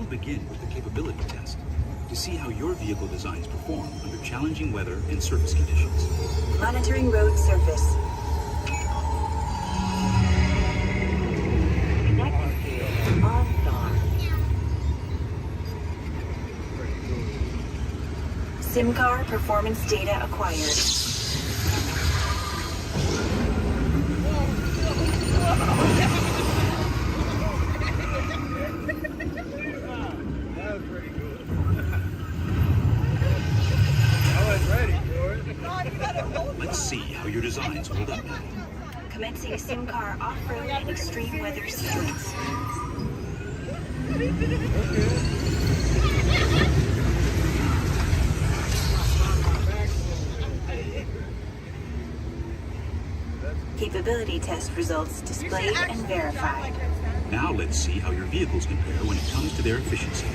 begin with the capability test to see how your vehicle designs perform under challenging weather and surface conditions. Monitoring road surface. Connecting on-bar. SIM car performance data acquired. Let's see how your designs hold up. Commencing SIM car off-road and extreme weather sequence. Capability test results displayed and verified. Now let's see how your vehicles compare when it comes to their efficiency.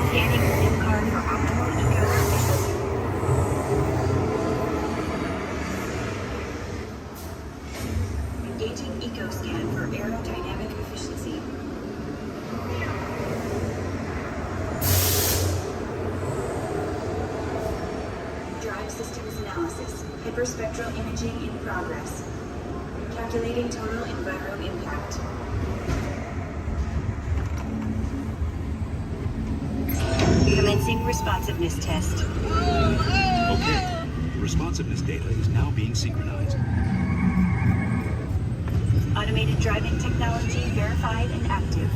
Scanning SIM card for optimal eco-efficiency. Engaging eco-scan for aerodynamic efficiency. Drive systems analysis. Hyperspectral imaging in progress. Calculating total enviro impact. Commencing responsiveness test. Okay, the responsiveness data is now being synchronized. Automated driving technology verified and active.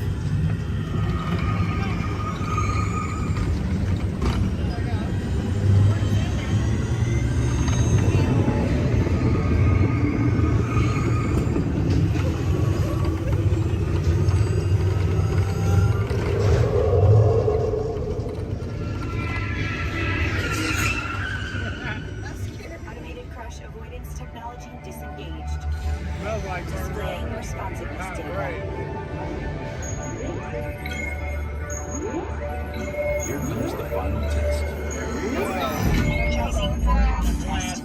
Avoidance technology disengaged. Displaying responsiveness data. Here comes the final test. Energizing performance test.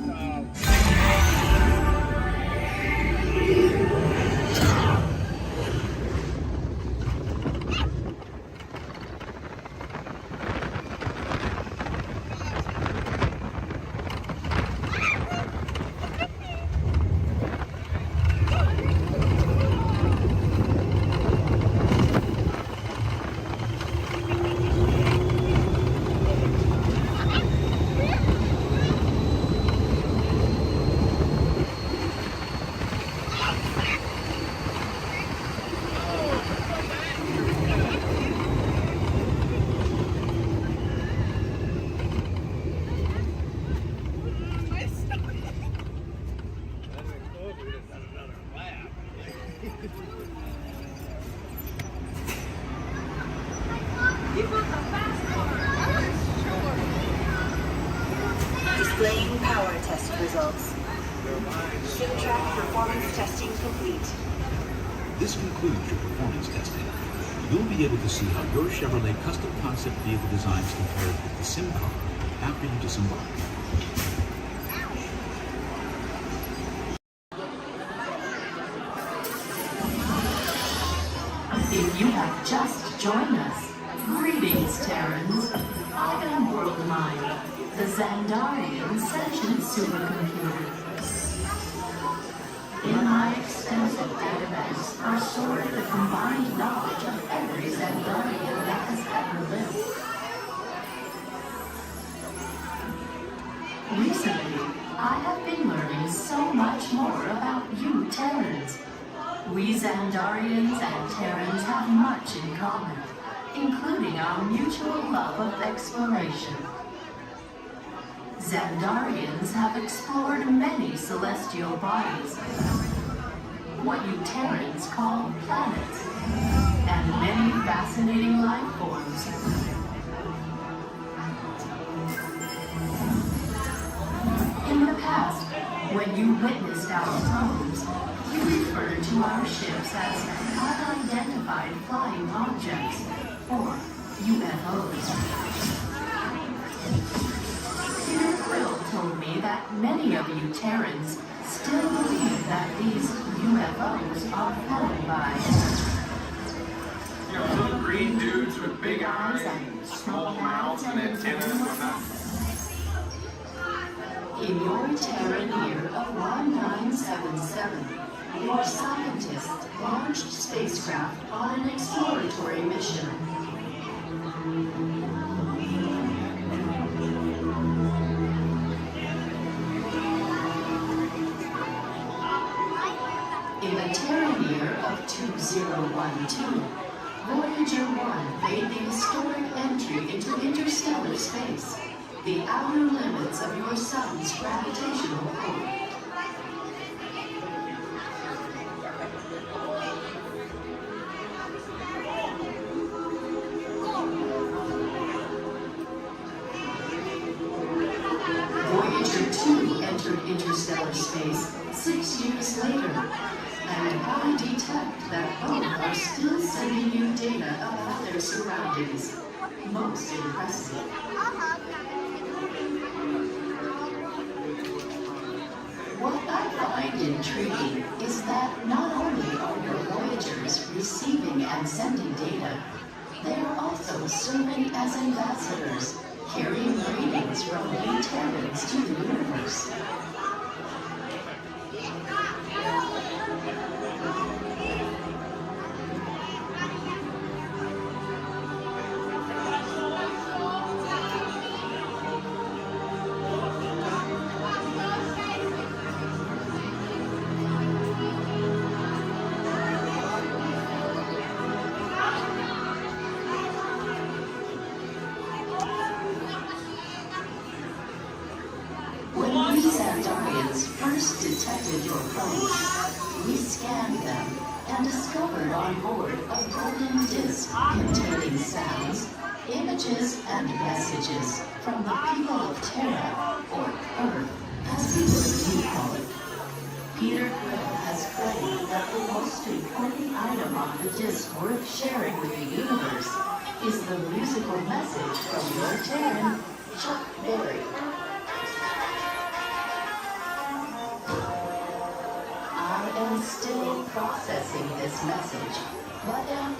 Displaying power test results. SimTrack performance testing complete. This concludes your performance testing. You'll be able to see how your Chevrolet custom concept vehicle designs compared with the sim car after you disembark. If you have just joined us, greetings, Terrans. I am World Mind, the Xandarian sentient supercomputer. In my extensive database are stored the combined knowledge of every Xandarian that has ever lived. Recently, I have been learning so much more about you Terrans. We Xandarians and Terrans have much in common, including our mutual love of exploration. Xandarians have explored many celestial bodies, what you Terrans call planets, and many fascinating life forms. In the past, when you witnessed our homes, you referred to our ships as unidentified flying objects, or UFOs. Peter Quill told me that many of you Terrans still believe that these UFOs are flown by with big eyes and small mouths and antennas. In your Terran year of 1977, your scientists launched spacecraft on an exploratory mission. In the Terran year of 2012, Voyager 1 made the historic entry into interstellar space, the outer limits of your sun's gravitational pull. Voyager 2 entered interstellar space 6 years later, and I detect that both are still sending you data about their surroundings. Most impressive. What I find intriguing is that not only are your Voyagers receiving and sending data, they are also serving as ambassadors, carrying greetings from new Terrans to the universe. First detected your plane, we scanned them and discovered on board a golden disc containing sounds, images, and messages from the people of Terra, or Earth, as we would call it. Peter Grimm has claimed that the most important item on the disc worth sharing with the universe is the musical message from your Terran, Chuck Berry. I am still processing this message, but am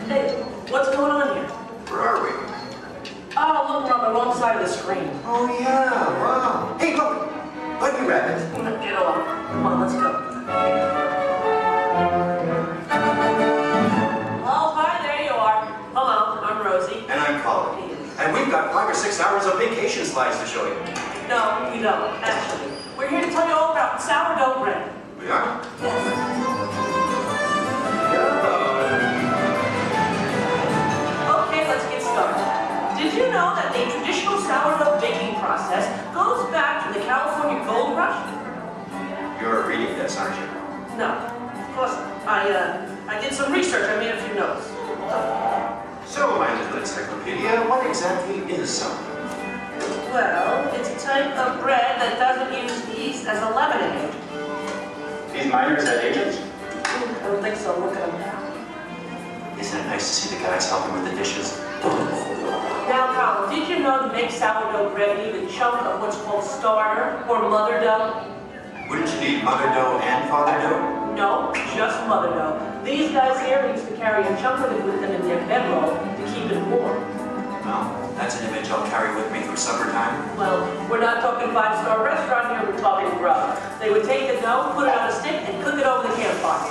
Hey, what's going on here? Where are we? Oh, look, we're on the wrong side of the screen. Oh, yeah, wow. Hey, look! Bunny Rabbit. Get off. Come on, let's go. Oh, hi, there you are. Hello, I'm Rosie. And I'm Colin. And we've got 5 or 6 hours of vacation slides to show you. No, we don't, actually. We're here to tell you all about sourdough bread. We are? Okay, let's get started. Did you know that the traditional sourdough baking process goes back to the California Gold Rush? You're reading this, aren't you? No, of course not. I did some research. I made a few notes. So, my little encyclopedia, what exactly is sourdough? Well, it's a type of bread that doesn't use yeast as a leavening agent. These miners had agents? I don't think so. Look at them. Isn't it nice to see the guys helping with the dishes? Now, Colin, did you know to make sourdough bread you need a chunk of what's called starter or mother dough? Wouldn't you need mother dough and father dough? No, just mother dough. These guys here used to carry a chunk of it with them in their bedroll to keep it warm. Well, that's an image I'll carry with me through supper time. Well, we're not talking 5-star restaurant here, we're talking grub. They would take the dough, put it on a stick, and cook it over the campfire.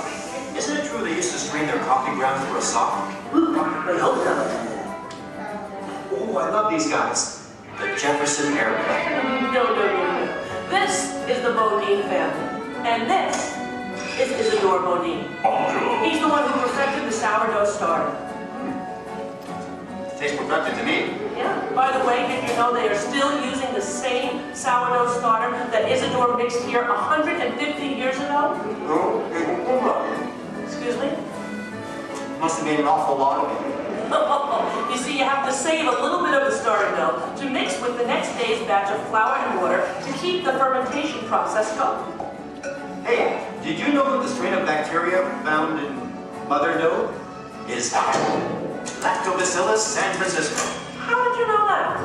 Isn't it true they used to strain their coffee grounds through a sock? I hope so. Oh, I love these guys. The Jefferson Airplane. No. This is the Bodine family. And this is Isidore Bodine. He's the one who perfected the sourdough starter. Tastes perfected to me. Yeah. By the way, did you know they are still using the same sourdough starter that Isidore mixed here 150 years ago? Excuse me? Must have made an awful lot of it. You see, you have to save a little bit of the starter dough to mix with the next day's batch of flour and water to keep the fermentation process going. Hey, did you know that the strain of bacteria found in mother dough is Lactobacillus San Francisco? How did you know that?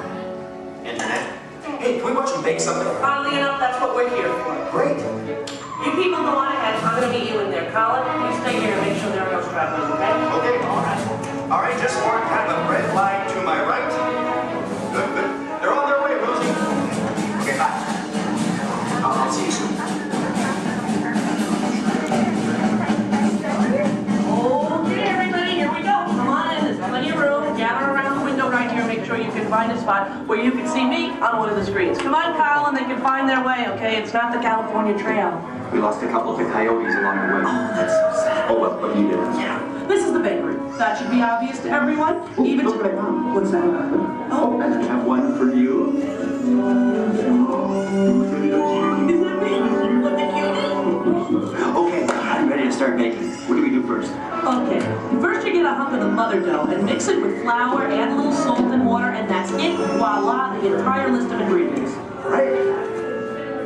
Internet. Hey, can we watch them bake something? Oddly enough, that's what we're here for. Great. You people go on ahead. I'm going to meet you in there. Colin, you stay here and make sure there are no stragglers, okay? Okay, all right. All right, just more kind of a red line to my right. Good, good. They're on their way, Rosie. Okay, bye. I'll see you soon. Okay, everybody, here we go. Come on in. There's plenty of room. Gather around the window right here. Make sure you can find a spot where you can see me on one of the screens. Come on, Colin. They can find their way, okay? It's not the California Trail. We lost a couple to coyotes along the way. Oh, that's so sad. Oh, well, what do you do? Yeah. This is the bakery. That should be obvious to everyone. Ooh, Even look to... what I found. What's that? Oh, and I have one for you. Is that me? What the cutie? Okay, I'm ready to start baking. What do we do first? Okay, first you get a hunk of the mother dough and mix it with flour, add a little salt and water, and that's it. Voila, the entire list of ingredients. All right.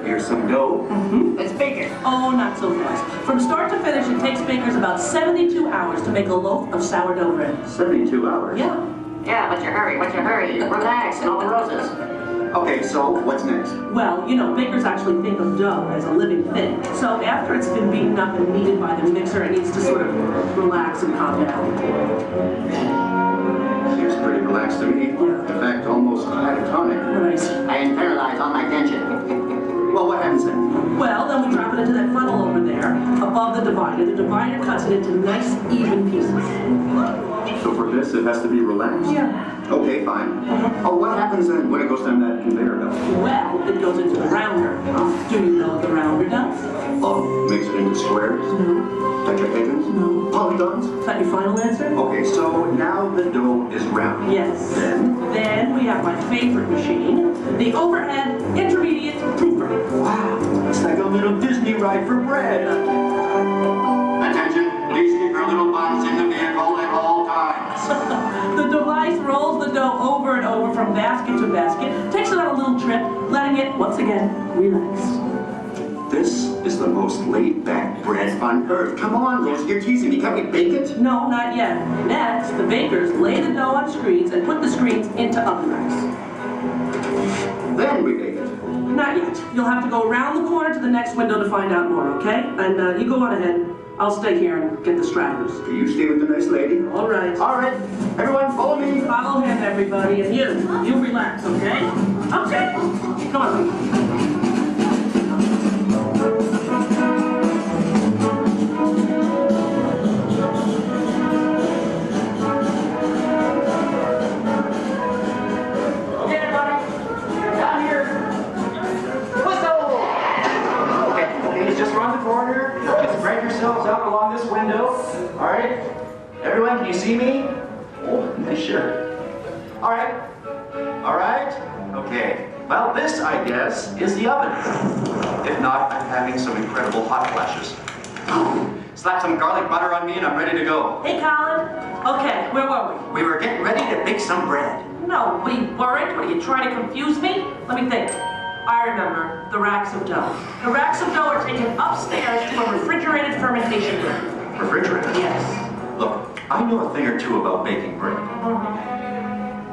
Here's some dough. Let's bake it. Oh, not so fast. From start to finish, it takes bakers about 72 hours to make a loaf of sourdough bread. 72 hours? Yeah. Yeah, what's your hurry? What's your hurry? Relax and all the roses. Okay, so what's next? Well, you know, bakers actually think of dough as a living thing. So after it's been beaten up and kneaded by the mixer, it needs to sort of relax and calm down. Seems pretty relaxed to me. Yeah. In fact, almost catatonic. Right. I internalize all my tension. Well, what happens then? Well, then we drop it into that funnel over there, above the divider. The divider cuts it into nice, even pieces. So for this, it has to be relaxed? Yeah. Okay, fine. Oh, what happens then when it goes down that conveyor belt? Well, it goes into the rounder. Do you know what the rounder does? Oh, makes it into squares? No. Tetrahedrons? No. Polygons? Is that your final answer? Okay, so now the dough is round. Yes. Then? We have my favorite machine, the overhead intermediate proofer. Wow, it's like a little Disney ride for bread. Attention, please keep your little buns in the vehicle at all times. The device rolls the dough over and over from basket to basket, takes it on a little trip, letting it, once again, relax. This is the most laid-back bread on earth. Come on, Rosie, you're teasing me. Can't we bake it? No, not yet. Next, the bakers lay the dough on screens and put the screens into oven racks. Then we bake it. Not yet. You'll have to go around the corner to the next window to find out more, okay? And you go on ahead. I'll stay here and get the stragglers. You stay with the nice lady. All right. All right, everyone, follow me. Follow him, everybody, and you relax, okay? Okay. Come on. Out along this window. All right. Everyone, can you see me? Oh, nice shirt. All right. All right. Okay. Well, this, I guess, is the oven. If not, I'm having some incredible hot flashes. Slap some garlic butter on me and I'm ready to go. Hey, Colin. Okay, where were we? We were getting ready to bake some bread. No, we weren't. What, are you trying to confuse me? Let me think. I remember the racks of dough. The racks of dough are taken upstairs to a refrigerated fermentation room. Refrigerator? Yes. Look, I know a thing or two about baking bread.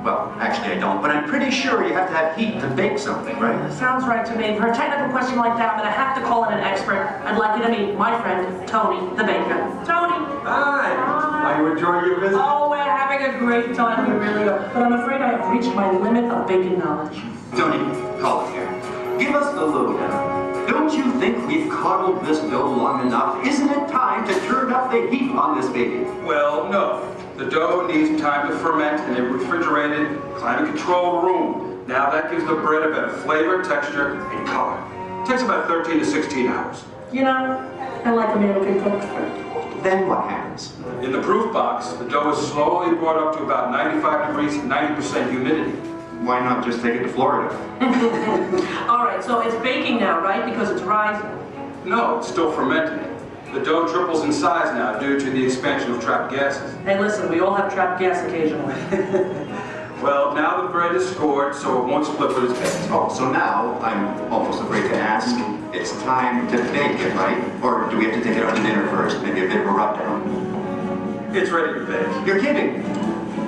Well, actually I don't, but I'm pretty sure you have to have heat to bake something, right? Sounds right to me. For a technical question like that, I'm going to have to call in an expert. I'd like you to meet my friend, Tony, the baker. Tony! Hi! Are you enjoying your visit? Oh, we're having a great time. We really are. But I'm afraid I have reached my limit of baking knowledge. Tony, call it here. Give us the lowdown. Don't you think we've coddled this dough long enough? Isn't it time to turn up the heat on this baby? Well, no. The dough needs time to ferment in a refrigerated, climate-controlled room. Now that gives the bread a better flavor, texture, and color. It takes about 13 to 16 hours. You know, I like a man who can cook. Then what happens? In the proof box, the dough is slowly brought up to about 95 degrees, 90% humidity. Why not just take it to Florida? All right, so it's baking now, right? Because it's rising. No, it's still fermenting. The dough triples in size now due to the expansion of trapped gases. Hey, listen, we all have trapped gas occasionally. Well, now the bread is scored, so it won't split with its base. Oh, so now I'm almost afraid to ask. It's time to bake it, right? Or do we have to take it out to dinner first? Maybe a bit of a rub down? It's ready to bake. You're kidding.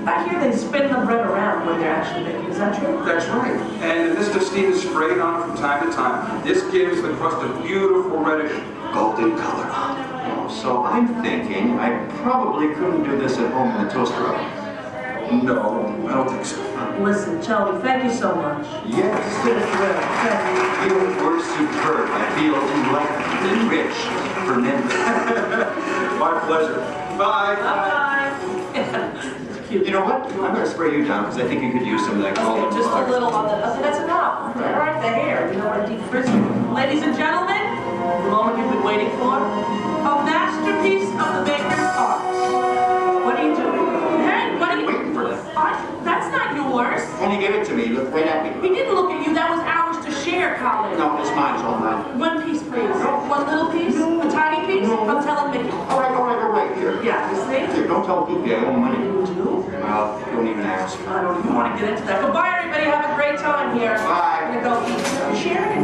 I hear they spin the bread around when they're actually baking. Is that true? That's right. And the mist of steam is sprayed on from time to time. This gives the crust a beautiful reddish golden color. Oh, so I'm thinking I probably couldn't do this at home in the toaster oven. No, I don't think so. Listen, Tony, thank you so much. Yes. You were superb. I feel enlightened, rich, fermented. My pleasure. Bye. Bye-bye. Cute. You know what? I'm going to spray you down because I think you could use some of that golden Okay, just a color. little on the... Okay, that's enough. All right, the hair. You know what a deep frizz. Ladies and gentlemen, the moment you've been waiting for. A masterpiece of the baker's art. What are you doing? Hey, what are you... Waiting for that. That's not yours. When he gave it to me, he looked right at me. He didn't look at you. That was ours to share, Colin. No, it's mine. It's all mine. One piece, please. One little piece? A tiny piece? I'm telling Mickey. All right, here. Yeah, you see? Here, don't tell Kiki I owe him money. You do? Well, don't even ask. I don't even want to get into that. Goodbye, everybody. Have a great time here. Bye. I'm going to go eat. Share it.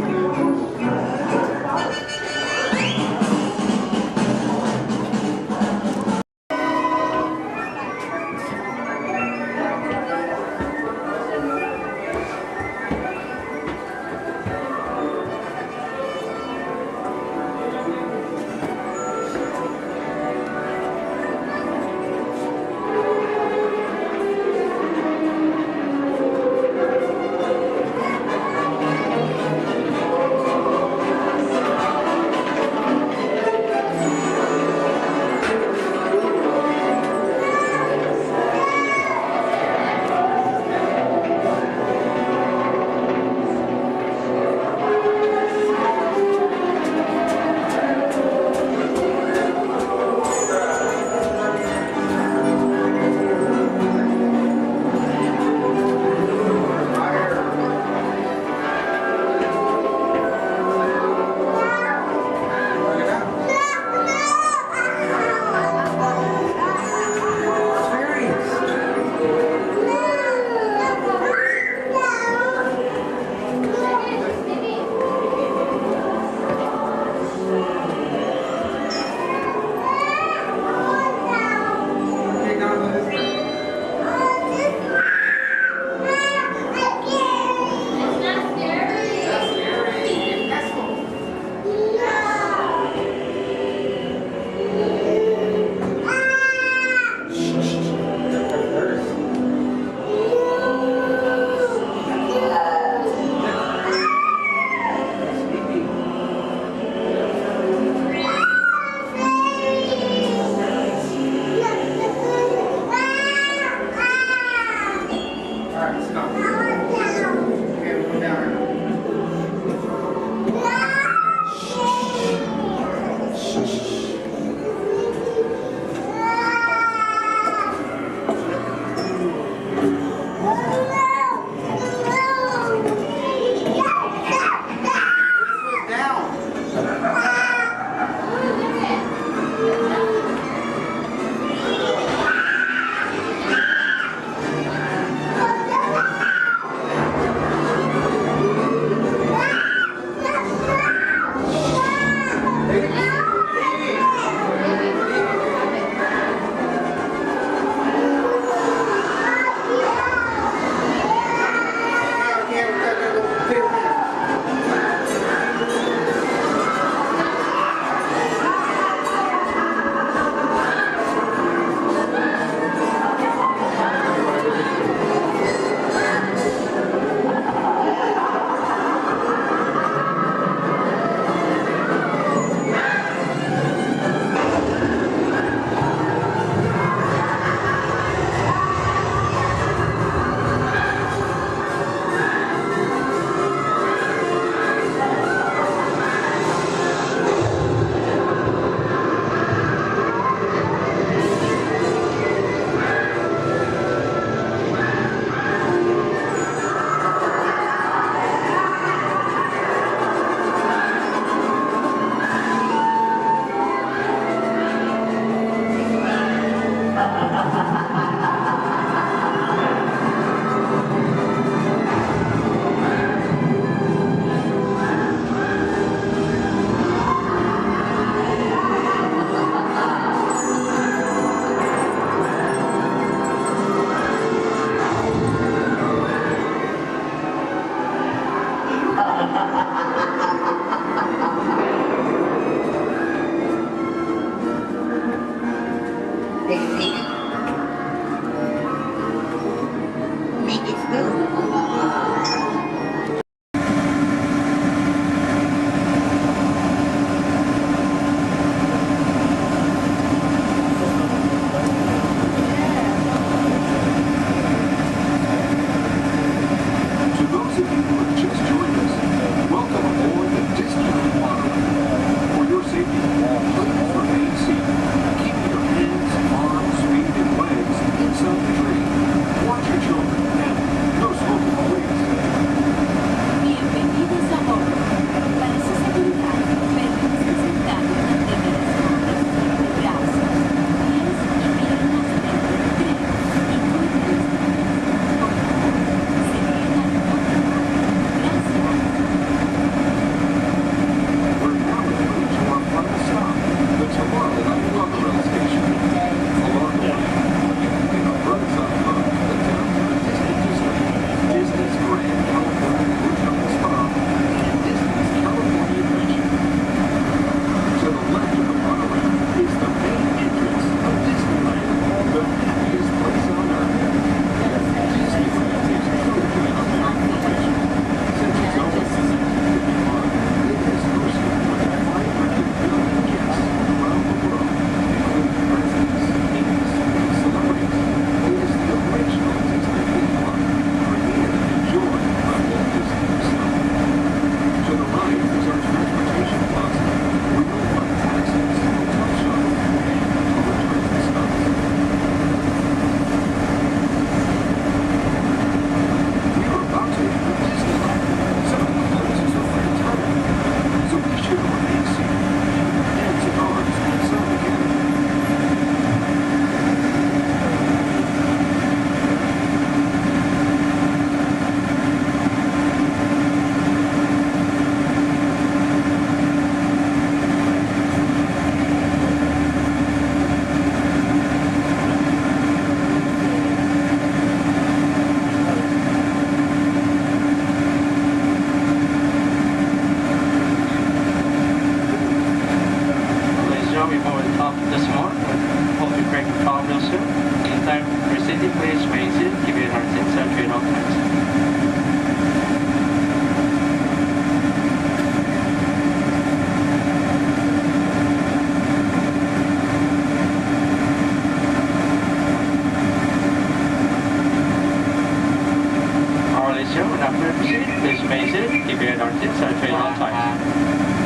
show and after the proceed, please remain seated, keep your head on tips, and train on time.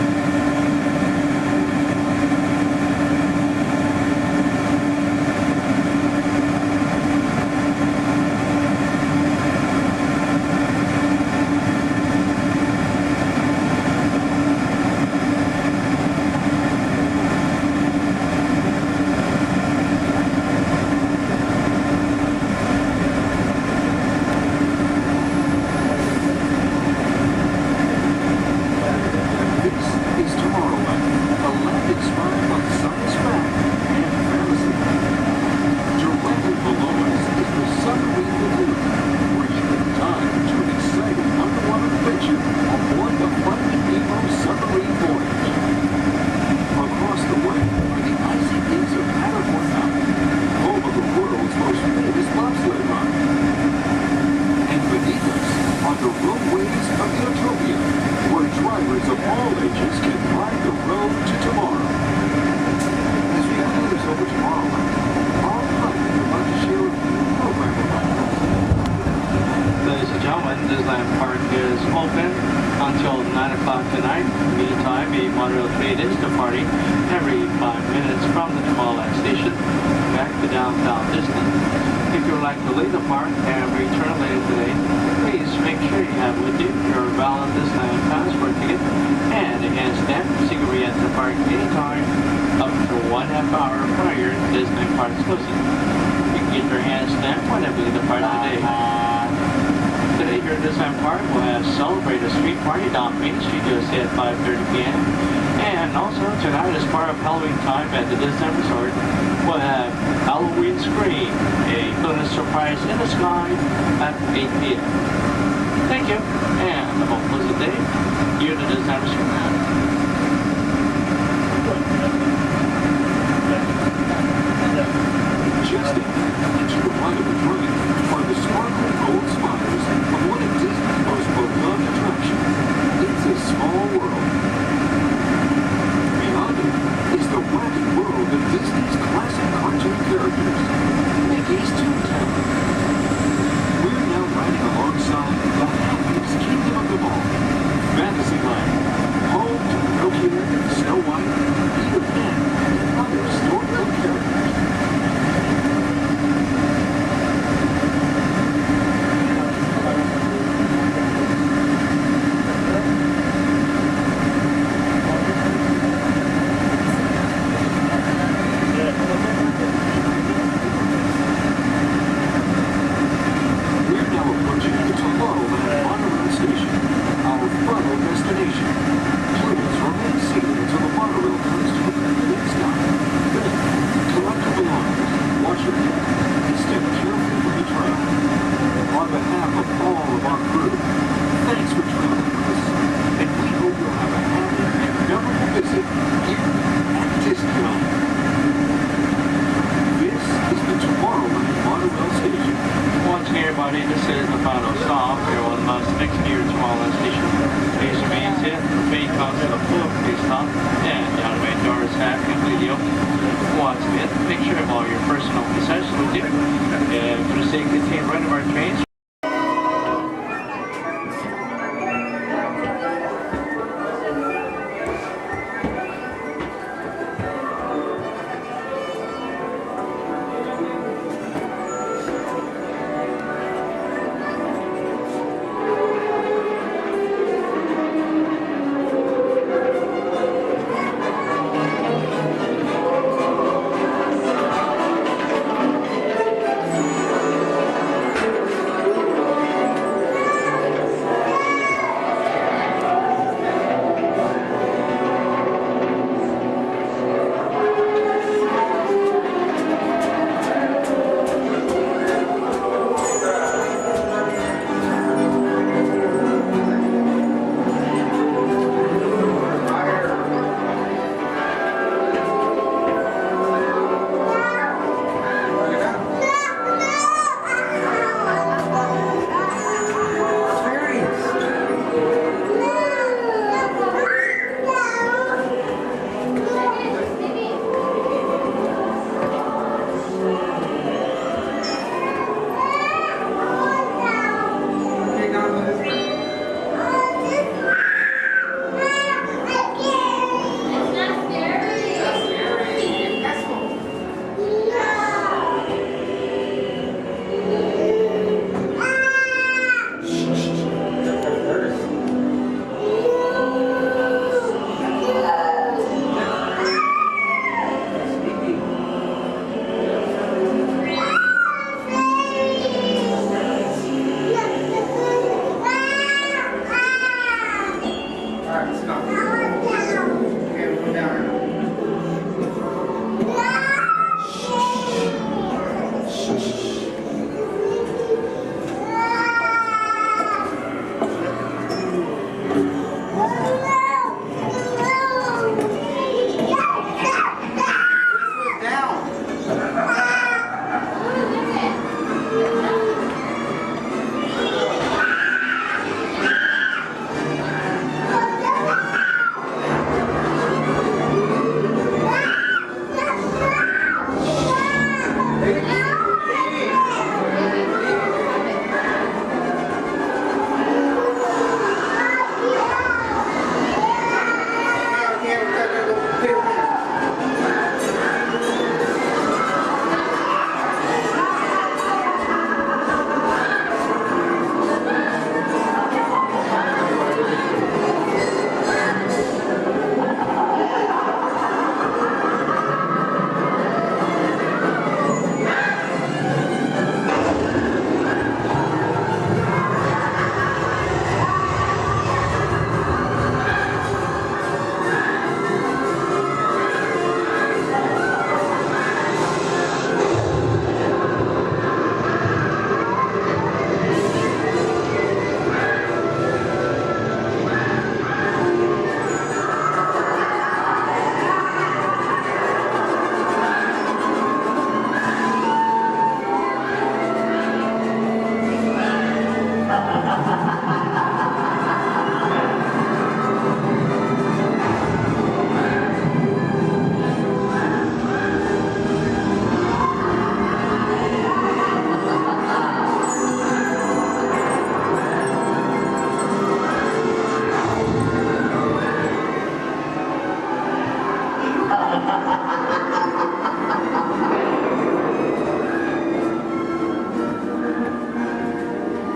Disneyland Park is open until 9 o'clock tonight. Meantime, a monorail train is departing every 5 minutes from the Tomorrowland station back to downtown Disney. If you would like to leave the park and return later today, please make sure you have with you your valid Disneyland passport ticket and a hand stamp so you can re-enter the park anytime up to 1/2 hour prior to Disneyland Park's closing. You can get your hand stamp whenever you depart today. Today here at Disneyland Park, we'll have Celebrate a Street Party down Main Street USA at 5:30 p.m. And also tonight, as part of Halloween time at the Disney Resort, we'll have Halloween Scream, a bonus surprise in the sky at 8 p.m. Thank you, and have a pleasant day here at the Disney Resort. Just to the right of the train are the sparkling gold spires of one of Disney's most beloved attractions. It's a small world. Beyond it is the wacky world of Disney's classic cartoon characters, Mickey's Toontown. We're now riding alongside the happiest kingdom of them all, Fantasyland, home to Pinocchio, Snow White, Peter Pan, and other storybook characters.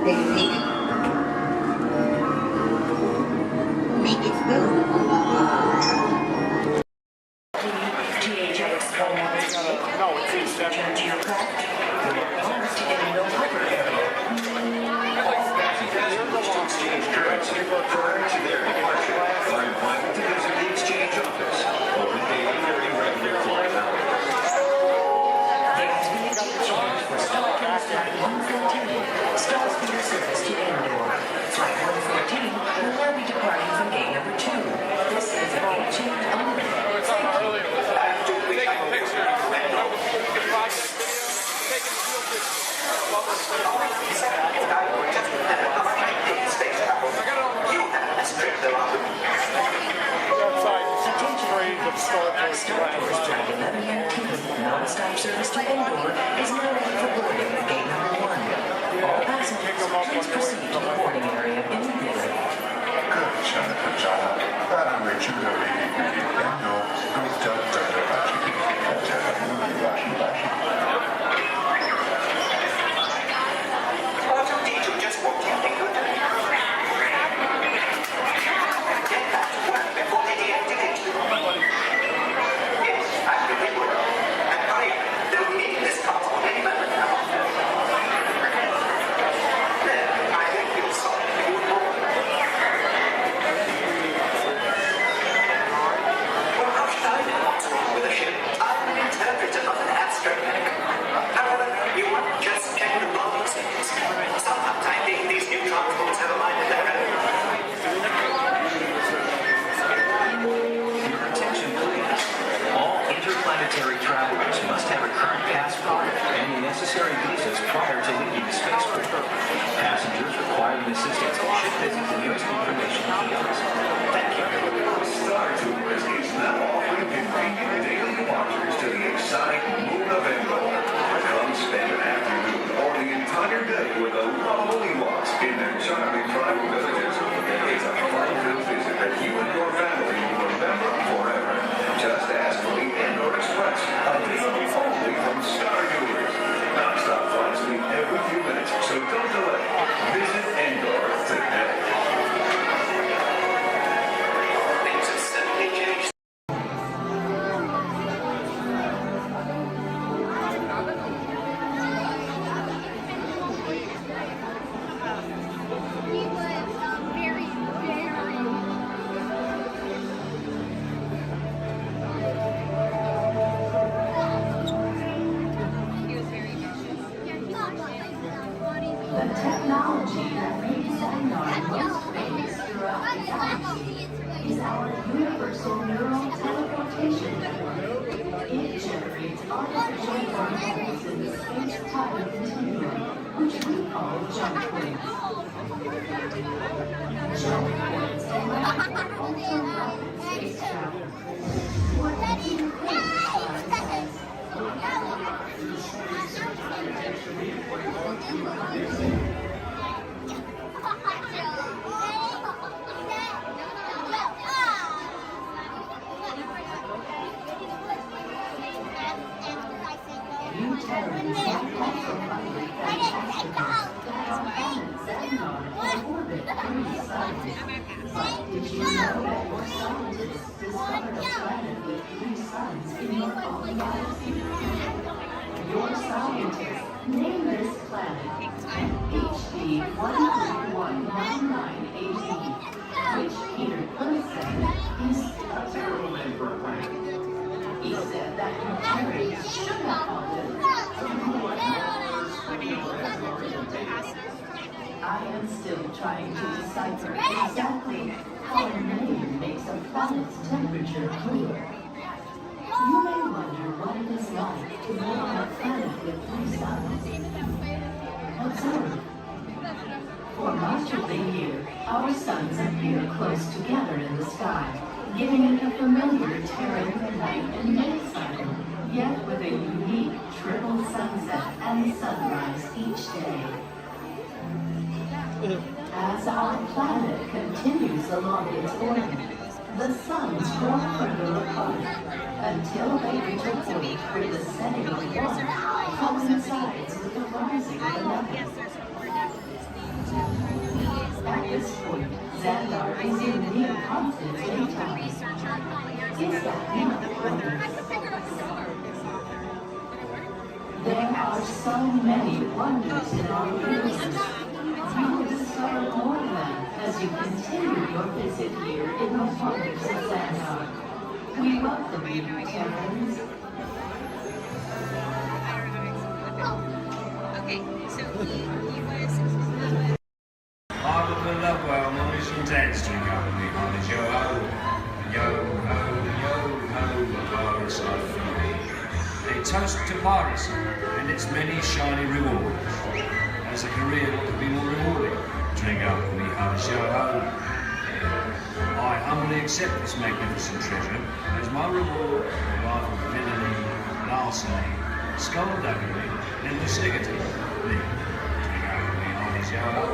Make it smooth. No, it's in seven. Exchange currency prior to their departure. Are invited to visit the exchange office. Open daily during regular flight hours. Stars for your service to Endor. Flight 114 will now be departing from gate number 2. This is a gate change only. Taking pictures. Star Tours Flight 1119, non-stop service to Endor, is now ready for boarding at gate number 1. All passengers, please proceed to the boarding area immediately. Just walked in. Get back to work before they deactivate you. Yes, I really would. And hurry, they'll need this console any moment now. There, I think you'll solve it. Well, how should I know what's wrong with the ship? I'm an interpreter of an abstract. However, you might just get the wrong things. Sometimes I think these new transports have a mind of their own. Your attention, please. All interplanetary travelers must have a current passport and the necessary visas prior to leaving the spaceport. Passengers requiring assistance should visit the nearest information kiosk. Thank you. Star Tours is now offering convenient daily departures to the exotic moon of Endor. Come spend an afternoon or the entire day with the lovely Walts in their charming tribal villages. It's a fun-filled visit that you and your family will remember forever. Just ask for the Endor Express, available only from Star Tours. Non-stop flights leave every few minutes, so don't delay. Visit Endor today. Things have suddenly changed. The technology that makes Endor most famous throughout the galaxy is our universal neural teleportation network. It generates artificial particles in the space-time continuum, which we call jump points. Jump points allow for ultra-rapid space travel. What do you think You Terrans might also find it fantastic that our planets Xenon orbit three suns. But did you know that your scientists discovered a planet with three suns in your own galaxy? Your scientists named this planet HD 13199AZ, which Peter Quinn said is a terrible name for a planet. He said that you Terrans should have called it. I am still trying to decipher exactly how a name makes a planet's temperature cooler. You may wonder what it is like to live on a planet with three suns. Observe. For much of the year, our suns appear close together in the sky, giving it a familiar Terran night and day cycle, yet with a unique triple sunset and sunrise each day. As our planet continues along its orbit, the suns grow further apart until they reach a point where the setting of one coincides with the rising of another. Xandar is in near constant daytime. Is that not wonderful? There are so many wonders in our universe. You will discover more of them as you continue your visit here in the wonders of Xandar. We welcome you, Terrans. Okay, so he was. I would love well, mommies and dads drink up with me, honey. Yo ho, yo ho, yo ho, the virus life for me. A toast to piracy and its many shiny rewards. As a career, what could be more rewarding? Drink up with me, honey. Yo ho. I humbly accept this magnificent treasure as my reward for a life of villainy, larceny, skullduggery, and lucidity. Drink up with me, honey. Yo ho.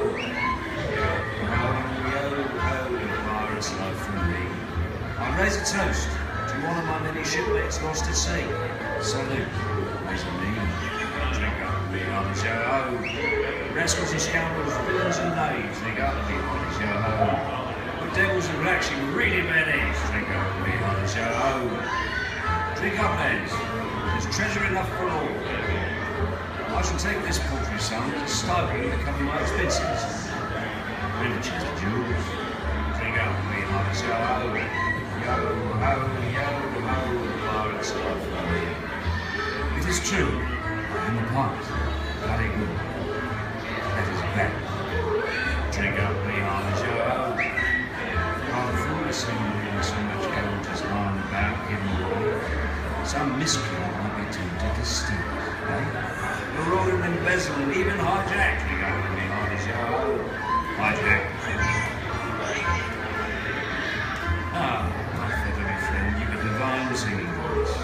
Life from me. I raise a toast to one of my many shipmates lost at sea. Salute, raise a me. Drink up with me, honey, yo ho. Rascals and scoundrels, villains and knaves, drink up with me, honey, yo ho. The devils and actually really bad eggs, drink up with me, honey, yo ho. Drink up, lads. There's treasure enough for all. I shall take this paltry sum as a stipend to cover my expenses. Riches of jewels. Drink up with me, honey, yo ho. Yo ho, yo ho, the pirate's life for me. It is true, I am a pirate, bloody good. That is bad. Drink up with me, honey, yo ho. I'm foolish in reading so much gold just lying about, hidden away. Some miscreant might be tempted to steal it, eh? Maraud and embezzle and even hijack. Drink up with me, honey, yo ho. Hijack. Ah, my feathery friend, you've a divine singing voice.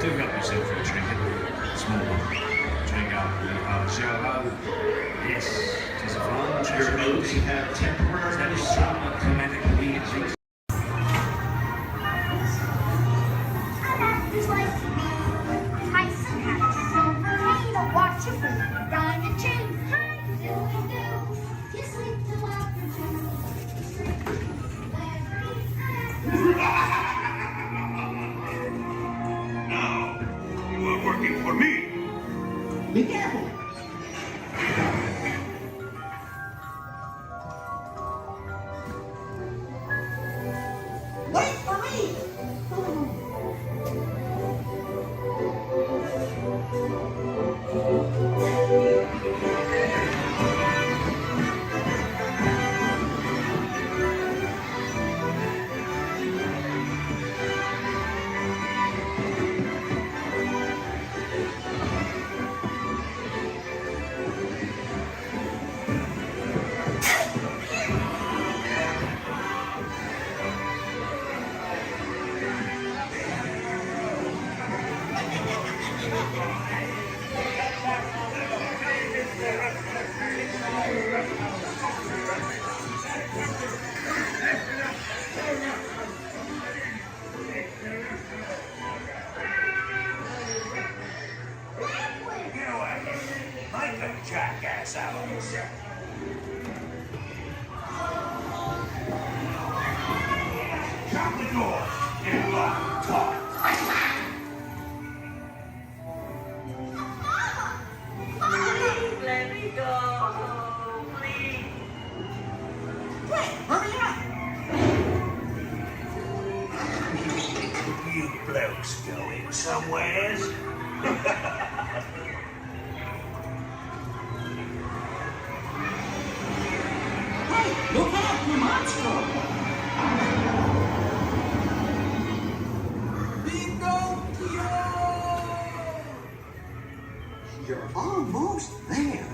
Do help yourself for a trinket. Small one. Drink up with me, honey, yo ho. Yes, 'tis a fine treasure. Your notes have temporary chromatic weird. Now, you are working for me. Be careful. Wait for me! Jackass out of this. Shut the door and lock talk. Let me go, please. Quick, hurry up! You blokes going somewheres? Look out, the monster! You're almost there.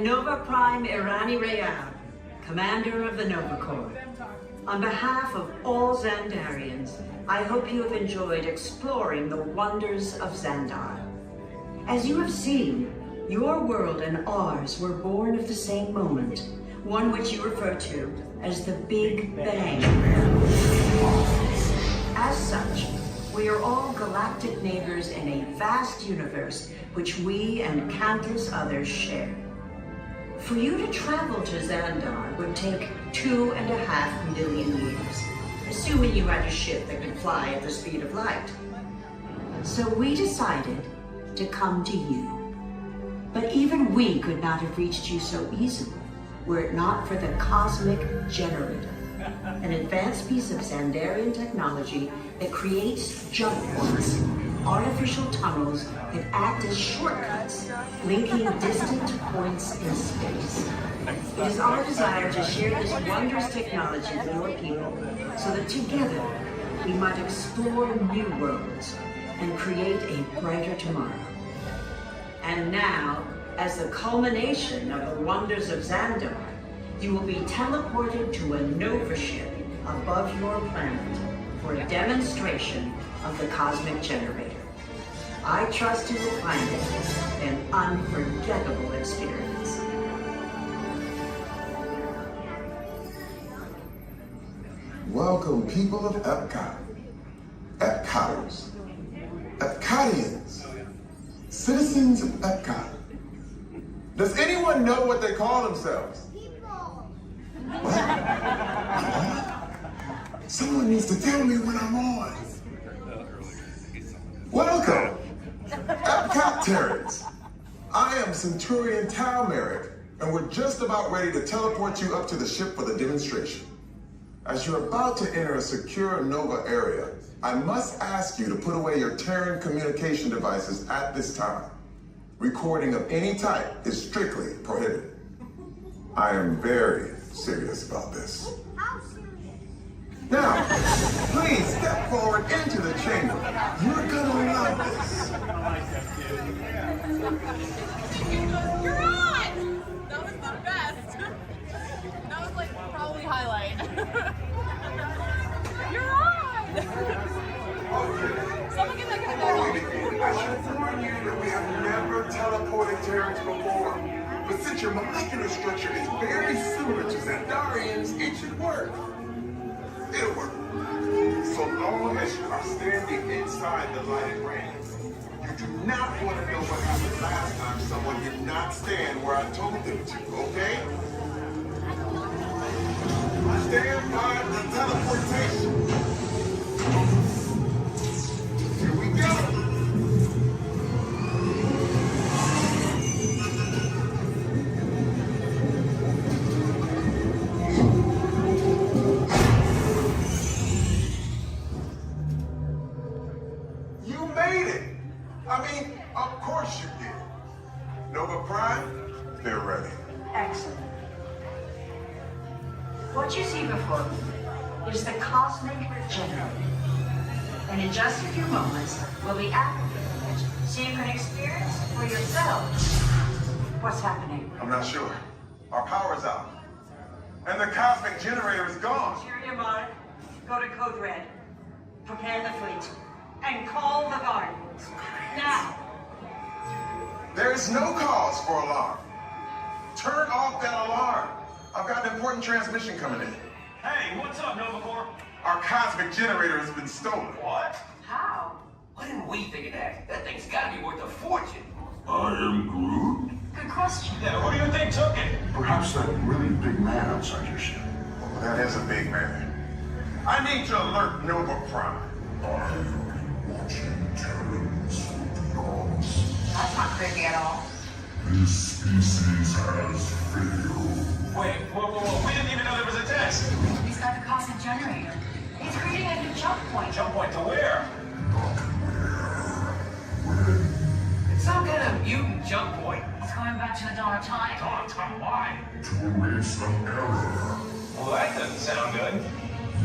am Nova Prime Irani Rayab, Commander of the Nova Corps. On behalf of all Xandarians, I hope you have enjoyed exploring the wonders of Xandar. As you have seen, your world and ours were born of the same moment, one which you refer to as the Big Bang. As such, we are all galactic neighbors in a vast universe which we and countless others share. For you to travel to Xandar would take 2.5 million years, assuming you had a ship that could fly at the speed of light. So we decided to come to you. But even we could not have reached you so easily were it not for the Cosmic Generator, an advanced piece of Xandarian technology that creates jump points, artificial tunnels that act as shortcuts, linking distant points in space. It is our desire to share this wondrous technology with your people so that together we might explore new worlds and create a brighter tomorrow. And now, as the culmination of the wonders of Xandar, you will be teleported to a Nova ship above your planet for a demonstration of the Cosmic Generator. I trust you will find it an unforgettable experience. Welcome, people of Epcot, Epcoters, Epcotians, citizens of Epcot. Does anyone know what they call themselves? What? Someone needs to tell me when I'm on. Welcome, Epcot Terrans. I am Centurion Tal Merrick, and we're just about ready to teleport you up to the ship for the demonstration. As you're about to enter a secure Nova area, I must ask you to put away your Terran communication devices at this time. Recording of any type is strictly prohibited. I am very serious about this. Now, please step forward into the chamber. You're gonna love this. You're on! That was the best. That was like probably highlight. You're on! Someone get that guy. I should warn you that we have never teleported Terrans before. But since your molecular structure is very similar to Xandarians, it should work. It'll work. So long as you are standing inside the lighted ring. You do not want to know what happened last time someone did not stand where I told them to, okay? Stand by the teleportation. Here we go. You made it. I mean, of course you did. Nova Prime, they're ready. Excellent. What you see before you is the Cosmic Generator. And in just a few moments, we'll be activating it so you can experience for yourselves what's happening. I'm not sure. Our power's out. And the Cosmic Generator is gone. Interior Mark, go to Code Red. Prepare the fleet. And call the Guardians. Now. There is no cause for alarm. Turn off that alarm. I've got an important transmission coming in. Hey, what's up, Nova Corps? Our Cosmic Generator has been stolen. What? How? Why didn't we think of that? That thing's gotta be worth a fortune. I am Groot. Good question. Yeah, who do you think took it? Perhaps that really big man outside your ship. Oh, that is a big man. I need to alert Nova Prime. I'm watching Terrans from beyond. That's not creepy at all. This species has failed. Wait, whoa. We didn't even know there was a test. He's got the Cosmic Generator. He's creating a new jump point. Jump point to where? It's some kind of mutant jump point. It's going back to the dawn of time. Dawn of time, why? To erase an error. Well, that doesn't sound good.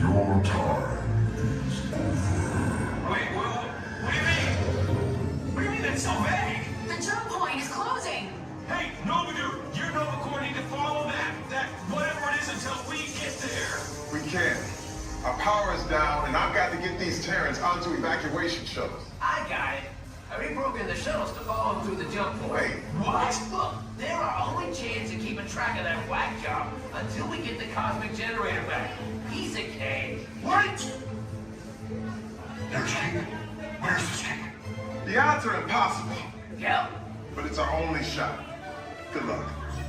Your time is over. Wait, what do you mean? What do you mean that's so vague? The jump point is closing. Hey, Nova Dude, you know is down, and I've got to get these Terrans onto evacuation shuttles. I got it. I reprogrammed the shuttles to follow them through the jump port. Wait, what? Look, they're our only chance of keeping track of that whack job until we get the cosmic generator back. Piece of cake. Wait! There's King. Where's this King? The odds are impossible. Yep. But it's our only shot. Good luck.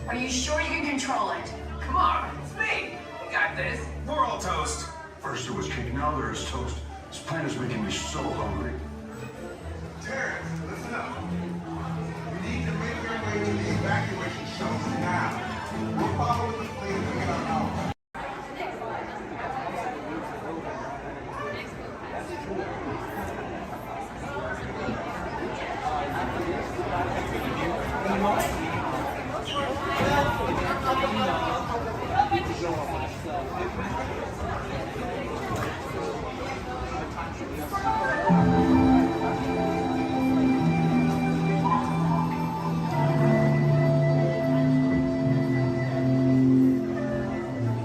Are you sure you can control it? Come on, it's me. We got this. We're all toast. First there was cake, now there is toast. This plan is making me so hungry. Terrence, listen up. We need to make our way to the evacuation shuttles now. We're following the plane to get our power.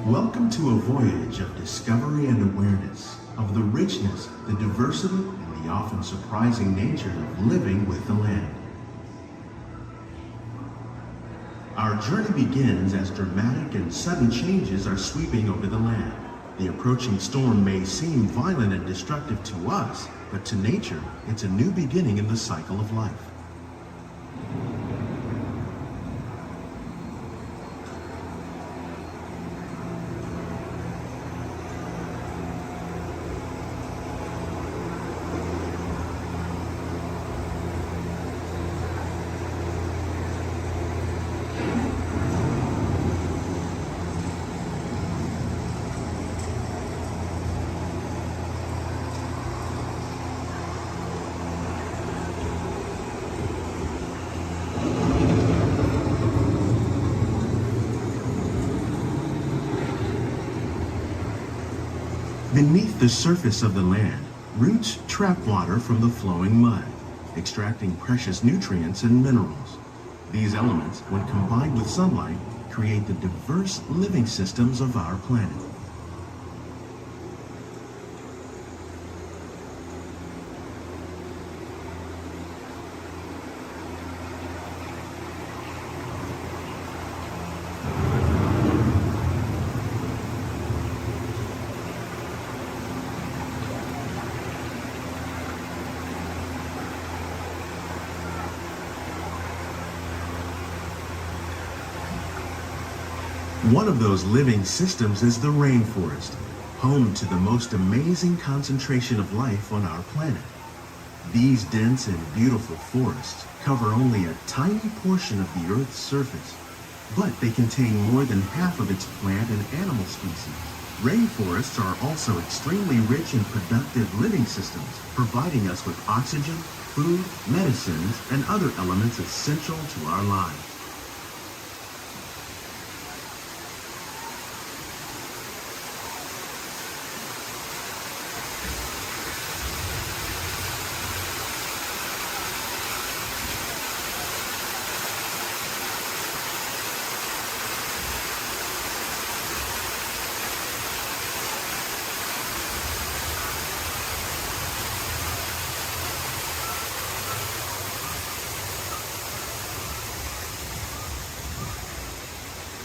Welcome to a voyage of discovery and awareness of the richness, the diversity, and the often surprising nature of living with the land. Our journey begins as dramatic and sudden changes are sweeping over the land. The approaching storm may seem violent and destructive to us, but to nature, it's a new beginning in the cycle of life. Beneath the surface of the land, roots trap water from the flowing mud, extracting precious nutrients and minerals. These elements, when combined with sunlight, create the diverse living systems of our planet. One of those living systems is the rainforest, home to the most amazing concentration of life on our planet. These dense and beautiful forests cover only a tiny portion of the Earth's surface, but they contain more than half of its plant and animal species. Rainforests are also extremely rich in productive living systems, providing us with oxygen, food, medicines, and other elements essential to our lives.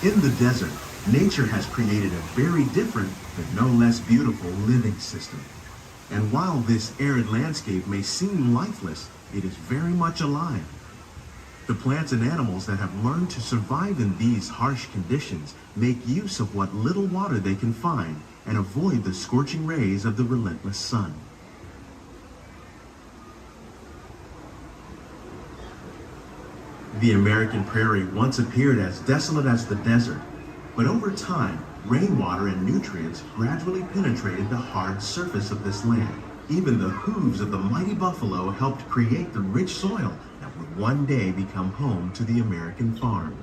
In the desert, nature has created a very different, but no less beautiful living system. And while this arid landscape may seem lifeless, it is very much alive. The plants and animals that have learned to survive in these harsh conditions make use of what little water they can find and avoid the scorching rays of the relentless sun. The American prairie once appeared as desolate as the desert, but over time, rainwater and nutrients gradually penetrated the hard surface of this land. Even the hooves of the mighty buffalo helped create the rich soil that would one day become home to the American farm.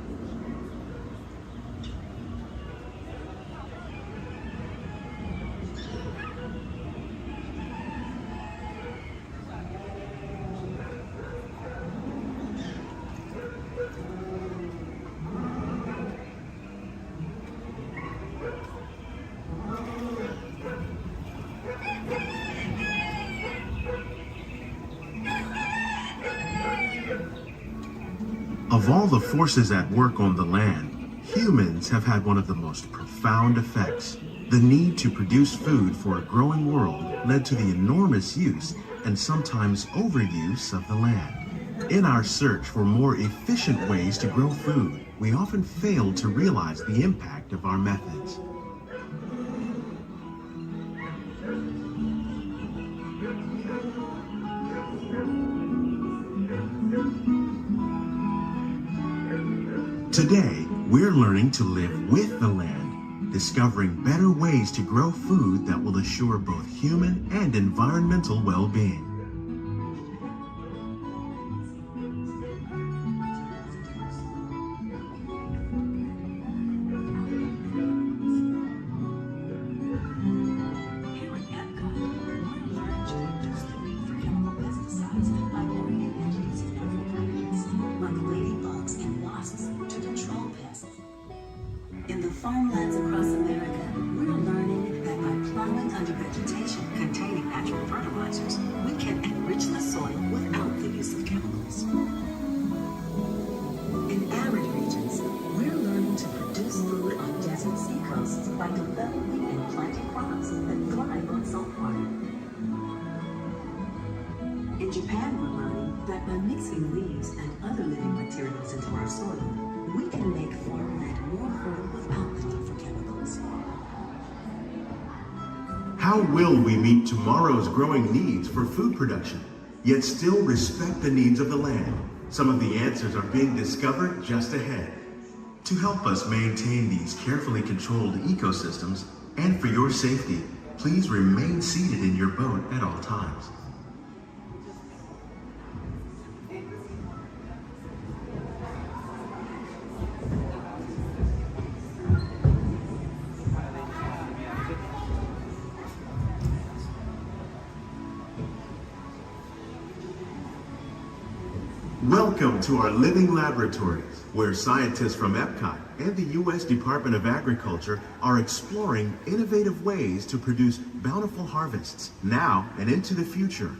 Of all the forces at work on the land, humans have had one of the most profound effects. The need to produce food for a growing world led to the enormous use and sometimes overuse of the land. In our search for more efficient ways to grow food, we often fail to realize the impact of our methods. Today, we're learning to live with the land, discovering better ways to grow food that will assure both human and environmental well-being. In the farmlands across America, we're learning that by plowing under vegetation containing natural fertilizers, we can enrich the soil without the use of chemicals. In arid regions, we're learning to produce food on desert seacoasts by developing and planting crops that thrive on salt water. In Japan, we're learning that by mixing leaves and other living materials into our soil, we can make farmland more fertile without the need for chemicals. How will we meet tomorrow's growing needs for food production, yet still respect the needs of the land? Some of the answers are being discovered just ahead. To help us maintain these carefully controlled ecosystems, and for your safety, please remain seated in your boat at all times. Welcome to our living laboratories, where scientists from Epcot and the U.S. Department of Agriculture are exploring innovative ways to produce bountiful harvests now and into the future.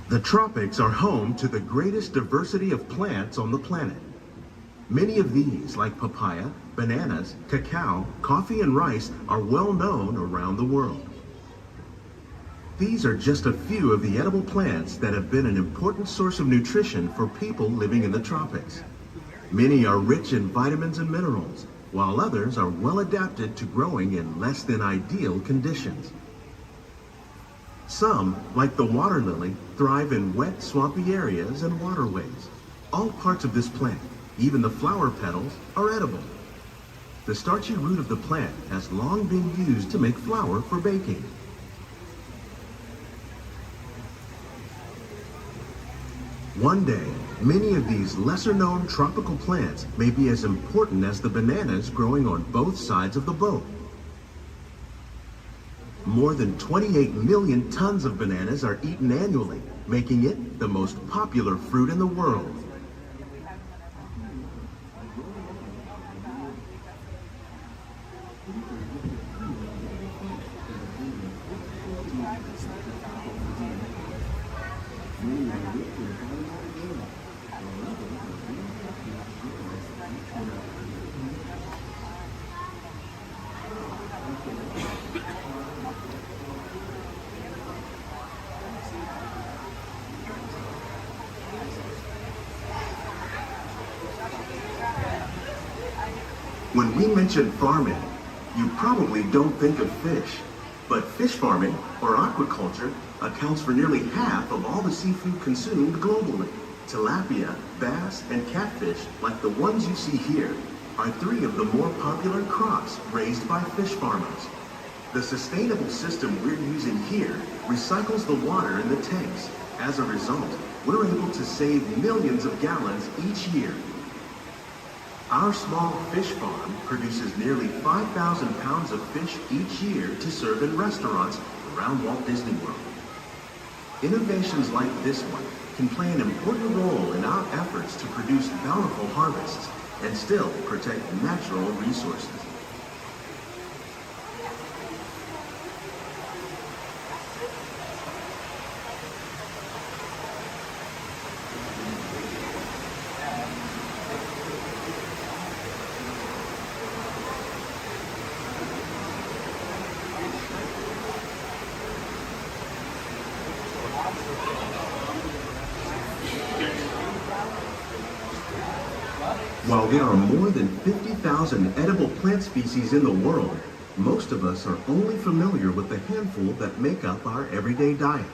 The tropics are home to the greatest diversity of plants on the planet. Many of these, like papaya, bananas, cacao, coffee, and rice, are well known around the world. These are just a few of the edible plants that have been an important source of nutrition for people living in the tropics. Many are rich in vitamins and minerals, while others are well adapted to growing in less than ideal conditions. Some, like the water lily, thrive in wet, swampy areas and waterways. All parts of this plant, even the flower petals, are edible. The starchy root of the plant has long been used to make flour for baking. One day, many of these lesser-known tropical plants may be as important as the bananas growing on both sides of the boat. More than 28 million tons of bananas are eaten annually, making it the most popular fruit in the world. When we mention farming, you probably don't think of fish. But fish farming, or aquaculture, accounts for nearly half of all the seafood consumed globally. Tilapia, bass, and catfish, like the ones you see here, are three of the more popular crops raised by fish farmers. The sustainable system we're using here recycles the water in the tanks. As a result, we're able to save millions of gallons each year. Our small fish farm produces nearly 5,000 pounds of fish each year to serve in restaurants around Walt Disney World. Innovations like this one can play an important role in our efforts to produce bountiful harvests and still protect natural resources. While there are more than 50,000 edible plant species in the world, most of us are only familiar with the handful that make up our everyday diet.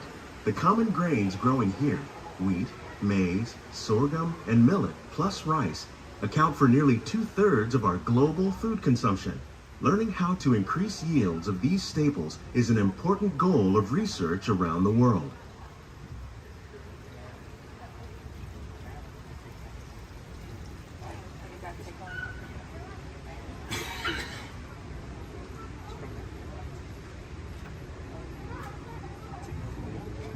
The common grains growing here, wheat, maize, sorghum, and millet, plus rice, account for nearly 2/3 of our global food consumption. Learning how to increase yields of these staples is an important goal of research around the world.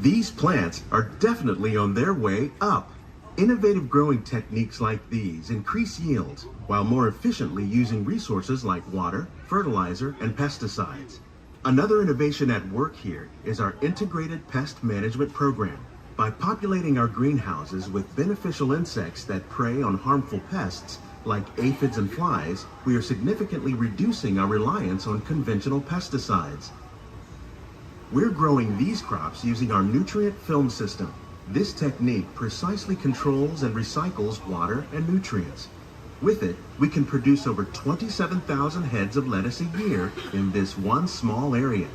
These plants are definitely on their way up. Innovative growing techniques like these increase yields while more efficiently using resources like water, fertilizer, and pesticides. Another innovation at work here is our integrated pest management program. By populating our greenhouses with beneficial insects that prey on harmful pests like aphids and flies, we are significantly reducing our reliance on conventional pesticides. We're growing these crops using our nutrient film system. This technique precisely controls and recycles water and nutrients. With it, we can produce over 27,000 heads of lettuce a year in this one small area.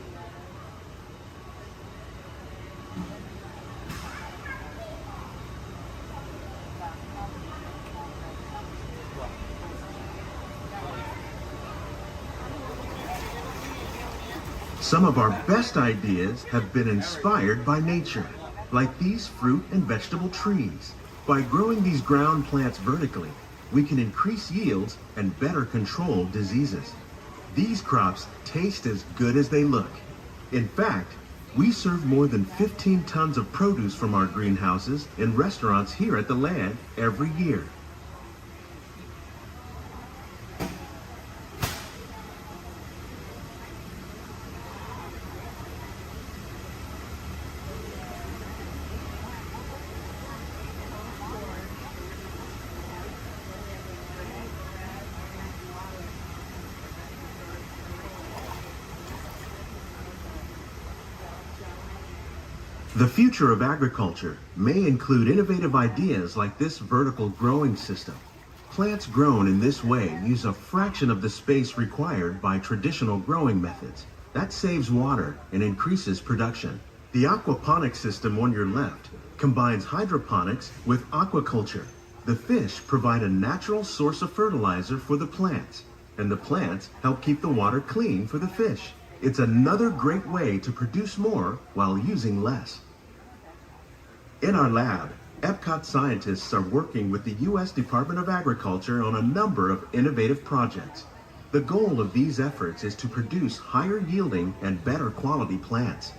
Some of our best ideas have been inspired by nature, like these fruit and vegetable trees. By growing these ground plants vertically, we can increase yields and better control diseases. These crops taste as good as they look. In fact, we serve more than 15 tons of produce from our greenhouses in restaurants here at the land every year. The future of agriculture may include innovative ideas like this vertical growing system. Plants grown in this way use a fraction of the space required by traditional growing methods. That saves water and increases production. The aquaponics system on your left combines hydroponics with aquaculture. The fish provide a natural source of fertilizer for the plants, and the plants help keep the water clean for the fish. It's another great way to produce more while using less. In our lab, Epcot scientists are working with the U.S. Department of Agriculture on a number of innovative projects. The goal of these efforts is to produce higher yielding and better quality plants.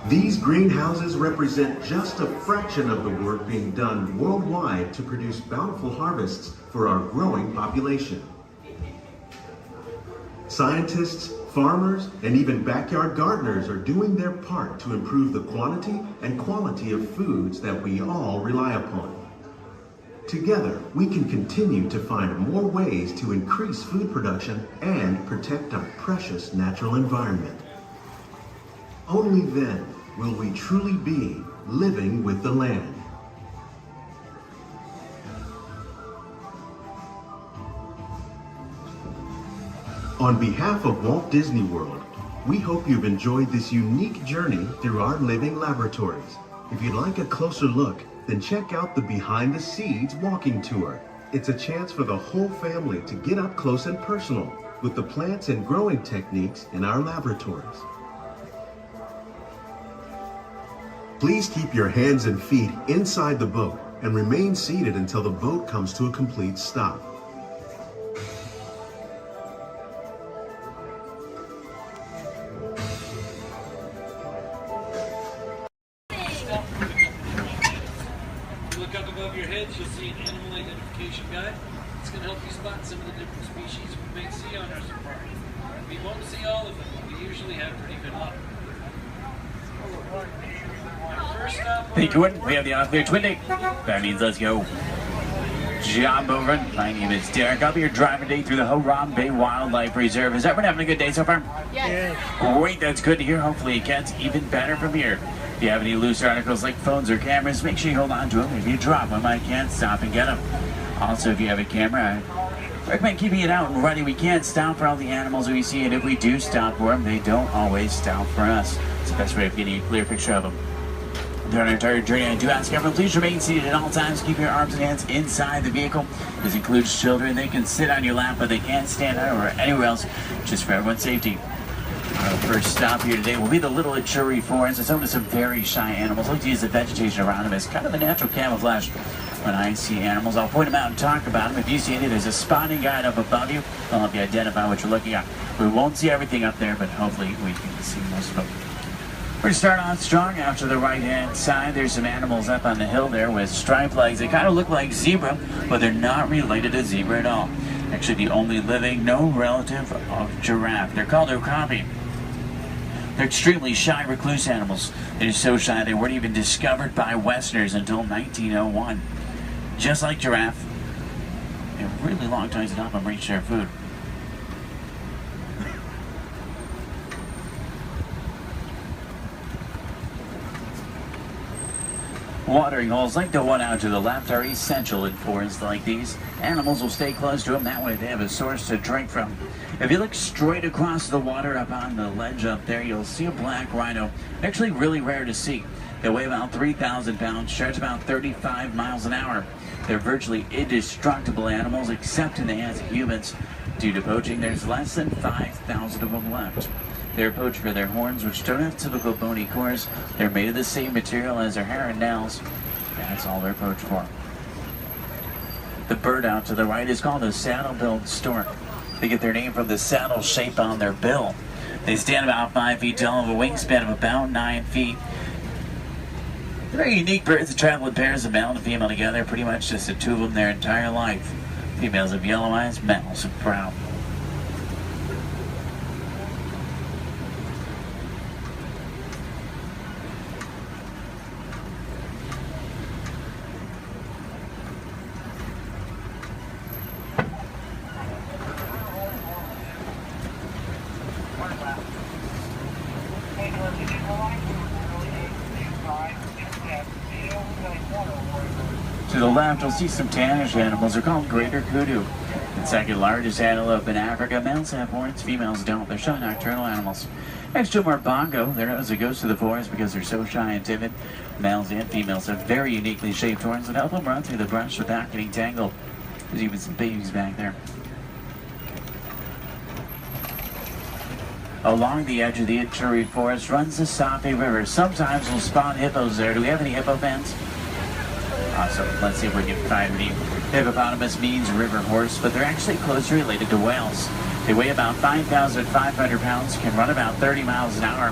These greenhouses represent just a fraction of the work being done worldwide to produce bountiful harvests for our growing population. Scientists, farmers, and even backyard gardeners are doing their part to improve the quantity and quality of foods that we all rely upon. Together, we can continue to find more ways to increase food production and protect our precious natural environment. Only then will we truly be living with the land. On behalf of Walt Disney World, we hope you've enjoyed this unique journey through our living laboratories. If you'd like a closer look, then check out the Behind the Seeds walking tour. It's a chance for the whole family to get up close and personal with the plants and growing techniques in our laboratories. Please keep your hands and feet inside the boat and remain seated until the boat comes to a complete stop. Look up above your heads, you'll see an animal identification guide. It's going to help you spot spot some of the different species we may see on our safari. We won't see all of them, but we usually have pretty good luck. First stop. Hey, Gordon, we have the off-clear twin day. That means let's go. Job over. My name is Derek. I'll be your driver today through the Harambe Wildlife Reserve. Is everyone having a good day so far? Yes. Great, that's good to hear. Hopefully it gets even better from here. If you have any loose articles like phones or cameras, make sure you hold on to them. If you drop them, I can't stop and get them. Also, if you have a camera, I recommend keeping it out and ready. We can't stop for all the animals we see, and if we do stop for them, they don't always stop for us. It's the best way of getting a clear picture of them. During our entire journey, I do ask everyone, please remain seated at all times. Keep your arms and hands inside the vehicle. This includes children. They can sit on your lap, but they can't stand out or anywhere else, just for everyone's safety. Our first stop here today will be the Little Ituri Forest. It's home to some very shy animals. I like to use the vegetation around them as kind of a natural camouflage. When I see animals, I'll point them out and talk about them. If you see any, there's a spotting guide up above you. I'll help you identify what you're looking at. We won't see everything up there, but hopefully we can see most of them. We're going to start on strong. Out to the right-hand side, there's some animals up on the hill there with striped legs. They kind of look like zebra, but they're not related to zebra at all. Actually, the only living, no relative of giraffe. They're called okapi. They're extremely shy, recluse animals. They're so shy they weren't even discovered by Westerners until 1901. Just like giraffe, they have really long tongues to help them reach their food. Watering holes like the one out to the left are essential in forests like these. Animals will stay close to them, that way they have a source to drink from. If you look straight across the water up on the ledge up there, you'll see a black rhino. Actually really rare to see. They weigh about 3,000 pounds, charge about 35 miles an hour. They're virtually indestructible animals except in the hands of humans. Due to poaching, there's less than 5,000 of them left. They're poached for their horns, which don't have typical bony cores. They're made of the same material as their hair and nails. That's all they're poached for. The bird out to the right is called a saddle-billed stork. They get their name from the saddle shape on their bill. They stand about 5 feet tall, have a wingspan of about 9 feet. They're very unique birds that travel in pairs of male and female together, pretty much just the two of them their entire life. Females have yellow eyes, males have brown. To the left, you'll see some tannish animals. They're called greater kudu. The second largest antelope in Africa. Males have horns, females don't. They're shy nocturnal animals. Next to them are bongo. They're known as the ghosts of the forest because they're so shy and timid. Males and females have very uniquely shaped horns that help them run through the brush without getting tangled. There's even some babies back there. Along the edge of the Ituri Forest runs the Safi River. Sometimes we'll spot hippos there. Do we have any hippo fans? Awesome. Let's see if we can find any. Hippopotamus means river horse, but they're actually closely related to whales. They weigh about 5,500 pounds, can run about 30 miles an hour.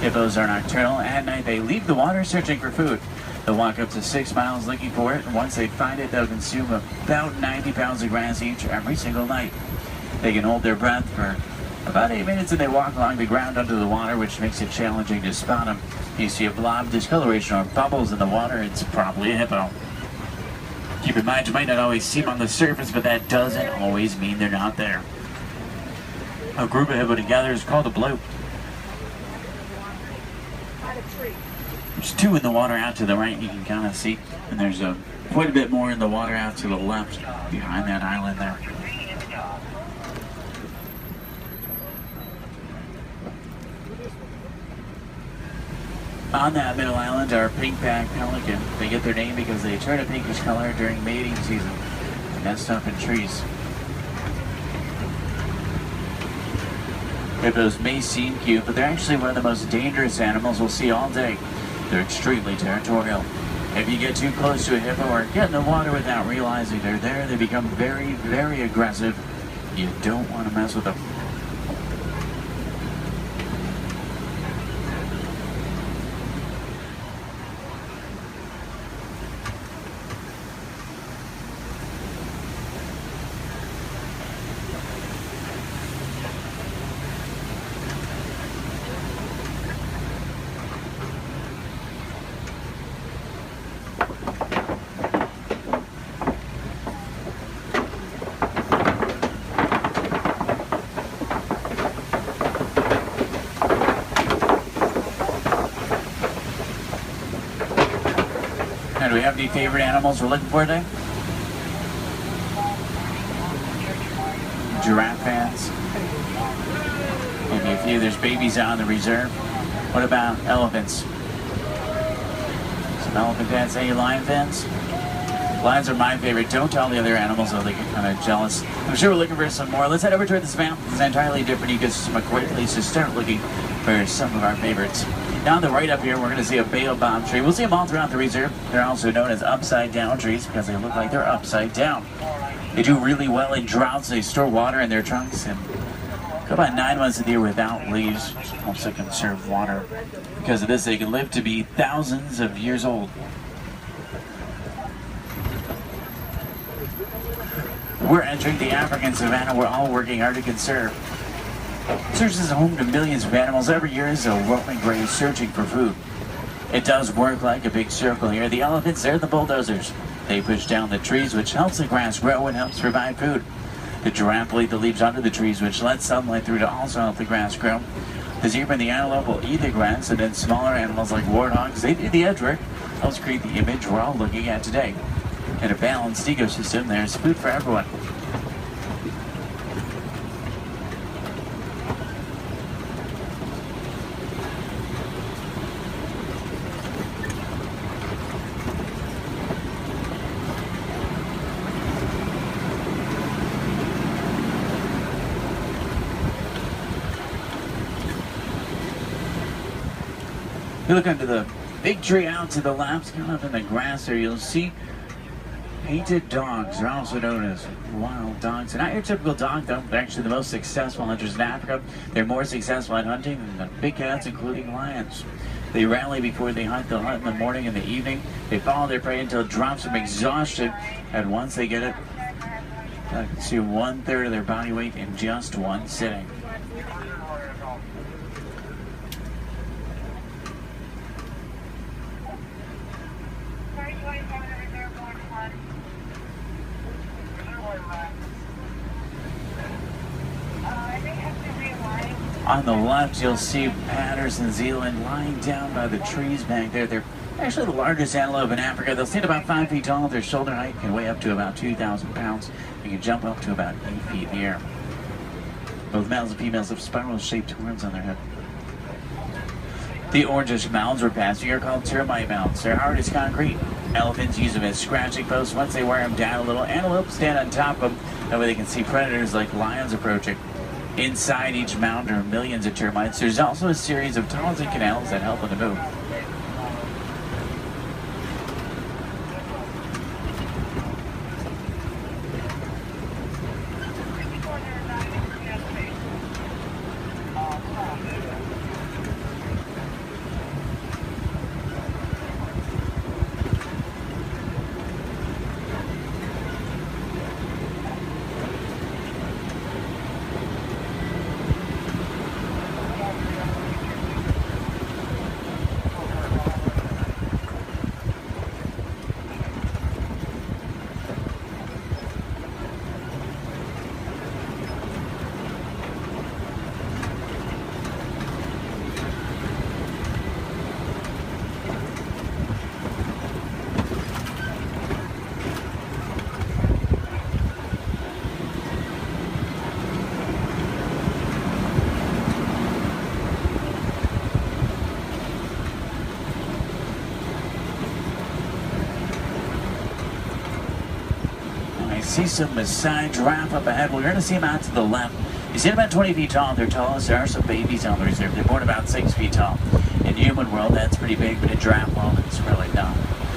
Hippos are nocturnal. At night, they leave the water searching for food. They'll walk up to 6 miles looking for it, and once they find it, they'll consume about 90 pounds of grass each every single night. They can hold their breath for about 8 minutes, and they walk along the ground under the water, which makes it challenging to spot them. You see a blob of discoloration or bubbles in the water, it's probably a hippo. Keep in mind, you might not always see them on the surface, but that doesn't always mean they're not there. A group of hippo together is called a bloat. There's 2 in the water out to the right, you can kind of see, and there's quite a bit more in the water out to the left behind that island there. On that middle island are pink-backed pelican. They get their name because they turn a pinkish color during mating season. They nest up in trees. Hippos may seem cute, but they're actually one of the most dangerous animals we'll see all day. They're extremely territorial. If you get too close to a hippo or get in the water without realizing they're there, they become very, very aggressive. You don't want to mess with them. have any favorite animals we're looking for today? Giraffe fans. Maybe a few. There's babies out in the reserve. What about elephants? Some elephant fans. Any lion fans? Lions are my favorite. Don't tell the other animals, though they get kind of jealous. I'm sure we're looking for some more. Let's head over toward this map. It's an entirely different ecosystem. A great place to start looking for some of our favorites. Now on the right up here, we're going to see a baobab tree. We'll see them all throughout the reserve. They're also known as upside down trees because they look like they're upside down. They do really well in droughts. They store water in their trunks and go about 9 months of the year without leaves, which helps to conserve water. Because of this, they can live to be thousands of years old. We're entering the African savanna we're all working hard to conserve. Serves as a home to millions of animals. Every year is a roaming grave searching for food. It does work like a big circle here. The elephants, they're the bulldozers. They push down the trees, which helps the grass grow and helps provide food. The giraffe will eat the leaves under the trees, which lets sunlight through to also help the grass grow. The zebra and the antelope will eat the grass, and then smaller animals like warthogs, they do the edge work. Helps create the image we're all looking at today. In a balanced ecosystem, there's food for everyone. You look under the big tree out to the left, kind of in the grass there, you'll see painted dogs. They're also known as wild dogs. They're not your typical dog, though. They're actually the most successful hunters in Africa. They're more successful at hunting than the big cats, including lions. They rally before they hunt. They'll hunt in the morning and the evening. They follow their prey until it drops them exhausted. And once they get it, they consume 1/3 of their body weight in just one sitting. On the left, you'll see Patterson Zealand lying down by the trees back there. They're actually the largest antelope in Africa. They'll stand about 5 feet tall. Their shoulder height can weigh up to about 2,000 pounds. They can jump up to about 8 feet in the air. Both males and females have spiral-shaped horns on their head. The orangish mounds we're passing are called termite mounds. They're hard as concrete. Elephants use them as scratching posts. Once they wear them down a little, antelopes stand on top of them. That way they can see predators like lions approaching. Inside each mound are millions of termites. There's also a series of tunnels and canals that help with the move. See some Maasai giraffe up ahead. We're going to see them out to the left. You see them about 20 feet tall. They're tallest. There are some babies on the reserve. They're born about 6 feet tall. In human world, that's pretty big, but in giraffe world, it's really not.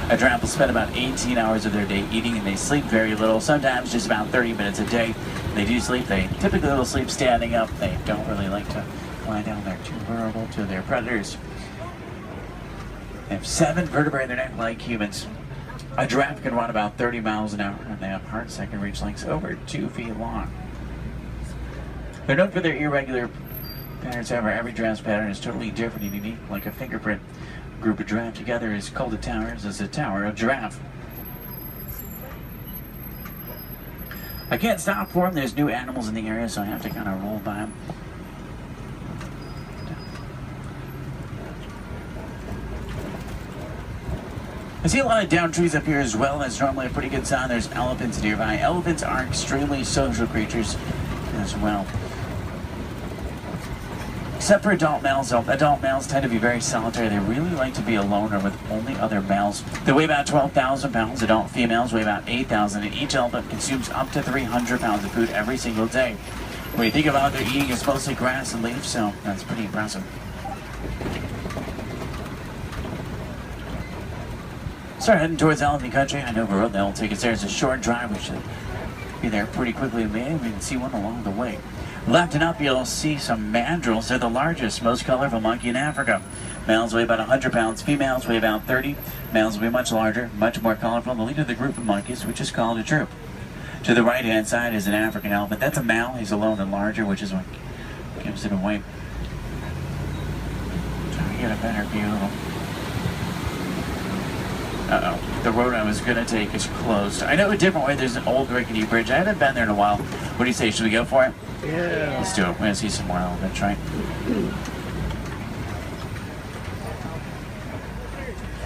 A giraffe will spend about 18 hours of their day eating, and they sleep very little, sometimes just about 30 minutes a day. They do sleep. They typically will sleep standing up. They don't really like to lie down. They're too vulnerable to their predators. They have 7 vertebrae in their neck like humans. A giraffe can run about 30 miles an hour, and they have hearts that can reach lengths over 2 feet long. They're known for their irregular patterns. However, every giraffe's pattern is totally different and unique, like a fingerprint. A group of giraffe together is called a tower. This is a tower of giraffe. I can't stop for them. There's new animals in the area, so I have to kind of roll by them. I see a lot of downed trees up here as well. That's normally a pretty good sign. There's elephants nearby. Elephants are extremely social creatures as well. Except for adult males, though. Adult males tend to be very solitary. They really like to be alone or with only other males. They weigh about 12,000 pounds. Adult females weigh about 8,000, and each elephant consumes up to 300 pounds of food every single day. When you think about their eating, it's mostly grass and leaves, so that's pretty impressive. Start heading towards elephant country. I know the road that will take us there. It's a short drive. We should be there pretty quickly. Maybe we can see one along the way. Left and up, you'll see some mandrills. They're the largest, most colorful monkey in Africa. Males weigh about 100 pounds. Females weigh about 30. Males will be much larger, much more colorful. The leader of the group of monkeys, which is called a troop. To the right-hand side is an African elephant. That's a male. He's alone and larger, which is what gives it away. Trying to get a better view of him. Uh-oh. The road I was going to take is closed. I know a different way. There's an old rickety bridge. I haven't been there in a while. What do you say? Should we go for it? Yeah. Let's do it. We're going to see some more elephants, right?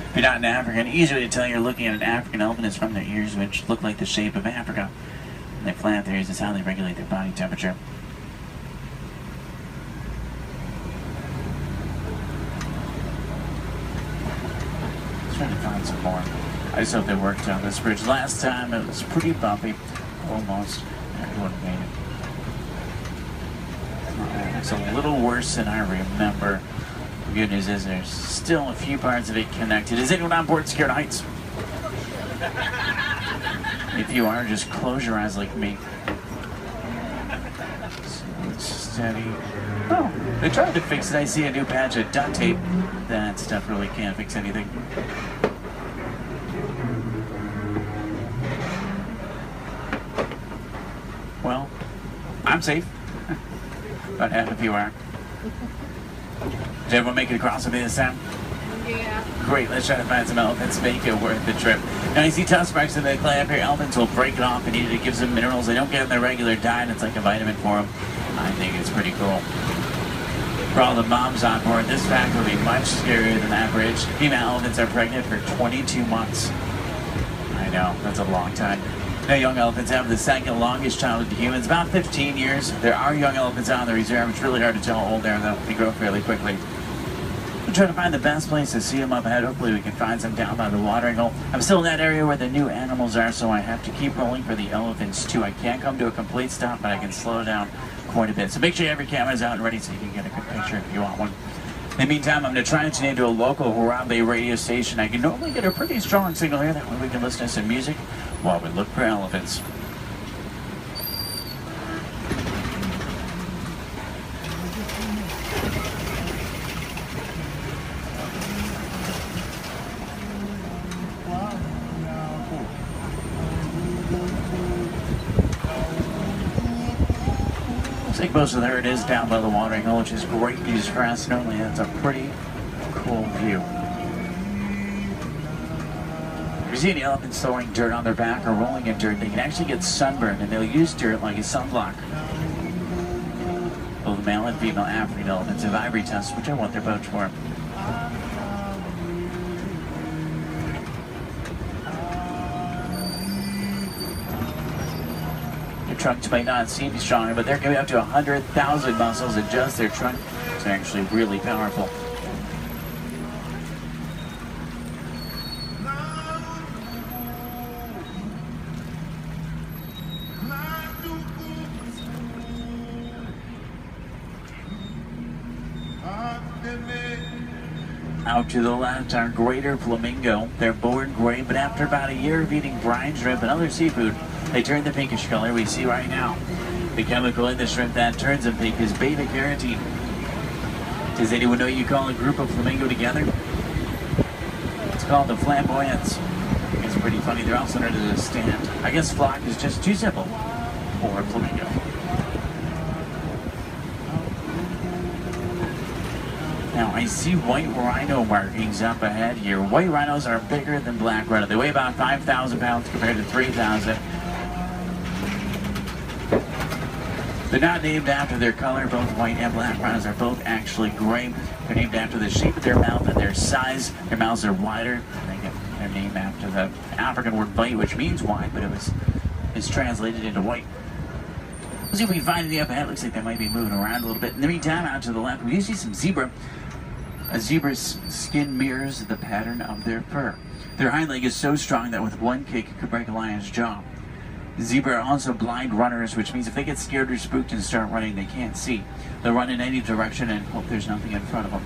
If you're not an African, easy to tell you're looking at an African elephant is from their ears, which look like the shape of Africa. And they flap their ears. It's how they regulate their body temperature. Trying to find some more. I just hope they worked on this bridge. Last time it was pretty bumpy. Almost. Everyone made it. It's a little worse than I remember. The good news is there's still a few parts of it connected. Is anyone on board Scared Heights? If you are, just close your eyes like me. Steady. Oh, they tried to fix it. I see a new patch of duct tape. That stuff really can't fix anything. Well, I'm safe. About half of you are. Did everyone make it across with me this time? Yeah. Great, let's try to find some elephants, make it worth the trip. Now you see tusk marks in the clay up here. Elephants will break it off and eat it. It gives them minerals they don't get in their regular diet. It's like a vitamin for them. I think it's pretty cool. For all the moms on board, this fact will be much scarier than that bridge. Female elephants are pregnant for 22 months. I know, that's a long time. Now, young elephants have the second longest childhood to humans, about 15 years. There are young elephants out in the reserve. It's really hard to tell how old they are, though. They grow fairly quickly. I'm trying to find the best place to see them up ahead. Hopefully we can find some down by the watering hole. I'm still in that area where the new animals are, so I have to keep rolling for the elephants, too. I can't come to a complete stop, but I can slow down quite a bit. So make sure every camera's out and ready so you can get a good picture if you want one. In the meantime, I'm going to try and tune into a local Harambe radio station. I can normally get a pretty strong signal here. That way we can listen to some music while we look for elephants. I think most of there it is down by the watering hole, which is great news for us. Normally that's a pretty cool view. If you see any elephants throwing dirt on their back or rolling in dirt, they can actually get sunburned, and they'll use dirt like a sunblock. Both male and female African elephants have ivory tusks, which I want their pouch for. Trunks might not seem stronger, but they're giving up to 100,000 muscles in just their trunk. It's actually really powerful. Out to the left are greater flamingo. They're born gray, but after about a year of eating brine shrimp and other seafood, they turn the pinkish color we see right now. The chemical in the shrimp that turns them pink is beta-carotene. Does anyone know you call a group of flamingo together? It's called the flamboyants. It's pretty funny. They're also known as a stand. I guess flock is just too simple for flamingo. Now, I see white rhino markings up ahead here. White rhinos are bigger than black rhino. They weigh about 5,000 pounds compared to 3,000. They're not named after their color. Both white and black rhinos are both actually gray. They're named after the shape of their mouth and their size. Their mouths are wider. They get their name after the African word bite, which means wide, but it's translated into white. Let's see if we can find it up ahead. Looks like they might be moving around a little bit. In the meantime, out to the left, we do see some zebra. A zebra's skin mirrors the pattern of their fur. Their hind leg is so strong that with one kick it could break a lion's jaw. Zebra are also blind runners, which means if they get scared or spooked and start running, they can't see. They'll run in any direction and hope there's nothing in front of them.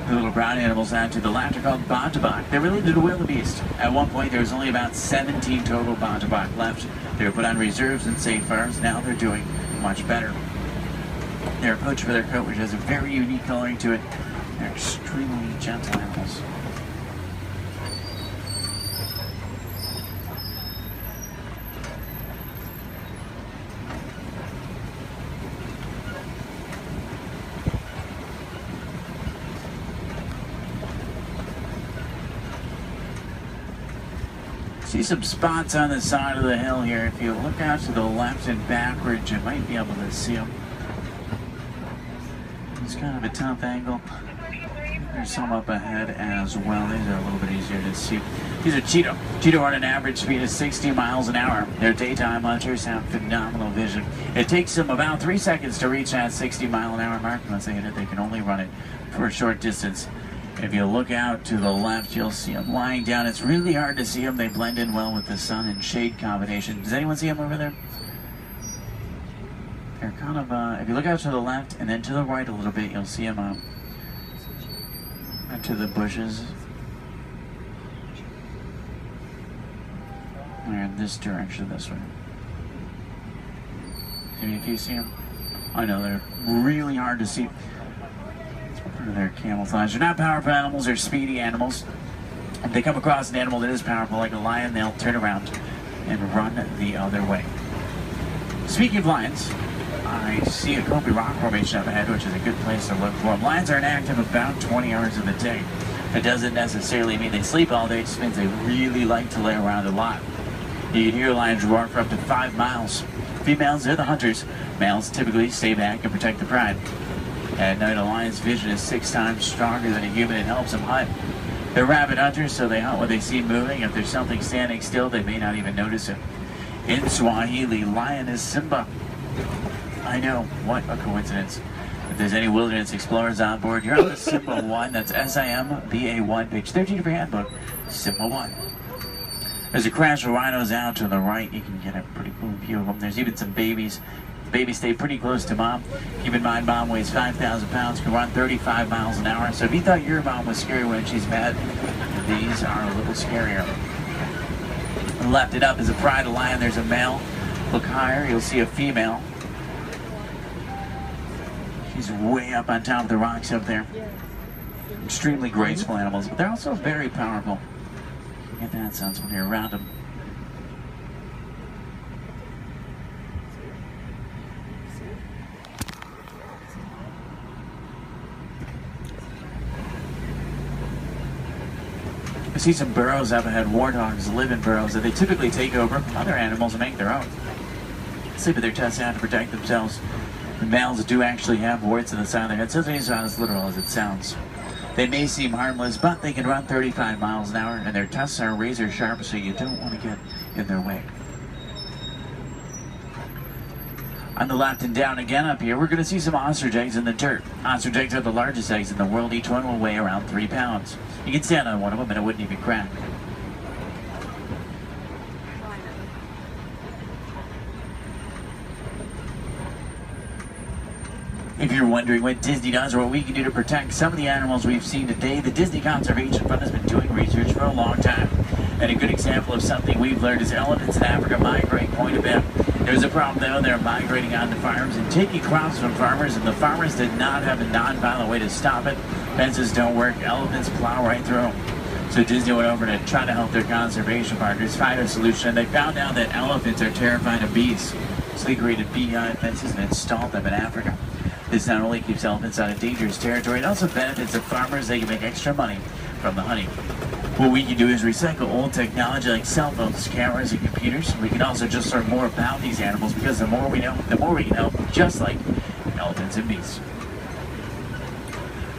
The little brown animals out to the left are called bontebok. They're related to wildebeest. At one point, there was only about 17 total bontebok left. They were put on reserves and safe farms. Now they're doing much better. They're poached for their coat, which has a very unique coloring to it. They're extremely gentle animals. See some spots on the side of the hill here. If you look out to the left and backwards, you might be able to see them. It's kind of a tough angle. There's some up ahead as well. These are a little bit easier to see. These are cheetah. Cheetah run an average speed of 60 miles an hour. They're daytime hunters, have phenomenal vision. It takes them about 3 seconds to reach that 60-mile-an-hour mark. Once they hit it, they can only run it for a short distance. If you look out to the left, you'll see them lying down. It's really hard to see them. They blend in well with the sun and shade combination. Does anyone see them over there? They're kind of, if you look out to the left and then to the right a little bit, you'll see them into the bushes. They're in this direction, this way. Any of you see them? I know, they're really hard to see. They're camouflage. They're not powerful animals, they're speedy animals. If they come across an animal that is powerful, like a lion, they'll turn around and run the other way. Speaking of lions, I see a Kobe rock formation up ahead, which is a good place to look for them. Lions are inactive about 20 hours of the day. It doesn't necessarily mean they sleep all day, it just means they really like to lay around a lot. You can hear lions roar for up to 5 miles. Females, they're the hunters. Males typically stay back and protect the pride. At night, a lion's vision is 6 times stronger than a human. It helps them hunt. They're rabid hunters, so they hunt what they see moving. If there's something standing still, they may not even notice it. In Swahili, lion is Simba. I know, what a coincidence. If there's any wilderness explorers on board, you're on the Simba 1. That's SIMBA1, page 13 of your handbook, Simba 1. There's a crash of rhinos out to the right. You can get a pretty cool view of them. There's even some babies. Babies stay pretty close to mom. Keep in mind, mom weighs 5,000 pounds, can run 35 miles an hour. So if you thought your mom was scary when she's mad, these are a little scarier. Left it up is a pride of lion. There's a male. Look higher, you'll see a female. She's way up on top of the rocks up there. Extremely graceful animals, but they're also very powerful. You get that sense when you're around them. I see some burrows up ahead. Warthogs live in burrows that they typically take over from other animals and make their own. Sleep with their tusks out to protect themselves. The males do actually have warts on the side of their head, so it's not as literal as it sounds. They may seem harmless, but they can run 35 miles an hour, and their tusks are razor sharp, so you don't want to get in their way. On the left and down again up here, we're going to see some ostrich eggs in the dirt. Ostrich eggs are the largest eggs in the world. Each one will weigh around 3 pounds. You can stand on one of them and it wouldn't even crack. If you're wondering what Disney does or what we can do to protect some of the animals we've seen today, the Disney Conservation Fund has been doing research for a long time. And a good example of something we've learned is elephants in Africa migrate quite a bit. There's a problem though, they're migrating onto farms and taking crops from farmers, and the farmers did not have a non-violent way to stop it. Fences don't work, elephants plow right through them. So Disney went over to try to help their conservation partners find a solution, and they found out that elephants are terrified of bees. So they created bee-guide fences and installed them in Africa. This not only keeps elephants out of dangerous territory, it also benefits the farmers. They can make extra money from the honey. What we can do is recycle old technology like cell phones, cameras, and computers. We can also just learn more about these animals, because the more we know, the more we can help, just like elephants and bees.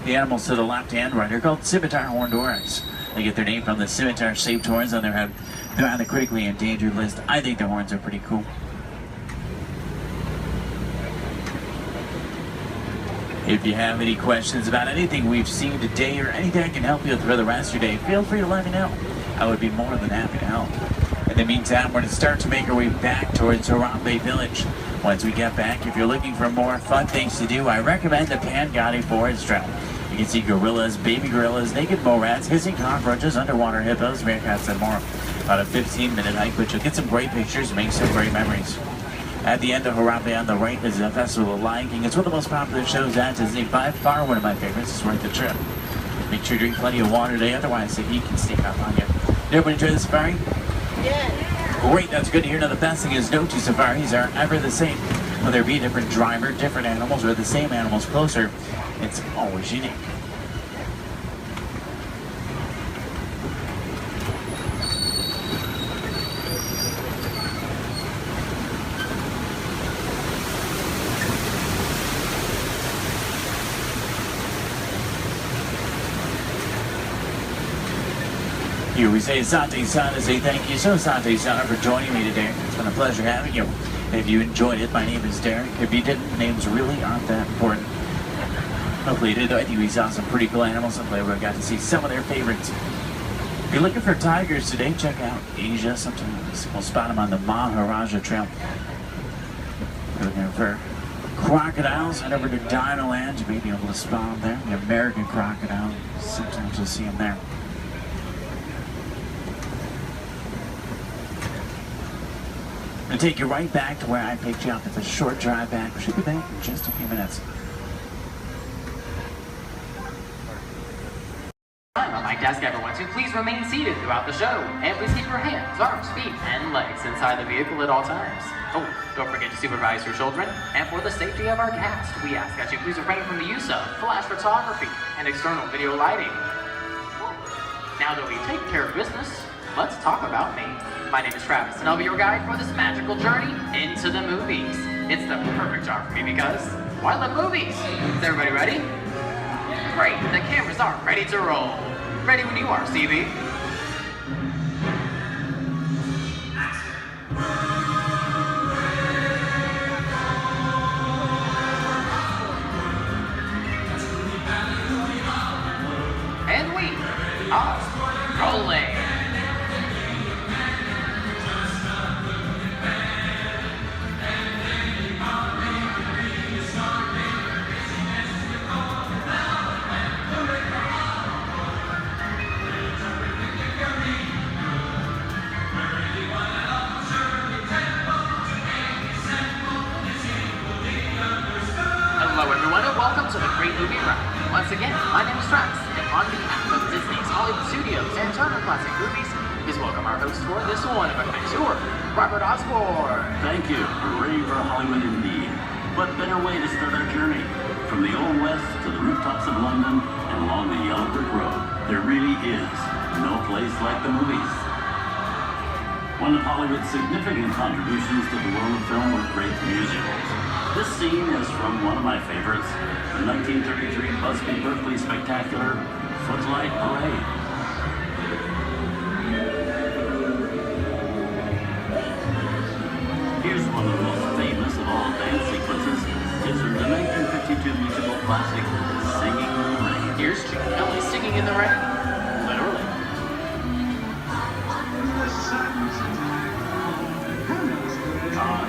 The animals to the left and right are called scimitar horned oryx. They get their name from the scimitar-shaped horns on their head. They're on the critically endangered list. I think the horns are pretty cool. If you have any questions about anything we've seen today or anything I can help you with for the rest of your day, feel free to let me know. I would be more than happy to help. In the meantime, we're going to start to make our way back towards Harambe Village. Once we get back, if you're looking for more fun things to do, I recommend the Pangati Forest Trail. You can see gorillas, baby gorillas, naked mole rats, hissing cockroaches, underwater hippos, meerkats, and more. About a 15-minute hike, but you'll get some great pictures and make some great memories. At the end of Harambe on the right is the Festival of Lion King. It's one of the most popular shows at Disney. By far one of my favorites. It's worth the trip. Make sure you drink plenty of water today, otherwise the heat can sneak up on you. Did everybody enjoy the safari? Yeah. Great, that's good to hear. Now the best thing is no two safaris are ever the same. Whether it be a different driver, different animals, or the same animals closer, it's always unique. Here we say Sante-san to say thank you so Sante-san for joining me today. It's been a pleasure having you. If you enjoyed it, my name is Derek. If you didn't, names really aren't that important. Hopefully you did. I think we saw some pretty cool animals. Hopefully we got to see some of their favorites. If you're looking for tigers today, check out Asia. Sometimes we'll spot them on the Maharaja Trail. If you're looking for crocodiles, head over to Dinoland. You may be able to spot them there. The American crocodile. Sometimes you'll see them there. I'm going to take you right back to where I picked you up. It's a short drive back. We should be back in just a few minutes. On my desk, everyone, so please remain seated throughout the show. And please keep your hands, arms, feet, and legs inside the vehicle at all times. Oh, don't forget to supervise your children. And for the safety of our cast, we ask that you please refrain from the use of flash photography and external video lighting. Now that we've taken care of business, let's talk about me. My name is Travis, and I'll be your guide for this magical journey into the movies. It's the perfect job for me because, well, I love movies. Is everybody ready? Great, the cameras are ready to roll. Ready when you are, CB. And we are rolling. Hello everyone and welcome to the Great Movie Ride. Once again, my name is Travis, and on behalf of Disney's Hollywood Studios and Turner Classic Movies, please welcome our host for this one of a kind tour, Robert Osborne. Thank you. We're ready for Hollywood indeed. What better way to start our journey? From the Old West to the rooftops of London and along the yellow brick road, there really is no place like the movies. One of Hollywood's significant contributions to the world of film were great musicals. This scene is from one of my favorites, the 1933 Busby Berkeley spectacular, Footlight Parade. Here's one of the most famous of all dance sequences. It's from the 1952 musical classic, Singing in the Rain. Here's Chick Kelly singing in the rain. Literally.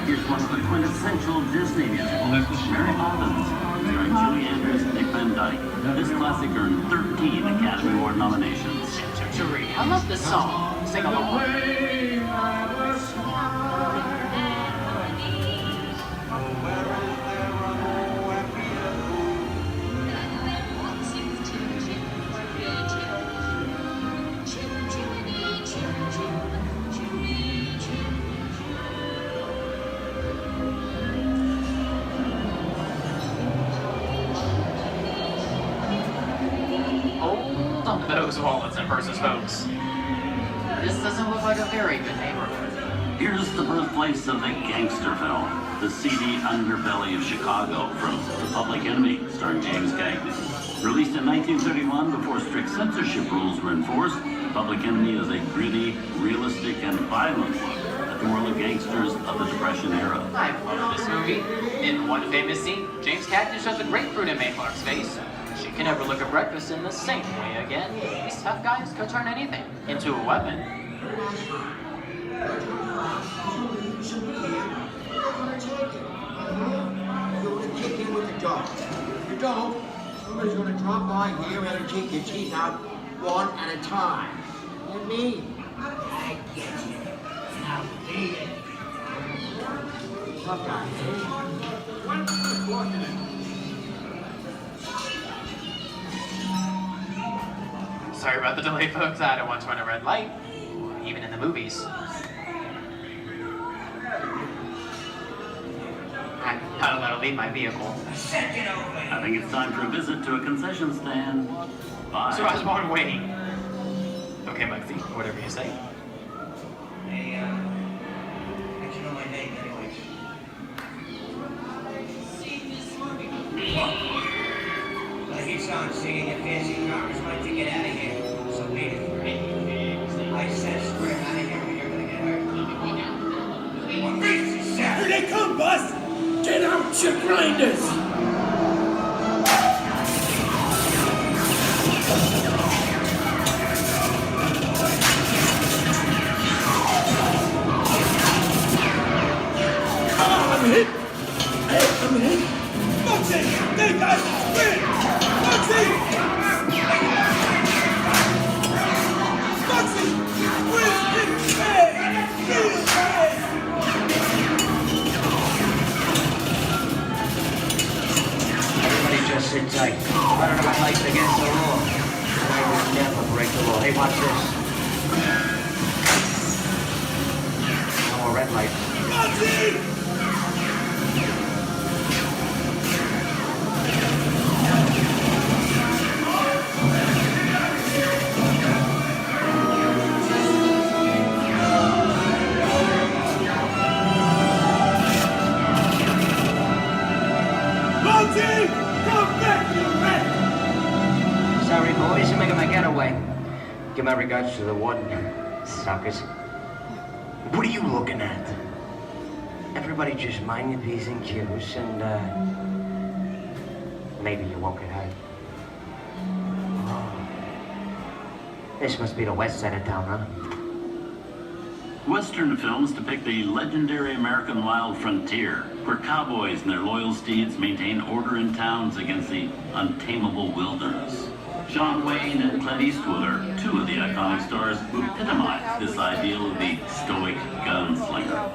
Here's one of the quintessential Disney musicals, Mary Poppins, starring Julie Andrews and Dick Van Dyke. This classic earned 13 Academy Award nominations. I love this song. Sing along. Those wallets and purses, folks. This doesn't look like a very good neighborhood. Here's the birthplace of the gangster film, the seedy underbelly of Chicago, from The Public Enemy, starring James Cagney. Released in 1931 before strict censorship rules were enforced, Public Enemy is a gritty, realistic, and violent look at the world of gangsters of the Depression era. I love this movie. In one famous scene, James Cagney shoves a grapefruit in May Clark's face. She can never look at breakfast in the same way again. These tough guys could turn anything into a weapon. You're gonna kick in with the dog. If you don't, somebody's gonna drop by here and take your teeth out one at a time. And me, I get you. Now beat it. Tough guy, eh? Sorry about the delay, folks. I don't want to run a red light, even in the movies. I gotta let her leave my vehicle. I think it's time for a visit to a concession stand. Bye. So I was born waiting. Okay, Mugsy, whatever you say. Hey, how'd you know my name anyways? I keep on singing your fancy cars like to get out of here. So wait for it. I said square out of here or you're gonna get hurt. What makes you sad? Here they come, Bus! Get out your grinders! I'm hit! Hey, I'm hit! Foxy! They got win! Foxy! Foxy! Win! Hey! Everybody just sit tight. Running my life against the law. And I will never break the law. Hey, watch this. No more red light. Foxy! Come back, you rat! Sorry, boys. I'm making my getaway. Give my regards to the warden. Suckers. What are you looking at? Everybody just mind your P's and Q's and, maybe you won't get hurt. Oh. This must be the west side of town, huh? Western films depict the legendary American wild frontier, where cowboys and their loyal steeds maintain order in towns against the untamable wilderness. John Wayne and Clint Eastwood are two of the iconic stars who epitomize this ideal of the stoic gunslinger.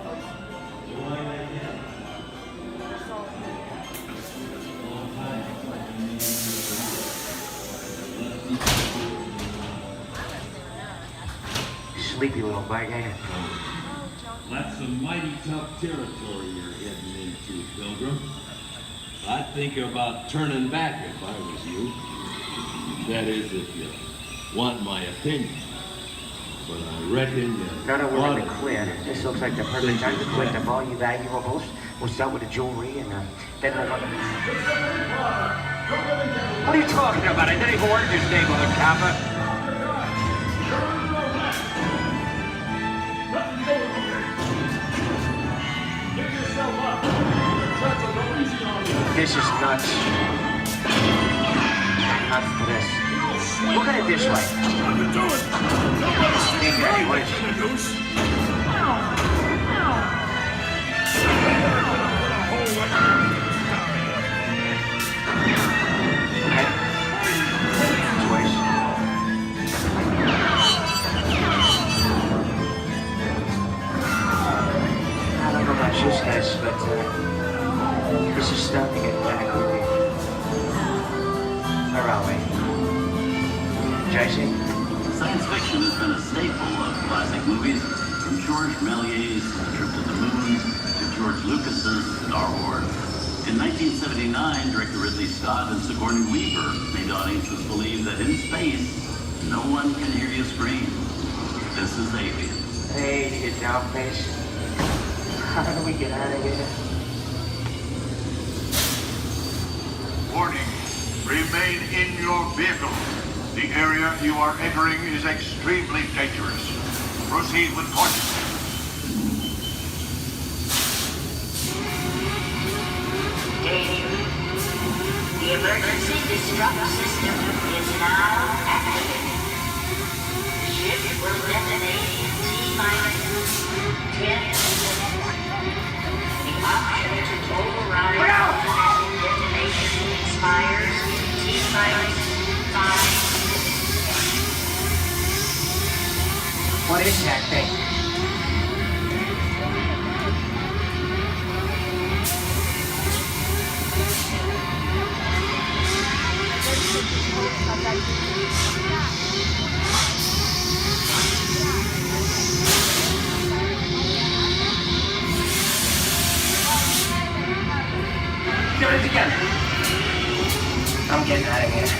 Sleepy little bug, eh? That's some mighty tough territory you're heading into, Pilgrim. I'd think about turning back if I was you. That is, if you want my opinion. But I reckon you... No, we're in the clear. This looks like the perfect time to collect the all you valuables. We'll start with the jewelry and then we'll... What are you talking about? I didn't even work this neighborhood, copper. This is nuts. Nuts to this. Look at it this way. Hey, Daddy, what is it? I don't know about you guys, but this is starting to get kind of creepy. Where are we? JC? Science fiction has been a staple of classic movies, from George Méliès's Trip to the Moon to George Lucas's Star Wars. In 1979, director Ridley Scott and Sigourney Weaver made audiences believe that in space, no one can hear you scream. This is Alien. Hey, you down face. How do we get out of here? Warning. Remain in your vehicle. The area you are entering is extremely dangerous. Proceed with caution. Danger. The emergency disrupt system is now activated. The ship will detonate in T-minus 10 minutes. The option to override automatic detonation expires T-minus 5 minutes. What is that thing? Get it together. I'm getting out of here.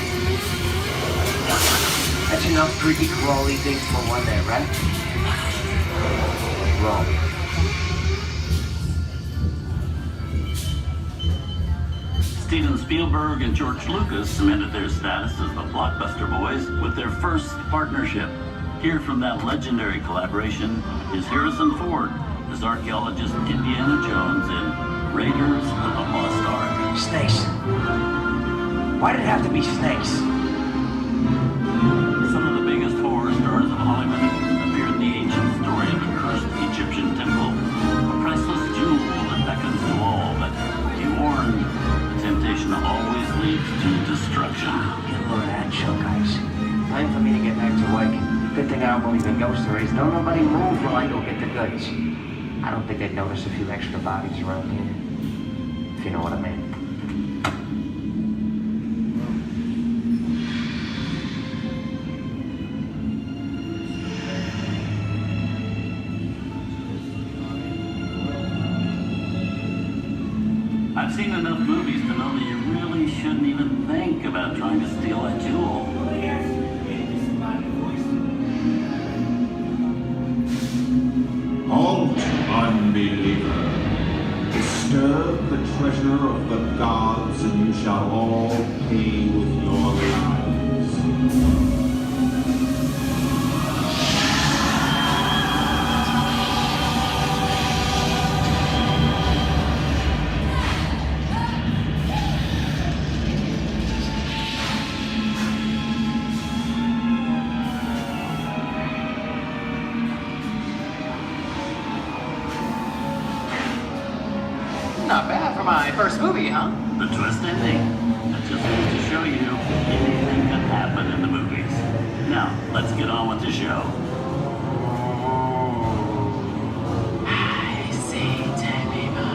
That's enough creepy crawly things for one day, right? Wrong. Steven Spielberg and George Lucas cemented their status as the blockbuster boys with their first partnership. Here from that legendary collaboration is Harrison Ford as archaeologist Indiana Jones in Raiders of the Lost Ark. Snakes. Why did it have to be snakes? Some of the biggest horror stars of Hollywood appear in the ancient story of a cursed Egyptian temple, a priceless jewel that beckons to all, but be warned, temptation always leads to destruction. Get a load of that show, guys. Time for me to get back to work. Good thing I don't believe in ghost stories. Don't nobody move while I go get the goods. I don't think they'd notice a few extra bodies around here. If you know what I mean. I've seen enough movies to know that you really shouldn't even think about trying to steal a jewel. Halt, unbeliever. Disturb the treasure of the gods, and you shall all pay with your lives. Not bad for my first movie, huh? The twist ending. That just goes to show you anything can happen in the movies. Now, let's get on with the show. I see dead people.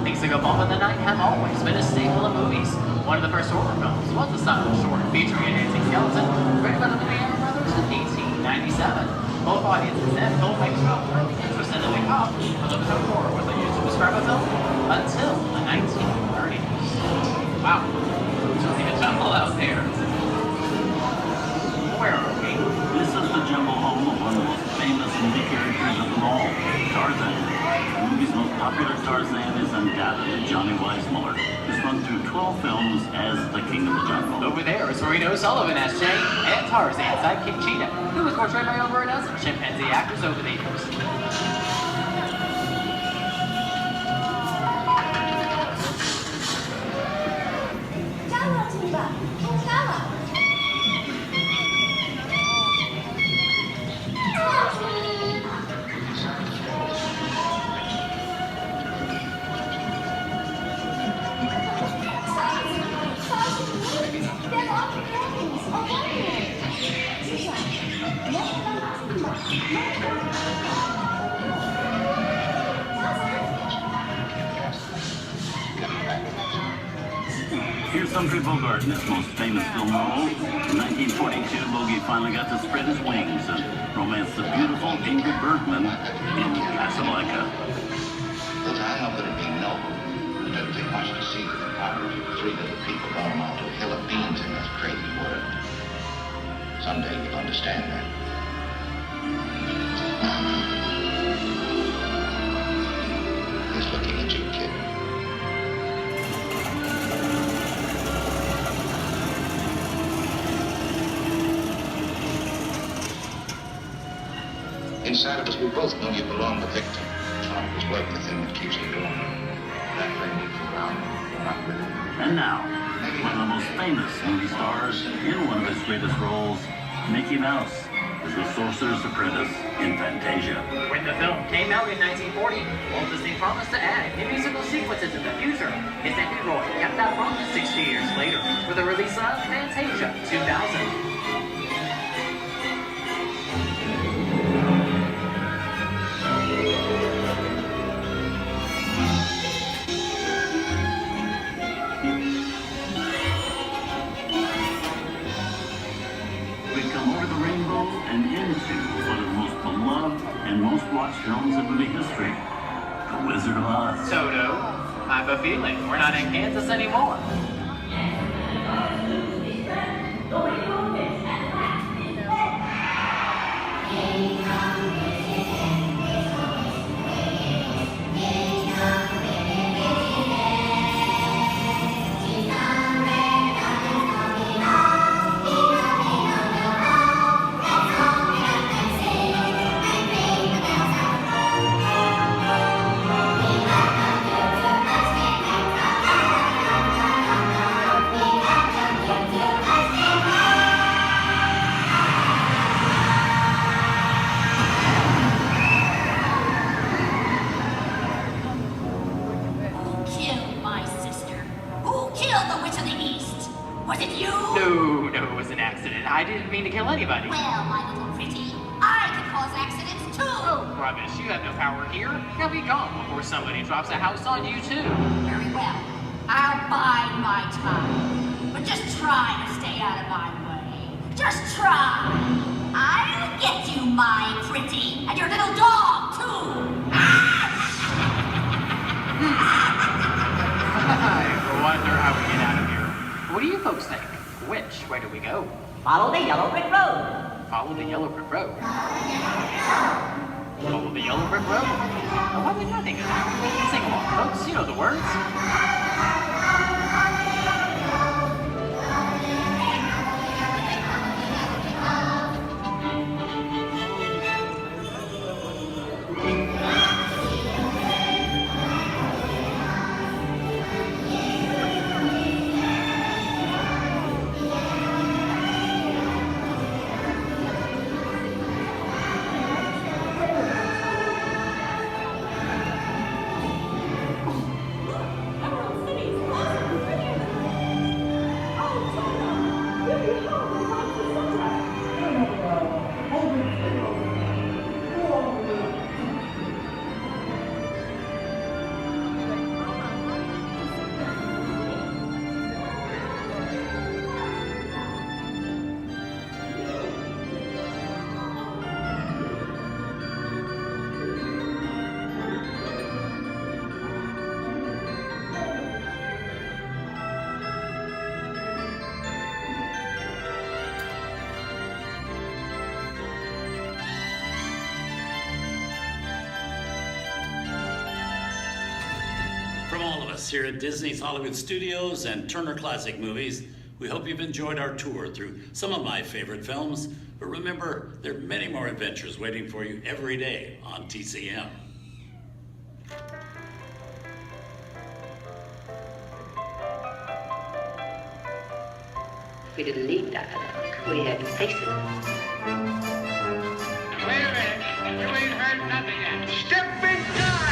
Things that go bump in the night have always been a staple of movies. One of the first horror films was the silent short featuring a dancing skeleton, written by the Banana Brothers in 1897. Both audiences then filmmakers felt really interested in the cop, but there was no horror was used to describe a film until the 1930s. Wow, it's really a jungle out there. Where are we? This is the jungle home of one of the most famous movie characters of them all, Tarzan. The movie's most popular Tarzan is undoubtedly Johnny Weissmuller, who's run through 12 films as the King of the Jungle. Over there is Reno Sullivan as Jay, and Tarzan sidekick Cheetah, who was portrayed by over a dozen chimpanzee actors over the years. Here's Humphrey Bogart in his most famous film role. In 1942, Bogey finally got to spread his wings and romance the beautiful Ingrid Bergman in Casablanca. Look, I know that it'd be noble. It doesn't take much to see that the power of three little people don't amount to a hill of beans in this crazy world. Someday you'll understand that. He's looking at you, kid. inside of us, we both know you belong to Victor. Heart was working the thing that keeps you going. That thing needs to ground. Not with it. And now, one of the most famous movie stars in one of his greatest roles, Mickey Mouse, is the Sorcerer's Apprentice in Fantasia. When the film came out in 1940, Walt Disney promised to add new musical sequences in the future. His nephew Roy kept that promise 60 years later with the release of Fantasia 2000. And into one of the most beloved and most watched films in movie history, The Wizard of Oz. Toto, I have a feeling we're not in Kansas anymore. I didn't mean to kill anybody. Well, my little pretty, I can cause accidents too. Oh, rubbish. You have no power here. Now be gone before somebody drops a house on you too. Very well. I'll bide my time. But just try to stay out of my way. Just try. I'll get you, my pretty, and your little dog too. I wonder how we get out of here. What do you folks think? Which way do we go? Follow the yellow brick road. Follow the yellow brick road. Follow the yellow brick road? Why would I think of that? Sing along, folks. You know the words. From all of us here at Disney's Hollywood Studios and Turner Classic Movies, we hope you've enjoyed our tour through some of my favorite films. But remember, there are many more adventures waiting for you every day on TCM. We didn't need dialogue. We had faces. Wait a minute. You ain't heard nothing yet. Step in time!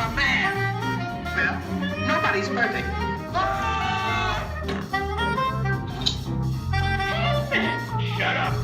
of a man. Well, nobody's perfect. Shut up.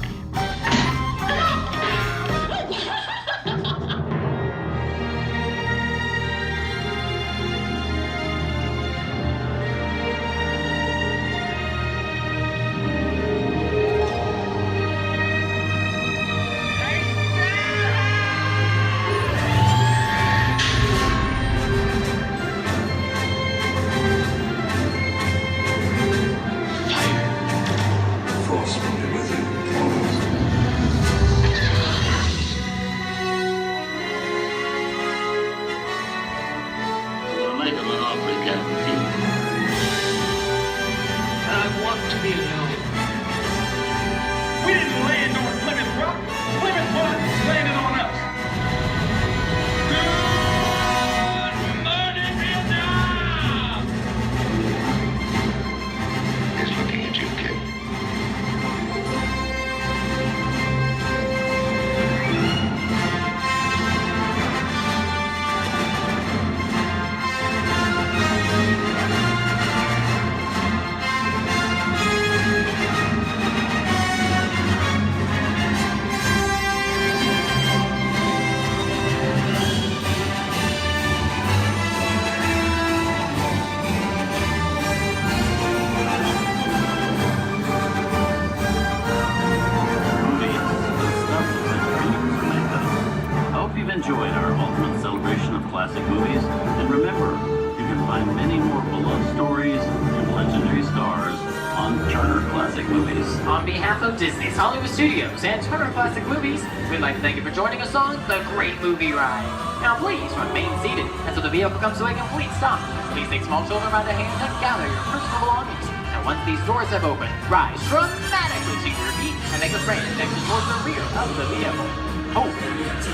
Enjoyed our ultimate celebration of classic movies, and remember, you can find many more beloved stories and legendary stars on Turner Classic Movies. On behalf of Disney's Hollywood Studios and Turner Classic Movies, we'd like to thank you for joining us on The Great Movie Ride. Now please remain seated until the vehicle comes to a complete stop. Please take small children by the hand and gather your personal belongings. And once these doors have opened, rise dramatically to your feet and make a frantic exit towards the rear of the vehicle. Oh,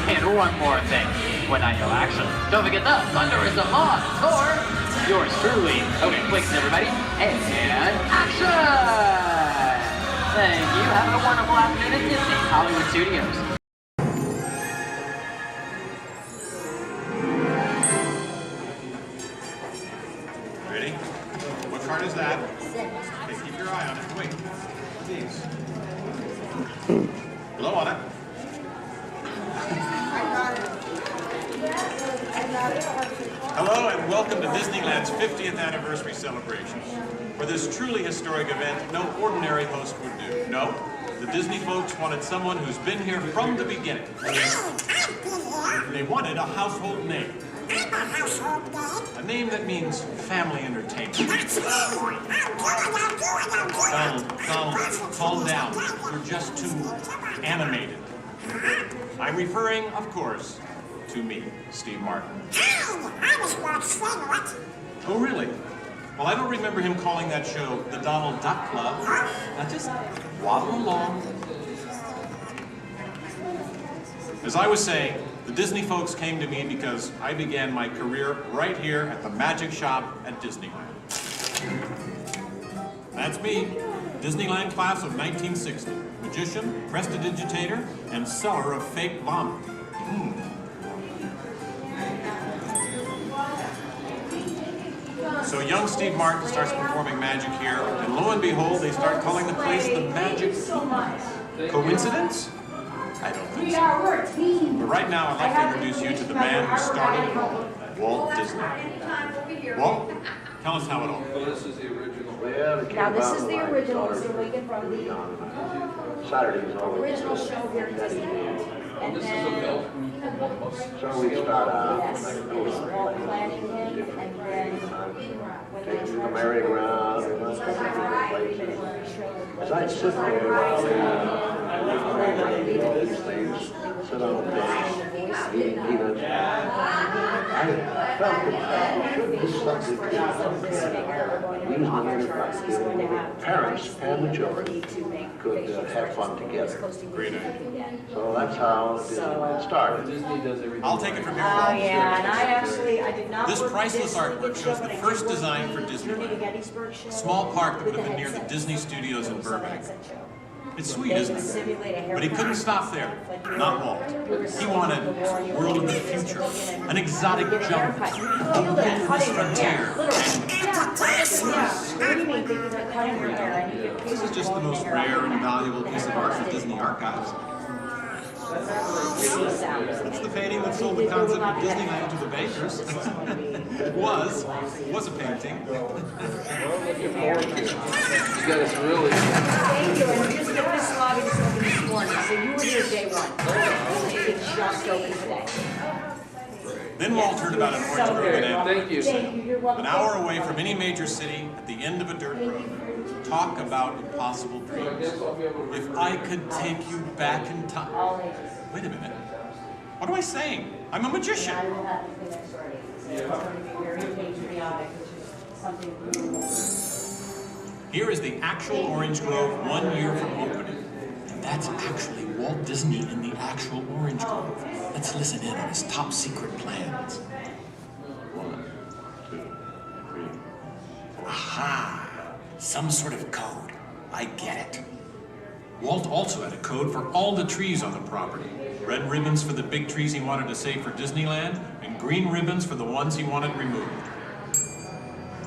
and one more thing. When I yell action, don't forget the thunder is the law, or yours truly. Okay, quick, everybody, and action! Thank you. Have a wonderful afternoon at Disney's Hollywood Studios. Ready? What card is that? Okay, keep your eye on it. Wait, please. Blow on it. Hello and welcome to Disneyland's 50th anniversary celebration. For this truly historic event, no ordinary host would do. No, the Disney folks wanted someone who's been here from the beginning. They wanted a household name. A name that means family entertainment. Donald, calm down. You're just too animated. I'm referring, of course, to me, Steve Martin. Oh, really? Well, I don't remember him calling that show the Donald Duck Club. Now just waddle along. As I was saying, the Disney folks came to me because I began my career right here at the Magic Shop at Disneyland. That's me, Disneyland class of 1960. Magician, prestidigitator, and seller of fake vomit. So young Steve Martin starts performing magic here, and lo and behold, they start calling the place the Magic Kingdom. Coincidence? I don't think so. But right now, I'd like to introduce you to the man who started it all, Walt Disney. Walt, tell us how it all began. Now this is the original, so we get from the original show here at Disneyland. And then, So we start out. yes, it was Walt planning him, and then when they Taking the merry-go-round and let's go to different places. As I sit there while they all these things, sit on the bench, eating peanuts, I felt that this subject is something that we as the parents and the children could have fun together. Great idea. So that's how Disneyland started. I'll take it from here. Oh, yeah, and I did not. This priceless artwork shows the first design for Disneyland. A small park that would have been near the Disney Studios in Burbank. It's sweet, isn't it? But he couldn't stop there. Not Walt. He wanted a world of the future, an exotic jump, a wilderness frontier. This is just the most rare and valuable piece of art for Disney archives. It's the painting that sold the concept of Disneyland to the bakers. It was a painting. You guys really... Thank you, and just get this lobby just open this morning, so you were here day one. It's just open today. Then Walt heard about an orange grove in Anaheim. Thank you. An hour away from any major city, at the end of a dirt road. Talk about impossible dreams. If I could take you back in time. Wait a minute. What am I saying? I'm a magician. Here is the actual orange grove 1 year from opening. And that's actually Walt Disney in the actual orange grove. Let's listen in on his top secret plans. 1, 2, 3. Aha! Some sort of code. I get it. Walt also had a code for all the trees on the property. Red ribbons for the big trees he wanted to save for Disneyland, and green ribbons for the ones he wanted removed.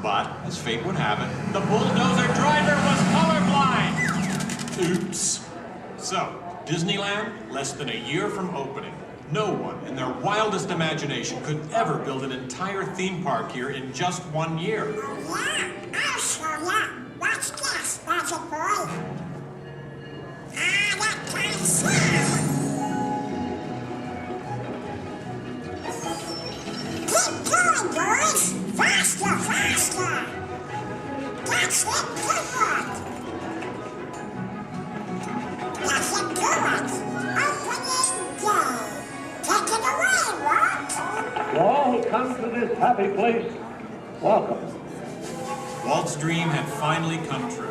But, as fate would have it, the bulldozer driver was colorblind! Oops. So, Disneyland, less than a year from opening. No one in their wildest imagination could ever build an entire theme park here in just 1 year. I'll show ya. Watch this, Magic Boy. That kind of sound. Keep going, boys. Faster, faster. That's it, good one. That's it, good one. Opening day. Take it away, Walt. To all who come to this happy place, welcome. Walt's dream had finally come true.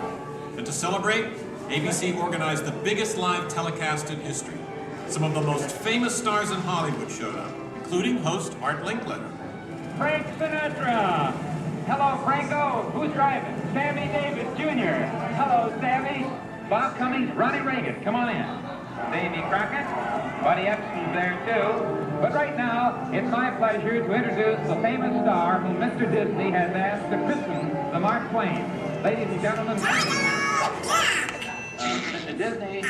And to celebrate, ABC organized the biggest live telecast in history. Some of the most famous stars in Hollywood showed up, including host Art Linkletter. Frank Sinatra. Hello, Franco. Who's driving? Sammy Davis Jr. Hello, Sammy. Bob Cummings, Ronnie Reagan. Come on in. Davy Crockett. Buddy Epson's there, too. But right now, it's my pleasure to introduce the famous star whom Mr. Disney has asked to christen the Mark Twain. Ladies and gentlemen, Mr. Disney.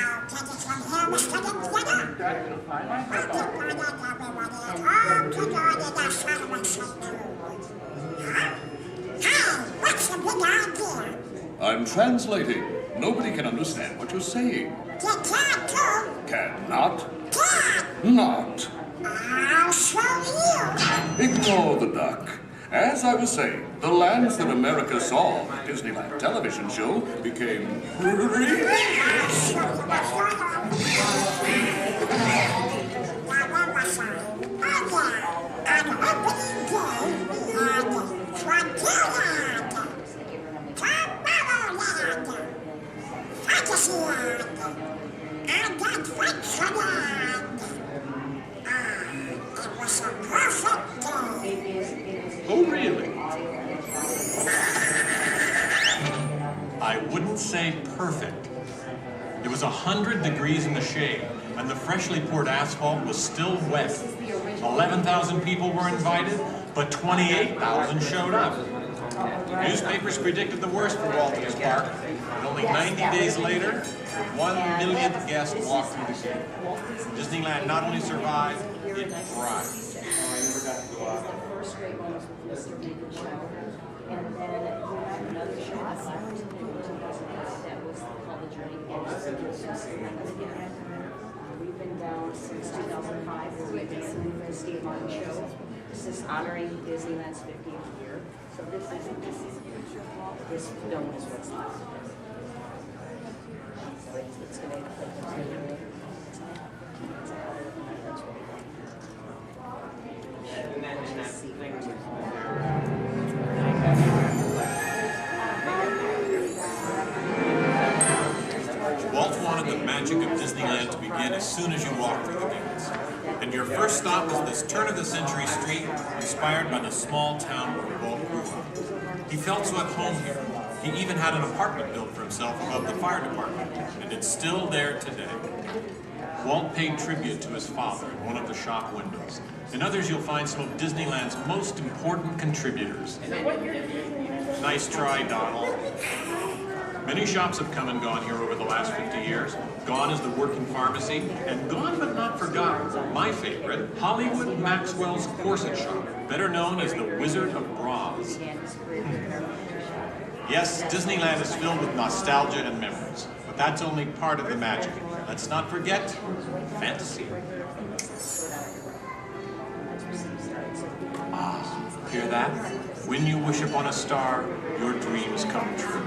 What's the big idea? I'm translating. Nobody can understand what you're saying. You can't do. Cannot. Can't. Not. I'll show you. Ignore the duck. As I was saying, the lands that America saw on the Disneyland television show became really... Fantasyland. And Adventureland. It was a perfect day. Oh, really? I wouldn't say perfect. It was 100 degrees in the shade, and the freshly poured asphalt was still wet. 11,000 people were invited, but 28,000 showed up. Newspapers predicted the worst for Walt and his park, and only 90 days later, the 1 millionth guest walked through the gate. Disneyland not only survived, it thrived. And then we had another show that was called The Journey. We've been down since 2005. We've been doing the Steve Martin show. This is honoring Disneyland's 50th year. So this film is what's left. So it's going to Walt wanted the magic of Disneyland to begin as soon as you walked through the gates. And And your first stop was this turn-of-the-century street inspired by the small town where Walt grew up. He felt so at home here. He even had an apartment built for himself above the fire department, and it's still there today. Walt paid tribute to his father in one of the shop windows. In others, you'll find some of Disneyland's most important contributors. Nice try, Donald. Many shops have come and gone here over the last 50 years. Gone is the working pharmacy, and gone but not forgotten, my favorite, Hollywood Maxwell's corset shop, better known as the Wizard of Bras. Yes, Disneyland is filled with nostalgia and memories, but that's only part of the magic. Let's not forget fantasy. Ah, hear that? When you wish upon a star, your dreams come true.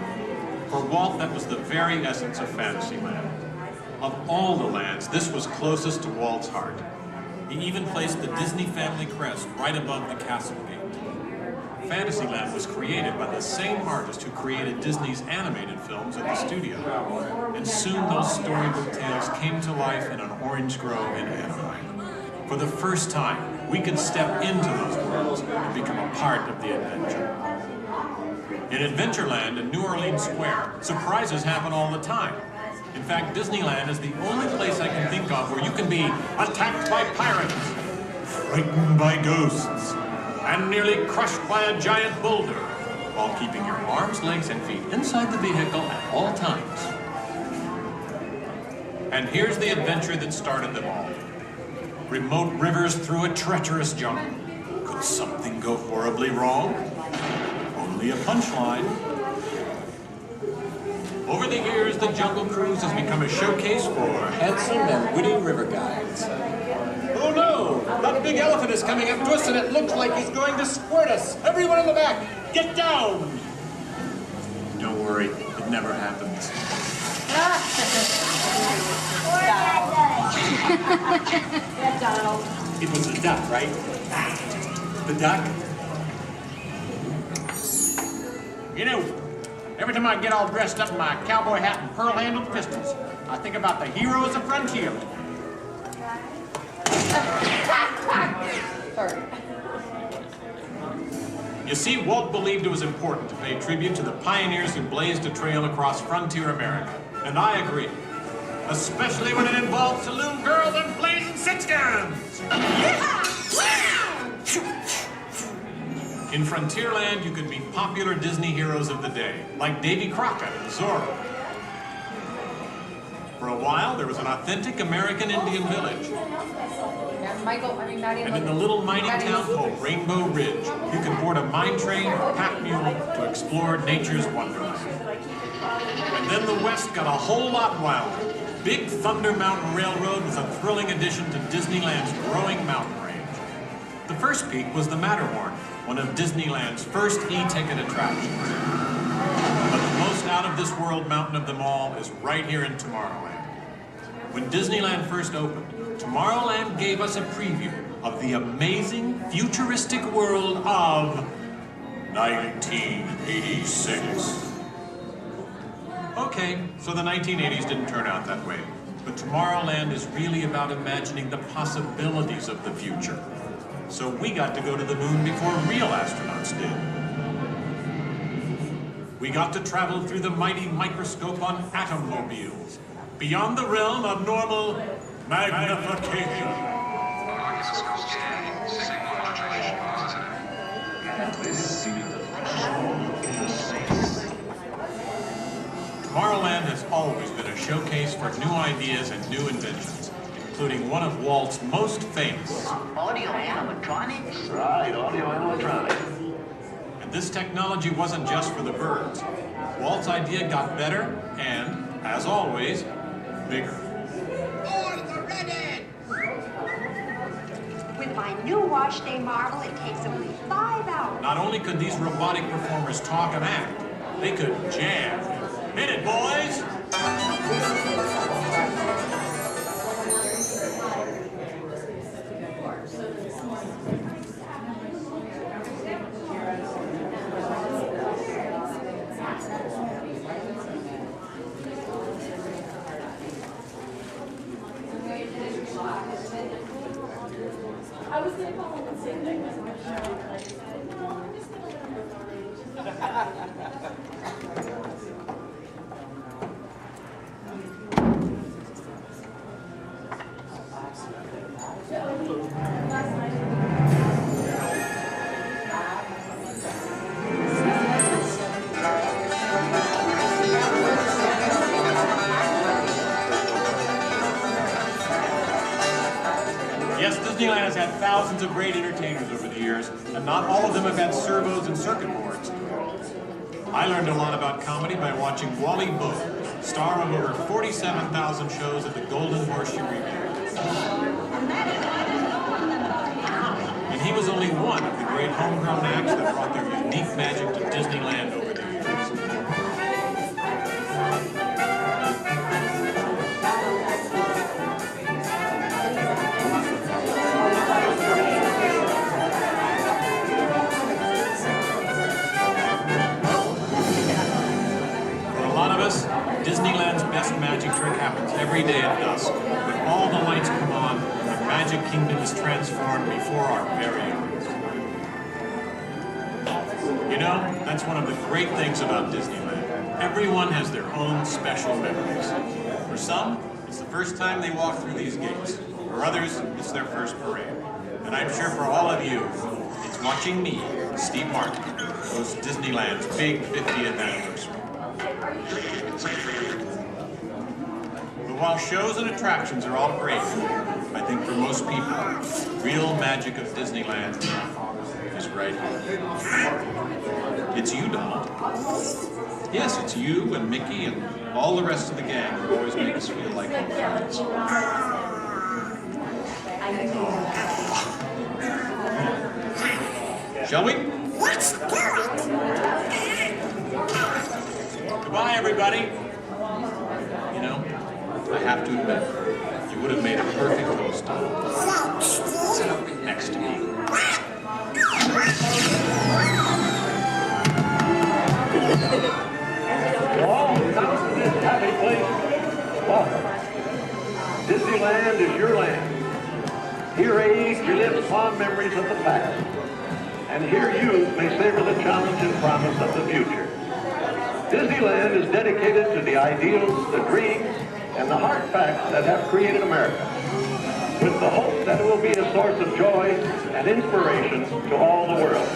For Walt, that was the very essence of Fantasyland. Of all the lands, this was closest to Walt's heart. He even placed the Disney family crest right above the castle gate. Fantasyland was created by the same artist who created Disney's animated films at the studio. And soon those storybook tales came to life in an orange grove in Anaheim. For the first time, we could step into those worlds and become a part of the adventure. In Adventureland in New Orleans Square, surprises happen all the time. In fact, Disneyland is the only place I can think of where you can be attacked by pirates, frightened by ghosts, and nearly crushed by a giant boulder, while keeping your arms, legs, and feet inside the vehicle at all times. And here's the adventure that started them all. Remote rivers through a treacherous jungle. Could something go horribly wrong? Only a punchline. Over the years, the Jungle Cruise has become a showcase for handsome and witty river guides. Oh no! That big elephant is coming up to us and it looks like he's going to squirt us! Everyone in the back, get down! Don't worry, it never happens. Yeah, Donald. It was the duck, right? The duck? You know, every time I get all dressed up in my cowboy hat and pearl-handled pistols, I think about the heroes of Frontierland. Sorry. You see, Walt believed it was important to pay tribute to the pioneers who blazed a trail across frontier America. And I agree. Especially when it involves saloon girls and blazing six-guns! In Frontierland, you could meet popular Disney heroes of the day, like Davy Crockett and Zorro. For a while, there was an authentic American Indian village. And in the little mining town called Rainbow Ridge, you can board a mine train or pack mule to explore nature's wonderland. And then the West got a whole lot wilder. Big Thunder Mountain Railroad was a thrilling addition to Disneyland's growing mountain range. The first peak was the Matterhorn, one of Disneyland's first e-ticket attractions. But the most out-of-this-world mountain of them all is right here in Tomorrowland. When Disneyland first opened, Tomorrowland gave us a preview of the amazing, futuristic world of 1986. Okay, so the 1980s didn't turn out that way. But Tomorrowland is really about imagining the possibilities of the future. So we got to go to the moon before real astronauts did. We got to travel through the mighty microscope on atommobiles, beyond the realm of normal magnification. Tomorrowland has always been a showcase for new ideas and new inventions, including one of Walt's most famous. Audio and electronics? Right, audio and electronics. And this technology wasn't just for the birds. Walt's idea got better and, as always, bigger. With my new wash day marvel, it takes only 5 hours. Not only could these robotic performers talk and act, they could jam. Hit it, boys! Disneyland has had thousands of great entertainers over the years, and not all of them have had servos and circuit boards. I learned a lot about comedy by watching Wally Boat, star of over 47,000 shows at the Golden Horseshoe Revue. And he was only one of the great homegrown acts that brought their unique magic to Disneyland over the years. Disneyland's best magic trick happens every day at dusk. When all the lights come on, the Magic Kingdom is transformed before our very eyes. You know, that's one of the great things about Disneyland. Everyone has their own special memories. For some, it's the first time they walk through these gates. For others, it's their first parade. And I'm sure for all of you, it's watching me, Steve Martin, host Disneyland's big 50th anniversary. But while shows and attractions are all great, I think for most people, the real magic of Disneyland is right here. It's you, Donald. Yes, it's you and Mickey and all the rest of the gang who always make us feel like home. Shall we? Let's go! Goodbye, everybody. You know, I have to admit, you would have made a perfect host. Sit up next to me. All come to this happy place. Welcome. Disneyland is your land. Here age relives fond memories of the past. And here youth may savor the challenge and promise of the future. Disneyland is dedicated to the ideals, the dreams, and the hard facts that have created America, with the hope that it will be a source of joy and inspiration to all the world.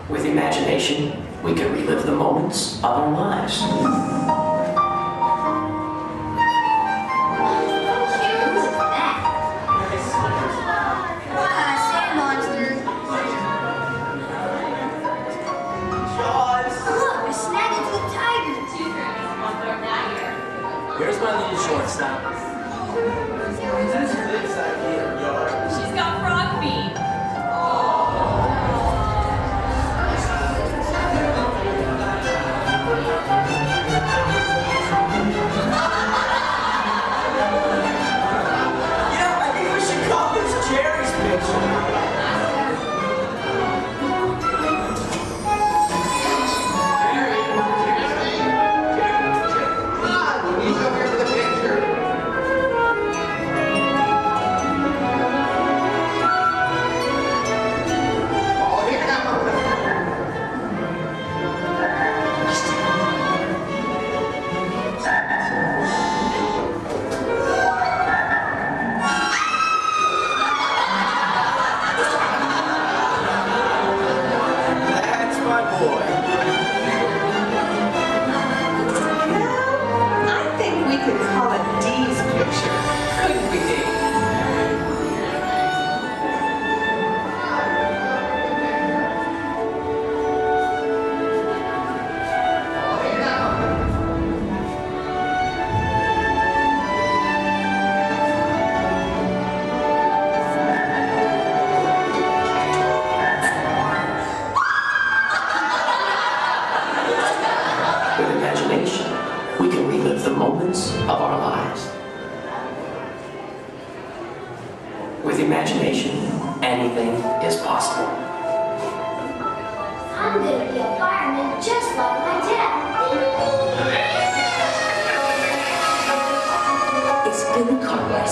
With imagination, we can relive the moments of our lives. Sand monster. Look, I snagged into a tiger. Here's my little shortstop.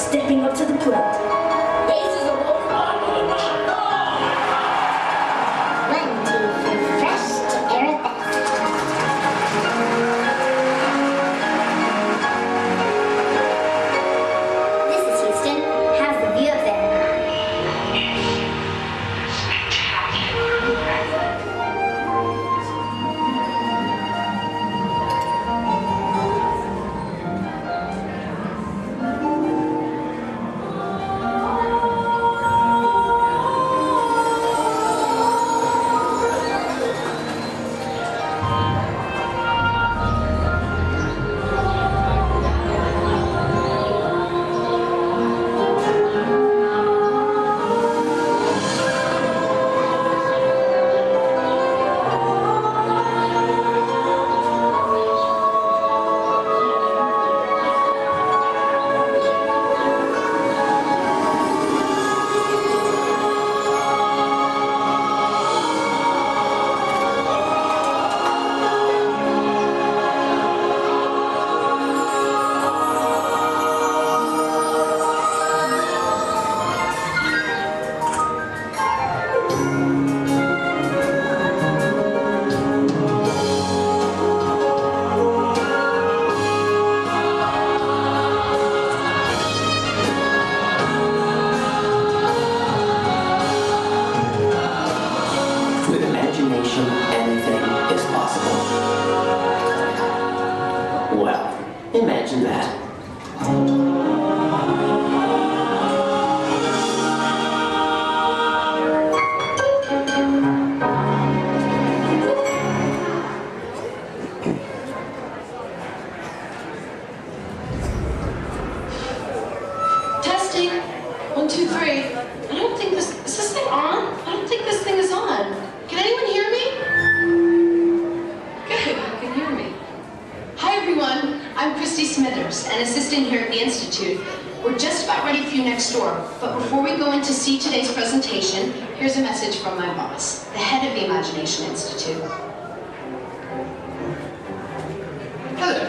stepping up to the plate. Bases are rolled on with a One, two, three, fresh to everything. This is Houston. How's the view up there? With imagination, anything is possible. Well, imagine that. Testing. 1, 2, 3. I don't think this. Is this thing on? I don't think this thing is on. Can anyone hear me? Good, you can hear me. Hi everyone. I'm Christy Smithers, an assistant here at the Institute. We're just about ready for you next door. But before we go in to see today's presentation, here's a message from my boss, the head of the Imagination Institute. Hello,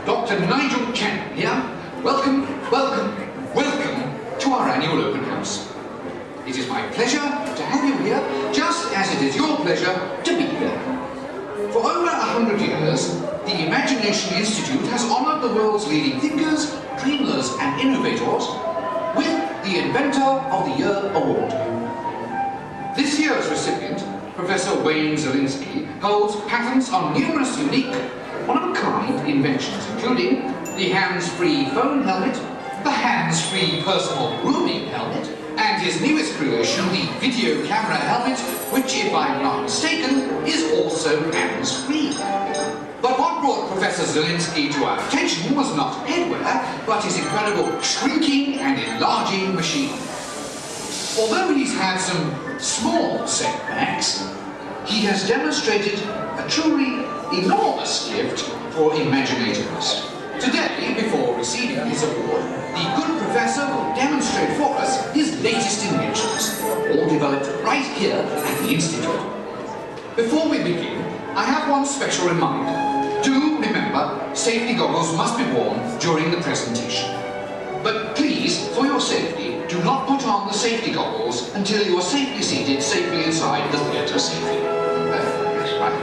Dr. Nigel Kemp here. Welcome to our annual open house. It is my pleasure to have you here, just as it is your pleasure to be here. For over 100 years, the Imagination Institute has honored the world's leading thinkers, dreamers, and innovators with the Inventor of the Year Award. This year's recipient, Professor Wayne Zielinski, holds patents on numerous unique, one-of-a-kind inventions, including the hands-free phone helmet, the hands-free personal grooming helmet, and his newest creation, the video camera helmet, which, if I'm not mistaken, is also hands-free. But what brought Professor Zielinski to our attention was not headwear, but his incredible shrinking and enlarging machine. Although he's had some small setbacks, he has demonstrated a truly enormous gift for imaginators. Today, before receiving his award, the good professor will demonstrate for us his latest inventions, all developed right here at the Institute. Before we begin, I have one special reminder. Do remember, safety goggles must be worn during the presentation. But please, for your safety, do not put on the safety goggles until you are safely seated safely inside the theatre safely. Yes, right.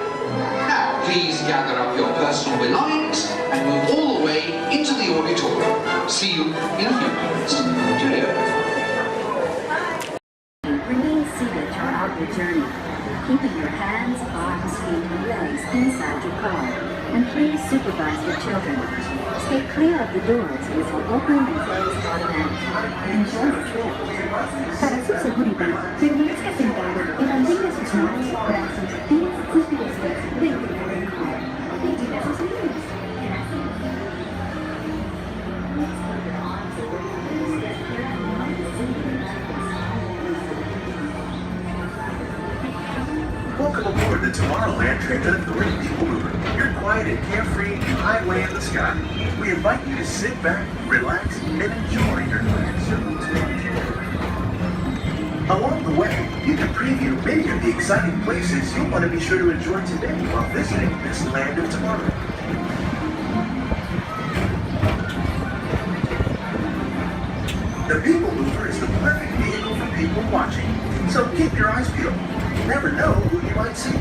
Now, please gather up your personal belongings and move all the way into the auditorium. See you in a few minutes. Cheerio. Remain seated throughout the journey, keeping your hands, arms, feet, and legs inside your car. And please supervise the children. Stay clear of the doors which will open and close automatically. Enjoy the trip. Para su seguridad, permanezca sentado y mantenga sus manos, brazos, pies y pies dentro del car. Vigila sus niños. Welcome aboard the Tomorrowland Transit Authority People Mover. Your quiet and carefree highway in the sky. We invite you to sit back, relax, and enjoy your next journey. Along the way, you can preview many of the exciting places you'll want to be sure to enjoy today while visiting this land of tomorrow. The People Mover is the perfect vehicle for people watching. So keep your eyes peeled. You never know who you might see.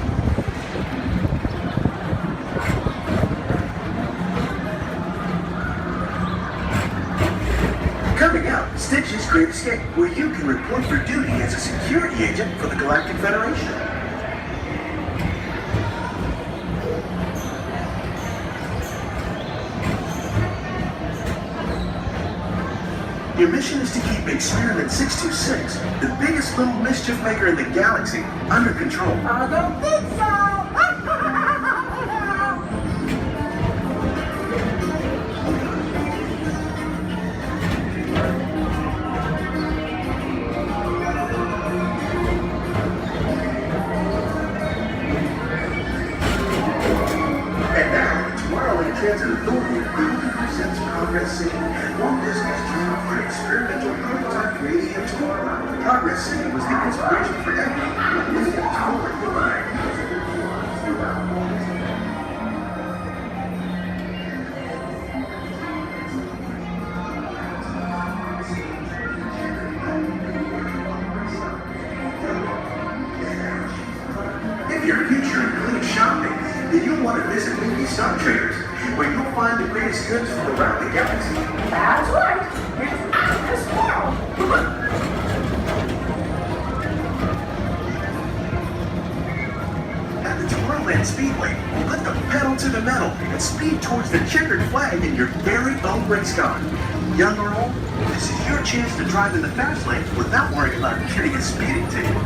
Coming up, Stitch's Great Escape, where you can report for duty as a security agent for the Galactic Federation. Your mission is to keep Experiment 626, the biggest little mischief maker in the galaxy, under control. I don't think so! And now, Tomorrowland Transit Authority proudly presents Progress City, Walt Disney's dream for an experimental prototype radiant tomorrow. Progress City was the inspiration for everything leading toward the line. If your future includes shopping, then you'll want to visit Mickey Stock Traders, where you'll find the greatest goods from around the galaxy. That's right! It's out this world! At the Tomorrowland Speedway, put the pedal to the metal and speed towards the checkered flag in your very own race car. Young or old, this is your chance to drive in the fast lane without worrying about getting a speeding ticket.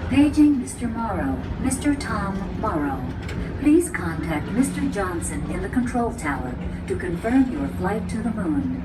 Paging Mr. Morrow, Mr. Tom Morrow. Please contact Mr. Johnson in the control tower to confirm your flight to the moon.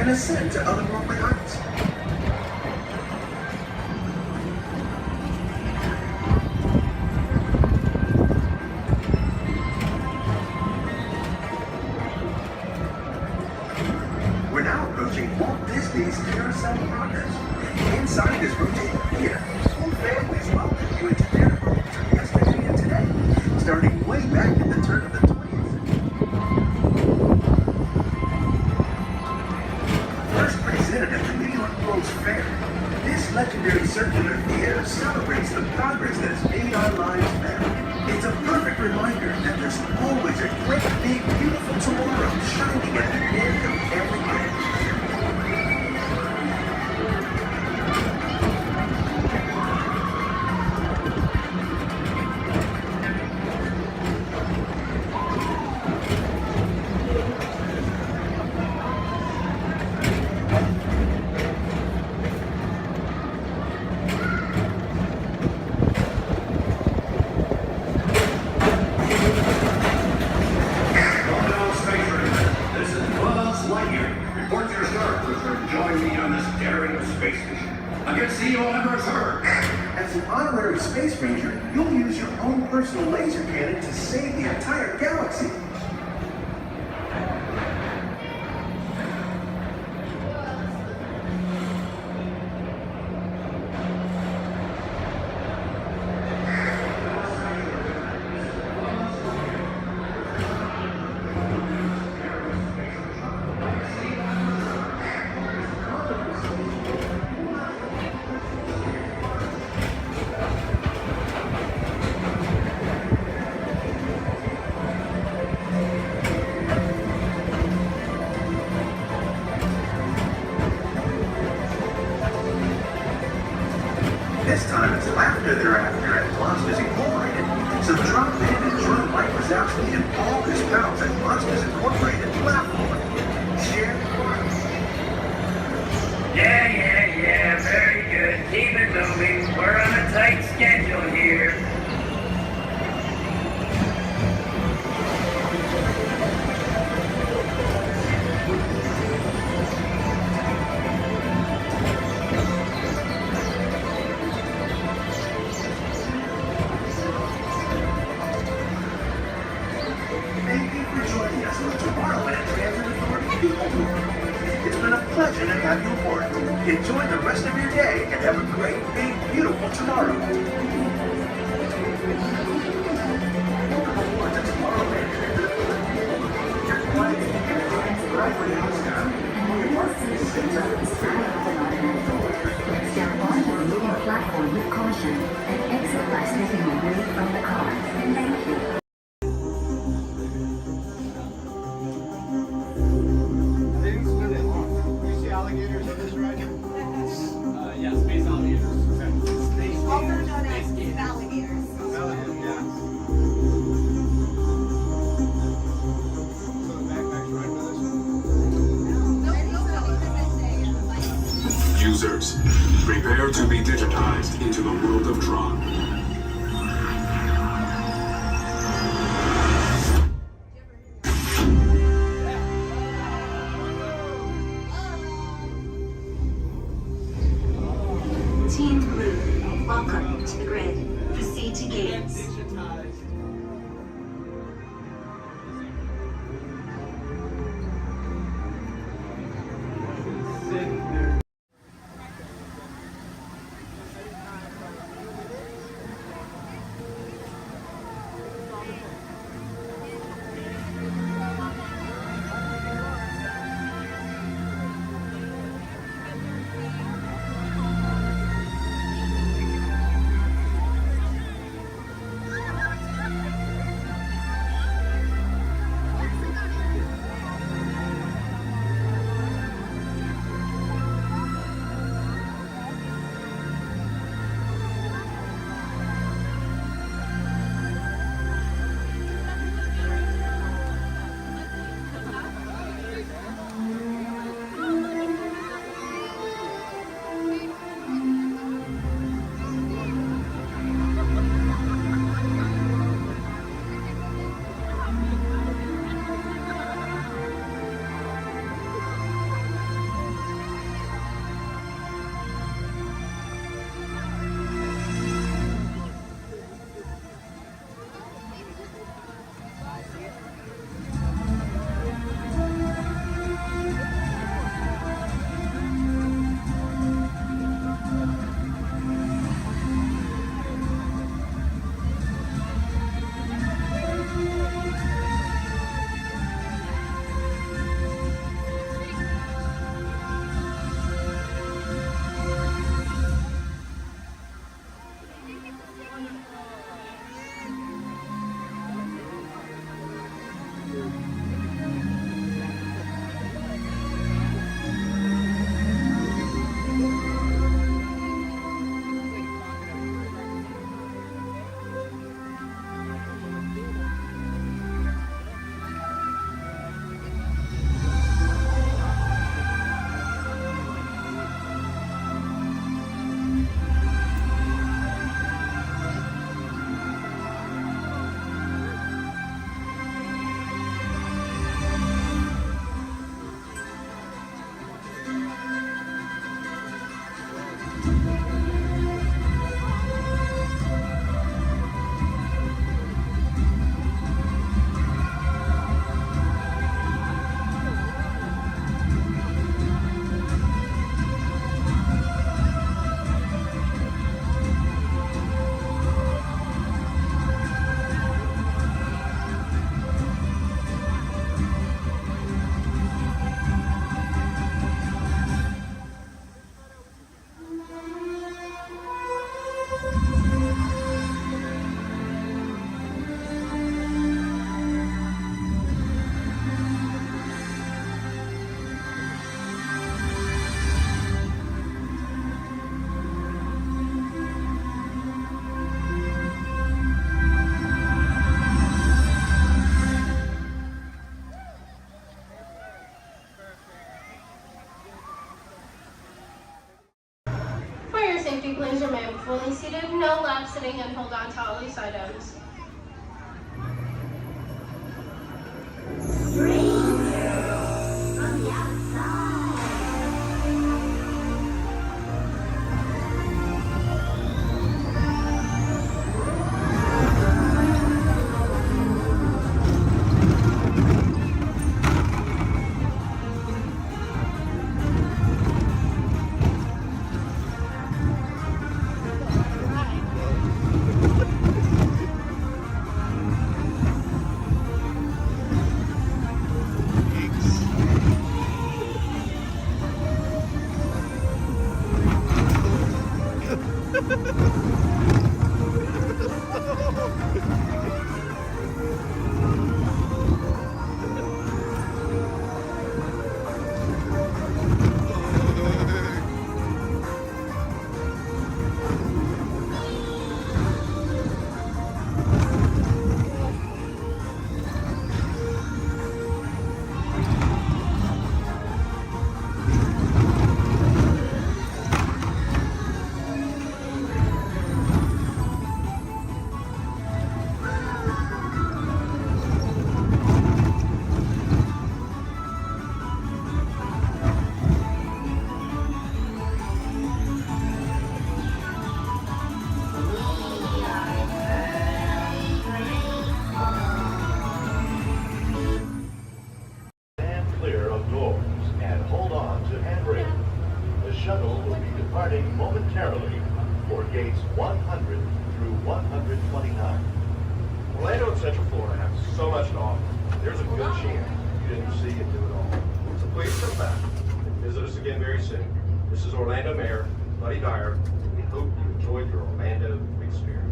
and ascend to otherworldly heights. We're now approaching Walt Disney's Carousel of Progress. Inside this rotating theater, whole families welcome you into their homes of yesterday and today, starting way back at the turn of the 20th century. First presented at the New York World's Fair, this legendary circular theater celebrates the progress that has made our lives better. It's a perfect reminder that there's always a great, big, beautiful tomorrow shining at the end of every day. As an honorary space ranger, you'll use your own personal laser cannon to save the entire galaxy. This time it's laughter they're after at Monsters Incorporated. So drop in and join Mike Wazowski and all his pals at Monsters Incorporated. Laugh more. Share more. Yeah, very good. Keep it moving. We're on a tight schedule here. Thank you for joining us on Tomorrowland Transit Authority People Tour. It's been a pleasure to have you aboard. Enjoy the rest of your day and have a great, big, beautiful tomorrow. Welcome aboard to Tomorrowland Transit Authority. Your flight is right where the house now. Step on the leading platform with caution and exit by stepping away from the car. Thank you. Alligators on this ride? Yeah, space alligators. Okay. Space Also gators. known as Space gators. alligators. Alligators, yeah. So the backpack's right with us? Users, prepare to be digitized into the world of Tron. Team Blue, welcome to the grid. Proceed to gates. Fully seated, no lap sitting, and hold on to all loose items. From the outside. Stand clear of doors and hold on to handrails. The shuttle will be departing momentarily for gates 100 through 129. Orlando and Central Florida have so much to offer. There's a good chance you didn't see and do it all. So please come back and visit us again very soon. This is Orlando Mayor Buddy Dyer, and we hope you enjoyed your Orlando experience.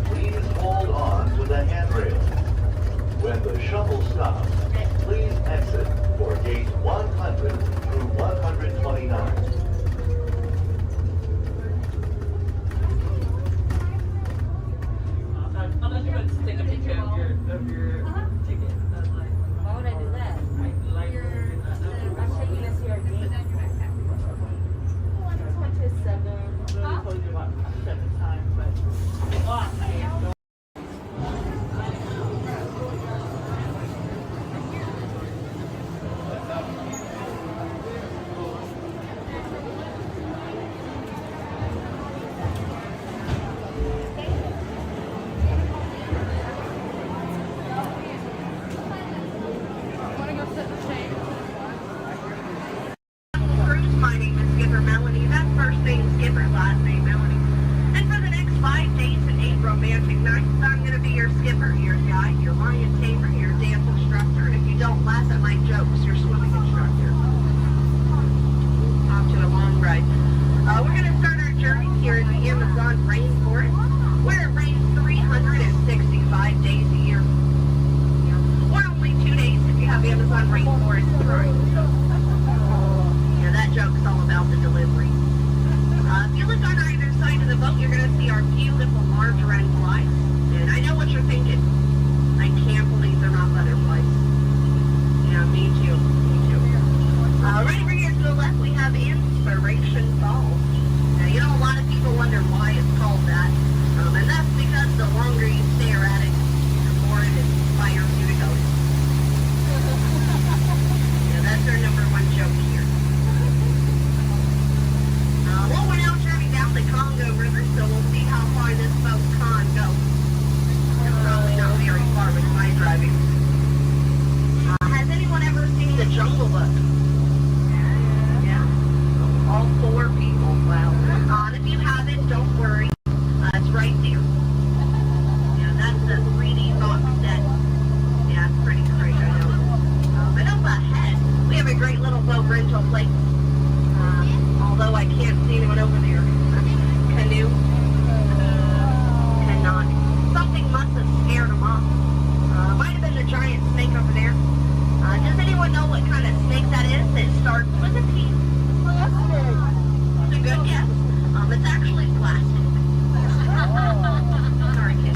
Please hold on to the handrail. When the shuttle stops, please exit for gate 100 through 129. Unless you want to take a picture of your ticket. Why would I do that? I'm taking this here again. I just went to 7. I told you about 7 times, but My name is Skipper Melanie. That's first name Skipper, last name Melanie. And for the next 5 days and 8 romantic nights, I'm going to be your skipper, your guide, your lion tamer, your dance instructor, and if you don't laugh at my jokes, your swimming instructor. Off to a long ride. We're going to start our journey here in the Amazon rainforest, where it rains 365 days a year. Or only 2 days if you have Amazon rainforest touring. That joke's all about the delivery. If you look on either side of the boat, you're going to see our beautiful margarine flies. And I know what you're thinking. I can't believe they're not butterflies. Yeah, me too. Me too. Right over here to the left, we have Inspiration Falls. Now, you know, a lot of people wonder why it's called that. And that's because the longer you stare at it, the more it inspires you to go. Yeah, that's our #1 joke here. starts with a P. Plastic. It's a good guess. It's actually plastic. Sorry, kid.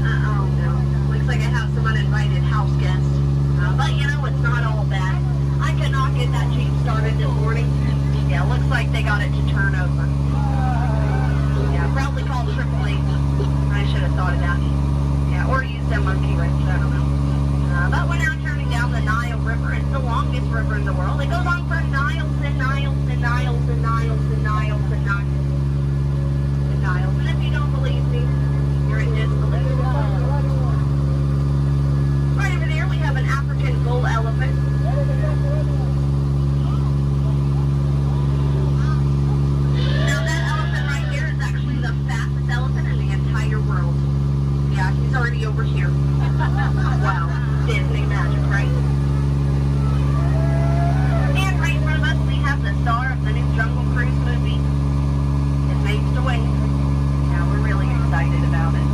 Oh no. Looks like I have some uninvited house guests. But you know, it's not all bad. I could not get that Jeep started this morning. Yeah, looks like they got it to turn over. Yeah, probably called AAA. I should have thought of that. Yeah, or used a monkey wrench, I don't know. But we're now turning down the Nile River. It's the longest river in the world. It goes on for miles and miles and miles and miles and miles and miles and miles. And if you don't believe me, you're in disbelief. Right over there we have an African bull elephant. Now that elephant right here is actually the fastest elephant in the entire world. Yeah, he's already over here. Wow, Disney magic, right? And right in front of us we have the star of the new Jungle Cruise movie. His name's Dwayne. Yeah, we're really excited about it.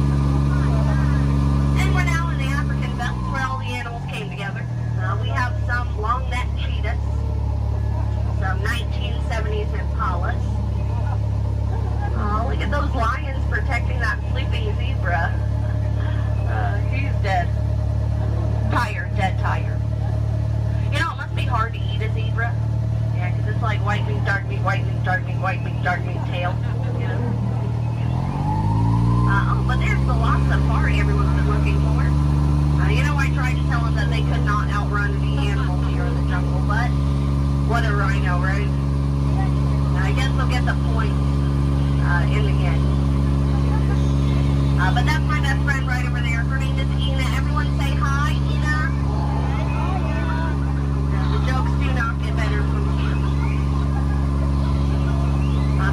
And we're now in the African belt where all the animals came together. We have some long-necked cheetahs, some 1970s impalas. Oh, look at those lions protecting that sleeping zebra. He's dead. Tired, dead tired. You know, it must be hard to eat a zebra. Yeah, because it's like white meat, dark meat, white meat, dark meat, white meat, dark meat tail. You know? Oh, but there's the lost safari everyone's been looking for. You know, I tried to tell them that they could not outrun the animals here in the jungle, but what a rhino, right? I guess they'll get the point in the end. But that's my best friend right over there. Her name is Ina. Everyone say hi, Ina. The jokes do not get better from here.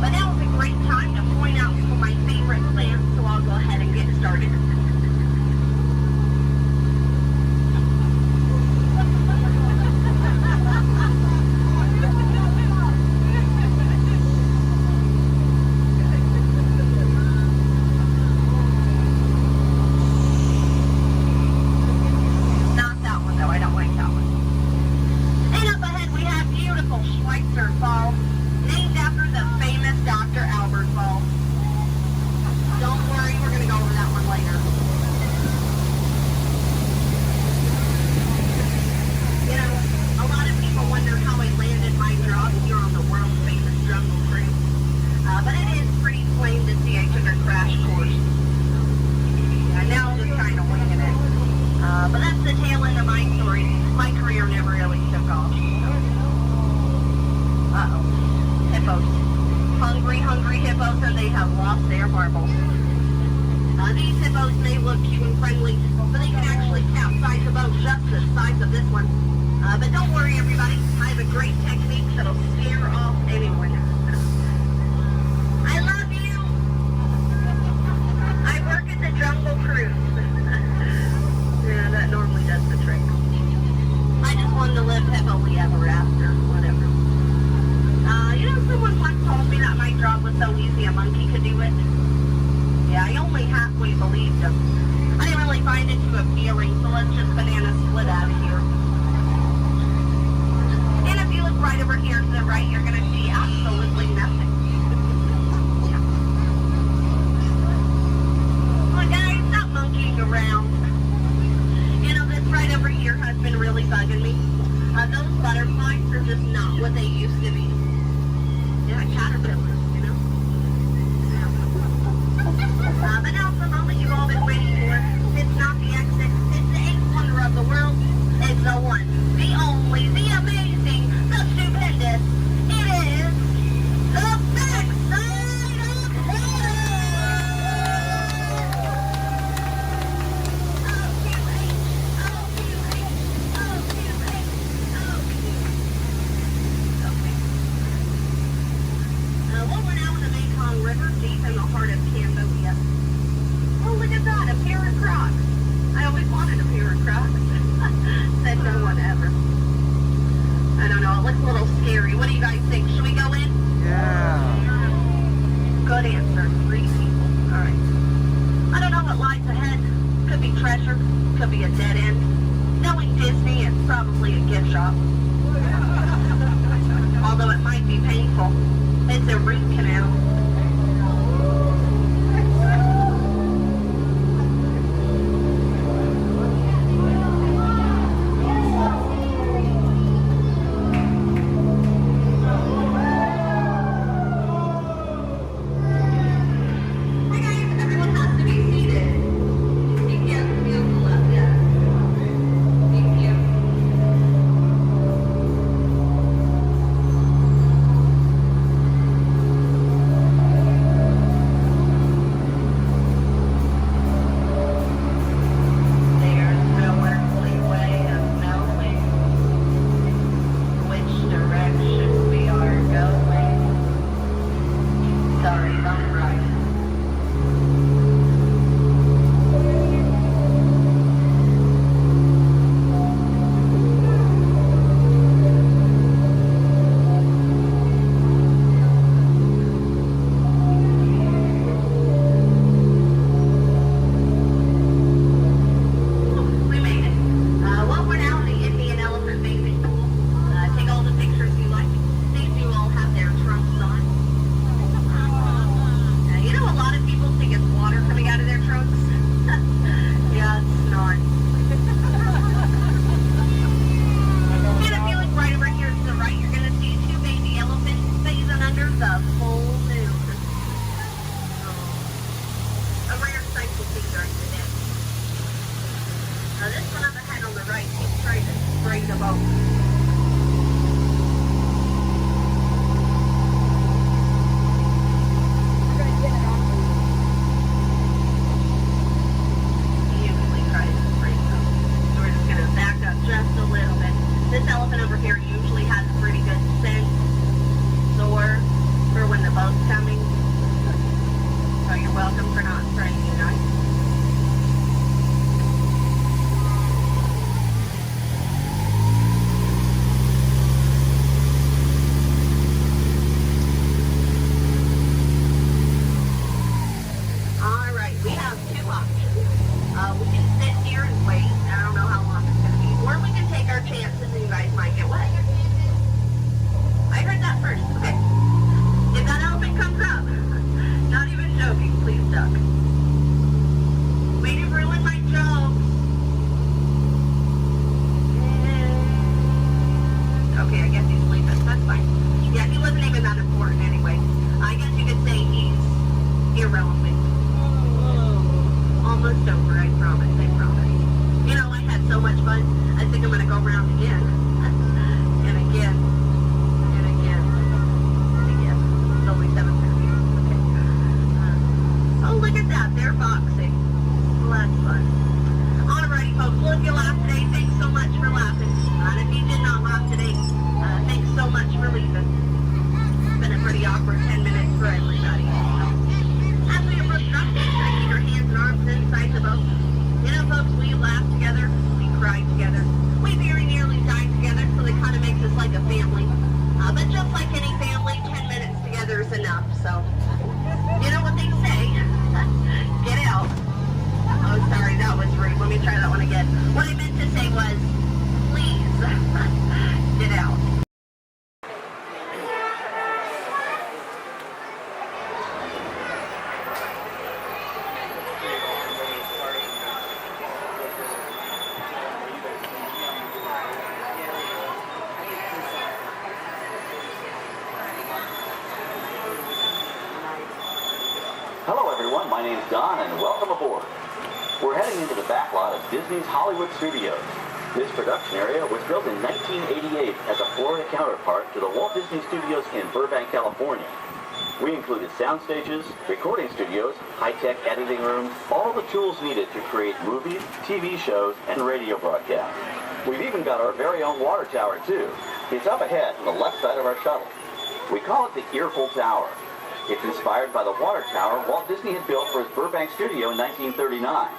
But now is a great time to point out some of my favorite plants, so I'll go ahead and get started. treasure, could be a dead end. Knowing Disney, it's probably a gift shop. although it might be painful. It's a root canal. My name's Don, and welcome aboard. We're heading into the backlot of Disney's Hollywood Studios. This production area was built in 1988 as a Florida counterpart to the Walt Disney Studios in Burbank, California. We included sound stages, recording studios, high-tech editing rooms, all the tools needed to create movies, TV shows, and radio broadcasts. We've even got our very own water tower, too. It's up ahead on the left side of our shuttle. We call it the Earful Tower. It's inspired by the water tower Walt Disney had built for his Burbank studio in 1939.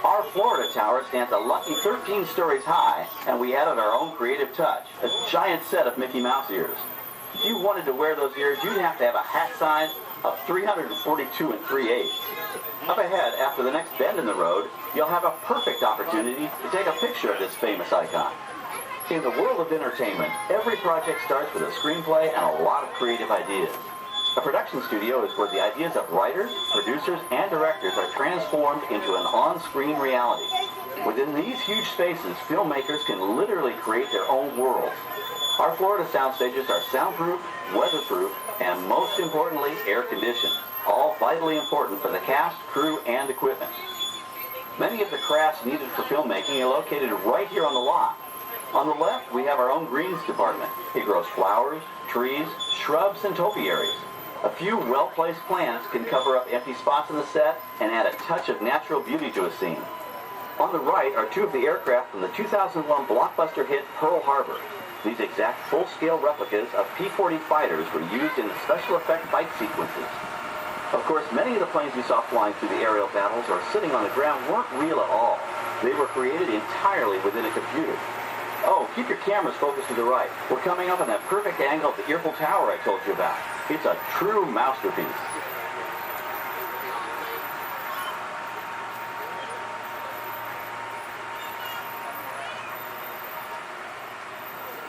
Our Florida tower stands a lucky 13 stories high, and we added our own creative touch, a giant set of Mickey Mouse ears. If you wanted to wear those ears, you'd have to have a hat size of 342 3/8. Up ahead, after the next bend in the road, you'll have a perfect opportunity to take a picture of this famous icon. In the world of entertainment, every project starts with a screenplay and a lot of creative ideas. A production studio is where the ideas of writers, producers, and directors are transformed into an on-screen reality. Within these huge spaces, filmmakers can literally create their own worlds. Our Florida sound stages are soundproof, weatherproof, and most importantly, air-conditioned. All vitally important for the cast, crew, and equipment. Many of the crafts needed for filmmaking are located right here on the lot. On the left, we have our own greens department. It grows flowers, trees, shrubs, and topiaries. A few well-placed plants can cover up empty spots in the set and add a touch of natural beauty to a scene. On the right are two of the aircraft from the 2001 blockbuster hit Pearl Harbor. These exact full-scale replicas of P-40 fighters were used in the special effect fight sequences. Of course, many of the planes we saw flying through the aerial battles or sitting on the ground weren't real at all. They were created entirely within a computer. Oh, keep your cameras focused to the right. We're coming up on that perfect angle of the Eiffel Tower I told you about. It's a true masterpiece.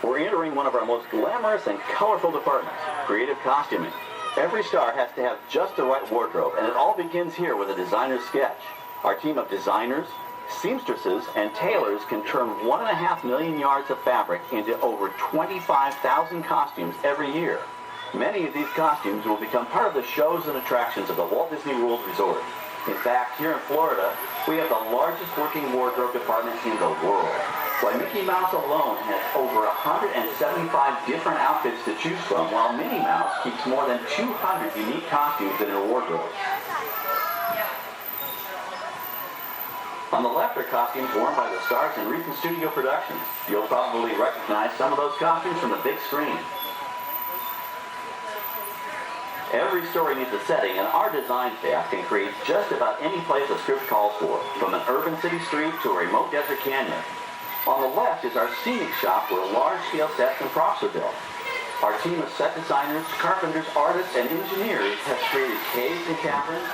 We're entering one of our most glamorous and colorful departments, creative costuming. Every star has to have just the right wardrobe, and it all begins here with a designer's sketch. Our team of designers, seamstresses, and tailors can turn 1.5 million yards of fabric into over 25,000 costumes every year. Many of these costumes will become part of the shows and attractions of the Walt Disney World Resort. In fact, here in Florida, we have the largest working wardrobe department in the world. Why, Mickey Mouse alone has over 175 different outfits to choose from, while Minnie Mouse keeps more than 200 unique costumes in her wardrobe. On the left are costumes worn by the stars in recent studio productions. You'll probably recognize some of those costumes from the big screen. Every story needs a setting, and our design staff can create just about any place a script calls for, from an urban city street to a remote desert canyon. On the left is our scenic shop where large-scale sets and props are built. Our team of set designers, carpenters, artists, and engineers has created caves and caverns,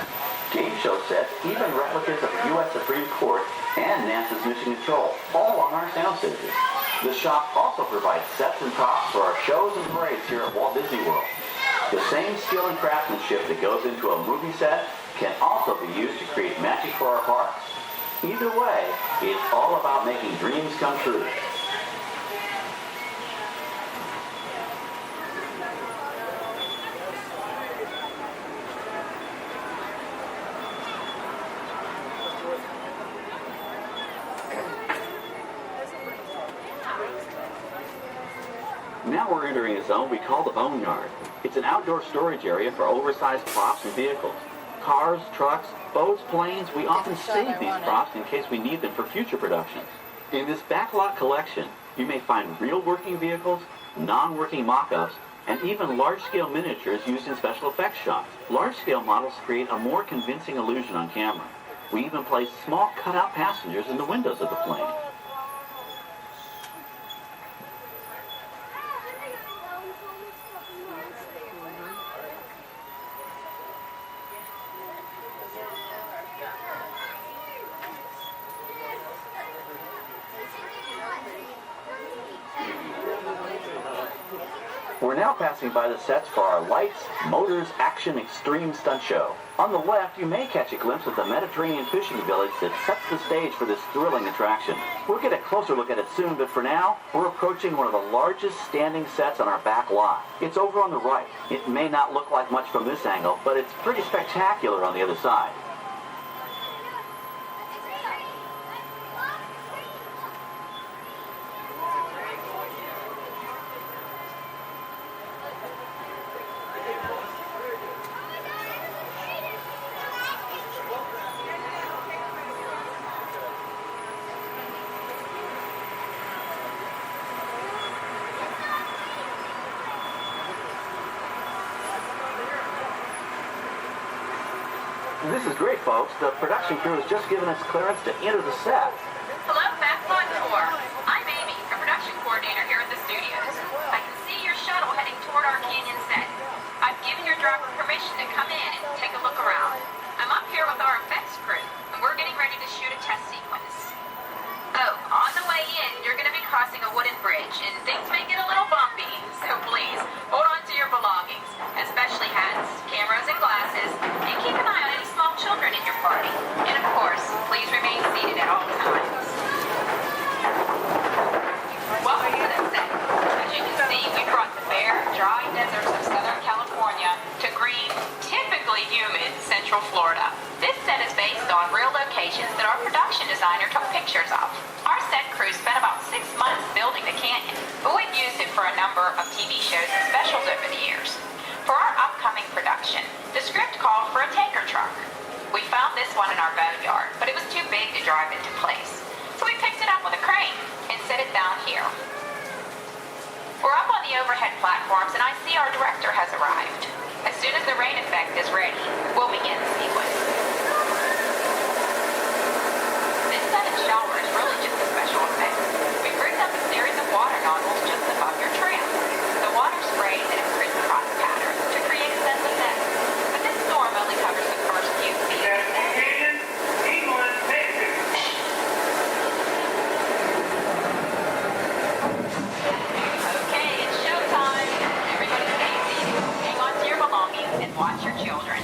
game show sets, even replicas of the U.S. Supreme Court and NASA's Mission Control, all on our sound stages. The shop also provides sets and props for our shows and parades here at Walt Disney World. The same skill and craftsmanship that goes into a movie set can also be used to create magic for our parks. Either way, it's all about making dreams come true. Now we're entering a zone we call the Boneyard. It's an outdoor storage area for oversized props and vehicles. Cars, trucks, boats, planes, we often save these props in case we need them for future productions. In this backlot collection, you may find real working vehicles, non-working mock-ups, and even large-scale miniatures used in special effects shots. Large-scale models create a more convincing illusion on camera. We even place small cutout passengers in the windows of the plane. We're now passing by the sets for our Lights, Motors, Action, Extreme Stunt Show. On the left, you may catch a glimpse of the Mediterranean fishing village that sets the stage for this thrilling attraction. We'll get a closer look at it soon, but for now, we're approaching one of the largest standing sets on our back lot. It's over on the right. It may not look like much from this angle, but it's pretty spectacular on the other side. This is great, folks. The production crew has just given us clearance to enter the set. Hello, Backlot Tour. I'm Amy, a production coordinator here at the studios. I can see your shuttle heading toward our canyon set. I've given your driver permission to come in and take a look around. I'm up here with our effects crew, and we're getting ready to shoot a test sequence. Oh, on the way in, you're going to be crossing a wooden bridge, and things may get a little bumpy, so please, hold on to your belongings, especially hats, cameras, and glasses, and keep an eye on any small children in your party. And of course, please remain seated at all times. Welcome to the set. As you can see, we brought the bare, dry deserts of Southern California to green, typically humid Central Florida. This set is based on real locations that our production designer took pictures of. Our set crew spent about 6 months building the canyon, but we've used it for a number of TV shows and specials over the years. For our upcoming production, the script called for a tanker truck. We found this one in our boneyard, but it was too big to drive into place. So we picked it up with a crane and set it down here. We're up on the overhead platforms, and I see our director has arrived. As soon as the rain effect is ready, we'll begin the sequence. This set and shower is really just a special effect. We've rigged up a series of water nozzles just above your tram. The water sprays in a crisscross pattern to create a sense of depth. But this storm only covers the first few feet. Okay, it's showtime. Everybody stay seated. Hang on to your belongings and watch your children.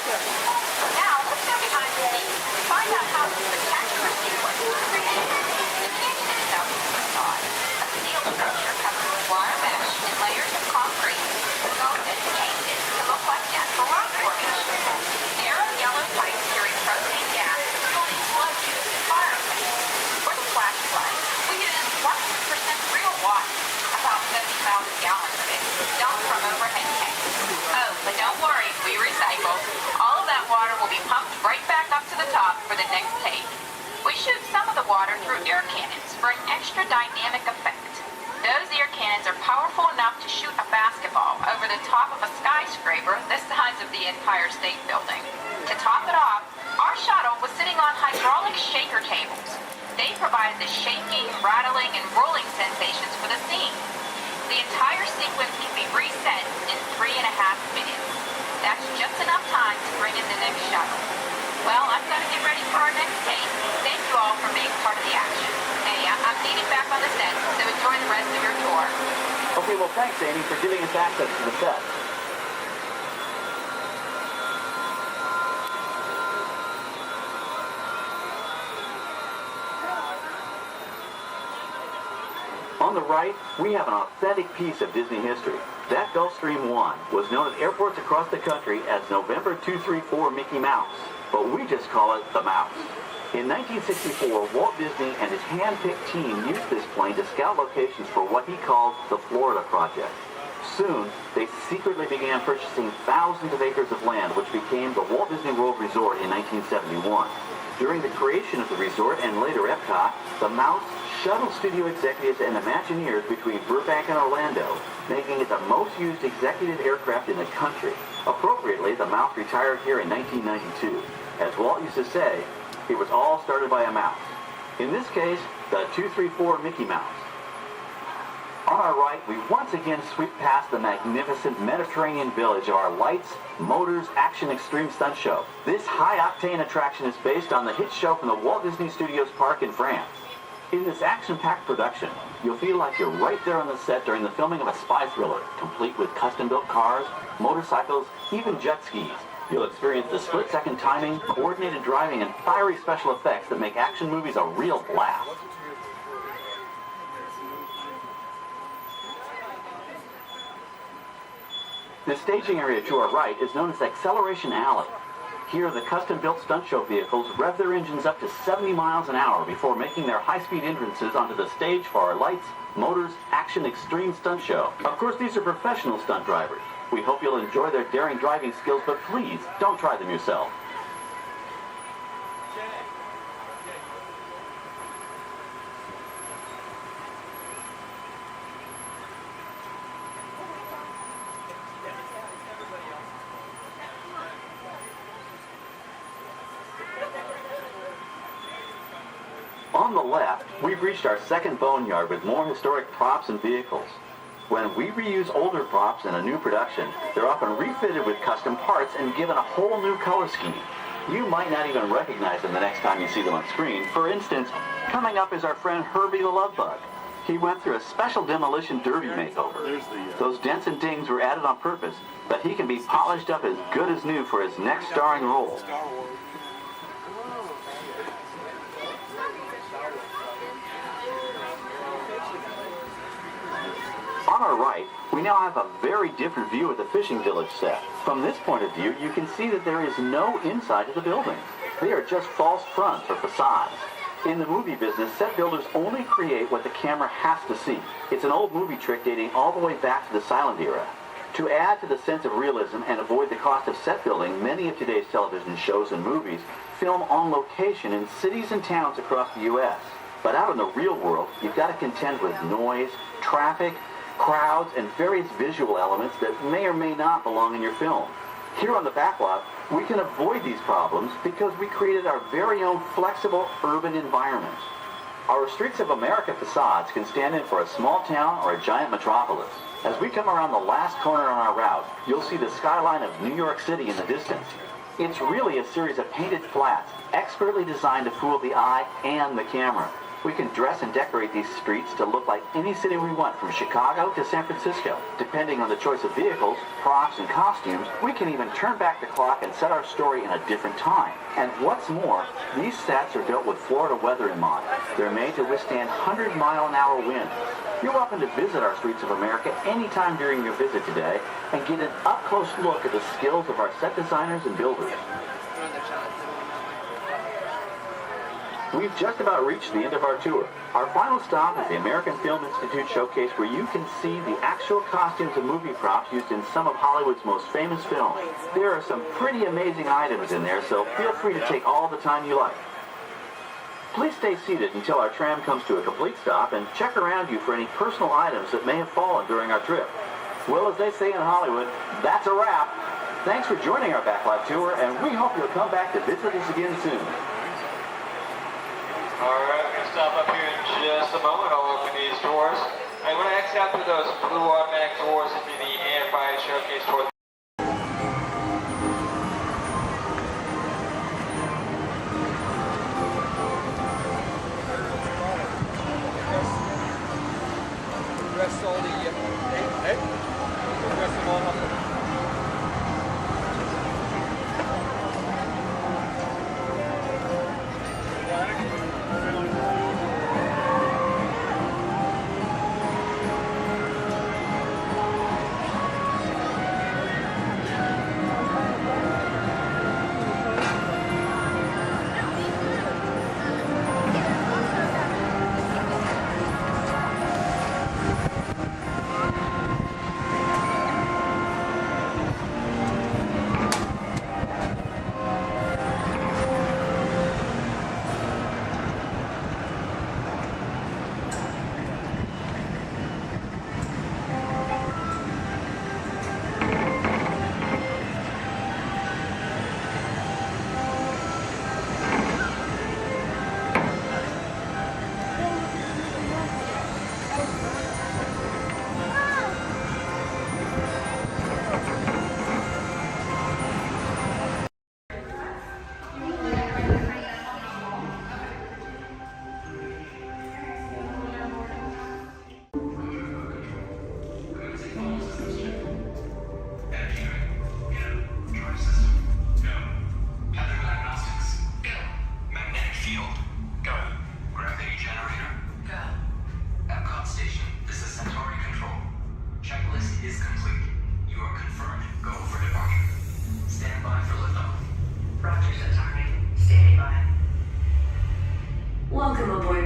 Now, let's go behind the scenes and find out how this spectacular sequence was created. The canyon itself is a facade, a steel structure covered with wire mesh and layers of concrete, sculpted and painted to look like natural rock formation. Narrow yellow pipes carry propane gas, fueling flow tubes and fire escapes. For the flash flood, we used 100% real water, about 70,000 gallons of it, dumped from overhead tanks. Oh, but don't worry, we recycle. All of that water will be pumped right back up to the top for the next take. We shoot some of the water through air cannons for an extra dynamic effect. Those air cannons are powerful enough to shoot a basketball over the top of a skyscraper the size of the Empire State Building. To top it off, our shuttle was sitting on hydraulic shaker tables. They provided the shaking, rattling, and rolling sensations for the scene. The entire sequence can be reset in 3.5 minutes. That's just enough time to bring in the next shuttle. Well, I've got to get ready for our next take. Thank you all for being part of the action. Hey, I'm needed back on the set, so enjoy the rest of your tour. Okay, well, thanks, Amy, for giving us access to the set. On the right, we have an authentic piece of Disney history. That Gulfstream 1 was known at airports across the country as November 234 Mickey Mouse, but we just call it the Mouse. In 1964, Walt Disney and his hand-picked team used this plane to scout locations for what he called the Florida Project. Soon, they secretly began purchasing thousands of acres of land, which became the Walt Disney World Resort in 1971. During the creation of the resort and later Epcot, the Mouse shuttled studio executives and Imagineers between Burbank and Orlando, making it the most used executive aircraft in the country. Appropriately, the Mouse retired here in 1992. As Walt used to say, it was all started by a mouse. In this case, the 234 Mickey Mouse. On our right, we once again sweep past the magnificent Mediterranean village of our Lights, Motors, Action Extreme Stunt Show. This high-octane attraction is based on the hit show from the Walt Disney Studios Park in France. In this action-packed production, you'll feel like you're right there on the set during the filming of a spy thriller, complete with custom-built cars, motorcycles, even jet skis. You'll experience the split-second timing, coordinated driving, and fiery special effects that make action movies a real blast. The staging area to our right is known as Acceleration Alley. Here, the custom-built stunt show vehicles rev their engines up to 70 miles an hour before making their high-speed entrances onto the stage for our Lights, Motors, Action Extreme Stunt Show. Of course, these are professional stunt drivers. We hope you'll enjoy their daring driving skills, but please, don't try them yourself. On the left, we've reached our second boneyard with more historic props and vehicles. When we reuse older props in a new production, they're often refitted with custom parts and given a whole new color scheme. You might not even recognize them the next time you see them on screen. For instance, coming up is our friend Herbie the Love Bug. He went through a special demolition derby makeover. Those dents and dings were added on purpose, but he can be polished up as good as new for his next starring role. On our right, we now have a very different view of the fishing village set. From this point of view, you can see that there is no inside to the buildings. They are just false fronts or facades. In the movie business, set builders only create what the camera has to see. It's an old movie trick dating all the way back to the silent era. To add to the sense of realism and avoid the cost of set building, many of today's television shows and movies film on location in cities and towns across the U.S. But out in the real world, you've got to contend with noise, traffic, crowds, and various visual elements that may or may not belong in your film. Here on the backlot, we can avoid these problems because we created our very own flexible urban environment. Our Streets of America facades can stand in for a small town or a giant metropolis. As we come around the last corner on our route, you'll see the skyline of New York City in the distance. It's really a series of painted flats, expertly designed to fool the eye and the camera. We can dress and decorate these streets to look like any city we want, from Chicago to San Francisco. Depending on the choice of vehicles, props, and costumes, we can even turn back the clock and set our story in a different time. And what's more, these sets are built with Florida weather in mind. They're made to withstand 100-mile-an-hour winds. You're welcome to visit our Streets of America anytime during your visit today and get an up-close look at the skills of our set designers and builders. We've just about reached the end of our tour. Our final stop is the American Film Institute Showcase, where you can see the actual costumes and movie props used in some of Hollywood's most famous films. There are some pretty amazing items in there, so feel free to take all the time you like. Please stay seated until our tram comes to a complete stop and check around you for any personal items that may have fallen during our trip. Well, as they say in Hollywood, that's a wrap. Thanks for joining our backlot tour, and we hope you'll come back to visit us again soon. Alright, we're going to stop up here in just a moment. I'll open these doors. I'm going to X out through those blue automatic doors into the AFI showcase for rest all the rest them all up.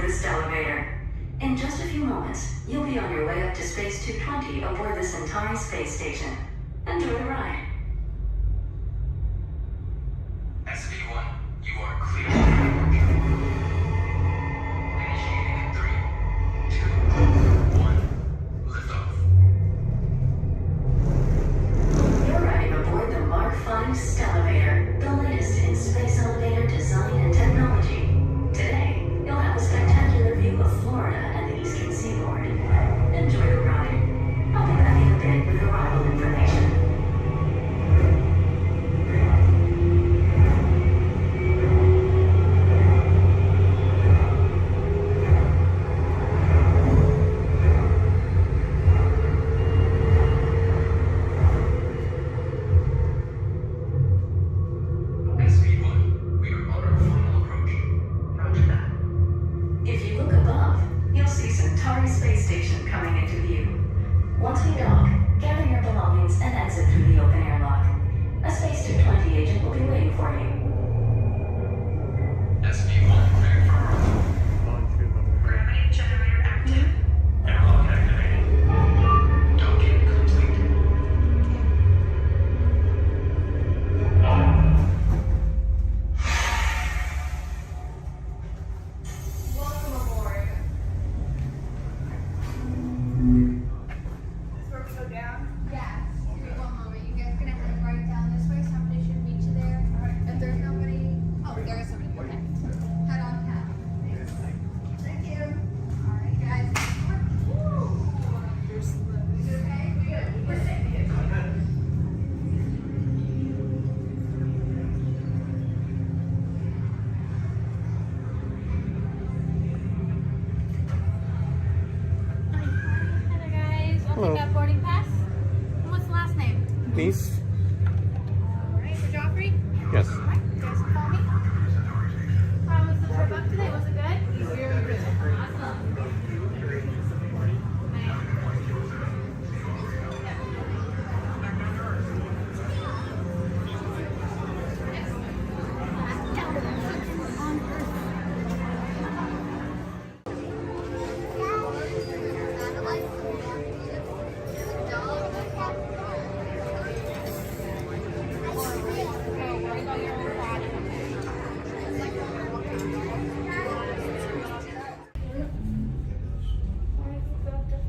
this elevator. In just a few moments, you'll be on your way up to Space 220 aboard the Centauri space station. Enjoy the ride. SV1, you are clear for departure. Initiating in 3, 2, 1, liftoff. You're riding aboard the Mark V Stellarator, the latest in space elevator design and technology. Today, you'll have a spectacular view of Florida and the Eastern Seaboard. Enjoy the ride. I'll be back in a bit with arrival information. SV1, we are on our final approach. Roger that. If you look above, you'll see Centauri Space Station coming into view. Once we dock, gather your belongings and exit through the open airlock. A Space 220 agent will be waiting for you. SV1, cleared for Earth. Gravity generator active. Airlock activated. Docking complete. Welcome aboard. This where we go down? Yeah. Give me one moment. You guys gonna head right down this way. Somebody should meet you there. If there's nobody, oh, there is somebody. Okay. Head on down. Thank you. All right, guys. You're slow. You okay? We're safe. Hello, guys. I'll Hello. take that boarding pass. And what's the last name? Niece? All right, for Joffrey. Yes. All right, you guys can call me. How was the trip up today? Was it good? Very good. Awesome.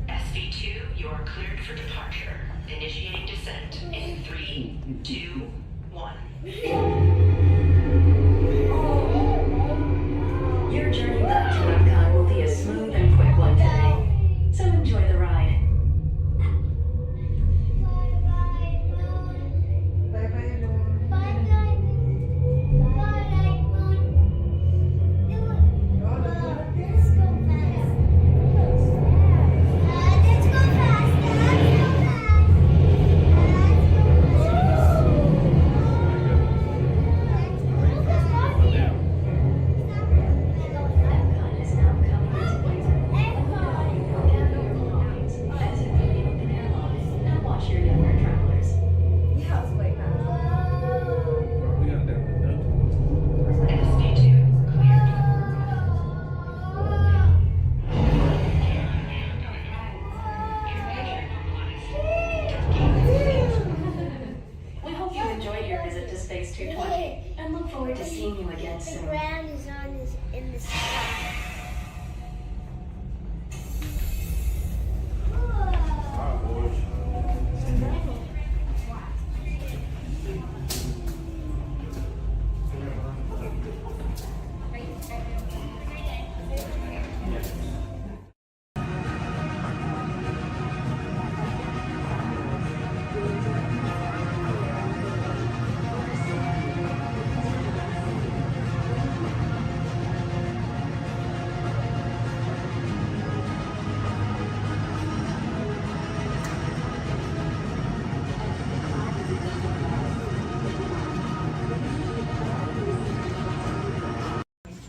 SV2, you are cleared for departure. Initiating descent in 3, 2, 1. Your journey back to Epcot will be a smooth and quick one today, so enjoy the ride. Epcot is now coming into view. Gather your belongings, exit through the open airlock, and watch your younger travelers. Yeah, it's way back. SV2 cleared. We hope you enjoyed your visit to Space 220 and look forward to seeing you again The soon. ground is in the sky.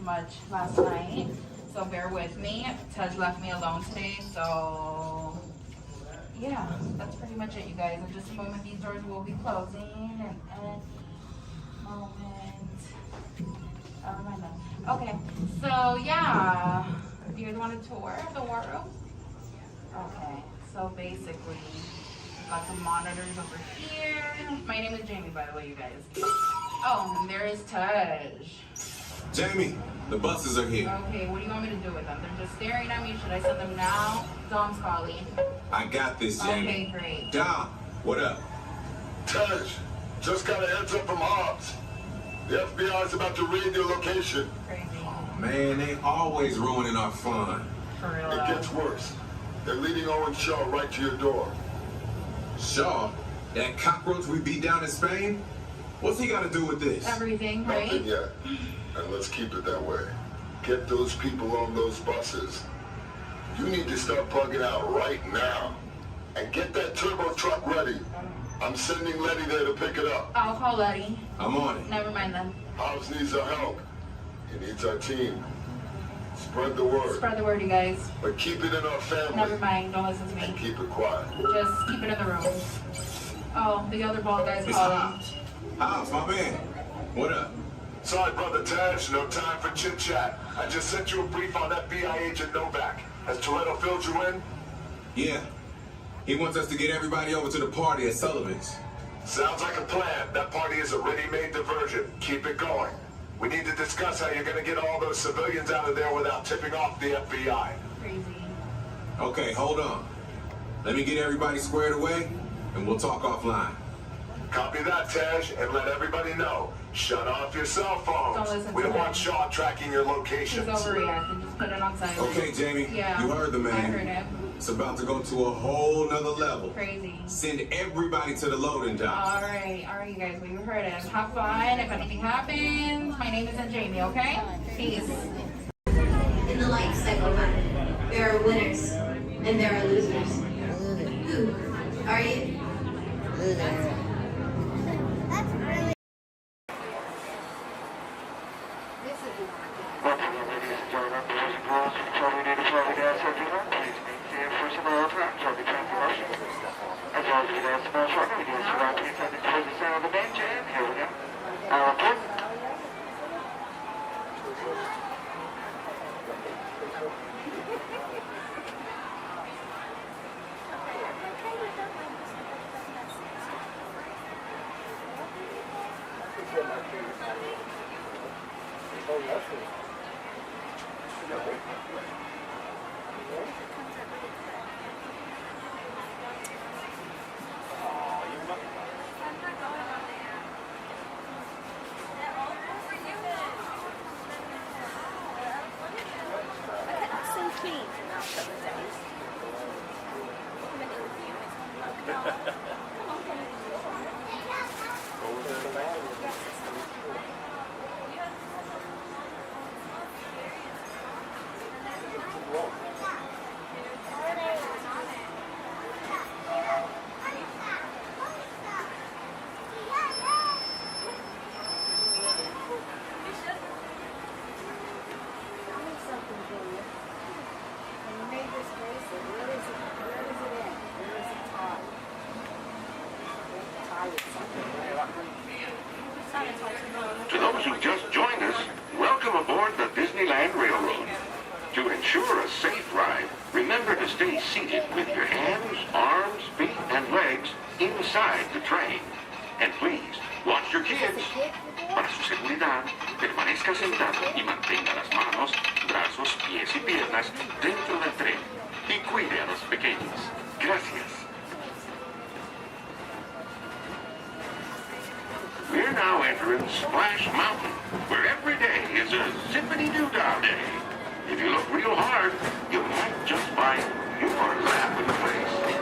Much last night, so bear with me. Tej left me alone today, so yeah, that's pretty much it, you guys. In just a moment, these doors will be closing, and moment. Oh, my God. Okay, so yeah, Do you guys want a tour of the war room? Okay, so basically, got some monitors over here. My name is Jamie, by the way, you guys. Oh, and there is Taj. Jamie, the buses are here. Okay, what do you want me to do with them? They're just staring at me. Should I send them now? Dom's calling. I got this, Jamie. Okay, great. Dom, what up? Taj, just got a heads up from Hobbs. The FBI's about to raid your location. Crazy. Man, they always ruining our fun. For real. It gets worse. They're leading Owen Shaw right to your door. Shaw? That cockroach we beat down in Spain? What's he got to do with this? Everything, right? Nothing yet. And let's keep it that way. Get those people on those buses. You need to start plugging out right now. And get that turbo truck ready. I'm sending Letty there to pick it up. I'll call Letty. I'm on it. Never mind then. Hobbs needs our help. He needs our team. Spread the word. Spread the word, you guys. But keep it in our family. Never mind. Don't listen to me. And keep it quiet. Just keep it in the room. Oh, the other bald guy's calling. Hobbs, my man. What up? Sorry, Brother Taj, no time for chit-chat. I just sent you a brief on FBI agent Novak. Has Toretto filled you in? Yeah. He wants us to get everybody over to the party at Sullivan's. Sounds like a plan. That party is a ready-made diversion. Keep it going. We need to discuss how you're going to get all those civilians out of there without tipping off the FBI. Crazy. Okay, hold on. Let me get everybody squared away, and we'll talk offline. Copy that, Taj, and let everybody know. Shut off your cell phones. Don't listen We to don't him. want Shaw tracking your He's locations. overreacting. Just put it on silent. Okay, Jamie, Yeah. you heard the man. I heard him. It's about to go to a whole nother level. Crazy. Send everybody to the loading dock. All right, you guys. We heard him. Have fun. If anything happens, my name isn't Jamie. Okay? Peace. In the life cycle, there are winners and there are losers. Who are you? To those who just joined us, welcome aboard the Disneyland Railroad. To ensure a safe ride, remember to stay seated with your hands, arms, feet, and legs inside the train. And please, watch your kids. Para su seguridad, permanezca sentado y mantenga las manos, brazos, pies y piernas dentro del tren. Y cuide a los pequeños. Gracias. We're now entering Splash Mountain, where every day is a zippity-doo-dah day. If you look real hard, you might just find your lap in the place.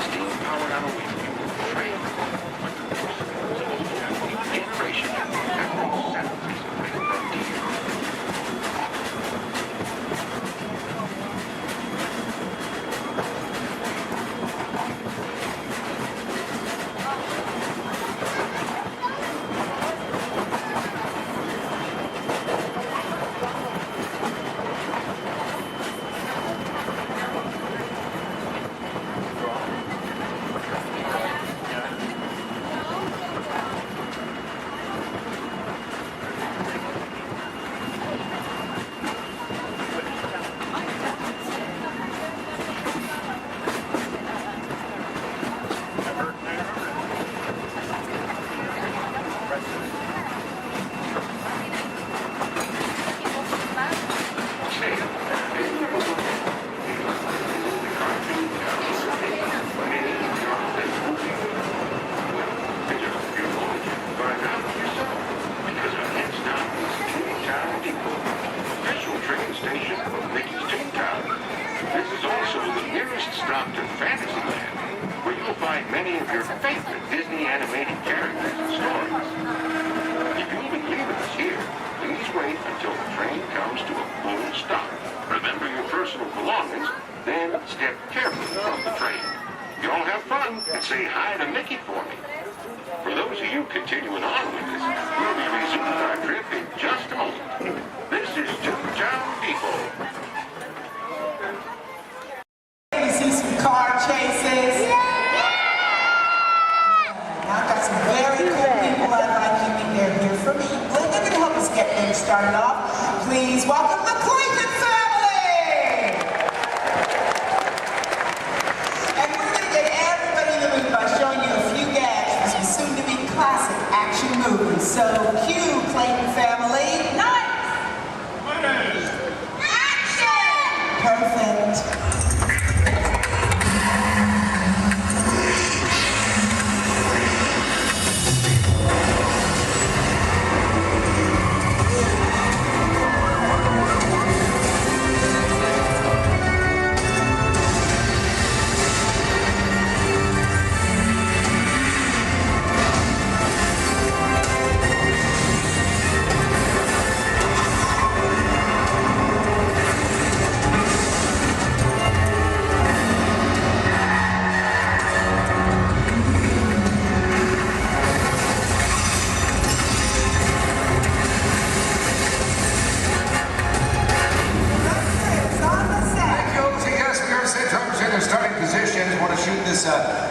Steam powered out of wheel train. Generation stop to Fantasyland, where you'll find many of your favorite Disney animated characters and stories. If you'll be leaving us here, please wait until the train comes to a full stop. Remember your personal belongings, then step carefully from the train. You all have fun and say hi to Mickey for me. For those of you continuing on with us, we'll be resuming our trip in just a moment. This is Toontown Depot. You see some car chases. Now I've got some very cool people I'd like you to meet. They're here for me. They're going to help us get things started off. Please welcome the Clayton family. And we're going to get everybody in the mood by showing you a few gags from some soon-to-be classic action movies. So cue, Clayton family. Nice. Action. Perfect.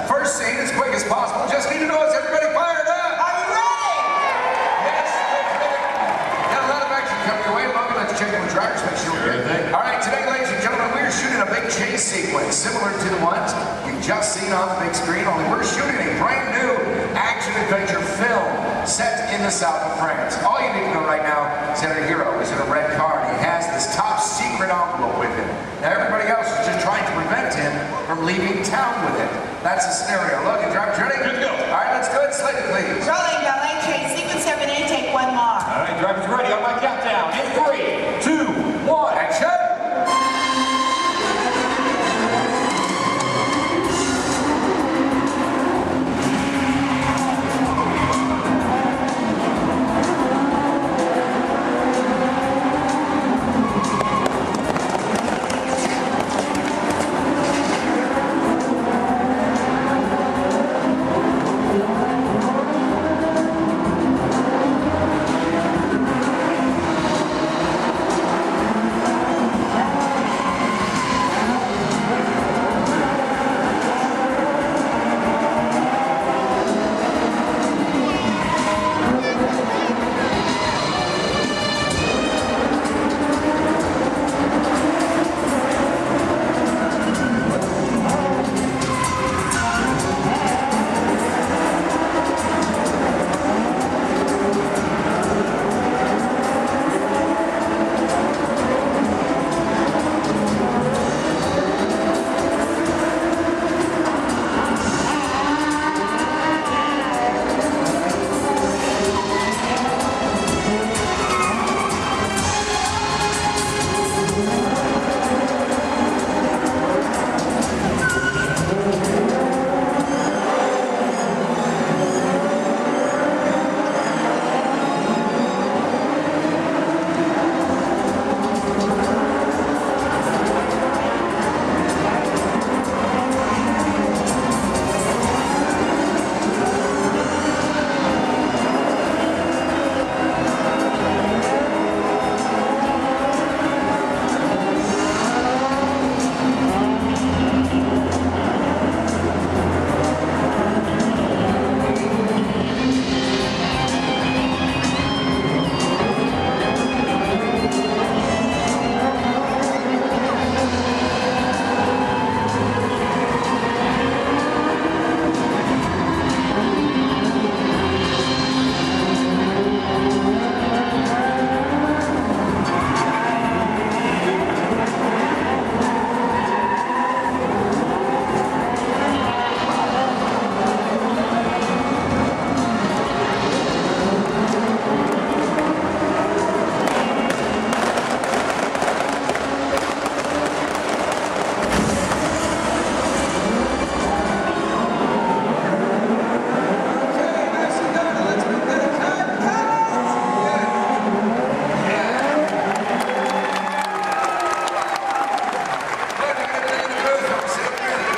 First scene as quick as possible. Just need to know, is everybody fired up? Are you ready? Yes, got a lot of action coming your way. Bobby, let's check in with drivers, make sure we're good. All right, today, ladies and gentlemen, we're shooting a big chase sequence similar to the ones you've just seen on the big screen, only we're shooting a brand new action-adventure film set in the south of France. All you need to know right now is that our hero is in a red car and he has this top secret envelope with him. Now everybody else is just trying to prevent him from leaving town with it. That's the scenario. Look, you drivers ready? Good to go. All right, let's do it. Slate it, please. Rolling, ballet train, sequence 7A, take one more. All right, drivers ready on my countdown. In 3, 2, 1, action!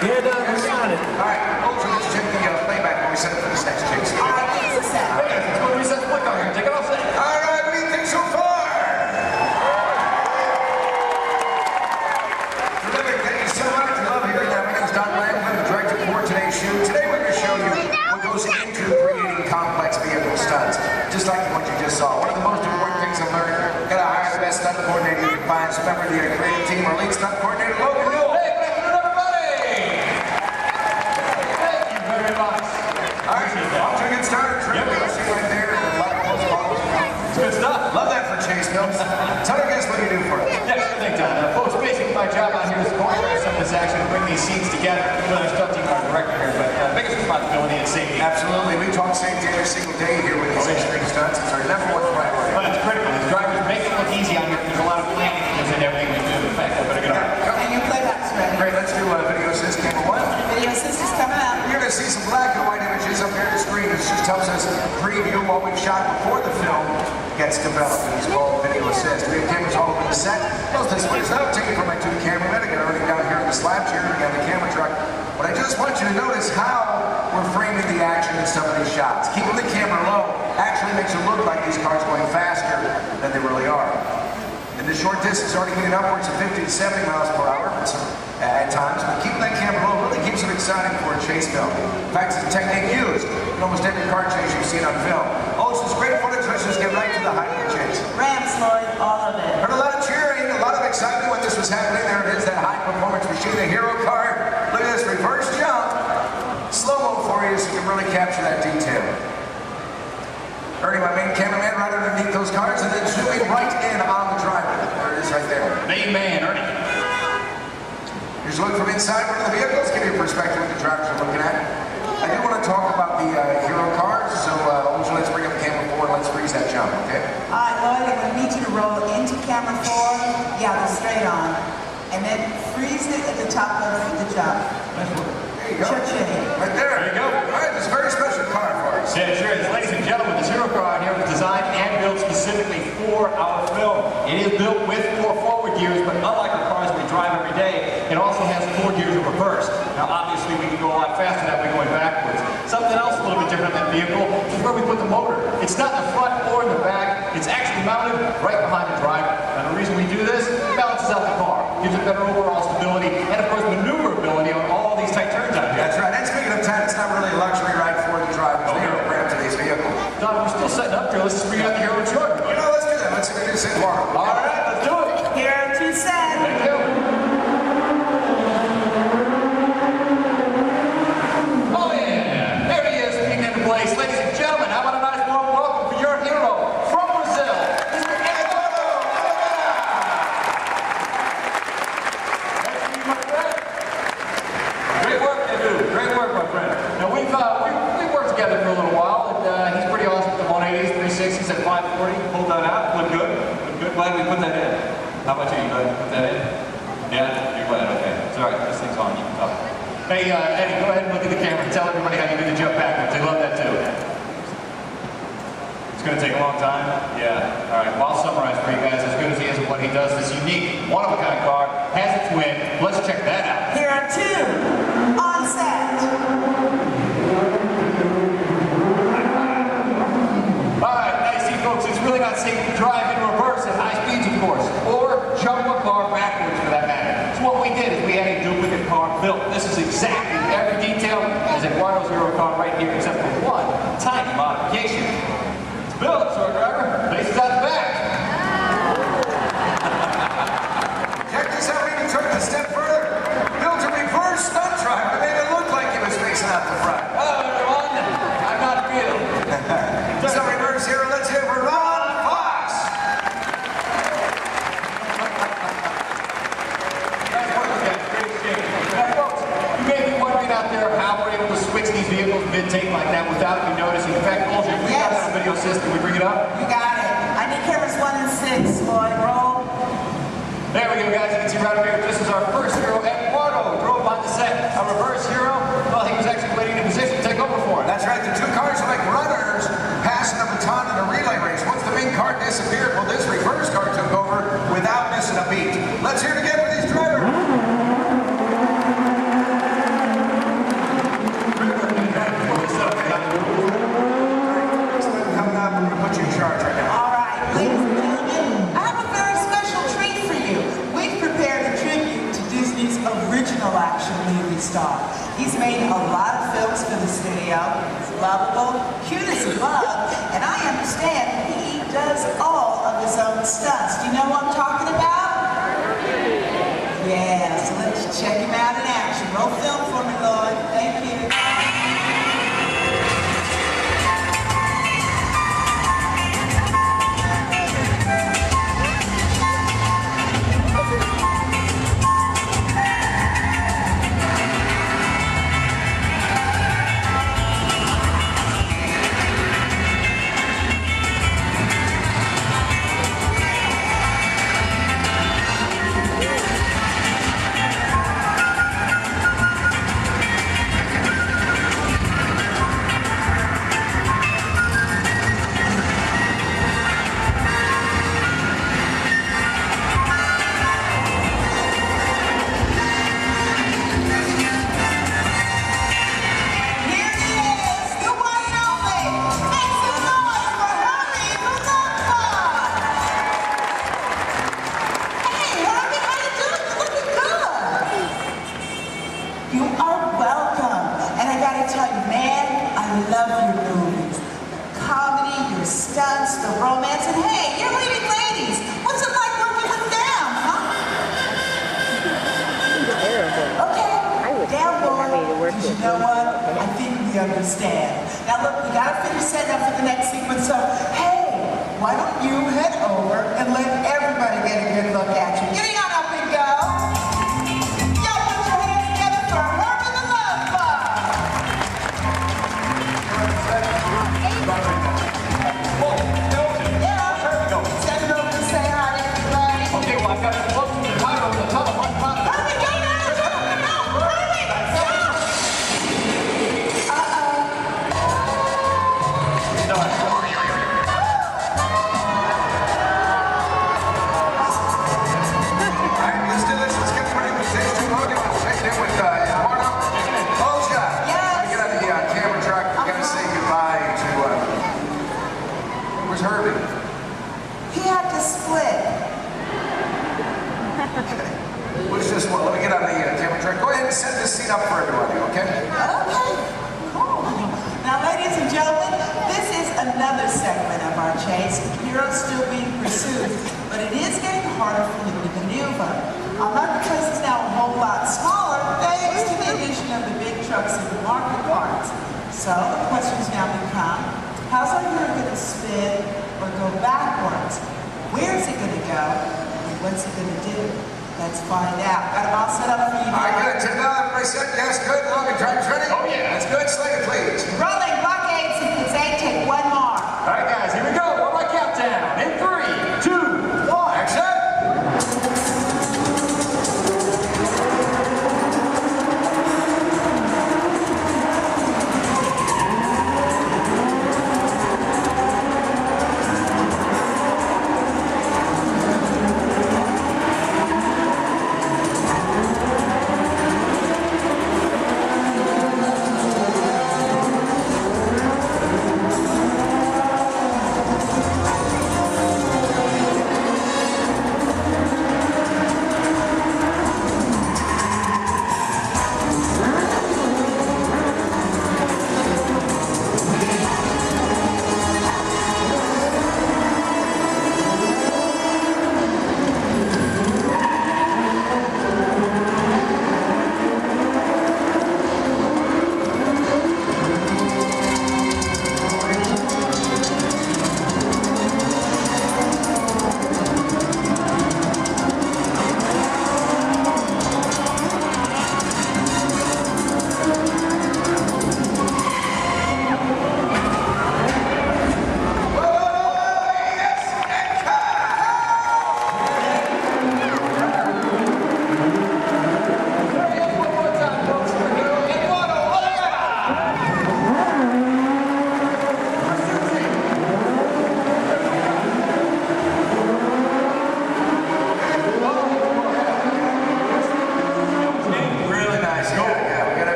Yeah, let's sign it. All right, Ultra, let's check the playback when we set up for this next chase. All right, give us a sec. Let's go reset the flick on here. Take it off set. All right, what do you think so far? Terrific, thank you so much. I love hearing that. My name is Don Lamplin, the director for today's shoot. Today we're going to show you what goes into creating complex vehicle stunts, just like what you just saw. One of the most important things I've learned, got to hire the best stunt coordinator you can find. So member of the creative team, our lead stunt coordinator, Logan Hill. Hey, good afternoon, everybody! Thank you very much. All right, off to a good start. Terrific. See right there. It's good stuff. Love that for Chase Mills. Tell our guests what you do for us. Yes, good thing, Don. Folks, basically my job out here is to choreograph some of this action and bring these scenes together with our stunt team, our director here, but biggest responsibility is safety. Absolutely. We talk safety every single day here with these extreme stunts. It's our number one priority. Well, it's critical. As drivers make it look easy on here. There's a lot of planning that goes into everything we do. In fact, I better get on. And your playback's ready. Great, let's do video assist camera one. Video assist is coming out. You're going to see some black and white images up here on the screen. This just helps us preview what we've shot before the film gets developed. It's called video assist. We have cameras all over the set. Most of this one is now taken from my two cameramen. Again, already down here in the slab chair. We have the camera truck. But I just want you to notice how we're framing the action in some of these shots. Keeping the camera low actually makes it look like these cars going faster than they really are. And the short distance already getting upwards of 50 to 70 miles per hour at times, but keeping that camera low really keeps it exciting for a chase film. In fact, it's a technique used in almost every car chase you've seen on film. Oh, it's great footage. Let's just get right to the height of the chase. Rams, Lloyd, all of it. Heard a lot of cheering, a lot of excitement when this was happening. There it is, that high performance machine, the hero car. Look at this reverse jump. Slow-mo for you so you can really capture that detail. Ernie, my main cameraman, right underneath those cars, and then zooming right in on the driver. There it is right there. Main man, Ernie. Here's a look from inside one of the vehicles, give you a perspective what the drivers are looking at. I do want to talk about the hero cars, so let's bring up camera 4 and let's freeze that jump, okay? All right, Lloyd, I'm going to need you to roll into camera 4. Yeah, go straight on. And then freeze it at the top of the jump. There you go. Cha-ching. Right there. There you go. All right, this is a very special car for us. Yeah, sure is. Ladies and gentlemen, this hero car out here was designed and built specifically for our film. It is built with 4 forward gears, but unlike the cars we drive every day, it also has 4 gears in reverse. Now, obviously, we can go a lot faster that way going backwards. Something else a little bit different than the vehicle is where we put the motor. It's not in the front or in the back. It's actually mounted right behind the driver. And the reason we do this, it balances out the car, gives it better overall stability, and of course, maneuverability on all these tight turns out here. That's right. And speaking of time, it's not really a luxury ride for the drivers. They are around today's vehicle. Don, we're still setting up here. Let's just bring out the hero truck. You know, let's do that. Let's introduce it tomorrow. All right, let's do it. Here to set. Thank you. Oh yeah, there he is, speaking into place. Ladies and gentlemen, how about a nice warm welcome for your hero from Brazil, Mr. Eduardo. Great work, Edu. Great work, my friend. Now we've worked together for a little while, and he's pretty awesome at the 180s, 360s, at 540. Pulled that out. Look good. Look good. Glad we put that in. How about you? You glad we put that in? Yeah, you're glad. Okay. It's all right. This thing's on. You can talk. Hey, Eddie, go ahead and look at the camera and tell everybody how you do the jump backwards. They love that too. It's going to take a long time? Yeah. All right. Well, I'll summarize for you guys. As good as he is at what he does, this unique, one-of-a-kind car has its win. Let's check that out. Here are 2 on set. All right. Now you see, folks, it's really not safe to drive in reverse at high speeds, of course, or jump a car backwards for that matter. So what we did is we had a duplicate car built. This is exactly every detail as Eduardo's hero car right here, except for one tiny modification. It's built, so our driver faces out the back. Check this out. We even took it a step further. Built a reverse stunt driver. Made it look like he was facing out the front. Hello, everyone. I'm not real. So reverse hero. Let's hear for Ron Fox. Now, folks, you may be wondering out there how we're able to switch these vehicles mid-take like that without you noticing. In fact, Ultra, we got that video system. Can we bring it up? You got it. I need cameras 1 and 6, Lloyd. Roll. There we go, guys. You can see right over here, this is our first hero, Eduardo. Drove on the set. A reverse hero. Well, he was actually waiting in position to take over for it. That's right. The 2 cars are like runners passing the baton in a relay race. Once the main car disappeared, well, this reverse car took over without missing a beat. Let's hear it again for these drivers. movie star. He's made a lot of films for the studio. He's lovable, cute as a bug, and I understand he does all of his own stunts. Do you know what I'm talking about? Yeah, so let's check him out in action. Roll film for me, Lloyd. Thank you. Stunts, the romance, and hey, you're leading ladies. What's it like working with them, huh? Okay, down boy. You know what? I think we understand. Now look, we gotta finish setting up for the next sequence, so hey, why don't you head over and let everybody get a good look at you. Getting on up and go. Yo, put your hands together for Herman the Love Bug. I've got to look to the title of the telephone. Hurry, go now! No, hurry! Alright, let's do this. Let's get ready for stage 2 loading. Let's check in with Eduardo. Olga, let me get on the camera track. We're going to say goodbye to, where's Herbie? He had to split. What's this one? Let me get on the camera track. Go ahead and set this scene up for everybody, okay? Okay, cool. Now, ladies and gentlemen, this is another segment of our chase. The hero's still being pursued, but it is getting harder for him to maneuver. Our marketplace is now a whole lot smaller thanks to the addition of the big trucks and the market carts. So the questions now become, how's our hero going to spin or go backwards? Where's he going to go? What's he gonna do? Let's find out. Got them all set up for you. All right, good. 10 everybody set. Yes, good. Logan, drivers ready? Oh, yeah. That's good. Slate it, please. Rolling, block 8, sequence 8, take one more. All right, guys, here we go. One more countdown. In 3, 2, 1. Action.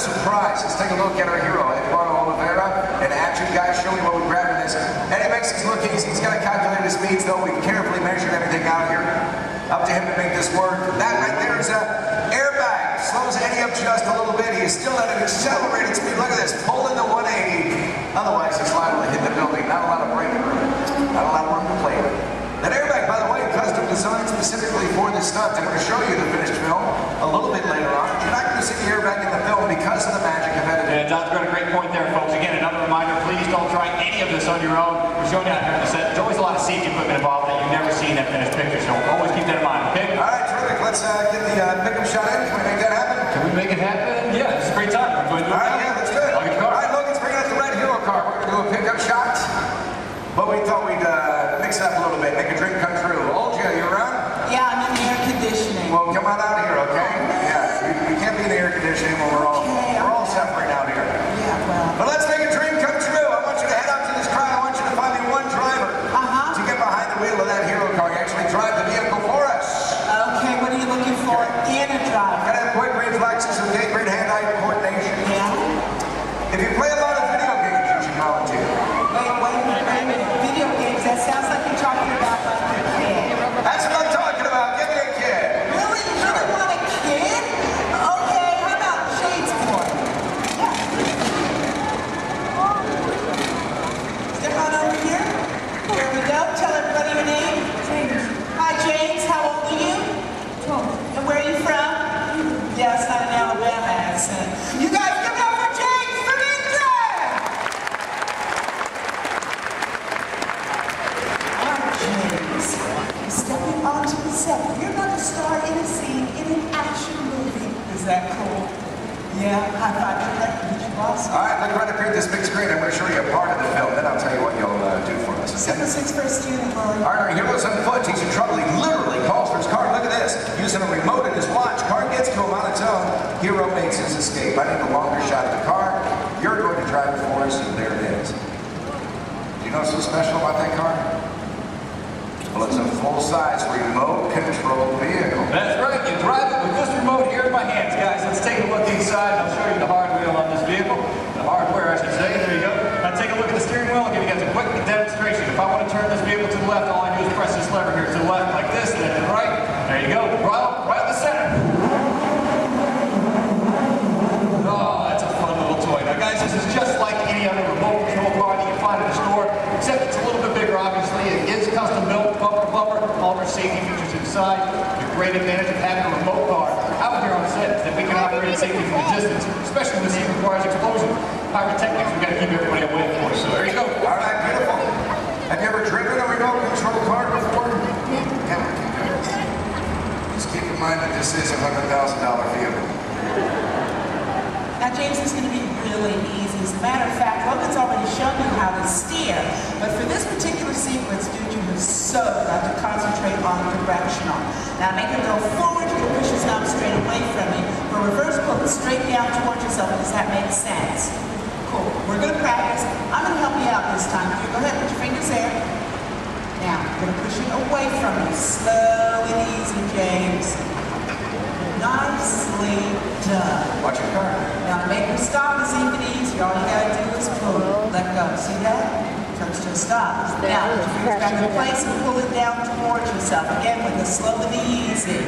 surprise. Let's take a look at our hero, Eduardo Oliveira, an action guy showing what we're grabbing this. Anyway, He's got to calculate his speeds, though. We've carefully measured everything out here. Up to him to make this work. That right there is a airbag. Slows Eddie up just a little bit. He is still at an accelerated speed. Look at this, pulling the 180. Otherwise, he's liable to hit the building. Not a lot of braking room. Not a lot of room to play with. That airbag, by the way, custom designed specifically for this stunt. I'm going to show you the finished film a little bit later on. You're not going to see the airbag in the film because of the magic of editing. Yeah, John's got a great point there, folks. Again, another reminder, please don't try any of this on your own. We're showing you out here on the set. There's always a lot of safety equipment involved that you've never seen in that finished picture, so always keep that in mind, okay? All right, terrific. Let's get the pickup shot in. Can we make that happen? Can we make it happen? Yeah, it's a great time. We're going to do it. All right, yeah, let's do it. I'll get your car. All right, Logan's bringing out the red hero car. We're going to do a pickup shot, but we thought we'd mix it up a little bit, make a dream come true. Olja, you around? Yeah, I'm in the air conditioning. Well, come on out here, okay? Yeah, we can't be in the air conditioning when we're all suffering out here. Yeah, well. But let's make a dream come true. I want you to head out to this crowd. I want you to find me one driver to get behind the wheel of that hero car. You actually drive the vehicle for us. Okay, what are you looking for in a driver? Gotta have quick reflexes, okay? Great hand-eye coordination. Yeah. If you play a lot of video games, you should volunteer. Wait a minute. Video games, that sounds like you're talking about like a kid. That's what I'm talking about. Give me a kid. Really? You really want a kid? Okay, how about Shade's boy? Yeah. Step on over here. Here we go. Tell everybody your name. James. Hi, James. How old are you? 12. And where are you from? Yeah, it's not an Alabama accent. You guys give it up for James from England! James, you're stepping onto the set. You're going to star in a scene in an action movie. Is that cool? Yeah, high five to that. Did you boss? All right, look right up here at this big screen. I'm going to show you a part of the film. Then I'll tell you what you'll do for us. Okay? 7-6 first unit, Lord. All right, our hero's on foot. He's in trouble. He literally calls for his car. Look at this. Using a remote in his watch. Car gets to him on its own. Hero makes his escape. I need a longer shot of the car. You're going to drive it for us, and there it is. Do you know what's so special about that car? Well, it's a full-size remote control vehicle. That's right. You drive it with this remote here in my hands, guys. Let's take a look inside. I'll show you the hardware on this vehicle. The hardware, I should say. There you go. Now take a look at the steering wheel. I'll give you guys a quick demonstration. If I want to turn this vehicle to the left, all I do is press this lever here to the left like this, then to the right. There you go. Right in the center. Oh, that's a fun little toy. Now, guys, this is just like any other remote control car that you find in the store, except it's a little bit bigger, obviously. It is custom built, bumper, all our safety features inside. The great advantage of having a remote car out here on set is that we can operate safely from a distance, especially when the scene requires explosion. Pyrotechnics, we've got to keep everybody away, of course. So there you go. All right, beautiful. Have you ever driven a remote control car before? Yeah. Just keep in mind that this is a $100,000 vehicle. Now, James, is going to be really easy. As a matter of fact, Logan's already shown you how to steer. But for this particular sequence, dude, you have so got to concentrate on directional. Now, make it go forward. You can push his knob straight away from you. For reverse, pull it straight down towards yourself. Does that make sense? Cool. We're going to practice. I'm going to help you out this time. You go ahead, put your fingers there. Now, I'm going to push it away from you. Slow and easy, James. Nicely done. Watch your car. Now to make them stop is even easier. All you gotta do is pull it. Let go. See that? Comes to a stop. Now put your fingers back in place and pull it down towards yourself. Again with a slow and easy.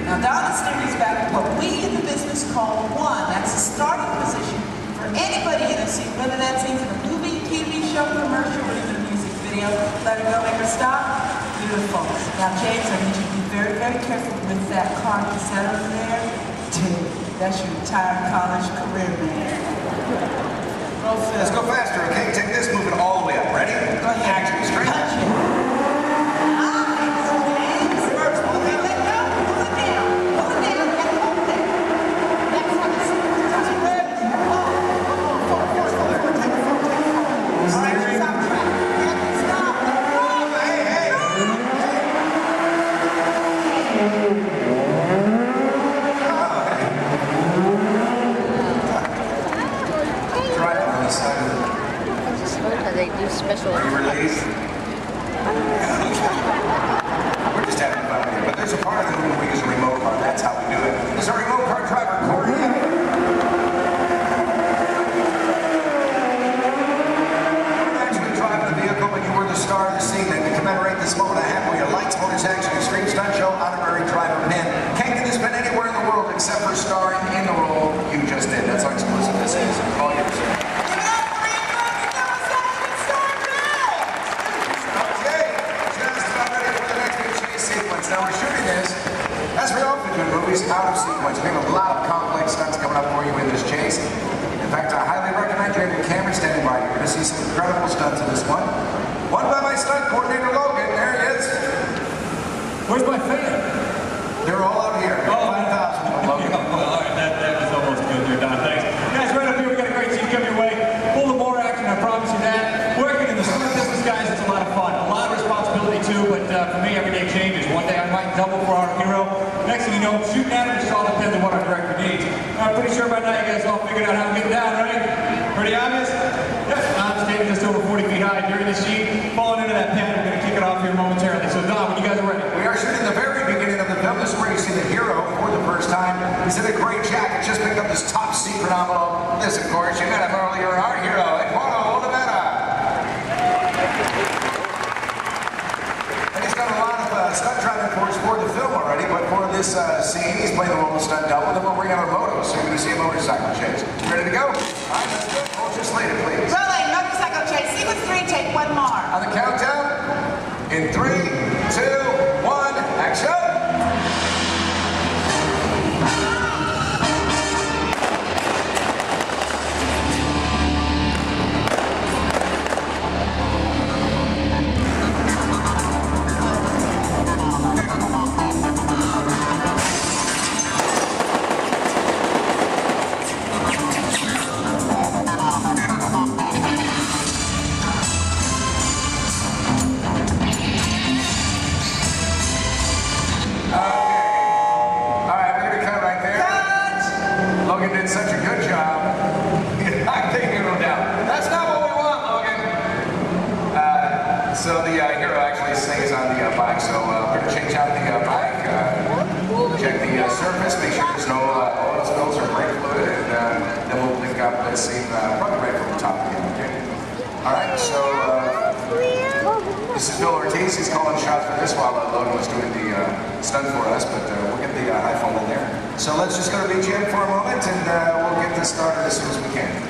Now Donna steering is back to what we in the business call one. That's the starting position for anybody in a scene, whether that's even a movie, TV show, commercial, or even a music video. Let her go, make her stop. Beautiful. Now, James, I need you to be very, very careful with that car. Is that over there? Dude, that's your entire college career, man. Roll film. Let's go faster, okay? Take this, move it all the way up. Ready? Go ahead. Action, straight. Touch it. Reverse. Okay, let go. Pull it down. Pull it down. And hold it. Next one is touch it. Forward. Take it forward. All right, stop track. Stop. Drive on the side of the... They do special. Are you released? this moment I have for you. Lights, Motors, Action, Extreme Stunt Show, Honorary Driver Pin. Can't get this pin anywhere in the world except for starring in the role you just did. That's how exclusive this is. All yours. Now we're shooting this, as we often do in movies, out of sequence. We have a lot of complex stunts coming up for you in this chase. In fact, I highly recommend you have your camera standing by. You're going to see some incredible stunts in this one. One by my stunt coordinator, Logan. There he is. Where's my fan? They're all out here. Oh, 5,000 from Logan. All right, that was almost good there, Don. Thanks. Guys, right up here, we got a great scene coming your way. Full of more action, I promise you that. Working in the stunt business, guys, it's a lot of fun. A lot of responsibility, too, but for me, every day changes. One day I might double for our hero. Next thing you know, shooting at him just all depends on what our director needs. I'm pretty sure by now you guys all figured out how to get down, right? Pretty obvious? Yes, I'm standing just over 40 feet high during the scene. Falling into that pen, we're going to kick it off here momentarily. So, Don, when you guys are ready. We are shooting the very beginning of the film. This is where you see the hero for the first time. He's in a gray jacket, just picked up this top secret envelope. This, of course, you met him earlier, our hero, Eduardo Olivera. And he's done a lot of stunt driving for the film already, but for this scene, he's playing the role of stunt double. Then we'll bring out our motos, so you're going to see a motorcycle chase. You ready to go? All right, let's go. Hold your slater, please. Rolling, motorcycle chase, sequence 3, take one more. On the countdown, in 3, 2, 1, action! Such a good job. I think hero down. That's not what we want, Logan. So the hero actually stays on the bike. So we're going to change out the bike, check the surface, make sure there's no oil spills or brake fluid, and then we'll link up this scene probably right from the top again. Okay. All right. So this is Bill Ortiz. He's calling shots for this while Logan was doing the stunt for us, but we'll get the high fall in there. So let's just go to BGM for a moment, and we'll get this started as soon as we can.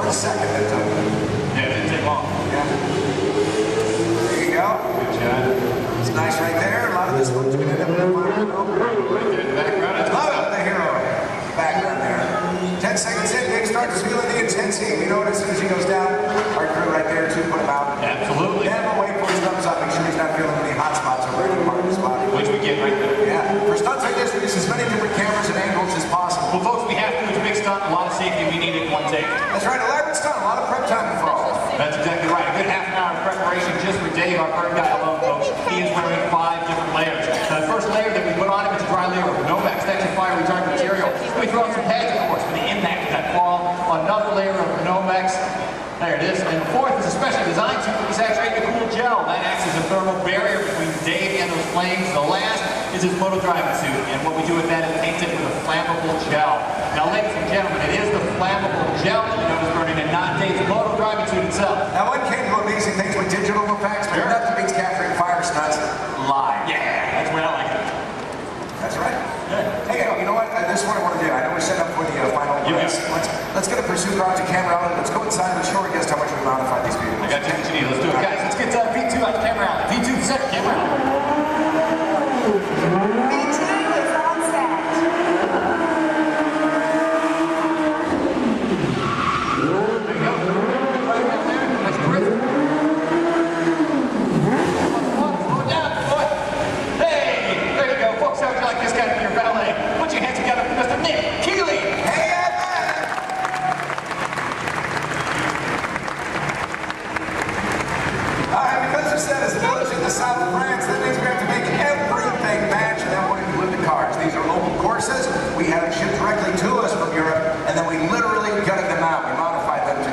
a second, that took. Yeah, it didn't take long. Yeah. There you go. Good job. It's nice right there. A lot of this one's going to end up in the final film. Right there in the background. That's Love the hero. Background there. 10 seconds in, Dave starts feeling the intensity. We know it as soon as he goes down. Our crew right there to put him out. Absolutely. Then we'll wait for his thumbs up. Make sure he's not feeling any hot spots over any part of his body. Which we get right there. Yeah. For stunts like this, we use as many different cameras and angles as possible. Well, folks, we have to. It's a big stunt, a lot of safety. We need it in one take. That's right. Elaborate stunt. A lot of prep time involved. That's exactly right. A good half an hour of preparation just for Dave, our bird guy alone, folks. He is wearing 5 different layers. Now, the first layer that we put on him is a dry layer of Nomex, extra fire retardant material. Then we throw on some pads, of course, for the impact of that fall. Another layer of Nomex. There it is. And the fourth is a specially designed suit that saturated a cool gel. That acts as a thermal barrier between Dave and those flames. The last is his moto driving suit. And what we do with that is paint it with a flammable gel. Now, ladies and gentlemen, it is the flammable gel that you know is burning and not Dave's moto driving suit itself. Now, one can do amazing things with digital effects, but nothing beats capturing fire stunts live. Yeah, that's where I like it. That's right. Good. Hey, you know what? This is what I want to do. I know we're set up for the final race. Let's get a pursuit car to camera out. Let's go inside and show just how much we modified these vehicles. I got you. Let's do it, guys. Let's get V2 out to camera out. V2 set, camera out. V2 is on set. There you go. Right up there. That's terrific. Slow it down, boy. Hey, there you go. Folks, how would you like this guy to be your valet? Put your hands together for Mr. Nick Keeley. Hey, Alright, because the set is village in the south of France, that means we have to make everything match, and then we're going to glue the cars. These are local courses. We had them shipped directly to us from Europe, and then we literally gutted them out. We modified them to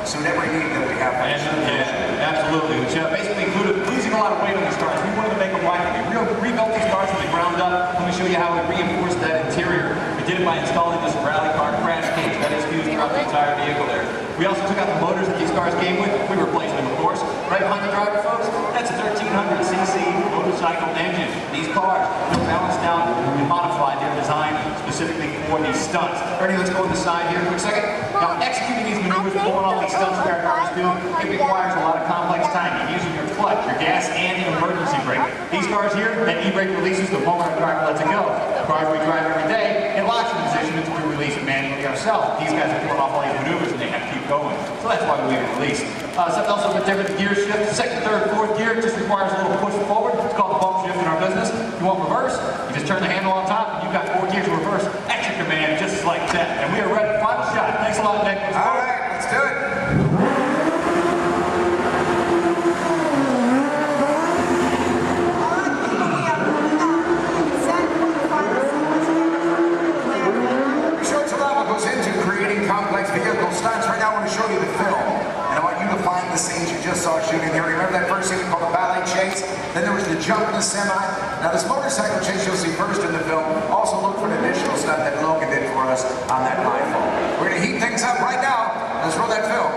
suit every need that we have. Yeah, absolutely. Which basically included losing a lot of weight on these cars. We wanted to make them lighter. We rebuilt these cars from the ground up. Let me show you how we reinforced that interior. We did it by installing this rally car crash cage that is fused throughout the entire vehicle there. We also took out the motors that these cars came with. We replaced them, of course. Right behind the driver, folks, that's a 1300cc motorcycle engine. These cars are balanced down and modified. They're designed specifically for these stunts. Ernie, let's go on the side here for a second. Now, executing these maneuvers, pulling off these stunts that our cars do, it requires a lot of complex timing, using your clutch, your gas, and your emergency brake. These cars here, that e-brake releases the moment our driver lets it go. The cars we drive every day, it locks in position until we release it manually ourselves. These guys are pulling off all these maneuvers and they have to keep going. So that's why we release. Something else a bit different, the gear shift. Second, third, fourth gear just requires a little push forward. It's called the bump shift in our business. You want reverse, you just turn the handle on top and you've got 4 gears of reverse at your command, just like that. And we are ready. Final shot. Thanks a lot, Nick. All right, let's do it. We showed you a lot what goes into creating complex vehicle stunts. Right now I want to show you the film. And I want you to find the scenes you just saw shooting here. Remember that first scene called the ballet chase? Then there was the jump in the semi. Now this motorcycle chase you'll see first in the film. Also look for an additional stunt that Logan did for us on that iPhone. We're going to heat things up right now. Let's roll that film.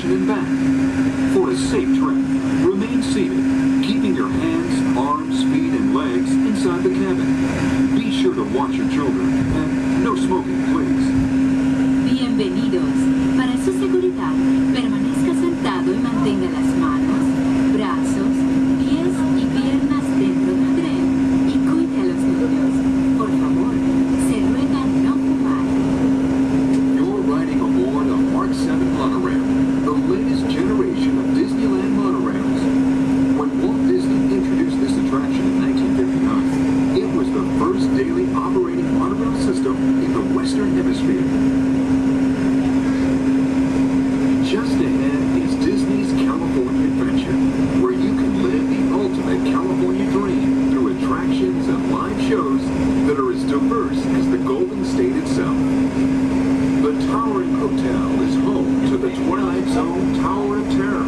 attraction and back. For a safe trip, remain seated, keeping your hands, arms, feet, and legs inside the cabin. Be sure to watch your children, and no smoking, please. Bienvenidos. Para su seguridad, permanezca sentado y mantenga las manos, brazos, pies y piernas dentro del tren y cuide a los niños. Por favor, se ruega no fumar. You're riding aboard a Mark 7 monorail, the latest generation of Disneyland monorails. When Walt Disney introduced this attraction in 1959, it was the first daily operating monorail system in the Western Hemisphere. Just ahead is Disney's California Adventure, where you can live the ultimate California dream through attractions and live shows that are as diverse as the Golden State itself. The towering hotel is home to the Twilight Zone Tower of Terror,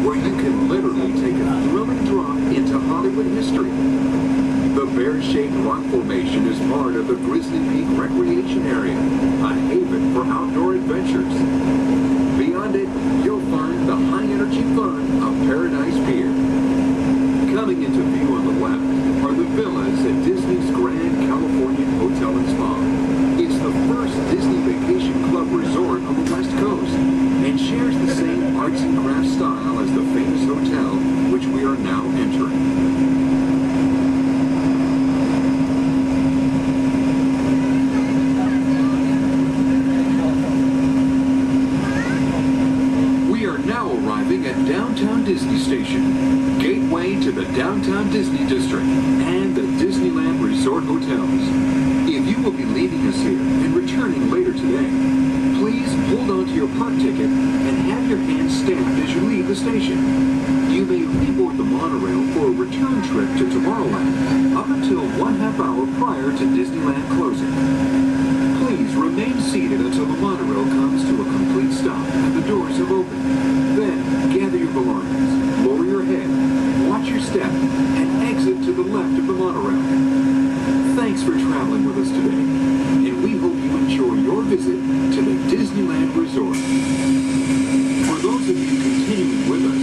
where you can literally take a thrilling drop into Hollywood history. The bear-shaped rock formation is part of the Grizzly Peak Recreation Area, a haven for outdoor adventures. Beyond it, you'll find the high-energy fun of Paradise Pier. Coming into view on the left are the villas at Disney's Grand Californian Hotel and Spa. It's the first Disney Vacation Club resort on the West Coast and shares the same arts and crafts style as the famous hotel, which we are now entering. Arriving at Downtown Disney Station, gateway to the Downtown Disney District and the Disneyland Resort Hotels. If you will be leaving us here and returning later today, please hold on to your park ticket and have your hand stamped as you leave the station. You may reboard the monorail for a return trip to Tomorrowland up until 1/2 hour prior to Disneyland closing. Please remain seated until the monorail comes to a complete stop and the doors have opened. Then, gather your belongings, lower your head, watch your step, and exit to the left of the monorail. Thanks for traveling with us today, and we hope you enjoy your visit to the Disneyland Resort. For those of you continuing with us,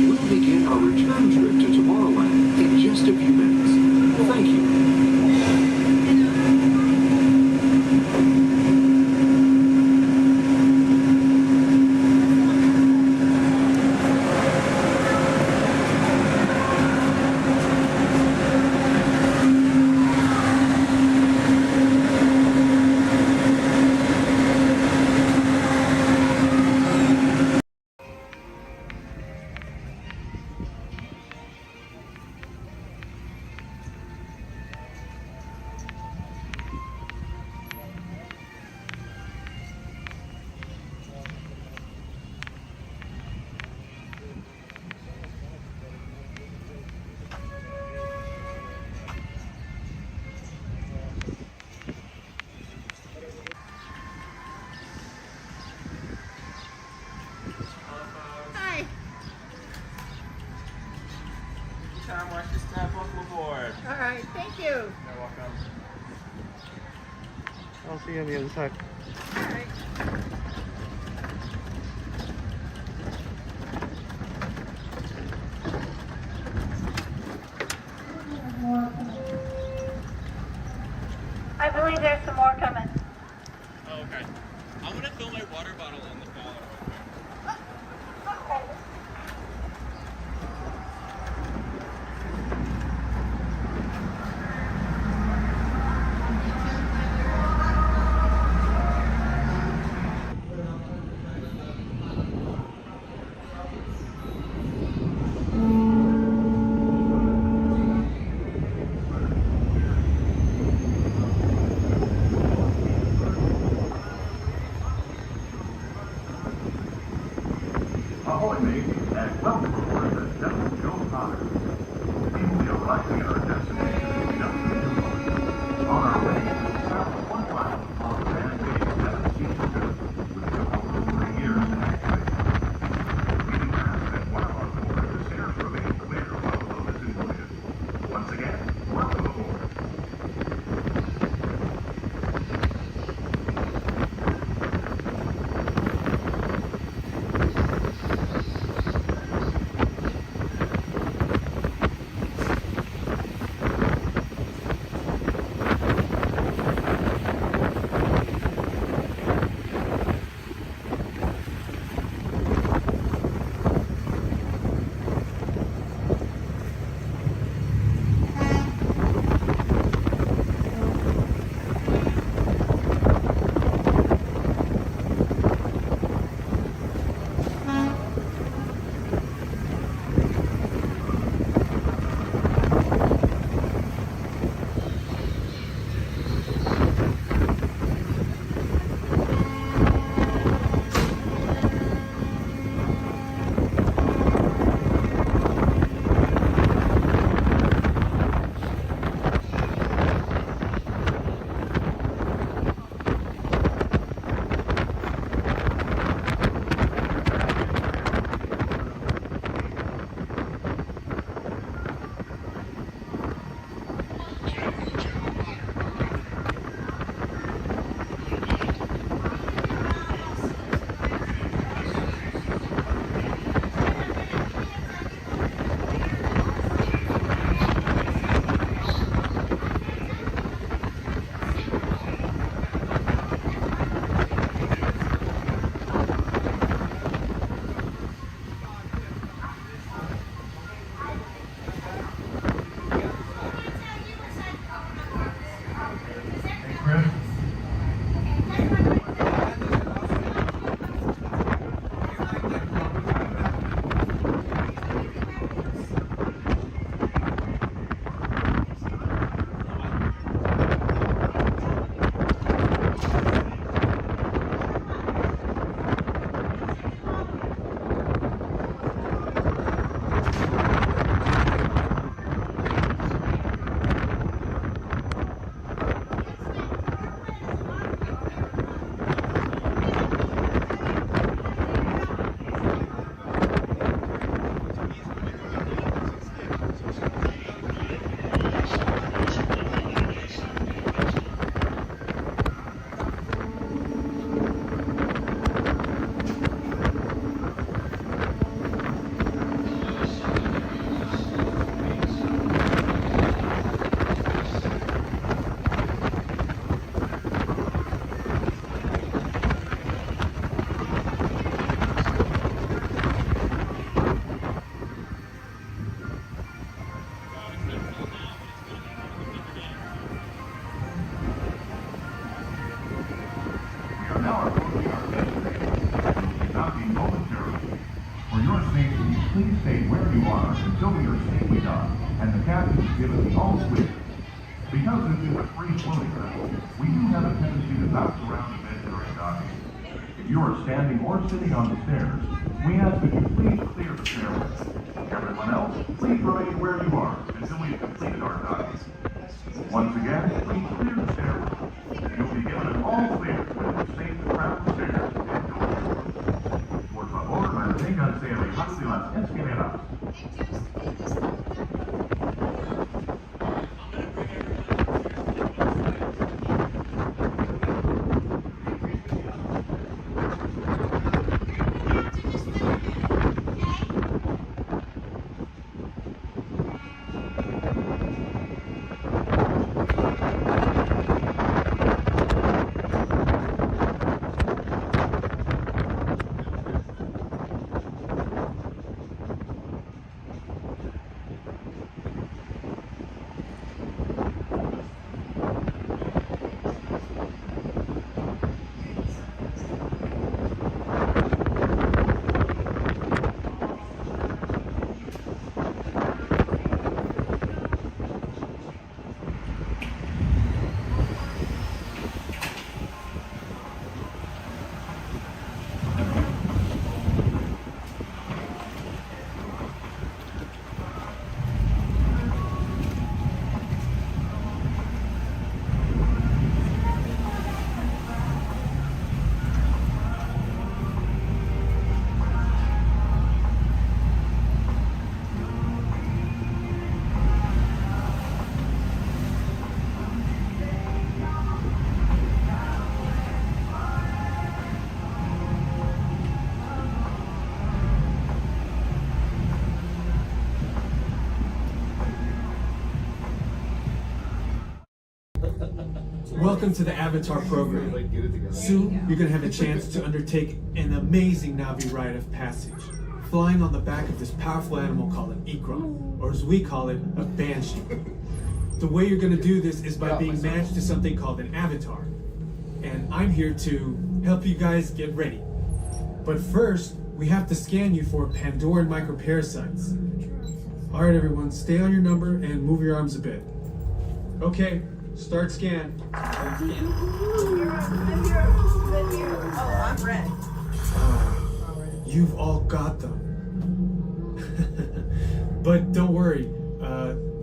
we'll begin our return trip to Tomorrowland in just a few minutes. Thank you. Tom, watch your step. Welcome aboard. All right, thank you. You're welcome. I'll see you on the other side. All right. I believe there's some more coming. Oh, okay. I'm going to fill my water bottle in the bottle. Ahoy, mate, and welcome aboard the Devil Joe Potter. We will be arriving at our destination in just a few moments. On our way, travel 1 mile on the Van Wave 7-seat ship, which took over 3 years to activate. We do ask that while on board, the stairs remain clear while the load is in motion. Once again, welcome aboard. ground until we are safely docked and the captain has given the all clear. Because this is a free floating vessel, we do have a tendency to bounce around a bit during docking. If you are standing or sitting on the stairs, we ask that you please clear the stairway. Everyone else, please remain where you are until we have completed our docking. Once again, please clear the stairway. You'll be given an all clear when it's safe to crown the stairs and doors. Por favor, manténganse alejados de las escaleras. Welcome to the Avatar program. Soon, you're going to have a chance to undertake an amazing Navi rite of passage, flying on the back of this powerful animal called an Ikron, or as we call it, a Banshee. The way you're going to do this is by being matched to something called an avatar. And I'm here to help you guys get ready. But first, we have to scan you for Pandoran microparasites. Alright everyone, stay on your number and move your arms a bit. Okay, start scan. I'm here. Oh, I'm ready. You've all got them. But don't worry,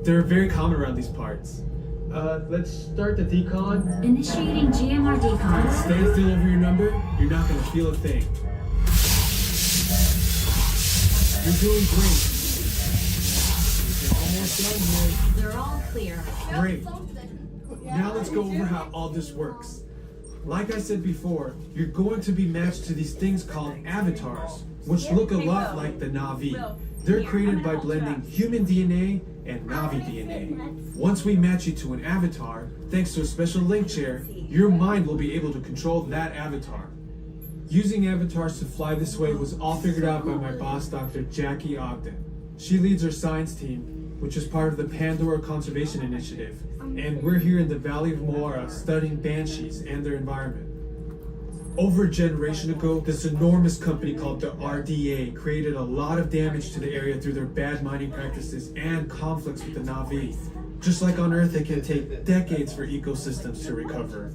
they're very common around these parts. Let's start the decon. Initiating GMR decon. Stay still over your number, you're not going to feel a thing. You're doing great. You're almost done here. They're all clear. Great. Now let's go over how all this works. Like I said before, you're going to be matched to these things called avatars, which look a lot like the Navi. They're created by blending human DNA and Navi DNA. Once we match you to an avatar, thanks to a special link chair, your mind will be able to control that avatar. Using avatars to fly this way was all figured out by my boss, Dr. Jackie Ogden. She leads our science team, which is part of the Pandora Conservation Initiative, and we're here in the Valley of Moara studying banshees and their environment. Over a generation ago, this enormous company called the RDA created a lot of damage to the area through their bad mining practices and conflicts with the Navi. Just like on Earth, it can take decades for ecosystems to recover.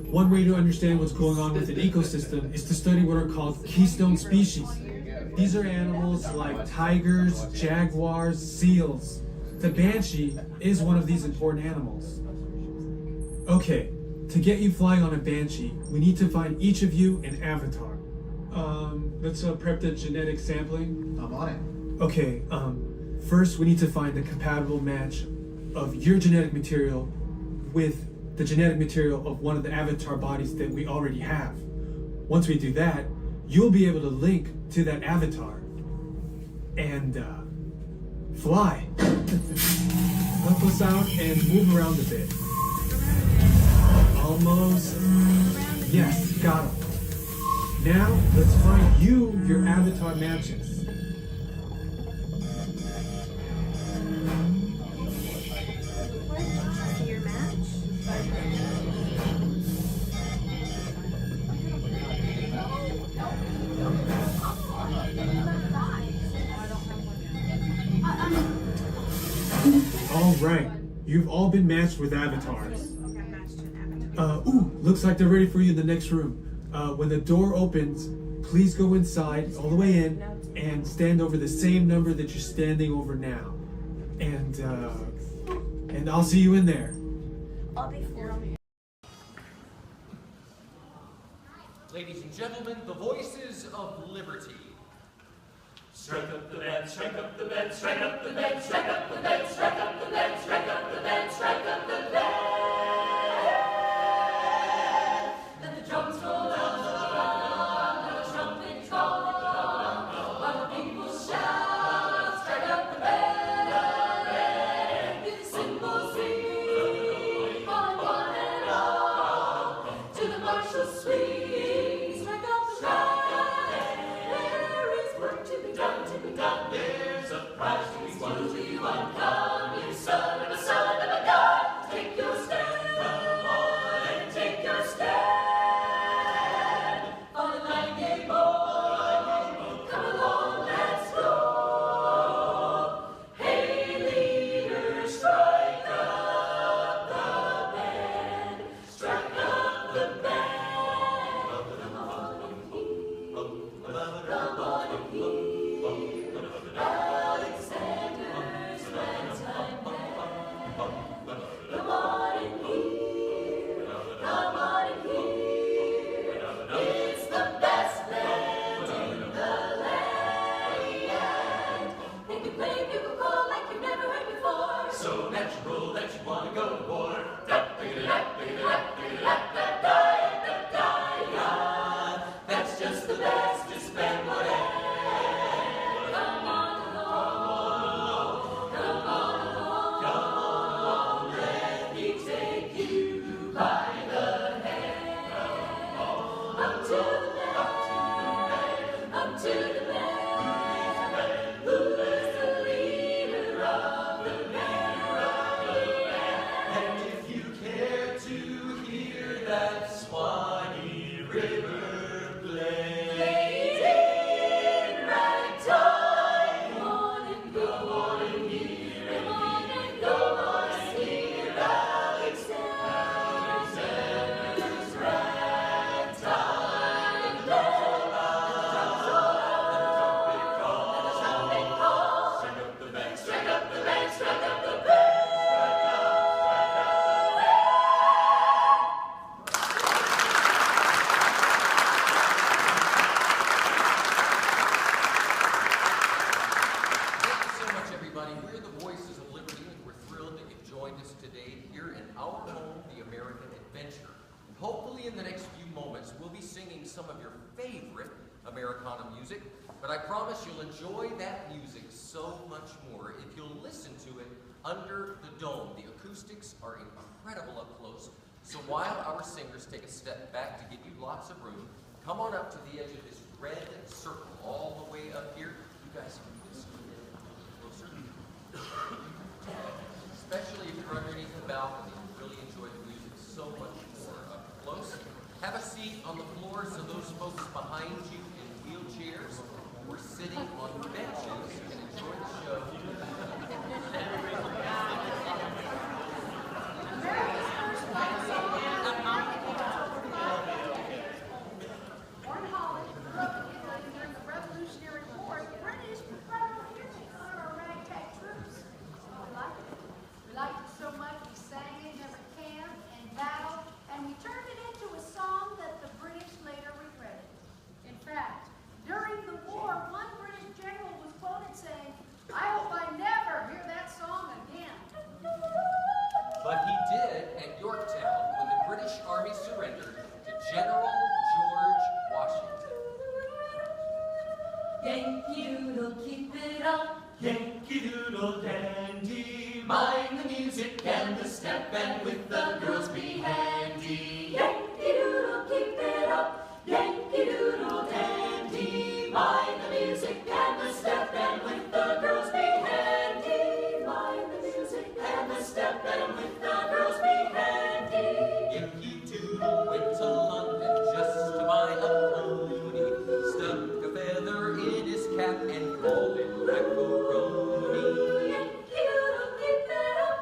One way to understand what's going on with an ecosystem is to study what are called keystone species. These are animals like tigers, jaguars, seals. The banshee is one of these important animals. Okay, to get you flying on a banshee, we need to find each of you an avatar. Let's prep the genetic sampling. I'm on it. Okay, first we need to find the compatible match of your genetic material with the genetic material of one of the avatar bodies that we already have. Once we do that, you'll be able to link to that avatar and fly. Help us out and move around a bit. Almost. Yes, got him. Now, let's find you your avatar matches. Right. You've all been matched with avatars. Looks like they're ready for you in the next room. When the door opens, please go inside, all the way in, and stand over the same number that you're standing over now. And I'll see you in there. I'll be for Ladies and gentlemen, the voices of liberty. Strike up the band, strike up the band, strike up the band, strike up the band, strike up the band, strike up the band, strike up the band. Let the drums roll out, let the trumpets call, while the people shout, strike up the band. Hear the cymbals ring, calling one and all to the martial swing. Strike up the band. There's a prize to be won. Come, you son of a god. Take your stand, come on and take your stand. On the nightingale boat, come along, let's go. Hey leader, strike up the band, strike up the band. Come on and hear, come on and hear. Alexander's ragtime band. Come on and hear, come on and hear. It's the best band in the land. They can play bugle call like you've never heard before. So natural that you want to go to war. That's just the bestest band, whatever. Hopefully in the next few moments we'll be singing some of your favorite Americana music, but I promise you'll enjoy that music so much more if you'll listen to it under the dome. The acoustics are incredible up close, so while our singers take a step back to give you lots of room, come on up to the edge of this red circle all the way up here. You guys can just a little closer. Especially if you're underneath the balcony, you'll really enjoy the music so much more up close. Have a seat on the floor so those folks behind you in wheelchairs or sitting on benches can enjoy the show. Yankee Doodle, keep it up. Yankee Doodle dandy. Mind the music and the step, and with the girls be handy. Yankee Doodle, keep it up. Yankee Doodle dandy. Mind the music and the step, and with the girls be handy. Mind the music and the step, and with the girls be handy. Yankee Doodle went to London just to buy a pony. Stuck a feather in his cap and called it macaroni. Yankee Doodle, keep it up.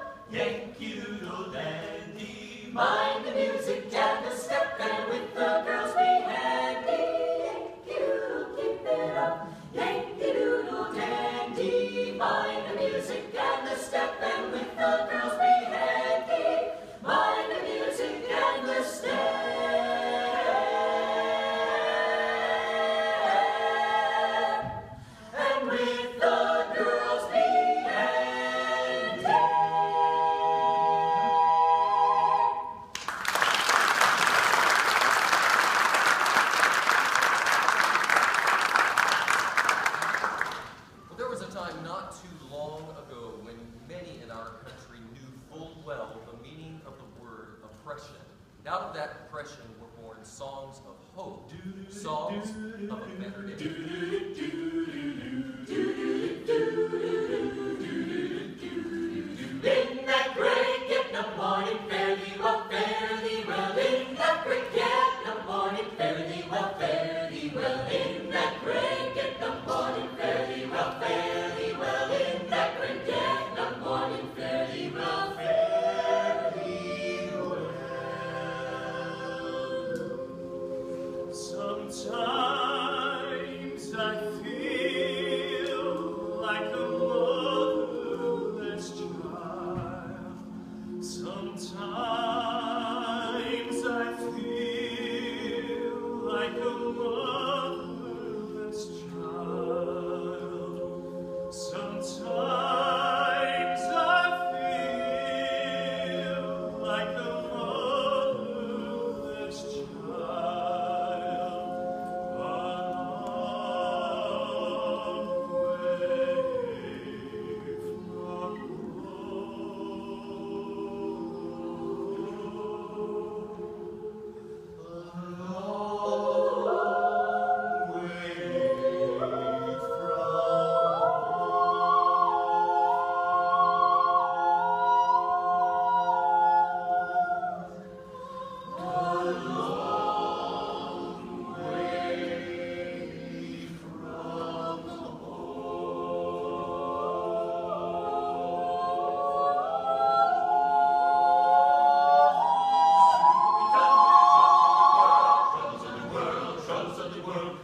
depression were born songs of hope, songs of a better day. In that great get the morning, fare thee well, fare thee well. In that great get the morning, fare thee well, fare thee well. In that great get the morning, fare thee well, fare thee well. In that great get the morning, fare thee well, fare thee well. Sometimes I feel like a motherless child. Sometimes I feel like a motherless child. Sometimes I feel like a motherless child.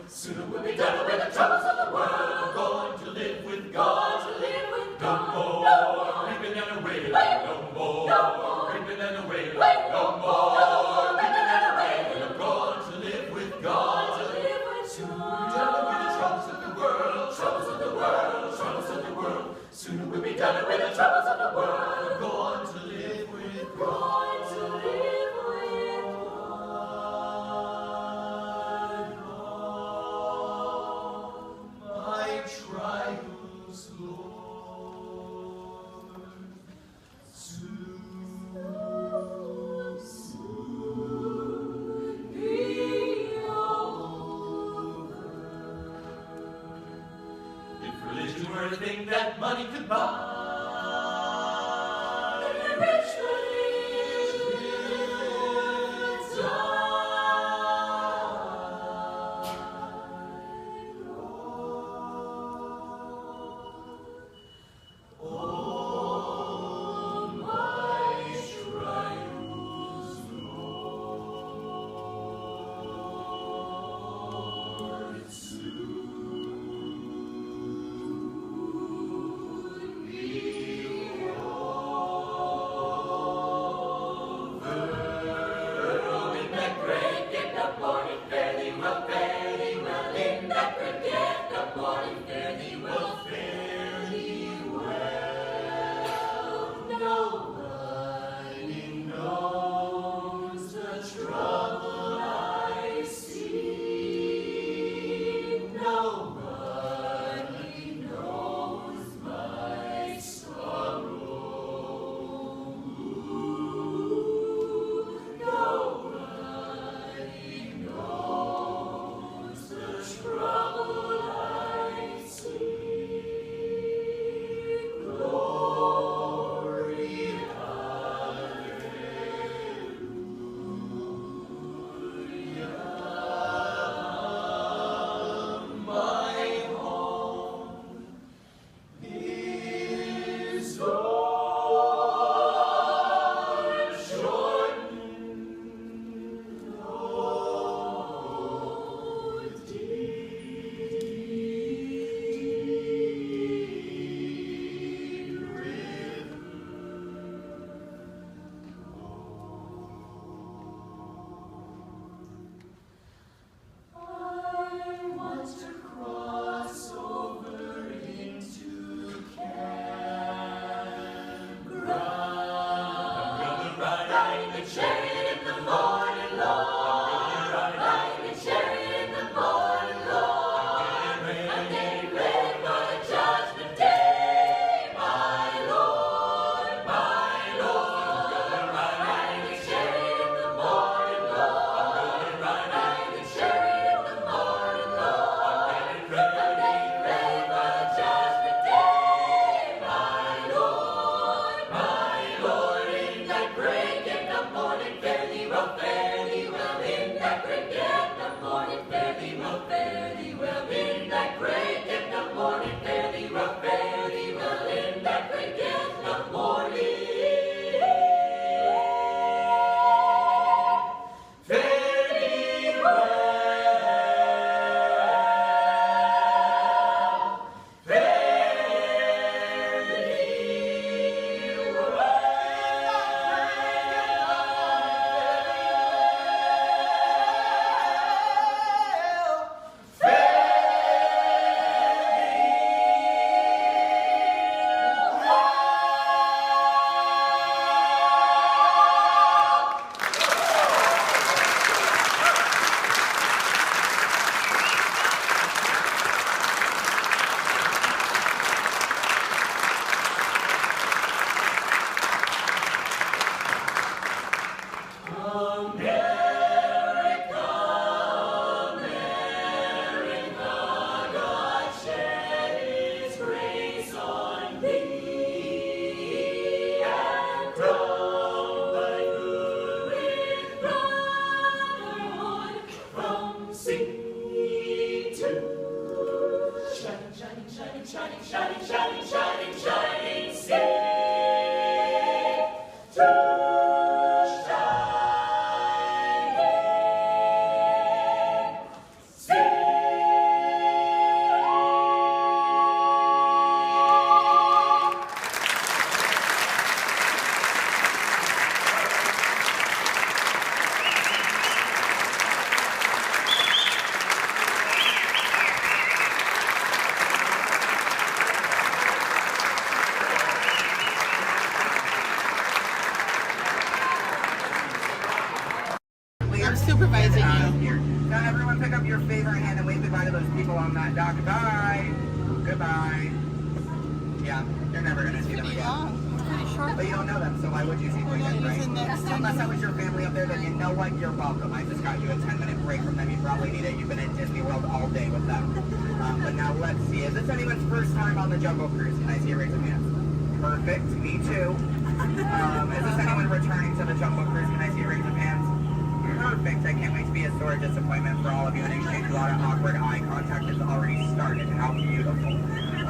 Sooner we'll be done with the troubles of the world. Going to live with God. To live with God. No more reaping and away. No more reaping and away. No more reaping and away. I'm going to live with God. To live with Sooner we'll be done with the troubles of the world. Troubles of the world. Troubles of the world. Sooner we'll be done with the troubles of the world. I'm going to live with God. Going to live with my trials, Lord, soon be over. If religion were a thing that money could buy, the rich religions all my trials, Lord, soon be over. In that great get up morning, fare thee well, fare thee well. In that great get up morning, fare thee well, fare thee well. Nobody knows the trouble I see. Nobody knows my sorrow. Nobody knows the trouble I see. shining, shining, shining, shining, shining sea. To shining sea. I'm supervising you. Now everyone pick up your favorite hand and wave goodbye to those people on that dock. Goodbye. Goodbye. Yeah, you're never going to see them again. But you don't know them, so why would you see them again, right? Unless that was your family up there, then you know what? You're welcome. I just got you a 10-minute break from them. You probably need it. You've been at Disney World all day with them. But now let's see. Is this anyone's first time on the Jungle Cruise? Can I see a raise of hands? Perfect. Me too. Is this anyone returning to the Jungle Cruise? Can I see a raise of hands? Perfect. I can't wait to be a sore disappointment for all of you and exchange a lot of awkward eye contact has already started. How beautiful.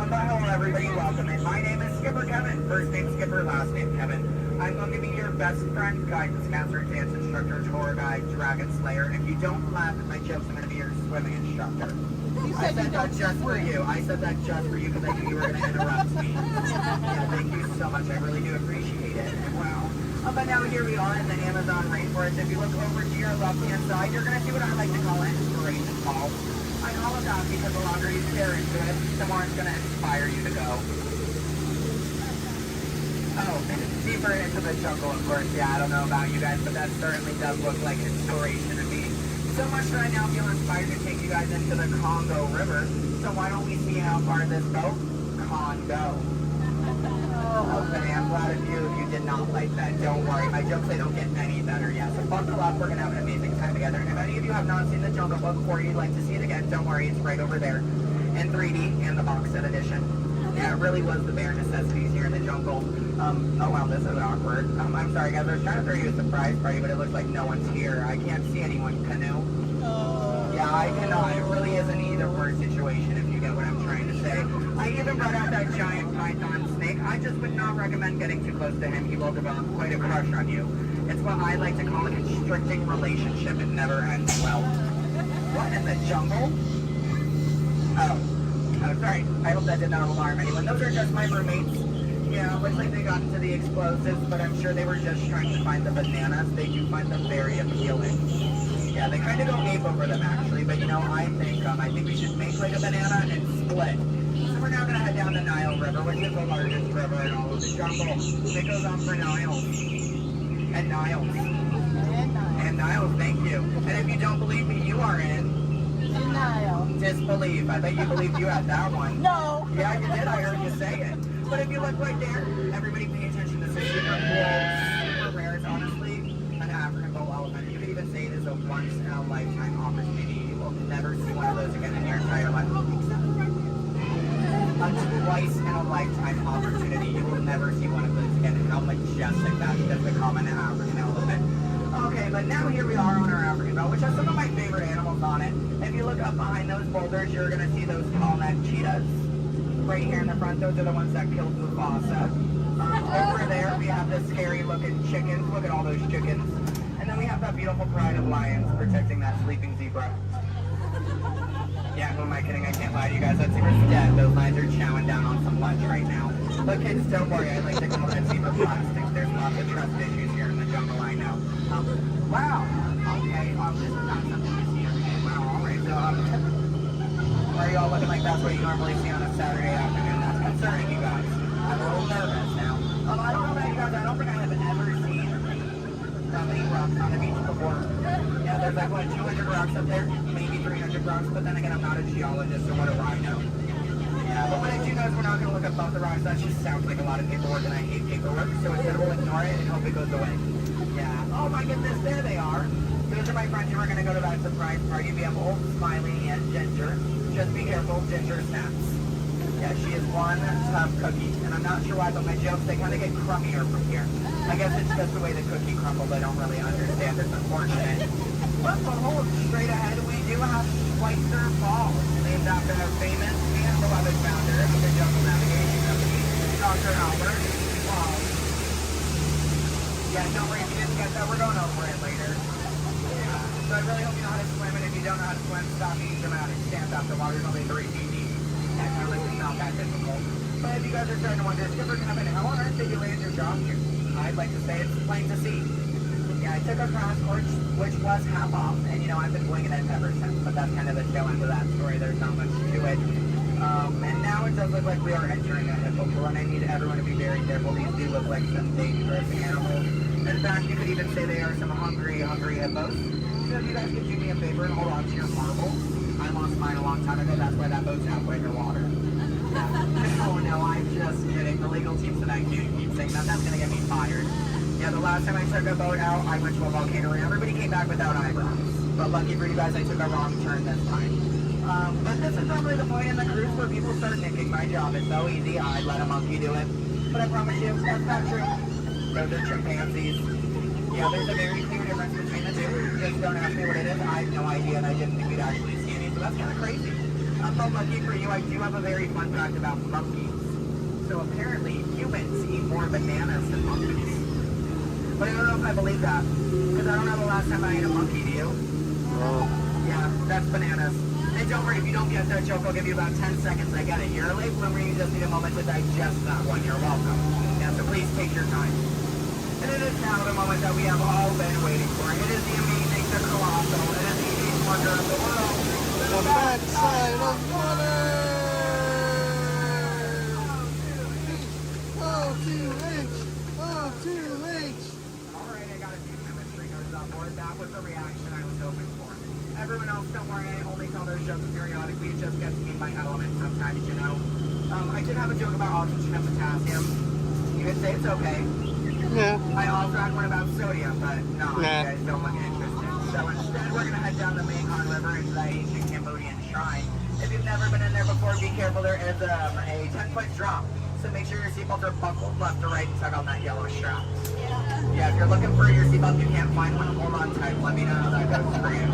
But hello everybody, welcome in. My name is Skipper Kevin. First name Skipper, last name Kevin. I'm going to be your best friend, guidance counselor, dance instructor, tour guide, dragon slayer. And if you don't laugh at my jokes, I'm going to be your swimming instructor. I said that just for you. I said that just for you because I knew you were going to interrupt me. Yeah, thank you so much. I really do appreciate it. Wow. But now here we are in the Amazon rainforest. If you look over to your left-hand side, you're going to see what I like to call an inspiration ball. I call it that because the longer you stare into it, the more it's going to inspire you to go. Oh, deeper into the jungle, of course. Yeah, I don't know about you guys, but that certainly does look like inspiration to me. So much that I now feel inspired to take you guys into the Congo River. So why don't we see how far this boat can go? Okay, I'm glad of you if you did not like that. Don't worry, my jokes, they don't get any better yet. So buckle up, we're going to have an amazing time together. And if any of you have not seen the Jungle Book or you'd like to see it again, don't worry, it's right over there in 3D and the box set edition. Yeah, it really was the bare necessities here in the jungle. Oh wow, this is awkward. I'm sorry guys, I was trying to throw you a surprise party, but it looks like no one's here. I can't see anyone. Canoe? Yeah, I cannot. It really is an either or situation if you get what I'm trying to say. I even brought out that giant python snake. I just would not recommend getting too close to him. He will develop quite a crush on you. It's what I like to call a constricting relationship. It never ends well. What in the jungle? Oh, sorry. I hope that did not alarm anyone. Those are just my roommates. Yeah, looks like they got into the explosives, but I'm sure they were just trying to find the bananas. They do find them very appealing. Yeah, they kind of go ape over them actually, but you know, I think we should make like a banana and split. So we're now going to head down the Nile River, which is the largest river in all of the jungle. It goes on for Niles. And Niles. And Niles, thank you. And if you don't believe me, you are in Denial. disbelief. I bet you believed you had that one. No. Yeah, you did. I heard you say it. But if you look right there, everybody pay attention. This is super cool, super rare. It's honestly an African bull elephant. You could even say it is a once-in-a-lifetime opportunity. You will never see one of those again in your entire life. A twice-in-a-lifetime opportunity. You will never see one of those again. How majestic that is, the common African elephant. Okay, but now here we are on our African belt, which has some of my favorite animals on it. If you look up behind those boulders, you're going to see those tall-necked cheetahs. Right here in the front, those are the ones that killed Mufasa. Over there, we have the scary-looking chickens. Look at all those chickens. And then we have that beautiful pride of lions protecting that sleeping zebra. Yeah, who am I kidding? I can't lie to you guys. That zebra's dead. Those lions are chowing down on some lunch right now. But kids, don't worry. I like to call that zebra plastics. There's lots of trust issues here in the jungle, I know. Wow. Okay, this is not something you see every day. Wow, all right. So, why are you all looking like that's what you normally see on a Saturday afternoon? That's concerning, you guys. I'm a little nervous now. I don't know about you guys. I don't think I have ever seen that many rocks on the beach before. Yeah, there's like, what, 200 rocks up there? Maybe 300 rocks, but then again, I'm not a geologist, so what do I know? Yeah, but what I do know is we're not going to look up above the rocks. That just sounds like a lot of paperwork, and I hate paperwork, so instead we'll ignore it and hope it goes away. Yeah. Oh my goodness, there they are. Those are my friends who are going to go to that surprise party. We have Old, Smiley, and Ginger. Just be careful, Ginger snaps. Yeah, she is one tough cookie, and I'm not sure why, but my jokes, they kind of get crummier from here. I guess it's just the way the cookie crumbles. I don't really understand. It's unfortunate. But hold straight ahead, we do have Schweitzer Falls, named after a famous and beloved founder of the Jungle Navigation Company, Dr. Albert. Yeah, don't worry if you didn't get that, we're going over it later. So I really hope you know how to swim, and if you don't know how to swim, stop being dramatic. Stand up, the water's only 3 feet deep. That really is not that difficult. But if you guys are starting to wonder, Skipper Kevin, how on earth did you land your job here? I'd like to say it's plain to see. Yeah, I took a crash course, which was half off, and you know, I've been winging it ever since, but that's kind of the tail end of that story. There's not much to it. And now it does look like we are entering a hippo pool, and I need everyone to be very careful. These do look like some dangerous animals. In fact, you could even say they are some hungry hippos. So if you guys could do me a favor and hold on to your marble. I lost mine a long time ago, that's why that boat's halfway underwater. Oh no, I'm just kidding. The legal team tonight keep saying that. That's gonna get me fired. Yeah, the last time I took a boat out, I went to a volcano and everybody came back without eyebrows. But lucky for you guys, I took a wrong turn this time. But this is probably the point in the cruise where people start thinking my job is so easy, I'd let a monkey do it. But I promise you, that's not true. Those are chimpanzees. Yeah, there's a very clear difference between the two. Just don't ask me what it is. I have no idea, and I didn't think we'd actually see any, so that's kind of crazy. But lucky for you, I do have a very fun fact about monkeys. So apparently, humans eat more bananas than monkeys. But I don't know if I believe that, because I don't know the last time I ate a monkey, do you? Yeah, that's bananas. And don't worry, if you don't get that joke, I'll give you about 10 seconds. I get it. You're a late bloomer, you just need a moment to digest that one. You're welcome. Yeah, so please take your time. And it is now the moment that we have all been waiting for. It is the amazing, the colossal, it is the eighth wonder of the world. The backside of water! O2H! O2H! Alright, I got a few chemistry notes on board. That was the reaction I was hoping for. Everyone else, don't worry, I only tell those jokes periodically. It just gets me in my element sometimes, you know. I did have a joke about oxygen and potassium. You could say it's okay. Yeah. I also had one about sodium, but no, you guys don't look interested. So instead, we're gonna head down the Mekong River into the ancient Cambodian shrine. If you've never been in there before, be careful. There is a 10-foot drop. So make sure your seatbelts are buckled left to right and tug on that yellow strap. Yeah, if you're looking for your seatbelt, you can't find one, hold on tight. Let me know how that goes for you.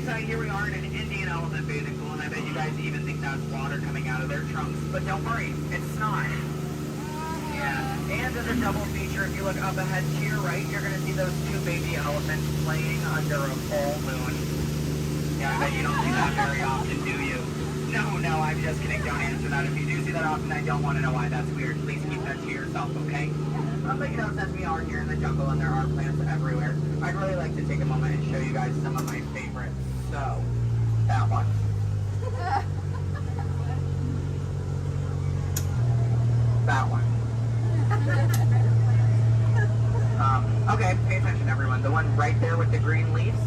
Here we are in an Indian elephant bathing pool, and I bet you guys even think that's water coming out of their trunks. But don't worry, it's not. Yeah, and as a double feature, if you look up ahead to your right, you're going to see those two baby elephants playing under a full moon. Yeah, I bet you don't see that very often, do you? No, I'm just kidding. Don't answer that. If you do see that often, I don't want to know why that's weird. Please keep that to yourself, okay? But you know, since we are here in the jungle and there are plants everywhere, I'd really like to take a moment and show you guys some of my favorites. So, that one. That one. Okay, pay attention everyone. The one right there with the green leaves.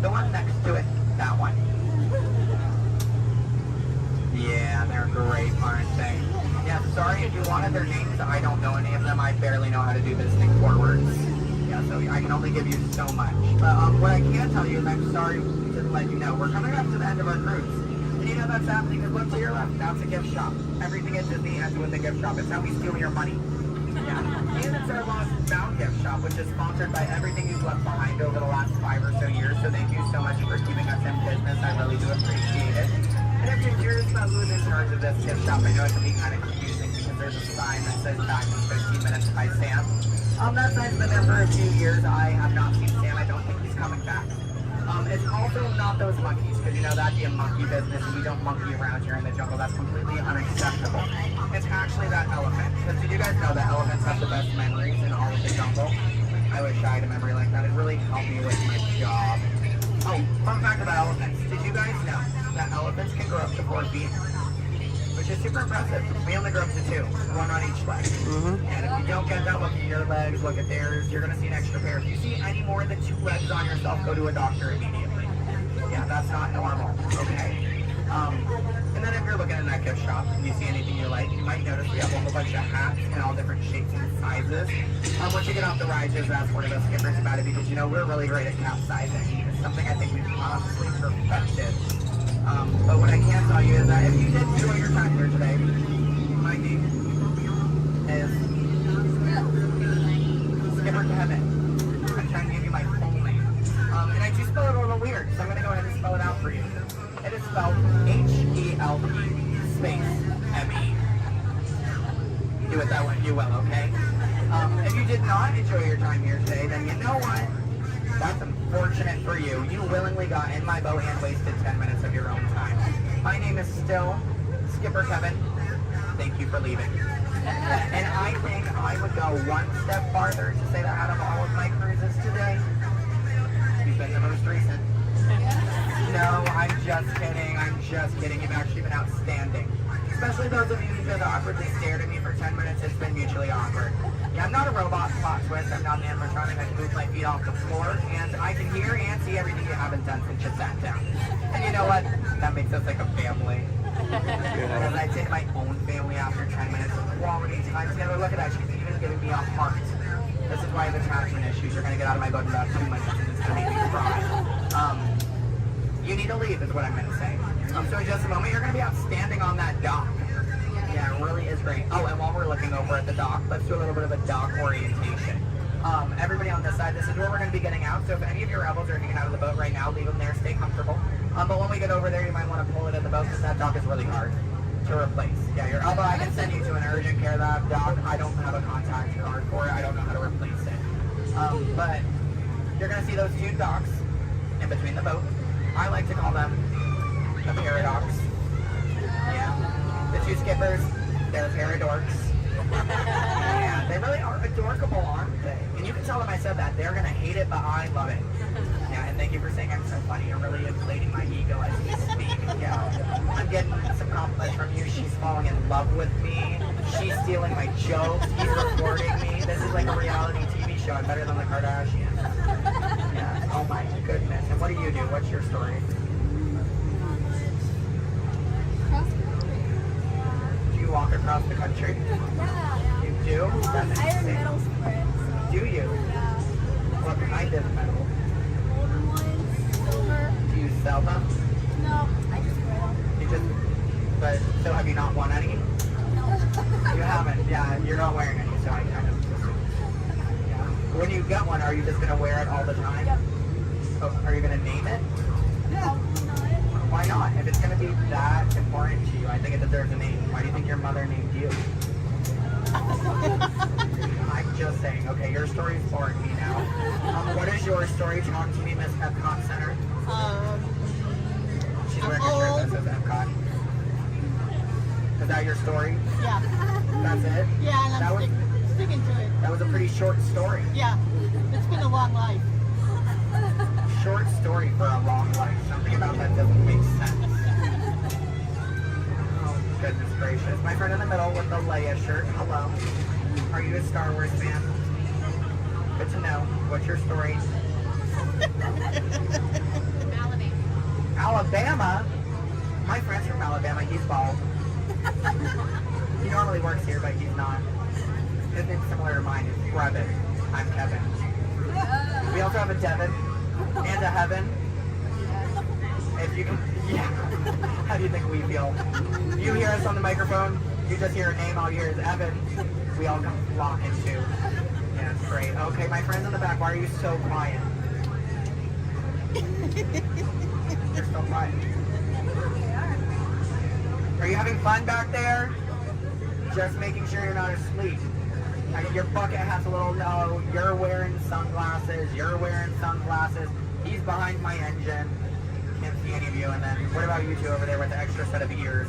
The one next to it. That one. Yeah, they're great, aren't they? Yeah, sorry if you wanted their names. I don't know any of them. I barely know how to do this thing forwards. Yeah, so I can only give you so much. But what I can tell you is I'm sorry to let you know we're coming up to the end of our cruise. And you know that's happening because look to your left. That's a gift shop. Everything at Disney ends with a gift shop. It's how we steal your money. Yeah. And it's our Lost Bound gift shop, which is sponsored by everything you've left behind over the last 5 or so years. So thank you so much for keeping us in this gift shop. I know it can be kind of confusing because there's a sign that says back in 15 minutes by Sam. That sign's been there for a few years. I have not seen Sam. I don't think he's coming back. It's also not those monkeys, because you know that'd be a monkey business, and we don't monkey around here in the jungle. That's completely unacceptable. It's actually that elephant. Because did you guys know that elephants have the best memories in all of the jungle? I wish I had a memory like that. It really helped me with my job. Oh, fun fact about elephants. Did you guys know that elephants can grow up to 4 feet? Which is super impressive. We only grow up to 2, 1 on each leg. And if you don't get that, look at your legs, look at theirs, you're going to see an extra pair. If you see any more than 2 legs on yourself, go to a doctor immediately. Yeah, that's not normal, okay? And then if you're looking in that gift shop and you see anything you like, you might notice we have a whole bunch of hats in all different shapes and sizes. Once you get off the ride, just ask one of those skippers about it, because you know we're really great at capsizing. It's something I think we've honestly perfected. But what I can tell you is that if you did enjoy your time here today, my name is Skipper Kevin. I'm trying to give you my full name. And I do spell it a little weird, so I'm going to go ahead and spell it out for you. It is spelled H-E-L-P space M-E. Do it that way, you will, okay? If you did not enjoy your time here today, then you know what? That's unfortunate for you. You willingly got in my boat and wasted 10 minutes of your own time. My name is still Skipper Kevin. Thank you for leaving. And I think I would go one step farther to say that out of all of my cruises today, you've been the most recent. No, I'm just kidding. I'm just kidding. You've actually been outstanding. Especially those of you who just awkwardly stared at me for 10 minutes. It's been mutually awkward. Yeah, I'm not a robot plot twist. I'm not an animatronic. I can move my feet off the floor, and I can hear and see everything you haven't done since you sat down. And you know what? That makes us like a family. Because I did my own family after 10 minutes of quality time together. Look at that. She's even giving me a heart. This is why I have attachment issues. You're going to get out of my boat in about 2 minutes, and it's going to make me cry. You need to leave is what I'm going to say. So in just a moment, you're going to be outstanding on that dock. Yeah, it really is great. Oh, and while we're looking over at the dock, let's do a little bit of a dock orientation. Everybody on this side, this is where we're going to be getting out. So if any of your rebels are hanging out of the boat right now, leave them there, stay comfortable. But when we get over there, you might want to pull it in the boat, because that dock is really hard to replace. Yeah, your elbow, I can send you to an urgent care lab dock. I don't have a contact card for it. I don't know how to replace it. But you're going to see those 2 docks in between the boat. I like to call them the paradox. Yeah. The 2 skippers, they're paradorks. Yeah, they really are adorkable, aren't they? And you can tell them I said that. They're going to hate it, but I love it. Yeah, and thank you for saying I'm so funny. You're really inflating my ego as we speak. Yeah. I'm getting some compliments from you. She's falling in love with me. She's stealing my jokes. He's recording me. This is like a reality TV show. I'm better than the Kardashians. Yeah. Oh my goodness. And what do you do? What's your story? Do you walk across the country? Yeah. You do? That's I have interesting. medal spreads. Do you? Yeah. What kind of medal? Golden ones, silver. Do you sell them? No, I just wear them. You just, but, so have you not won any? No. You haven't, yeah, you're not wearing any, so I kind of assumed. Yeah. When you get one, are you just going to wear it all the time? Yep. Oh, are you going to name it? No, not. Why not? If it's going to be that important to you, I think it deserves a name. Why do you think your mother named you? I'm just saying. Okay, your story's boring me now. What is your story? Talk to me, Miss Epcot Center. She's wearing a shirt that says Epcot. Is that your story? Yeah. That's it? Yeah, and that was, sticking to it. That was a pretty short story. Yeah, it's been a long life. Short story for a long life. Something about that doesn't make sense. Oh, goodness gracious. My friend in the middle with the Leia shirt. Hello. Are you a Star Wars fan? Good to know. What's your story? Alabama? My friend's from Alabama. He's bald. He normally works here, but he's not. His name's similar to mine. It's Brevin. I'm Kevin. We also have a Devin and a Heaven. If you can, yeah. How do you think we feel? You hear us on the microphone, you just hear a name, all you hear is Evan. We all come flocking too. Yeah, it's great. Okay, my friends in the back, why are you so quiet? You're so quiet. Are you having fun back there? Just making sure you're not asleep. Your bucket has a little no. You're wearing sunglasses. You're wearing sunglasses. He's behind my engine. Can't see any of you. And then what about you two over there with the extra set of ears?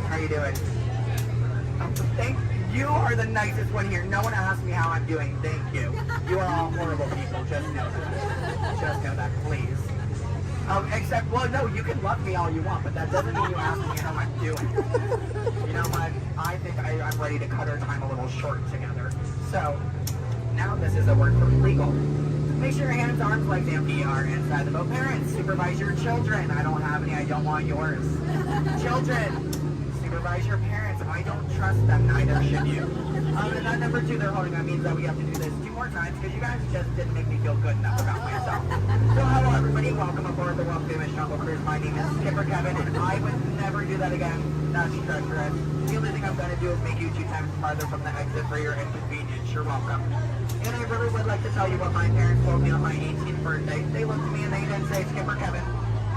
How you doing? Thank you are the nicest one here. No one asked me how I'm doing. Thank you. You are all horrible people. Just know that. Just know that, please. Except, well, no, you can love me all you want, but that doesn't mean you ask me how I'm doing. You know what? I think I'm ready to cut our time a little short together. So, now this is a word for legal. Make sure your hands, arms, legs, and feet are inside the boat. Parents, supervise your children. I don't have any. I don't want yours. Children, supervise your parents. I don't trust them. Neither should you. And that number 2 they're holding, that means that we have to do this 2 more times because you guys just didn't make me feel good enough about myself. So hello everybody, welcome aboard the Walt famous Jungle Cruise. My name is Skipper Kevin and I would never do that again. That's treacherous. The only thing I'm going to do is make you 2 times farther from the exit for your inconvenience. You're welcome. And I really would like to tell you what my parents told me on my 18th birthday. They looked at me and they didn't say, Skipper Kevin,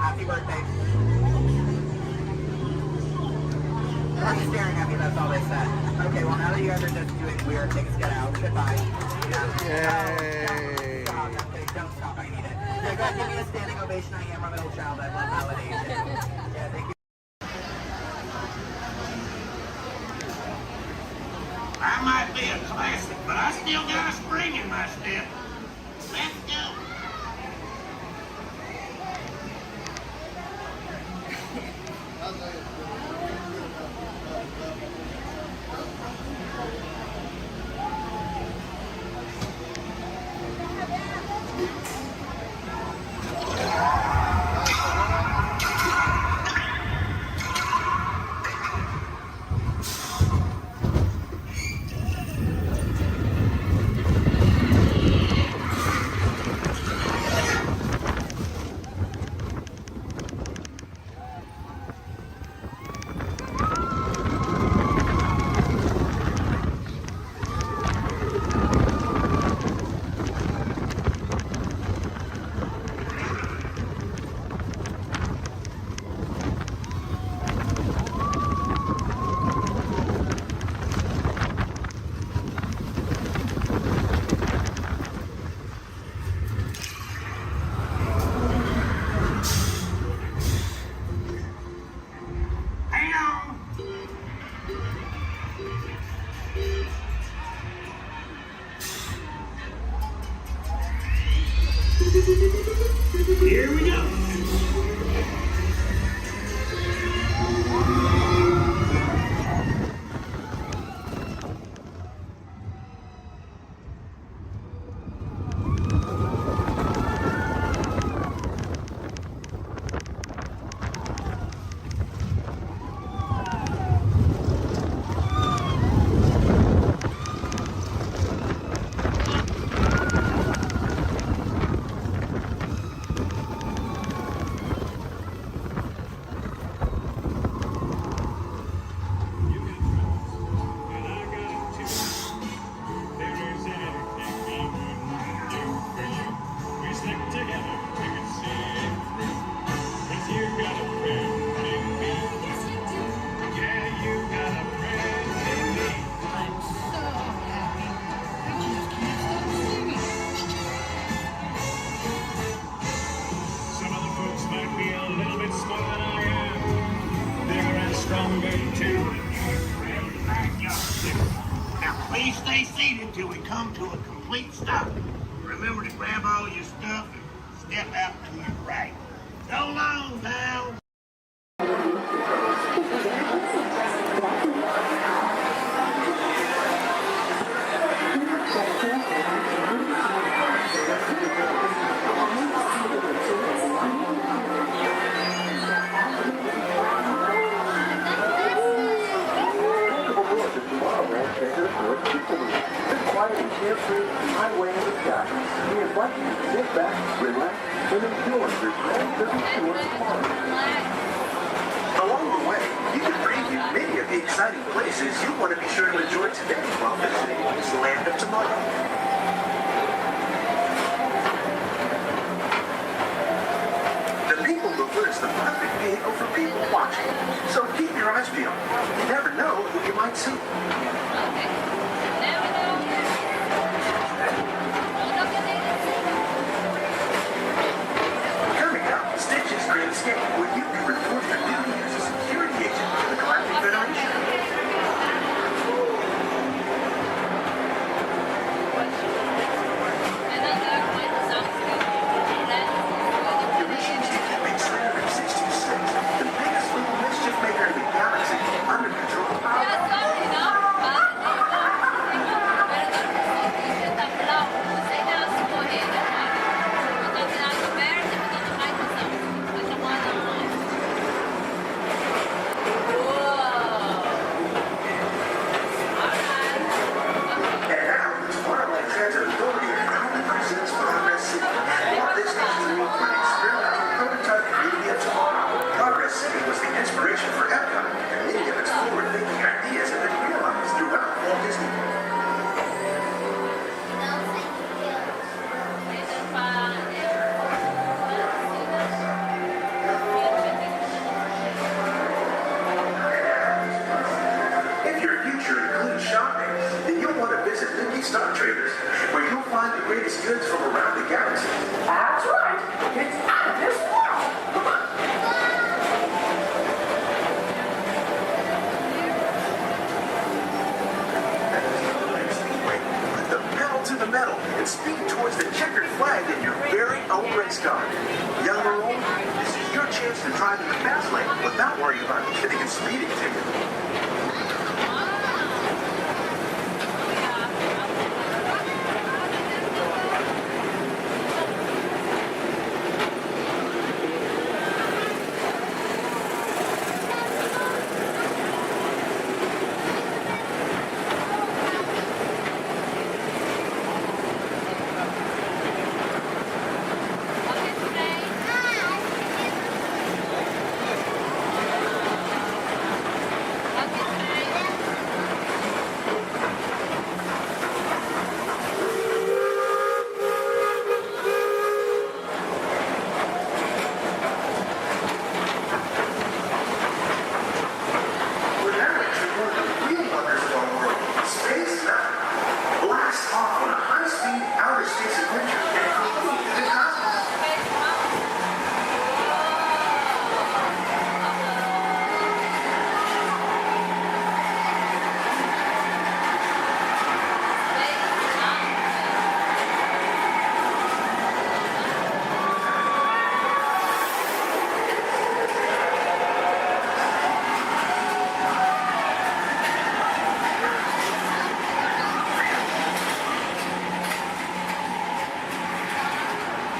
happy birthday. Are you staring at me? That's all they said. Okay, well now that you guys are just doing weird things, get out. Goodbye. Yay. Stop. Okay, don't stop. I need it. Yeah, guys, give me a standing ovation. I am a middle child. I love validation. Yeah, thank you. I might be a classic, but I still got a spring in my step. Let's go. Here we go. Please stay seated till we come to a complete stop. Remember to grab all your stuff and step out to your right. So long, pal. Highway in the sky. We invite you to sit back, relax, and enjoy your grand tour tomorrow. Along the way, you can preview many of the exciting places you want to be sure to enjoy today while visiting Disneyland of tomorrow. The people who sure it's the perfect vehicle for people watching. So keep your eyes peeled. You never know who you might see. Coming up, Stitch's Great Escape, where you can report your duty as a security agent to the Galactic Federation. Your missions to keep Big 366, the biggest little mischief maker in the galaxy, under control. And now, Tomorrowland Transit Authority proudly presents Progress City, Walt Disney's unique and experimental prototype community of tomorrow. Progress City was the inspiration for Epcot, and many of its forward-thinking ideas have been realized throughout Walt Disney World. If your future includes shopping, then you'll want to visit Mickey Star Traders, where you'll find the greatest goods from around the galaxy. That's right! It's out of this world! Come on! Put the pedal to the metal and speed towards the checkered flag in your very own race car. Young or old, this is your chance to drive in the fast lane without worrying about getting a speeding ticket. We're now entering one of the real wonders of our world, Space Mountain. Blast off on a high-speed outer space adventure and complete the cosmos.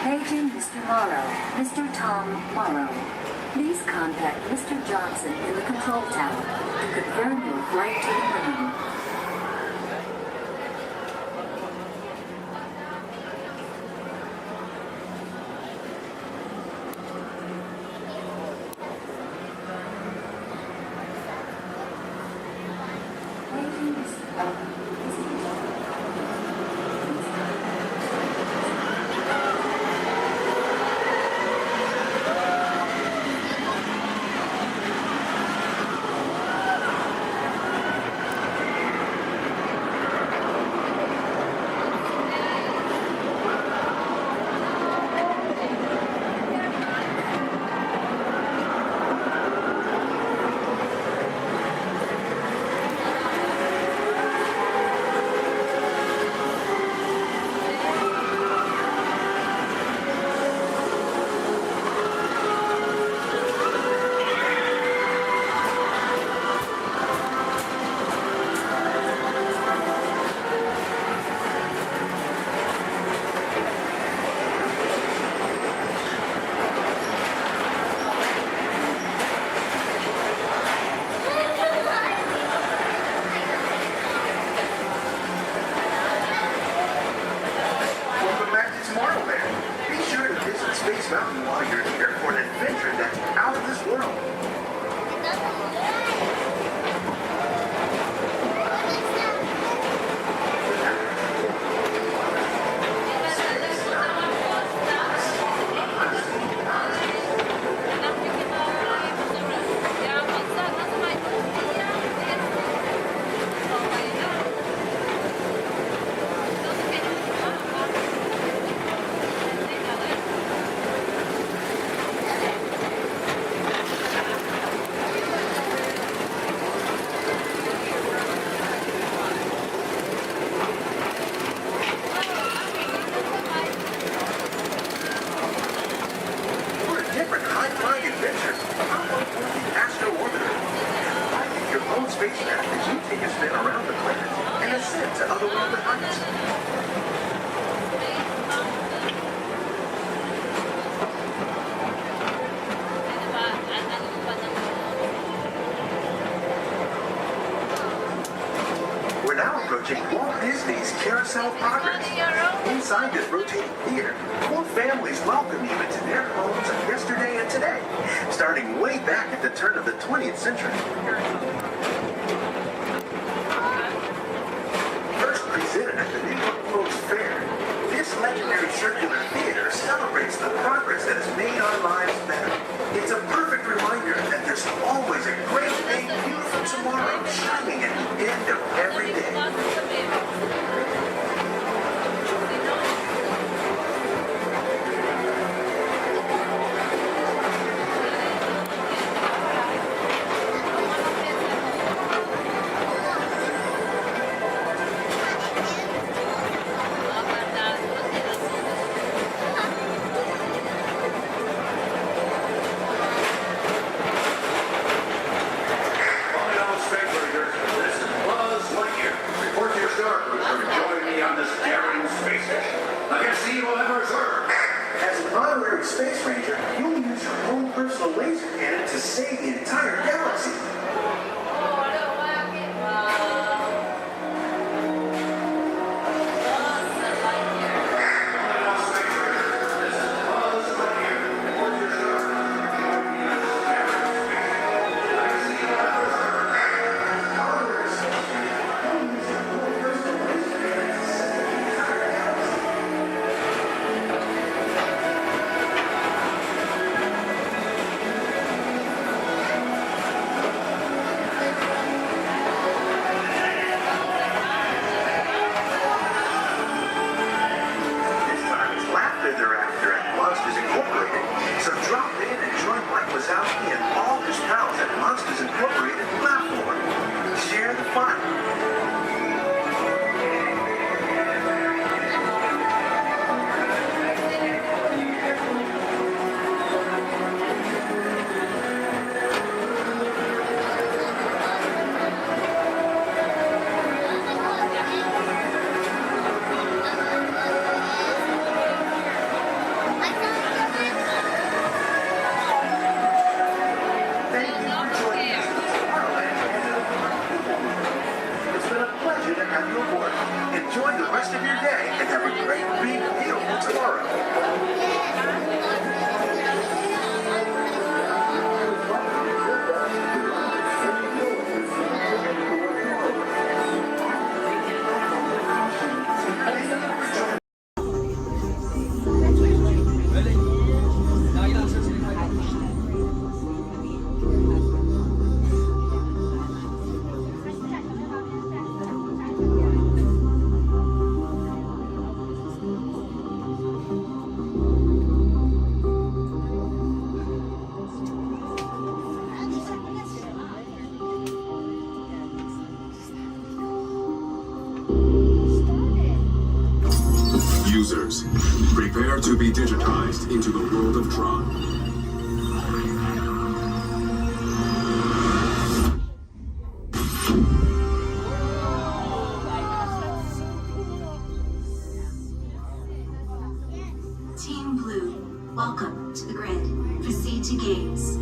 Paging Mr. Morrow, Mr. Tom Morrow. Please contact Mr. Johnson in the control tower to confirm your flight to the moon. Paging Mr. spacecraft as you take a spin around the planet and ascend to otherworldly heights. We're now approaching Walt Disney's Carousel Progress. Inside this rotating theater, 4 families welcome you into their homes of yesterday and today, starting way back at the turn of the 20th century. First presented at the New York World's Fair, this legendary circular theater celebrates the progress that has made our lives better. It's a perfect reminder that there's always a great, big, beautiful tomorrow shining at the end of every day. As an honorary space ranger, you'll use your own personal laser cannon to save the entire galaxy. Users, prepare to be digitized into the world of Tron. Team Blue, welcome to the grid. Proceed to gates.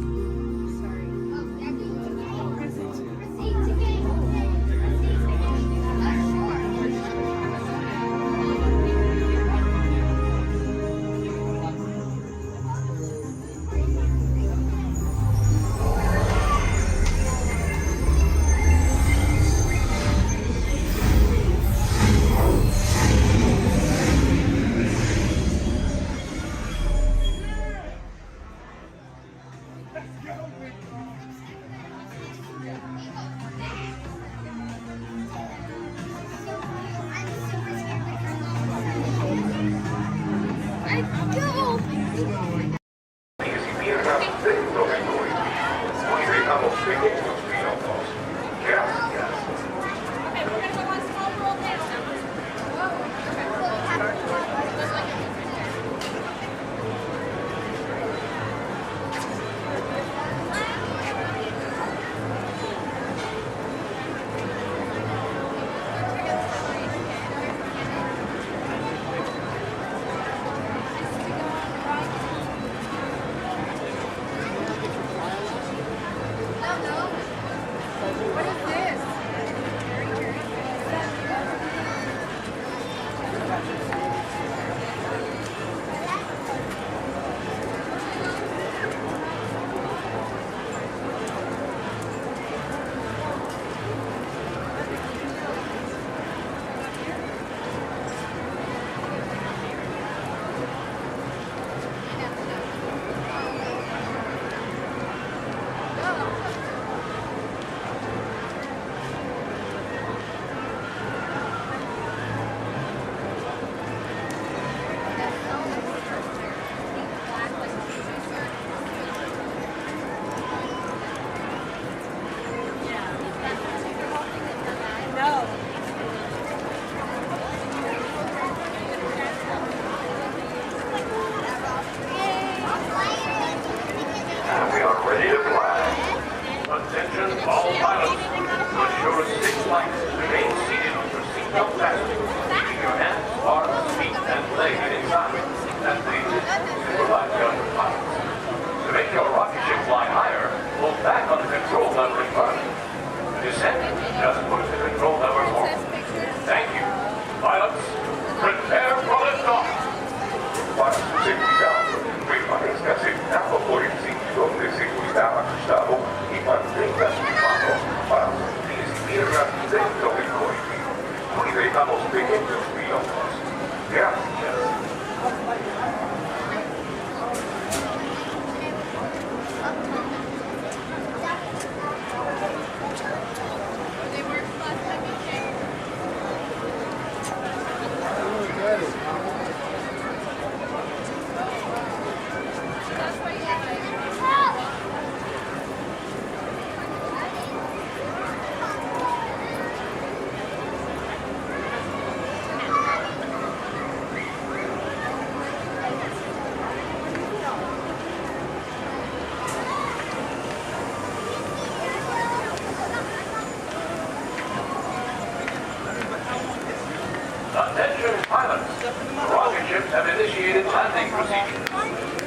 landing procedure.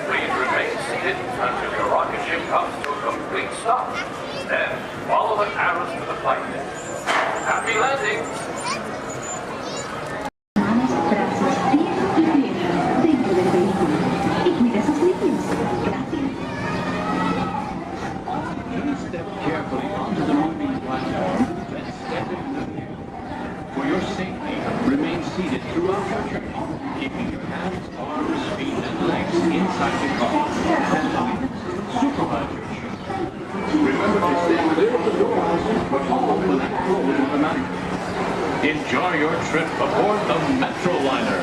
Please remain seated until your rocket ship comes to a complete stop. Then follow the arrows to the flight deck. Happy landing! Step carefully onto the moving platform, then step in. For your safety, remain seated throughout your journey, keeping your hands, arms, feet, and legs inside the car. And supervise your trip. Remember to stay clear of the doors, but open and close automatically. Enjoy your trip aboard the Metroliner.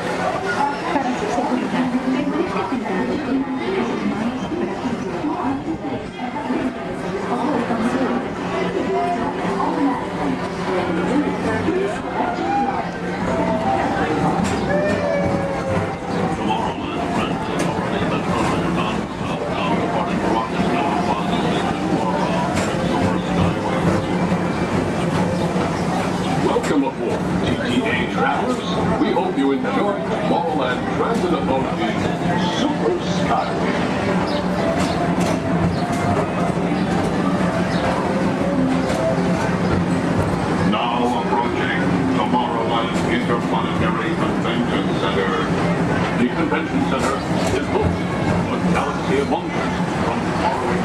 Welcome aboard, TTA travelers. We hope you enjoy Tomorrowland Transit Authority's Super Skyway. Now approaching Tomorrowland Interplanetary Convention Center. The convention center is home to a galaxy of wonders from faraway.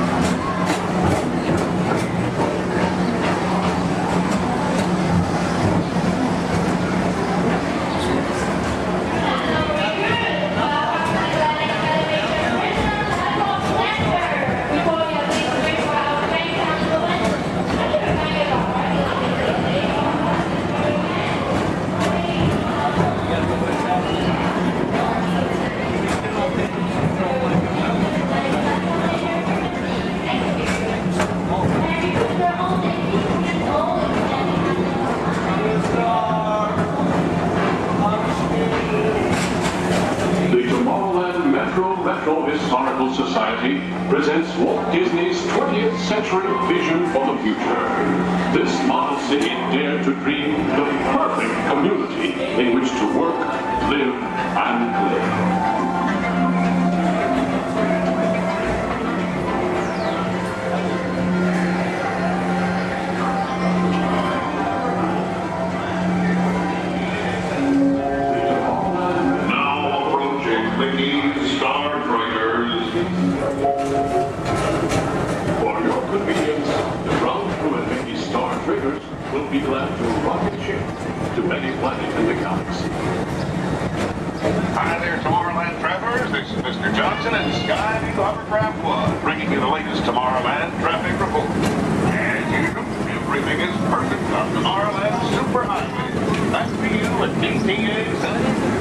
The Tomorrowland Metro Historical Society presents Walt Disney's 20th century vision for the future. This model city dared to dream the perfect community in which to work, live, and play. For your convenience, the ground crew and Mickey Star Triggers will be glad to rocket ship to many planets in the galaxy. Hi there, Tomorrowland travelers. This is Mr. Johnson and Sky Eagle Hovercraft One, bringing you the latest Tomorrowland traffic report. As usual, everything is perfect on Tomorrowland Superhighway. Back to you at DTA Center.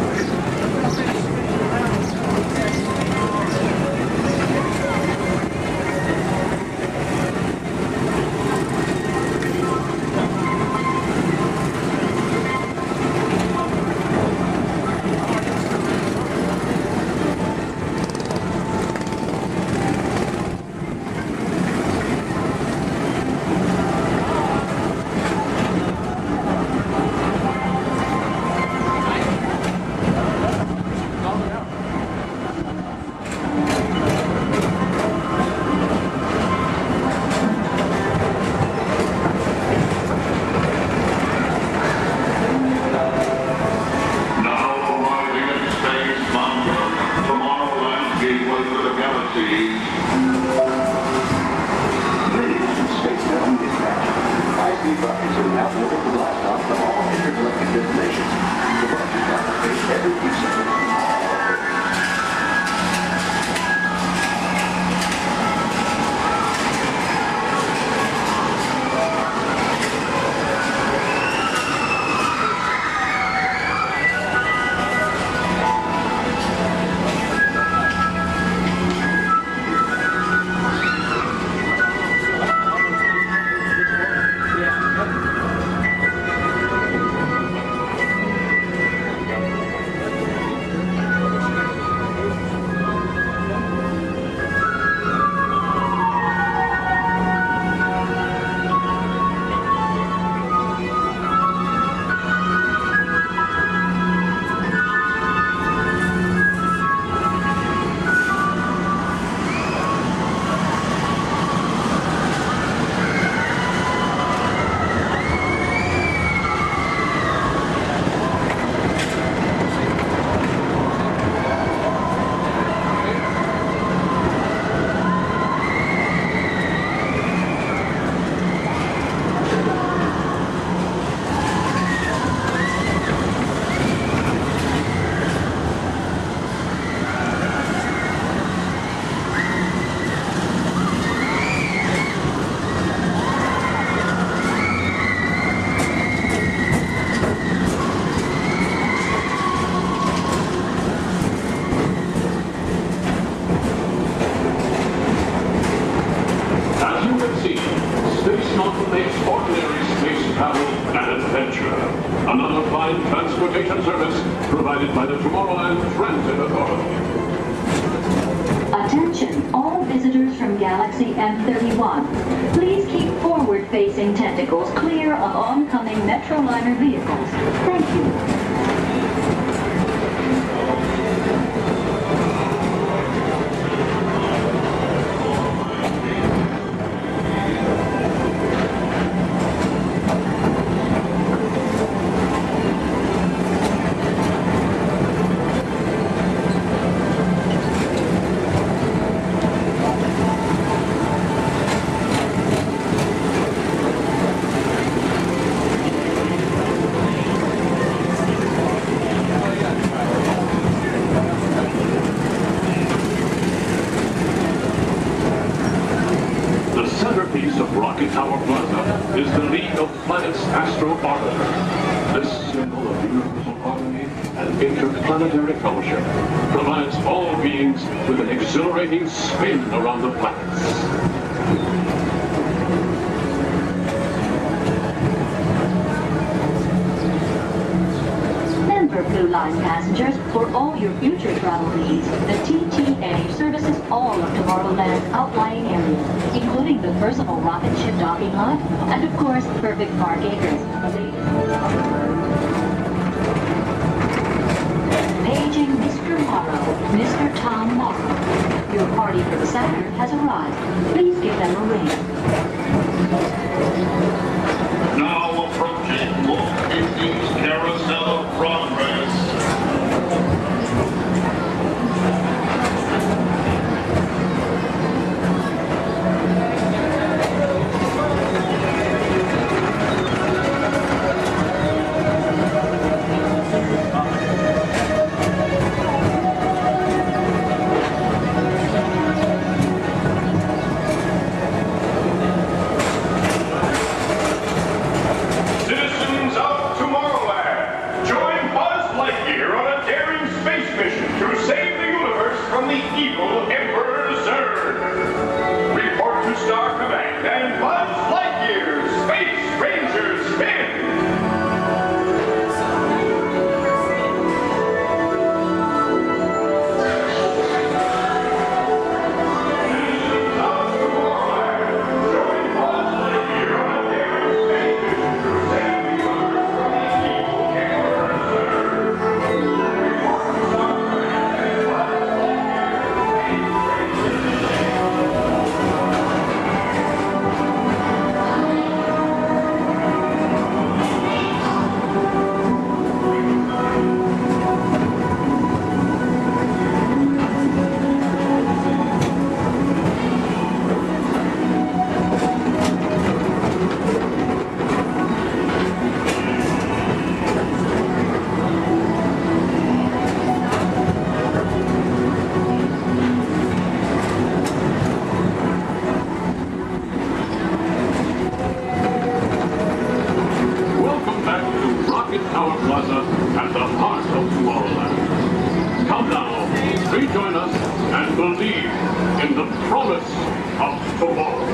transportation service provided by the Tomorrowland Transit Authority. Attention, all visitors from Galaxy M31. Please keep forward-facing tentacles clear of oncoming Metroliner vehicles. Thank you. The centerpiece of Rocket Tower Plaza is the League of Planets Astro Orbiter. This symbol of universal harmony and interplanetary fellowship provides all beings with an exhilarating spin around the planets. Remember, Blue Line passengers, for all your future travel needs, the TTA services all of Tomorrowland's outlying areas, including the personal rocket ship docking lot, and of course, Perfect Park Acres. Paging Mr. Morrow, Mr. Tom Morrow. Your party for the Saturn has arrived. Please give them a ring. Now approaching Walt Disney's Carousel of Progress. Citizens of Tomorrowland, join Buzz Lightyear on a daring space mission to save the universe from the evil Emperor Zurg. Report to Star Command and Buzz Lightyear, Space Ranger Spin! Welcome back to Rocket Tower Plaza at the heart of Tomorrowland. Come now, rejoin us and believe in the promise of tomorrow.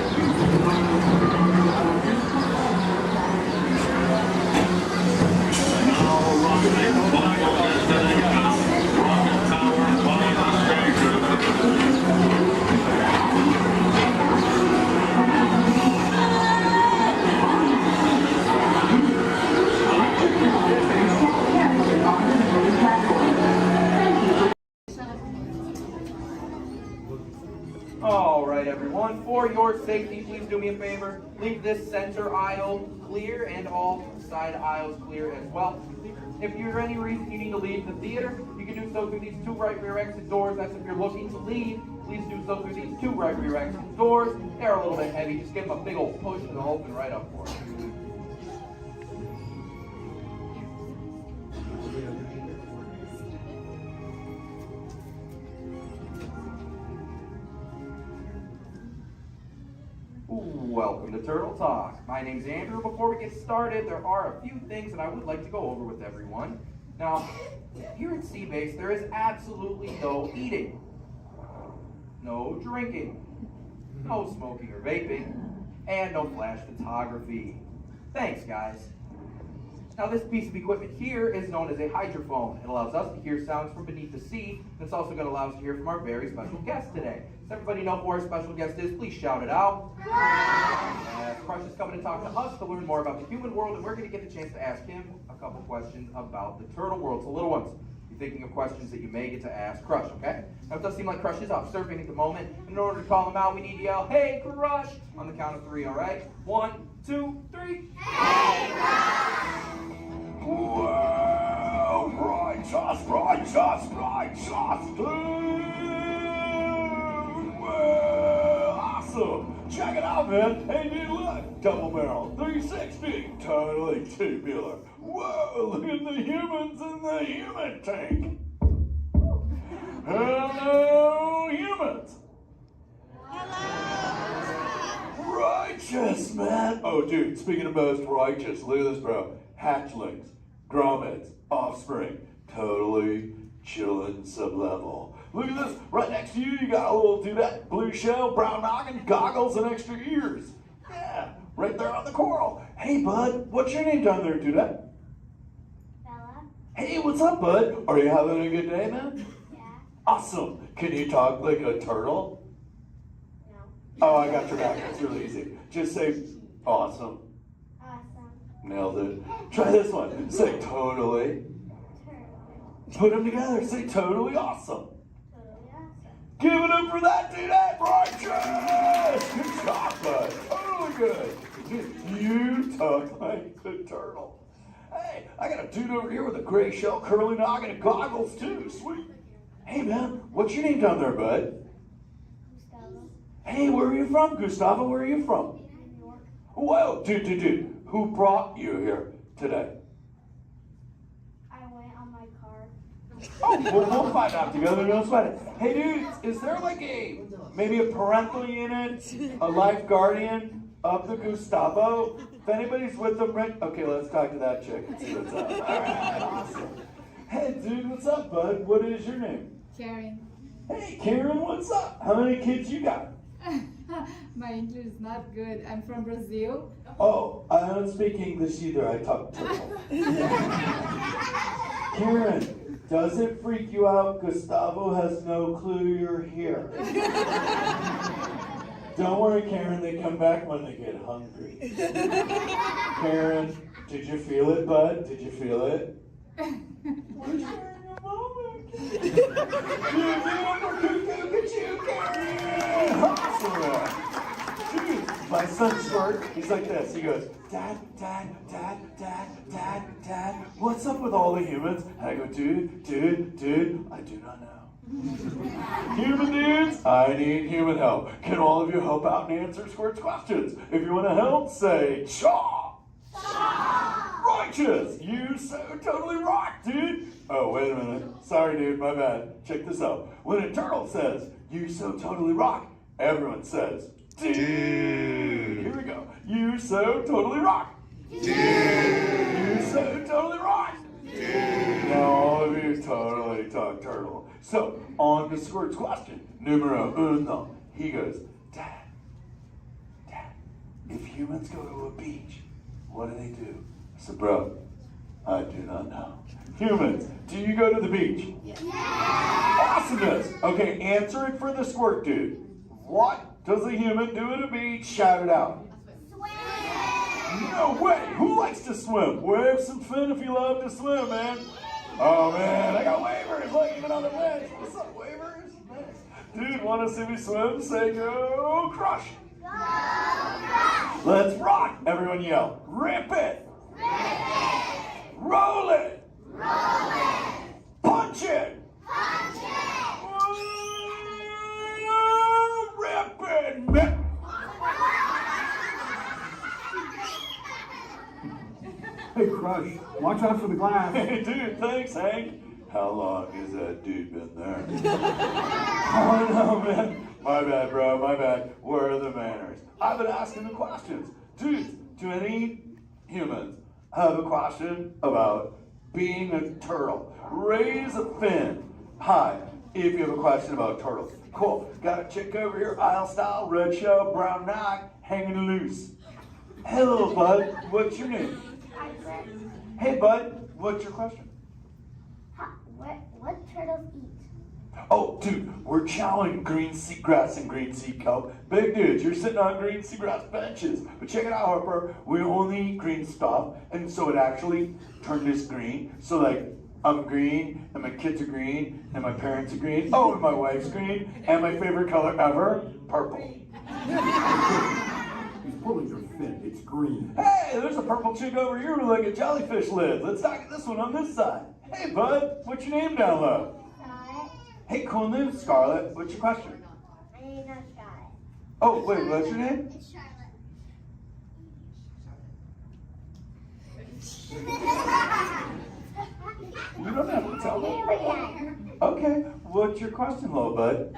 All right, everyone, for your safety, please do me a favor. Leave this center aisle clear and all side aisles clear as well. If for any reason you need to leave the theater, you can do so through these two right rear exit doors. That's if you're looking to leave. Please do so through these two right rear exit doors. They're a little bit heavy. Just give them a big old push and they'll open right up for you. Welcome to Turtle Talk. My name's Andrew. Before we get started, there are a few things that I would like to go over with everyone. Now, here at Seabase, there is absolutely no eating, no drinking, no smoking or vaping, and no flash photography. Thanks, guys. Now this piece of equipment here is known as a hydrophone. It allows us to hear sounds from beneath the sea, and it's also going to allow us to hear from our very special guest today. Does everybody know who our special guest is? Please shout it out. Crush is coming to talk to us to learn more about the human world, and we're going to get the chance to ask him a couple questions about the turtle world. So little ones, be thinking of questions that you may get to ask Crush, okay? Now it does seem like Crush is off surfing at the moment. In order to call him out, we need to yell, "Hey, Crush!" on the count of 3, all right? 1, 2, 3. Hey, Crush! Well, righteous, dude! Well, awesome! Check it out, man! Hey, dude, look! Double barrel, 360, totally tubular. Whoa, look at the humans in the human tank! Hello, humans! Righteous, man! Oh, dude, speaking of most righteous, look at this, bro. Hatchlings, grommets, offspring, totally chillin' sub-level. Look at this, right next to you, you got a little dudette, blue shell, brown noggin, goggles, and extra ears. Yeah, right there on the coral. Hey, bud, what's your name down there, dudette? Bella? Hey, what's up, bud? Are you having a good day, man? Yeah. Awesome. Can you talk like a turtle? No. Oh, I got your back. It's really easy. Just say, awesome. Awesome. Nailed it. Try this one. Say totally. Put them together. Say totally awesome. Totally awesome. Give it up for that dude. That righteous. Good job, bud. Totally good. You talk like the turtle. Hey, I got a dude over here with a gray shell, curly noggin, and goggles too. Sweet. Hey, man, what's your name down there, bud? Gustavo. Hey, where are you from, Gustavo? Where are you from? New York. Whoa, dude. Who brought you here today? I went on my car. Oh, we'll find out together. Don't sweat it. Hey, dudes, is there like maybe a parental unit, a life guardian of the Gustavo? If anybody's with them, right? Okay, let's talk to that chick and see what's up. All right, awesome. Hey, dude, what's up, bud? What is your name? Karen. Hey, Karen, what's up? How many kids you got? My English is not good. I'm from Brazil. Oh, I don't speak English either. I talk turtle. Karen, does it freak you out? Gustavo has no clue you're here. Don't worry, Karen. They come back when they get hungry. Karen, did you feel it, bud? Did you feel it? We're sharing a moment. Look at you, Karen. Awesome. Dude, my son's short. He's like this. He goes, Dad, what's up with all the humans? And I go, dude, I do not know. Human dudes, I need human help. Can all of you help out and answer Squirt's questions? If you want to help, say, Chaw! Righteous! You so totally rock, dude! Oh, wait a minute. Sorry, dude, my bad. Check this out. When a turtle says, you so totally rock, everyone says, dude! Here we go. You so totally rock! Dude! You so totally rock! Dude! Now all of you totally talk turtle. So, on to Squirt's question. Numero uno. He goes, Dad, if humans go to a beach, what do they do? I said, bro, I do not know. Humans, do you go to the beach? Yeah. Awesomeness. Okay, answer it for the Squirt dude. What does a human do at a beach? Shout it out. Swim. No way. Who likes to swim? Wave some fin if you love to swim, man. Oh, man, I got wavers. Look, even on the bench. What's up, wavers? Nice. Dude, want to see me swim? Say go crush. Go crush. Let's rock. Everyone yell. Rip it. Rip it. Roll it. Roll it. Punch it. Punch it. Rip it. Rip. Hey, Crush, watch out for the glass. Hey, dude, thanks, Hank. How long has that dude been there? Oh, no, man. My bad, bro, my bad. Where are the manners? I've been asking the questions. Dudes, do any humans have a question about being a turtle? Raise a fin. Hi, if you have a question about turtles. Cool. Got a chick over here, aisle style, red shell, brown knock, hanging loose. Hello, bud. What's your name? Hey, bud, what's your question? What turtles eat? Oh, dude, we're chowing green seagrass and green sea kelp. Big dudes, you're sitting on green seagrass benches. But check it out, Harper. We only eat green stuff, and so it actually turned us green. So, like, I'm green, and my kids are green, and my parents are green. Oh, and my wife's green, and my favorite color ever, purple. He's pulling your fin. It's green. Hey, there's a purple chick over here with like a jellyfish lid. Let's talk to this one on this side. Hey, bud, what's your name down low? Hey, cool name, Scarlett. What's your question? My name's not Scarlett. Oh, wait, what's your name? It's Charlotte. You don't have to tell me. Okay, what's your question, little bud?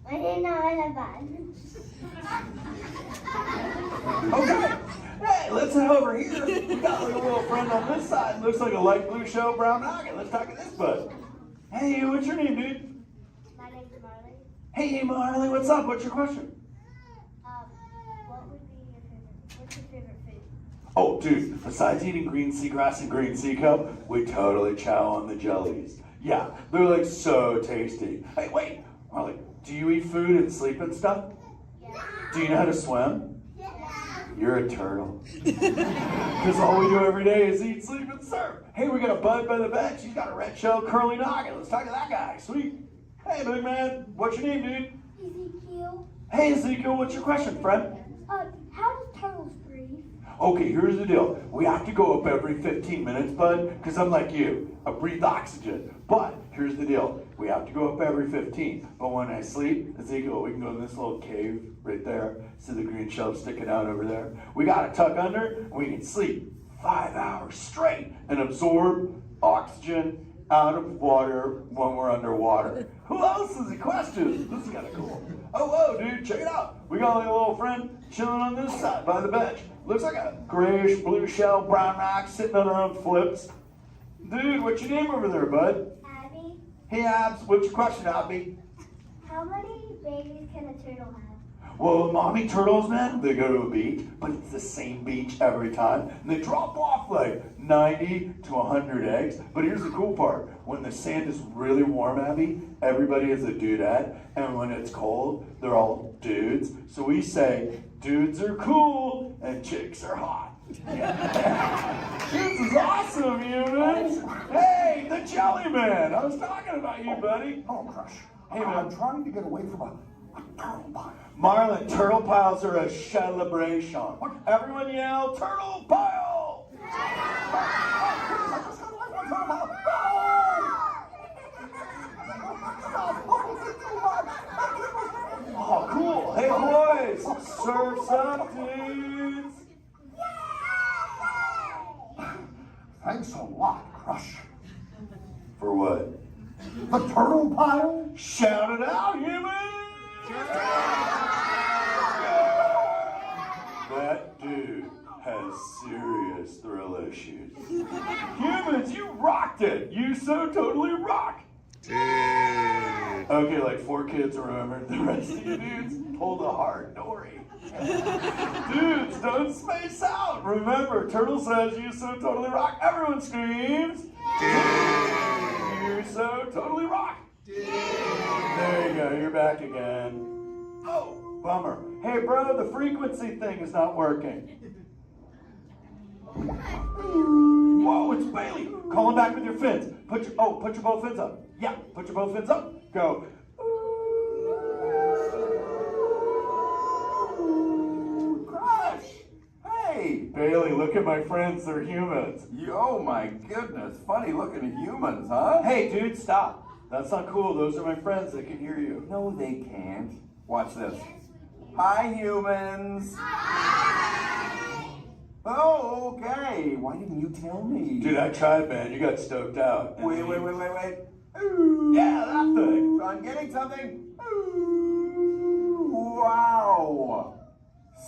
My name's not bad. Okay. Hey, let's head over here. We got like a little friend on this side. Looks like a light blue shell brown noggin. Let's talk to this bud. Hey, what's your name, dude? My name's Marley. Hey, Marley, what's up? What's your question? What's your favorite food? Oh, dude, besides eating green seagrass and green sea kelp, we totally chow on the jellies. Yeah, they're like so tasty. Hey, wait, Marley, do you eat food and sleep and stuff? Yeah. Do you know how to swim? Yeah. You're a turtle. Because all we do every day is eat, sleep, and surf. Hey, we got a bud by the bench. He's got a red shell curly noggin. Let's talk to that guy. Sweet. Hey, big man. What's your name, dude? Ezekiel. Hey, Ezekiel. What's your question, friend? How do turtles breathe? Okay, here's the deal. We have to go up every 15 minutes, bud, because I'm like you. I breathe oxygen. But here's the deal. We have to go up every 15. But when I sleep, Ezekiel, we can go in this little cave right there. See the green shell sticking out over there? We got to tuck under, and we can sleep 5 hours straight and absorb oxygen out of water when we're underwater. Who else has a question? This is kind of cool. Oh, whoa, dude, check it out. We got like a little friend chilling on this side by the bench. Looks like a grayish blue shell brown rock sitting on her own flips. Dude, what's your name over there, bud? Abby. Hey, Abs, what's your question, Abby? How many babies can a turtle have? Well, mommy turtles, man, they go to a beach, but it's the same beach every time. And they drop off like 90 to 100 eggs. But here's the cool part. When the sand is really warm, Abby, everybody is a dudette. And when it's cold, they're all dudes. So we say, dudes are cool and chicks are hot. Yeah. This is awesome, humans. Hey, the Jelly Man. I was talking about you, buddy. Oh, Crush. Hey, man. I'm trying to get away from a turtle pile. Marlin, turtle piles are a celebration. Everyone yell, turtle pile! Oh, cool. Hey, boys, surf's up, dudes. Thanks a lot, Crush. For what? The turtle pile? Shout it out, humans! That dude has serious thrill issues. Humans, you rocked it! You so totally rock! Okay, like 4 kids remembered. The rest of you dudes pulled a hard Dory. Dudes, don't space out! Remember, Turtle says you so totally rock. Everyone screams! You so totally rock! There you go, you're back again. Oh, bummer. Hey, bro, the frequency thing is not working. Whoa, it's Bailey. Call him back with your fins. Put your both fins up. Yeah, put your both fins up. Go. Crush! Hey! Bailey, look at my friends. They're humans. Oh my goodness. Funny looking humans, huh? Hey, dude, stop. That's not cool. Those are my friends. They can hear you. No, they can't. Watch this. Hi, humans. Oh, okay. Why didn't you tell me? Dude, I tried, man. You got stoked out. Wait. Ooh. Yeah, that thing. I'm getting something. Ooh, wow.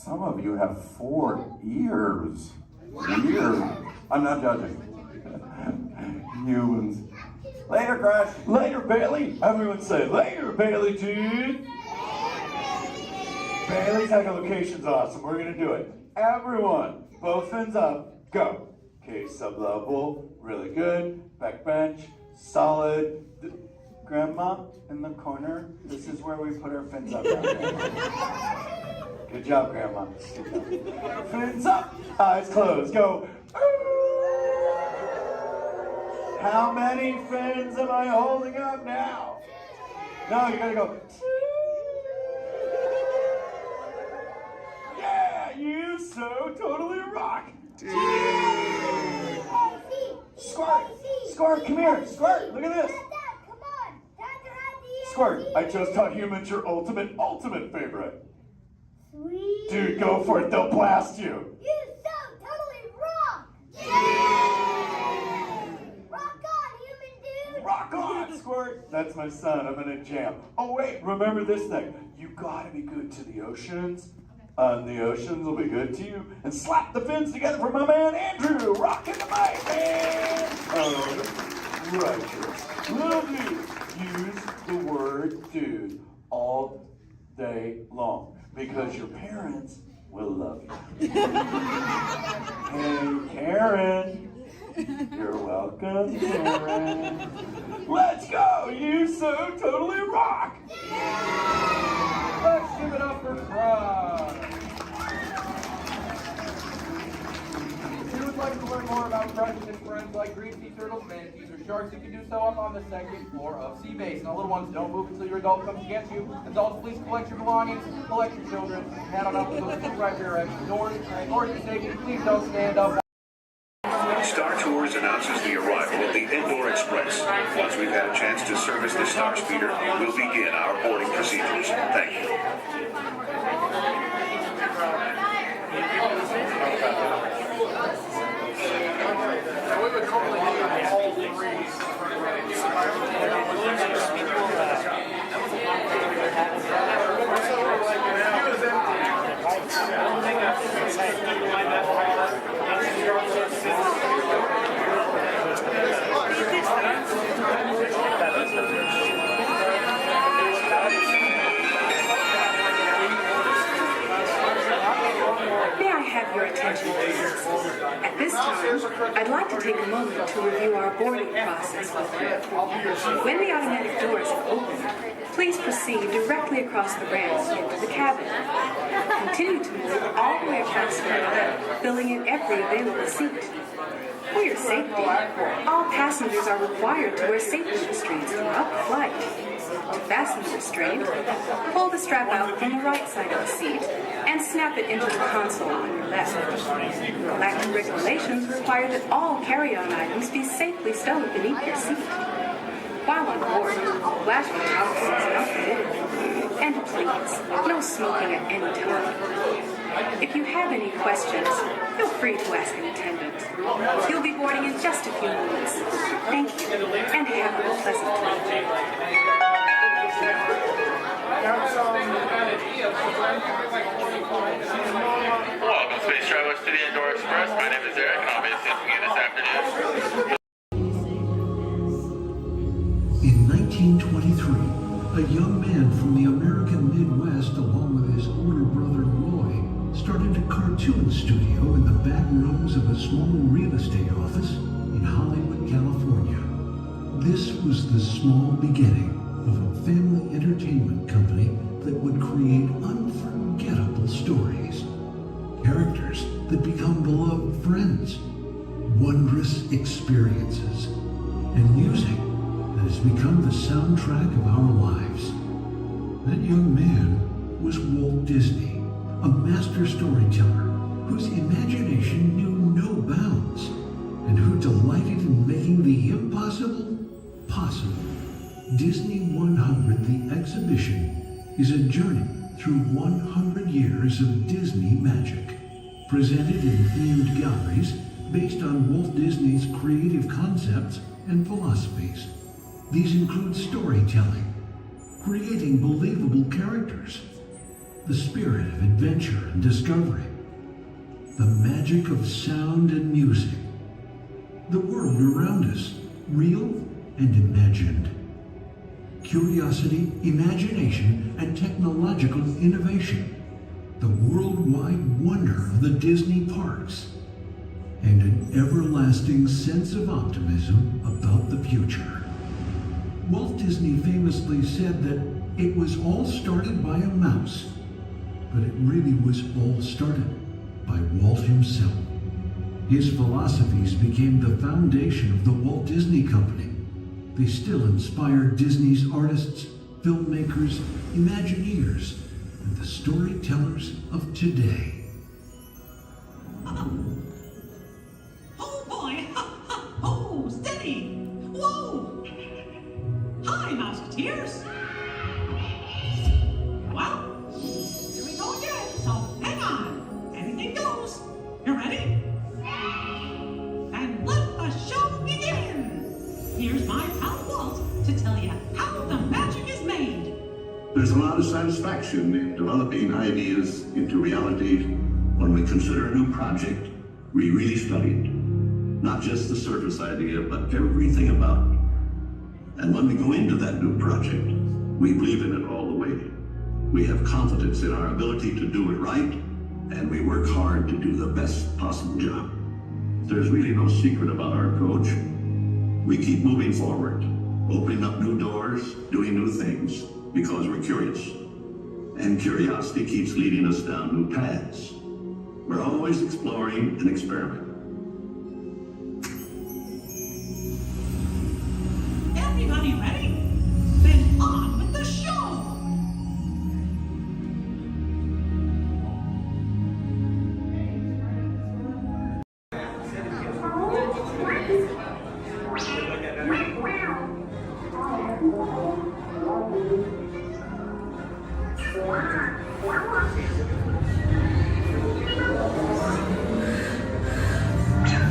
Some of you have 4 ears. Weird. I'm not judging. Humans. Later, Crush. Later, Bailey. Everyone say, later, Bailey, dude. Bailey's echolocation's awesome. We're going to do it. Everyone, both fins up. Go. Okay, sub-level, really good. Back bench, solid. Grandma, in the corner, this is where we put our fins up. Good job, Grandma. Good job. Fins up, eyes closed, go. How many fins am I holding up now? No, you gotta go. Yeah, you so totally rock. Squirt, Squirt, come here. Squirt, look at this. Squirt, I just taught humans your ultimate favorite. Sweet. Dude, go for it, they'll blast you. You so totally rock! Yeah! Rock on, human dude! Rock on, Squirt. That's my son, I'm in a jam. Oh wait, remember this thing. You gotta be good to the oceans. And the oceans will be good to you. And slap the fins together for my man Andrew. Rockin' the mic, man. Oh, righteous. Little dude. Use the word dude all day long because your parents will love you. Hey, Karen. You're welcome, Karen. Let's go. You so totally rock. Let's give it up for Frog. If you would like to learn more about Frog and his friends like green sea turtles, manatees, or sharks, you can do so up on the second floor of Sea Base. Now, little ones, don't move until your adult comes to get you. Adults, please collect your belongings, collect your children, head on up to those two right there exit doors. Or if you're safety, please don't stand up. Star Tours announces the arrival of the Indoor Express. Once we've had a chance to service the Star Speeder, we'll begin our boarding procedures. Thank you. May I have your attention, please? At this time, I'd like to take a moment to review our boarding process with you. When the automatic doors have opened, please proceed directly across the ramps into the cabin. Continue to move all the way across the aisle, filling in every available seat. For your safety, all passengers are required to wear safety restraints throughout the flight. To fasten the restraint, pull the strap out from the right side of the seat and snap it into the console on your left. Galactic regulations require that all carry-on items be safely stowed beneath your seat. While on board, flash photography is not permitted. And please, no smoking at any time. If you have any questions, feel free to ask an attendant. You'll be boarding in just a few moments. Thank you, and have a pleasant time. Welcome, space travelers, to the Indoor Express. My name is Eric, and I'll be assisting you this afternoon. In 1923, a young man from the American Midwest, along with his older brother Roy, started a cartoon studio in the back rooms of a small real estate office in Hollywood, California. This was the small beginning of a family entertainment company that would create unforgettable stories, characters that become beloved friends, wondrous experiences, and music that has become the soundtrack of our lives. That young man was Walt Disney, a master storyteller whose imagination knew no bounds and who delighted in making the impossible possible. Disney 100, the exhibition, is a journey through 100 years of Disney magic, presented in themed galleries based on Walt Disney's creative concepts and philosophies. These include storytelling, creating believable characters, the spirit of adventure and discovery, the magic of sound and music, the world around us, real and imagined, curiosity, imagination, and technological innovation, the worldwide wonder of the Disney parks, and an everlasting sense of optimism about the future. Walt Disney famously said that it was all started by a mouse, but it really was all started by Walt himself. His philosophies became the foundation of the Walt Disney Company. They still inspire Disney's artists, filmmakers, Imagineers, and the storytellers of today. Oh boy! Oh, steady! Whoa! Hi, Mouseketeers! Well, here we go again, so hang on. Anything goes. You ready? And let the show begin! Here's my pal Walt to tell you how the magic is made. There's a lot of satisfaction in developing ideas into reality when we consider a new project we really studied. Not just the surface idea, but everything about it. And when we go into that new project, we believe in it all the way. We have confidence in our ability to do it right, and we work hard to do the best possible job. There's really no secret about our approach. We keep moving forward, opening up new doors, doing new things, because we're curious. And curiosity keeps leading us down new paths. We're always exploring and experimenting. Everybody ready? Then on with the show!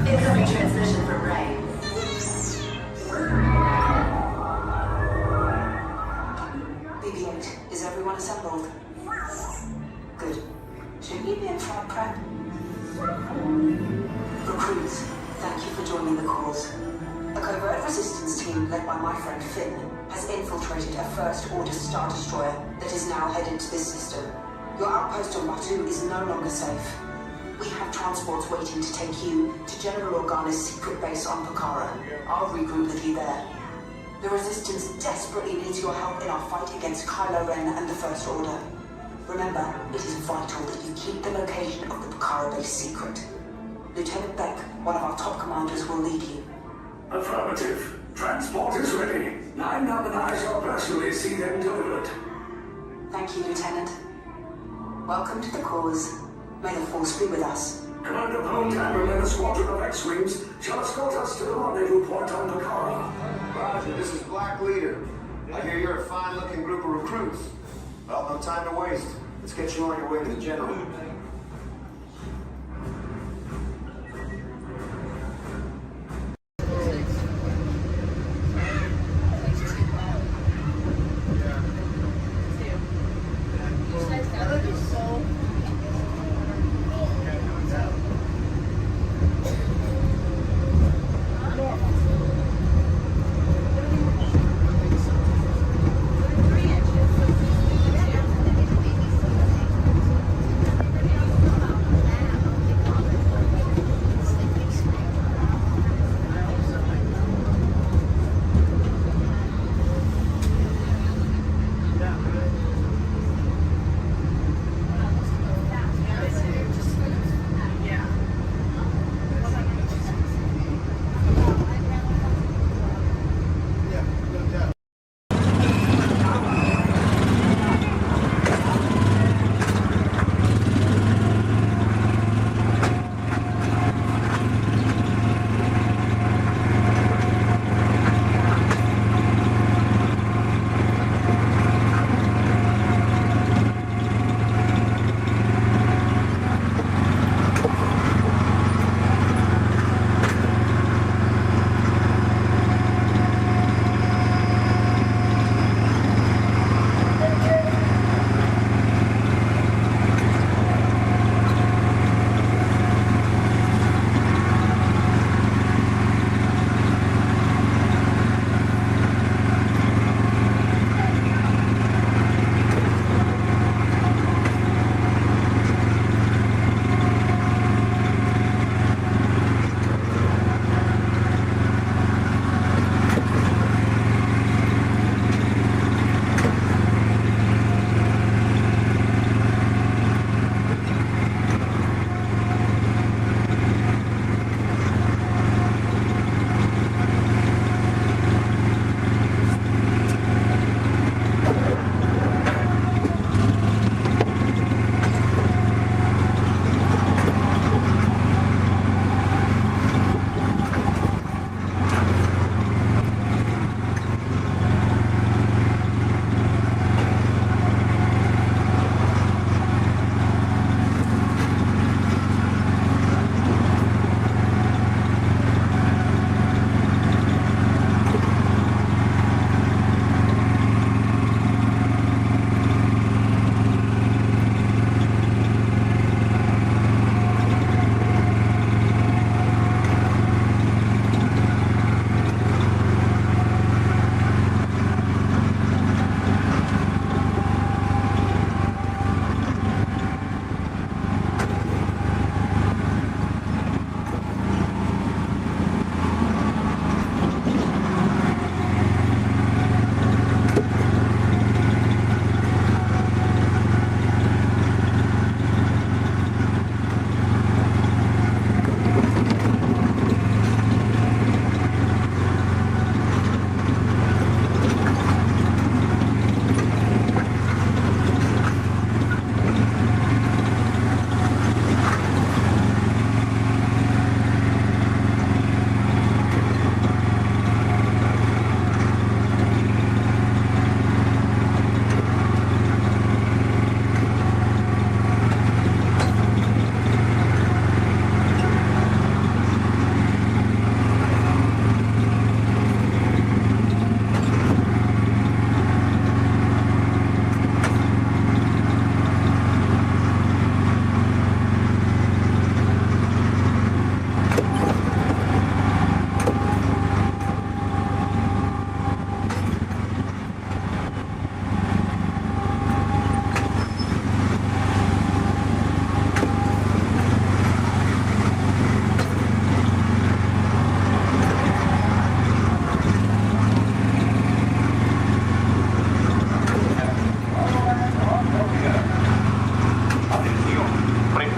Incoming transmission from Ray. BB-8, is everyone assembled? Good. Shouldn't you be in flight prep? Recruits, thank you for joining the cause. A covert resistance team led by my friend Finn has infiltrated a First-Order Star Destroyer that is now headed to this system. Your outpost on Batu is no longer safe. We have transports waiting to take you to General Organa's secret base on Pokhara. I'll regroup with you there. The Resistance desperately needs your help in our fight against Kylo Ren and the First Order. Remember, it is vital that you keep the location of the Pokhara base secret. Lieutenant Beck, one of our top commanders, will lead you. Affirmative. Transport is ready. 9 and I shall personally see them delivered. Thank you, Lieutenant. Welcome to the cause. May the Force be with us. Commander Poltam and a squadron of X-Wings shall escort us to the rendezvous point on Pokhara. Roger, this is Black Leader. I hear you're a fine-looking group of recruits. Well, no time to waste. Let's get you on your way to the General.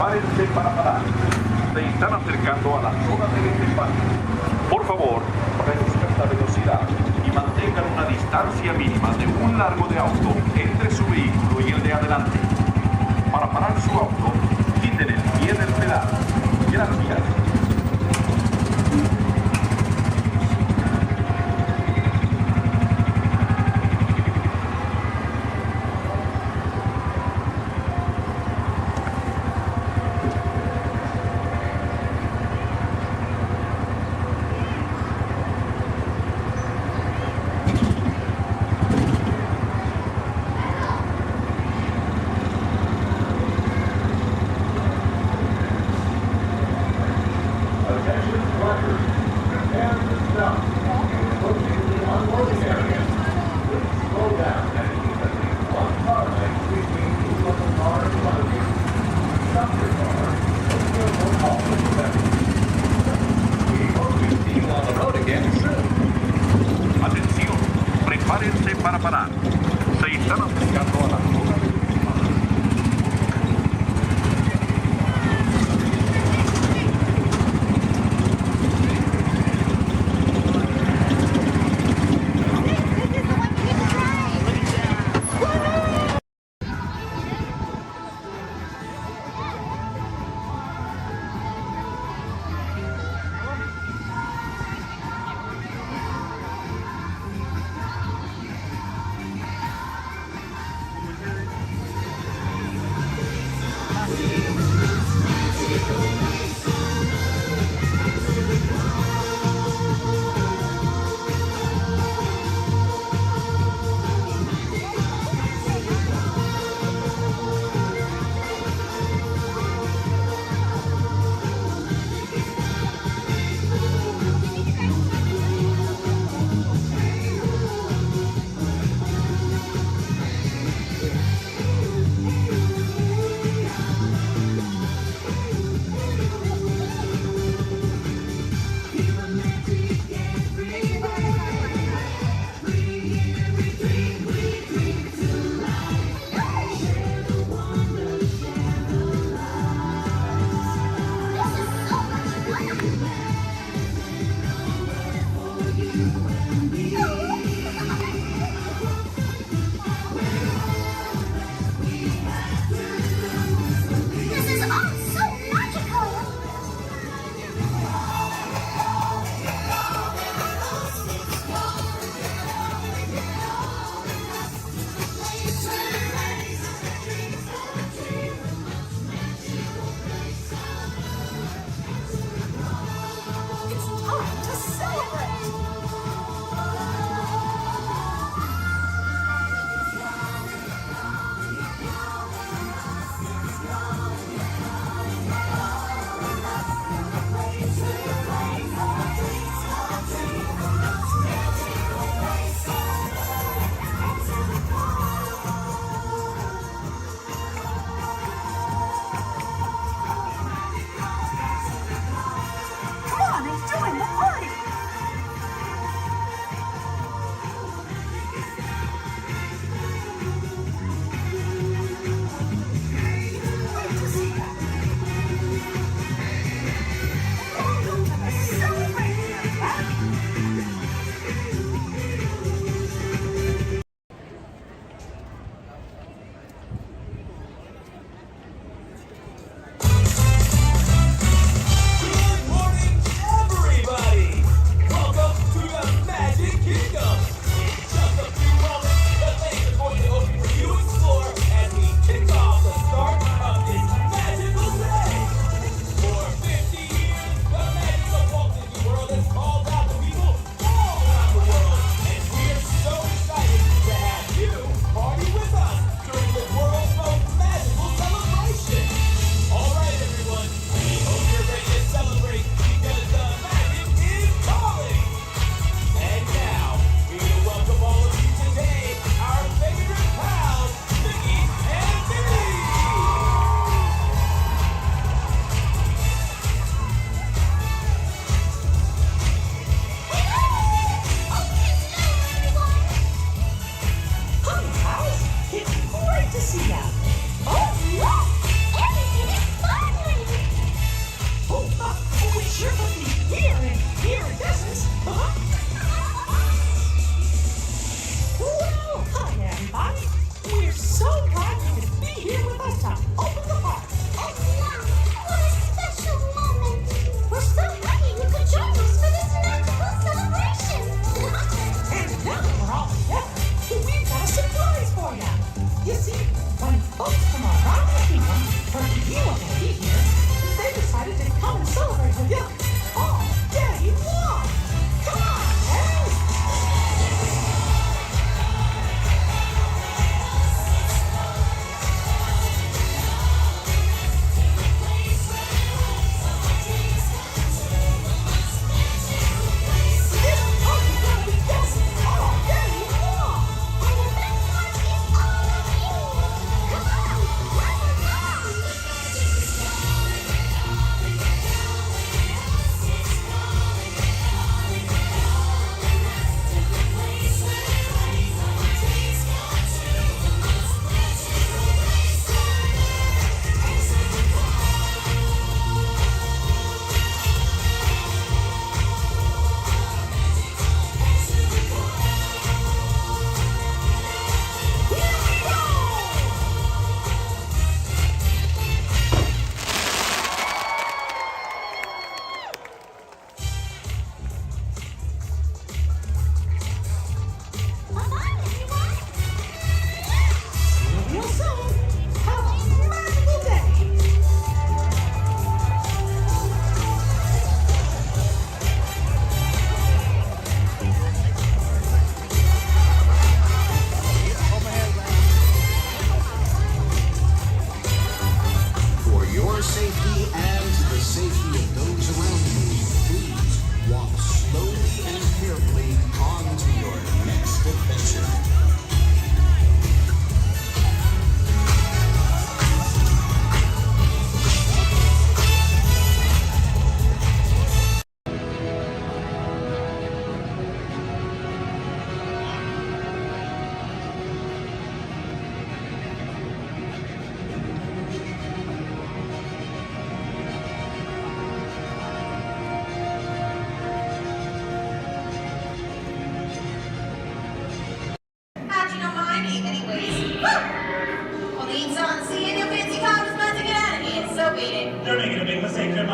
prepárense para parar. Se están acercando a la zona del desempate. Por favor, reduzcan la velocidad y mantengan una distancia mínima de un largo de auto entre su vehículo y el de adelante. Para parar su auto, quiten el pie del pedal. Gracias. Atención, prepárense para parar. Se están acercando a la zona del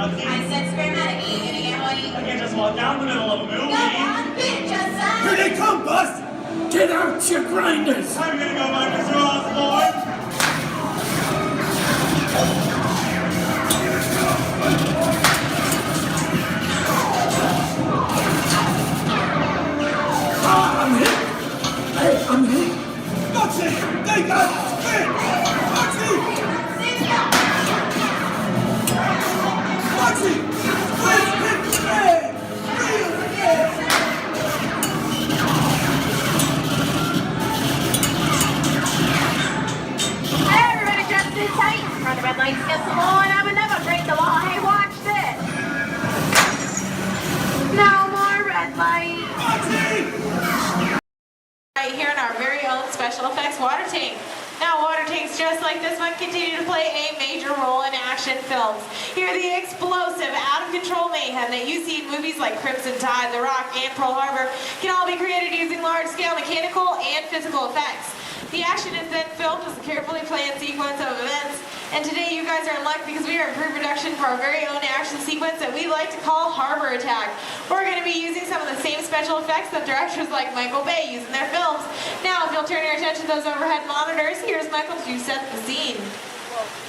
cutscene? I said scream at me. You gonna get what you I can't just walk down the middle of a movie. Go on, bitch, son. Here they come, Bus! Get out your grinders! I'm gonna go by Mr. Osborne. I'm hit! Hey, I'm hit! Foxy! They got spin! Foxy! Foxy! Let's hit the man! Real man! Hey, everybody, just sit tight. Run the red lights against the law, and I would never break the law. Hey, watch this. No more red light. Right here in our very own special effects water tank. Now, water tanks just like this one continue to play a major role in action films. Here, the explosive, out-of-control mayhem that you see in movies like Crimson Tide, The Rock, and Pearl Harbor can all be created using large-scale mechanical and physical effects. The action is then filmed as a carefully planned sequence of events. And today you guys are in luck because we are in pre-production for our very own action sequence that we like to call Harbor Attack. We're going to be using some of the same special effects that directors like Michael Bay use in their films. Now, if you'll turn your attention to those overhead monitors, here's Michael to set the scene.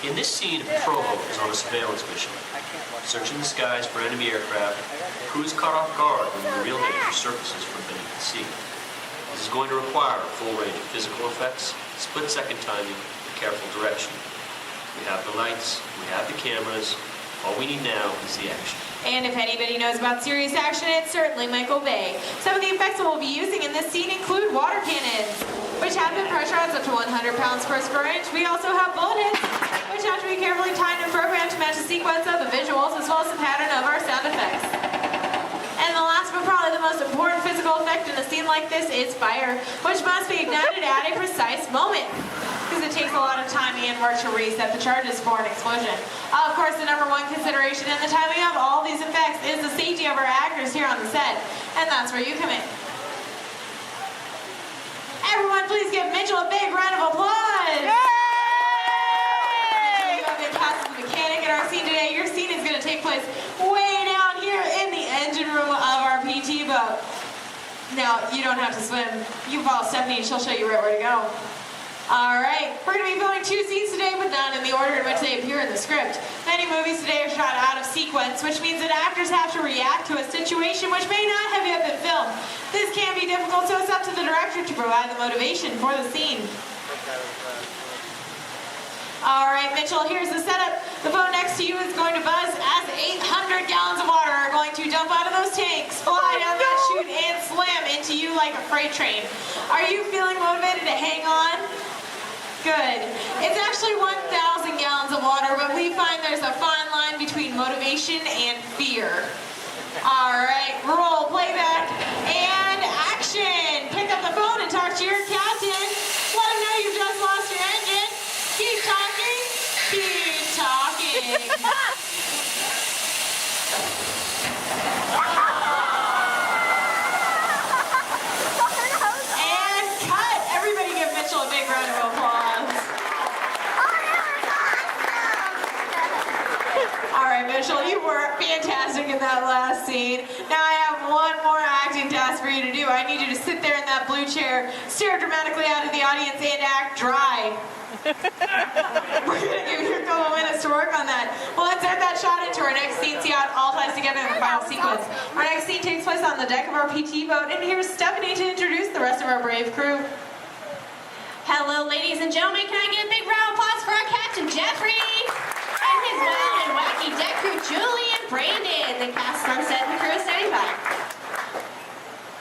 In this scene, Provo is on a surveillance mission, searching the skies for enemy aircraft. The crew is caught off guard when the real danger surfaces from beneath the sea. This is going to require a full range of physical effects, split-second timing, and careful direction. We have the lights, we have the cameras. All we need now is the action. And if anybody knows about serious action, it's certainly Michael Bay. Some of the effects that we'll be using in this scene include water cannons, which have been pressurized up to 100 pounds per square inch. We also have bullet hits, which have to be carefully timed and programmed to match the sequence of the visuals as well as the pattern of our sound effects. And the last but probably the most important physical effect in a scene like this is fire, which must be ignited at a precise moment, because it takes a lot of timing and work to reset the charges for an explosion. Of course, the number one consideration in the timing of all these effects is the safety of our actors here on the set, and that's where you come in. Everyone, please give Mitchell a big round of applause! Yay! Mitchell, you have been cast as a mechanic in our scene today. Your scene is going to take place way down here in the engine room of our PT boat. Now, you don't have to swim. You can follow Stephanie and she'll show you right where to go. Alright, we're going to be filming 2 scenes today, but not in the order in which they appear in the script. Many movies today are shot out of sequence, which means that actors have to react to a situation which may not have yet been filmed. This can be difficult, so it's up to the director to provide the motivation for the scene. Alright, Mitchell, here's the setup. The phone next to you is going to buzz as 800 gallons of water are going to dump out of those tanks, fly down that chute, and slam into you like a freight train. Are you feeling motivated to hang on? Good. It's actually 1,000 gallons of water, but we find there's a fine line between motivation and fear. Alright, roll, playback, and action! Pick up the phone and talk to your captain. Let him know you've just lost your engine. Keep talking. Keep talking. And cut! Everybody give Mitchell a big round of applause. Alright, Mitchell, you were fantastic in that last scene. Now I have one more acting task for you to do. I need you to sit there in that blue chair, stare dramatically out at the audience, and act dry. We're going to give you a couple minutes to work on that. Well, let's add that shot into our next scene, see how it all ties together in the final sequence. Our next scene takes place on the deck of our PT boat, and here's Stephanie to introduce the rest of our brave crew. Hello, ladies and gentlemen. Can I get a big round of applause for our Captain Jeffrey and his wild and wacky deck crew, Julie and Brandon, the cast on set and the crew is standing by.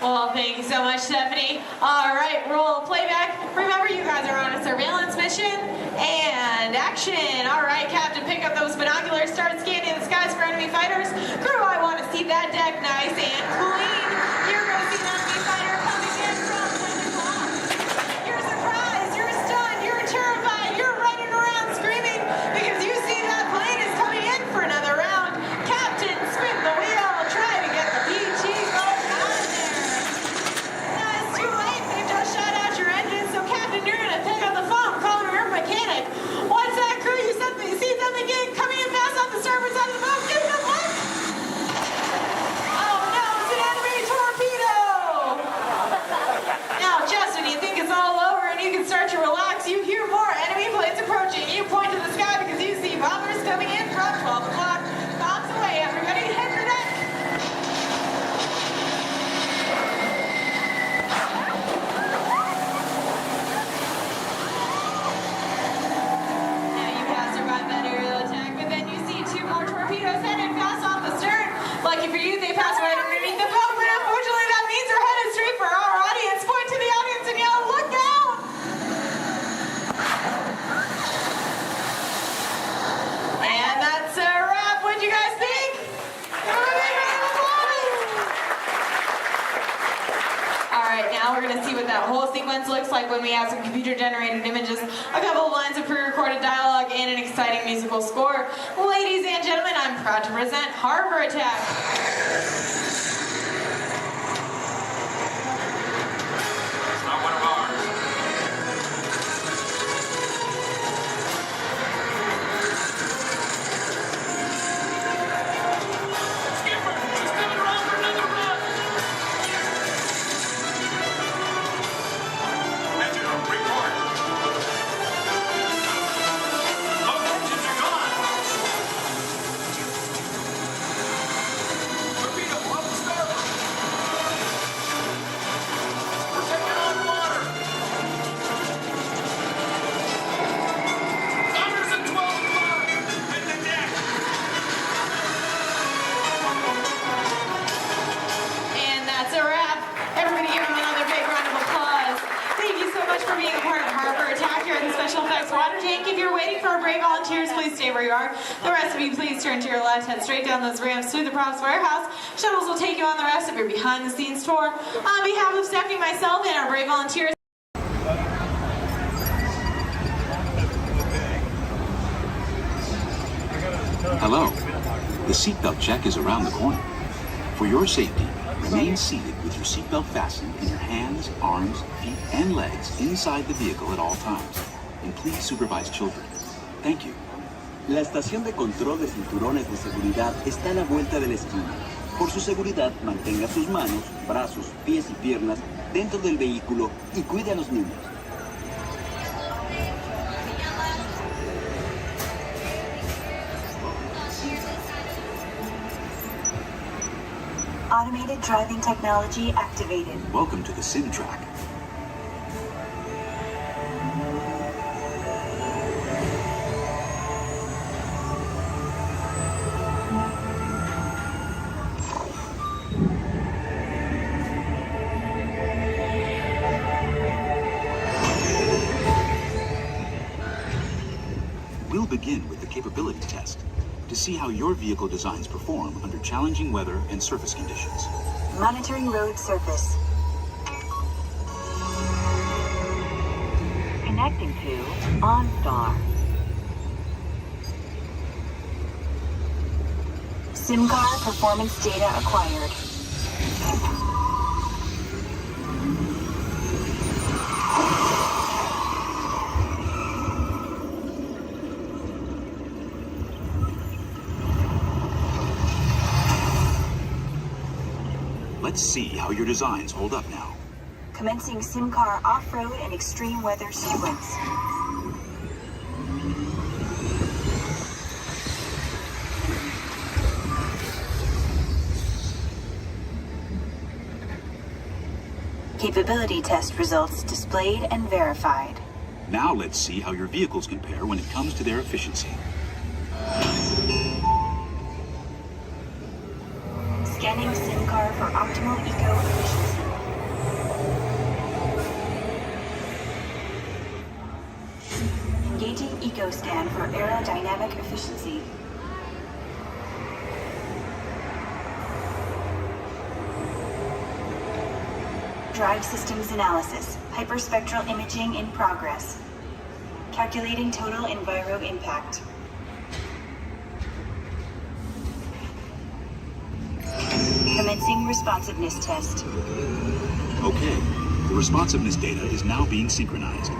Well, thank you so much, Stephanie. All right, roll playback. Remember, you guys are on a surveillance mission. And action. All right, Captain, pick up those binoculars. Start scanning the skies for enemy fighters. Crew, I want to see that deck nice and clean. You're going to see an enemy fighter coming in from 10 o'clock. You're surprised. You're stunned. You're terrified. You're running around screaming because you see that plane is coming in for another round. Captain, spin the wheel. Try to get the PG going out of there. Now, it's too late. They've just shut out your engine. So, Captain, you're going to pick up the phone, call your mechanic. What's that, crew? You see something getting coming in fast off the starboard side of the boat? Give them whole sequence looks like when we have some computer-generated images, a couple of lines of pre-recorded dialogue, and an exciting musical score. Ladies and gentlemen, I'm proud to present Harbor Attack. The rest of you, please turn to your left, head straight down those ramps through the props warehouse. Shuttles will take you on the rest of your behind-the-scenes tour. On behalf of Stephanie, myself, and our brave volunteers. Hello. The seatbelt check is around the corner. For your safety, remain seated with your seatbelt fastened and your hands, arms, feet, and legs inside the vehicle at all times. And please supervise children. Thank you. La estación de control de cinturones de seguridad está a la vuelta de la esquina. Por su seguridad, mantenga sus manos, brazos, pies y piernas dentro del vehículo y cuide a los niños. Automated driving technology activated. Welcome to the sim track. We'll begin with the capability test to see how your vehicle designs perform under challenging weather and surface conditions. Monitoring road surface. Connecting to OnStar. SIM-car performance data acquired. Let's see how your designs hold up now. Commencing SIM-car off-road and extreme weather sequence. Capability test results displayed and verified. Now let's see how your vehicles compare when it comes to their efficiency. Scanning SIM-car for optimal eco-efficiency. Engaging EcoScan for aerodynamic efficiency. Drive systems analysis. Hyperspectral imaging in progress. Calculating total enviro impact. Commencing responsiveness test. Okay, the responsiveness data is now being synchronized.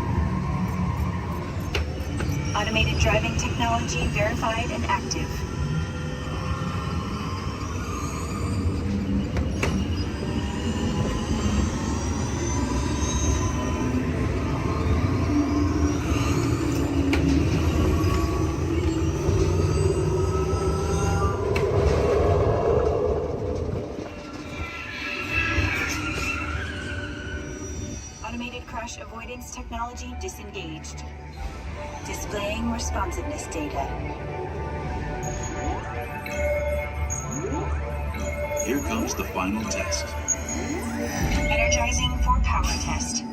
Automated driving technology verified and active. Automated crash avoidance technology disengaged. Displaying responsiveness data. Here comes the final test. Energizing for power test.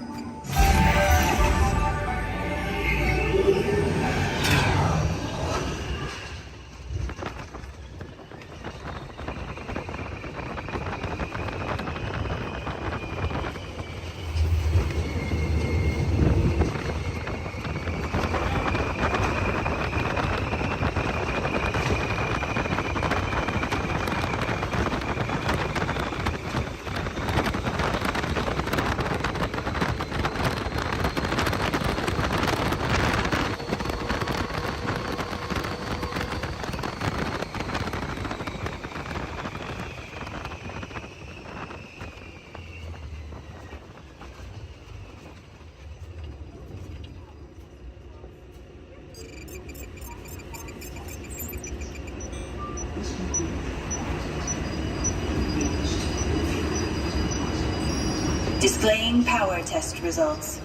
Displaying power test results.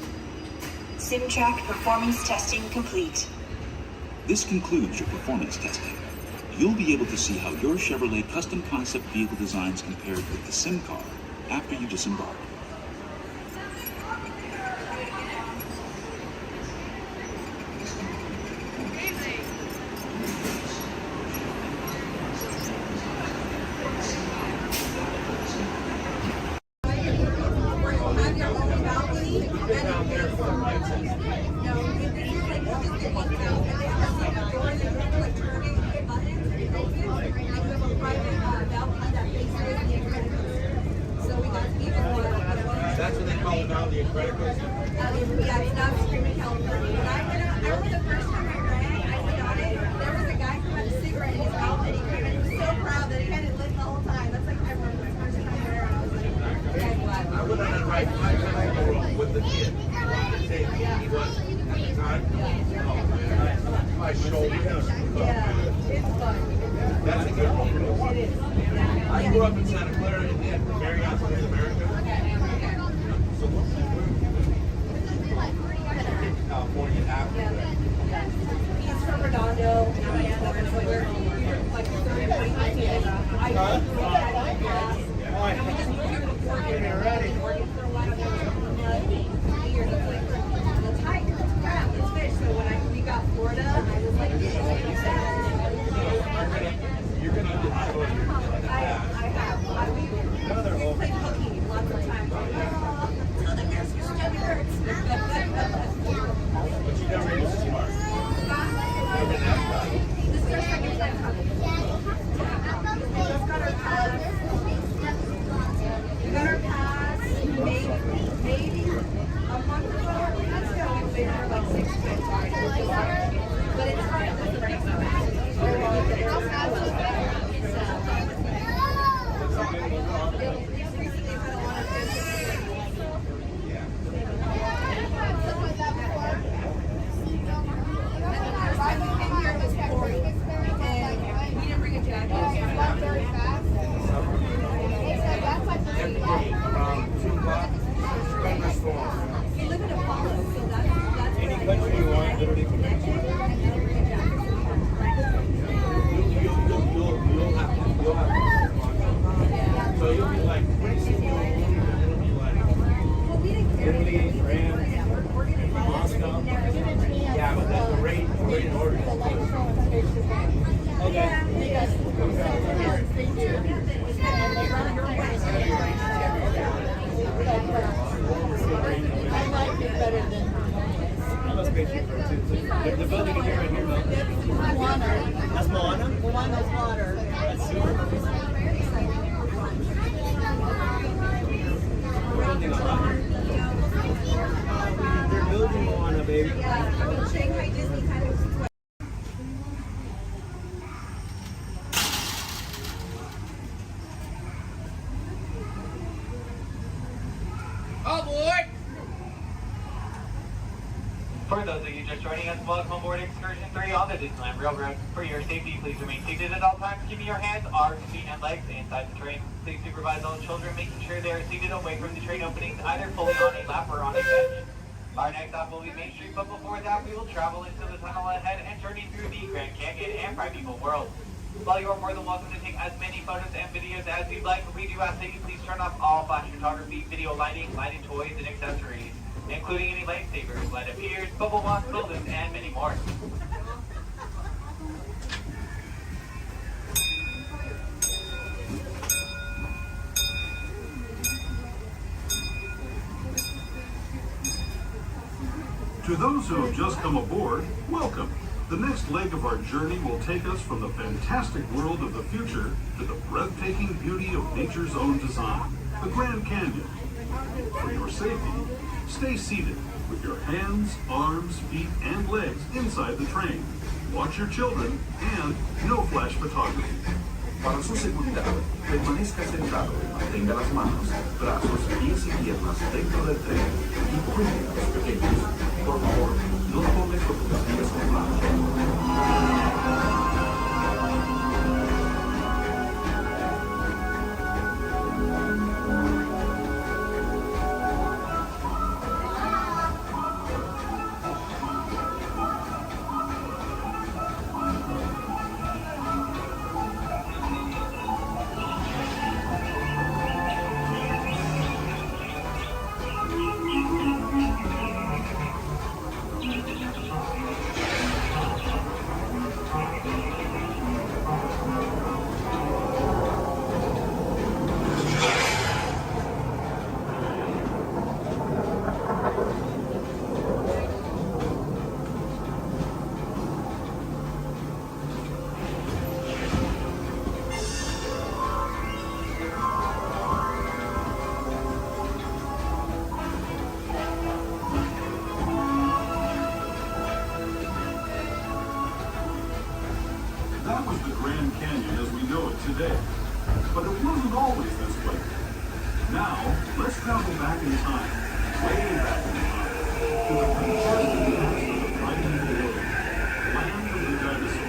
SimTrack performance testing complete. This concludes your performance testing. You'll be able to see how your Chevrolet custom concept vehicle designs compared with the sim car after you disembark. That's what they call it now, the Incredibles. Yeah, it's not Screaming California. When I went out, I remember the first time I ran, I went on it, there was a guy who had a cigarette in his mouth and he came in, he was so proud that he had it lit the whole time. That's like, I remember the first time I ran, I was like, yeah, glad. I went on that ride 5 times with the kid. He was at the time. My shoulder. Yeah, it's fun. That's a good one. It is. I grew up in Santa Clara and did Marriott's in America. California after that. He's from Redondo. So we're like 30 minutes. And we just moved here before getting working for a while. Years. It's like, let's hike, let's crab, let's fish. So when we got Florida, I was like, You're going to enjoy your I have. We played hooky lots of times. Oh, the nurse stomach hurts. But you never use smart. This is our second time coming. We just got our pass. We got our pass maybe a month ago. Let's go. We've been here like 6 months. But it's hard to Any country you want, literally from you'll have to. So you'll be like, pretty soon it'll be like Italy, France, Moscow. Yeah, but that's the rate in order. The building is right here, That's Moana? Moana's water. That's super. They're building Moana, baby. Yeah, I mean, Shanghai Disney kind of. Oh boy! For those of you just joining us, welcome aboard Excursion 3 on the Disneyland Railroad. For your safety, please remain seated at all times, keeping your hands, arms, feet, and legs inside the train. Please supervise all children, making sure they are seated away from the train openings, either fully on a lap or on a bench. Our next stop will be Main Street, but before that, we will travel into the tunnel ahead and journey through the Grand Canyon and Primeval World. While you are more than welcome to take as many photos and videos as you'd like, we do ask that you please turn off all flash photography, video lighting, lighted toys, and accessories, including any lightsabers, light up ears, bubble wands, balloons, and many more. To those who have just come aboard, welcome. The next leg of our journey will take us from the fantastic world of the future to the breathtaking beauty of nature's own design, the Grand Canyon. For your safety, stay seated with your hands, arms, feet, and legs inside the train. Watch your children and no flash photography. Para su seguridad, permanezca sentado, mantenga las manos, brazos, pies y piernas dentro del tren y cuide a los pequeños. Por favor, no tome fotografías con flash. That was the Grand Canyon as we know it today. But it wasn't always this way. Now, let's travel back in time, way back in time, to the very first past of the primeval world, land of the dinosaurs.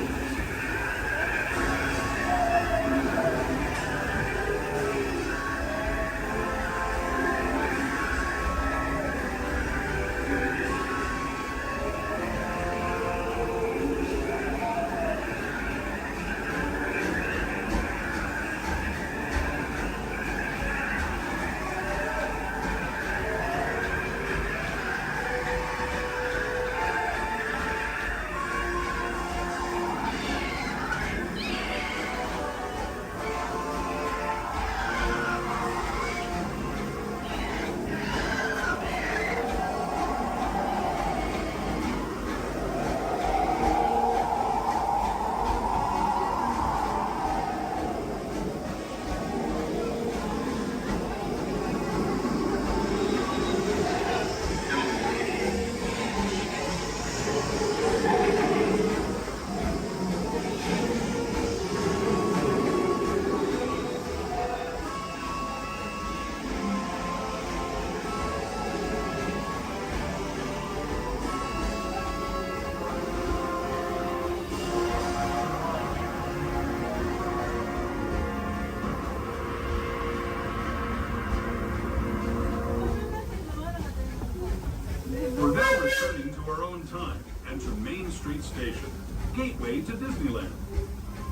We're now returning to our own time and to Main Street Station, gateway to Disneyland.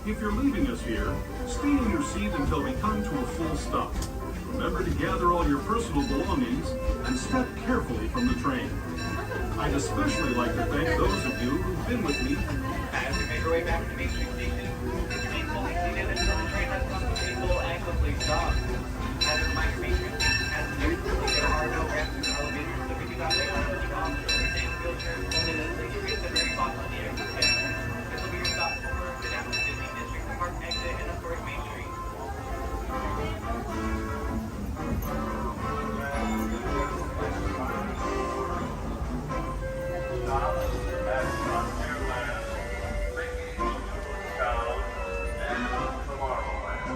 If you're leaving us here, stay in your seat until we come to a full stop. Remember to gather all your personal belongings and step carefully from the train. I'd especially like to thank those of you who've been with me. As you make your way back to Main Street Station, remain fully seated until the train has come to a full and complete stop. As a reminder, patrons, as there are no ramps or elevators, so if you got late on those options, wheelchairs, only the sleep streets and very box on the exit stand. This will be your stop for the National Disney District Park exit and of course Main Street. Stop at Frontierland, bringing you to town and Tomorrowland.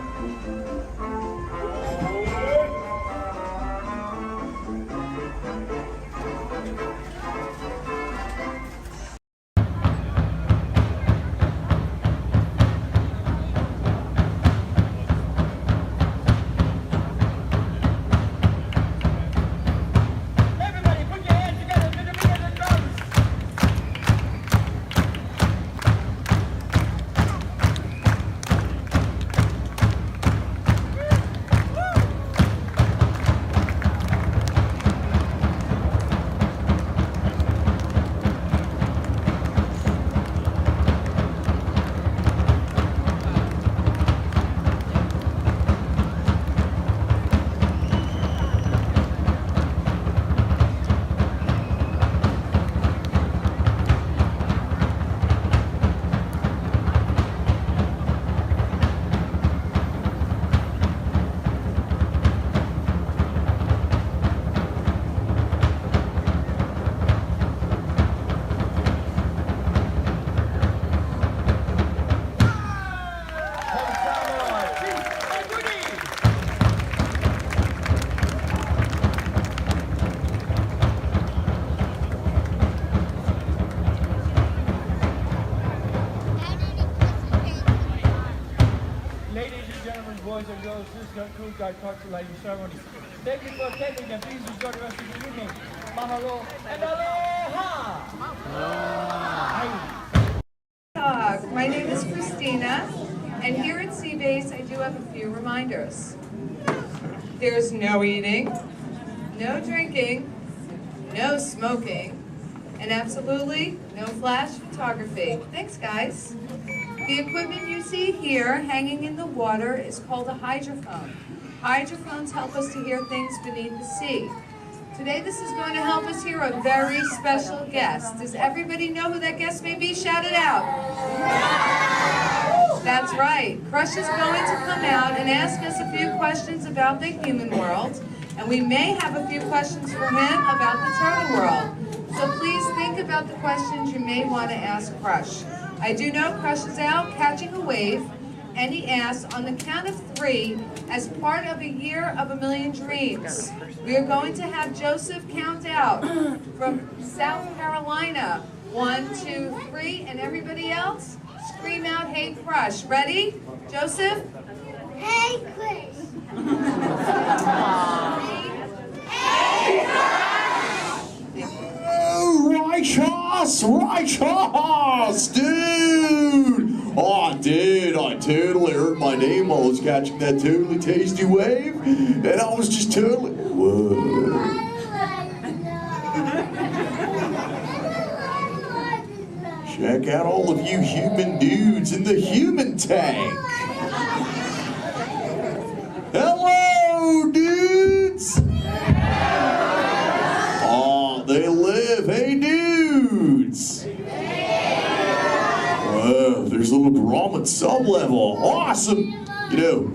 boys and girls, this concludes cultural lighting ceremony. Thank you for attending and please enjoy the rest of the evening. Mahalo and aloha! My name is Christina, and here at Seabase I do have a few reminders. There's no eating, no drinking, no smoking, and absolutely no flash photography. Thanks, guys. The equipment you see here hanging in the water is called a hydrophone. Hydrophones help us to hear things beneath the sea. Today this is going to help us hear a very special guest. Does everybody know who that guest may be? Shout it out. That's right. Crush is going to come out and ask us a few questions about the human world, and we may have a few questions for him about the turtle world. So please think about the questions you may want to ask Crush. I do know Crush is out catching a wave, and he asks, on the count of 3, as part of a year of a million dreams, we are going to have Joseph count out from South Carolina. 1, 2, 3, and everybody else, scream out, "Hey Crush." Ready? Joseph? Hey, Chris. Righteous, dude! Oh, dude, I totally heard my name while I was catching that totally tasty wave, and I was just totally, whoa. Check out all of you human dudes in the human tank. Hello, dudes! Oh, they live. Hey, dudes! Whoa, there's a little Brahmin sub-level. Awesome! You know,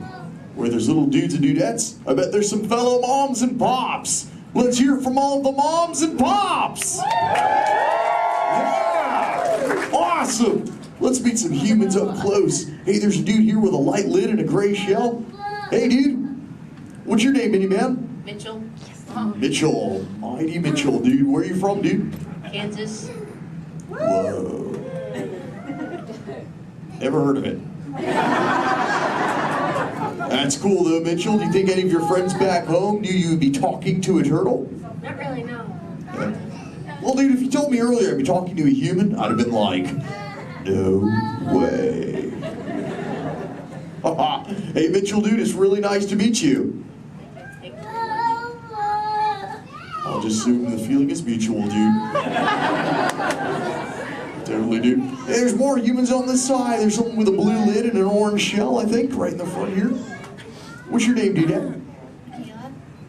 where there's little dudes and dudettes, I bet there's some fellow moms and pops. Let's hear it from all of the moms and pops! Yeah! Awesome! Let's meet some humans up close. Hey, there's a dude here with a light lid and a gray shell. Hey, dude. What's your name, man? Mitchell. Mitchell. Mighty Mitchell, dude. Where are you from, dude? Kansas. Whoa. Never heard of it. That's cool, though, Mitchell. Do you think any of your friends back home knew you'd be talking to a turtle? Not really, no. Yeah. Well, dude, if you told me earlier I'd be talking to a human, I'd have been like, no way. Hey, Mitchell, dude, it's really nice to meet you. I'll just assume the feeling is mutual, dude. Totally, dude. Hey, there's more humans on this side. There's someone with a blue lid and an orange shell, I think, right in the front here. What's your name, dude?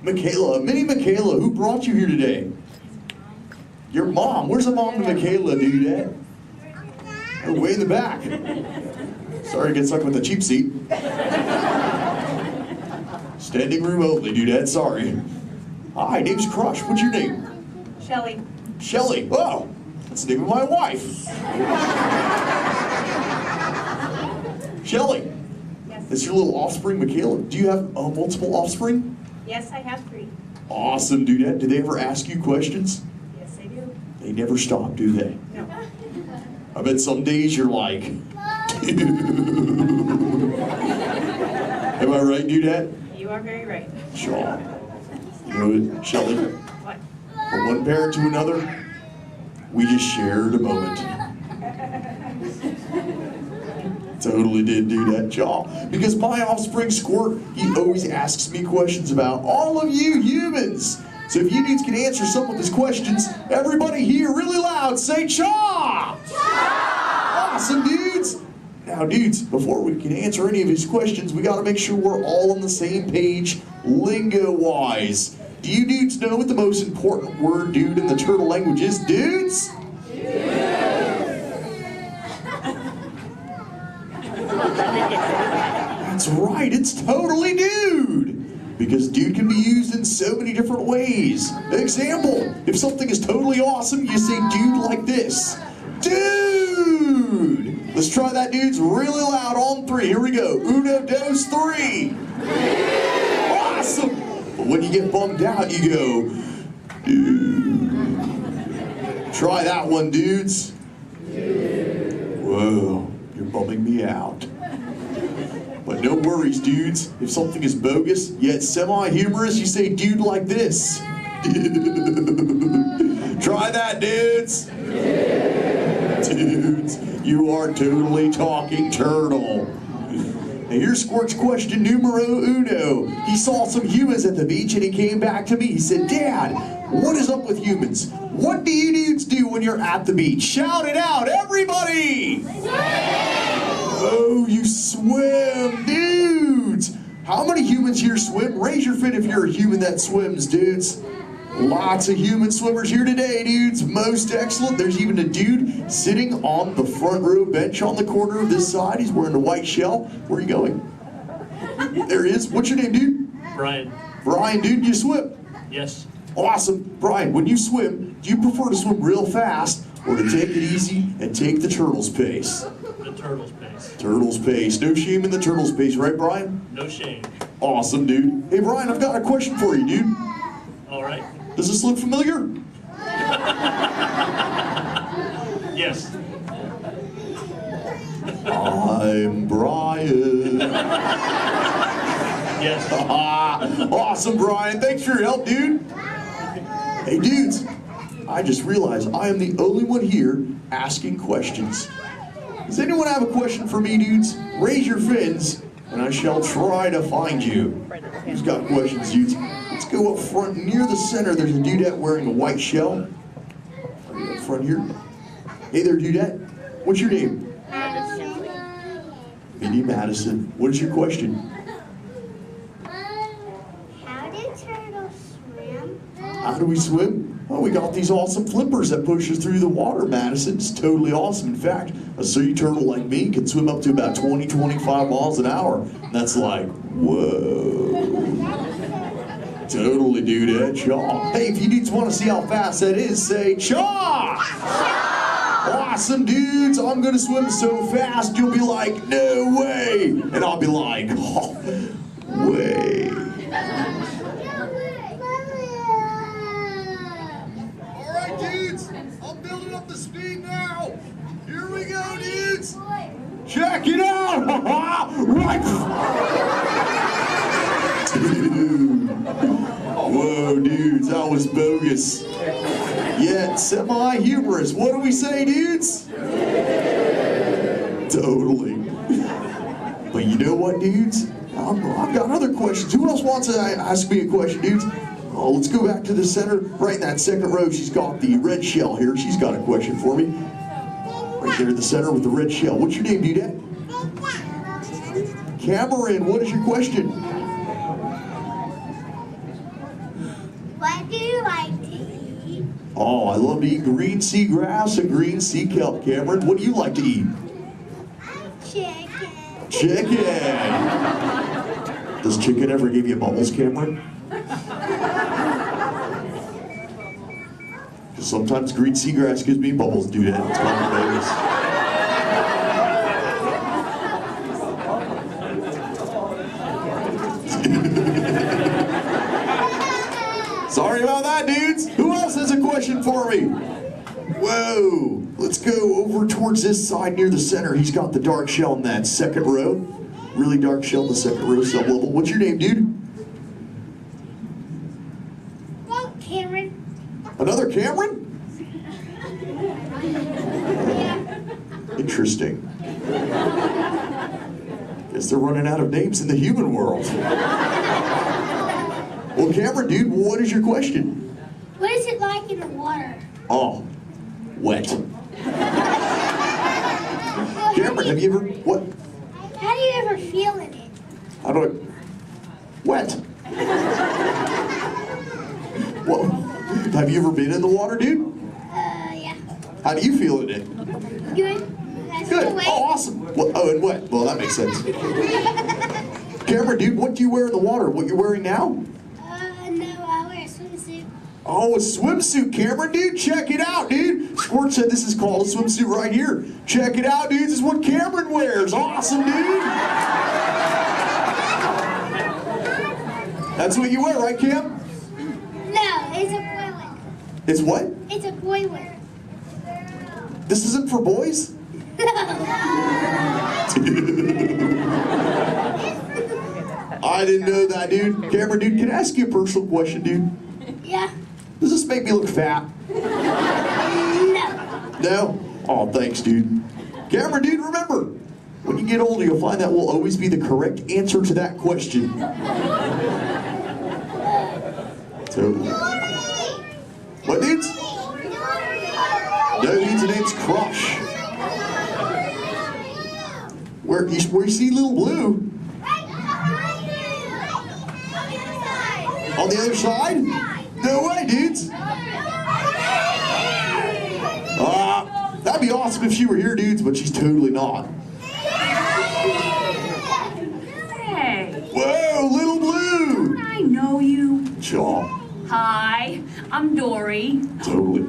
Michaela. Minnie Michaela, who brought you here today? Your mom. Where's the mom to Michaela, dude? Oh, way in the back. Sorry to get stuck with the cheap seat. Standing room only, dude. Sorry. Hi, name's Crush. What's your name? Shelly. Shelly. Oh, that's the name of my wife. Shelly. Yes. That's your little offspring, Michaela. Do you have multiple offspring? Yes, I have 3. Awesome, dude. Did they ever ask you questions? Yes, I do. They never stop, do they? No. I bet some days you're like, am I right, dude? You are very right. Sure. You know what, Shelly? What? From one parent to another, we just shared a moment. Totally did do that, Jaw. Because my offspring Squirt, he always asks me questions about all of you humans. So if you dudes can answer some of his questions, everybody here really loud say Chaw! Awesome, dudes! Now, dudes, before we can answer any of his questions, we gotta make sure we're all on the same page, lingo-wise. Do you dudes know what the most important word, dude, in the turtle language is, dudes? That's right, it's totally dude! Because dude can be used in so many different ways. Example, if something is totally awesome, you say dude like this. Dude! Let's try that, dudes, really loud on 3. Here we go. Uno, dos, 3. Awesome! But when you get bummed out, you go, dude. Try that one, dudes. Whoa, you're bumming me out. But no worries, dudes. If something is bogus, yet semi-humorous, you say dude like this. Try that, dudes. Dudes, you are totally talking turtle. Now here's Squirt's question numero uno. He saw some humans at the beach and he came back to me. He said, Dad, what is up with humans? What do you dudes do when you're at the beach? Shout it out, everybody! Oh, you swim, dudes! How many humans here swim? Raise your fin if you're a human that swims, dudes. Lots of human swimmers here today, dudes. Most excellent. There's even a dude sitting on the front row bench on the corner of this side. He's wearing a white shell. Where are you going? There he is. What's your name, dude? Brian. Brian, dude, you swim? Yes. Awesome. Brian, when you swim, do you prefer to swim real fast or to take it easy and take the turtle's pace? The turtle's pace. Turtle's pace. No shame in the turtle's pace, right, Brian? No shame. Awesome, dude. Hey, Brian, I've got a question for you, dude. All right. Does this look familiar? Yes. I'm Brian. Yes. Awesome, Brian. Thanks for your help, dude. Hey, dudes. I just realized I am the only one here asking questions. Does anyone have a question for me, dudes? Raise your fins, and I shall try to find you. Who's got questions, dudes? Let's go up front near the center. There's a dudette wearing a white shell. Right up front here. Hey there, dudette. What's your name? Minnie Madison. What is your question? How do turtles swim? How do we swim? Well, we got these awesome flippers that push us through the water, Madison. It's totally awesome. In fact, a sea turtle like me can swim up to about 20, 25 miles an hour. That's like, whoa. Totally, dude, chaw. Hey, if you dudes want to see how fast that is, say chaw! Awesome, dudes. I'm going to swim so fast, you'll be like, no way. And I'll be like, oh, way. All right, dudes. I'm building up the speed now. Here we go, dudes. Check it out. Right. Dude. Whoa, dudes, that was bogus. Yet semi-humorous. What do we say, dudes? Totally. But you know what, dudes? I've got other questions. Who else wants to ask me a question, dudes? Oh, let's go back to the center. Right in that second row, she's got the red shell here. She's got a question for me. Right there in the center with the red shell. What's your name, dudette? Cameron, what is your question? What do you like to eat? Oh, I love to eat green sea grass and green sea kelp. Cameron, what do you like to eat? Chicken. Chicken. Does chicken ever give you bubbles, Cameron? Sometimes green seagrass gives me bubbles, dude. It's kind of bogus. Sorry about that, dudes. Who else has a question for me? Whoa. Let's go over towards this side near the center. He's got the dark shell in that second row. Really dark shell in the second row, sub-level. What's your name, dude? Cameron. Another Cameron? Interesting. Guess they're running out of names in the human world. Well, Cameron, dude, what is your question? What is it like in the water? Oh, wet. Cameron, have you ever, what? How do you ever feel in it? How do I, wet. What? Have you ever been in the water, dude? Yeah. How do you feel in it? Good. Good. Oh, awesome. Well, oh, and wet. Well, that makes sense. Cameron, dude, what do you wear in the water? What you're wearing now? No, I wear a swimsuit. Oh, a swimsuit, Cameron, dude. Check it out, dude. Squirt said this is called a swimsuit right here. Check it out, dude. This is what Cameron wears. Awesome, dude. That's what you wear, right, Cam? No, it's a boy wear. It's what? It's a boy wear. This isn't for boys? I didn't know that, dude. Cameron, dude, can I ask you a personal question, dude? Yeah. Does this make me look fat? No. No? Oh, thanks, dude. Cameron, dude, remember, when you get older, you'll find that will always be the correct answer to that question. Totally. What, dudes? No, dudes, the name's Crush. Where you see Little Blue? On the other side? No way, dudes. That'd be awesome if she were here, dudes, but she's totally not. Hey. Whoa, Little Blue. I know you. Jaw. Hi, I'm Dory. Totally.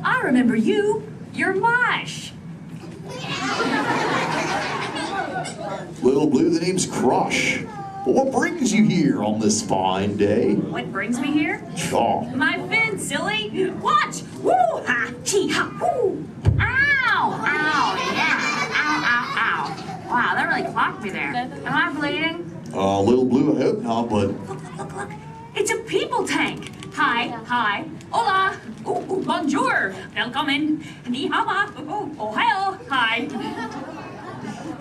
I remember you. You're Mush. Little Blue, the name's Crush. But what brings you here on this fine day? What brings me here? Oh. My fin, silly. Watch. Woo, ha, chee, ha, woo. Ow, ow, yeah. Ow, ow, ow. Wow, that really clocked me there. Am I bleeding? Little Blue, I hope not, but... Look. It's a people tank. Hi. Hola. Ooh, bonjour. Welcome. Ni hao. Ohio. Hi.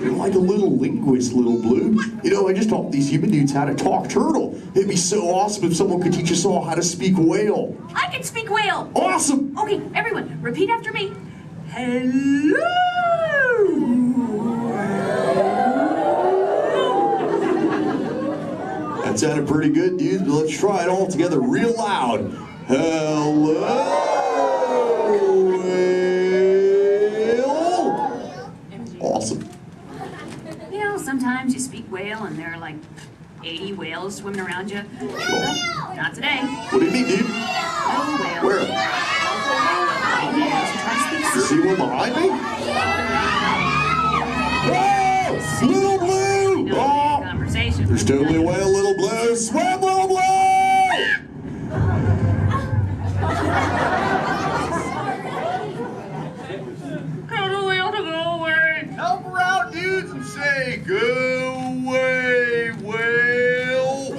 You're like a little linguist, Little Blue. You know, I just taught these human dudes how to talk turtle. It'd be so awesome if someone could teach us all how to speak whale. I can speak whale. Awesome. Okay, everyone, repeat after me. Hello. That sounded pretty good, dudes, but let's try it all together real loud. Hello. Awesome. You know, sometimes you speak whale and there are like 80 whales swimming around you. Not today. What do you mean, dude? No whale. Where? You see one behind me? Whoa! Little Blue! Oh! Conversation. There's totally a whale, Little Blue. Swim, Little Blue! Tell the whale to go away. Help her out, dudes, and say, go away, whale.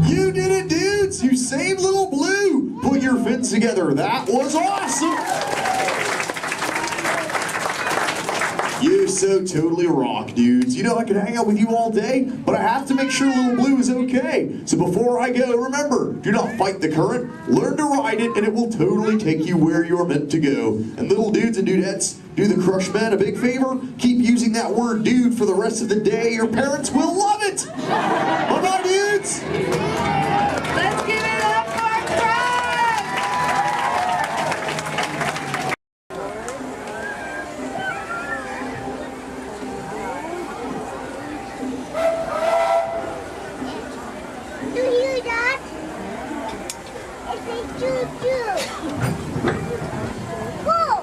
You did it, dudes. You saved Little Blue. Put your fins together. That was awesome. You so totally rock, dudes. You know, I could hang out with you all day, but I have to make sure Little Blue is okay. So before I go, remember, do not fight the current, learn to ride it, and it will totally take you where you're meant to go. And little dudes and dudettes, do the Crush Men a big favor. Keep using that word dude for the rest of the day. Your parents will love it. Bye-bye, dudes. Let's give it up for Crush! Do you hear that? It's a choo-choo. Whoa!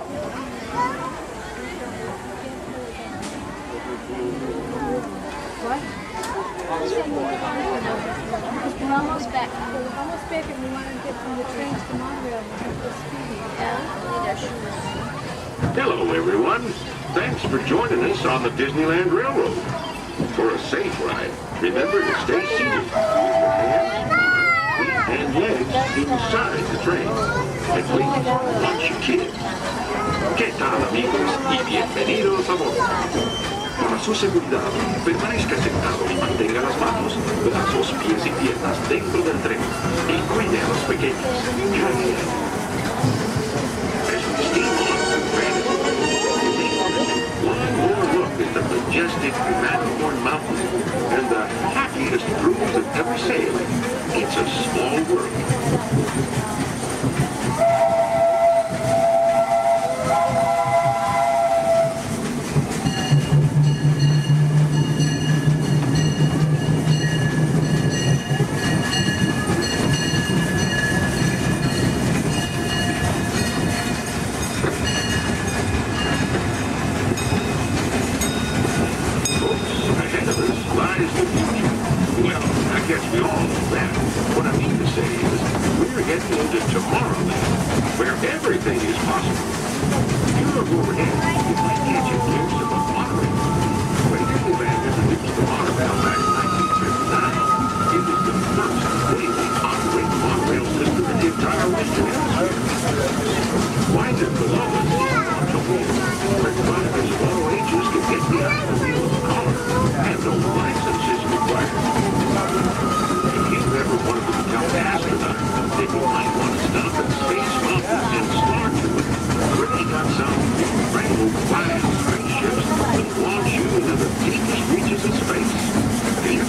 What? We're almost back. We're almost back and we want to get from the trains to Montreal. Hello, everyone. Thanks for joining us on the Disneyland Railroad. For a safe ride, remember to stay seated with your hands, feet, and legs inside the train. And please, watch your kids. ¿Qué tal, amigos? Y bienvenidos a bordo. Para su seguridad, permanezca sentado y mantenga las manos, brazos, pies y piernas dentro del tren. Y cuide a los pequeños. Gracias. As we steam on through granite, one more look at the majestic Matterhorn Mountain and the happiest cruise of ever sailed. It's a small world. Ahead of us lies the future. Well, I guess we all know that. What I mean to say is, we're heading into Tomorrowland, where everything is possible. You look overhead, you might catch a glimpse of a monorail. When Disneyland introduced the monorail back in 1959, it was the first daily operating monorail system in the entire Western Hemisphere. Winding below us is a wheel, where drivers of all ages can get behind the wheel of a car, and no license is required. If you ever wanted to become an astronaut, then you might want to stop at Space Mountain and Star Tour, where they got some incredible flying spaceships that launch you into the deepest reaches of space. These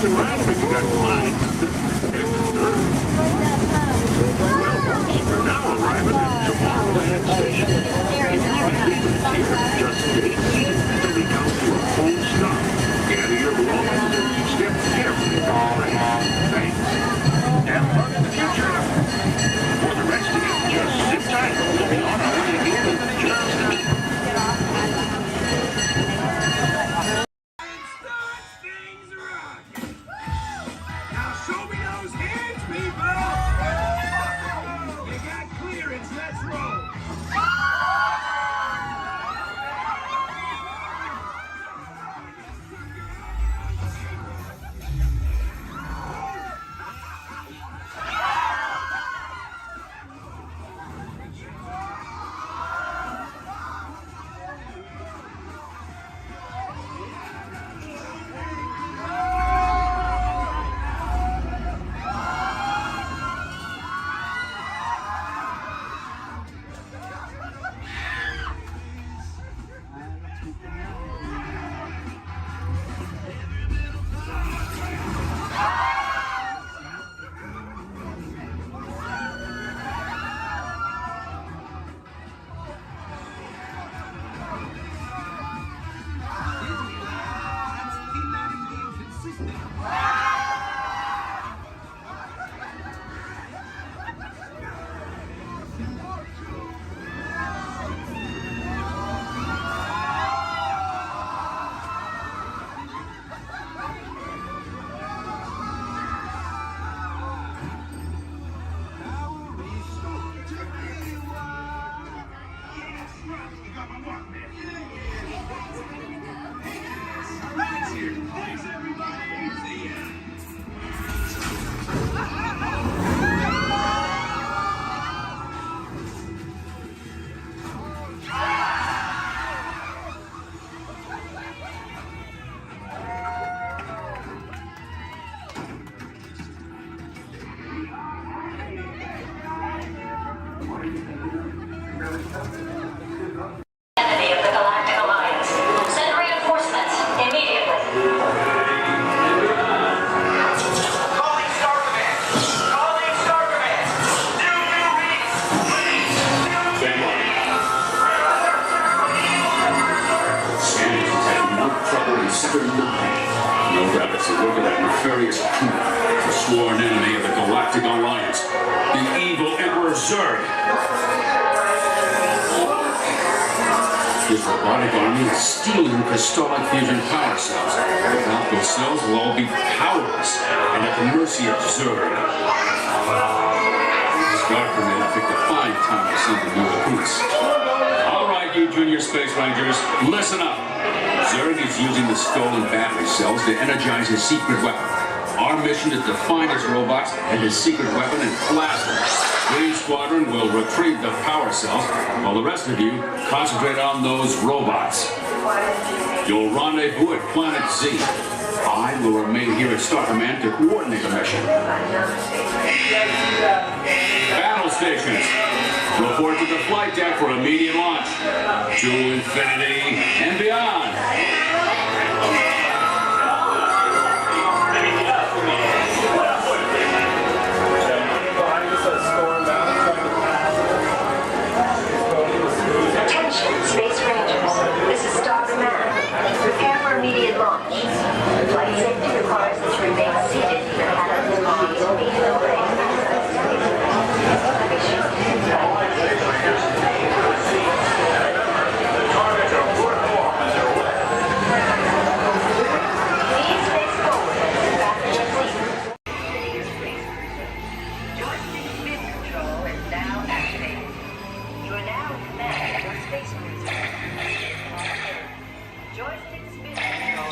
Enemy of the Galactic Alliance. Send reinforcements immediately. Calling Star Command! Calling Star Command! Scan is detecting no trouble in Sector 9. No doubt it's the work of that nefarious coup, the sworn enemy of the Galactic Alliance, the evil Emperor Zurg. His robotic army is stealing crystallic fusion power cells. Without those cells, we'll all be powerless and at the mercy of Zurg. Star Command picked a fine time to send the new recruits. All right, you junior space rangers, listen up. Zurg is using the stolen battery cells to energize his secret weapon. Our mission is to find his robots and his secret weapon and blast them. Green Squadron will retrieve the power cells, while the rest of you concentrate on those robots. You'll rendezvous at Planet Z. I will remain here at Star Command to coordinate the mission. Battle stations, report to the flight deck for immediate launch. To infinity and beyond. Attention, Space Rangers. This is Star Command. Prepare for immediate launch. Flight safety requires that you remain seated in your cabin while you be in the way. Please face forward and fasten your seatbelt. Joystick spin control is now activated. You are now in command of your space cruiser. Joystick spin control.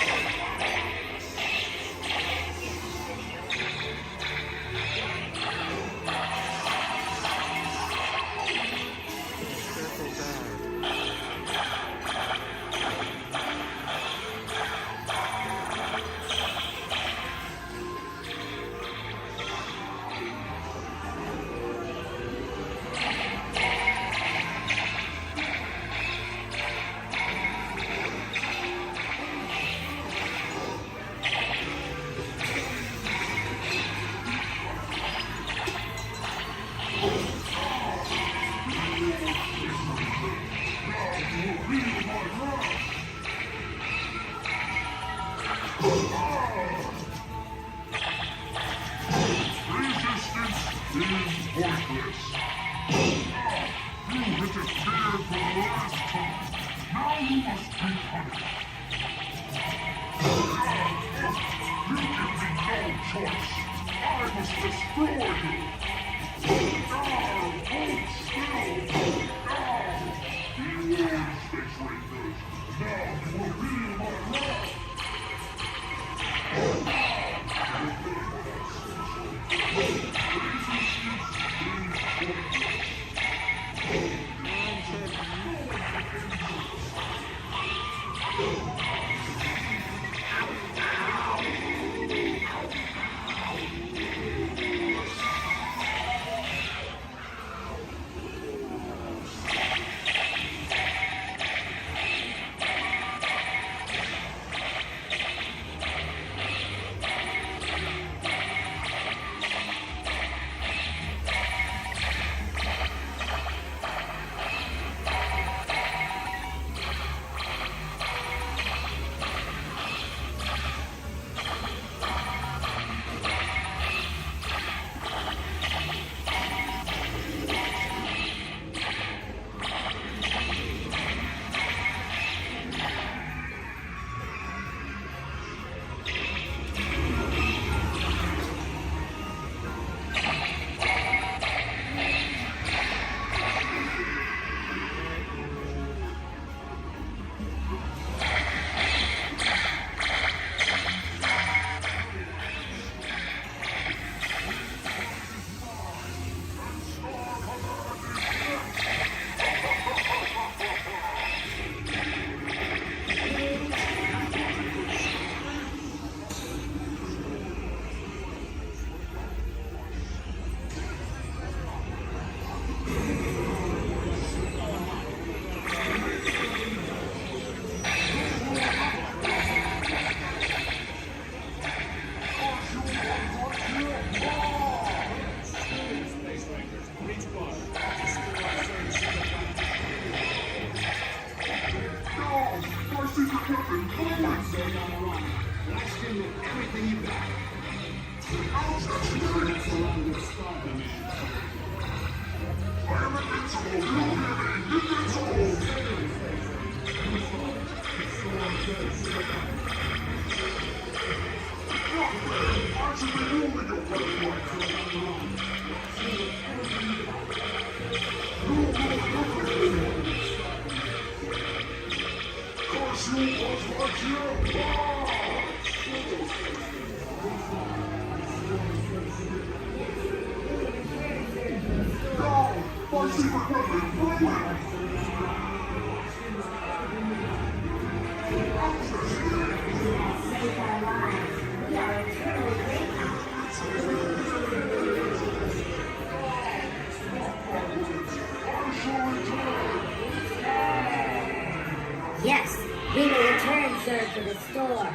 Yes, we will return Sir to the store.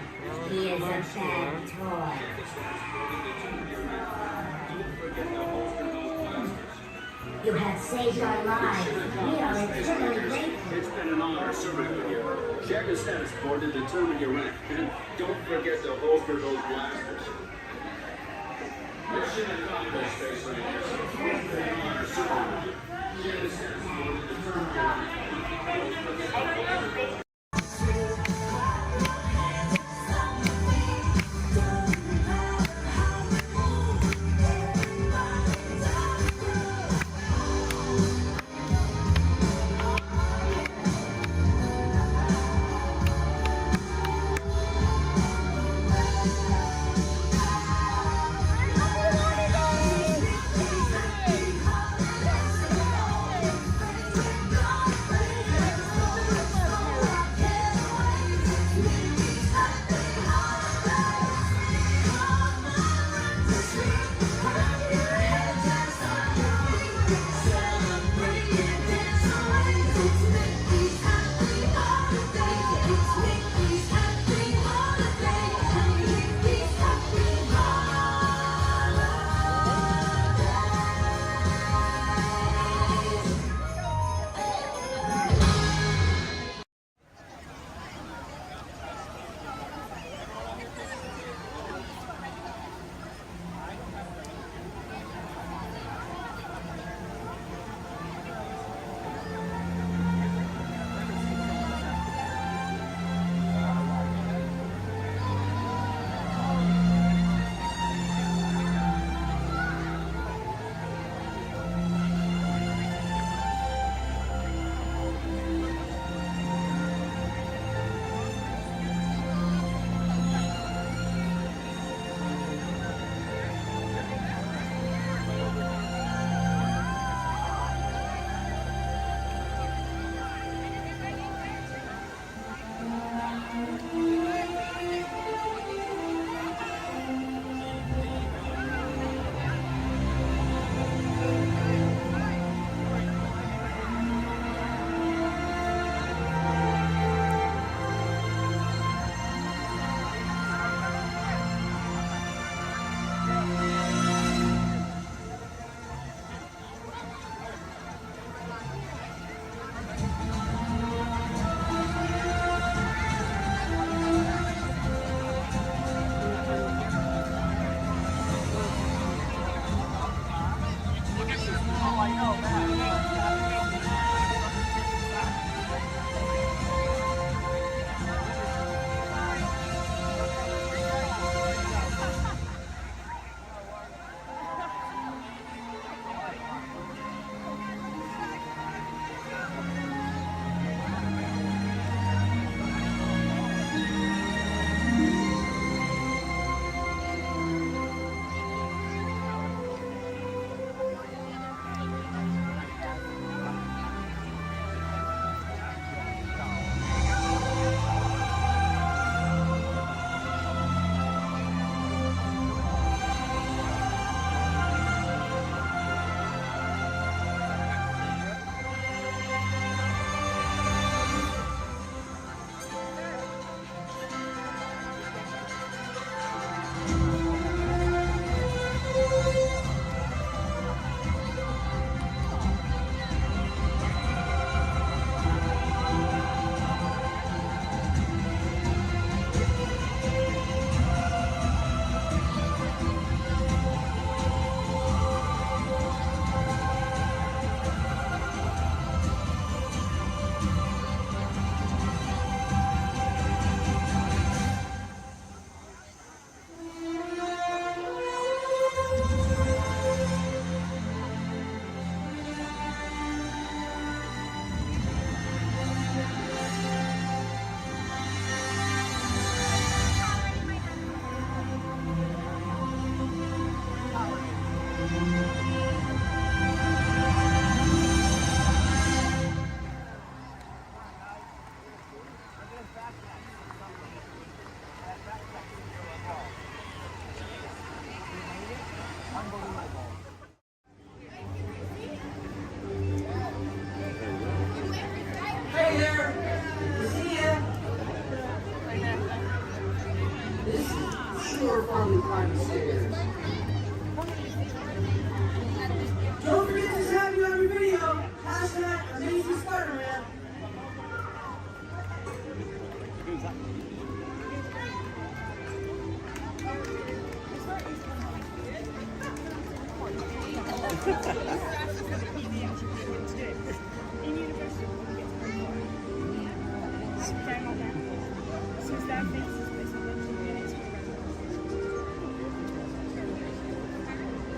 He is a bad toy. You have saved our lives. We are eternally grateful. It's been an honor serving with you. Check the status board to determine your rank. And don't forget to holster those blasters. Mission accomplished, Space Rangers. It's been an honor serving with you. Check the status board to determine your rank. Don't forget to holster those.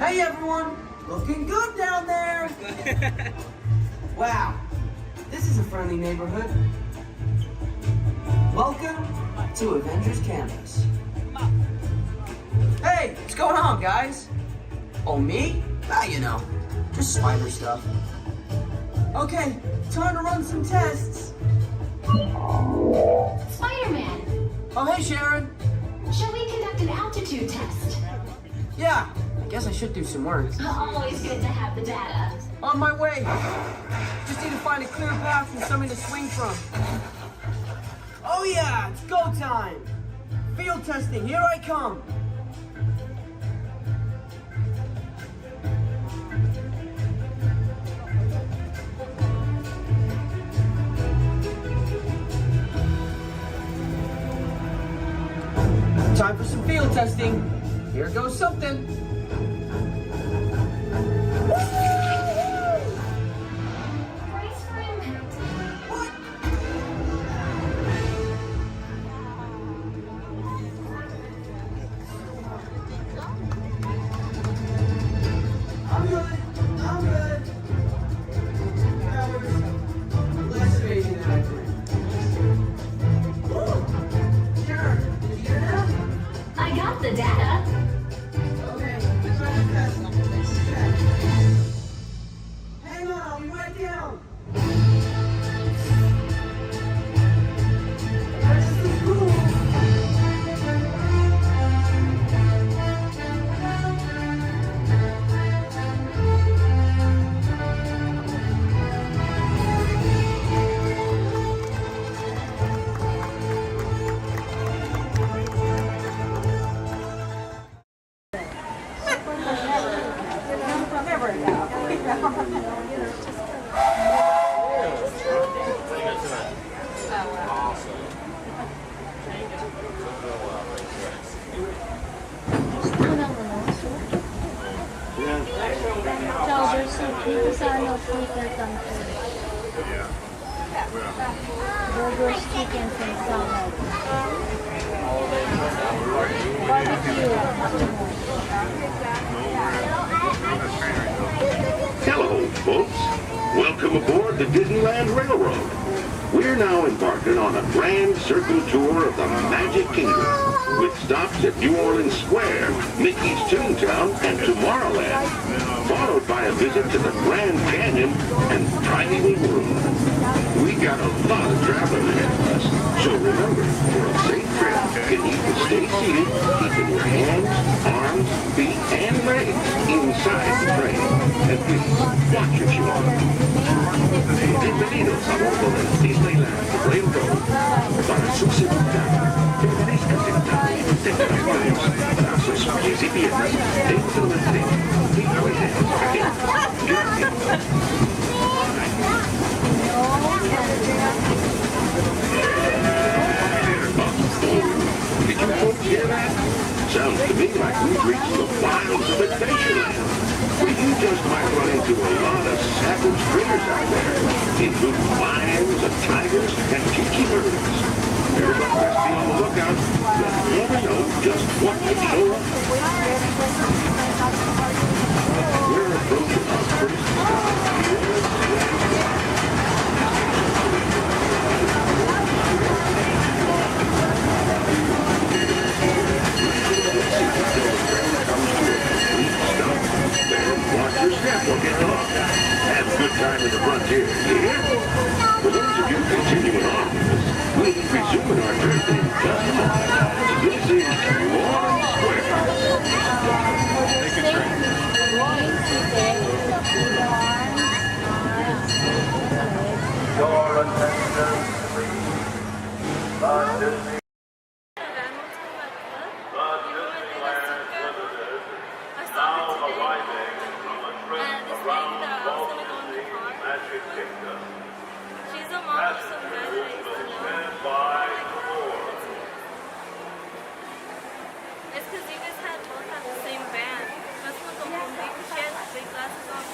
Hey everyone, looking good down there. Wow, this is a friendly neighborhood. Welcome to Avengers Campus. Hey, what's going on, guys? Oh, me? Ah, you know, just spider stuff. Okay, time to run some tests. Spider-Man, Oh, hey, Sharon. shall we conduct an altitude test? Yeah, I guess I should do some work. Always good to have the data. On my way. Just need to find a clear path and something to swing from. Oh yeah, it's go time. Field testing, here I come. Time for some field testing. Here goes something. Brace for impact. I'm good. That was less amazing than I thought. Sharon, did you get that? I got the data. Okay, let's run the test. Check. Hang on, I'll be right down. That's the rule. Ciao, dito sa theater country. Burgers, chicken, and salad. Barbecue. Hello, folks. Welcome aboard the Disneyland Railroad. We're now embarking on a grand circle tour of the Magic Kingdom, with stops at New Orleans Square, Mickey's Toontown, and Tomorrowland, followed by a visit to the Grand Canyon and Primeval World. We got a lot of traveling ahead of us, so remember, for a safe trip, you need to stay seated, keeping your hands, arms, feet, and legs inside the train. And please, watch your shoes. Bienvenidos a bordo del Disneyland Railroad. Para su seguridad, permanezca sentado, tenga las manos, brazos, pies y piernas dentro del tren y ruedas Gracias. Did you folks hear that? Sounds to me like we've reached the wilds of Adventureland. You just might run into a lot of savage critters out there, including lions and tigers and tiki birds. Everybody best be on the lookout. You never know just what could show up. We're approaching our first watch your step, don't get lost. Have a good time in the frontier, you hear? For those of you continuing on with us, we'll be resuming our trip in just a moment. This is New Orleans Square. Take a drink. Door attendants, please. The Disney. She's a mom of some guy that I used to know. It's because you guys both have the same band. That's what the whole big, she has big glasses on.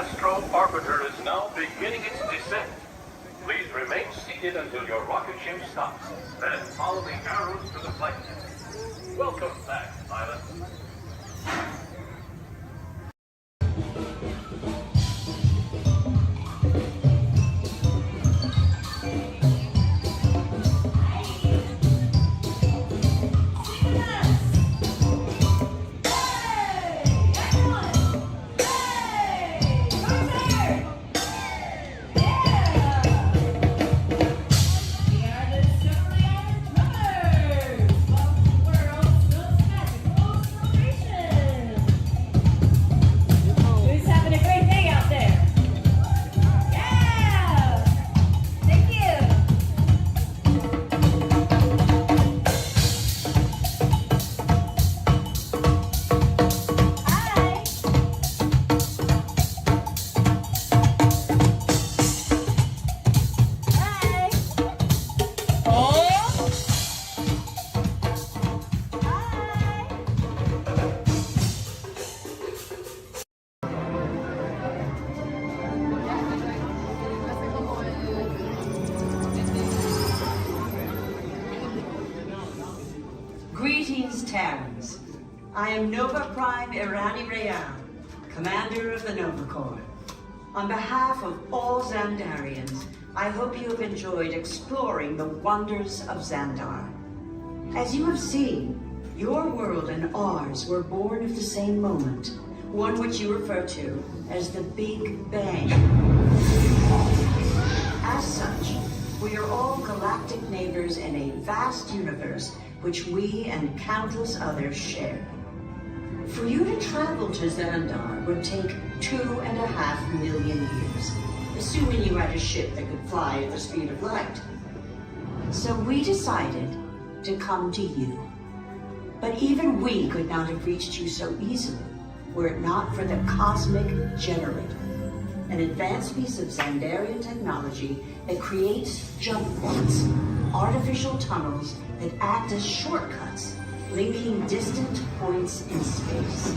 Astro Orbiter is now beginning its descent. Please remain seated until your rocket ship stops. Then follow the arrows to the flight. Welcome back, pilot. Who's having a great day out there? Yeah! Thank you! Hi! Hi! Oh! Greetings, Terrans. I am Nova Prime Irani Rayan, Commander of the Nova Corps. On behalf of all Xandarians, I hope you have enjoyed exploring the wonders of Xandar. As you have seen, your world and ours were born of the same moment, one which you refer to as the Big Bang. As such, we are all galactic neighbors in a vast universe which we and countless others share. For you to travel to Xandar would take 2.5 million years, assuming you had a ship that could fly at the speed of light. So we decided to come to you. But even we could not have reached you so easily were it not for the Cosmic Generator, an advanced piece of Xandarian technology that creates jump points, artificial tunnels that act as shortcuts, linking distant points in space.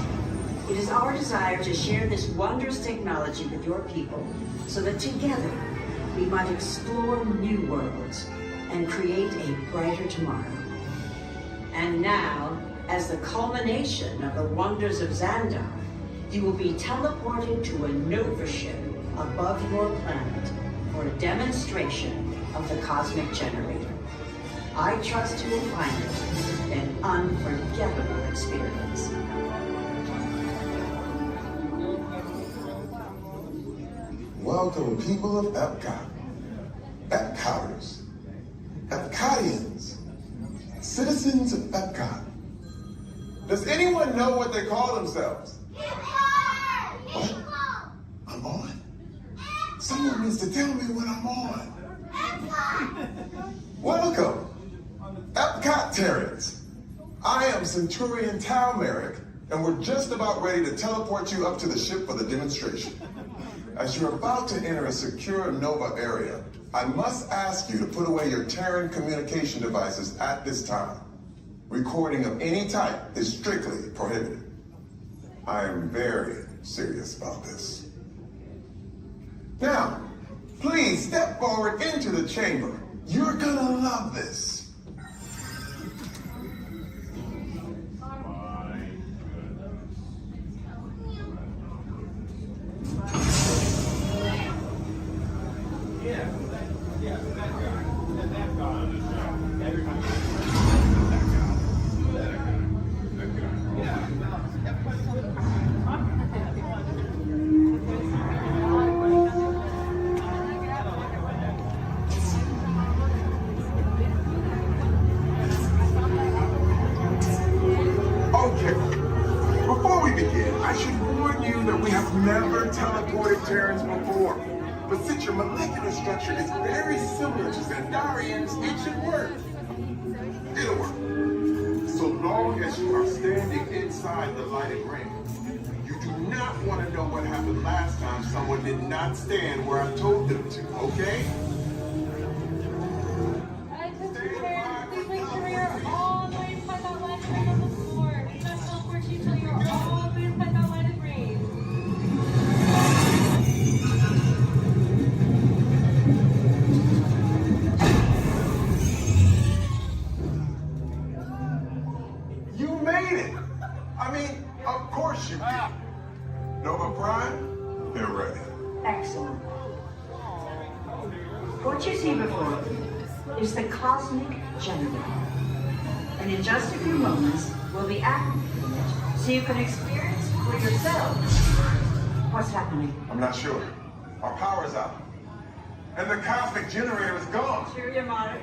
It is our desire to share this wondrous technology with your people so that together we might explore new worlds and create a brighter tomorrow. And now, as the culmination of the wonders of Xandar, you will be teleported to a Nova ship above your planet for a demonstration of the Cosmic Generator. I trust you will find it an unforgettable experience. Welcome, people of Epcot, Epcoters, Epcotians, citizens of Epcot. Does anyone know what they call themselves? What? I'm on? Someone needs to tell me what I'm on. Welcome, Epcot-tarians. I am Centurion Tal Merrick, and we're just about ready to teleport you up to the ship for the demonstration. As you're about to enter a secure Nova area, I must ask you to put away your Terran communication devices at this time. Recording of any type is strictly prohibited. I am very serious about this. Now, please step forward into the chamber. You're gonna love this. Never teleported Terrans before, but since your molecular structure is very similar to Xandarians, it should work. It'll work. So long as you are standing inside the lighted ring. You do not want to know what happened last time someone did not stand where I told them to, okay? Please make sure you're all the way inside that lighted ring on the floor. We must teleport you till you're all the way inside that lighted ring. course you do. Nova Prime, they're ready. Excellent. What you see before you is the cosmic generator. And in just a few moments, we'll be activating it so you can experience for yourself what's happening. I'm not sure. Our power's out. And the cosmic generator is gone. Cheerio, Mother.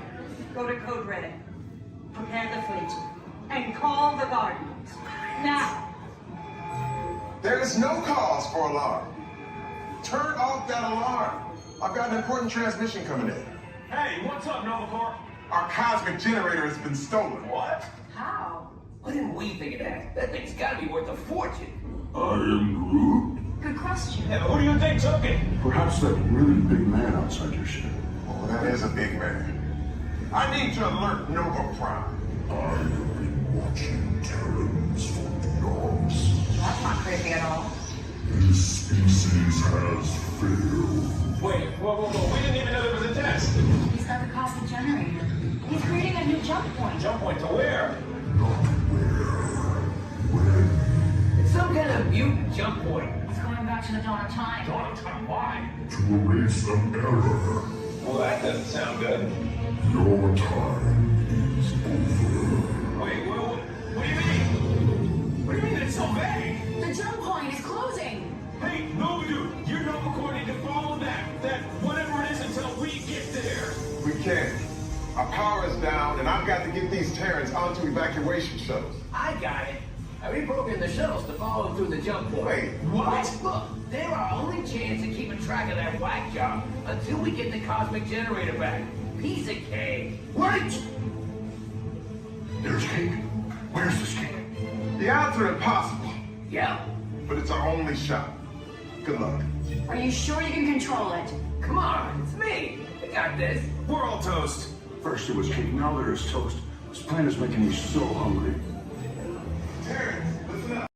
Go to Code Red. Prepare the fleet. And call the Guardians. Now. There is no cause for alarm. Turn off that alarm. I've got an important transmission coming in. Hey, what's up, Nova Corps? Our cosmic generator has been stolen. What? How? Why didn't we think of that? That thing's gotta be worth a fortune. I am Groot. Good question. Yeah, who do you think took it? Perhaps that really big man outside your ship. Oh, that is a big man. I need to alert Nova Prime. I have been watching Terrans for eons. That's not creepy at all. This species has failed. Wait, whoa. We didn't even know there was a test. He's got the cosmic generator. He's creating a new jump point. Jump point to where? It's some kind of mutant jump point. He's going back to the dawn of time. Dawn of time, why? To erase an error. Well, that doesn't sound good. Your time is over. Wait, what do you mean? What do you mean it's so vague? The jump point is closing. Hey, Nova Dude, you're Nova Corps need to follow that whatever it is until we get there. We can't. Our power is down, and I've got to get these Terrans onto evacuation shuttles. I got it. I reprogrammed the shuttles to follow them through the jump point. Wait, what? Look, they're our only chance of keeping track of that whack job until we get the cosmic generator back. Piece of cake. Wait! There's cake. Where's this cake? The odds are impossible. Yeah. But it's our only shot. Good luck. Are you sure you can control it? Come on, it's me. I got this. We're all toast. First it was cake, now there is toast. This plan is making me so hungry. Terrence, listen up.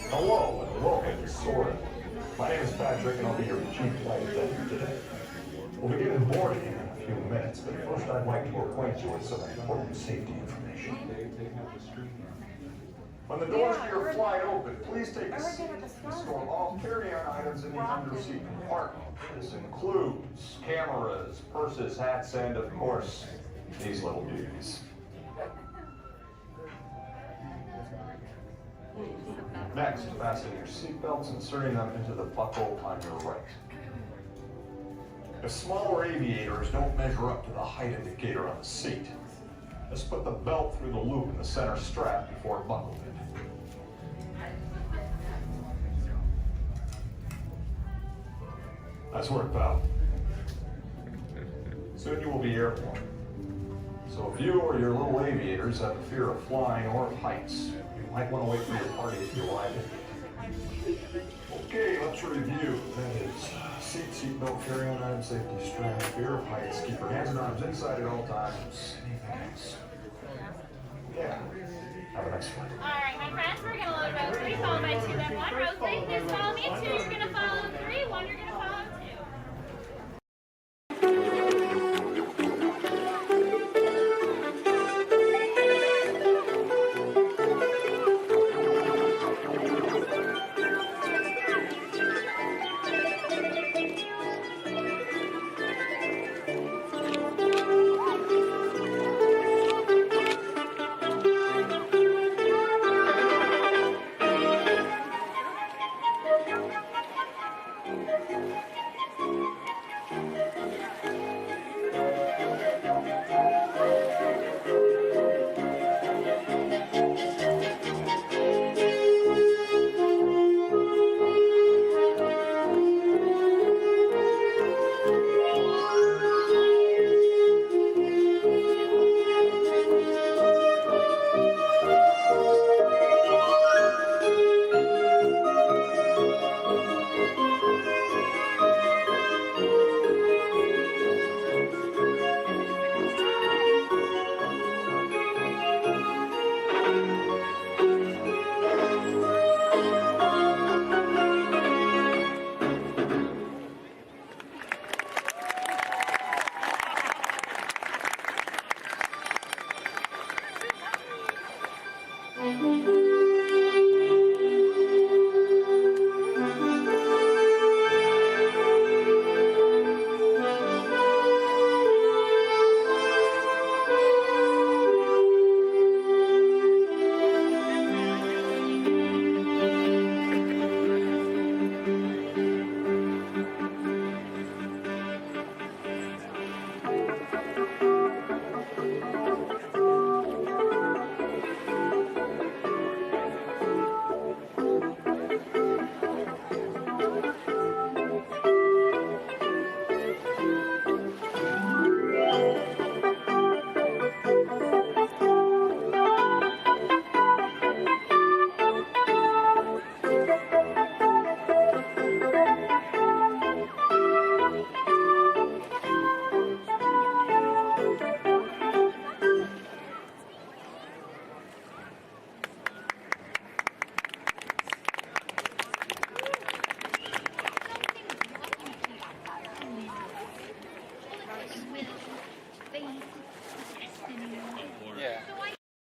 Hello and welcome to Soarin'. My name is Patrick and I'll be your chief flight attendant today. We'll begin boarding in a few minutes, but first I'd like to acquaint you with some important safety information. When the doors to your flight open, please take a seat and store all carry-on items in the underseat compartment. This includes cameras, purses, hats, and of course, these little beauties. Next, fasten your seatbelts, inserting them into the buckle on your right. If smaller aviators don't measure up to the height indicator on the seat, just put the belt through the loop in the center strap before buckling it. Nice work, pal. Soon you will be airborne. So if you or your little aviators have a fear of flying or of heights, you might want to wait for your party if you arrive in. Okay, let's review. That is seatbelt, carry-on item, safety strap, fear of heights, keep your hands and arms inside at all times. Anything else? Yeah. Have a nice flight. Alright, my friends, we're gonna load row 3, followed by 2, then 1. Row 3, please follow me. 2, you're gonna follow 3. 1, you're gonna follow 2.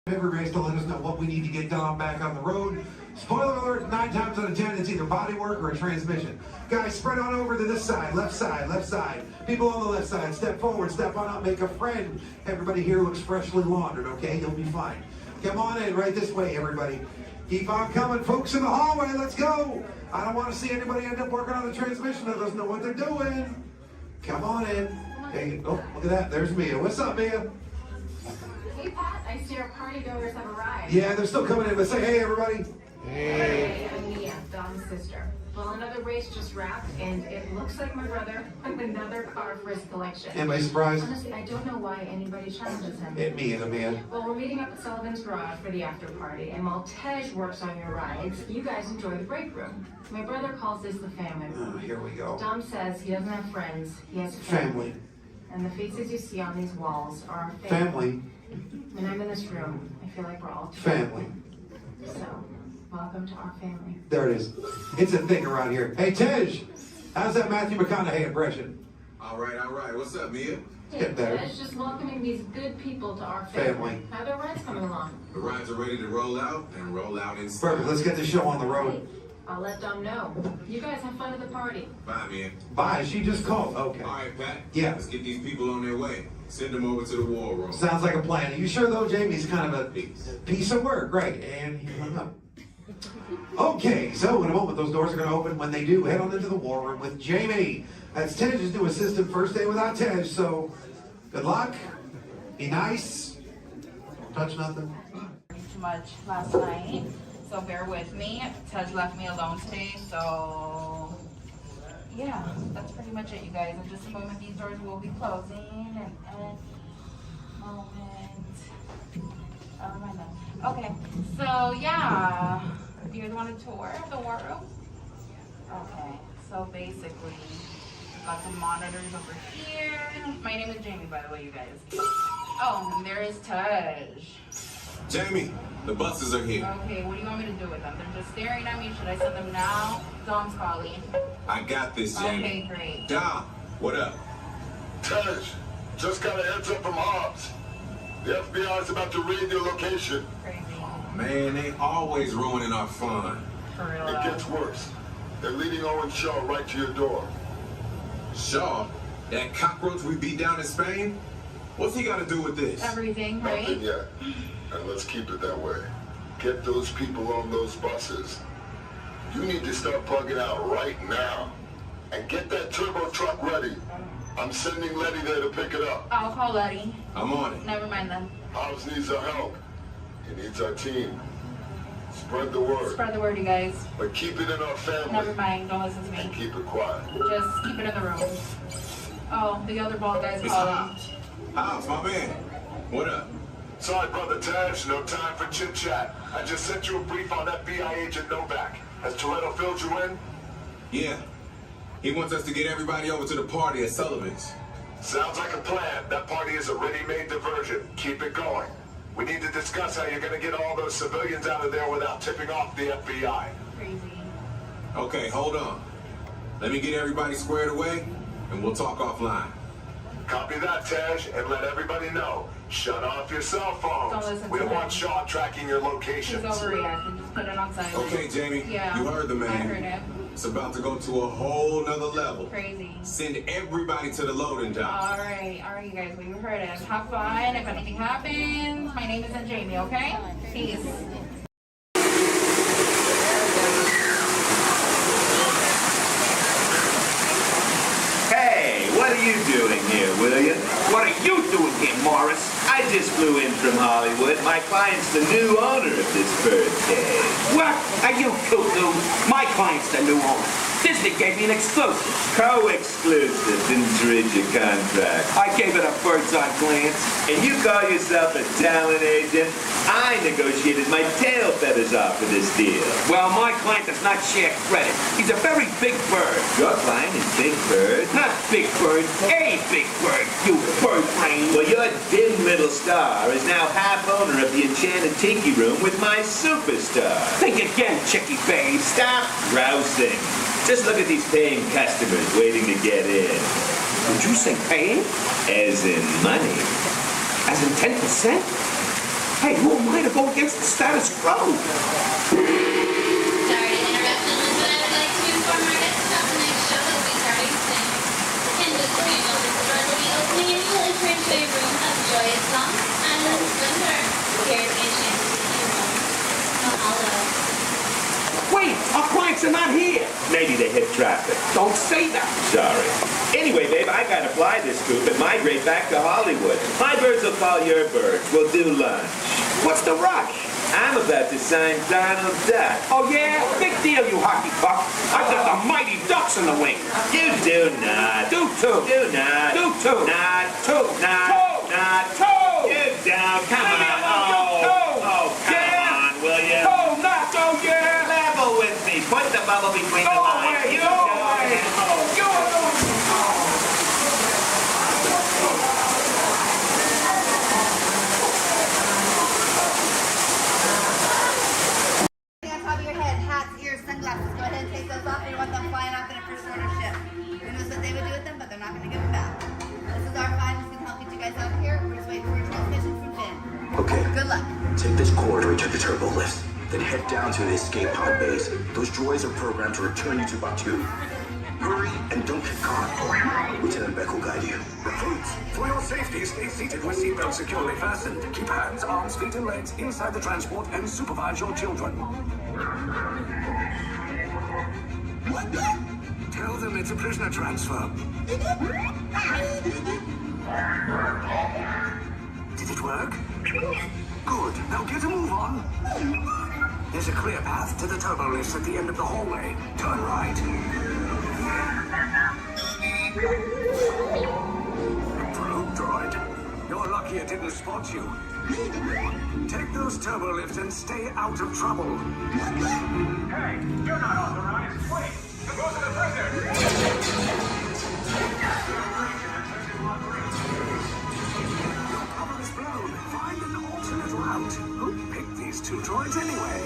Every race to let us know what we need to get done back on the road. Spoiler alert, 9 times out of 10, it's either bodywork or a transmission. Guys, spread on over to this side, left side, left side. People on the left side, step forward, step on up, make a friend. Everybody here looks freshly laundered, okay? You'll be fine. Come on in, right this way, everybody. Keep on coming, folks in the hallway, let's go. I don't want to see anybody end up working on the transmission that doesn't know what they're doing. Come on in. Hey, oh, look at that, there's Mia. What's up, Mia? Hey Pat, I see our party goers have arrived. Yeah, they're still coming in, but say hey, everybody. Hey, I'm Mia, Dom's sister. Well, another race just wrapped, and it looks like my brother won another car for his collection. Anybody surprised? Honestly, I don't know why anybody challenges him. Me either, man. Well, we're meeting up at Sullivan's Garage for the after party, and while Tej works on your rides, you guys enjoy the break room. My brother calls this the family room. Oh, here we go. Dom says he doesn't have friends, he has Family. And the faces you see on these walls are our Family. When I'm in this room, I feel like we're all Family. So, welcome to our family. There it is. It's a thing around here. Hey, Tej, how's that Matthew McConaughey impression? All right. What's up, Mia? Get better. It's just welcoming these good people to our family. Family. How are their rides coming along? The rides are ready to roll out and roll out inside. Perfect. Let's get the show on the road. I'll let Dom know. You guys have fun at the party. Bye, Mia. Bye. She just called. Okay. All right, Pat. Yeah. Let's get these people on their way. Send them over to the war room. Sounds like a plan. Are you sure, though, Jamie's kind of a piece of work? Right. And he hung up. Okay, so in a moment, those doors are going to open. When they do, head on into the war room with Jamie. That's Tej's new assistant. First day without Tej, so good luck. Be nice. Don't touch nothing. Too much last night, so bear with me. Tej left me alone today, so yeah, that's pretty much it, you guys. In just a moment, these doors will be closing, and okay, so yeah, you guys want a tour of the war room? Okay, so basically, got some monitors over here. My name is Jamie, by the way, you guys. Oh, and there is Tej. Jamie, the buses are here. Okay, what do you want me to do with them? They're just staring at me. Should I send them now? Dom's calling. I got this, Jamie. Okay, great. Dom, what up? Tej, just got a heads up from Hobbs. The FBI is about to raid your location. Crazy. Man, they always ruining our fun. For real. It gets worse. They're leading Owen Shaw right to your door. Shaw? That cockroach we beat down in Spain? What's he got to do with this? Everything, right? Nothing yet. And let's keep it that way. Get those people on those buses. You need to start plugging out right now. And get that turbo truck ready. I'm sending Letty there to pick it up. I'll call Letty. I'm on it. Never mind then. Hobbs needs our help. He needs our team. Spread the word. Spread the word, you guys. But keep it in our family. Never mind. Don't listen to me. And keep it quiet. Just keep it in the room. Oh, the other bald guy's calling. Hobbs, my man. What up? Sorry, Brother Tej, no time for chit-chat. I just sent you a brief on FBI agent Novak. Has Toretto filled you in? Yeah. He wants us to get everybody over to the party at Sullivan's. Sounds like a plan. That party is a ready-made diversion. Keep it going. We need to discuss how you're going to get all those civilians out of there without tipping off the FBI. Crazy. Okay, hold on. Let me get everybody squared away, and we'll talk offline. Copy that, Tej, and let everybody know. Shut off your cell phones. Don't listen to We don't him. want Shaw tracking your He's locations. overreacting. Just put it on silent. Okay, Jamie, Yeah. you heard the man. I heard him. It's about to go to a whole nother level. Crazy. Send everybody to the loading dock. All right, you guys. We heard him. Have fun. If anything happens, my name isn't Jamie. Okay? Peace. Hey, what are you doing here, William? What are you doing here, Morris? I just flew in from Hollywood. My client's the new owner of this birthday. What? Are you cuckoo? My client's the new owner. Disney gave me an exclusive. Co-exclusive. Didn't you read your contract? I gave it a bird's-eye glance. And you call yourself a talent agent? I negotiated my tail feathers off for this deal. Well, my client does not share credit. He's a very big bird. Your client is Big Bird? Not Big Bird, a big bird, you bird brain. Well, your dim little star is now half owner of the Enchanted Tiki Room with my superstar. Think again, Chickie Babe. Stop grousing. Just look at these paying customers waiting to get in. Did you say paying? As in money. As in 10%? Hey, who am I to go against the status quo? Sorry to interrupt, but I would like to inform our guests about the next show that will be starting soon. And this premium store will be opening and you will enter into a room of joyous songs and splendor. Here's a chance to see your own mahalo. Wait, our clients are not here. Maybe they hit traffic. Don't say that. Sorry. Anyway, babe, I gotta fly this coop and migrate back to Hollywood. My birds will call your birds. We'll do lunch. What's the rush? I'm about to sign Donald Duck. Oh, yeah? Big deal, you hockey puck. I've got the mighty Ducks in the wing. You do not. Do too. Do not. Do too. Not. Two. Not. Toe. Not. Toe. You down. Come Leave me on. alone, toe. Oh, come on, will you? Toe, not go, yeah. Level with me. Put the bubble between Go the lines. away, You go go away. ahead. Oh, Go away. On top of your head, hats, ears, sunglasses. Go ahead and take those off. You want them flying off in a first order ship. Who knows what they would do with them, but they're not going to give them back. This is R5. He's going to help get you guys out of here. We're just waiting for a transmission from Finn. Okay. Good luck. Take this corridor to the turbo lift. Then head down to the escape pod base. Those droids are programmed to return you to Batu. Hurry and don't get caught. Lieutenant Beck will guide you. Recruits, for your safety, stay seated with seatbelts securely fastened. Keep hands, arms, feet, and legs inside the transport and supervise your children. Tell them it's a prisoner transfer. Did it work? Good. Now get a move on. There's a clear path to the turbo lifts at the end of the hallway. Turn right. Probe droid. You're lucky it didn't spot you. Take those turbo lifts and stay out of trouble. Hey, you're not authorized. Wait, go to the prisoner. Your cover is blown. Find an alternate route. Who picked these two droids anyway?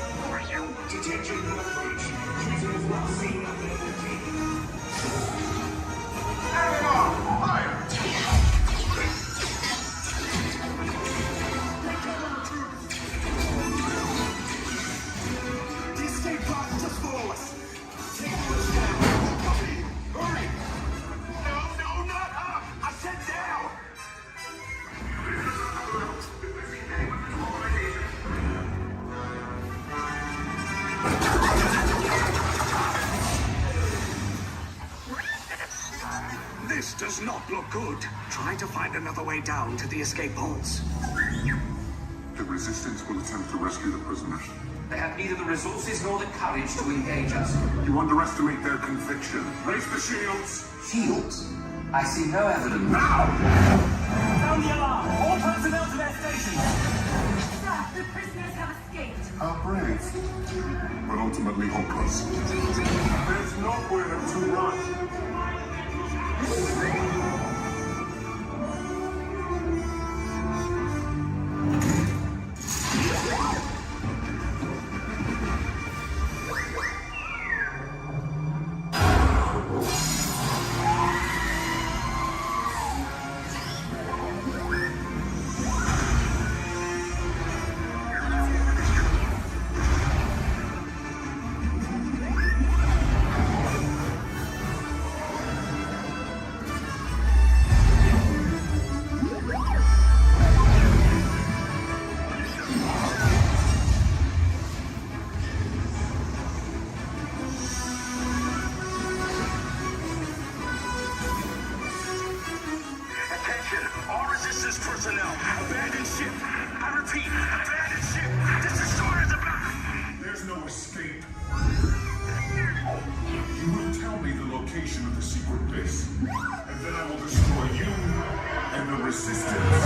Detention approach. Users will see identity. Add on! Fire! The escape pod just below us. Take those down. Copy. Hurry. No, not up. I said down. This does not look good. Try to find another way down to the escape pods. The Resistance will attempt to rescue the prisoners. They have neither the resources nor the courage to engage us. You underestimate their conviction. Raise the shields! Shields? I see no evidence. Now! Sound the alarm! All personnel to their stations! Sir, the prisoners have escaped. How brave, but ultimately hopeless. There's nowhere to run. Attention, all resistance personnel. Abandon ship. I repeat, abandon ship. This destroyer is about. There's no escape. You will tell me the location of the secret base, and then I will destroy you and the Resistance.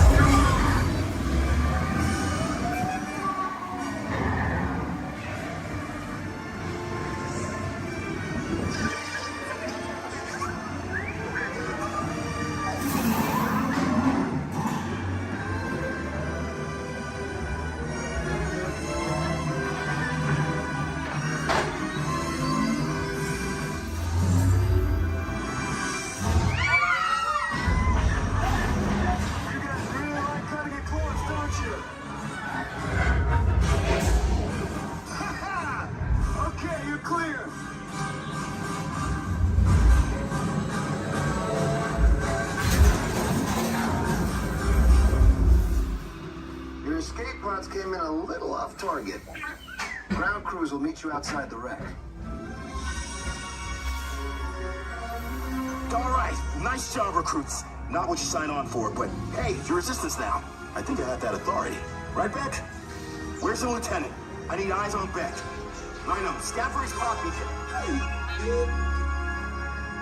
shots came in a little off target. Ground crews will meet you outside the wreck. All right, nice job, recruits. Not what you signed on for, but hey, you're resistance now. I think I have that authority. Right, Beck? Where's the lieutenant? I need eyes on Beck. I know, Scaffold's copy.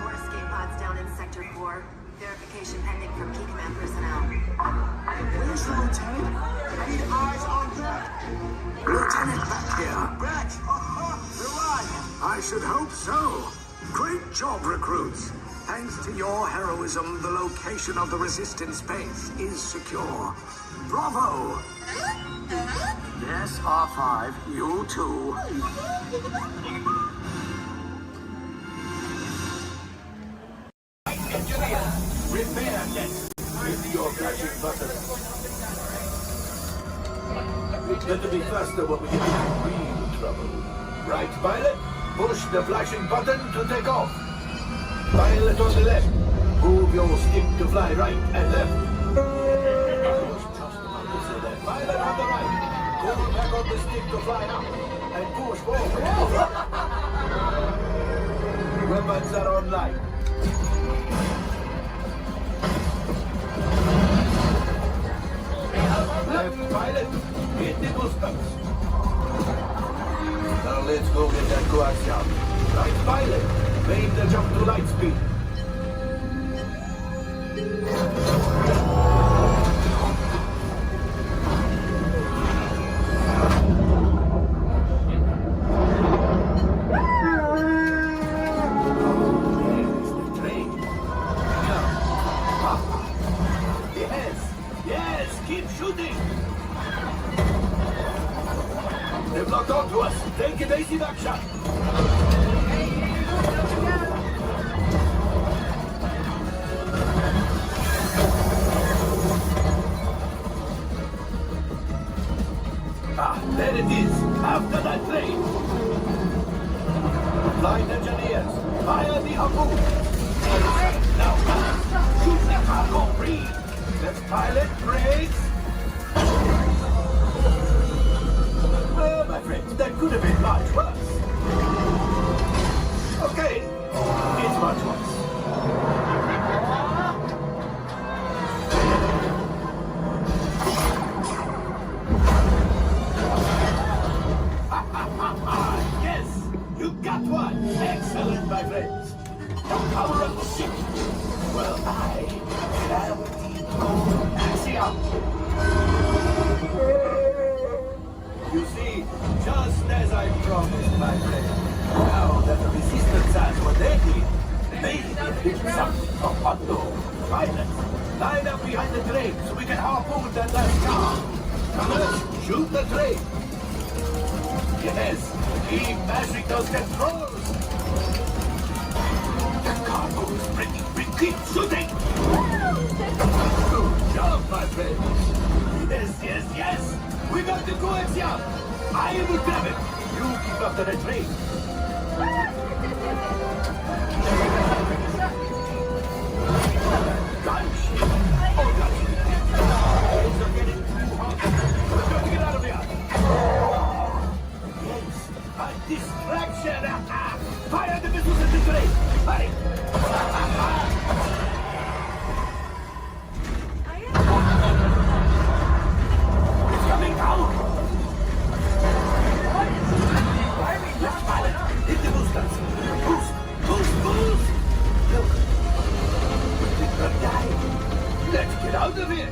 More escape pods down in Sector 4. Verification pending from key command personnel. Where's the lieutenant? I need eyes on Beck. Lieutenant Beck here. Beck! You're alive! I should hope so. Great job, recruits. Thanks to your heroism, the location of the resistance base is secure. Bravo! Yes, R5, you too. Engineers, repair next with your flashing button. It's better be faster when we get into real trouble. Right, pilot? Push the flashing button to take off. Pilot on the left. Move your stick to fly right and left. Pilot on the right. Go back on the stick to fly up. And push forward. Weapons are online. Left pilot, hit the boosters. Now let's go get that coaxium. Right pilot, make the jump to light speed. Yes, keep shooting. They've locked onto us. Take evasive action. There it is. After that train. Flight engineers, fire the harpoon. Now, shoot the cargo free. Left pilot, brakes. Well, my friends, that could have been much worse. Okay, it's much worse. Yes, you got one. Excellent, my friends. Now power up the ship. Well, I Axiom. You see, just as I promised, my friend, now that the resistance has what they need, they need something from Otto. Pilots, line up behind the train so we can harpoon that last car. Colors, shoot the train. Yes, keep mashing those controls. The cargo is ready. Keep shooting. Good job, my friend. Yes. We got the coaxium. I will grab it. You keep up to the train. Gunship. Oh, gunship. Things are getting too hot. We've got to get out of here. Yes, a distraction. Fire the missiles at the train. Hurry. Coming out! Left pilot, hit the boosters. Boost! Look, we did not die. Let's get out of here.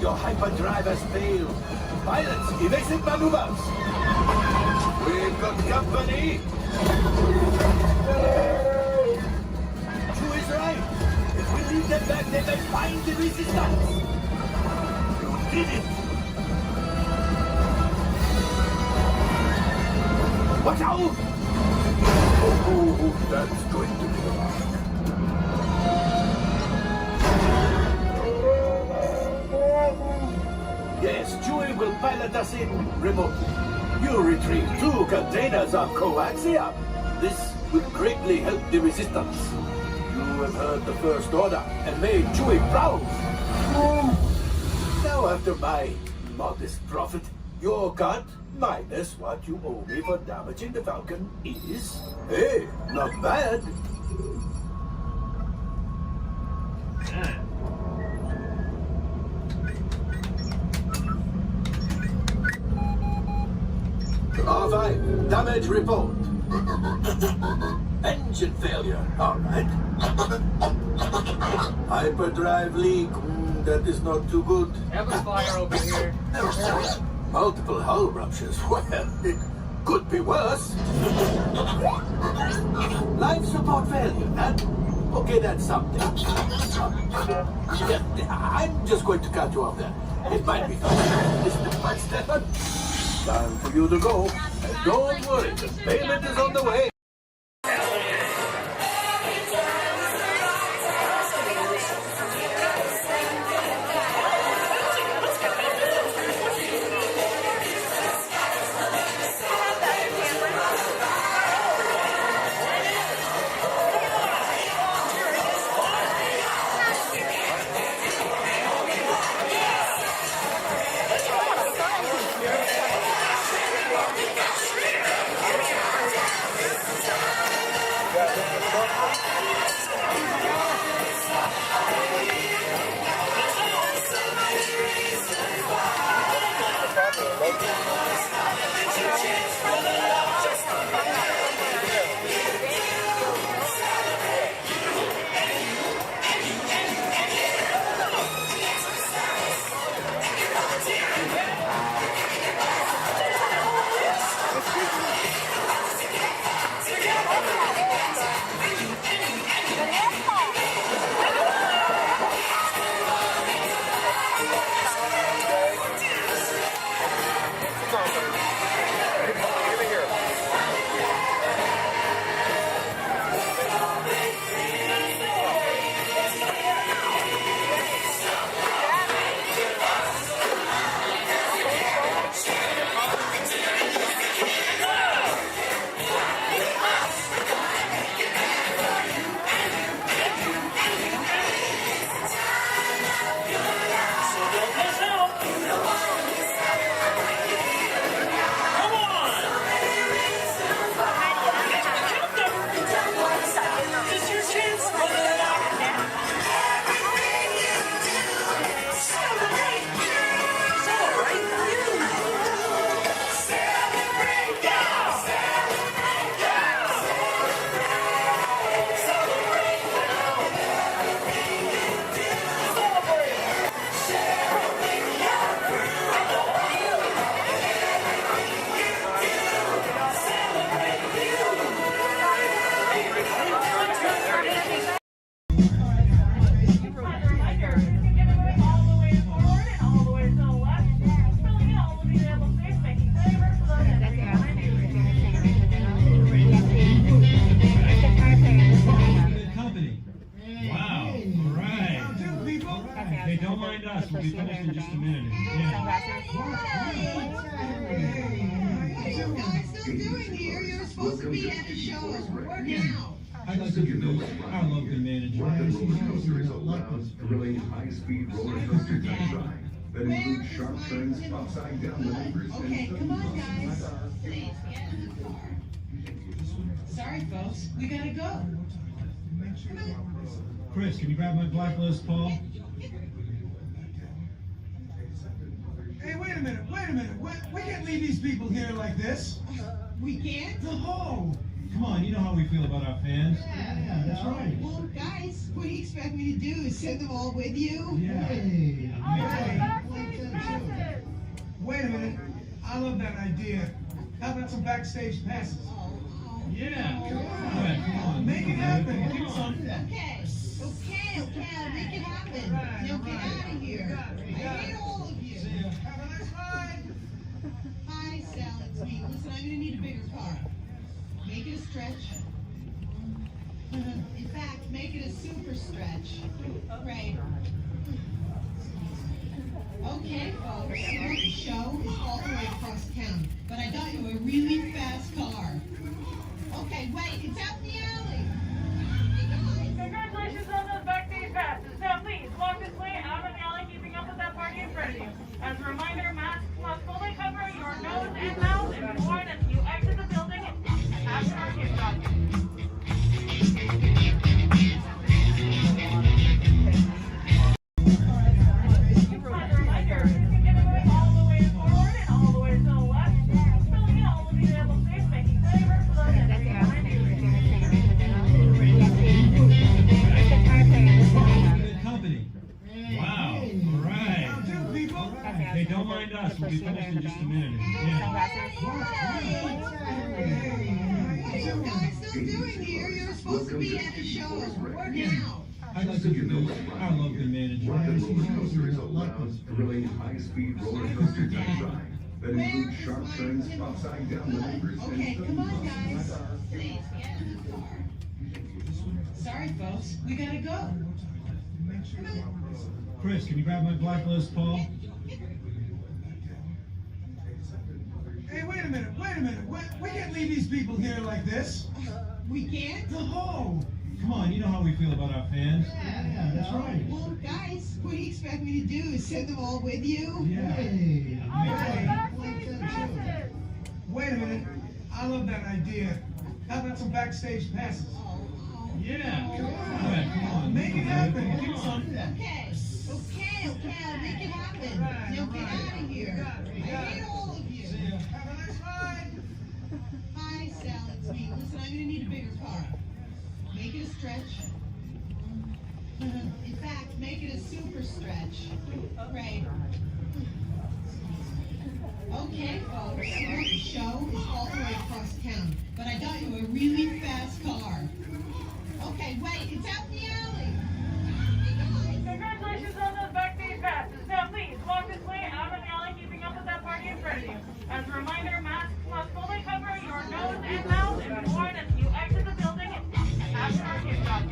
Your hyperdrive has failed. Pilots, evasive maneuvers. We've got company. Drew is right. If we leave them back, they may find the resistance. You did it. Watch out! Oh, that's going to be a lot. Yes, Chewie will pilot us in remotely. You retrieve 2 containers of coaxium. This will greatly help the resistance. You have heard the First Order and made Chewie proud. Now, after my modest profit, your cut minus what you owe me for damaging the Falcon is, hey, not bad. R5, damage report. Engine failure, alright. Hyperdrive leak, that is not too good. Have a fire over here. Multiple hull ruptures, well, it could be worse. Life support failure, that? Okay, that's something. I'm just going to cut you off there. It might be fun. Time for you to go. And don't worry, the payment is on the way. We'll be finished in just a minute. You're supposed to be at a show. Work now. I'd like to introduce our local manager. A really high-speed roller coaster type ride that includes sharp turns, upside down maneuvers, Okay, come on, guys. Please, get in the car. Sorry, folks. We gotta go. Chris, can you grab my blacklist, Paul? Hey, wait a minute. We can't leave these people here like this. We can't? No. Come on, you know how we feel about our fans. Yeah, that's right. Well, guys, what do you expect me to do? Is send them all with you? Yeah. Wait a minute. I love that idea. How about some backstage passes? Yeah. Come on. Make it happen. Okay. I'll make it happen. Now get out of here. I hate all of you. Have a nice ride. Hi, Sal, it's me. Listen, I'm gonna need a bigger car. Make it a stretch. In fact, make it a super stretch. Right. Okay, folks, the show is all the way across town, but I got you a really fast car. Okay, wait, it's out the I'd like to introduce our local manager. Rocket Roller Coaster is a loud, thrilling, high-speed roller coaster test ride that includes sharp turns, upside-down maneuvers, Okay, and come on, guys. Please, get in the car. Sorry, folks, we gotta go. Chris, can you grab my blacklist, Paul? Hey, wait a minute. We can't leave these people here like this. We can't? No. Come on, you know how we feel about our fans. Yeah, that's right. Well, guys, what do you expect me to do? Is send them all with you? Yeah. Wait a minute. I love that idea. How about some backstage passes? Yeah. Come on. Make it happen. Give us some. Okay, I'll make it happen. Now get out of here. I hate all of you. Have a nice ride. Hi, Sal, it's me. Listen, I'm gonna need a bigger car. Make it a stretch. In fact, make it a super stretch. Right. Okay, folks, the show is all the way across town, but I got you a really fast car. Okay, wait, it's out in the alley. Congratulations on those backstage passes. Now please, walk this way out of the alley, keeping up with that party in front of you. As a reminder, masks must fully cover your nose and mouth and be worn as you exit the building after our kickoff.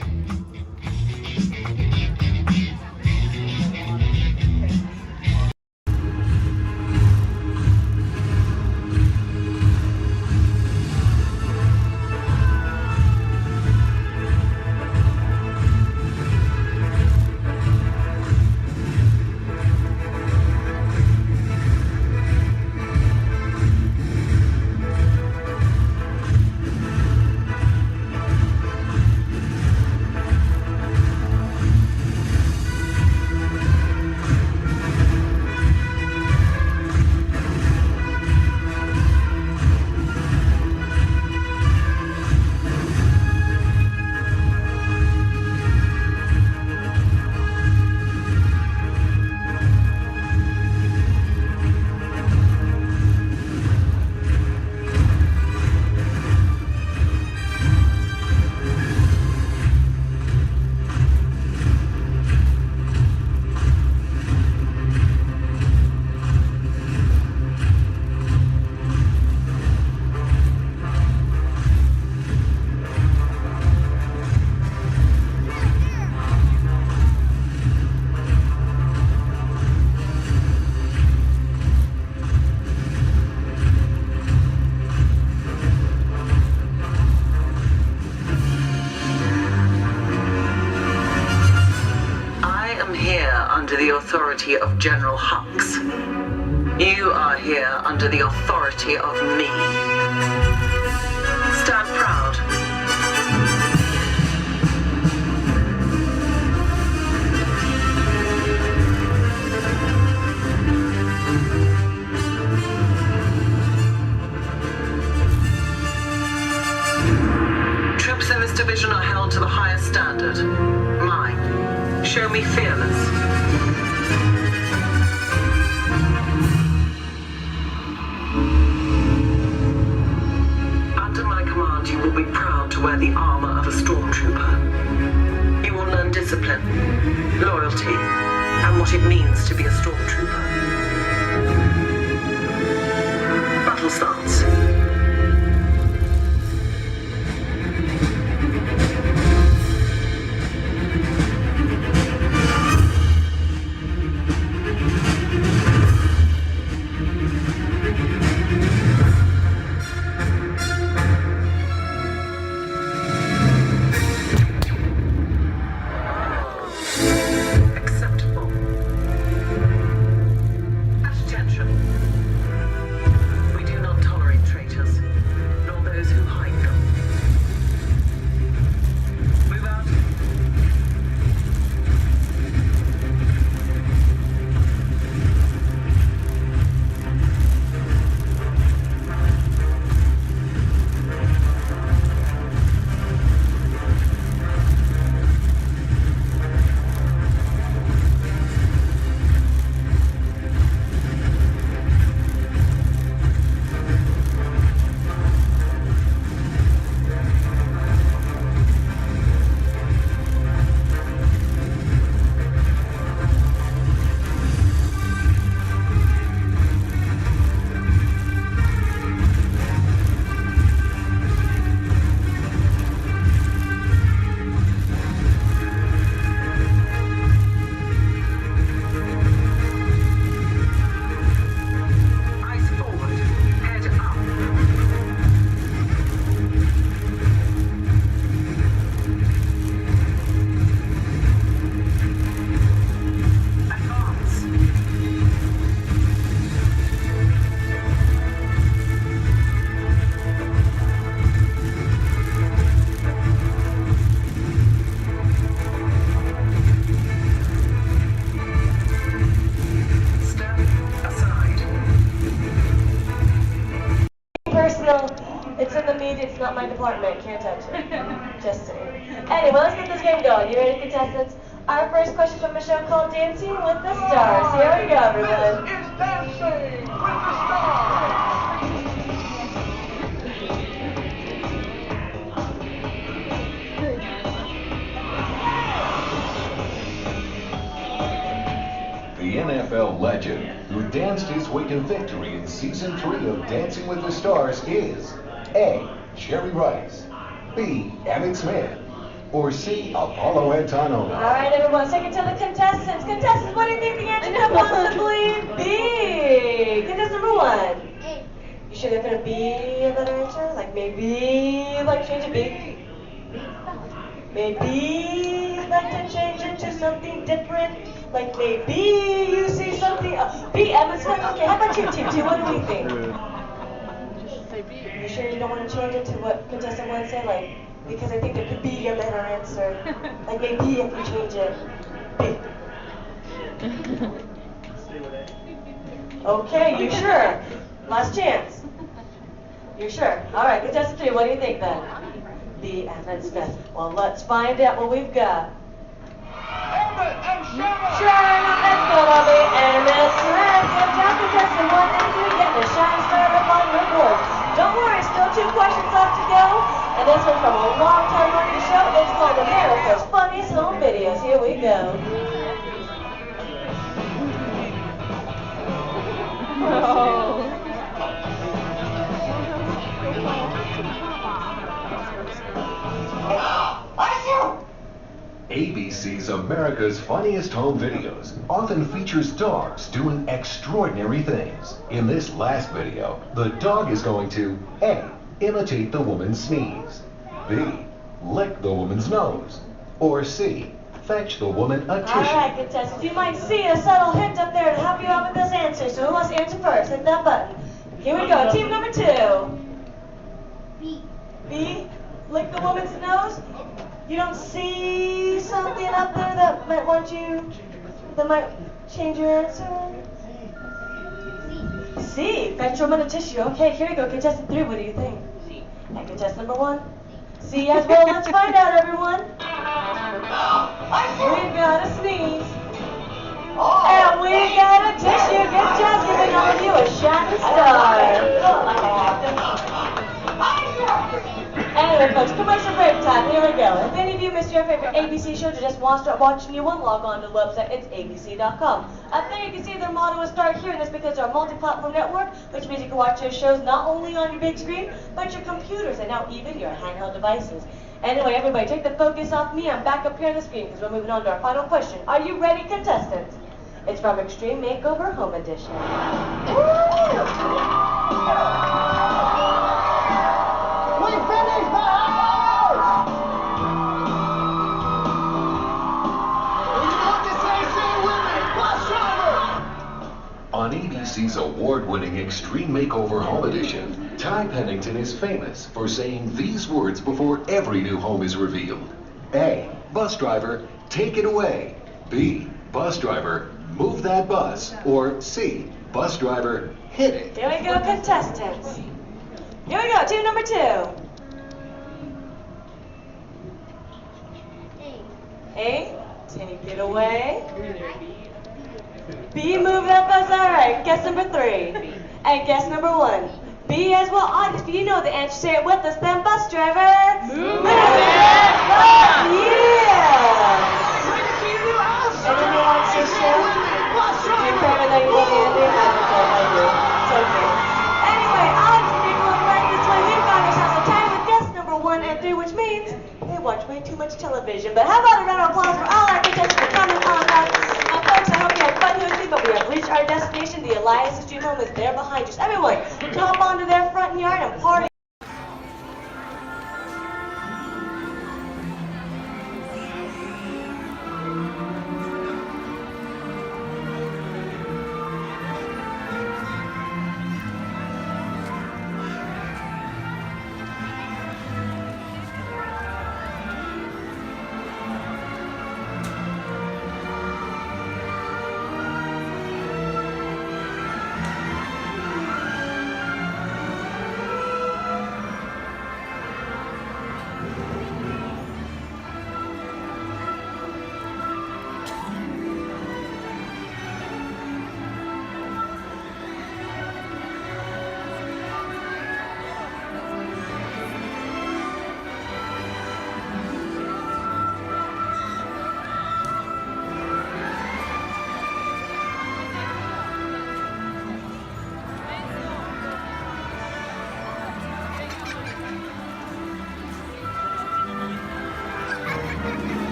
authority of General Hux. You are here under the authority of me. Stand proud. Troops in this division are held to the highest standard. Mine. Show me fearless. Under my command, you will be proud to wear the armor of a stormtrooper. You will learn discipline, loyalty, and what it means to be a stormtrooper. Battle starts. It's in the media, it's not my department, can't touch it. Just saying. Anyway, let's get this game going. You ready, contestants? Our first question from a show called Dancing with the Stars. Here we go, everyone. This is Dancing with the Stars. The NFL legend who danced his way to victory in Season 3 of Dancing with the Stars is A. Jerry Rice, B. Emmett Smith, or C. Apollo Antonova. All right, everyone, take it to the contestants. Contestants, what do you think the answer could possibly be? Contestant number 1. You sure they're gonna be a better answer? Like maybe like change it B? Maybe you'd like to change it to something different? Like maybe you see something. B, Emmett Smith. Okay, how about you, Team 2? What do we think? You sure you don't want to change it to what contestant 1 said? Like, because I think there could be a better answer. Like maybe if you change it. B. Okay, you sure? Last chance. You're sure? All right, contestant 3, what do you think then? B, Emmett Smith. Well, let's find out what we've got. Sure enough, that's gonna be Emmett Smith. Good job, contestant 1 and 2, getting a shiny start up on your board. Don't worry, still 2 questions left to go. And this one's from a long-time running show. It's called America's Funniest Home Videos. Here we go. ABC's America's Funniest Home Videos often features dogs doing extraordinary things. In this last video, the dog is going to A. Imitate the woman's sneeze, B. Lick the woman's nose, or C. Fetch the woman a tissue. All right, contestants, you might see a subtle hint up there to help you out with this answer. So who wants to answer first? Hit that button. Here we go. Team number 2. B. B. Lick the woman's nose. You don't see something up there that might change your answer? C. Fetch woman a tissue. Okay, here we go. Contestant 3, what do you think? C. And contestant number 1? C as well. Let's find out, everyone. We've got a sneeze. And we got a tissue. Good job giving all of you a shining star. Anyway, folks, commercial break time. Here we go. If any of you missed your favorite ABC show or just want to start watching new one, log on to the website. It's abc.com. Up there you can see their motto is Start Here, and that's because our multi-platform network, which means you can watch your shows not only on your big screen, but your computers and now even your handheld devices. Anyway, everybody, take the focus off me. I'm back up here on the screen because we're moving on to our final question. Are you ready, contestants? It's from Extreme Makeover Home Edition. We finished the house! When you want to say with me, bus driver! On ABC's award-winning Extreme Makeover Home Edition, Ty Pennington is famous for saying these words before every new home is revealed. A. Bus driver, take it away. B. Bus driver, move that bus. Or C. Bus driver, hit it. Here we go, contestants. Here we go, team number 2. A, take it away. B, move that bus. All right, guess number 3. And guess number 1. B as well. Audience, if you know the answer, say it with us then. Bus driver, move that bus. Yeah. Anyone wants to show? Your parent that you want to do? It's okay. Anyway, audience, if you're going right this way, we've got ourselves a tie with guess number 1 and 3, which means they watch way too much television. But how about a round of applause for all our contestants for coming on back? Folks, I hope you had fun here with me, but we have reached our destination. The Elias Extreme Home is there behind you. So everyone, jump onto their front yard and party.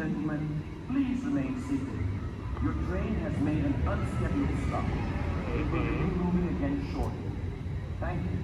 gentlemen, please remain seated. Your train has made an unscheduled stop. It will be moving again shortly. Thank you.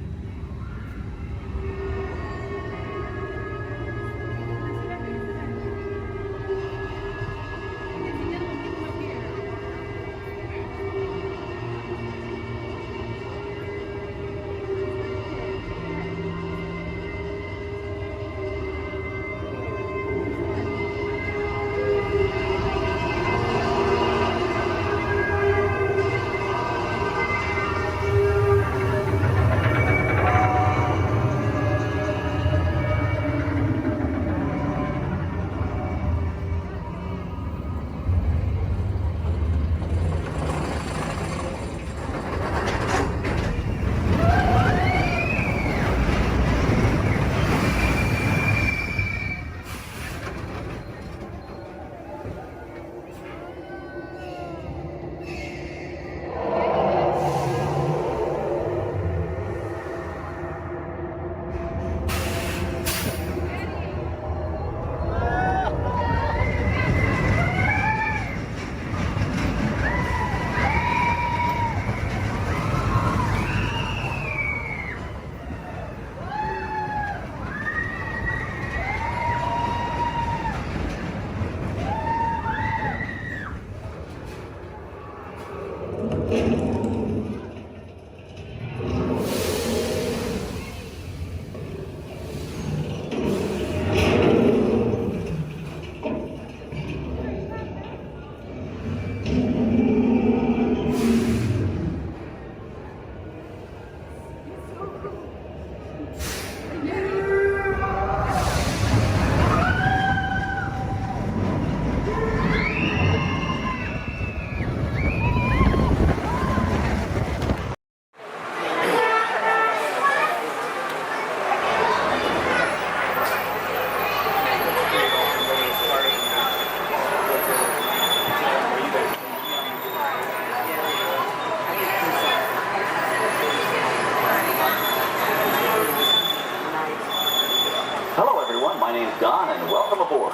My name's Don, and welcome aboard.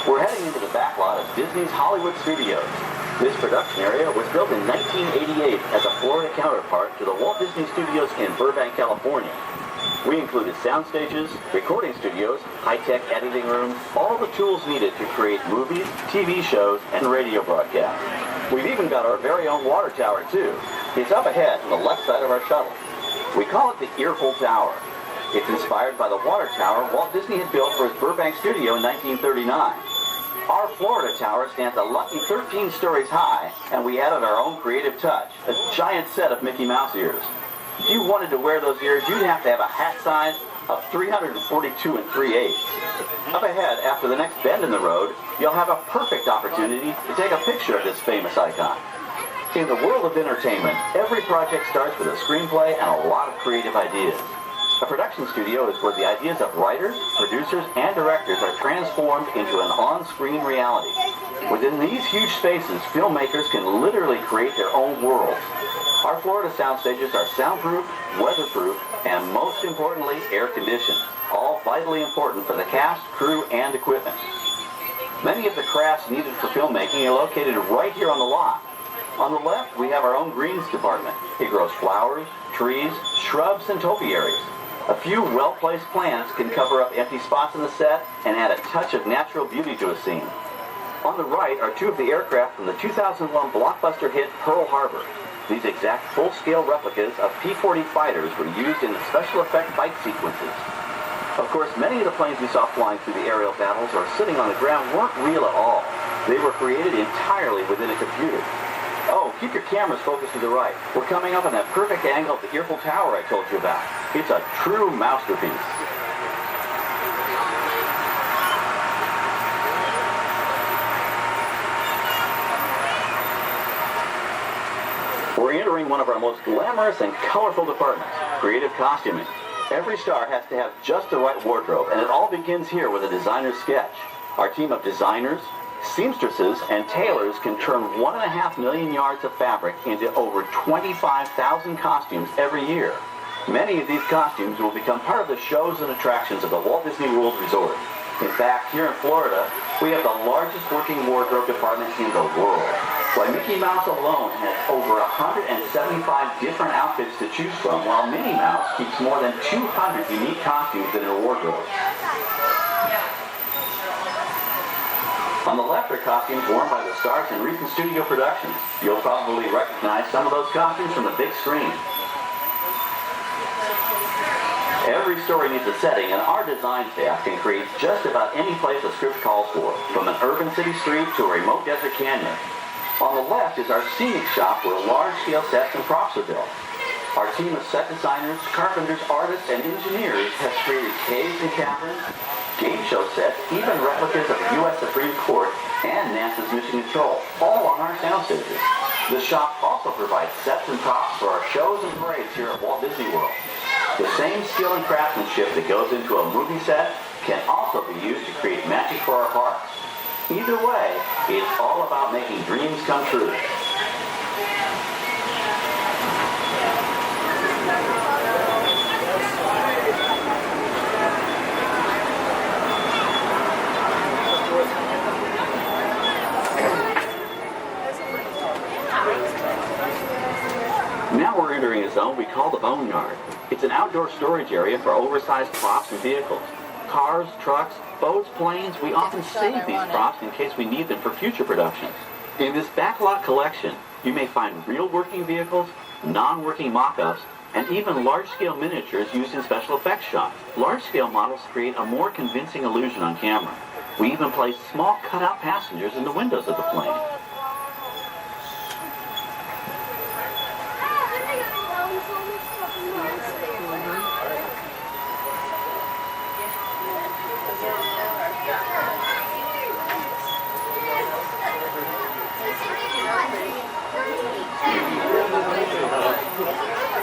We're heading into the back lot of Disney's Hollywood Studios. This production area was built in 1988 as a Florida counterpart to the Walt Disney Studios in Burbank, California. We included sound stages, recording studios, high-tech editing rooms, all the tools needed to create movies, TV shows, and radio broadcasts. We've even got our very own water tower, too. It's up ahead on the left side of our shuttle. We call it the Earful Tower. It's inspired by the water tower Walt Disney had built for his Burbank studio in 1939. Our Florida tower stands a lucky 13 stories high, and we added our own creative touch, a giant set of Mickey Mouse ears. If you wanted to wear those ears, you'd have to have a hat size of 342 3/8. Up ahead, after the next bend in the road, you'll have a perfect opportunity to take a picture of this famous icon. In the world of entertainment, every project starts with a screenplay and a lot of creative ideas. A production studio is where the ideas of writers, producers, and directors are transformed into an on-screen reality. Within these huge spaces, filmmakers can literally create their own worlds. Our Florida sound stages are soundproof, weatherproof, and most importantly, air-conditioned, all vitally important for the cast, crew, and equipment. Many of the crafts needed for filmmaking are located right here on the lot. On the left, we have our own greens department. It grows flowers, trees, shrubs, and topiaries. A few well-placed plants can cover up empty spots in the set and add a touch of natural beauty to a scene. On the right are two of the aircraft from the 2001 blockbuster hit Pearl Harbor. These exact full-scale replicas of P-40 fighters were used in the special effect fight sequences. Of course, many of the planes we saw flying through the aerial battles or sitting on the ground weren't real at all. They were created entirely within a computer. Oh, keep your cameras focused to the right. We're coming up on that perfect angle of the Earful Tower I told you about. It's a true masterpiece. We're entering one of our most glamorous and colorful departments, creative costuming. Every star has to have just the right wardrobe, and it all begins here with a designer's sketch. Our team of designers, seamstresses, and tailors can turn 1.5 million yards of fabric into over 25,000 costumes every year. Many of these costumes will become part of the shows and attractions of the Walt Disney World Resort. In fact, here in Florida, we have the largest working wardrobe department in the world. Why, Mickey Mouse alone has over 175 different outfits to choose from, while Minnie Mouse keeps more than 200 unique costumes in her wardrobe. On the left are costumes worn by the stars in recent studio productions. You'll probably recognize some of those costumes from the big screen. Every story needs a setting, and our design staff can create just about any place a script calls for, from an urban city street to a remote desert canyon. On the left is our scenic shop where large-scale sets and props are built. Our team of set designers, carpenters, artists, and engineers has created caves and caverns, game show sets, even replicas of the U.S. Supreme Court and NASA's Mission Control, all on our sound stages. The shop also provides sets and props for our shows and parades here at Walt Disney World. The same skill and craftsmanship that goes into a movie set can also be used to create magic for our parks. Either way, it's all about making dreams come true. Now we're entering a zone we call the Boneyard. It's an outdoor storage area for oversized props and vehicles. Cars, trucks, boats, planes, we often save these props in case we need them for future productions. In this backlot collection, you may find real working vehicles, non-working mock-ups, and even large-scale miniatures used in special effects shots. Large-scale models create a more convincing illusion on camera. We even place small cutout passengers in the windows of the plane.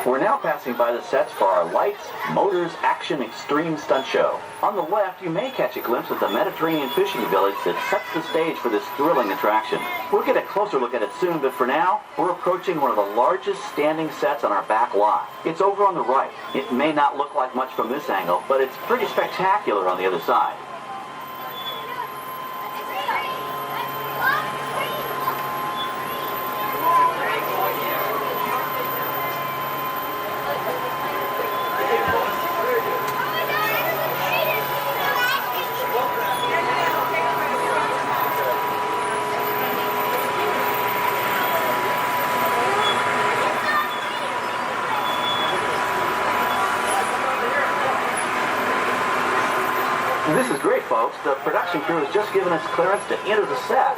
We're now passing by the sets for our Lights, Motors, Action Extreme Stunt Show. On the left, you may catch a glimpse of the Mediterranean fishing village that sets the stage for this thrilling attraction. We'll get a closer look at it soon, but for now, we're approaching one of the largest standing sets on our back lot. It's over on the right. It may not look like much from this angle, but it's pretty spectacular on the other side. This is great, folks. The production crew has just given us clearance to enter the set.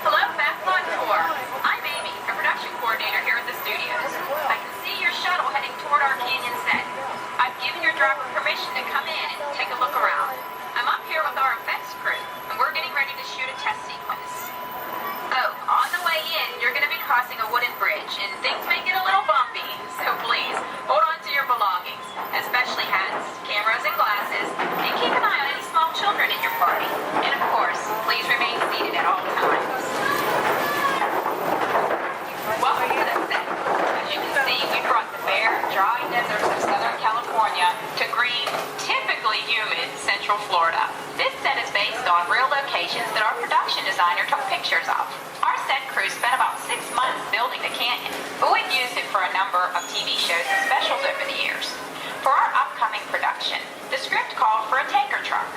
Hello, Backlot Tour. I'm Amy, a production coordinator here at the studios. I can see your shuttle heading toward our canyon set. I've given your driver permission to come in and take a look around. I'm up here with our effects crew, and we're getting ready to shoot a test sequence. Oh, on the way in, you're going to be crossing a wooden bridge, and things may get a little bumpy, so please, hold on to your belongings, especially hats, cameras, and glasses, and keep an eye on any small children in your party. And of course, please remain seated at all times. Welcome to the set. As you can see, we brought the bare, dry deserts of Southern California to green, typically humid Central Florida. This set is based on real locations that our production designer took pictures of. Our set crew spent about 6 months building the canyon, but we've used it for a number of TV shows and specials over the years. For our upcoming production, the script called for a tanker truck.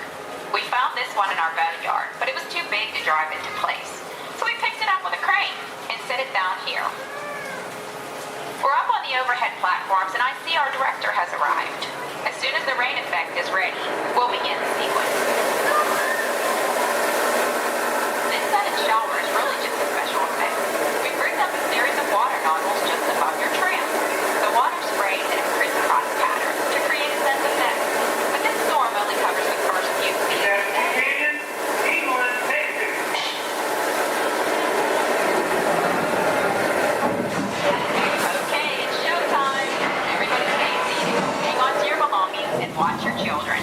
We found this one in our backyard, but it was too big to drive into place. So we picked it up with a crane and set it down here. We're up on the overhead platforms, and I see our director has arrived. As soon as the rain effect is ready, we'll begin the sequence. This set and shower is really just a special effect. We rigged up a series of water nozzles just above your tram. The water sprays in a crisscross pattern to create a sense of depth. But this storm only covers the first few feet. Okay, it's showtime. Everybody stay seated. Hang on to your belongings and watch your children.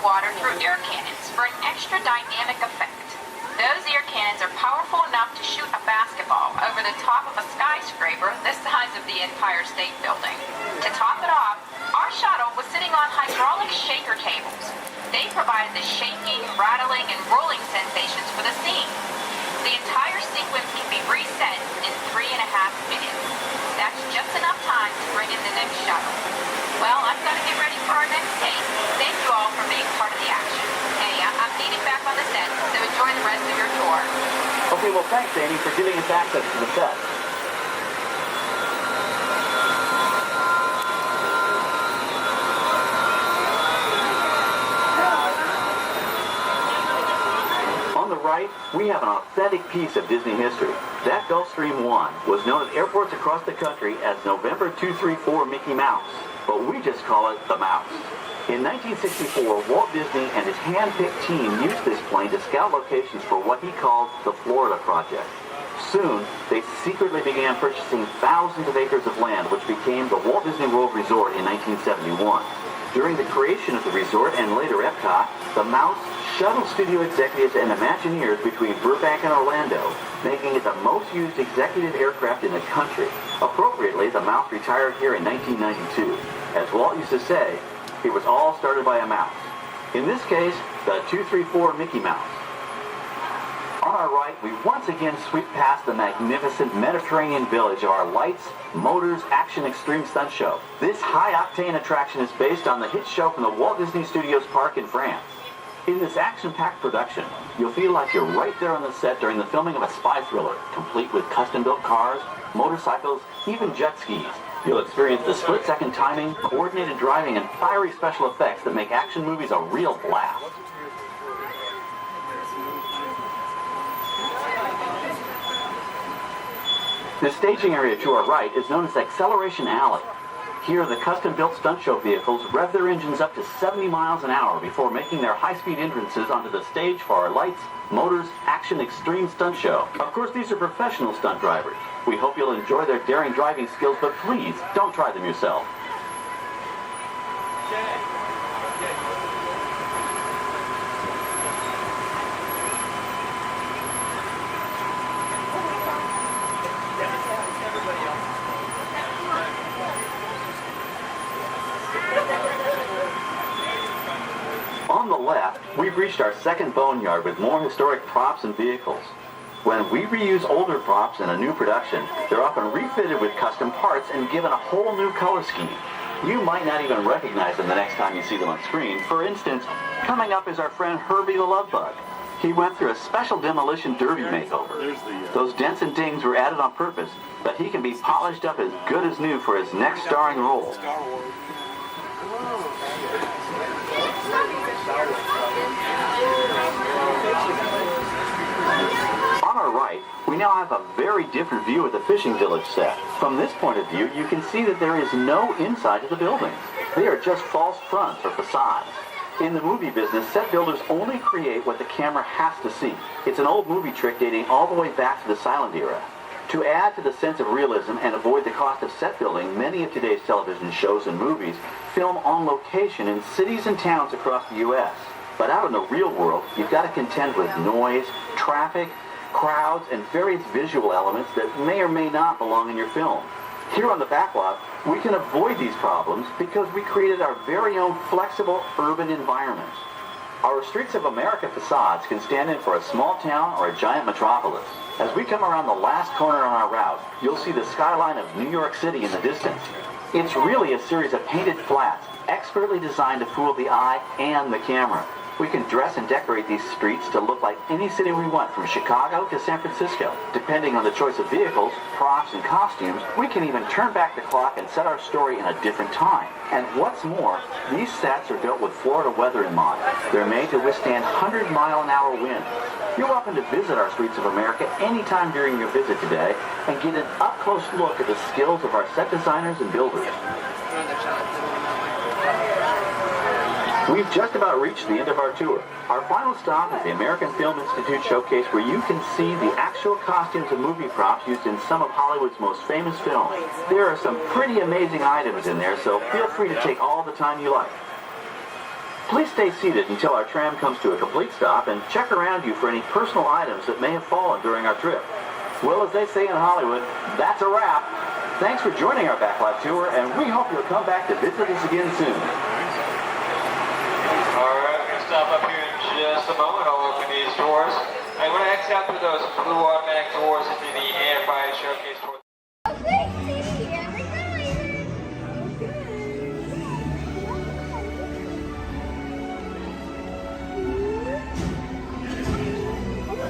water through air cannons for an extra dynamic effect. Those air cannons are powerful enough to shoot a basketball over the top of a skyscraper the size of the Empire State Building. To top it off, our shuttle was sitting on hydraulic shaker tables. They provided the shaking, rattling, and rolling sensations for the scene. The entire sequence can be reset in 3.5 minutes. That's just enough time to bring in the next shuttle. Well, I've got to get ready for our next take. Thank you all for being part of the action. Hey, I'm meeting back on the set, so enjoy the rest of your tour. Okay, well, thanks, Amy, for giving us access to the set. On the right, we have an authentic piece of Disney history. That Gulfstream 1 was known at airports across the country as November 234 Mickey Mouse, but we just call it the Mouse. In 1964, Walt Disney and his hand-picked team used this plane to scout locations for what he called the Florida Project. Soon, they secretly began purchasing thousands of acres of land, which became the Walt Disney World Resort in 1971. During the creation of the resort and later Epcot, the Mouse shuttled studio executives and Imagineers between Burbank and Orlando, making it the most used executive aircraft in the country. Appropriately, the Mouse retired here in 1992. As Walt used to say, it was all started by a mouse. In this case, the 234 Mickey Mouse. On our right, we once again sweep past the magnificent Mediterranean village of our lights, motors, action extreme stunt show. This high-octane attraction is based on the hit show from the Walt Disney Studios Park in France. In this action-packed production, you'll feel like you're right there on the set during the filming of a spy thriller, complete with custom-built cars, motorcycles, even jet skis. You'll experience the split-second timing, coordinated driving, and fiery special effects that make action movies a real blast. The staging area to our right is known as Acceleration Alley. Here, the custom-built stunt show vehicles rev their engines up to 70 miles an hour before making their high-speed entrances onto the stage for our lights, motors, action extreme stunt show. Of course, these are professional stunt drivers. We hope you'll enjoy their daring driving skills, but please, don't try them yourself. On the left, we've reached our second boneyard with more historic props and vehicles. When we reuse older props in a new production, they're often refitted with custom parts and given a whole new color scheme. You might not even recognize them the next time you see them on screen. For instance, coming up is our friend Herbie the Love Bug. He went through a special demolition derby makeover. Those dents and dings were added on purpose, but he can be polished up as good as new for his next starring role. On our right, we now have a very different view of the fishing village set. From this point of view, you can see that there is no inside to the buildings. They are just false fronts or facades. In the movie business, set builders only create what the camera has to see. It's an old movie trick dating all the way back to the silent era. To add to the sense of realism and avoid the cost of set building, many of today's television shows and movies film on location in cities and towns across the U.S. But out in the real world, you've got to contend with noise, traffic, crowds, and various visual elements that may or may not belong in your film. Here on the backlot, we can avoid these problems because we created our very own flexible urban environment. Our Streets of America facades can stand in for a small town or a giant metropolis. As we come around the last corner on our route, you'll see the skyline of New York City in the distance. It's really a series of painted flats, expertly designed to fool the eye and the camera. We can dress and decorate these streets to look like any city we want, from Chicago to San Francisco. Depending on the choice of vehicles, props, and costumes, we can even turn back the clock and set our story in a different time. And what's more, these sets are built with Florida weather in mind. They're made to withstand 100-mile-an-hour winds. You're welcome to visit our Streets of America anytime during your visit today and get an up-close look at the skills of our set designers and builders. We've just about reached the end of our tour. Our final stop is the American Film Institute Showcase, where you can see the actual costumes and movie props used in some of Hollywood's most famous films. There are some pretty amazing items in there, so feel free to take all the time you like. Please stay seated until our tram comes to a complete stop and check around you for any personal items that may have fallen during our trip. Well, as they say in Hollywood, that's a wrap. Thanks for joining our backlot tour, and we hope you'll come back to visit us again soon. All right, we're going to stop up here in just a moment. I'll open these doors. I'm going to exit out through those blue automatic doors into the AFI showcase tour.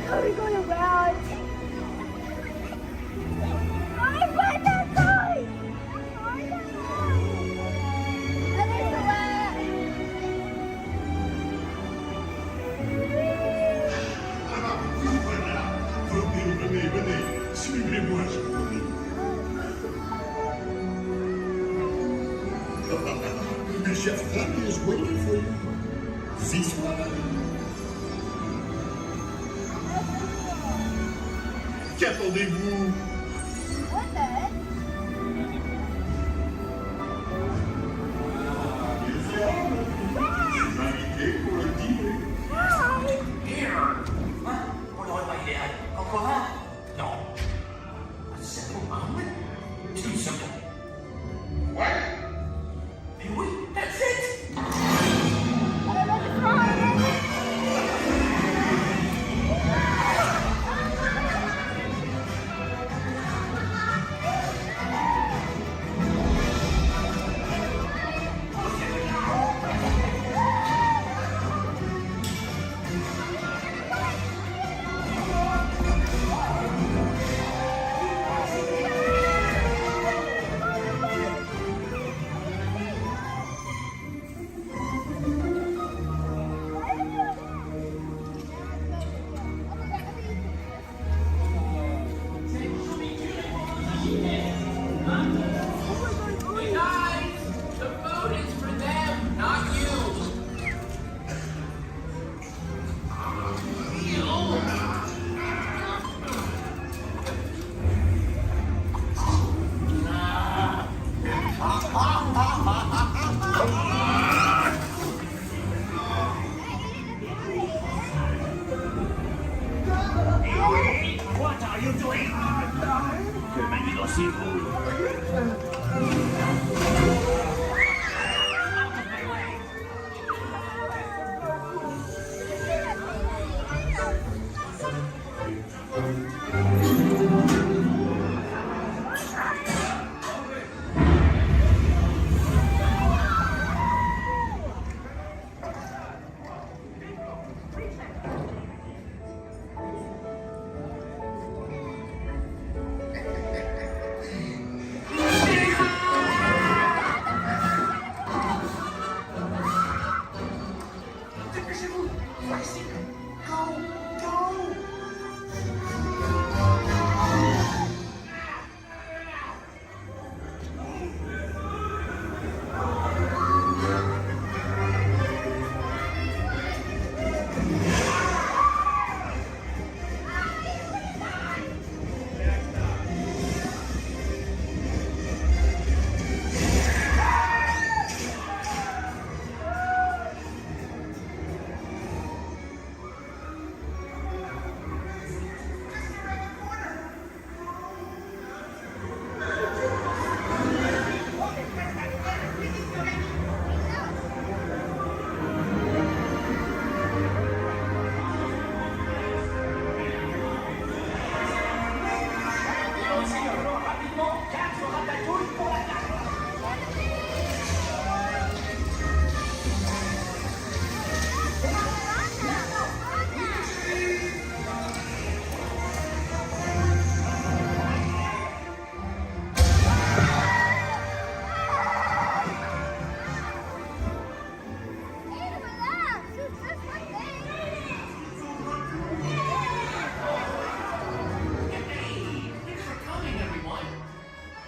How are we going around? I find that sign! And there's the Venez, suivez-moi, je vous prie. The chef Happy is waiting for you. This one. Qu'attendez-vous? What the heck? Invité pour le dîner. On n'aurait pas idéal. Encore un? Non. Un simple moment. Tout simple. What? Mais oui, that's it! Hey guys, the food is for them, not you. What are you doing? Que manigocez-vous? Dépêchez-vous! Par ici! Go! Go!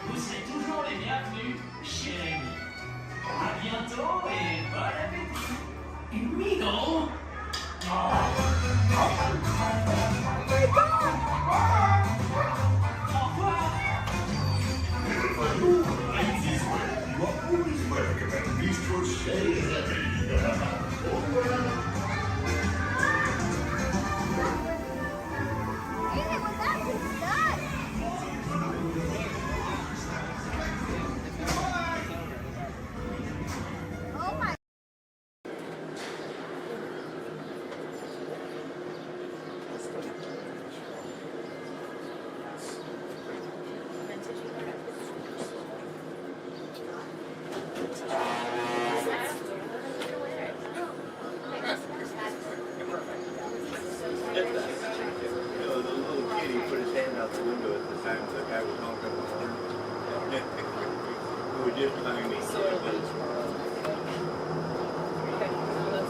Vous serez toujours les bienvenus.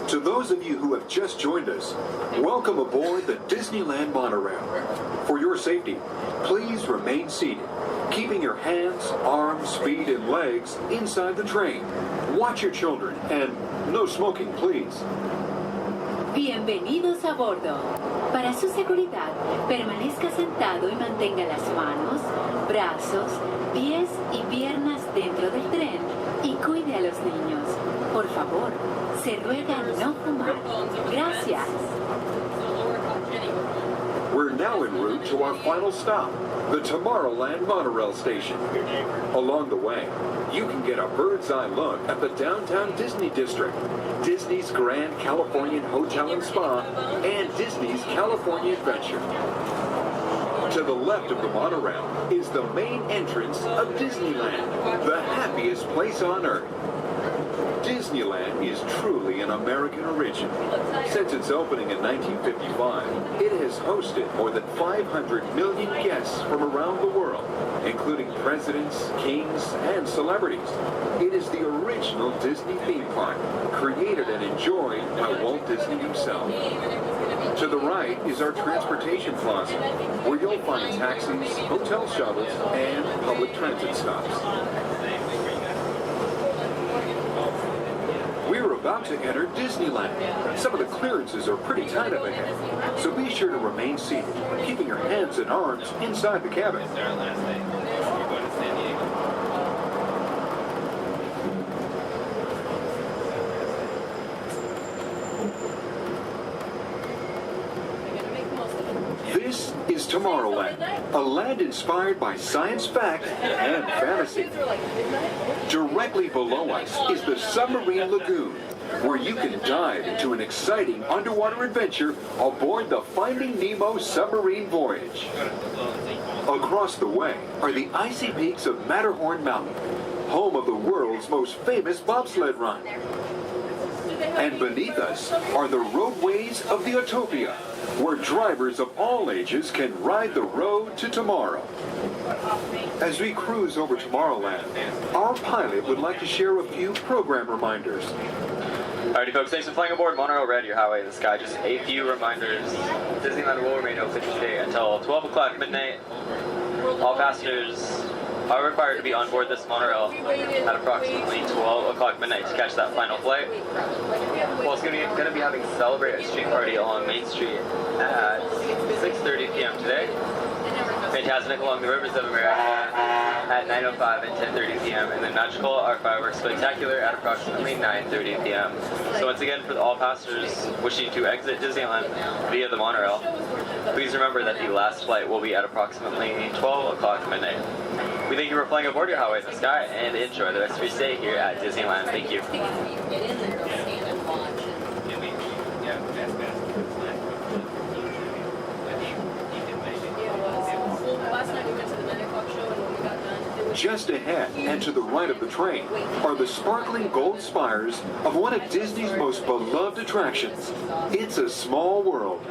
To those of you who have just joined us, welcome aboard the Disneyland monorail. For your safety, please remain seated, keeping your hands, arms, feet, and legs inside the train. Watch your children, and no smoking, please. Bienvenidos a bordo. Para su seguridad, permanezca sentado y mantenga las manos, brazos, pies y piernas dentro del tren y cuide a los niños. Por favor, se ruega no fumar. Gracias. We're now en route to our final stop, the Tomorrowland monorail station. Along the way, you can get a bird's eye look at the downtown Disney district, Disney's Grand Californian Hotel and Spa, and Disney's California Adventure. To the left of the monorail is the main entrance of Disneyland, the happiest place on earth. Disneyland is truly an American origin. Since its opening in 1955, it has hosted more than 500 million guests from around the world, including presidents, kings, and celebrities. It is the original Disney theme park, created and enjoyed by Walt Disney himself. To the right is our transportation plaza, where you'll find taxis, hotel shuttles, and public transit stops. We're about to enter Disneyland. Some of the clearances are pretty tight up ahead, so be sure to remain seated, keeping your hands and arms inside the cabin. This is Tomorrowland, a land inspired by science fact and fantasy. Directly below us is the Submarine Lagoon, where you can dive into an exciting underwater adventure aboard the Finding Nemo submarine voyage. Across the way are the icy peaks of Matterhorn Mountain, home of the world's most famous bobsled run. And beneath us are the roadways of the Utopia, where drivers of all ages can ride the road to tomorrow. As we cruise over Tomorrowland, our pilot would like to share a few program reminders. Alrighty folks, thanks for flying aboard Monorail Red, your highway in the sky. Just a few reminders. Disneyland will remain open today until 12 o'clock midnight. All passengers are required to be on board this monorail at approximately 12 o'clock midnight to catch that final flight. Walt's going to be having Celebrate a Street Party along Main Street at 6:30 p.m. today. Fantastic along the Rivers of America at 9:05 and 10:30 p.m. and then Magical Art Fireworks Spectacular at approximately 9:30 p.m. So once again, for all passengers wishing to exit Disneyland via the monorail, please remember that the last flight will be at approximately 12 o'clock midnight. We thank you for flying aboard your highway in the sky and enjoy the rest of your stay here at Disneyland. Thank you. Just ahead and to the right of the train are the sparkling gold spires of one of Disney's most beloved attractions. It's a Small World.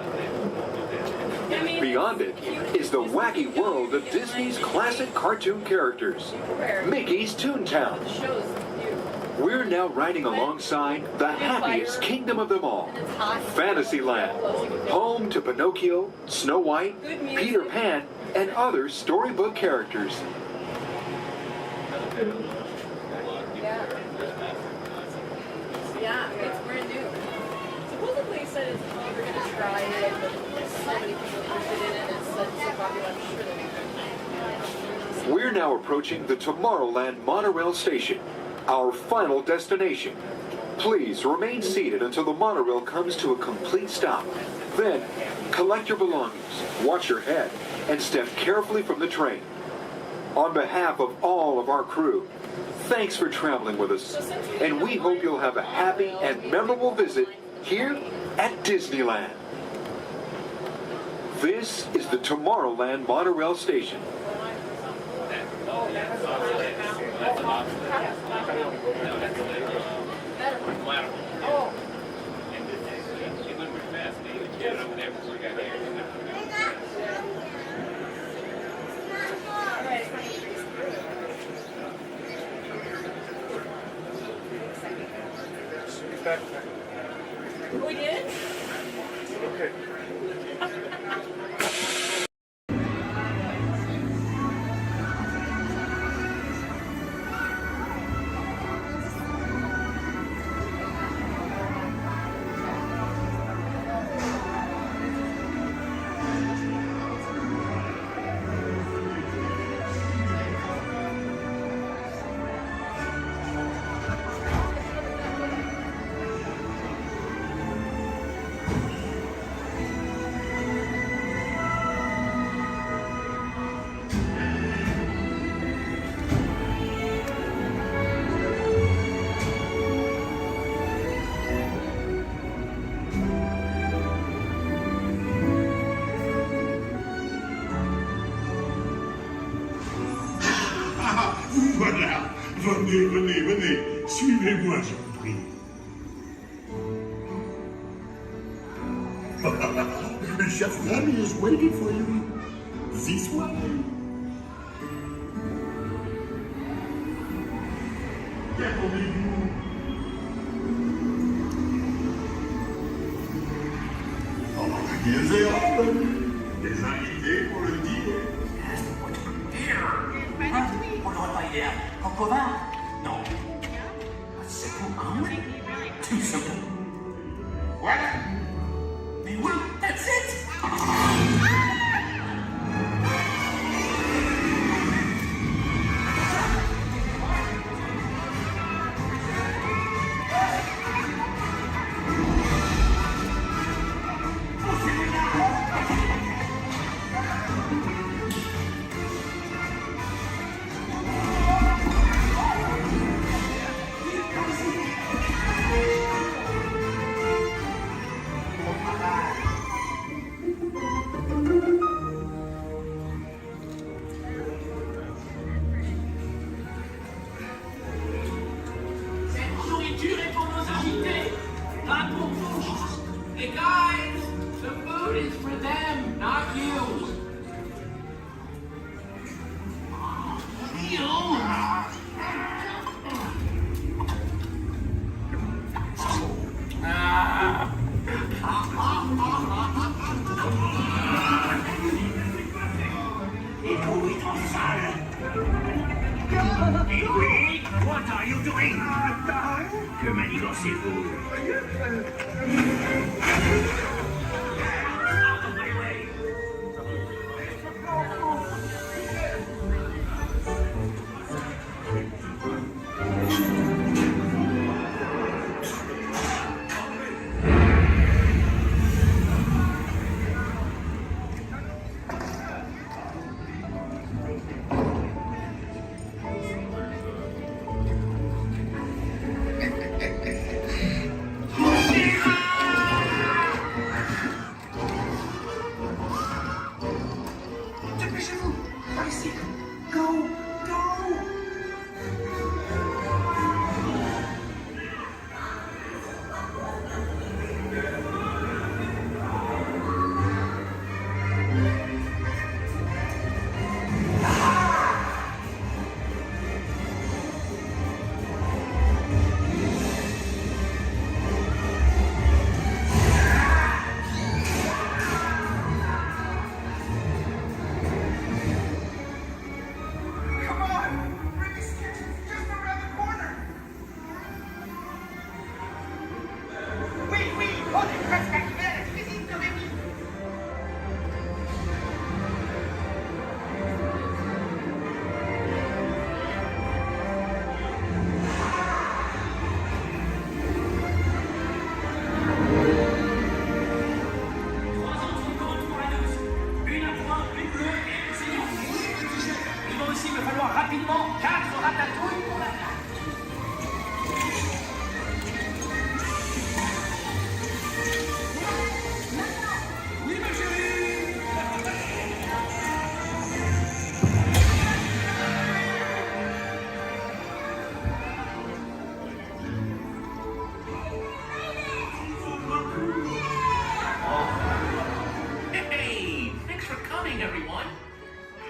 Beyond it is the wacky world of Disney's classic cartoon characters, Mickey's Toontown. We're now riding alongside the happiest kingdom of them all, Fantasyland, home to Pinocchio, Snow White, Peter Pan, and other storybook characters. Yeah, it's brand new. Supposedly it said it's we're gonna try it, but there's so many people interested in it, and it's so popular, I'm sure they'll be We're now approaching the Tomorrowland monorail station, our final destination. Please remain seated until the monorail comes to a complete stop. Then, collect your belongings, watch your head, and step carefully from the train. On behalf of all of our crew, thanks for traveling with us, and we hope you'll have a happy and memorable visit here at Disneyland. This is the Tomorrowland monorail station. backpack. We did? Okay. Vous voilà. Venez, venez, venez. Suivez-moi, je vous prie. Chef Remy is waiting for you. This way. Déroulez-vous. Vieux et hommes, des invités pour le dîner. On n'aurait pas idée en commun? Non. C'est pour un? Tout simplement. Voilà. Mais oui, that's it. What are you doing? Que manigancez-vous? Out of my way!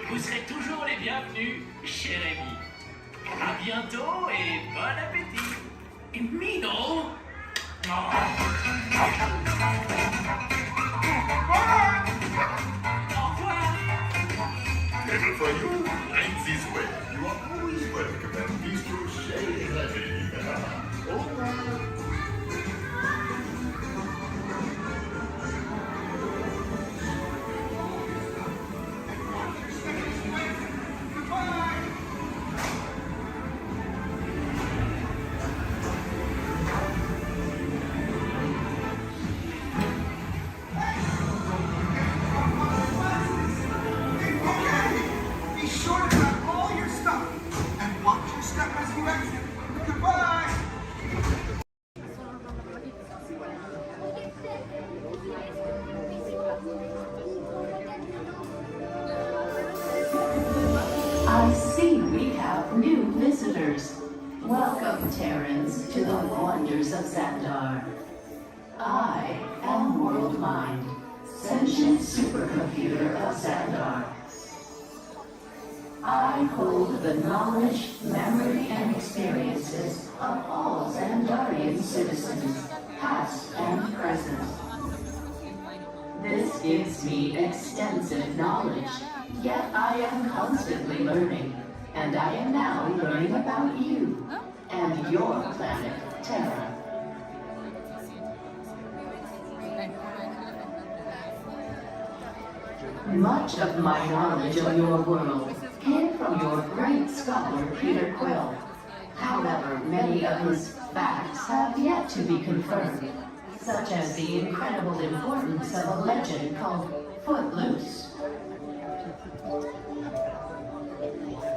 Vous serez toujours les bienvenus, cher ami. À bientôt et bon appétit. Mino, Table for you, right this way. You are always welcome and bistro chez Ravi. Au revoir. Be sure to grab all your stuff and watch your step as you exit. Goodbye! I see we have new visitors. Welcome, Terrans, to the wonders of Xandar. I am World Mind, sentient supercomputer of Xandar. I hold the knowledge, memory, and experiences of all Xandarian citizens, past and present. This gives me extensive knowledge, yet I am constantly learning, and I am now learning about you and your planet, Terra. Much of my knowledge of your world came from your great scholar, Peter Quill. However, many of his facts have yet to be confirmed, such as the incredible importance of a legend called Footloose.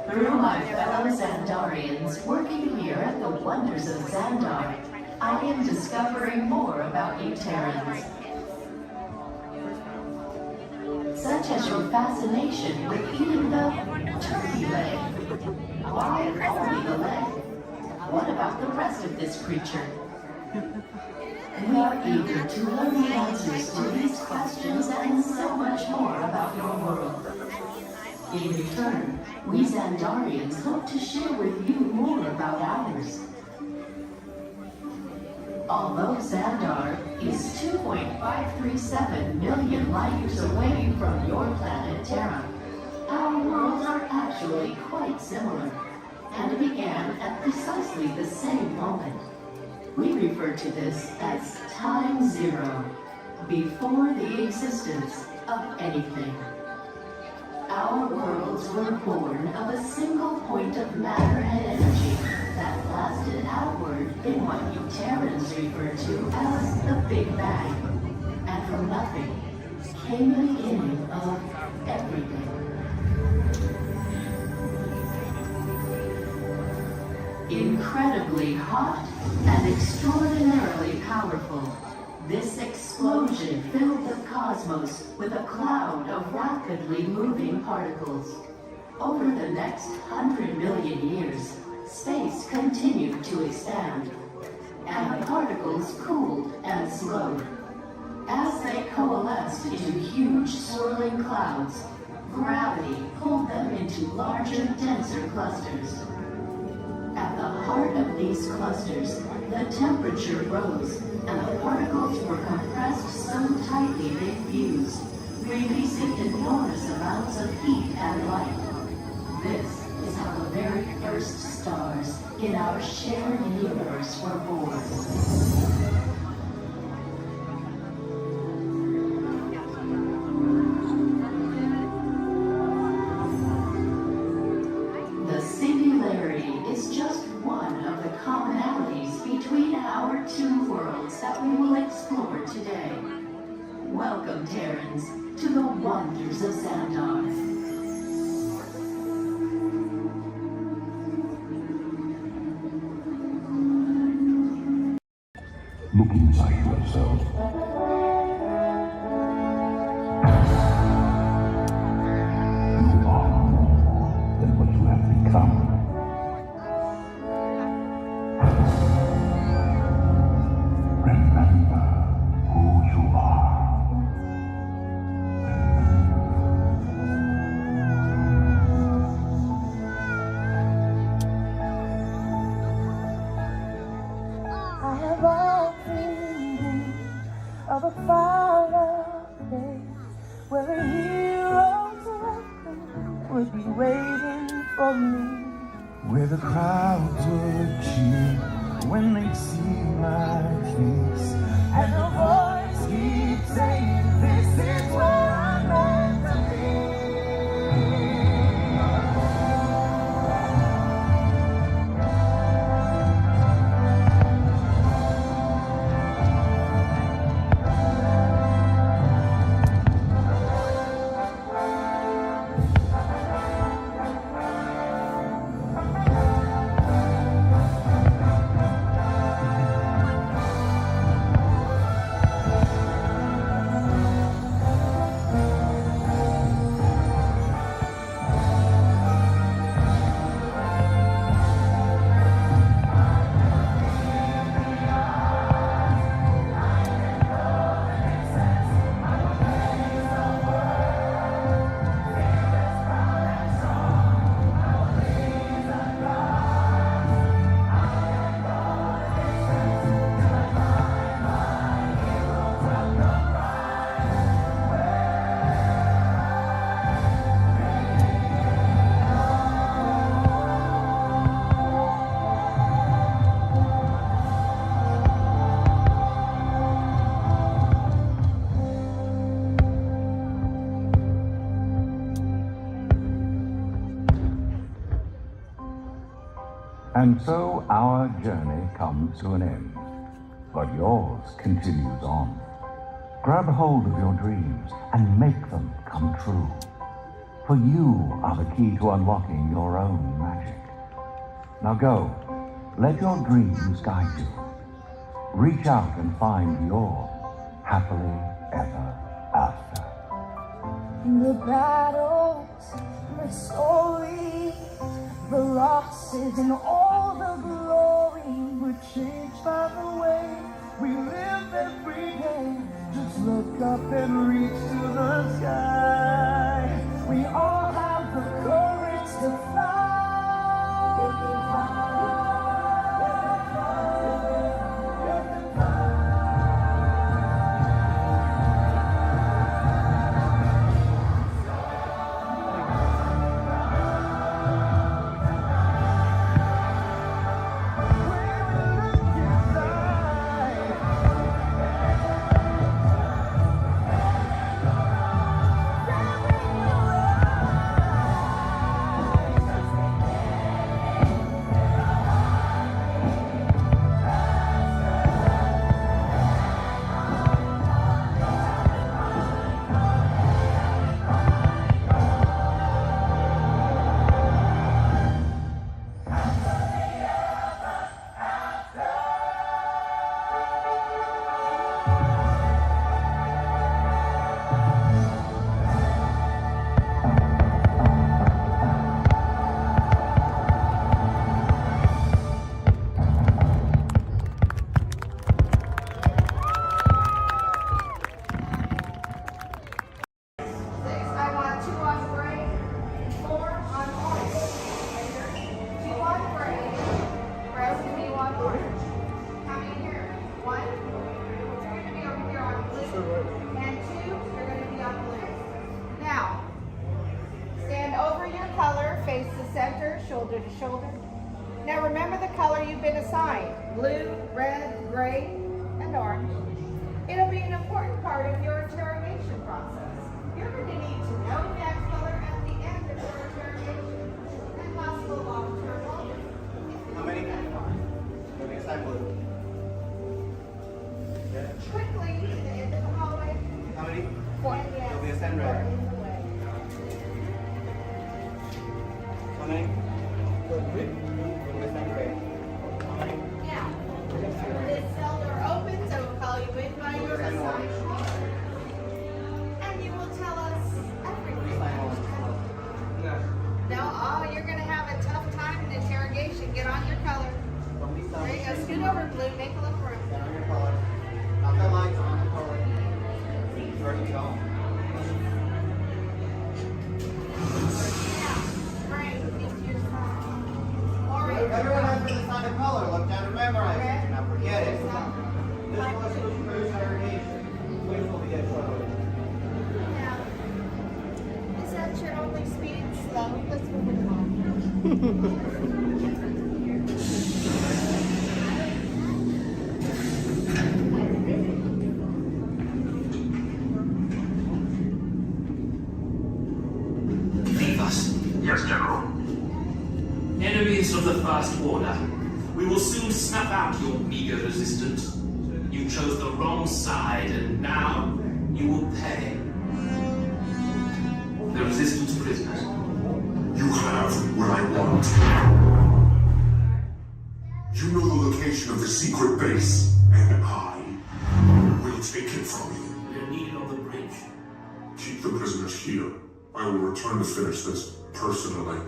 Through my fellow Xandarians working here at the wonders of Xandar, I am discovering more about you Terrans. Such as your fascination with eating the turkey leg. Why only the leg? What about the rest of this creature? We are eager to learn the answers to these questions and so much more about your world. In return, we Xandarians hope to share with you more about ours. Although Xandar is 2.537 million light years away from your planet Terra, our worlds are actually quite similar, and began at precisely the same moment. We refer to this as Time Zero, before the existence of anything. Our worlds were born of a single point of matter and energy that blasted outward in what you Terrans refer to as the Big Bang. And from nothing came the beginning of everything. Incredibly hot and extraordinarily powerful, this explosion filled the cosmos with a cloud of rapidly moving particles. Over the next 100 million years, space continued to expand, and the particles cooled and slowed. As they coalesced into huge swirling clouds, gravity pulled them into larger, denser clusters. At the heart of these clusters, the temperature rose, and the particles were compressed so tightly they fused, releasing enormous amounts of heat and light. This is how the very first stars in our shared universe were born. The singularity is just one of the commonalities between our two worlds that we will explore today. Welcome, Terrans, to the wonders of Xandar. Look inside yourself. You are more than what you have become. Remember who you are. I have all dreamed waiting for me, where the crowds would cheer when they'd see my face, and the voice keeps saying, this is where I'm meant to be. And so our journey comes to an end, but yours continues on. Grab hold of your dreams and make them come true. For you are the key to unlocking your own magic. Now go, let your dreams guide you. Reach out and find your happily ever after. The battles, the stories, the losses, and all the glory were changed by the way we live every day. Just look up and reach to the sky. We all have the courage to fly. Shoulder to shoulder. Now remember the color you've been assigned: blue, red, gray, and orange. It'll be an important part of your interrogation process. You're going to need to know that color at the end of your interrogation and possible long-term motive. How many? You'll be assigned blue. Quickly to the end of the hallway. How many? 4. You'll be assigned red. How many? Now, this cell door opens, I will call you in by your assigned color. And you will tell us everything. No, oh, you're going to have a tough time in interrogation. Get on your color. There you go. Scoot over, Blue. Make a little room. Get on your color. Not the lights, on the color. Where do you go? Everyone has been assigned a color. Look down and memorize it. Now forget it. This was for interrogation. Which will be a color. Now, is that your only speed? so let's move it along. Yes, General. Enemies of the First Order, we will soon snuff out your meager resistance. You chose the wrong side, and now you will pay. The resistance prisoners. You have what I want. You know the location of the secret base, and I will take it from you. We are needed on the bridge. Keep the prisoners here. I will return to finish this personally.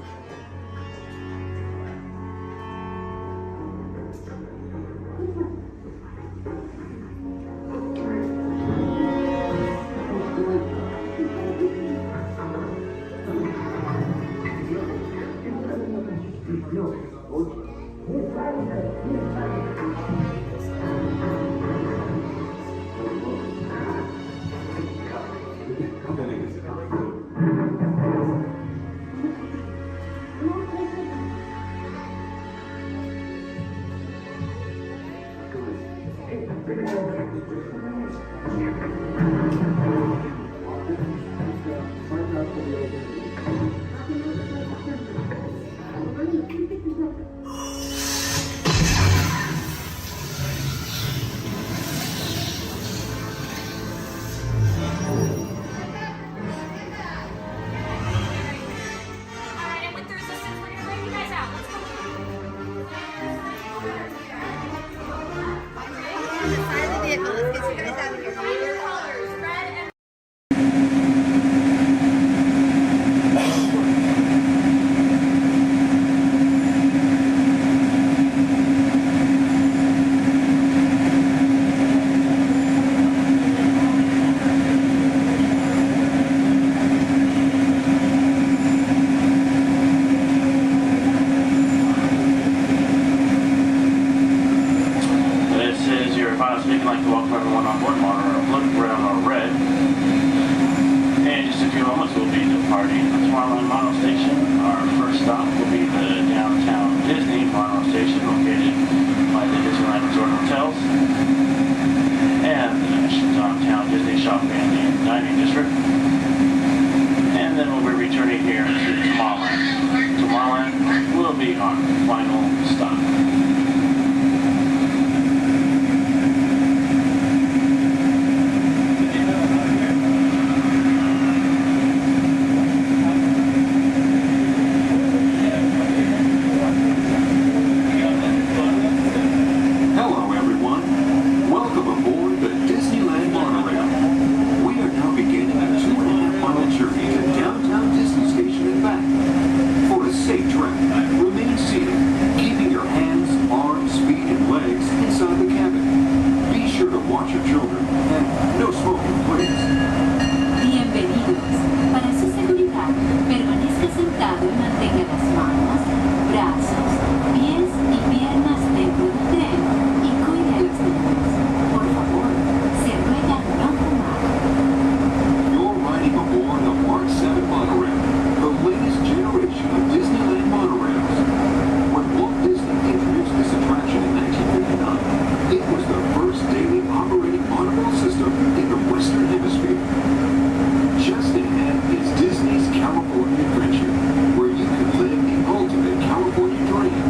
California dream.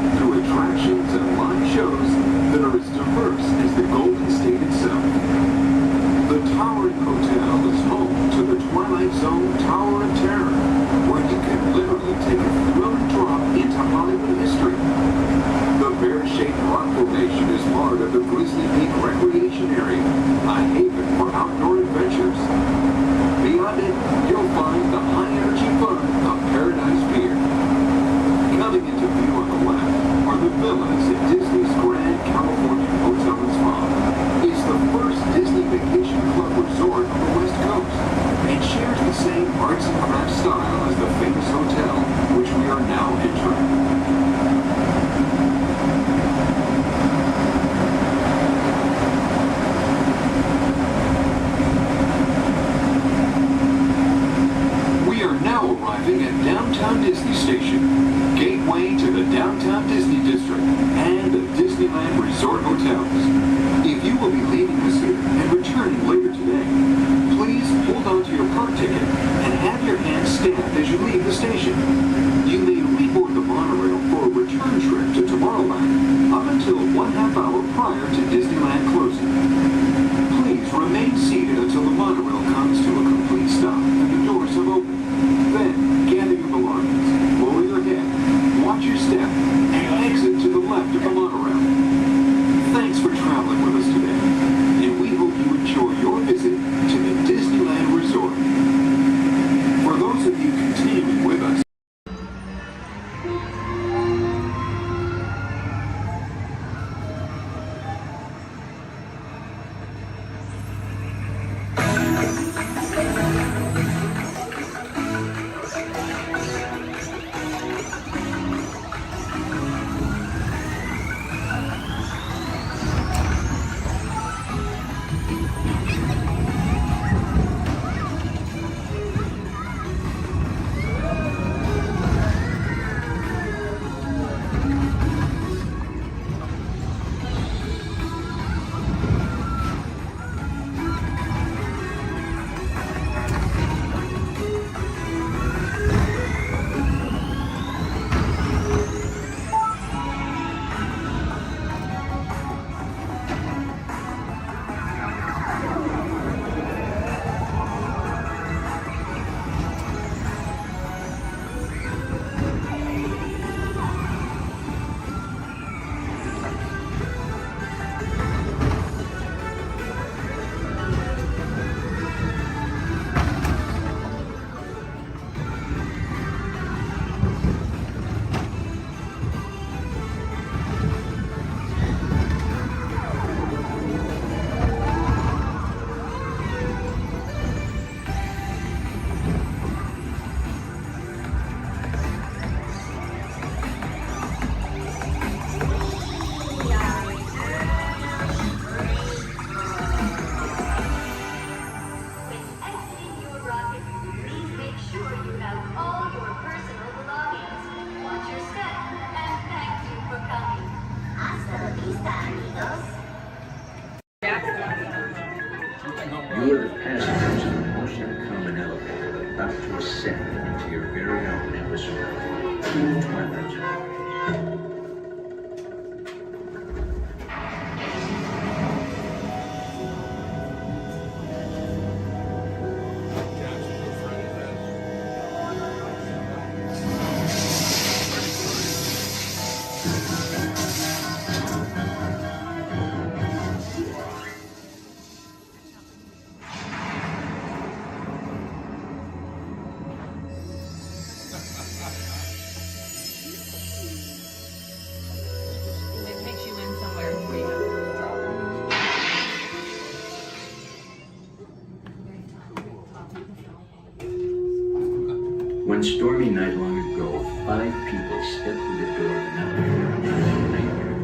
way to the downtown Disney District and the Disneyland Resort Hotels. If you will be leaving the city and returning later today, please hold on to your park ticket and have your hand stamped as you leave the station. You may reboard the monorail for a return trip to Tomorrowland up until 1/2 hour prior to Disneyland closing. Please remain seated until the monorail comes to a complete stop and the doors have opened. Then, gather your belongings, lower your head, watch your step, and exit to the left of the monorail. Thanks for traveling with us today, and we hope you enjoy your visit to the Disneyland Resort. For those of you continuing with us, You are the passengers of the most uncommon elevator about to ascend into your very own episode, True Twilight Zone. It takes you in somewhere before you have One stormy night long ago, 5 people stepped through the door of an elevator in a nightmare.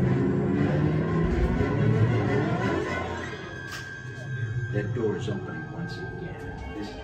That door is opening once again, this time.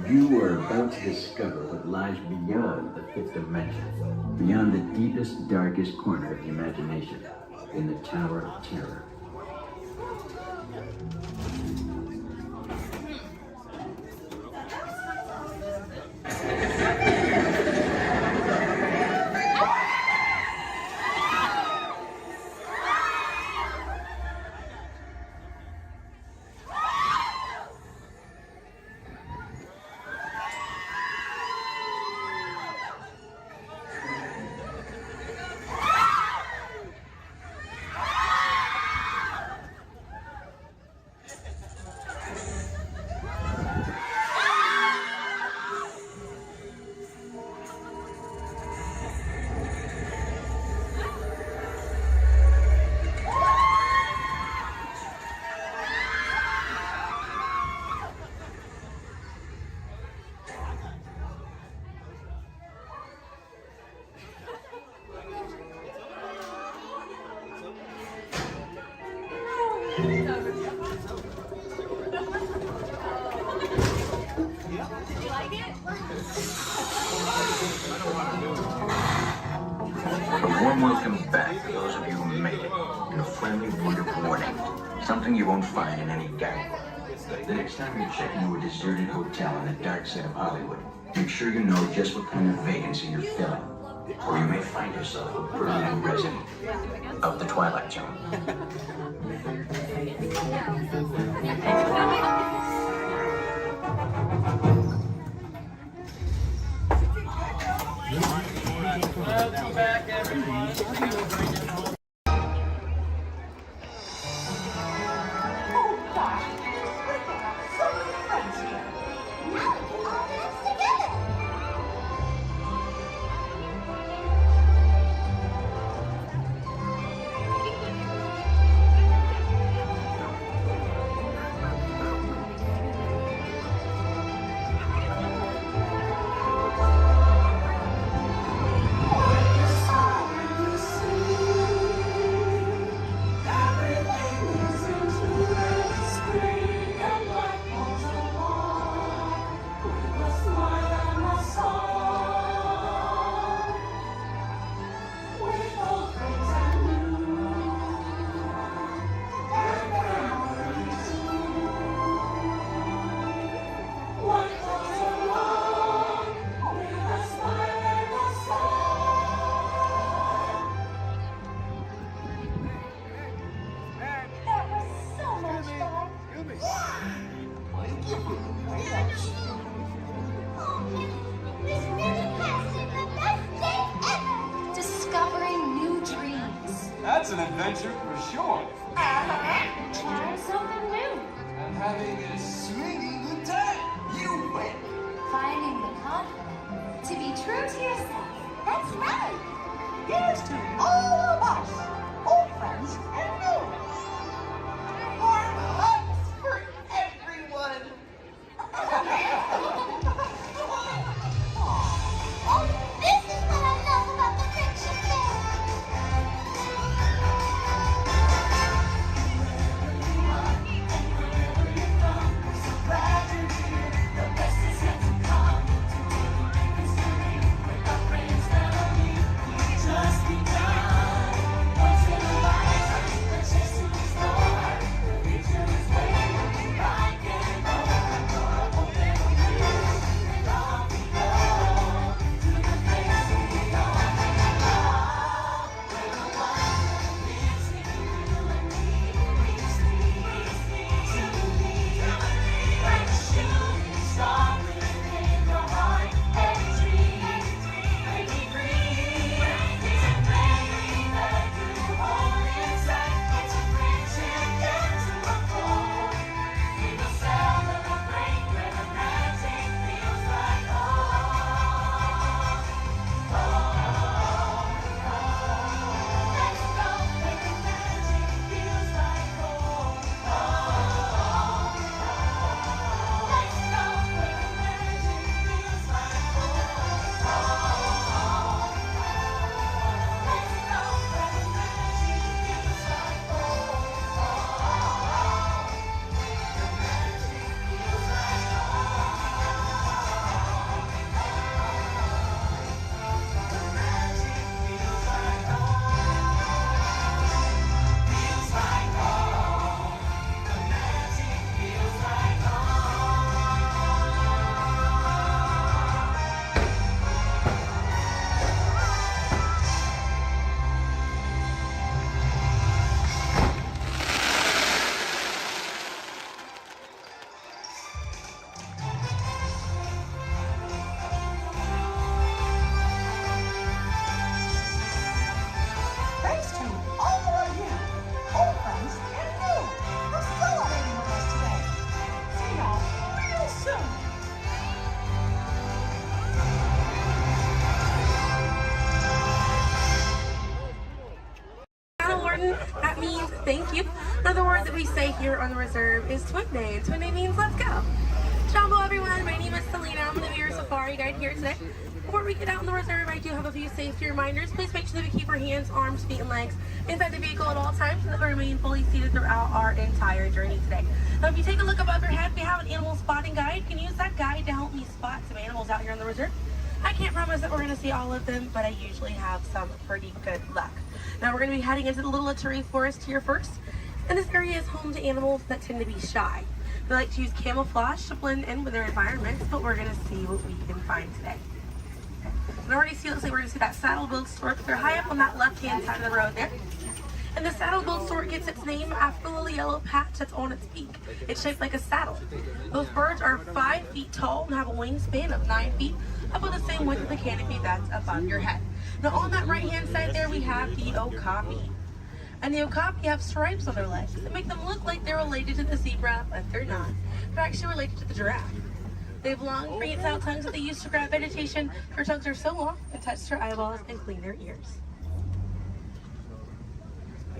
You are about to discover what lies beyond the 5th dimension, beyond the deepest, darkest corner of the imagination, in the Tower of Terror. you like it? A warm welcome back for those of you who made it, and a friendly word of warning. Something you won't find in any guide. The next time you check into a deserted hotel on the dark side of Hollywood, make sure you know just what kind of vacancy you're filling, or you may find yourself a permanent resident of the Twilight Zone. Welcome back, everyone. Discovering new dreams. That's an adventure for sure. Trying something new. And having a sweetie good time. You win. Finding the confidence to be true to yourself. That's right. Here's to all of us, old friends and new. Warm hugs for everyone. Oh, this is what I love about the friendship fair. Thanks to all of you, old friends and new, for celebrating with us today. See y'all real soon. That means thank you. Another word that we say here on the reserve is Twin Day. Twin Day means let's go. Jumbo everyone, my name is Selena. I'm going to be your safari guide here today. Before we get out in the reserve, I do have a few safety reminders. Please make sure that we keep our hands, arms, feet, and legs inside the vehicle at all times and that we remain fully seated throughout our entire journey today. Now, if you take a look above your head, we have an animal spotting guide. You can use that guide to help me spot some animals out here on the reserve. I can't promise that we're going to see all of them, but I usually have some pretty good luck. Now, we're going to be heading into the Little Aturi Forest here first. And this area is home to animals that tend to be shy. They like to use camouflage to blend in with their environments, but we're going to see what we can find today. And already see, looks like we're going to see that saddle-billed stork. They're high up on that left-hand side of the road there. And the saddle-billed stork gets its name after the little yellow patch that's on its beak. It's shaped like a saddle. Those birds are 5 feet tall and have a wingspan of 9 feet, about the same width of the canopy that's above your head. Now on that right-hand side there, we have the okapi. And the okapi have stripes on their legs that make them look like they're related to the zebra, but they're not. They're actually related to the giraffe. They have long, prehensile tongues that they use to grab vegetation. Their tongues are so long, they touch their eyeballs and clean their ears.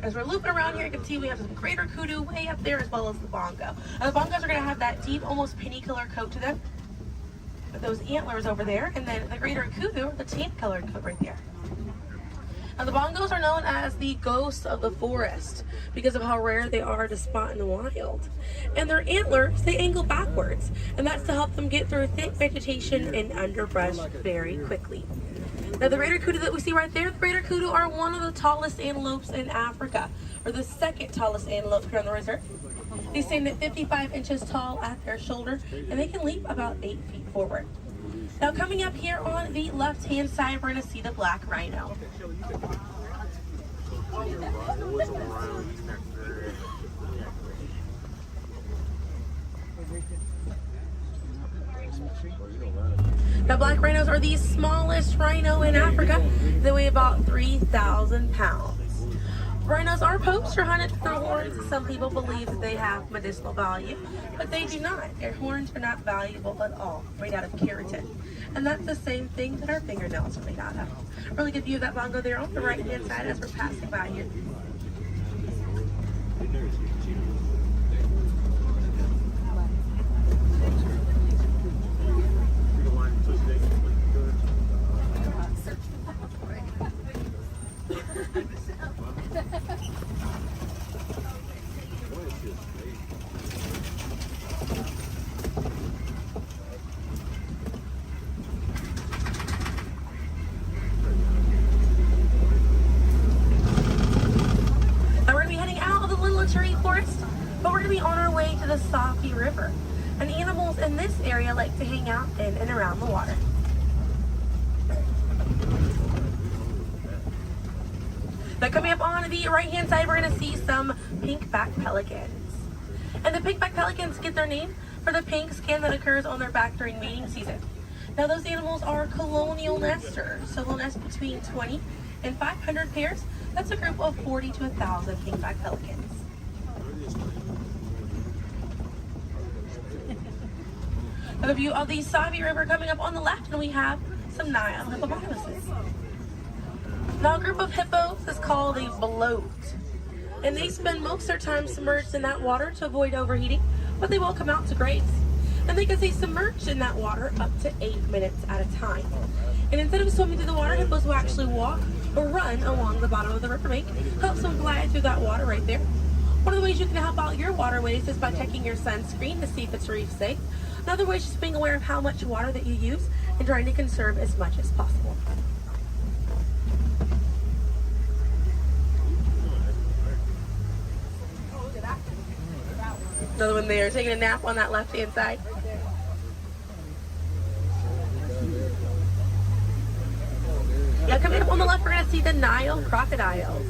As we're looping around here, you can see we have some greater kudu way up there as well as the bongo. Now, the bongos are going to have that deep, almost penny color coat to them, with those antlers over there, and then the greater kudu, the tan colored coat right there. Now, the bongos are known as the ghosts of the forest because of how rare they are to spot in the wild. And their antlers, they angle backwards, and that's to help them get through thick vegetation and underbrush very quickly. Now, the greater kudu that we see right there, the greater kudu are one of the tallest antelopes in Africa, or the second tallest antelope here on the reserve. They stand at 55 inches tall at their shoulder, and they can leap about 8 feet forward. Now, coming up here on the left-hand side, we're going to see the black rhino. Now, black rhinos are the smallest rhino in Africa. They weigh about 3,000 pounds. Rhinos are poached or hunted for their horns. Some people believe that they have medicinal value, but they do not. Their horns are not valuable at all, made out of keratin. And that's the same thing that our fingernails are made out of. Really good view of that bongo there on the right-hand side as we're passing by here. Forest, but we're going to be on our way to the Safi River. And animals in this area like to hang out in and around the water. Now, coming up on the right-hand side, we're going to see some pink-backed pelicans. And the pink-backed pelicans get their name for the pink skin that occurs on their back during mating season. Now, those animals are colonial nesters, so they'll nest between 20 and 500 pairs. That's a group of 40 to 1,000 pink-backed pelicans. A view of the Savi River coming up on the left, and we have some Nile hippopotamuses. Now, a group of hippos is called a bloat, and they spend most of their time submerged in that water to avoid overheating, but they will come out to graze. And they can stay submerged in that water up to 8 minutes at a time. And instead of swimming through the water, hippos will actually walk or run along the bottom of the riverbank, helps them glide through that water right there. One of the ways you can help out your waterways is by checking your sunscreen to see if it's reef safe. Another way is just being aware of how much water that you use and trying to conserve as much as possible. Another one there, taking a nap on that left-hand side. Yeah, coming up on the left, we're going to see the Nile crocodiles.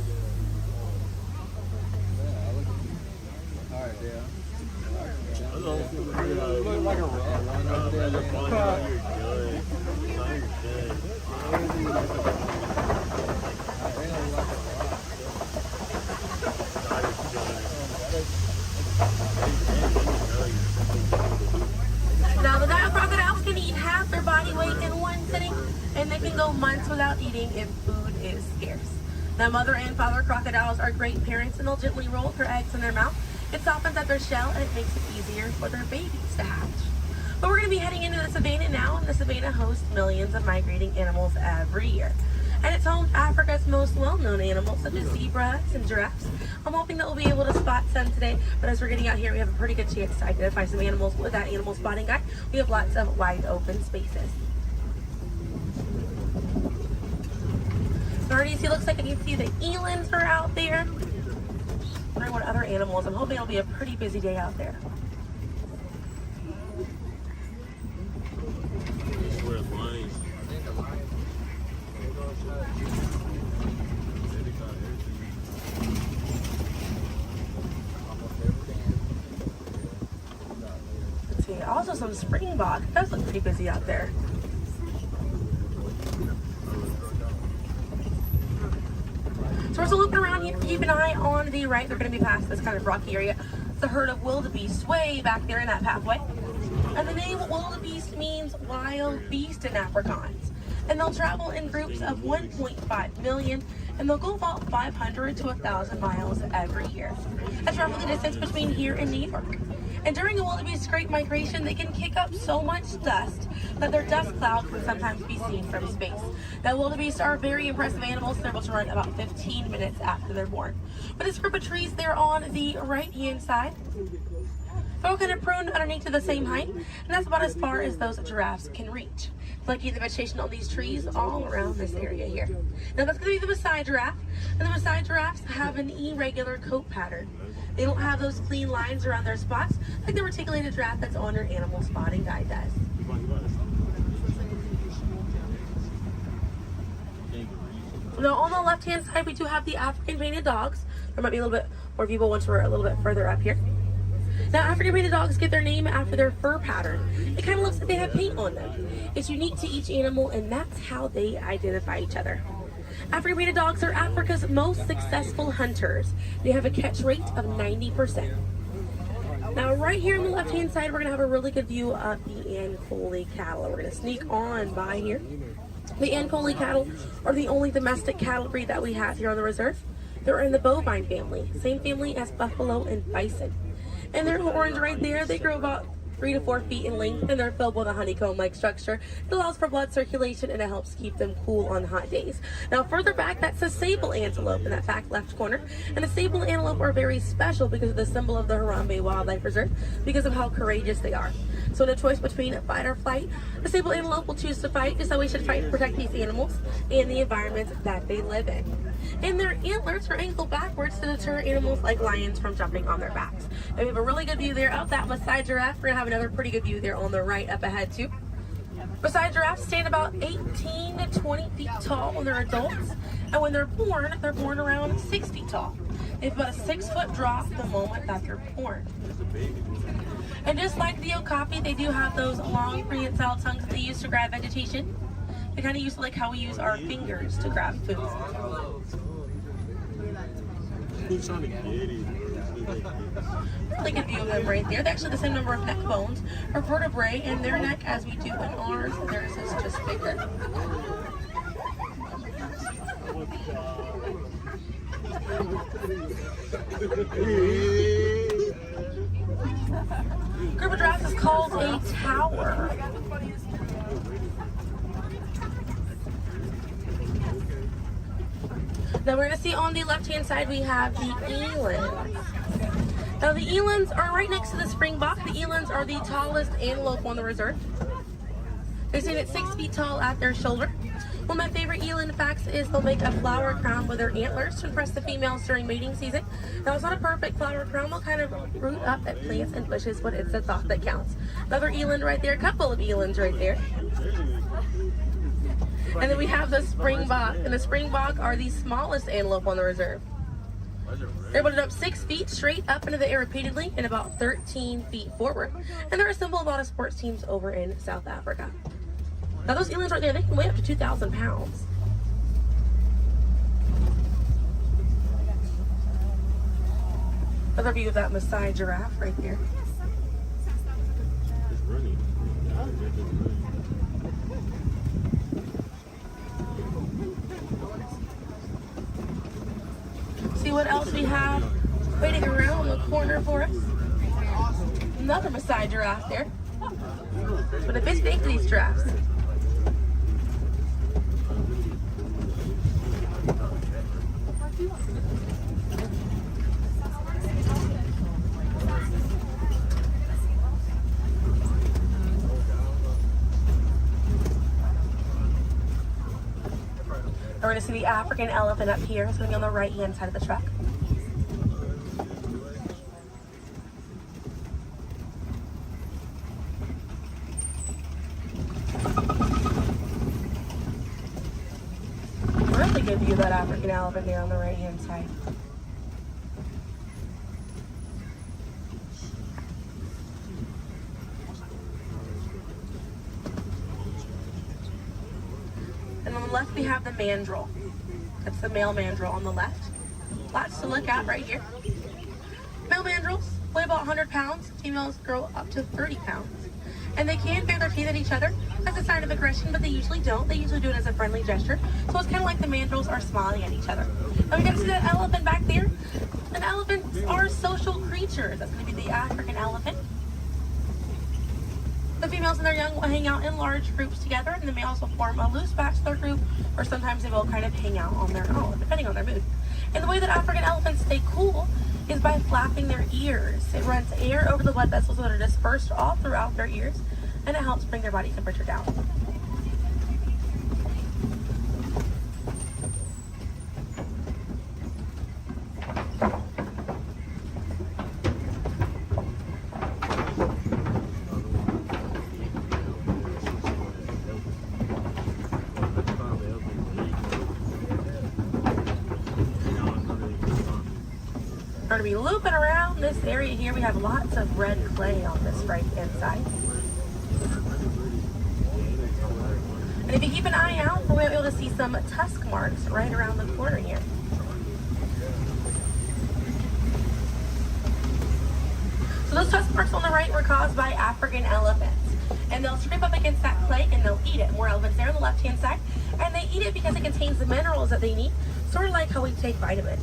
Now, the Nile crocodiles can eat half their body weight in one sitting, and they can go months without eating if food is scarce. Now, mother and father crocodiles are great parents, and they'll gently roll their eggs in their mouth. It softens up their shell, and it makes it easier for their babies to hatch. But we're going to be heading into the savannah now, and the savannah hosts millions of migrating animals every year. And it's home to Africa's most well-known animals, such as zebras and giraffes. I'm hoping that we'll be able to spot some today, but as we're getting out here, we have a pretty good chance to identify some animals with that animal spotting guide. We have lots of wide open spaces. So already see, looks like I can see the elands are out there. Wondering what other animals. I'm hoping it'll be a pretty busy day out there. Let's see, also some springbok. It does look pretty busy out there. So we're still looking around here. Keep an eye on the right. They're going to be past this kind of rocky area. It's a herd of wildebeest way back there in that pathway. And the name wildebeest means wild beast in Afrikaans. And they'll travel in groups of 1.5 million, and they'll go about 500 to 1,000 miles every year. That's roughly the distance between here and New York. And during a wildebeest great migration, they can kick up so much dust that their dust cloud can sometimes be seen from space. Now, wildebeest are very impressive animals. They're able to run about 15 minutes after they're born. But this group of trees there on the right-hand side, they're all kind of pruned underneath to the same height, and that's about as far as those giraffes can reach. Lucky the vegetation on these trees all around this area here. Now that's going to be the Maasai giraffe, and the Maasai giraffes have an irregular coat pattern. They don't have those clean lines around their spots like the reticulated giraffe that's on your animal spotting guide does. Now on the left-hand side, we do have the African painted dogs. There might be a little bit more people once we're a little bit further up here. Now, African painted dogs get their name after their fur pattern. It kind of looks like they have paint on them. It's unique to each animal, and that's how they identify each other. African painted dogs are Africa's most successful hunters. They have a catch rate of 90%. Now, right here on the left-hand side, we're going to have a really good view of the Ankole cattle. We're going to sneak on by here. The Ankole cattle are the only domestic cattle breed that we have here on the reserve. They're in the bovine family, same family as buffalo and bison. And their horns right there, they grow about 3 to 4 feet in length, and they're filled with a honeycomb-like structure. It allows for blood circulation, and it helps keep them cool on hot days. Now, further back, that's a sable antelope in that back left corner. And the sable antelope are very special because of the symbol of the Harambe Wildlife Reserve, because of how courageous they are. So in a choice between fight or flight, the sable antelope will choose to fight, just so we should fight to protect these animals and the environment that they live in. And their antlers are angled backwards to deter animals like lions from jumping on their backs. And we have a really good view there of that Maasai giraffe. We're going to have another pretty good view there on the right up ahead too. Maasai giraffes stand about 18 to 20 feet tall when they're adults. And when they're born around 6 feet tall. They have about a 6-foot drop the moment that they're born. And just like the okapi, they do have those long prehensile tongues that they use to grab vegetation. They kind of use like how we use our fingers to grab food. Really good view of them right there. They actually have the same number of neck bones or vertebrae in their neck as we do in ours. Theirs is just bigger. Group of giraffes is called a tower. Now we're going to see on the left-hand side we have the elands. Now the elands are right next to the springbok. The elands are the tallest antelope on the reserve. They stand at 6 feet tall at their shoulder. One of my favorite eland facts is they'll make a flower crown with their antlers to impress the females during mating season. Now it's not a perfect flower crown. They'll kind of root up at plants and bushes, but it's the thought that counts. Another eland right there, a couple of elands right there. And then we have the springbok, and the springbok are the smallest antelope on the reserve. They're able to jump 6 feet straight up into the air repeatedly and about 13 feet forward. And they're a symbol of a lot of sports teams over in South Africa. Now those elands right there, they can weigh up to 2,000 pounds. Another view of that Maasai giraffe right there. See what else we have waiting around the corner for us. Another Maasai giraffe there. But a bit big to these giraffes. We're going to see the African elephant up here. It's going to be on the right-hand side of the truck. Really good view of that African elephant there on the right-hand side. And on the left, we have the mandrill. That's the male mandrill on the left. Lots to look at right here. Male mandrills weigh about 100 pounds. Females grow up to 30 pounds. And they can bare their teeth at each other as a sign of aggression, but they usually don't. They usually do it as a friendly gesture. So it's kind of like the mandrills are smiling at each other. Now we got to see that elephant back there. And elephants are social creatures. That's going to be the African elephant. The females and their young will hang out in large groups together, and the males will form a loose bachelor group, or sometimes they will kind of hang out on their own, depending on their mood. And the way that African elephants stay cool is by flapping their ears. It runs air over the blood vessels that are dispersed all throughout their ears, and it helps bring their body temperature down. We're going to be looping around this area here. We have lots of red clay on this right hand side. And if you keep an eye out, we'll be able to see some tusk marks right around the corner here. So those tusk marks on the right were caused by African elephants. And they'll scrape up against that clay and they'll eat it. More elephants there on the left hand side. And they eat it because it contains the minerals that they need, sort of like how we take vitamins.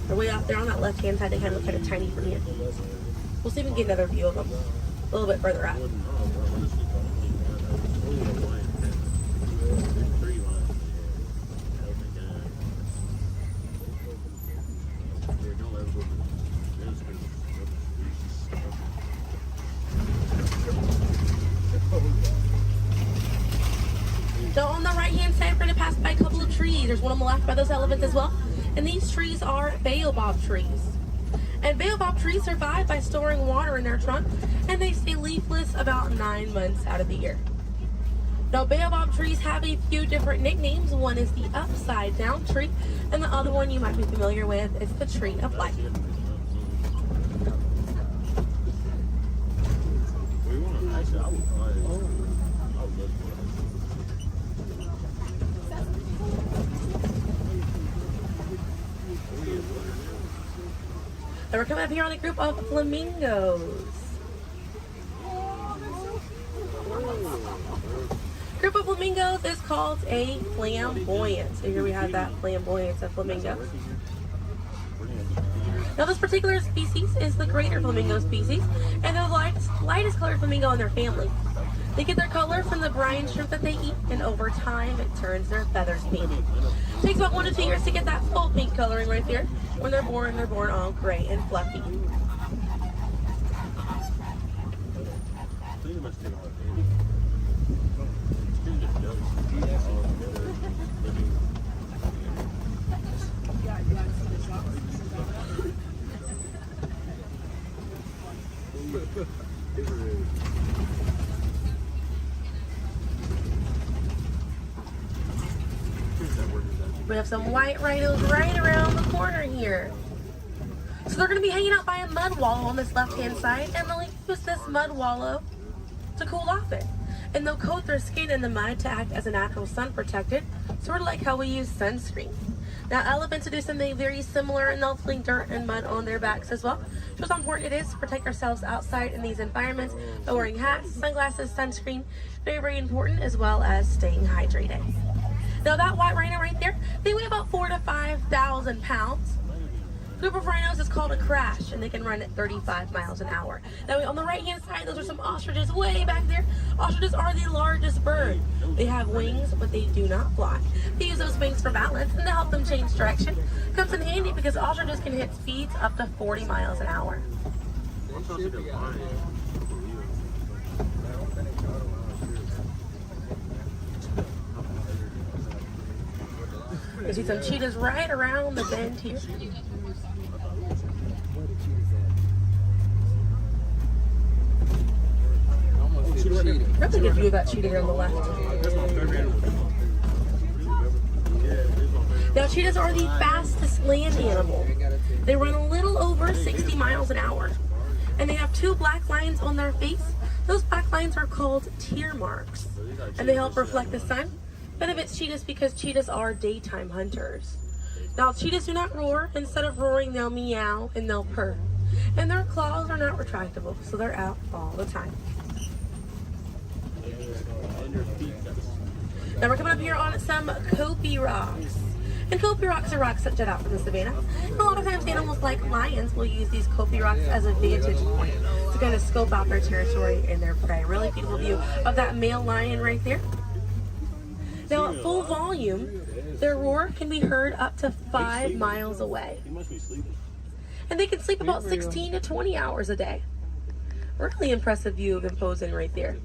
They're way out there on that left-hand side. They kind of look kind of tiny from here. We'll see if we can get another view of them a little bit further up. So on the right-hand side, we're going to pass by a couple of trees. There's one on the left by those elephants as well. And these trees are baobab trees. And baobab trees survive by storing water in their trunk, and they stay leafless about 9 months out of the year. Now, baobab trees have a few different nicknames. One is the upside down tree, and the other one you might be familiar with is the tree of life. And we're coming up here on a group of flamingos. Group of flamingos is called a flamboyant. So here we have that flamboyant of flamingos. Now this particular species is the greater flamingo species, and they're the lightest colored flamingo in their family. They get their color from the brine shrimp that they eat, and over time it turns their feathers pink. It takes about 1 to 2 years to get that full pink coloring right there. When they're born all gray and fluffy. We have some white rhinos right around the corner here. So they're going to be hanging out by a mud wallow on this left-hand side, and they'll use this mud wallow to cool off it. And they'll coat their skin in the mud to act as a natural sun protectant, sort of like how we use sunscreen. Now elephants will do something very similar, and they'll fling dirt and mud on their backs as well. Shows how important it is to protect ourselves outside in these environments by wearing hats, sunglasses, sunscreen. Very, very important, as well as staying hydrated. Now that white rhino right there, they weigh about 4,000 to 5,000 pounds. group of rhinos is called a crash, and they can run at 35 miles an hour. Now on the right hand side, those are some ostriches way back there. Ostriches are the largest bird. They have wings, but they do not fly. They use those wings for balance and to help them change direction. Comes in handy because ostriches can hit speeds up to 40 miles an hour. You see some cheetahs right around the bend here. That's a good view of that cheetah here on the left. Now, cheetahs are the fastest land animal. They run a little over 60 miles an hour. And they have 2 black lines on their face. Those black lines are called tear marks. And they help reflect the sun. Benefits cheetahs because cheetahs are daytime hunters. Now, cheetahs do not roar. Instead of roaring, they'll meow and they'll purr. And their claws are not retractable, so they're out all the time. Now we're coming up here on some Kopi rocks. And Kopi rocks are rocks that jut out from the savannah. And a lot of times animals like lions will use these Kopi rocks as a vantage point to kind of scope out their territory and their prey. Really beautiful view of that male lion right there. Now at full volume, their roar can be heard up to 5 miles away. And they can sleep about 16 to 20 hours a day. Really impressive view of imposing right there.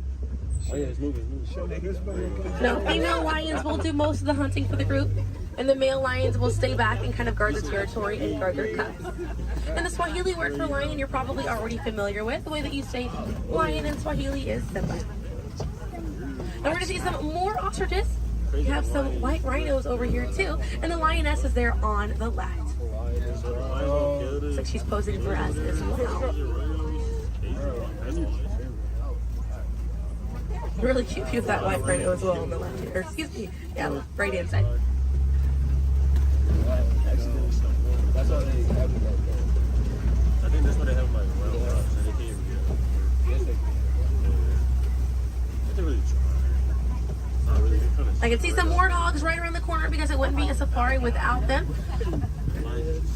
Now, female lions will do most of the hunting for the group, and the male lions will stay back and kind of guard the territory and guard their cubs. And the Swahili word for lion you're probably already familiar with. The way that you say lion in Swahili is Simba. Now we're going to see some more ostriches. We have some white rhinos over here too, and the lioness is there on the left. Looks like she's posing for us as well. Really cute view of that white rhino as well on the left here. Excuse me, yeah, right hand side. That's why they have it like that. I think that's why they have like round rocks and they can't even get up. Yes, they can. They really try. I can see some warthogs right around the corner because it wouldn't be a safari without them.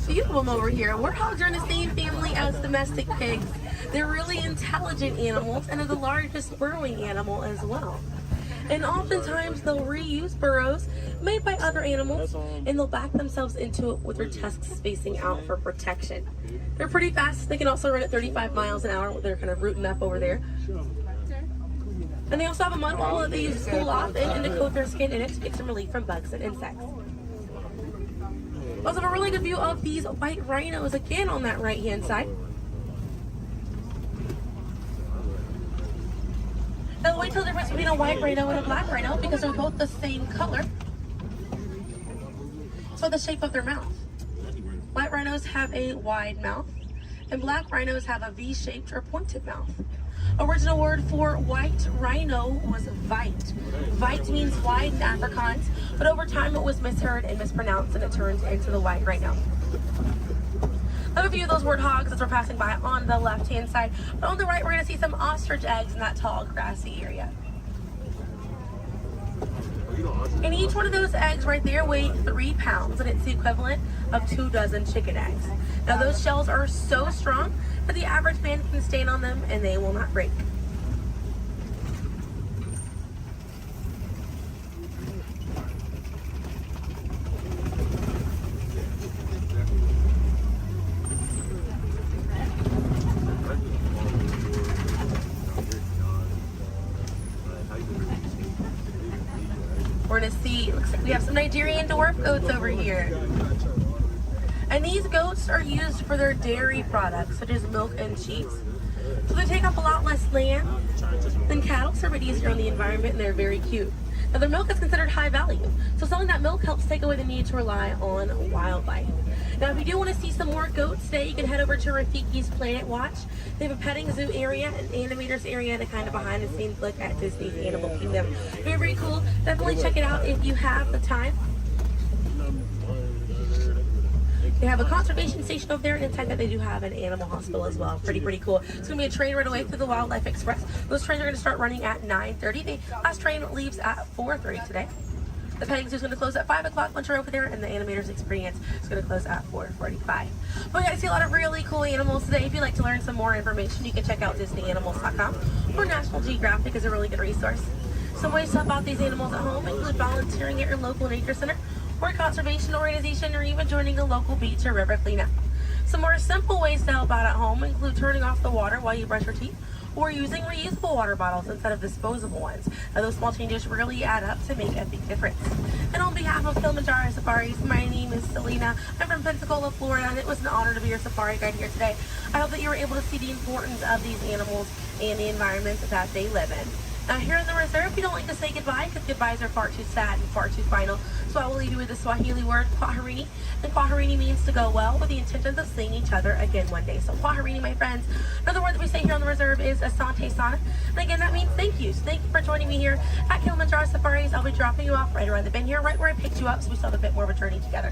Few of them over here. Warthogs are in the same family as domestic pigs. They're really intelligent animals and are the largest burrowing animal as well. And oftentimes they'll reuse burrows made by other animals and they'll back themselves into it with their tusks spacing out for protection. They're pretty fast. They can also run at 35 miles an hour. They're kind of rooting up over there. And they also have a mud wall that they use to cool off and to coat their skin in it to get some relief from bugs and insects. Also have a really good view of these white rhinos again on that right hand side. Now wait till the difference between a white rhino and a black rhino because they're both the same color. So the shape of their mouth. White rhinos have a wide mouth and black rhinos have a V-shaped or pointed mouth. Original word for white rhino was vite. Vite means wide in Afrikaans, but over time it was misheard and mispronounced and it turned into the white rhino. Another view of those warthogs as we're passing by on the left-hand side. But on the right, we're going to see some ostrich eggs in that tall, grassy area. And each one of those eggs right there weigh 3 pounds, and it's the equivalent of 2 dozen chicken eggs. Now, those shells are so strong that the average man can stand on them and they will not break. We're going to see, looks like we have some Nigerian dwarf goats over here. And these goats are used for their dairy products, such as milk and cheese. So they take up a lot less land than cattle, so they're a bit easier on the environment, and they're very cute. Now their milk is considered high value, so selling that milk helps take away the need to rely on wildlife. Now if you do want to see some more goats today, you can head over to Rafiki's Planet Watch. They have a petting zoo area, an animators area, and a kind of behind the scenes look at Disney's Animal Kingdom. Very, very cool. Definitely check it out if you have the time. They have a conservation station over there, and inside that they do have an animal hospital as well. Pretty cool. It's going to be a train right away through the Wildlife Express. Those trains are going to start running at 9:30. The last train leaves at 4:30 today. The petting zoo is going to close at 5 o'clock once you're over there, and the animators experience is going to close at 4:45. But we got to see a lot of really cool animals today. If you'd like to learn some more information, you can check out DisneyAnimals.com, or National Geographic is a really good resource. Some ways to help out these animals at home include volunteering at your local nature center, or a conservation organization, or even joining a local beach or river cleanup. Some more simple ways to help out at home include turning off the water while you brush your teeth, or using reusable water bottles instead of disposable ones. Now, those small changes really add up to make a big difference. And on behalf of Kilimanjaro Safaris, my name is Selena. I'm from Pensacola, Florida, and it was an honor to be your safari guide here today. I hope that you were able to see the importance of these animals and the environment that they live in. Now, here in the reserve, we don't like to say goodbye because goodbyes are far too sad and far too final. So I will leave you with the Swahili word, kwaherini. And kwaherini means to go well, with the intentions of seeing each other again one day. So kwaherini, my friends. Another word that we say here on the reserve is asante sana. And again, that means thank you. So thank you for joining me here at Kilimanjaro Safaris. I'll be dropping you off right around the bend here, right where I picked you up, so we still have a bit more of a journey together.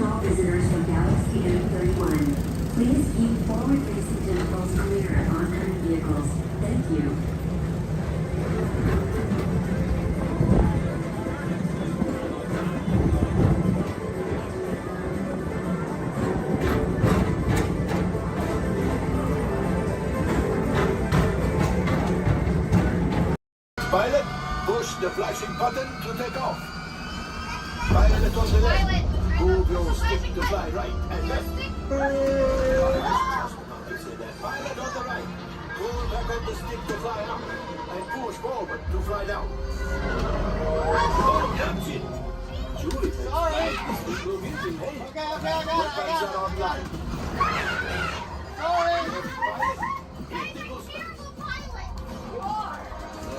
All visitors from Galaxy M31, please keep forward-facing tentacles clear of oncoming vehicles. Thank you. Pilot, push the flashing button to take off. Pilot on the left. Move your stick to fly right and left. Pilot on the right. Pull back on the stick to fly up. And push forward to fly down. Oh, captain. Julie, sorry. Okay, I got it. Online. Sorry. Pilot, hit the booster.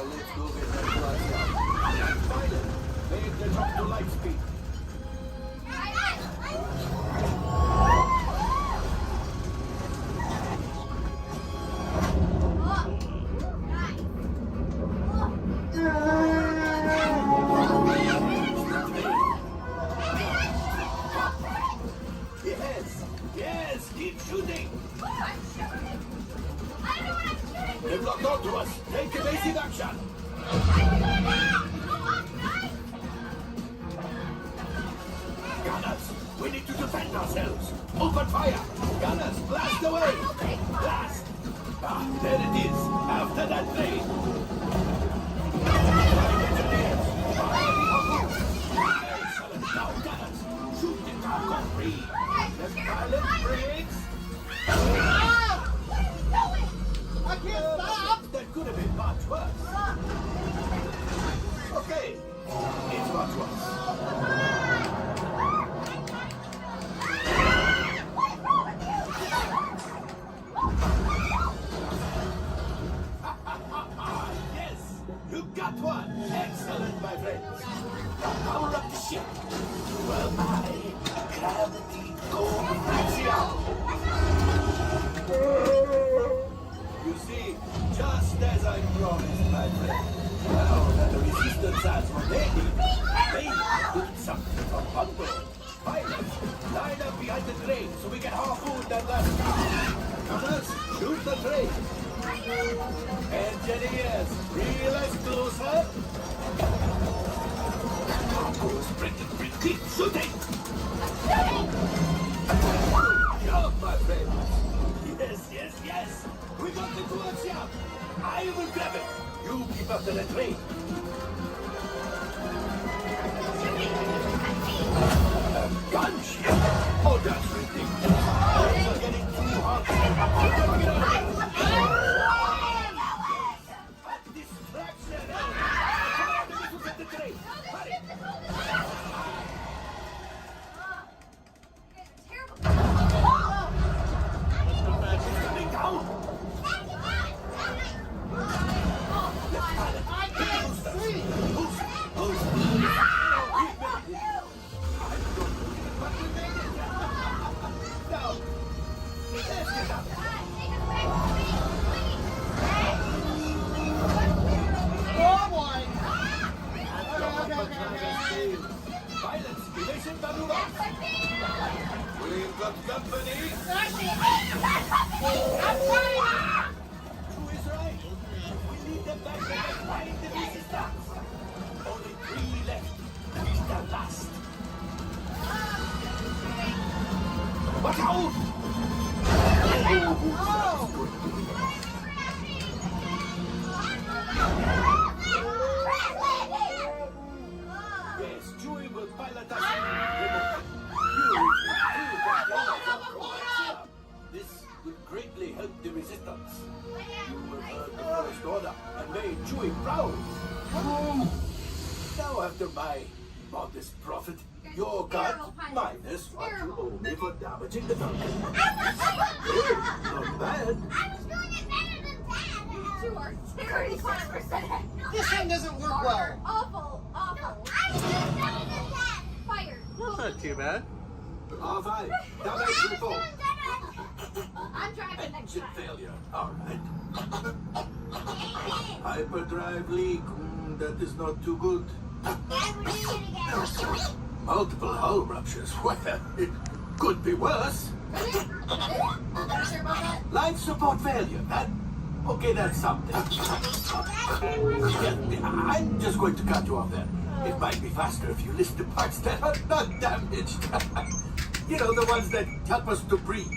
Let's go get that fly down. Pilot, make the jump to light speed. Yes, keep shooting. They've locked onto us. Take evasive action. Gunners, we need to defend ourselves. Open fire. Gunners, blast away. Blast. Ah, there it is. After that train. Excellent. Now, gunners, shoot the cargo free. The pilot brakes. I can't stop. That could have been much worse. Okay, it's much worse. Yes, you got one. Excellent, my friends. Now power up the ship. Well, gravity you see, just as I promised, my friend. Now that the resistance has what they need something from Hundo. Pilots, line up behind the train so we can harpoon that last car. Gunners, shoot the train. Engineers, realize closer. Cargo's pretty. Keep shooting. Good job, my friends. Yes. We got the towards you. I will grab it. You keep after the train. gunship? Oh, that's ridiculous. It's getting too hot. Distraction! Come on, this was at the train. Hurry! We've got company. Who is right? We need them back and find the resistance. Only 3 left. It's the last. Watch out! Yes, Chewie will pilot us. This would greatly help the resistance. You will earn the First Order and made Chewie proud. Now, after my modest profit, your cut minus what you owe me for damaging the Falcon. Not bad. You are 35%. This thing doesn't work well. Awful. Fired. That's not too bad. R5, damage report. I'm driving next Engine time. failure. All right. Hyperdrive leak. That is not too good. Multiple hull ruptures. Well, it could be worse. Life support failure. Okay, that's something. I'm just going to cut you off there. It might be faster if you list the parts that are not damaged. You know, the ones that help us to breathe.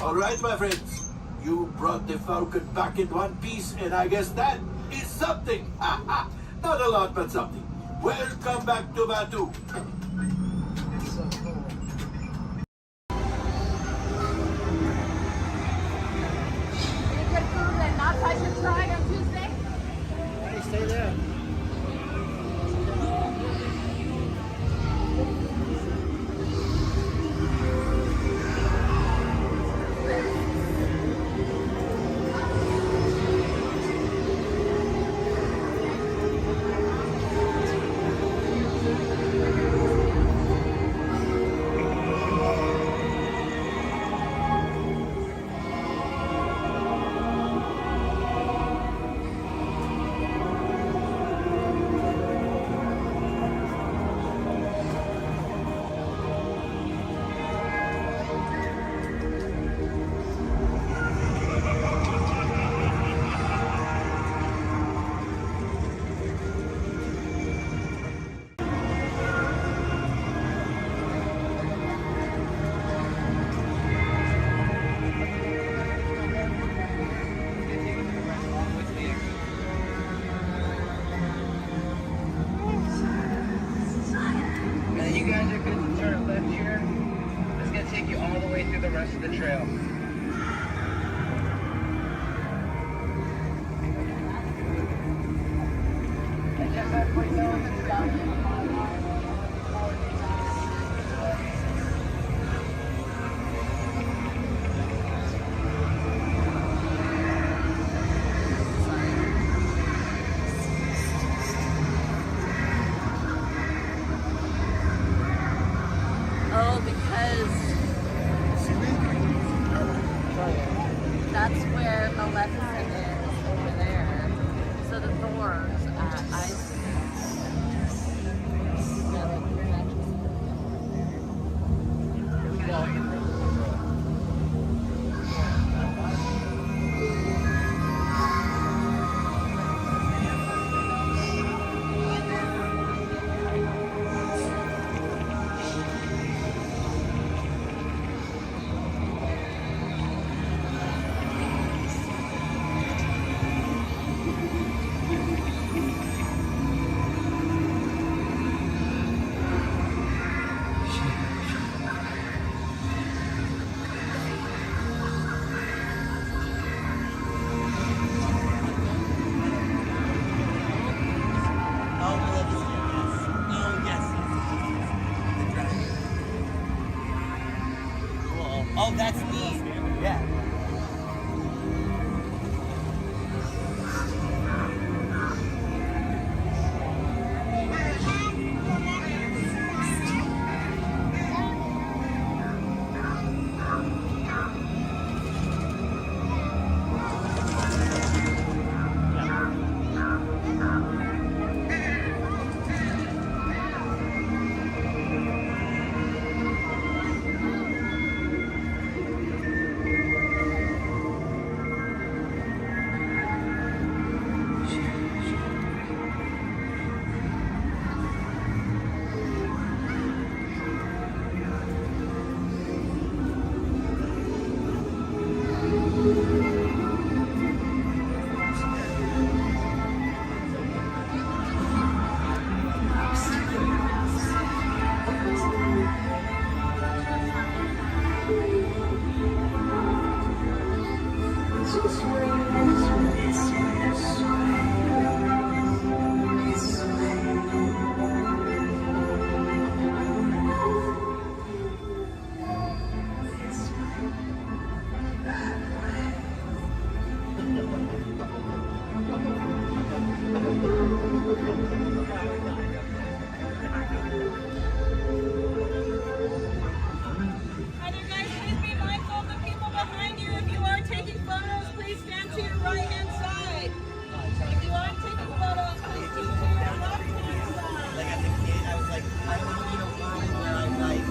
All right, my friends. You brought the Falcon back in one piece, and I guess that is something. Not a lot, but something. Welcome back to Batu. Any good food and nuts I should try on Tuesday? Hey, stay there. You guys are good to turn left here. It's gonna take you all the way through the rest of the trail. And just so everybody knows, it's down here. Oh, because Other guys, please be mindful of the people behind you. If you are taking photos, please stand to your right-hand side. If you aren't taking photos, please keep to your left-hand side. Like as a kid, I was like, I want to be in a world where I'm like,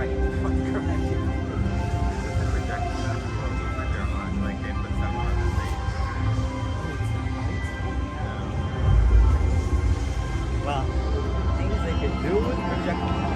right. Fucking correct. Projecting that over their eyes, like they put them on the stage. Well, things they could do with projecting.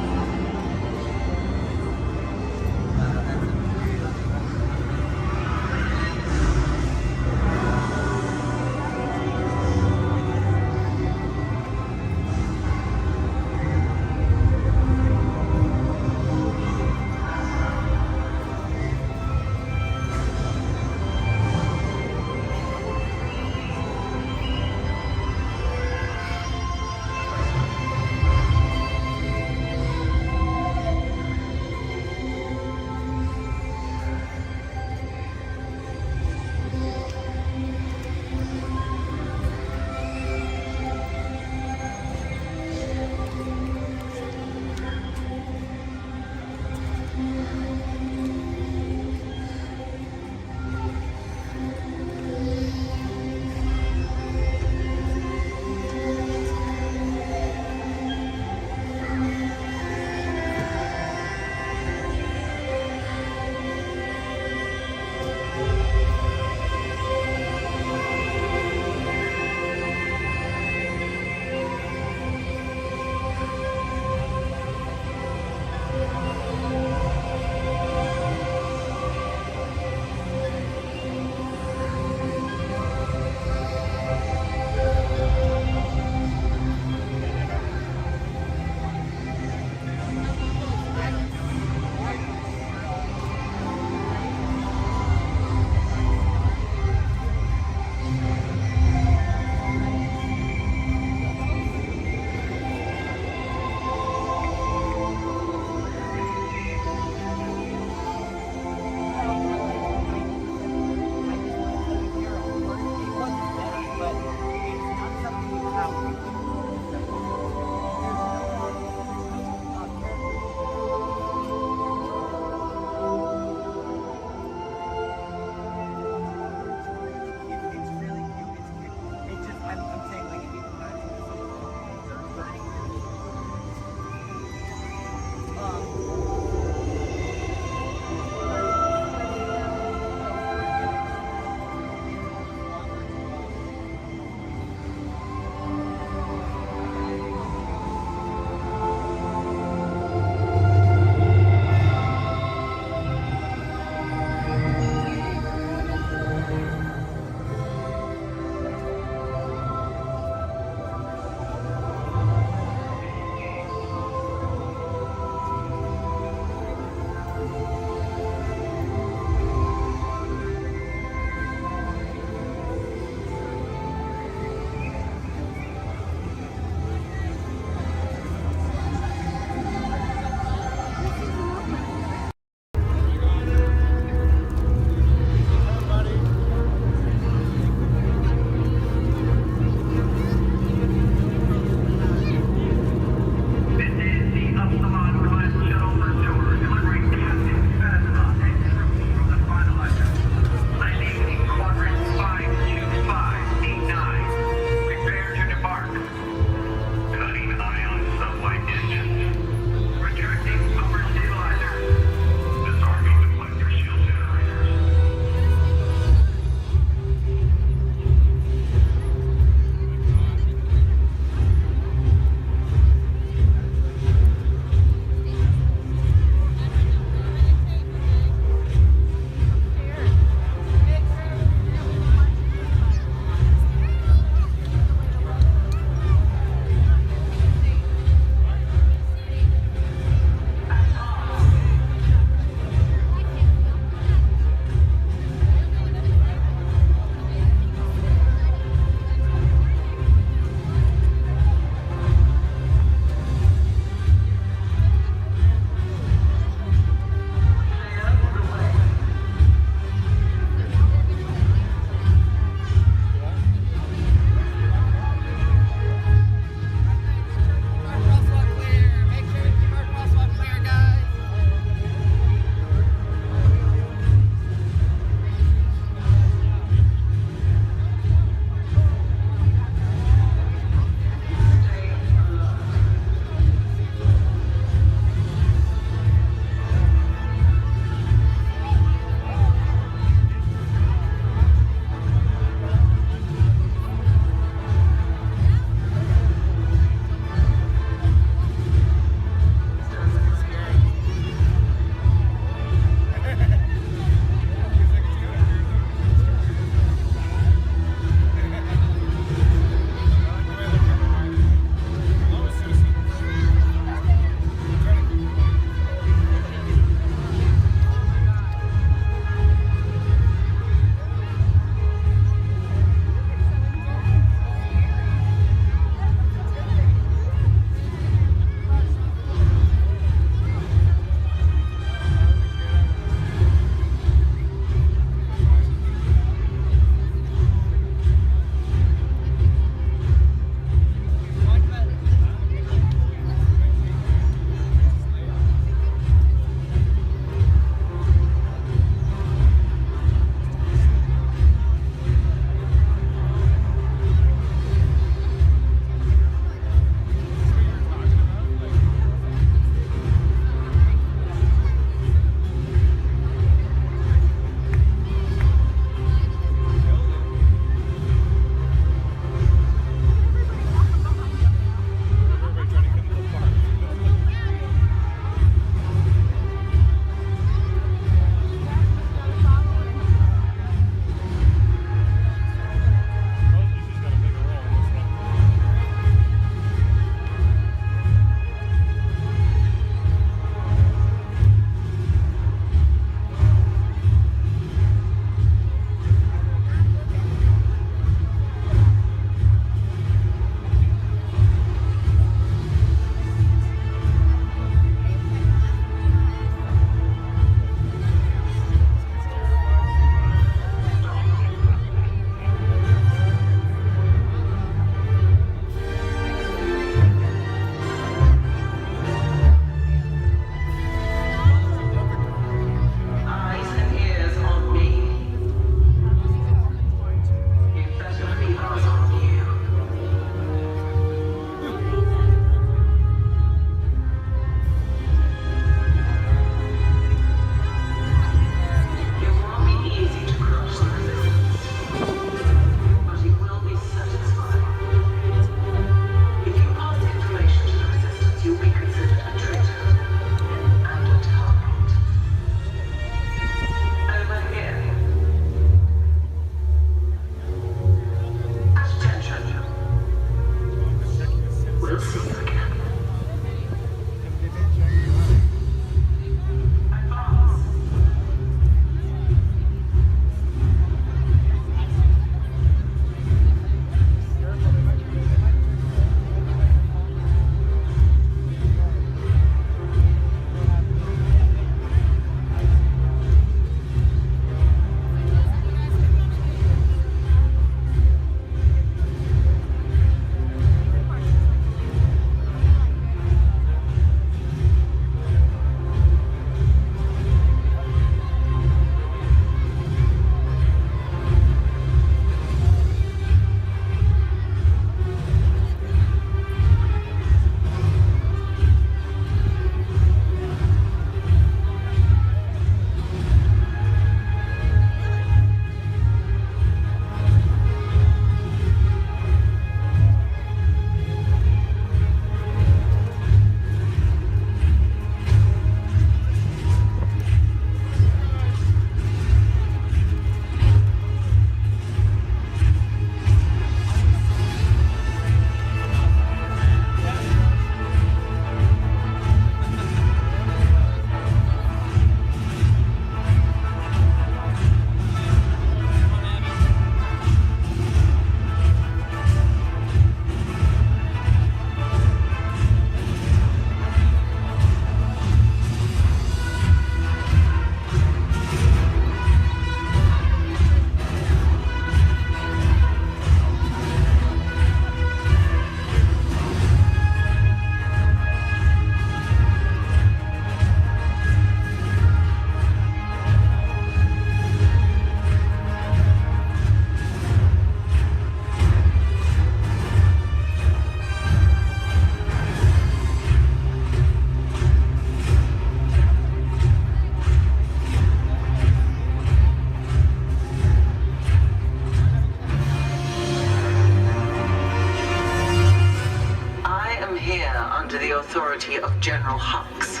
the authority of General Hux.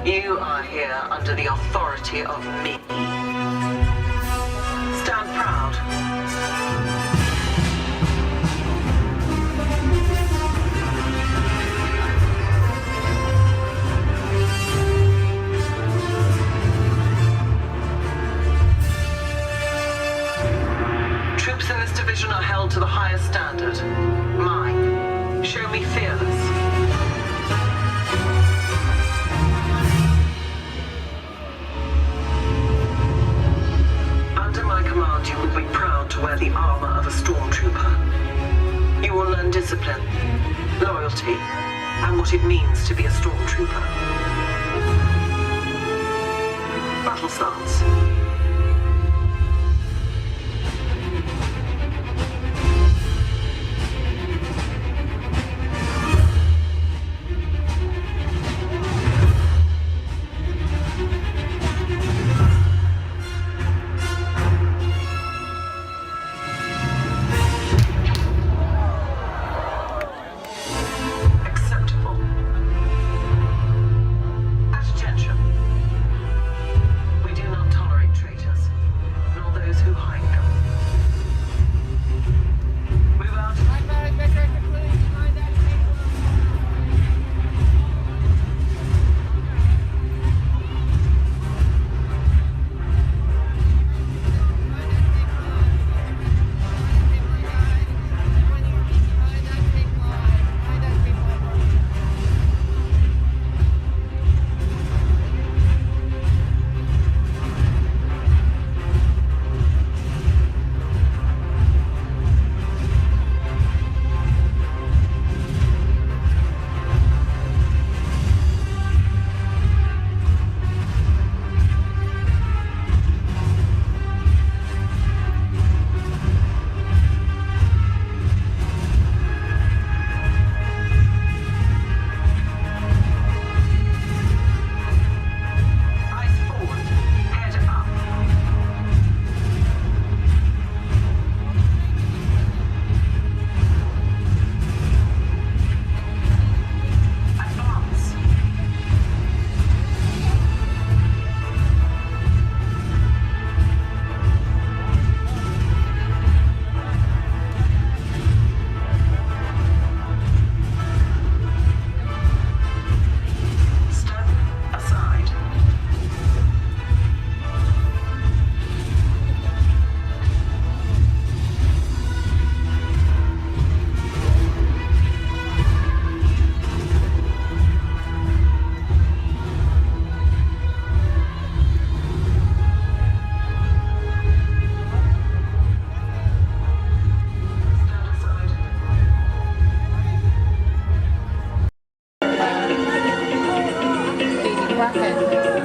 You are here under the authority of me. Stand proud. Troops in this division are held to the highest standard. Mine. Show me fearless. Under my command, you will be proud to wear the armor of a stormtrooper. You will learn discipline, loyalty, and what it means to be a stormtrooper. Battle stance.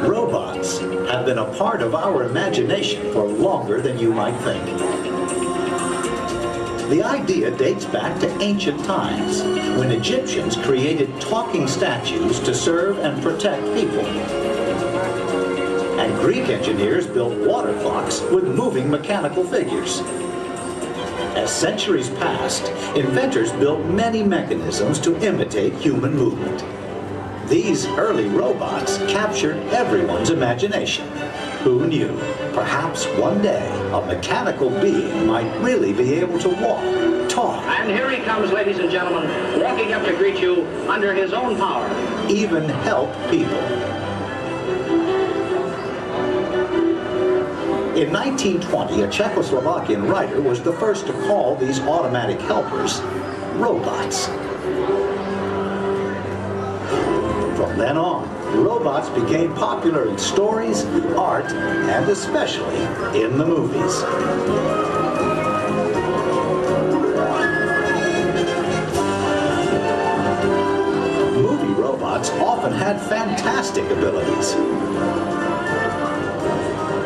Robots have been a part of our imagination for longer than you might think. The idea dates back to ancient times, when Egyptians created talking statues to serve and protect people. And Greek engineers built water clocks with moving mechanical figures. As centuries passed, inventors built many mechanisms to imitate human movement. These early robots captured everyone's imagination. Who knew? Perhaps one day, a mechanical being might really be able to walk, talk. And here he comes, ladies and gentlemen, walking up to greet you under his own power. Even help people. In 1920, a Czechoslovakian writer was the first to call these automatic helpers robots. From then on, robots became popular in stories, art, and especially in the movies. Movie robots often had fantastic abilities.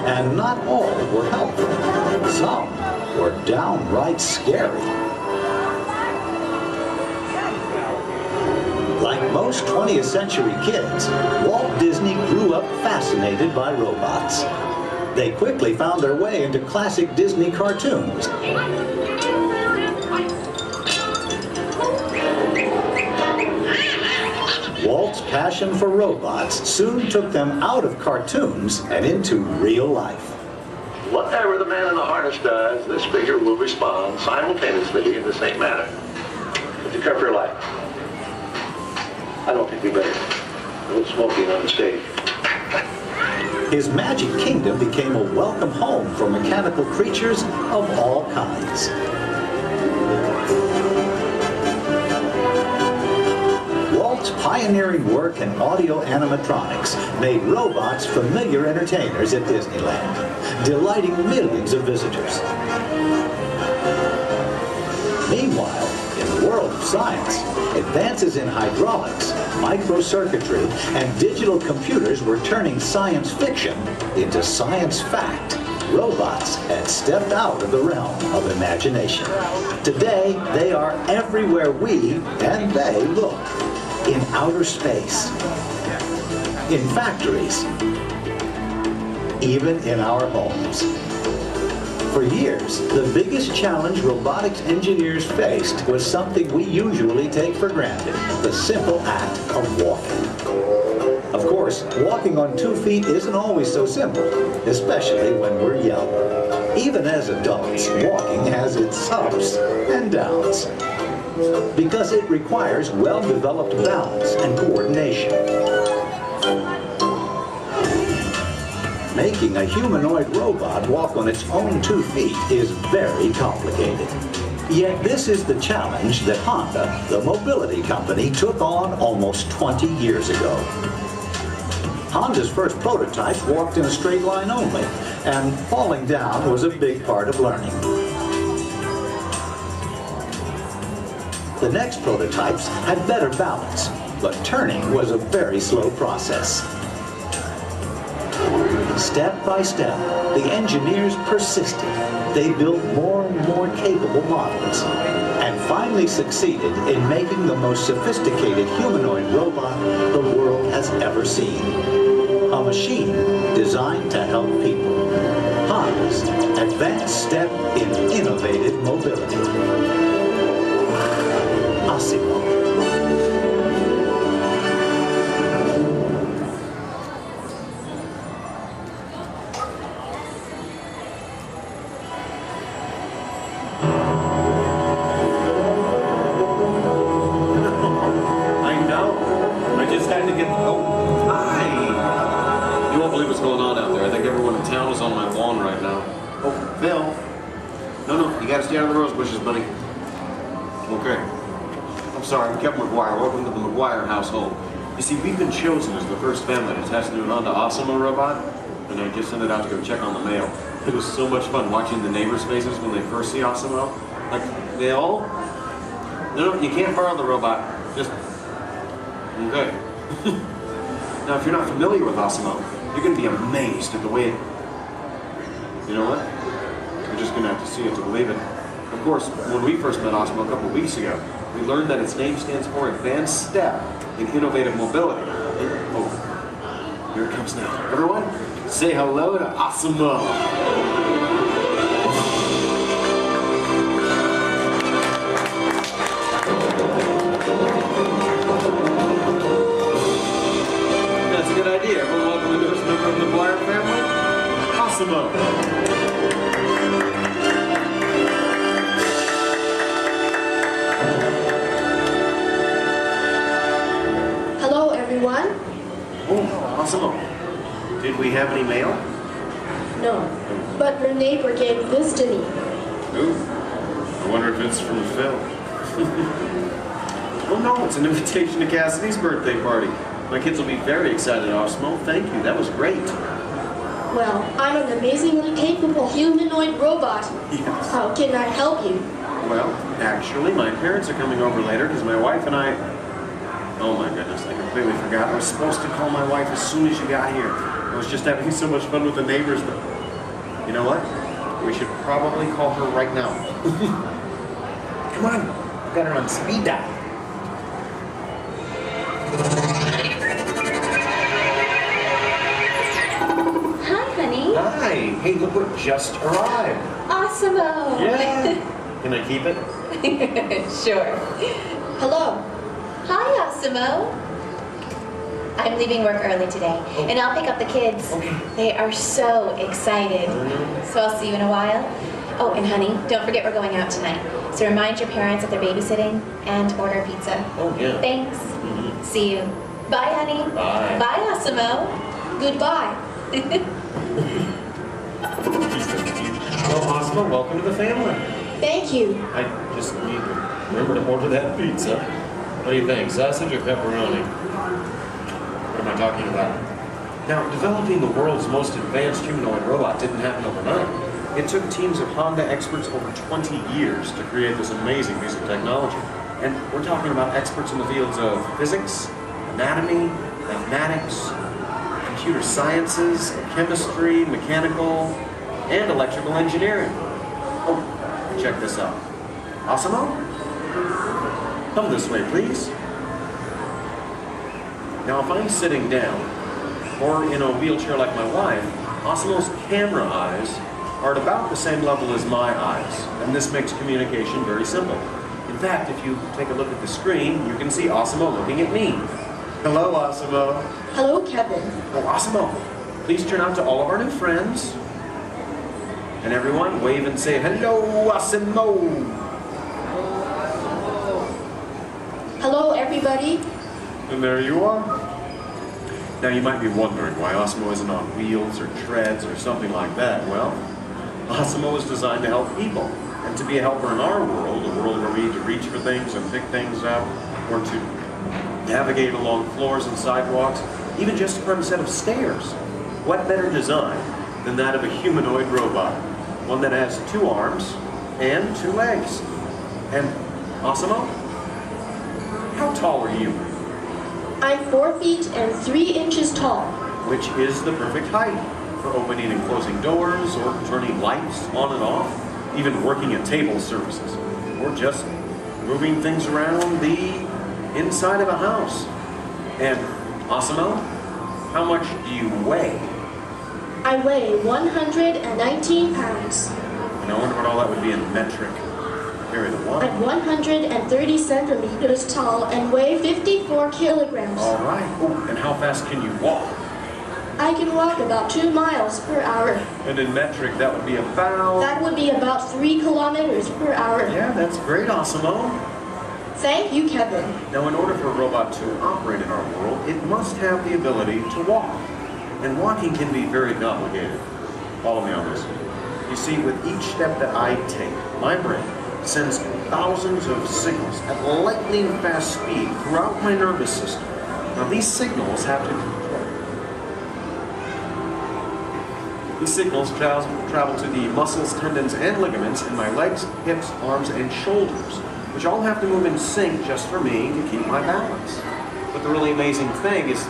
And not all were helpful. Some were downright scary. Like most 20th century kids, Walt Disney grew up fascinated by robots. They quickly found their way into classic Disney cartoons. Walt's passion for robots soon took them out of cartoons and into real life. Whatever the man in the harness does, this figure will respond simultaneously in the same manner. But you care for your life. I don't think we better go smoking on the stage. His magic kingdom became a welcome home for mechanical creatures of all kinds. Walt's pioneering work in audio animatronics made robots familiar entertainers at Disneyland, delighting millions of visitors. Meanwhile, in the world of science, advances in hydraulics, microcircuitry, and digital computers were turning science fiction into science fact. Robots had stepped out of the realm of imagination. Today, they are everywhere we and they look. In outer space, in factories, even in our homes. For years, the biggest challenge robotics engineers faced was something we usually take for granted, the simple act of walking. Of course, walking on 2 feet isn't always so simple, especially when we're young. Even as adults, walking has its ups and downs, because it requires well-developed balance and coordination. Making a humanoid robot walk on its own 2 feet is very complicated. Yet this is the challenge that Honda, the mobility company, took on almost 20 years ago. Honda's first prototypes walked in a straight line only, and falling down was a big part of learning. The next prototypes had better balance, but turning was a very slow process. Step by step, the engineers persisted. They built more and more capable models, and finally succeeded in making the most sophisticated humanoid robot the world has ever seen. A machine designed to help people. Honda's advanced step in innovative mobility. Asimo. Household. You see, we've been chosen as the first family to test the new Honda Asimo robot, and I just sent it out to go check on the mail. It was so much fun watching the neighbors' faces when they first see Asimo. Like, they all... No, you can't borrow the robot. Just... Okay. Now, if you're not familiar with Asimo, you're going to be amazed at the way it... You know what? You're just going to have to see it to believe it. Of course, when we first met Asimo a couple of weeks ago, we learned that its name stands for Advanced Step in Innovative Mobility. Oh, here it comes now. Everyone, say hello to Asimo. That's a good idea. Everyone welcome the newest member of the McGuire family, Asimo. Oh, Asimo. Did we have any mail? No, but her neighbor gave this to me. Ooh, I wonder if it's from Phil. Oh no, it's an invitation to Cassidy's birthday party. My kids will be very excited, Asimo. Thank you, that was great. Well, I'm an amazingly capable humanoid robot. Yes. How can I help you? Well, actually, my parents are coming over later because my wife and I... Oh my goodness, I completely forgot. I was supposed to call my wife as soon as you got here. I was just having so much fun with the neighbors, but... You know what? We should probably call her right now. Come on, I've got her on speed dial. Hi, honey. Hi. Hey, look what just arrived. Asimo. Yeah. Can I keep it? Sure. Hello. Hi, Asimo. I'm leaving work early today, and I'll pick up the kids. Okay. They are so excited. So I'll see you in a while. Oh, and honey, don't forget we're going out tonight. So remind your parents that they're babysitting and order pizza. Oh, yeah. Thanks. See you. Bye, honey. Bye. Bye, Osimo. Goodbye. Well, Osmo, welcome to the family. Thank you. I just need to remember to order that pizza. What do you think, sausage or pepperoni? What am I talking about? Now, developing the world's most advanced humanoid robot didn't happen overnight. It took teams of Honda experts over 20 years to create this amazing piece of technology. And we're talking about experts in the fields of physics, anatomy, mathematics, computer sciences, chemistry, mechanical, and electrical engineering. Oh, check this out. Osimo? Come this way, please. Now, if I'm sitting down, or in a wheelchair like my wife, Osimo's camera eyes are at about the same level as my eyes, and this makes communication very simple. In fact, if you take a look at the screen, you can see Osimo looking at me. Hello, Osimo. Hello, Kevin. Oh, Osimo, please turn out to all of our new friends. And everyone, wave and say, hello, Osimo. Hello, everybody. And there you are. Now, you might be wondering why Osimo isn't on wheels or treads or something like that. Well, Osimo is designed to help people, and to be a helper in our world, a world where we need to reach for things and pick things up, or to navigate along floors and sidewalks, even just to climb a set of stairs. What better design than that of a humanoid robot? One that has 2 arms and 2 legs. And Osimo, how tall are you? I'm 4 feet and 3 inches tall. Which is the perfect height for opening and closing doors, or turning lights on and off, even working at table services, or just moving things around the inside of a house. And Osimo, how much do you weigh? I weigh 119 pounds. And I wonder what all that would be in metric. Carry the one. I'm 130 centimeters tall and weigh 54 kilograms. All right. Oh, and how fast can you walk? I can walk about 2 miles per hour. And in metric, that would be about... That would be about 3 kilometers per hour. Yeah, that's great, Osimo. Thank you, Kevin. Now, in order for a robot to operate in our world, it must have the ability to walk. And walking can be very complicated. Follow me on this. You see, with each step that I take, my brain sends thousands of signals at lightning fast speed throughout my nervous system. Now, these signals travel to the muscles, tendons, and ligaments in my legs, hips, arms, and shoulders, which all have to move in sync just for me to keep my balance. But the really amazing thing is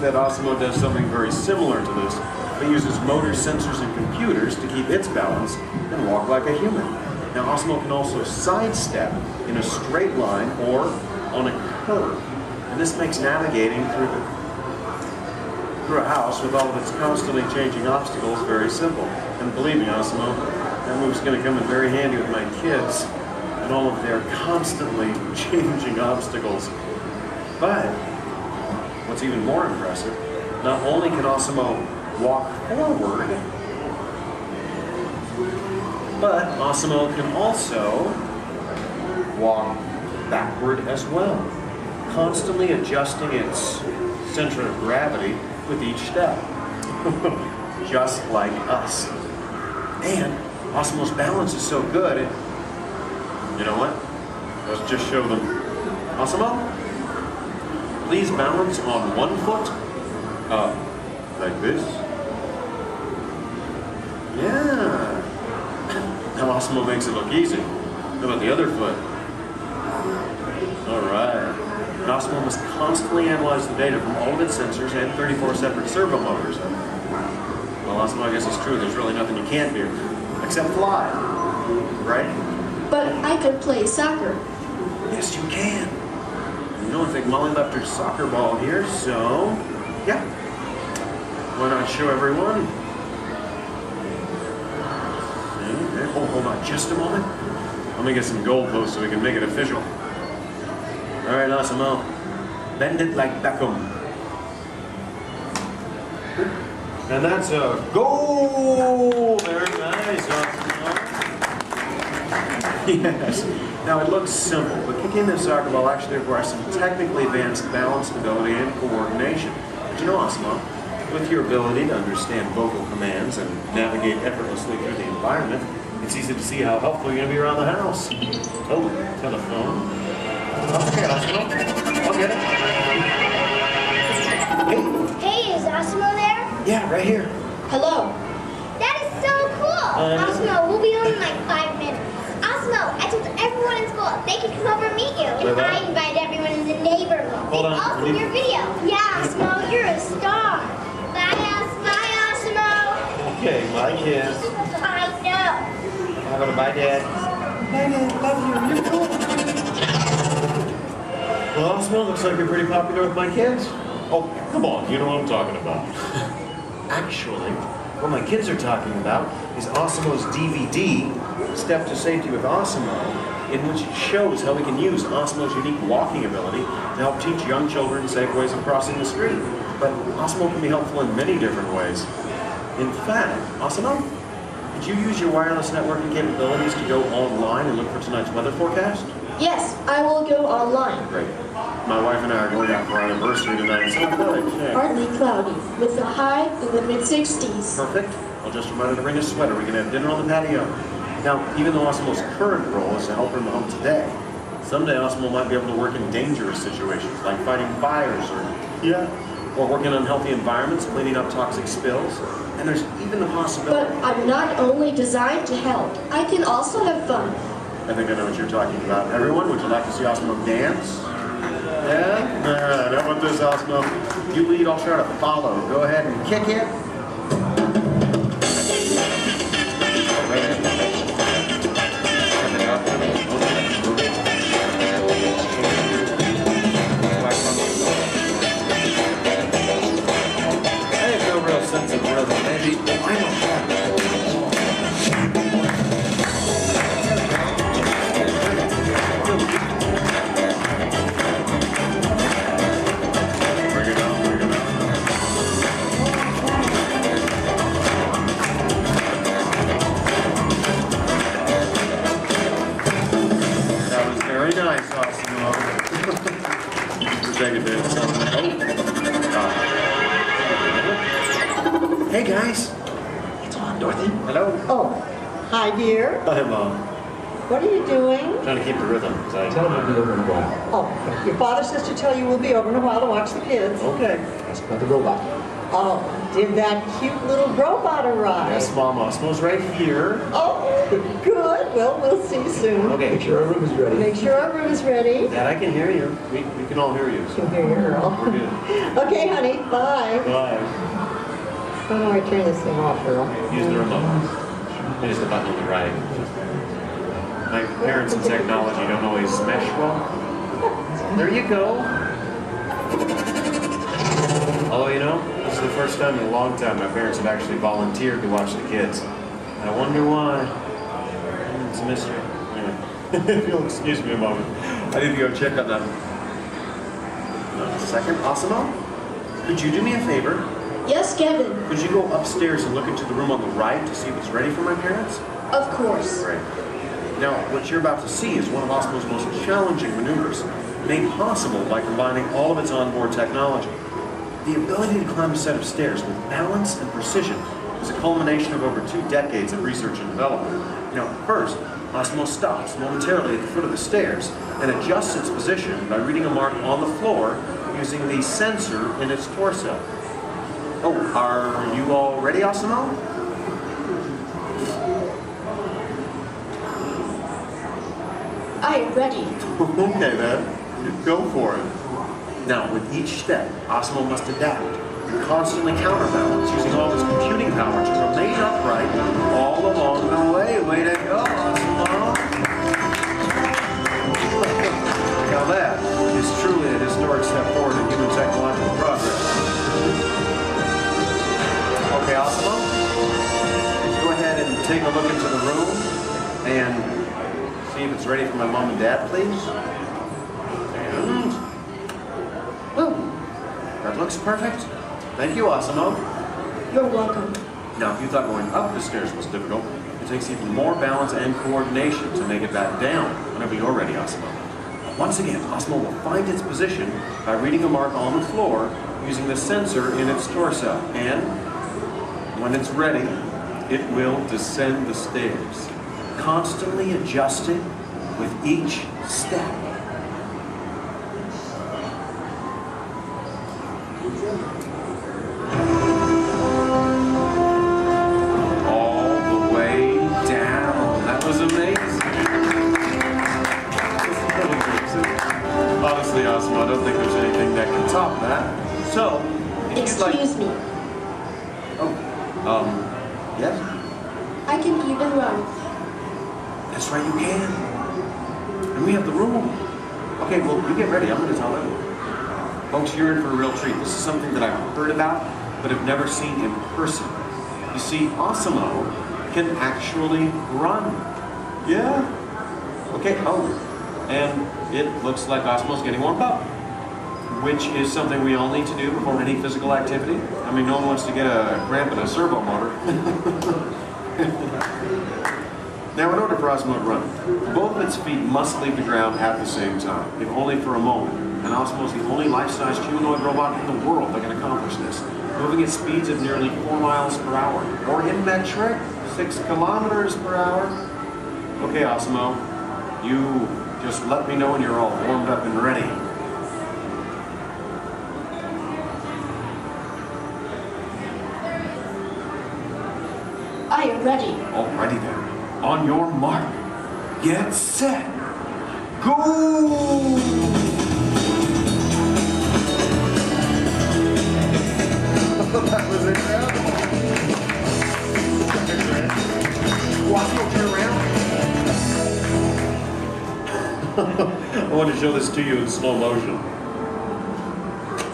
that Osimo does something very similar to this. It uses motors, sensors, and computers to keep its balance and walk like a human. Now, Osimo can also sidestep in a straight line or on a curve. And this makes navigating through a house with all of its constantly changing obstacles very simple. And believe me, Osimo, that move's going to come in very handy with my kids and all of their constantly changing obstacles. But what's even more impressive, not only can Osimo walk forward, but Osimo can also walk backward as well, constantly adjusting its center of gravity with each step, just like us. And Osimo's balance is so good, you know what? Let's just show them. Osimo, please balance on one foot, like this. Yeah. Now Osimo makes it look easy. How about the other foot? All right. And Osimo must constantly analyze the data from all of its sensors and 34 separate servo motors. Well, Osimo, I guess it's true. There's really nothing you can't do, except fly, right? But I could play soccer. Yes, you can. You know, I think Molly left her soccer ball here, so yeah. Why not show everyone? Okay, hold on. just a moment? Let me get some goalposts so we can make it official. All right, Osimo. Bend it like Beckham. And that's a goal! Very nice, Osimo. Yes. Now it looks simple, but kicking the soccer ball actually requires some technically advanced balance, stability, and coordination. But you know, Osimo, with your ability to understand vocal commands and navigate effortlessly through the environment, it's easy to see how helpful you're going to be around the house. Oh, telephone. Okay, Osimo. I'll get it. Hey, is Osimo there? Yeah, right here. Hello. That is so cool. Osimo, we'll be home in like 5 minutes. Osimo, I told everyone in school they can come over and meet you. And I invited everyone in the neighborhood. Hold on. Also your video. Yeah, Osimo, you're a star. Bye, Osimo. Okay, my kids. I know. How about a bye, Dad? Bye, Dad. Love you. You're cool. Well, Osimo, looks like you're pretty popular with my kids. Oh, come on, you know what I'm talking about. Actually, what my kids are talking about is Osimo's DVD, Step to Safety with Osimo, in which it shows how we can use Osimo's unique walking ability to help teach young children safe ways of crossing the street. But Osimo can be helpful in many different ways. In fact, Osimo, did you use your wireless networking capabilities to go online and look for tonight's weather forecast? Yes, I will go online. Great. My wife and I are going out for our anniversary tonight, so good. Yeah. Partly cloudy, with a high in the mid-60s. Perfect. I'll just remind her to bring a sweater. We can have dinner on the patio. Now, even though Osimo's current role is to help her in the home today, someday Osimo might be able to work in dangerous situations, like fighting fires or working in unhealthy environments, cleaning up toxic spills. And there's even the possibility... But I'm not only designed to help, I can also have fun. I think I know what you're talking about. Everyone, would you like to see Osimo dance? Yeah? All right, how about this, Osimo? You lead, I'll try to follow. Go ahead and kick it. I have no real sense of rhythm. Maybe, I don't have it. Very nice, Osimo. Take a bit. Hey guys. It's on, Dorothy. Hello. Oh, hi dear. Hi, Mom. What are you doing? Trying to keep the rhythm. Tell them we'll be over in a while. Oh, your father says to tell you we'll be over in a while to watch the kids. Okay. That's about the robot. Oh, did that cute little robot arrive? Yes, Mom. Osimo's right here. Oh, good. Well, we'll see you soon. Okay. Make sure our room is ready. Make sure our room is ready. Dad, I can hear you. We can all hear you. So. You can hear your girl. We're good. Okay, honey. Bye. Bye. How do I turn this thing off, girl? Use the remote. Use the button on the right. My parents and technology don't always mesh well. There you go. Although, you know, this is the first time in a long time my parents have actually volunteered to watch the kids. I wonder why. It's a mystery. Anyway, if you'll excuse me a moment, I need to go check on them. A second. Osimo, could you do me a favor? Yes, Kevin. Could you go upstairs and look into the room on the right to see if it's ready for my parents? Of course. Great. Now, what you're about to see is one of Osimo's most challenging maneuvers, made possible by combining all of its onboard technology. The ability to climb a set of stairs with balance and precision is a culmination of over 2 decades of research and development. Now, first, Osimo stops momentarily at the foot of the stairs and adjusts its position by reading a mark on the floor using the sensor in its torso. Oh, are you all ready, Osimo? I am ready. Okay then, go for it. Now, with each step, Osimo must adapt and constantly counterbalance using all his computing power to remain upright all along the way. Way to go, Osimo! Now that is truly a historic step forward in human technological progress. Okay, Osimo, go ahead and take a look into the room. And see if it's ready for my mom and dad, please. And... Woo! That looks perfect. Thank you, Osimo. You're welcome. Now, if you thought going up the stairs was difficult, it takes even more balance and coordination to make it back down whenever you're ready, Osimo. Once again, Osimo will find its position by reading a mark on the floor using the sensor in its torso. And when it's ready, it will descend the stairs, constantly adjusting with each step. All the way down. That was amazing. Honestly, Osimo, I don't think there's anything that can top that. So, if Excuse me. Yes? I can even run. That's right, you can. And we have the room. Okay, well, you get ready. I'm going to tell them. Folks, you're in for a real treat. This is something that I've heard about, but have never seen in person. You see, Osimo can actually run. Yeah. Okay, and it looks like Osimo's getting warmed up, which is something we all need to do before any physical activity. I mean, no one wants to get a cramp in a servo motor. Now, in order for Osimo to run, both of its feet must leave the ground at the same time, if only for a moment. And Osimo is the only life-sized humanoid robot in the world that can accomplish this, moving at speeds of nearly 4 miles per hour, or in metric, 6 kilometers per hour. Okay, Osimo, you just let me know when you're all warmed up and ready. I am ready. Alrighty then. On your mark, get set, go! That was incredible. Watch me turn around. I want to show this to you in slow motion.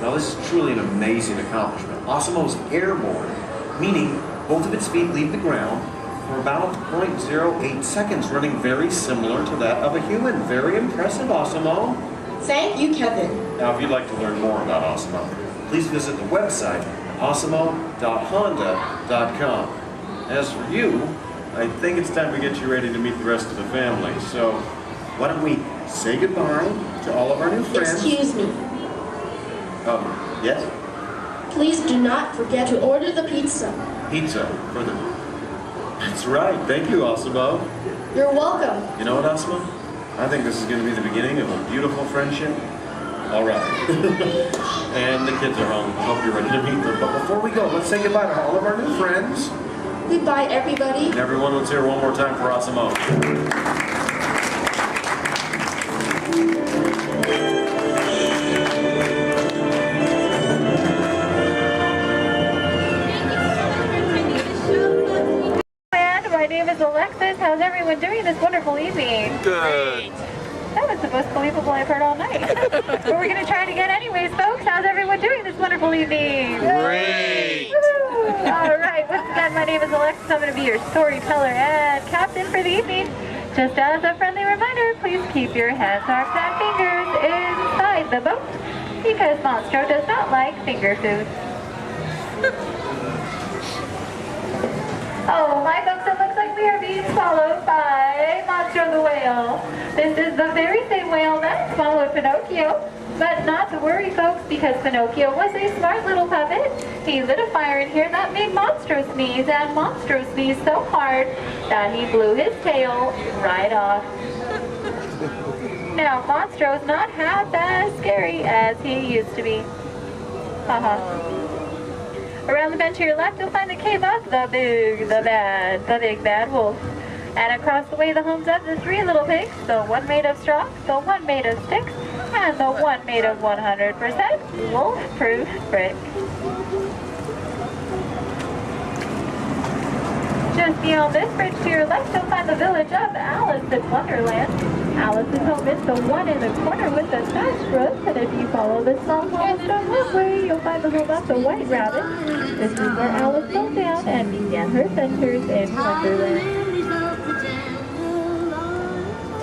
Now this is truly an amazing accomplishment. Osimo's airborne, meaning both of its feet leave the ground for about 0.08 seconds, running very similar to that of a human. Very impressive, Osimo. Thank you, Kevin. Now, if you'd like to learn more about Osimo, please visit the website, osimo.honda.com. As for you, I think it's time to get you ready to meet the rest of the family. So, why don't we say goodbye to all of our new friends? Excuse me. Yes? Please do not forget to order the pizza. Pizza for the... That's right. Thank you, Osimo. You're welcome. You know what, Osimo? I think this is going to be the beginning of a beautiful friendship. All right. And the kids are home. I hope you're ready to meet them. But before we go, let's say goodbye to all of our new friends. Goodbye, everybody. And everyone, let's hear one more time for Osimo. My name is Alexis. How's everyone doing this wonderful evening? Good. That was the most believable I've heard all night. But we're going to try it again anyways, folks. How's everyone doing this wonderful evening? Great. Woo! All right. Once again, my name is Alexis. I'm going to be your storyteller and captain for the evening. Just as a friendly reminder, please keep your hands, arms, and fingers inside the boat because Monstro does not like finger food. Oh, my folks, it looks like we are being swallowed by Monstro the whale. This is the very same whale that swallowed Pinocchio. But not to worry, folks, because Pinocchio was a smart little puppet. He lit a fire in here that made Monstro sneeze, and Monstro sneezed so hard that he blew his tail right off. Now, Monstro's not half as scary as he used to be. Haha. Around the bend to your left, you'll find the cave of the big bad wolf. And across the way, the homes of the 3 little pigs, the one made of straw, the one made of sticks, and the one made of 100% wolf-proof brick. Just beyond this bridge to your left, you'll find the village of Alice in Wonderland. Alice's home is the one in the corner with the thatched roof, and if you follow the small cobblestone walkway, you'll find the home of the White Rabbit. This is where Alice fell down and began her adventures in Wonderland.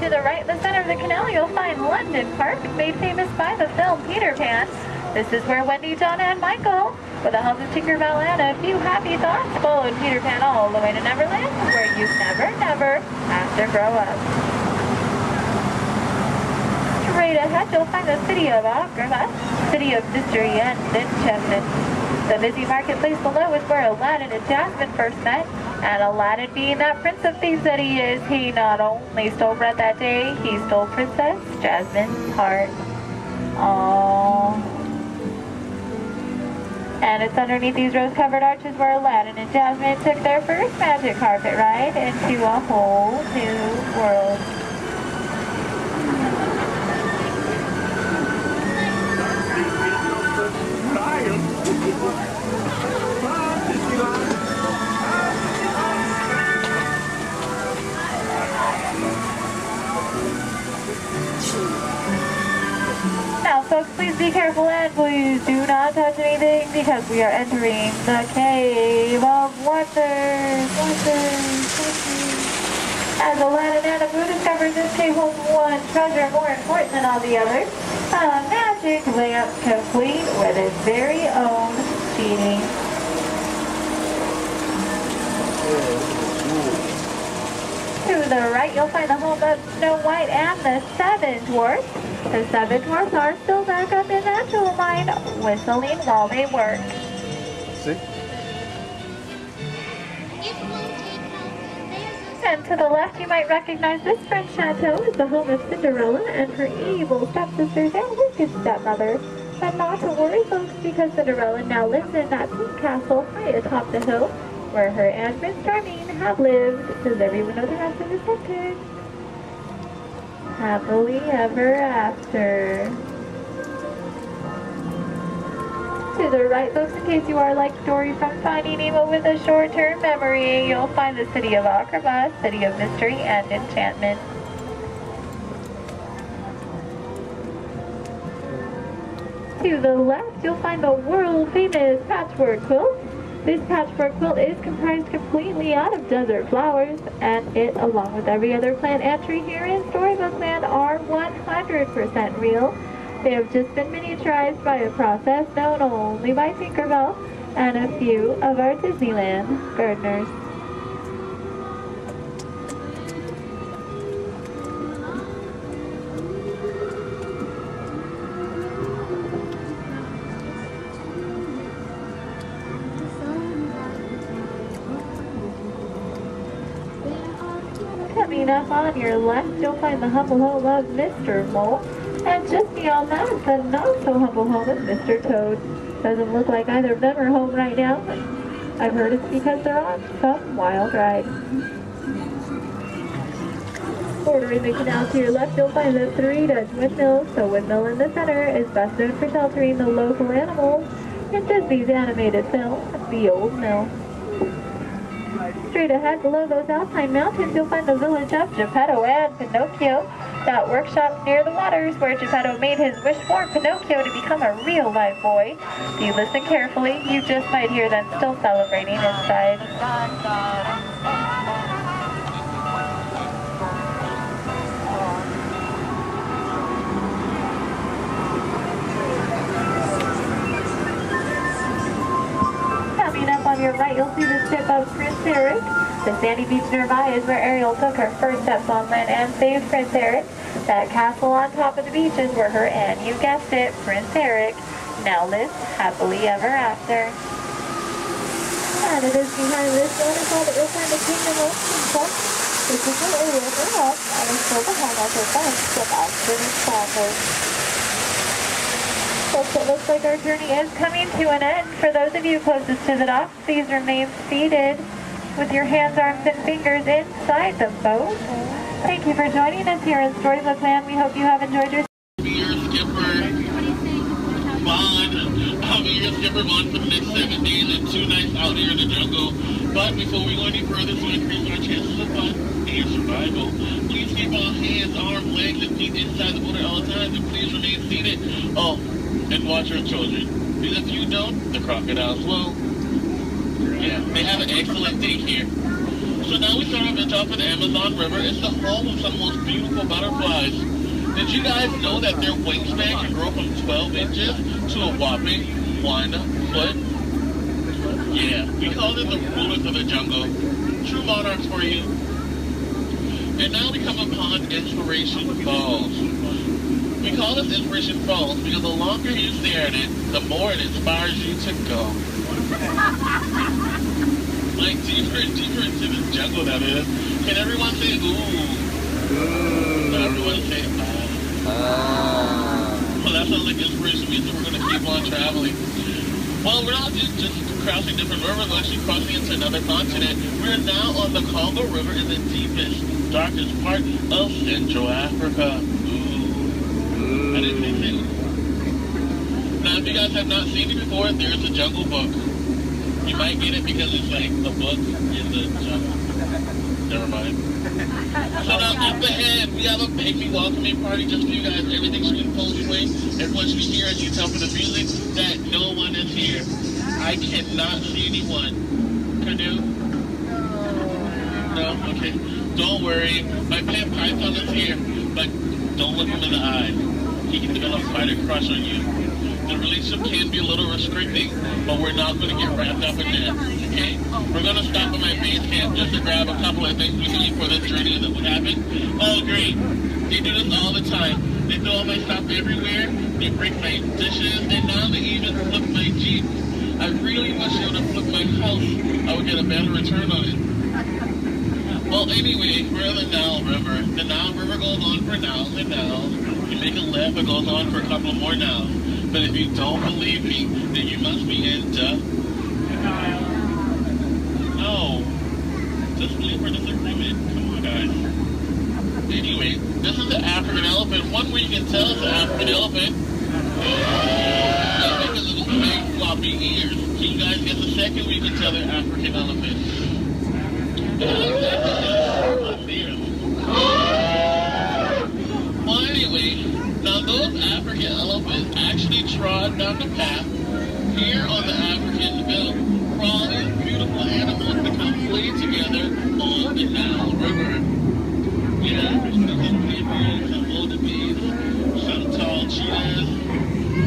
To the right, in the center of the canal, you'll find London Park, made famous by the film Peter Pan. This is where Wendy, Donna, and Michael, with a hum of Tinkerbell and a few happy thoughts, followed Peter Pan all the way to Neverland, where you never have to grow up. Straight ahead, you'll find the city of Agrabah, city of mystery and enchantment. The busy marketplace below is where Aladdin and Jasmine first met, and Aladdin, being that prince of thieves that he is, he not only stole bread that day, he stole Princess Jasmine's heart. Aww. And it's underneath these rose-covered arches where Aladdin and Jasmine took their first magic carpet ride into a whole new world. Now folks, please be careful and please do not touch anything because we are entering the Cave of Wonders. As Aladdin and Abu discovered, this cave holds one treasure more important than all the others. A magic lamp complete with its very own genie. To the right, you'll find the home of Snow White and the Seven Dwarfs. The Seven Dwarfs are still back up in that jewel mine, whistling while they work. See? And to the left, you might recognize this French chateau as the home of Cinderella and her evil stepsisters and wicked stepmother. But not to worry, folks, because Cinderella now lives in that pink castle high atop the hill, where her and Prince Charming have lived. Does everyone know the rest of the sentence? Happily ever after. To the right, folks, in case you are like Dory from Finding Nemo with a short-term memory, you'll find the city of Agrabah, city of mystery and enchantment. To the left, you'll find the world-famous patchwork quilt. This patchwork quilt is comprised completely out of desert flowers, and it, along with every other plant and tree here in Storybook Land, are 100% real. They have just been miniaturized by a process known only by Tinkerbell and a few of our Disneyland gardeners. Coming up on your left, you'll find the humble home of Mr. Mole. And just beyond that, the not-so-humble home of Mr. Toad. Doesn't look like either of them are home right now. I've heard it's because they're on some wild ride. Bordering the canal to your left, you'll find the Three Dutch Windmills. The windmill in the center is best known for sheltering the local animals in Disney's animated film, The Old Mill. Straight ahead, below those Alpine mountains, you'll find the village of Geppetto and Pinocchio. That workshop near the waters where Geppetto made his wish for Pinocchio to become a real live boy. If you listen carefully, you just might hear them still celebrating inside. Coming up on your right, you'll see the ship of Prince Eric. The sandy beach nearby is where Ariel took her first steps on land and saved Prince Eric. That castle on top of the beach is where her and, you guessed it, Prince Eric, now lives happily ever after. And it is behind this waterfall that you'll find the Kingdom of Kingdom. This is where Ariel grew up and is still the home of her bunch of outfitted sparkles. Folks, it looks like our journey is coming to an end. For those of you closest to the dock, please remain seated with your hands, arms, and fingers inside the boat. Thank you for joining us here in Storybook Land. We hope you have enjoyed your I'll be your skipper Bond for the next 7 days and 2 nights out here in the jungle. But before we go any further to increase our chances of fun and survival, please keep all hands, arms, legs, and feet inside the boat at all times, and please remain seated. Oh, and watch your children. Because if you don't, the crocodiles will. Yeah, they have an excellent daycare. So now we start our adventure off in the Amazon River. It's the home of some of the most beautiful butterflies. Did you guys know that their wingspan can grow from 12 inches to a whopping 1 foot? Yeah, we call them the rulers of the jungle. True monarchs for you. And now we come upon Inspiration Falls. We call this Inspiration Falls because the longer you stare at it, the more it inspires you to go. Like deeper and deeper into the jungle that is. Can everyone say ooh? Everyone say well, that sounds like inspiration means that we're going to keep on traveling. Well, we're not just crossing different rivers, we're actually crossing into another continent. We're now on the Congo River in the deepest, darkest part of Central Africa. Ooh. I didn't think so. Now, if you guys have not seen it before, there's a Jungle Book. You might get it because it's like a book in the jungle. Never mind. So now up ahead, we have a baby welcoming party just for you guys. Everything's in full swing. Everyone should hear, as you tell from the music, that no one is here. I cannot see anyone. Canoe? No? Okay. Don't worry. My pet python is here, but don't look him in the eye. He can develop quite a crush on you. The relationship can be a little restricting, but we're not going to get wrapped up in that, okay? We're going to stop at my base camp just to grab a couple of things we need for this journey that would happen. Oh, great. They do this all the time. They throw all my stuff everywhere, they break my dishes, and now they even flip my Jeep. I really wish they would have flipped my house. I would get a better return on it. Well, anyway, we're in the Nile River. The Nile River goes on for Niles and Niles. You make a left, it goes on for a couple more Niles. But if you don't believe me, then you must be into... No. Disbelief or disagreement. Come on, guys. Anyway, this is the African elephant. One way you can tell it's an African elephant is because of its big floppy ears. So you guys get the second way you can tell they're African elephants. Well, anyway, now those African elephants actually trod down the path here on the African belt for all these beautiful animals to come play together on the Nile River. Yeah, some zebras, some wildebeest, some tall cheetahs.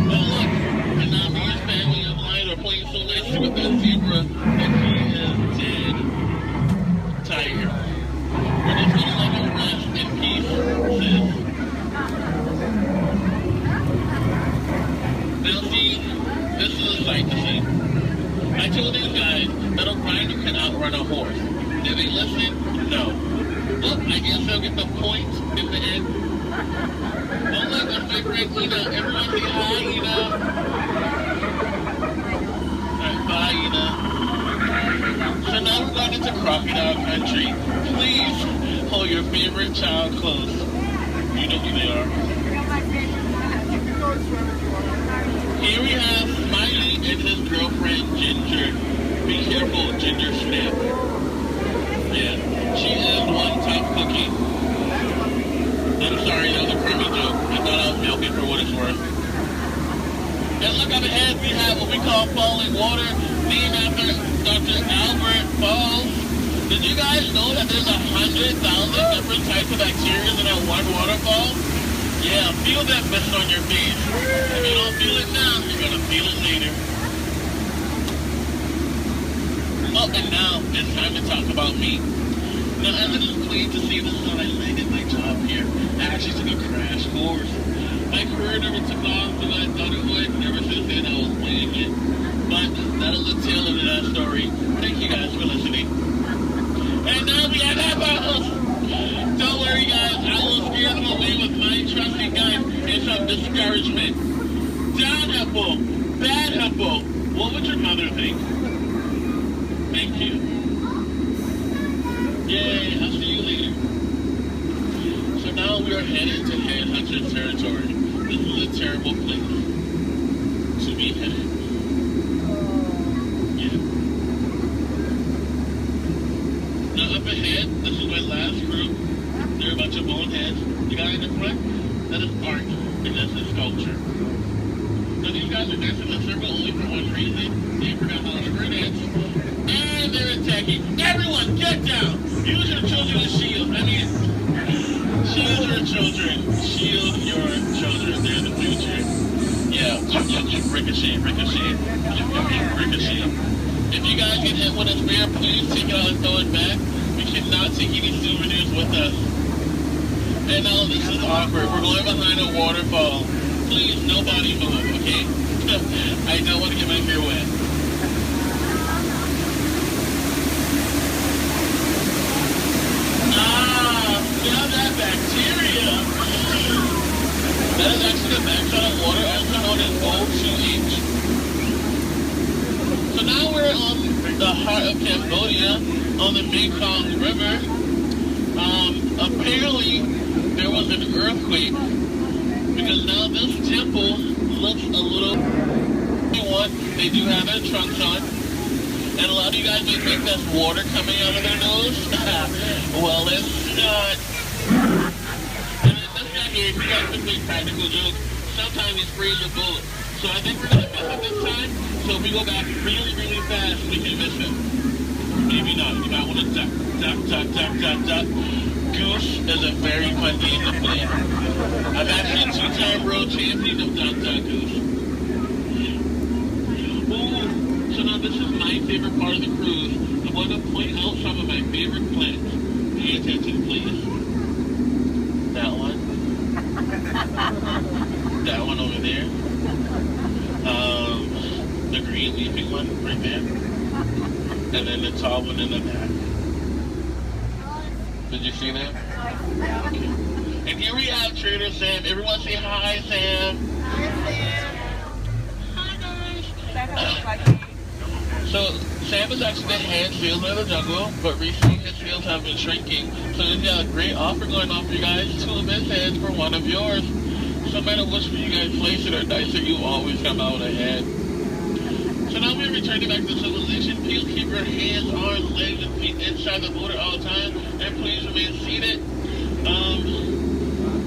But look, and now Mia's family of lions are playing so nicely with that zebra that he is dead. Tiger. We're just gonna let him rest in peace, sis. Now see, this is a sight to see. I told these guys that a rider can outrun a horse. Did they listen? No. Well, I guess they'll get the point in the end. Oh look, that's my friend Ina. Everyone say hi, Ina. Alright, bye, Ina. So now we're going into crocodile country. Please hold your favorite child close. You know who they are. Here we have Smiley and his girlfriend Ginger. Be careful, Ginger Snap. Yeah, she is one tough cookie. I'm sorry, that was a crummy joke. I thought I was milking for what it's worth. And look up ahead, we have what we call falling water, named after Dr. Albert Falls. Did you guys know that there's 100,000 different types of bacteria in that one waterfall? Yeah, feel that mist on your face. If you don't feel it now, you're gonna feel it later. Oh, and now it's time to talk about me. Now, as it is pleased to see this is how I landed my job here. I actually took a crash course. My career never took off the way I thought it would. Ever since then, I was playing it. But that'll the tail of that story. Thank you guys for listening. And now we have apples. Don't worry, guys. I will scare them away with my trusty gun and some discouragement. Down apple, bad apple. What would your mother think? Thank you. Yay, I'll see you later. So now we are headed to Headhunter's territory. This is a terrible place to be headed. Yeah. Now up ahead, this is my last group. They're a bunch of boneheads. The guy in the front, that is art, and that's his sculpture. So these guys are dancing in a circle only for one reason. They forgot how to dance. And they're attacking. Everyone, get down! Use your children as shields. I mean, shield your children. Shield your children. They're the future. Yeah, ricochet, ricochet. Ricochet. If you guys get hit with a spear, please take it out and throw it back. We cannot take any souvenirs with us. And now this is awkward. We're going behind a waterfall. Please, nobody move, okay? I don't want to get my hair wet. Now that bacteria. That is actually the backside of water, also known as O2H. So now we're on the heart of Cambodia, on the Mekong River. Apparently, there was an earthquake, because now this temple looks a little... They do have their trunks on, and a lot of you guys may think that's water coming out of their nose. Well, it's not. And this guy here, if you guys can make practical jokes, sometimes he sprays your boat. So I think we're going to miss him this time, so if we go back really, really fast, we can miss him. Maybe not. You might want to duck, duck, duck, duck, duck, duck. Goose is a very fun game to play. I'm actually a two-time world champion of Duck Duck Goose. Ooh, so now this is my favorite part of the cruise. I want to point out some of my favorite plants. Pay attention, please. That one. That one over there. The green leafy one right there. And then the tall one in the back. Did you see that? Okay. And here we have Trader Sam. Everyone say hi, Sam. Hi, Sam. Hi, guys. So, Sam is actually the head salesman of the jungle, but recently his sales have been shrinking. So he's got a great offer going on for you guys. 2 of his heads for 1 of yours. So no matter which one you guys place it or dice it, you always come out ahead. So now we're returning back to civilization. Please keep your hands, arms, legs, and feet inside the water all the time. And please remain seated.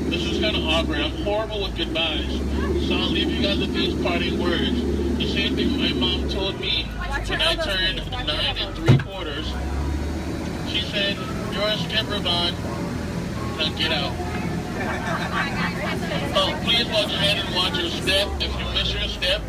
This is kind of awkward. I'm horrible with goodbyes. So I'll leave you guys with these parting words. The same thing my mom told me when I turned 9 3/4. She said, "You're a skipper, Bond. Now get out." Oh, please watch ahead and watch your step. If you miss your step,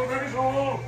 That is all.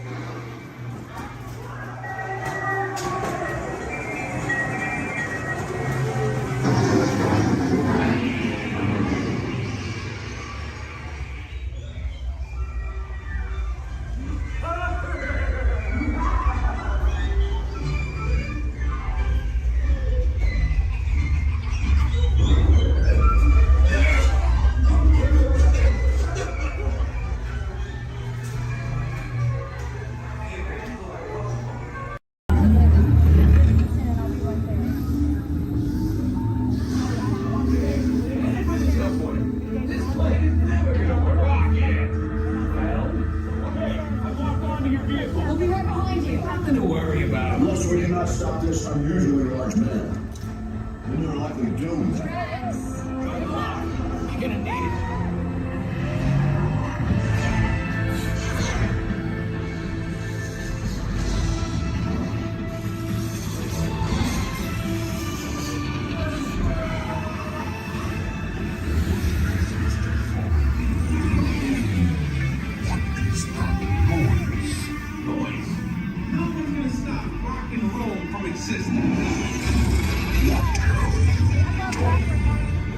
this unusually large man, then you're likely doomed. You're gonna need it.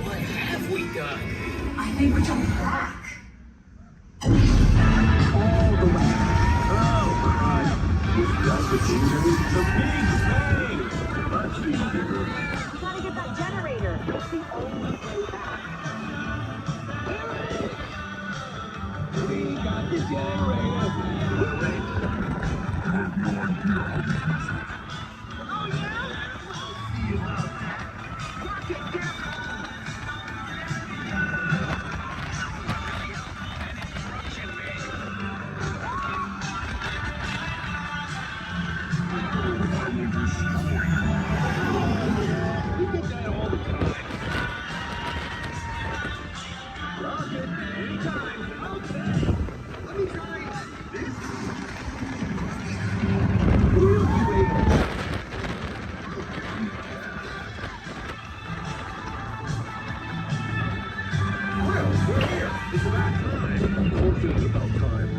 What have we done? I think we jumped back. All the way. Oh, Christ. With just the fingers, the big bang. Let's see, bigger. We gotta get that generator. It's the only way back. We got the generator. We're ready. Oh, yeah? See you out there. Rocket down. We get that all the time. Rocket, anytime. Okay. Let me try this. We'll be waiting. Well, we're here. It's about time. Of course it's about time.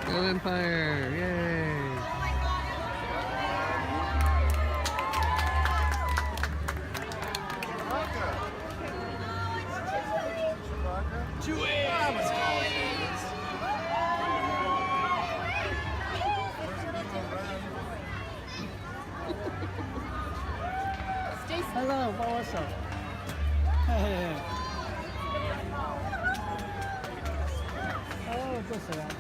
Go Empire! Yay! Hello, what's up? Hey. Oh, just that.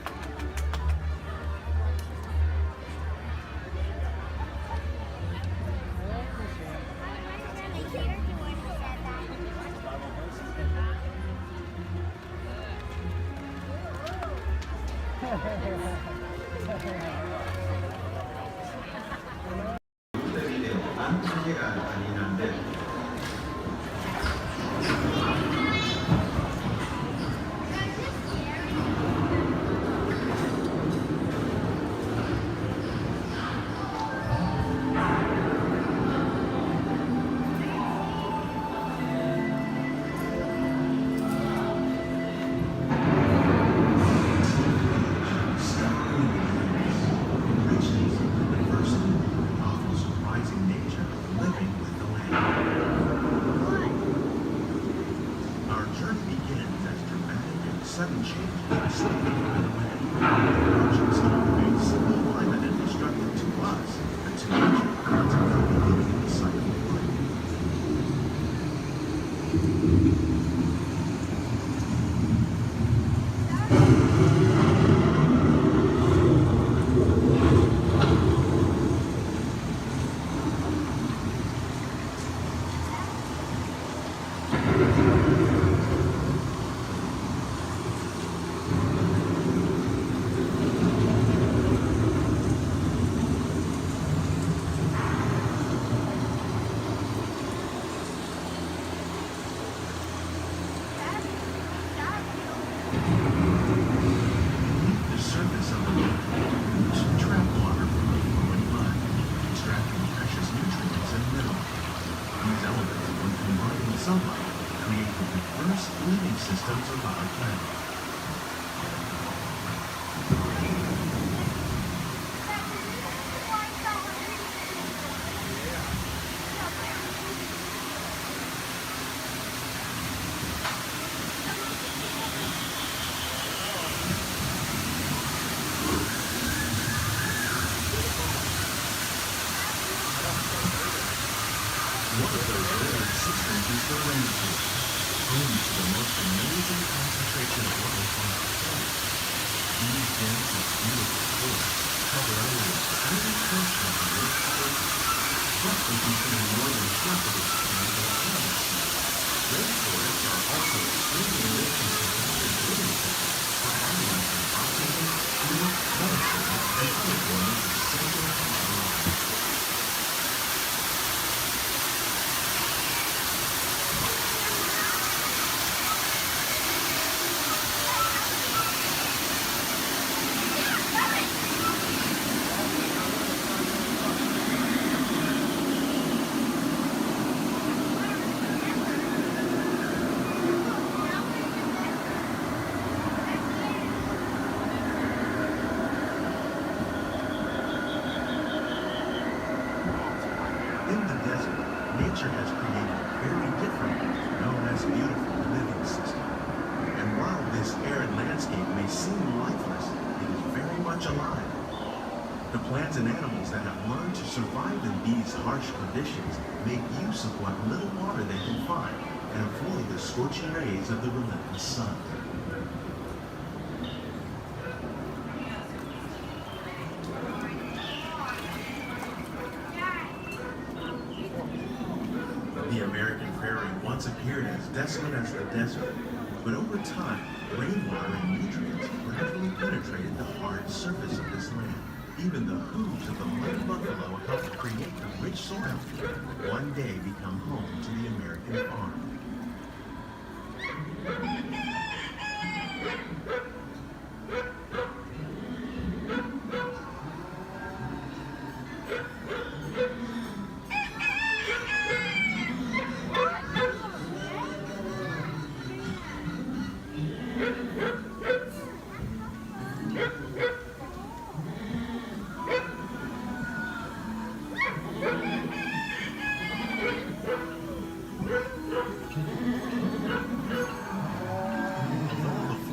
Sudden change in slightly by the way. Projects are simple, climate and destructive to us, but to nature, it's a complicated cycle of life. Sunlight create the diverse living systems of our planet. One of those living systems is the rainforest, home to the most amazing concentration of life on our planet. These dense and beautiful forests cover only a tiny portion of the Earth's surface. Plus, they contain more than half of its planet of animals. Rainforests are also extremely rich in synthetic living systems for analyzing oxygen, food, medicine, and other forms of essential life. Nature has created a very different, known as beautiful living system. And while this arid landscape may seem lifeless, it is very much alive. The plants and animals that have learned to survive in these harsh conditions make use of what little water they can find and avoid the scorching rays of the relentless sun. The American prairie once appeared as desolate as the desert, but over time, rainwater and nutrients gradually penetrated the hard surface of this land. Even the hooves of the mighty buffalo helped create the rich soil that one day become home to the American farm.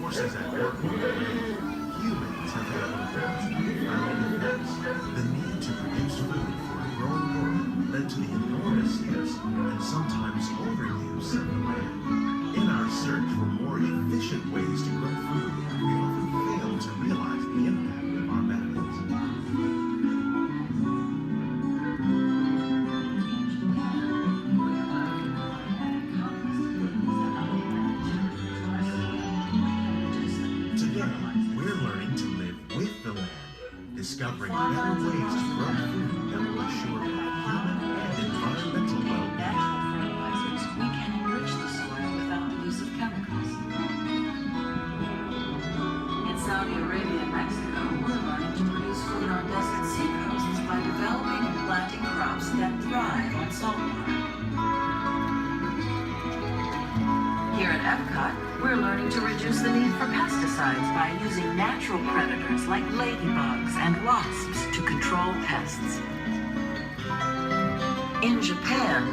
Forces at work on the land, humans have had one of the most profound effects. The need to produce food for a growing world led to the enormous use and sometimes overuse of the land. In our search for more efficient ways to grow food, we often fail to realize the impact of our methods. Discovering better ways to grow food that will assure both human and environmental well-being. Fertilizers, we can enrich the soil without the use of chemicals. In Saudi Arabia and Mexico, we're learning to produce food on desert seacoasts by developing and planting crops that thrive on salt water. Here at Epcot, we're learning to reduce the need for pesticides by using natural predators like ladybugs and wasps to control pests. In Japan,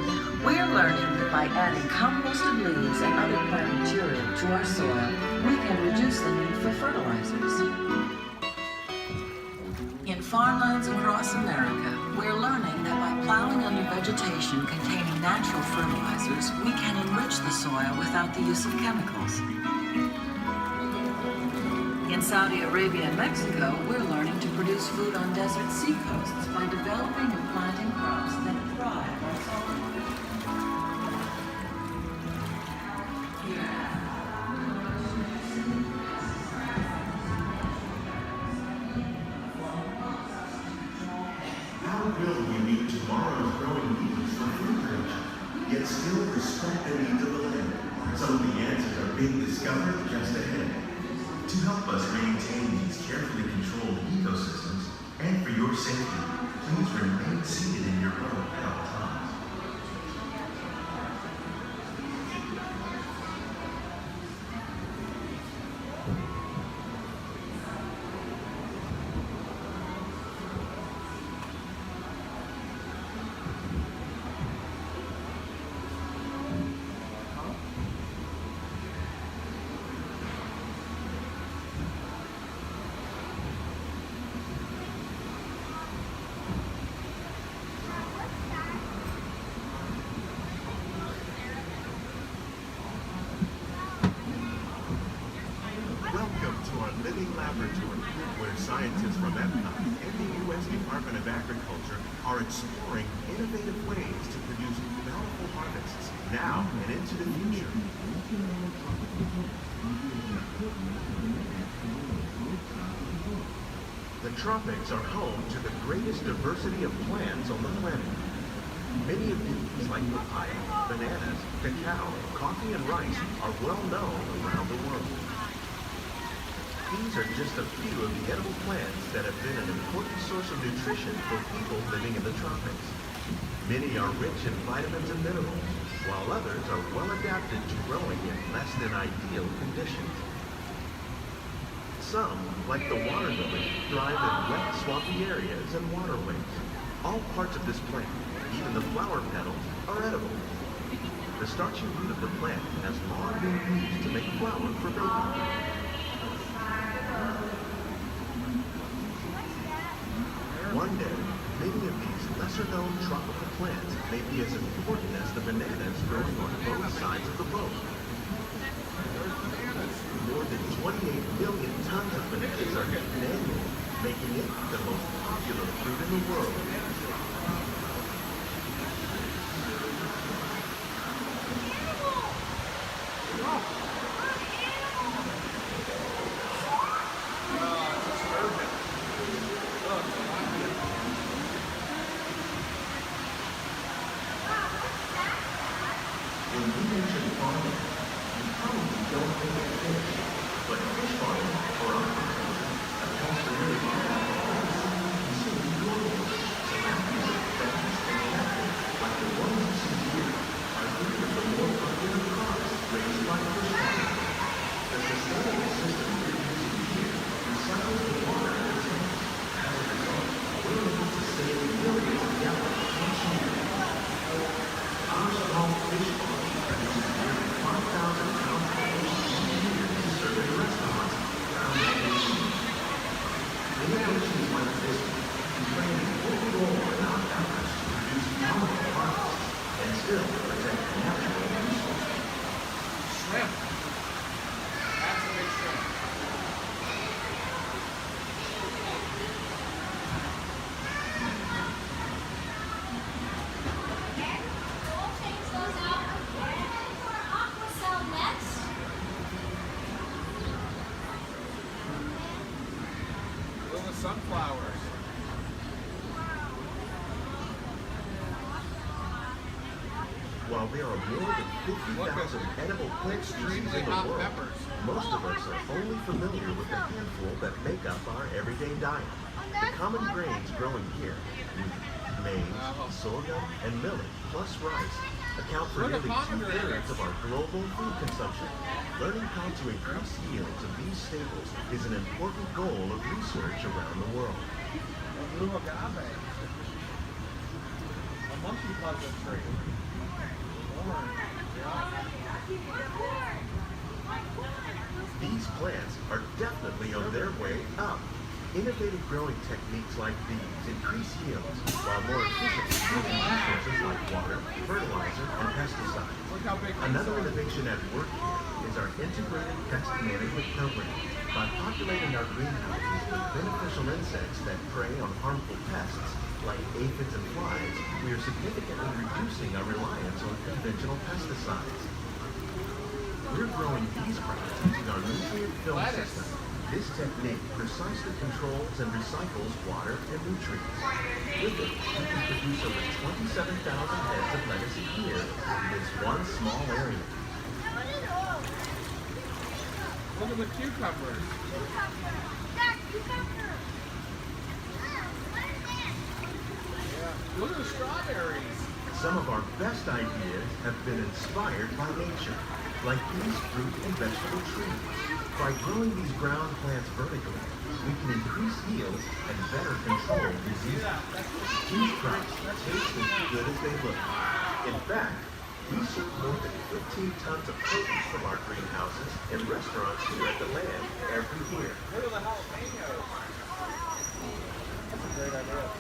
we're learning that by adding composted leaves and other plant material to our soil, we can reduce the need for fertilizers. In farmlands across America, we're learning that by plowing under vegetation containing natural fertilizers, we can enrich the soil without the use of chemicals. In Saudi Arabia and Mexico, we're learning to produce food on desert seacoasts by developing and planting crops that thrive on salt water. How will we meet tomorrow's growing needs for food production, yet still respect the needs of the land? Some of the answers are being discovered just ahead. To help us maintain these carefully controlled ecosystems, and for your safety, please remain seated in your boat at all times. Department of Agriculture are exploring innovative ways to produce bountiful harvests now and into the future. The tropics are home to the greatest diversity of plants on the planet. Many of these, like papaya, bananas, cacao, coffee, and rice, are well known around the world. These are just a few of the edible plants that have been an important source of nutrition for people living in the tropics. Many are rich in vitamins and minerals, while others are well adapted to growing in less than ideal conditions. Some, like the water lily, thrive in wet, swampy areas and waterways. All parts of this plant, even the flower petals, are edible. The starchy root of the plant has long been used to make flour for baking. One day, many of these lesser-known tropical plants may be as important as the bananas growing on both sides of the boat. More than 28 million tons of bananas are eaten annually, making it the most popular fruit in the world. When we mention farming, you probably don't think of fish, but fish farming or aquaculture accounts for nearly half of all the seafood consumed globally. So actors are fast and captive, like the ones you see here, are three of the more popular crops raised by fish farming. The sustainable system we're using here recycles the water in the tanks. As a result, we're able to save millions of gallons each year. Our small fish farm produces nearly 5,000 pounds of fish each year to serve in restaurants around the nation. Innovations like this can play an important role in our efforts to produce bountiful harvests and still protect natural resources. Shrimp. That's a big shrimp. Little sunflowers. While there are more than 50,000 edible plant species in the world, most of us are only familiar with the handful that make up our everyday diet. The common grains growing here, wheat, maize, sorghum, and millet, plus rice, account for nearly 2/3 of our global food consumption. Learning how to increase yields of these staples is an important goal of research around the world. Blue agave. A monkey puzzle tree. These plants are definitely on their way up. Innovative growing techniques like these increase yields, while more efficiently using resources like water, fertilizer, and pesticides. Another innovation at work here is our integrated pest management program. By populating our greenhouses with beneficial insects that prey on harmful pests, like aphids and flies, we are significantly reducing our reliance on conventional pesticides. We're growing these crops using our nutrient film system. This technique precisely controls and recycles water and nutrients. With it, we can produce over 27,000 heads of lettuce a year in this one small area. Look at the cucumbers. Look at the strawberries. Some of our best ideas have been inspired by nature, like these fruit and vegetable trees. By growing these ground plants vertically, we can increase yields and better control diseases. These crops taste as good as they look. In fact, we serve more than 15 tons of produce from our greenhouses in restaurants here at the Land every year. Look at the jalapenos. That's a great idea.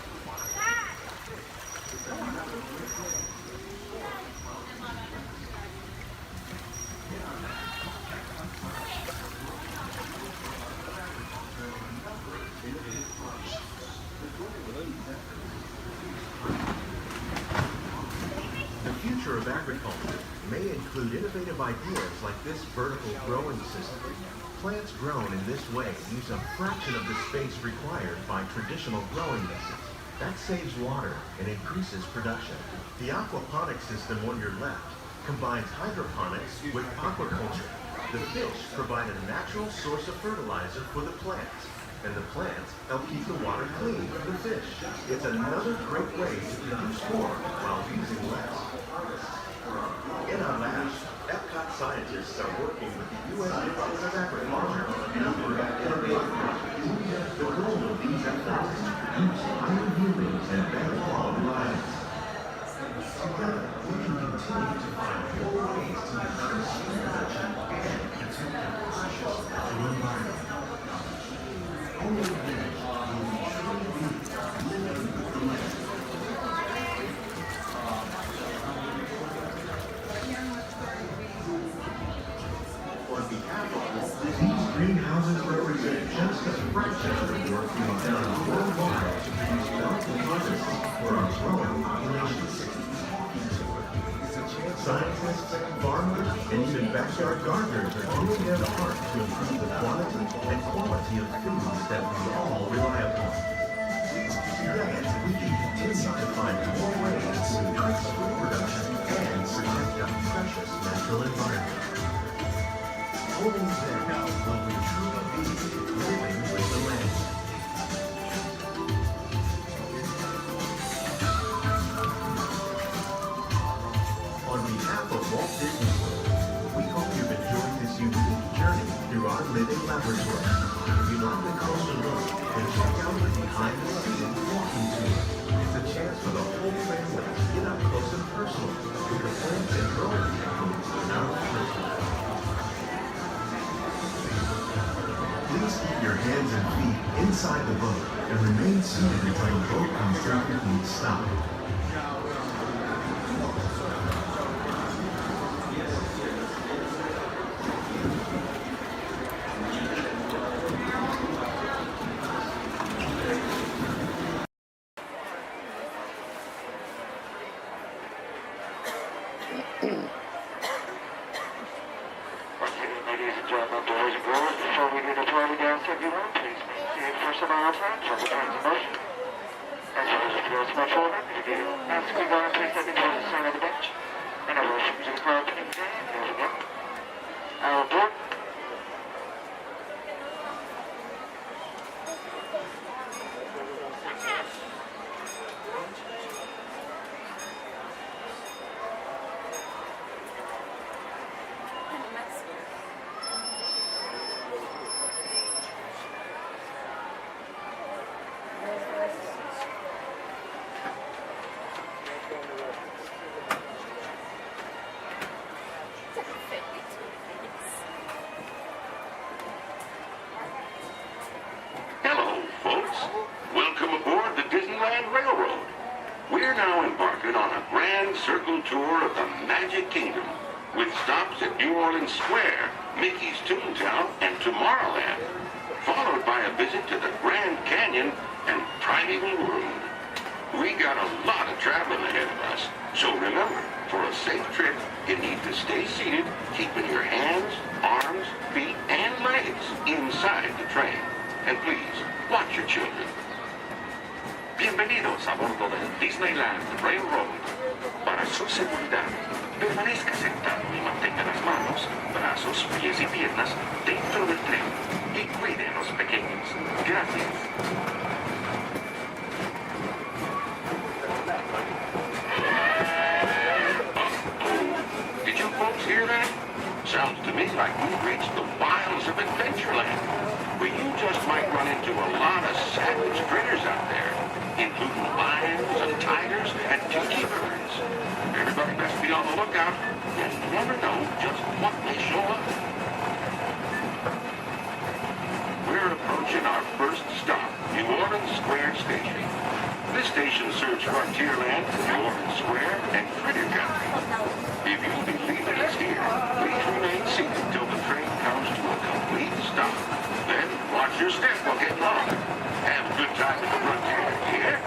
The future of agriculture may include innovative ideas like this vertical growing system. Plants grown in this way use a fraction of the space required by traditional growing methods. That saves water and increases production. The aquaponics system on your left combines hydroponics with aquaculture. The fish provide a natural source of fertilizer for the plants, and the plants help keep the water clean for the fish. It's another great way to produce more while using less. In our labs, Epcot scientists are working with the U.S. Department of Agriculture on a number of innovative projects. The goal of these efforts is to produce higher yielding and better quality lives. Together, we can continue to find more ways to increase food production and protect our precious natural environment. Only then will we truly be living with the land. On behalf of Walt, these greenhouses represent just a fraction of the work being done worldwide to produce bountiful harvests for our growing population. Scientists, farmers, and even backyard gardeners are doing their part to improve the quantity and quality of foods that we all rely upon. Together, we can continue to find more ways to increase food production and protect our precious natural environment. Only then will we truly be living with the land. On behalf of Walt Disney World, we hope you've enjoyed this unique journey through our living laboratory. If you'd like a closer look, then check out the behind-the-scenes walking tour. It's a chance for the whole family to get up close and personal with the plants and growing techniques in our laboratory. Please keep your hands and feet inside the boat and remain seated until the boat comes to a complete stop. Ladies and gentlemen, boys and girls, before we do the party dance, everyone, please see for some hour time for the train's motion. As well as if you're much older, if you ask me why, please let me know the sign of the bench. And I will shoot you the crowd today. There we go. Our board. Hello, folks. Welcome aboard the Disneyland Railroad. We're now embarking on a grand circle tour of the Magic Kingdom, with stops at New Orleans Square, Mickey's Toontown, and Tomorrowland, followed by a visit to the Grand Canyon and Primeval World. We got a lot of traveling ahead of us, so remember, for a safe trip, you need to stay seated, keeping your hands, arms, feet, and legs inside the train. And please, watch your children. Bienvenidos a bordo del Disneyland Railroad. Para su seguridad, permanezca sentado y mantenga las manos, brazos, pies y piernas dentro del tren y cuide a los pequeños. Gracias. Did you folks hear that? Sounds to me like we've reached the wilds of Adventureland, where you just might run into a lot of savage critters out there, including lions and tigers and tiki birds. Everybody best be on the lookout. You never know just what may show up. We're approaching our first stop, New Orleans Square Station. This station serves Frontierland, New Orleans Square, and Critter Country. If you'll be leaving us here, please remain seated till the train comes to a complete stop. Then watch your step while getting on. Have a good time at the Frontier, dear.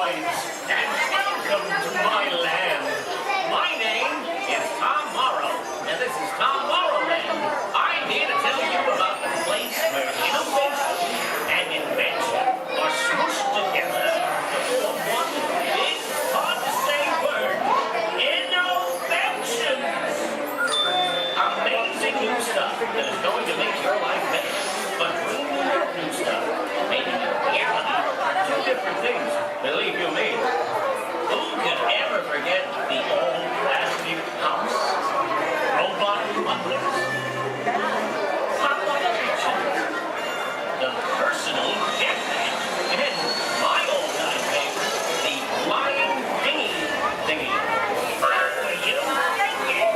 boys, and welcome to my land. My name is Tom Morrow, and this is Tom Morrowland. I'm here to tell you about the place where innovation and invention are smooshed together to form one big, hard-to-say word. Innovation! Amazing new stuff that is going to make your life better. But dreaming of new stuff, making it reality, are two different things, believe you me. Who could ever forget the old plastic house? Robot butlers? Pop-up kitchens? The personal jet bag? And my old time favorite, the flying thingy. Will you take it?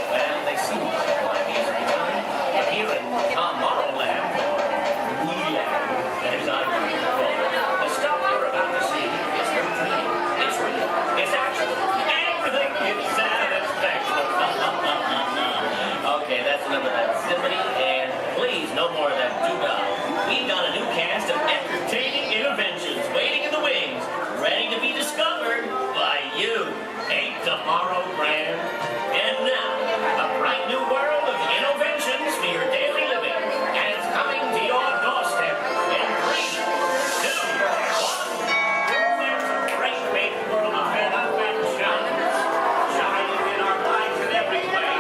Well, they seem like flying every time. But here in Tom Morrowland, as I recall, the stuff you're about to see is real. It's real. It's actual. Everything is satisfaction. Okay, that's enough of that symphony, and please, no more of that doo-dah. We've got a new cast of entertaining interventions waiting in the wings, ready to be discovered by you. Ain't tomorrow grand? And now, a bright new world of innovations for your daily living, and it's coming to your doorstep in 3, 2, 1. There's a great big world of innovations shining in our lives in every way,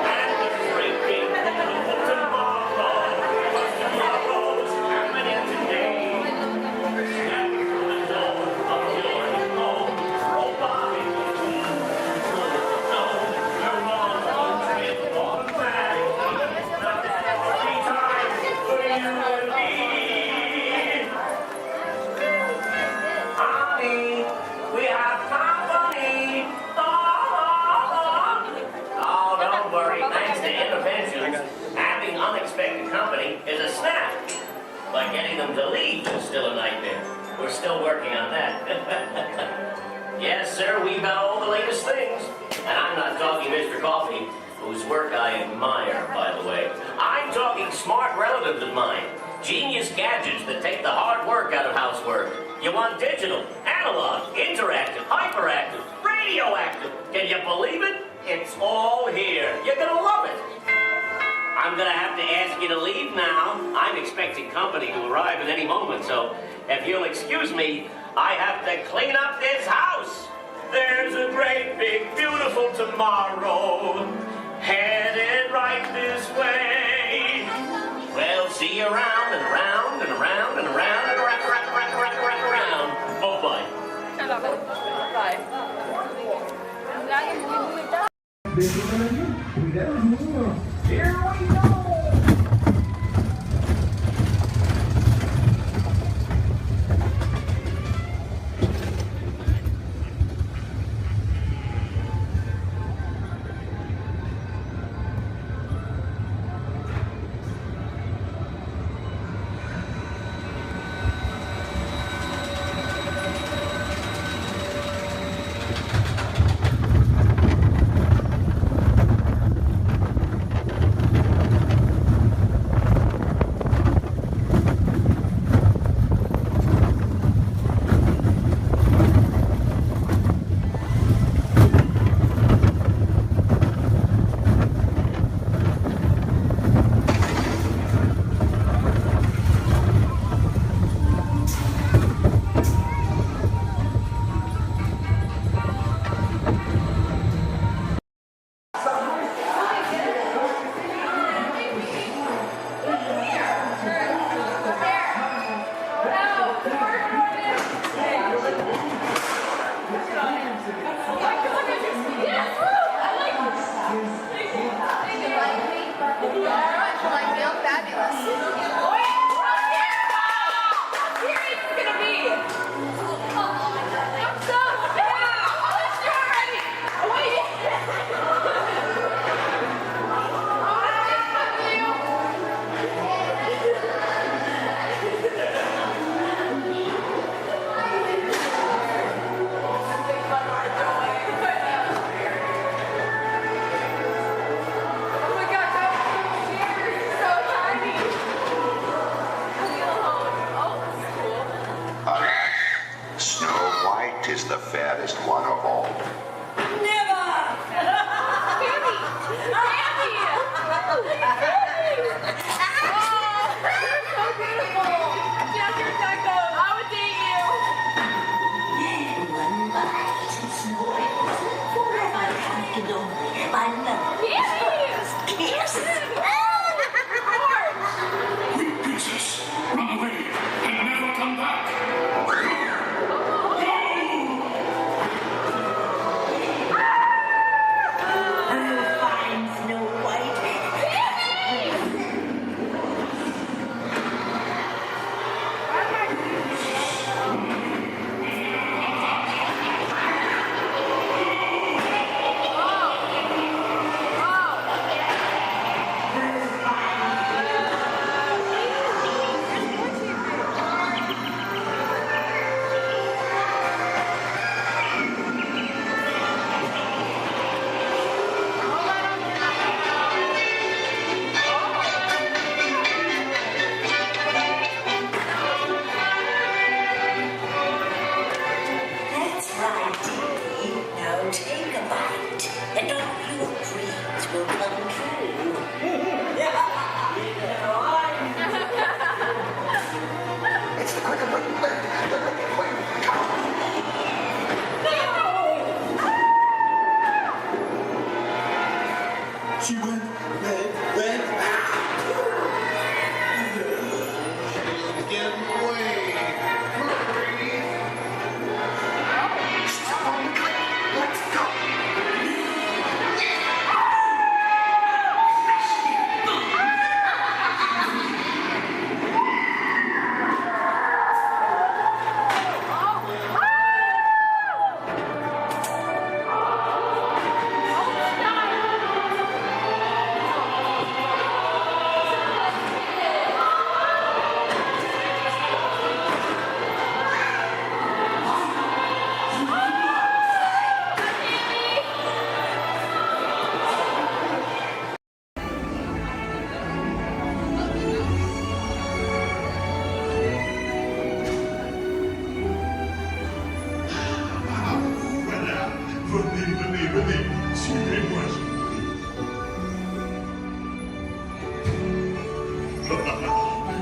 and a great big beautiful tomorrow. Tomorrow's happening today. Step through the door of your home, robotic. Honey, we have company. Oh, don't worry. Thanks to interventions, having unexpected company is a snap. But getting them to leave is still a nightmare. We're still working on that. Yes, sir, we've got all the latest things. And I'm not talking Mr. Coffee, whose work I admire, by the way. I'm talking smart relatives of mine. Genius gadgets that take the hard work out of housework. You want digital, analog, interactive, hyperactive, radioactive. Can you believe it? It's all here. You're gonna love it. I'm gonna have to ask you to leave now. I'm expecting company to arrive at any moment, so if you'll excuse me, I have to clean up this house. There's a great, big, beautiful tomorrow headed right this way. Well, see you around and around and around and around and around. Bye-bye. Here we go.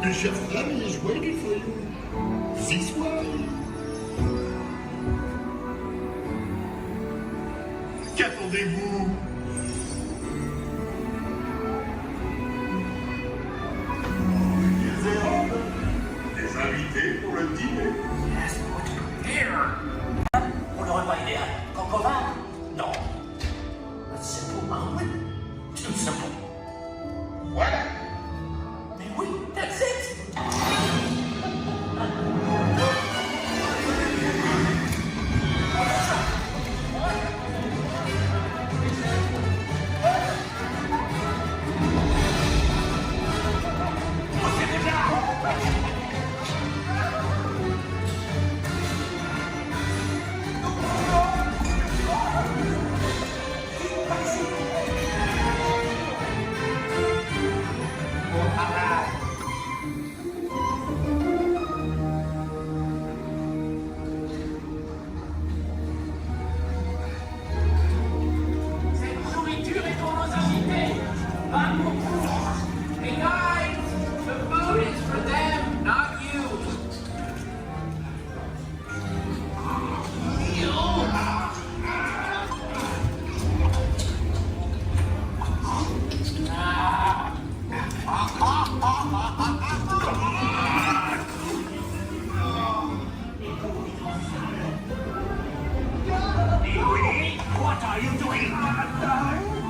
The chef Danny is waiting for you. This way. Qu'attendez-vous? Des invités pour le dîner. Yes, here. Vous n'aurez pas idée à Concovin? Non. A simple omelet? Too simple. Voilà. Mais oui, that's it. What are you doing?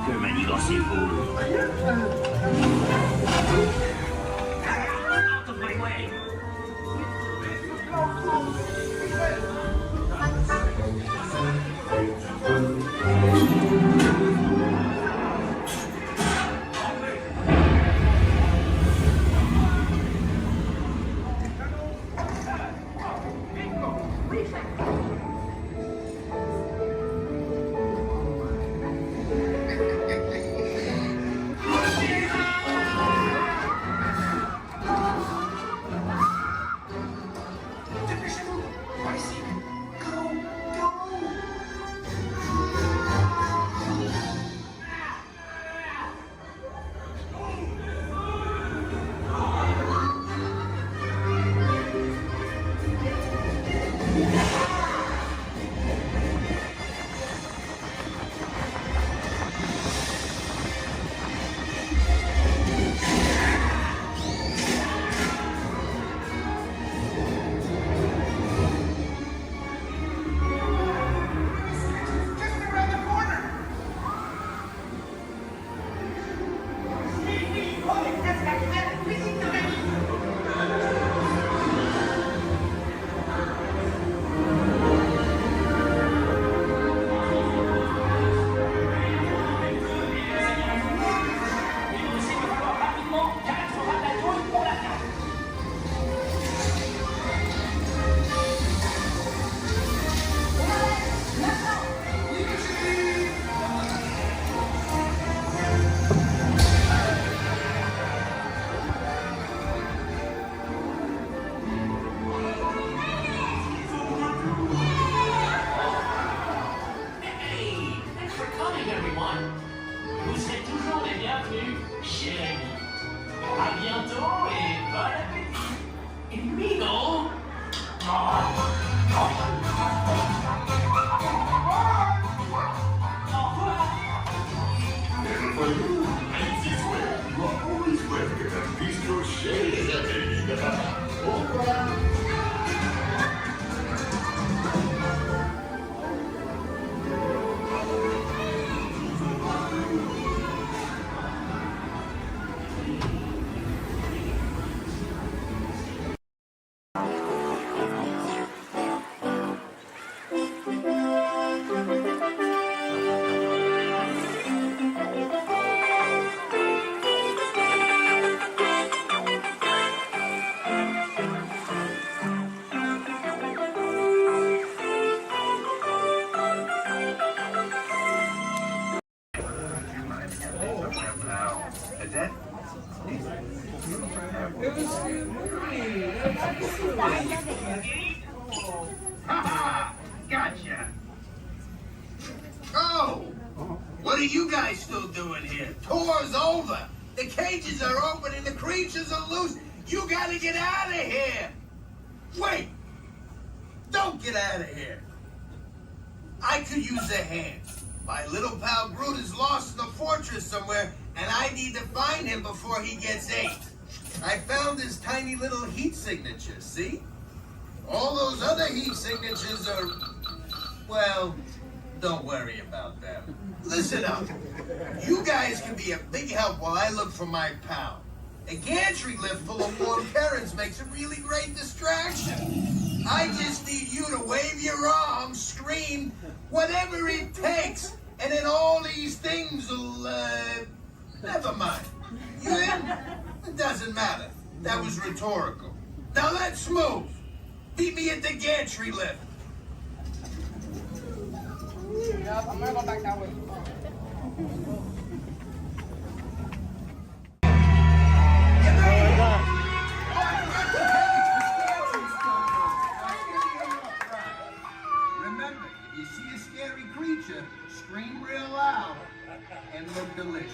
Que manigacez-vous? Out of my way. Gotcha. Oh, what are you guys still doing here? Tour's over. The cages are open and the creatures are loose. You gotta get out of here! Wait! Don't get out of here! I could use a hand. My little pal Groot is lost in the fortress somewhere, and I need to find him before he gets ate. I found his tiny little heat signature, see? All those other heat signatures are, well, don't worry about them. Listen up. You guys can be a big help while I look for my pal. A gantry lift full of warm parents makes a really great distraction. I just need you to wave your arms, scream, whatever it takes, and then all these things will, never mind. You in? It doesn't matter. That was rhetorical. Now let's move. Meet me at the gantry lift. Yep, I'm gonna go back that way. Remember, if you see a scary creature, scream real loud and look delicious.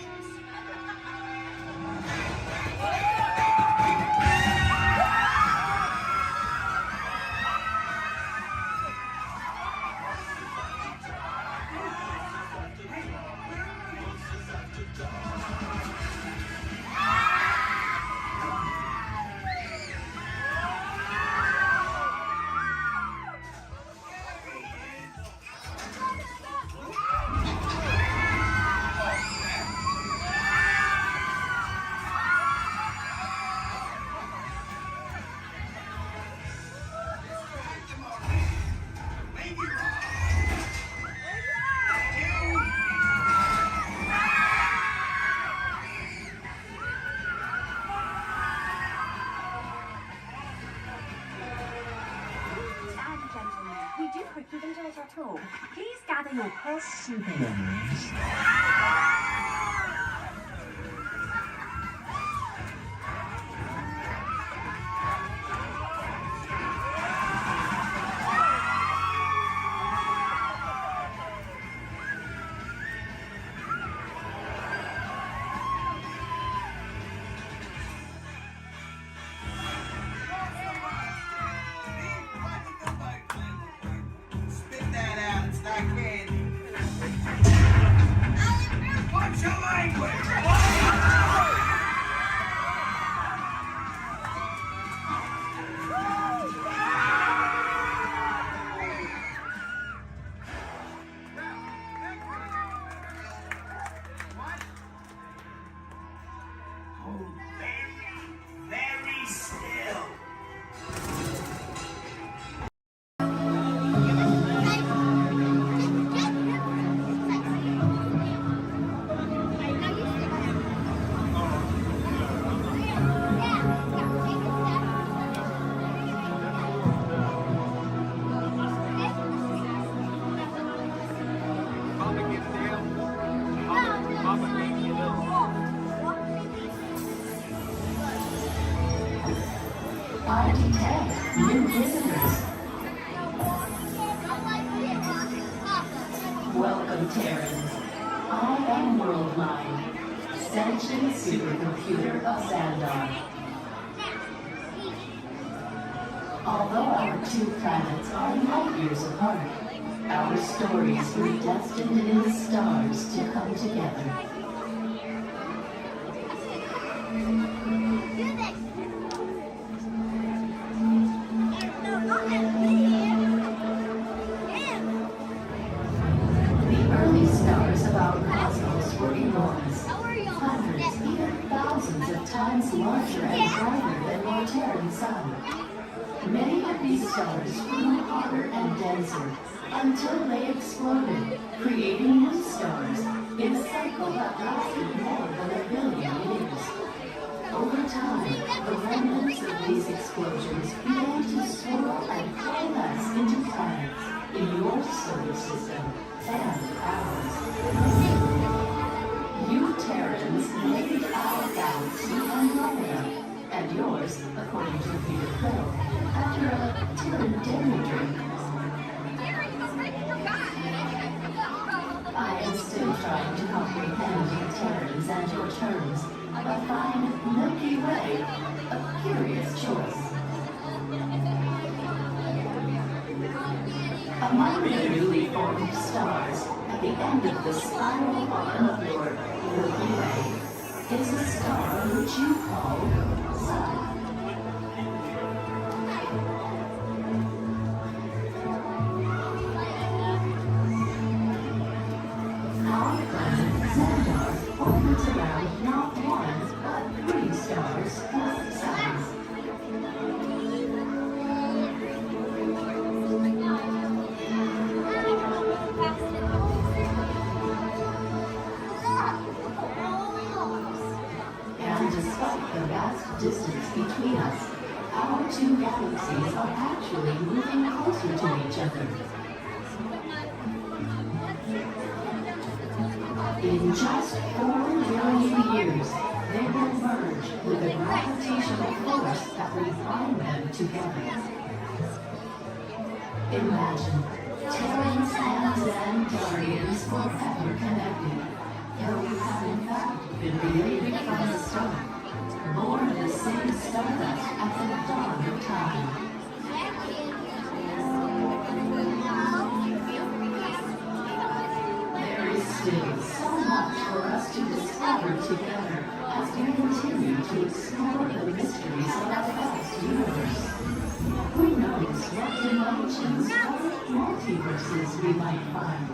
We do hope you've enjoyed our tour. Please gather your personal belongings. Spit that out, it's not candy. What's your language? Very still. I detect new visitors. Welcome, Terrans. I am Worldline, sentient supercomputer of Xandar. Although our two planets are light years apart, our stories were destined in the stars to come together. The early stars of our cosmos were enormous, hundreds, even thousands of times larger and brighter than our Terran sun. Many of these stars grew hotter and denser until they exploded, creating new stars in a cycle that lasted more than 1 billion years. Over time, the remnants of these explosions began to swirl and coalesce into planets in your solar system and ours. You Terrans named our galaxy Andromeda, and yours, according to Peter Quill, after a Terran daydream. I am still trying to comprehend you Terrans and your terms. A fine Milky Way, a curious Among the newly formed stars, at the end of the spiral arm of your Milky Way, is a star which you call Sun. Our planet Xandar orbits around not one, but 3 stars or suns. And despite the vast distance between us, our 2 galaxies are actually moving closer to each other. In just 4 billion years, they will merge with a gravitational force that will bind them together. Imagine Terrans and Xandarians forever connected, though we have in fact been related from the start, born of the same stardust at the dawn of time. There is still so much for us to discover together as we continue to explore the mysteries of our vast universe. Who knows what dimensions or multiverses we might find?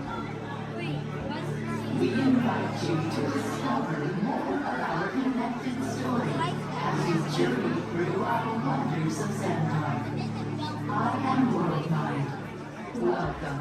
We invite you to discover more of our connected story as we journey through our wonders of Xandar. I am Worldmind. Welcome.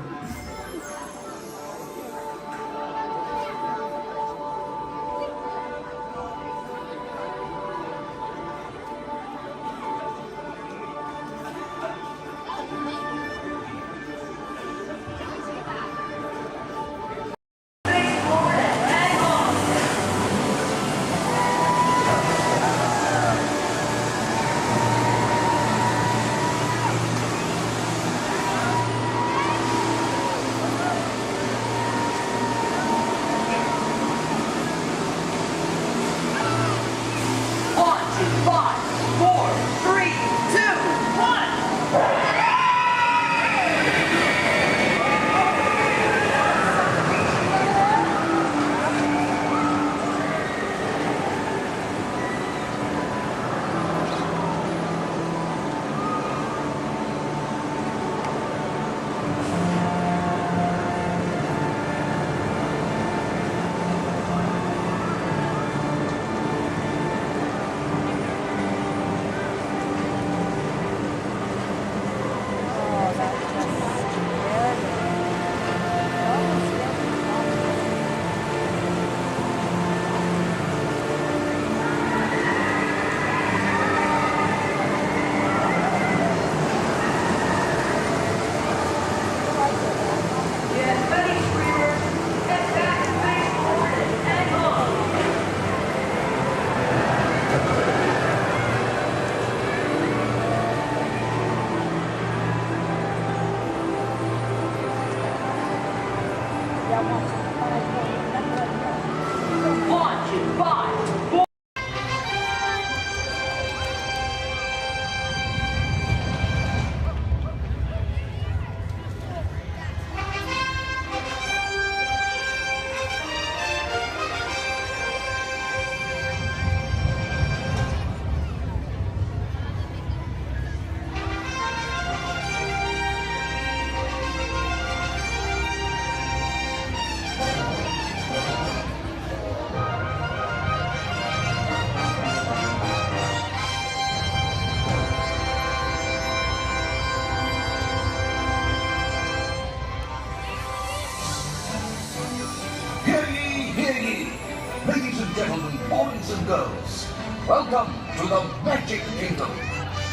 Welcome to the Magic Kingdom.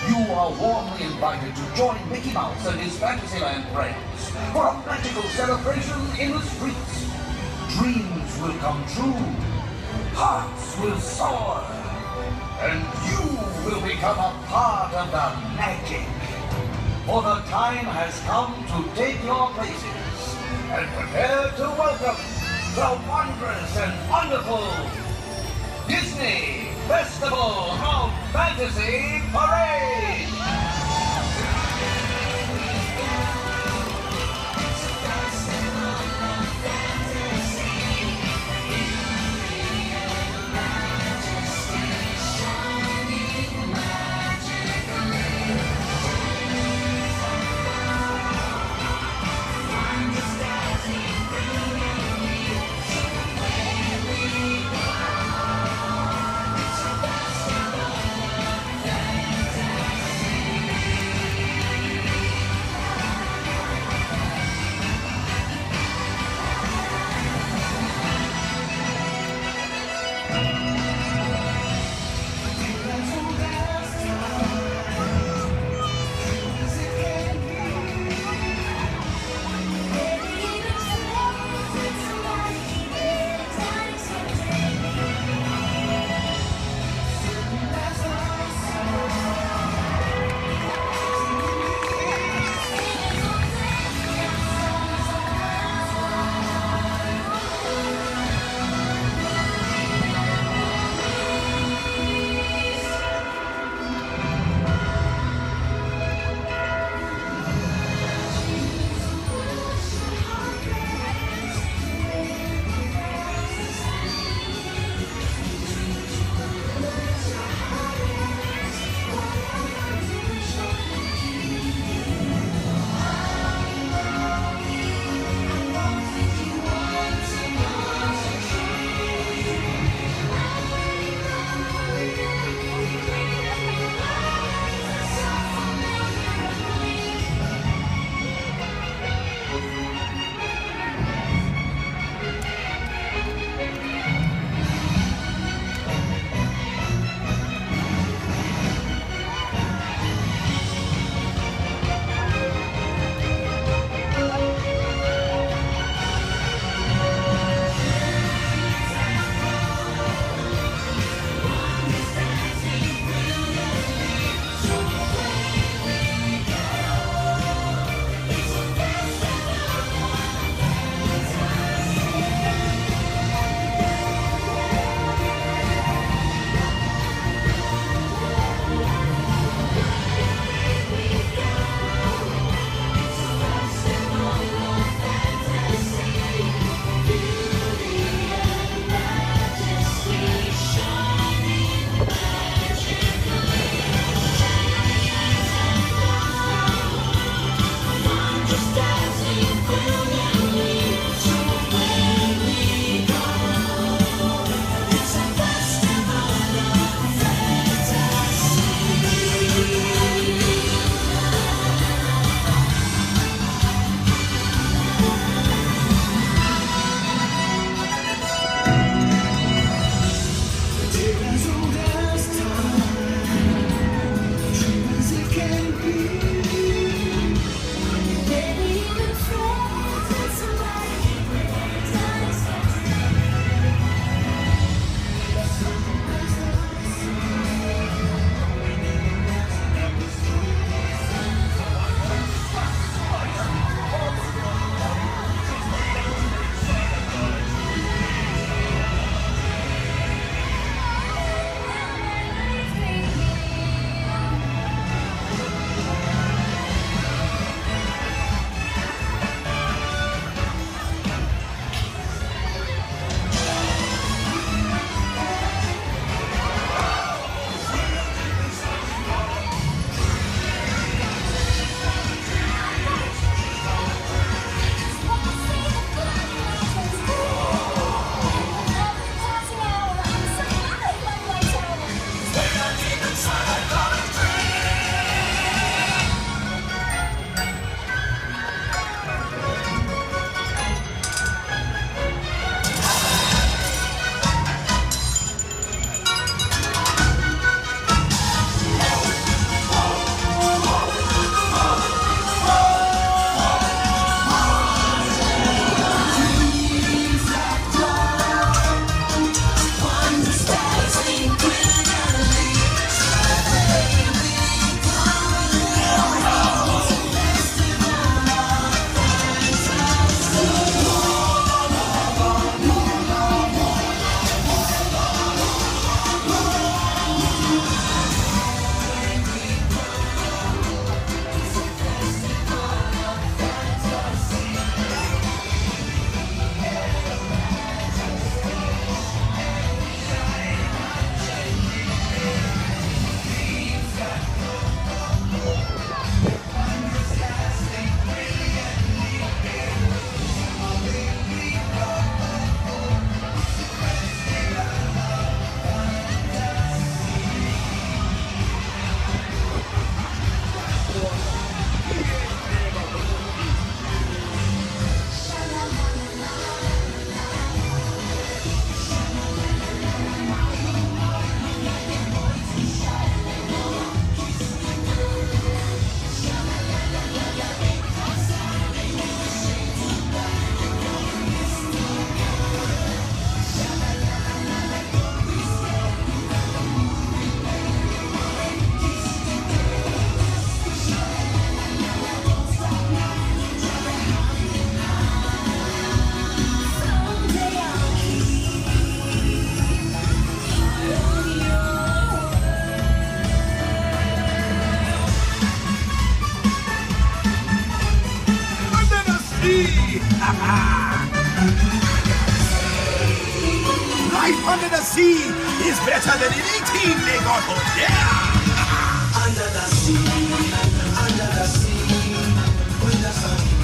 You are warmly invited to join Mickey Mouse and his Fantasyland friends for a magical celebration in the streets. Dreams will come true, hearts will soar, and you will become a part of the magic. For the time has come to take your places and prepare to welcome the wondrous and wonderful Disney Festival of Fantasy Parade! sea! Life under the sea is better than anything they got up there! Under the sea, with the sun.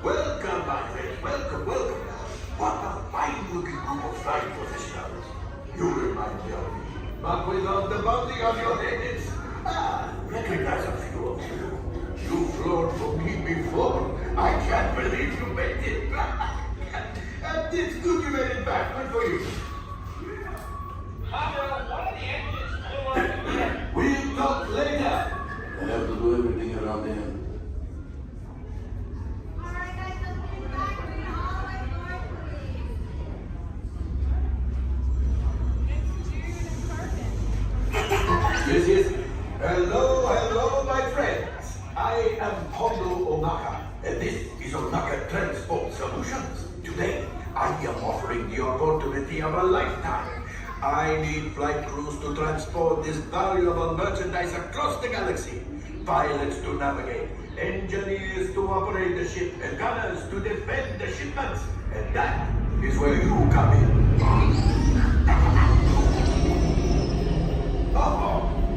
Welcome, my friends. Welcome, welcome. What a fine-looking group of flying professionals. You remind me of me, but without the bounding of your heads. Recognize a few of you. You've flown for me before. I can't believe you made it back. And it's good you made it back. Good for you. We'll talk later. I have to do everything around here. Yes. Hello, my friends. I am Hondo Onaka, and this is Onaka Transport Solutions. Today, I am offering the opportunity of a lifetime. I need flight crews to transport this valuable merchandise across the galaxy. Pilots to navigate, engineers to operate the ship, and gunners to defend the shipments. And that is where you come in.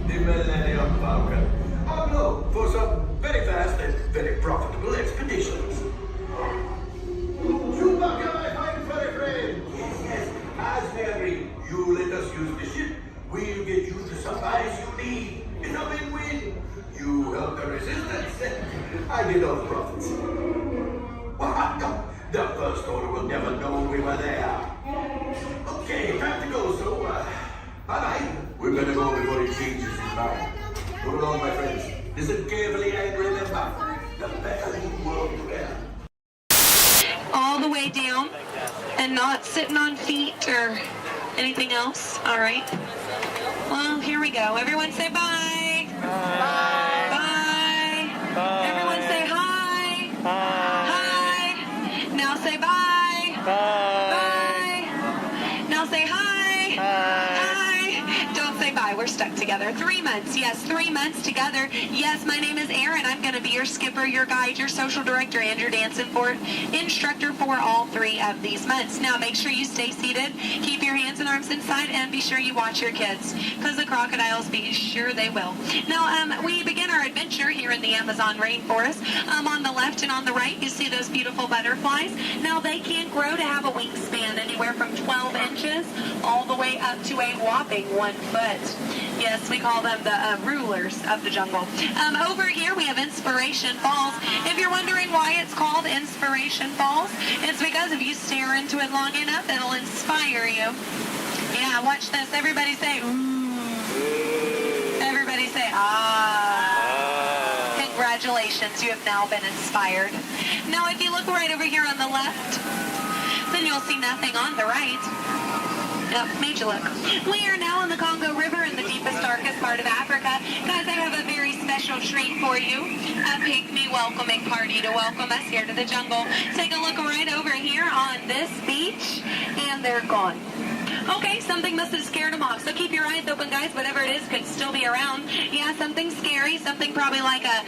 The Millennium Falcon. Oh no, for some very fast and very profitable expeditions. Chewbacca, my fine furry friend. Yes. As we agreed, you let us use the ship. We'll get you the supplies you need. It's a win-win. You help the resistance. I get all the profits. What? No. The First Order will never know we were there. Okay, time to go, so, bye-bye. We better go before he changes his mind. Go along, my friends. Listen carefully and remember, the better you world together. All the way down and not sitting on feet or anything else. All right. Well, here we go. Everyone say bye. Bye. Bye. Bye. Everyone say hi. Hi. Hi. Now say bye. Bye. Bye. Now say hi. Hi. Don't say bye. We're stuck together. 3 months. Yes, 3 months together. Yes, my name is Erin. I'm going to be your skipper, your guide, your social director, and your dance instructor for all 3 of these months. Now, make sure you stay seated, keep your hands and arms inside, and be sure you watch your kids, because the crocodiles, be sure they will. Now, we begin our adventure here in the Amazon rainforest. On the left and on the right, you see those beautiful butterflies. Now, they can grow to have a wingspan anywhere from 12 inches all the way up to a whopping 1 foot. Yes, we call them the rulers of the jungle. Over here we have Inspiration Falls. If you're wondering why it's called Inspiration Falls, it's because if you stare into it long enough, it'll inspire you. Yeah, watch this. Everybody say, ooh. Everybody say, ah. Congratulations, you have now been inspired. Now, if you look right over here on the left, then you'll see nothing on the right. Yep, made you look. We are now in the Congo River in the deepest, darkest part of Africa. Guys, I have a very special treat for you. A pygmy welcoming party to welcome us here to the jungle. Take a look right over here on this beach, and they're gone. Okay, something must have scared them off. So keep your eyes open, guys. Whatever it is could still be around. Yeah, something scary. Something probably like a,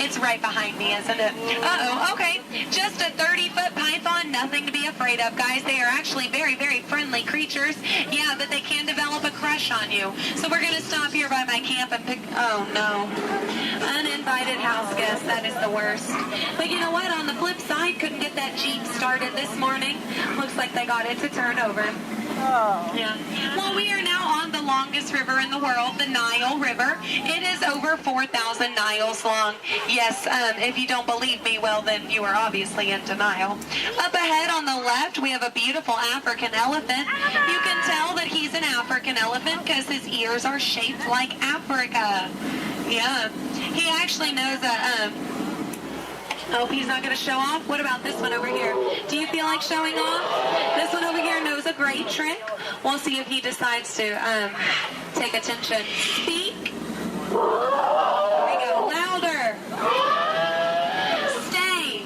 it's right behind me, isn't it? Uh-oh, okay. Just a 30-foot python. Nothing to be afraid of, guys. They are actually very, very friendly creatures. Yeah, but they can develop a crush on you. So we're going to stop here by my camp and pick, oh no. Uninvited house guests. That is the worst. But you know what? On the flip side, couldn't get that Jeep started this morning. Looks like they got it to turn over. Oh. Yeah. Well, we are now on the longest river in the world, the Nile River. It is over 4,000 miles long. Yes, if you don't believe me, well, then you are obviously in denial. Up ahead on the left, we have a beautiful African elephant. You can tell that he's an African elephant because his ears are shaped like Africa. Yeah. He actually knows oh, he's not going to show off? What about this one over here? Do you feel like showing off? This one over here knows a great trick. We'll see if he decides to take attention. Speak. Here we go. Louder. Stay.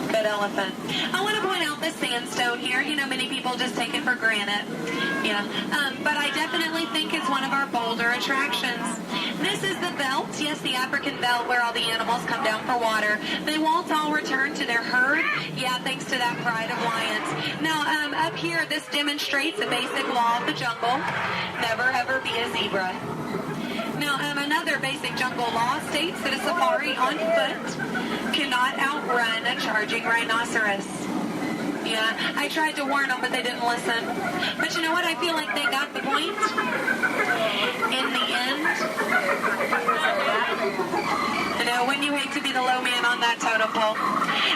Good elephant. I want to point out this sandstone here. You know, many people just take it for granted. Yeah. But I definitely think it's one of our bolder attractions. This is the belt, yes, the African belt where all the animals come down for water. They won't all return to their herd, yeah, thanks to that pride of lions. Now, up here, this demonstrates a basic law of the jungle. Never ever be a zebra. Now, another basic jungle law states that a safari on foot cannot outrun a a charging rhinoceros. Yeah, I tried to warn them, but they didn't listen. But you know what? I feel like they got the point. In the end. I know, wouldn't you hate to be the low man on that totem pole?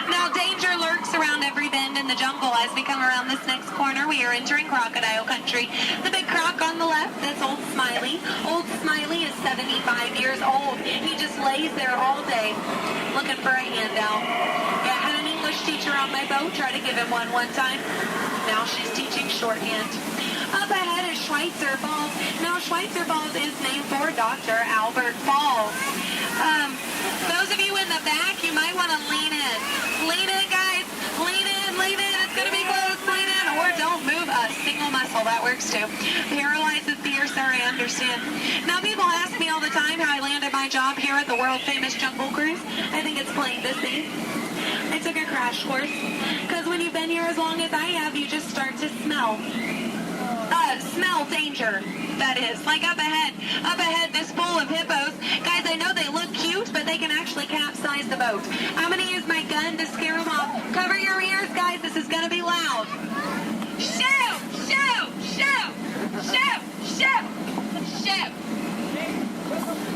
Now, danger lurks around every bend in the jungle. As we come around this next corner, we are entering crocodile country. The big croc on the left, that's Old Smiley. Old Smiley is 75 years old. He just lays there all day looking for a handout. Yeah, I had an English teacher on my boat, try to give him one time. Now she's teaching shorthand. Up ahead is Schweitzer Falls. Now Schweitzer Falls is named for Dr. Albert Falls. Those of you in the back, you might want to lean in. Lean in, guys. Lean in, lean in. It's going to be close. Lean in, or don't move a single muscle. That works too. Paralyzes fear, sir, I understand. Now people ask me all the time how I landed my job here at the world famous Jungle Cruise. I think it's plain to see. I took a crash course, because when you've been here as long as I have, you just start to smell danger, that is. Like up ahead, this pool of hippos. Guys, I know they look cute, but they can actually capsize the boat. I'm going to use my gun to scare them off. Cover your ears, guys, this is going to be loud. Shoot! Shoot! Shoot! Shoot! Shoot! Shoot!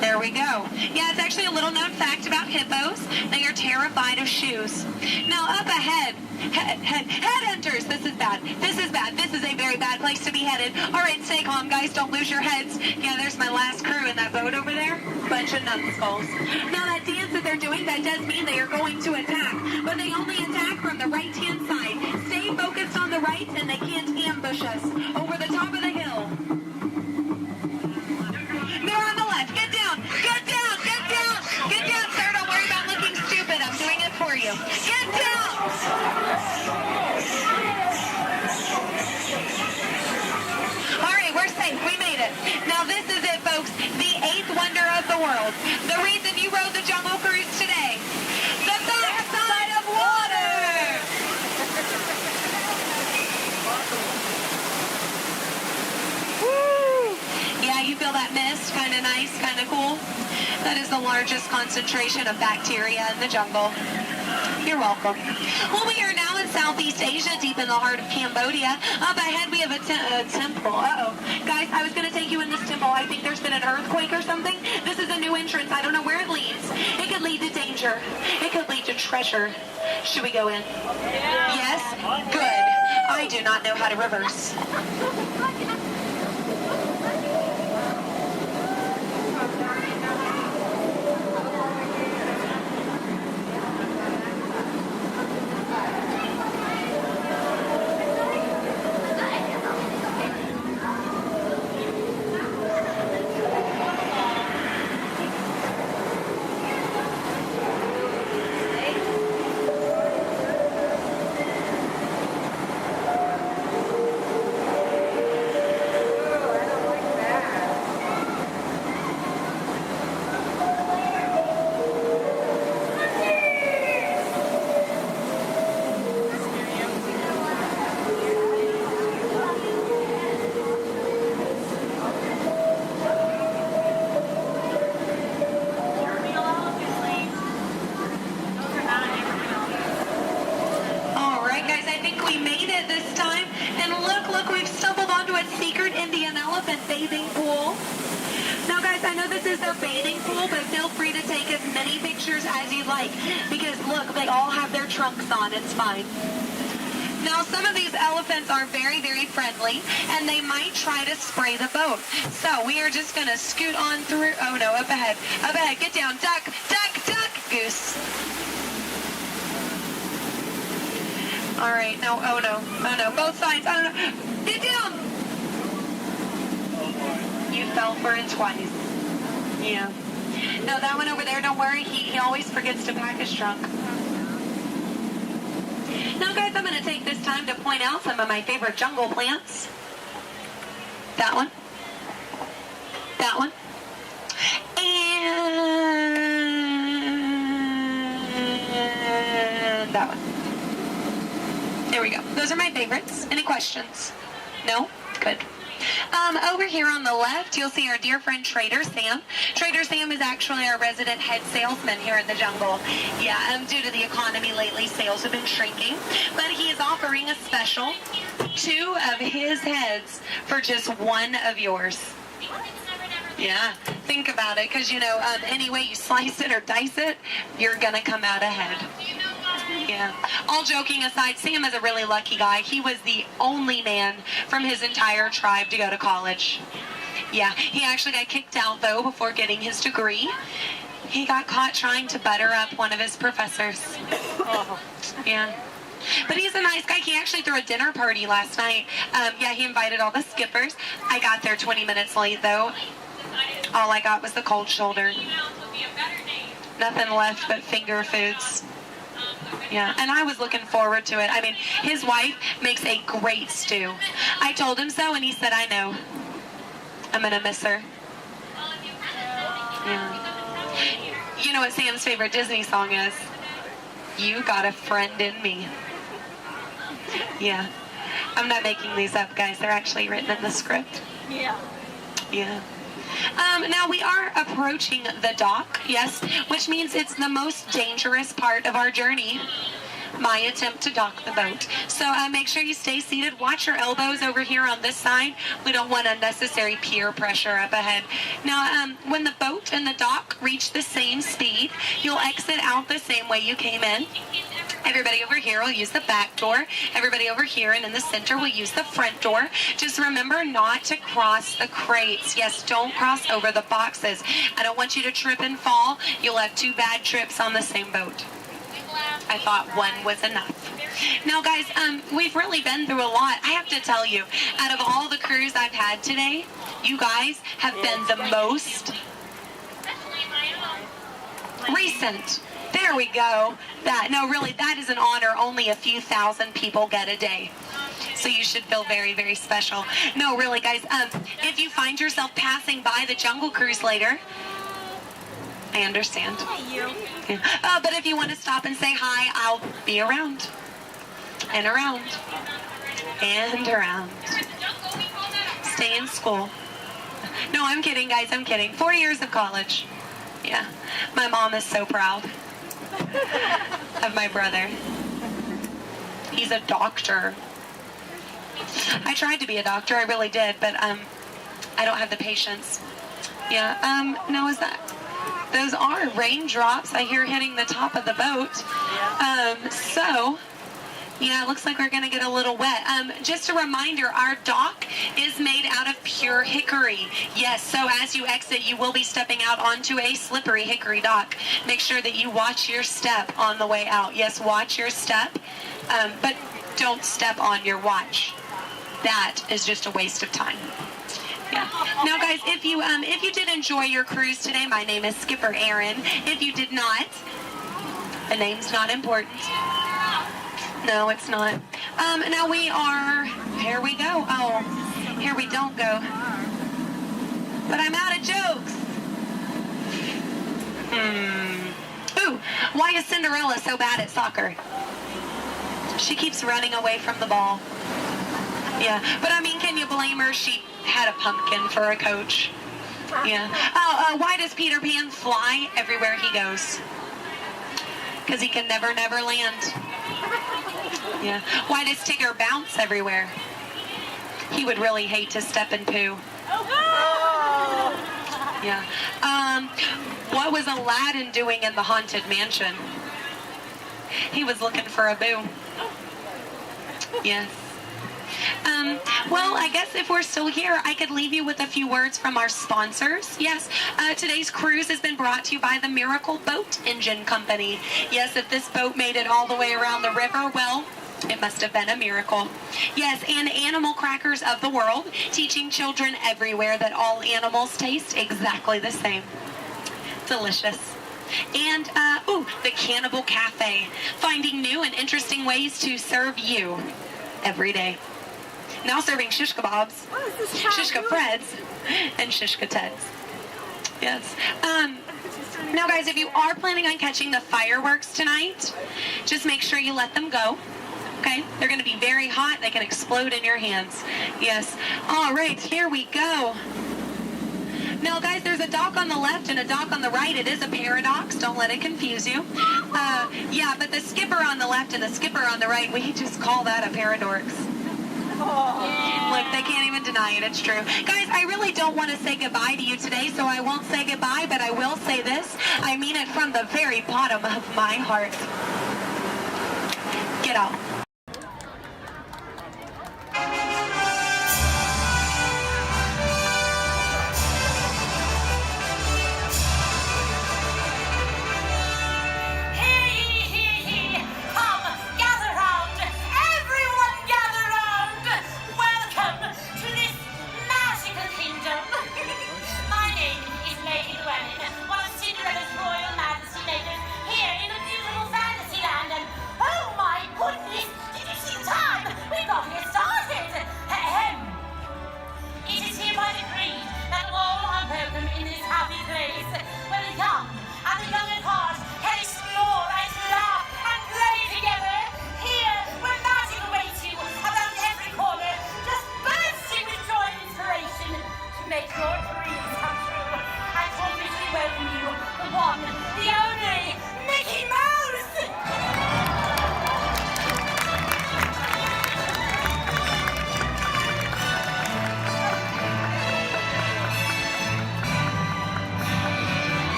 There we go. Yeah, it's actually a little known fact about hippos. They are terrified of shoes. Now up ahead, headhunters. This is bad. This is bad. This is a very bad place to be headed. All right, stay calm, guys. Don't lose your heads. Yeah, there's my last crew in that boat over there. Bunch of numbskulls. Now that dance that they're doing, that does mean they are going to attack. But they only attack from the right-hand side. Stay focused on the right, and they can't ambush us. Over the top of the hill. They're on the left. Get down. Get down. Get down. Get down, sir. Don't worry about looking stupid. I'm doing it for you. Get down. All right, we're safe. We made it. Now this is it, folks. The 8th wonder of the world. The reason you rode the Jungle Cruise today. The backside of water. Woo! Yeah, you feel that mist? Kind of nice, kind of cool. That is the largest concentration of bacteria in the jungle. You're welcome. Well, we are now in Southeast Asia, deep in the heart of Cambodia. Up ahead, we have a temple. Uh-oh. Guys, I was going to take you in this temple. I think there's been an earthquake or something. This is a new entrance. I don't know where it leads. It could lead to danger. It could lead to treasure. Should we go in? Yeah. Yes? Good. I do not know how to reverse. Bathing pool. Now guys, I know this is their bathing pool, but feel free to take as many pictures as you like, because look, they all have their trunks on. It's fine. Now some of these elephants are very, very friendly, and they might try to spray the boat. So we are just going to scoot on through. Oh no, up ahead. Up ahead. Get down. Duck, duck, duck. Goose. All right. No, oh no. Oh no. Both sides. Oh no. Get down. You fell for it twice. Yeah. No, that one over there, don't worry. He always forgets to pack his trunk. Now, guys, I'm going to take this time to point out some of my favorite jungle plants. That one. That one. And that one. There we go. Those are my favorites. Any questions? No? Good. Over here on the left, you'll see our dear friend Trader Sam. Trader Sam is actually our resident head salesman here in the jungle. Yeah, due to the economy lately, sales have been shrinking. But he is offering a special, 2 of his heads for just 1 of yours. Yeah, think about it, because, you know, any way you slice it or dice it, you're going to come out ahead. Yeah. All joking aside, Sam is a really lucky guy. He was the only man from his entire tribe to go to college. Yeah, he actually got kicked out, though, before getting his degree. He got caught trying to butter up one of his professors. Yeah. But he's a nice guy. He actually threw a dinner party last night. Yeah, he invited all the skippers. I got there 20 minutes late, though. All I got was the cold shoulder. Nothing left but finger foods. Yeah, and I was looking forward to it. I mean, his wife makes a great stew. I told him so, and he said, I know. I'm going to miss her. Yeah. You know what Sam's favorite Disney song is? You Got a Friend in Me. Yeah. I'm not making these up, guys. They're actually written in the script. Yeah. Yeah. Now we are approaching the dock, yes, which means it's the most dangerous part of our journey. My attempt to dock the boat. So make sure you stay seated. Watch your elbows over here on this side. We don't want unnecessary peer pressure up ahead. Now, when the boat and the dock reach the same speed, you'll exit out the same way you came in. Everybody over here will use the back door. Everybody over here and in the center will use the front door. Just remember not to cross the crates. Yes, don't cross over the boxes. I don't want you to trip and fall. You'll have 2 bad trips on the same boat. I thought 1 was enough. Now, guys, we've really been through a lot. I have to tell you, out of all the crews I've had today, you guys have been the most recent. There we go. No, really, that is an honor only a few thousand people get a day. So you should feel very, very special. No, really, guys, if you find yourself passing by the Jungle Cruise later, I understand. Yeah. But if you want to stop and say hi, I'll be around. And around. And around. Stay in school. No, I'm kidding, guys, I'm kidding. 4 years of college. Yeah. My mom is so proud of my brother. He's a doctor. I tried to be a doctor, I really did, but I don't have the patience. Yeah, no, is that... Those are raindrops I hear hitting the top of the boat. So, yeah, it looks like we're going to get a little wet. Just a reminder, our dock is made out of pure hickory. Yes, so as you exit, you will be stepping out onto a slippery hickory dock. Make sure that you watch your step on the way out. Yes, watch your step, but don't step on your watch. That is just a waste of time. Yeah. Now, guys, if you did enjoy your cruise today, my name is Skipper Aaron. If you did not, the name's not important. No, it's not. Now we are, here we go. Oh, here we don't go. But I'm out of jokes. Ooh, why is Cinderella so bad at soccer? She keeps running away from the ball. Yeah, but I mean, can you blame her? She had a pumpkin for a coach. Yeah. Oh, why does Peter Pan fly everywhere he goes? Because he can never land. Yeah. Why does Tigger bounce everywhere? He would really hate to step in poo. Yeah. What was Aladdin doing in the Haunted Mansion? He was looking for a boo. Yes. Well, I guess if we're still here, I could leave you with a few words from our sponsors. Yes, today's cruise has been brought to you by the Miracle Boat Engine Company. Yes, if this boat made it all the way around the river, well, it must have been a miracle. Yes, and Animal Crackers of the World, teaching children everywhere that all animals taste exactly the same. Delicious. And, the Cannibal Cafe, finding new and interesting ways to serve you every day. Now serving shish kebabs, shish freds, and shish teds. Yes. Now, guys, if you are planning on catching the fireworks tonight, just make sure you let them go. Okay? They're going to be very hot. They can explode in your hands. Yes. All right, here we go. Now, guys, there's a dock on the left and a dock on the right. It is a paradox. Don't let it confuse you. Yeah, but the skipper on the left and the skipper on the right, we just call that a paradorx. Look, they can't even deny it. It's true. Guys, I really don't want to say goodbye to you today, so I won't say goodbye, but I will say this. I mean it from the very bottom of my heart. Get out.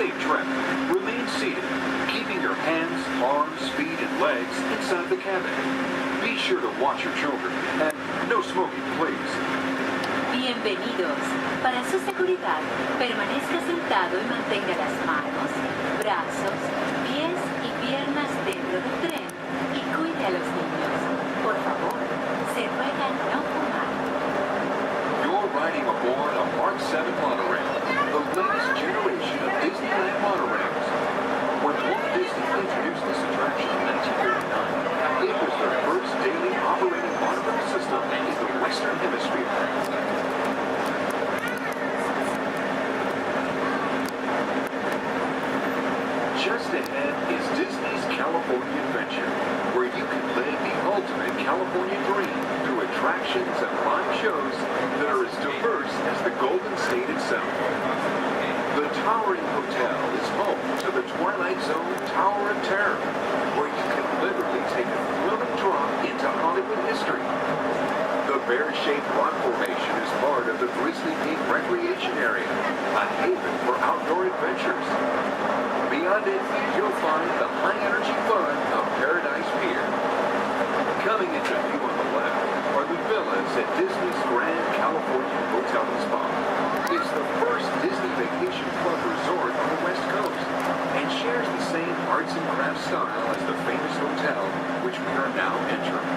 safe trip. Remain seated, keeping your hands, arms, feet, and legs inside the cabin. Be sure to watch your children, and no smoking, please. Bienvenidos. Para su seguridad, permanezca sentado y mantenga las manos, brazos, pies y piernas dentro del tren y cuide a los niños. Por favor, se ruega no fumar. You're riding aboard a Mark 7 monorail, the latest generation of Disneyland monorails. When Walt Disney introduced this attraction in 1939, it was the first daily operating monorail system in the Western Hemisphere. Just ahead is Disney's California Adventure, where you can live the ultimate California dream through attractions and live shows that are as diverse as the Golden State itself. The Towering Hotel is home to the Twilight Zone Tower of Terror, where you can literally take a thrilling drop into Hollywood history. The bear-shaped rock formation is part of the Grizzly Peak Recreation Area, a haven for outdoor adventures. Beyond it, you'll find the high-energy fun of Paradise Pier. Coming into view on the left are the villas at Disney's Grand California Hotel and Spa. It's the first Disney Vacation Club resort on the West Coast and shares the same arts and crafts style as the famous hotel, which we are now entering.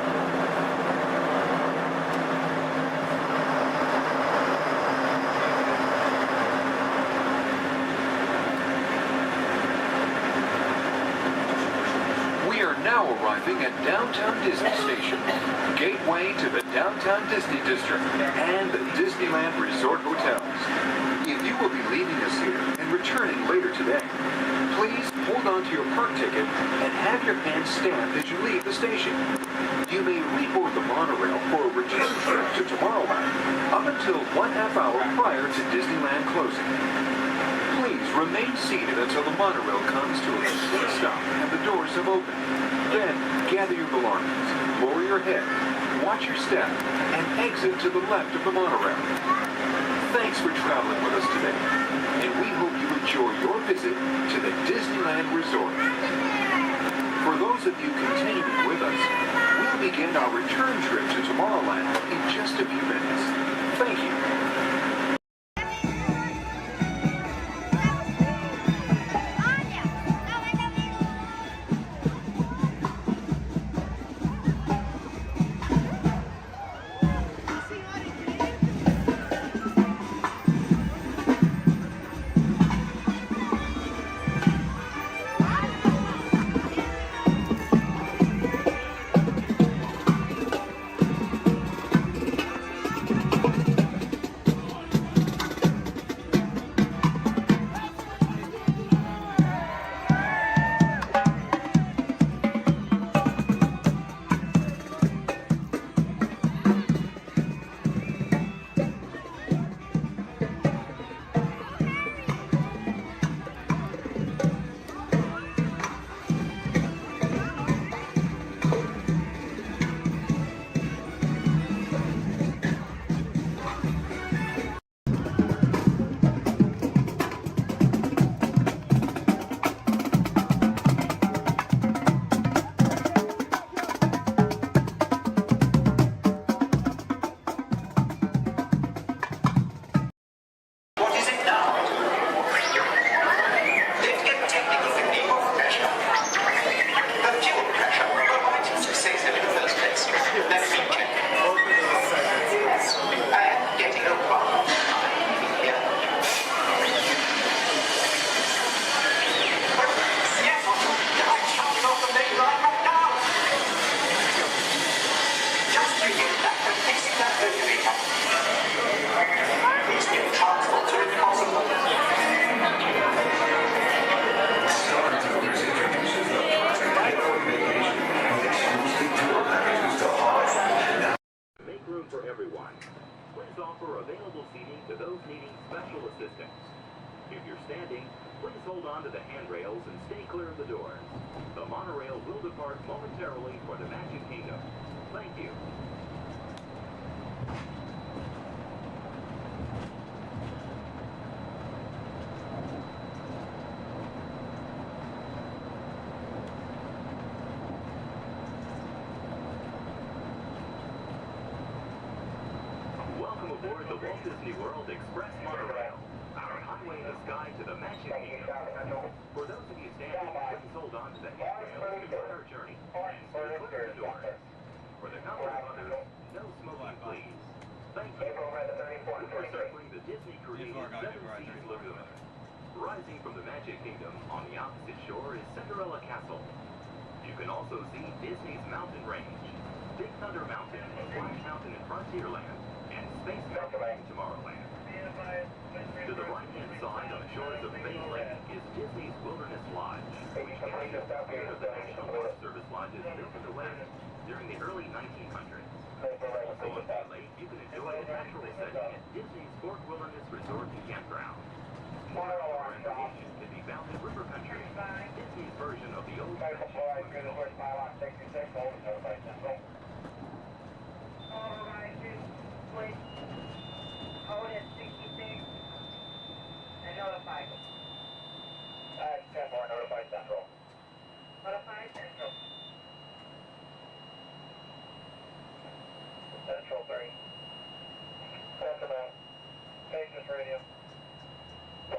Now arriving at Downtown Disney Station, gateway to the Downtown Disney District and the Disneyland Resort Hotels. If you will be leaving us here and returning later today, please hold on to your park ticket and have your hand stamped as you leave the station. You may reboard the monorail for a return trip to Tomorrowland up until 1/2 hour prior to Disneyland closing. Please remain seated until the monorail comes to a complete stop and the doors have opened. Then, gather your belongings, lower your head, watch your step, and exit to the left of the monorail. Thanks for traveling with us today, and we hope you enjoy your visit to the Disneyland Resort. For those of you continuing with us, we'll begin our return trip to Tomorrowland in just a few minutes. Thank you. The Walt Disney World Express Monorail, our highway in the sky to the Magic Kingdom. For those of you standing, please hold on to the handrails to start our journey and stay clear of the doors. For the comfort of others, no smoking, please. Thank you. We're circling the Disney-created Seven Seas Lagoon. Rising from the Magic Kingdom on the opposite shore is Cinderella Castle. You can also see Disney's mountain range, Big Thunder Mountain, Splash Mountain in Frontierland, and Space Mountain in Tomorrowland. To the right-hand side on the shores of Bay Lake is Disney's Wilderness Lodge, which captures the spirit of the National Park Service lodges built in the West during the early 1900s. Also on Bay Lake, you can enjoy a natural setting at Disney's Fort Wilderness Resort and Campground. More outdoor information can be found in River Country, Disney's version of the old-fashioned swimming pool. All right, please. Hold at 66 and notify. 10-4, notify Central. Notify Central. Central 3. Send them out. Patience radio. 1-1.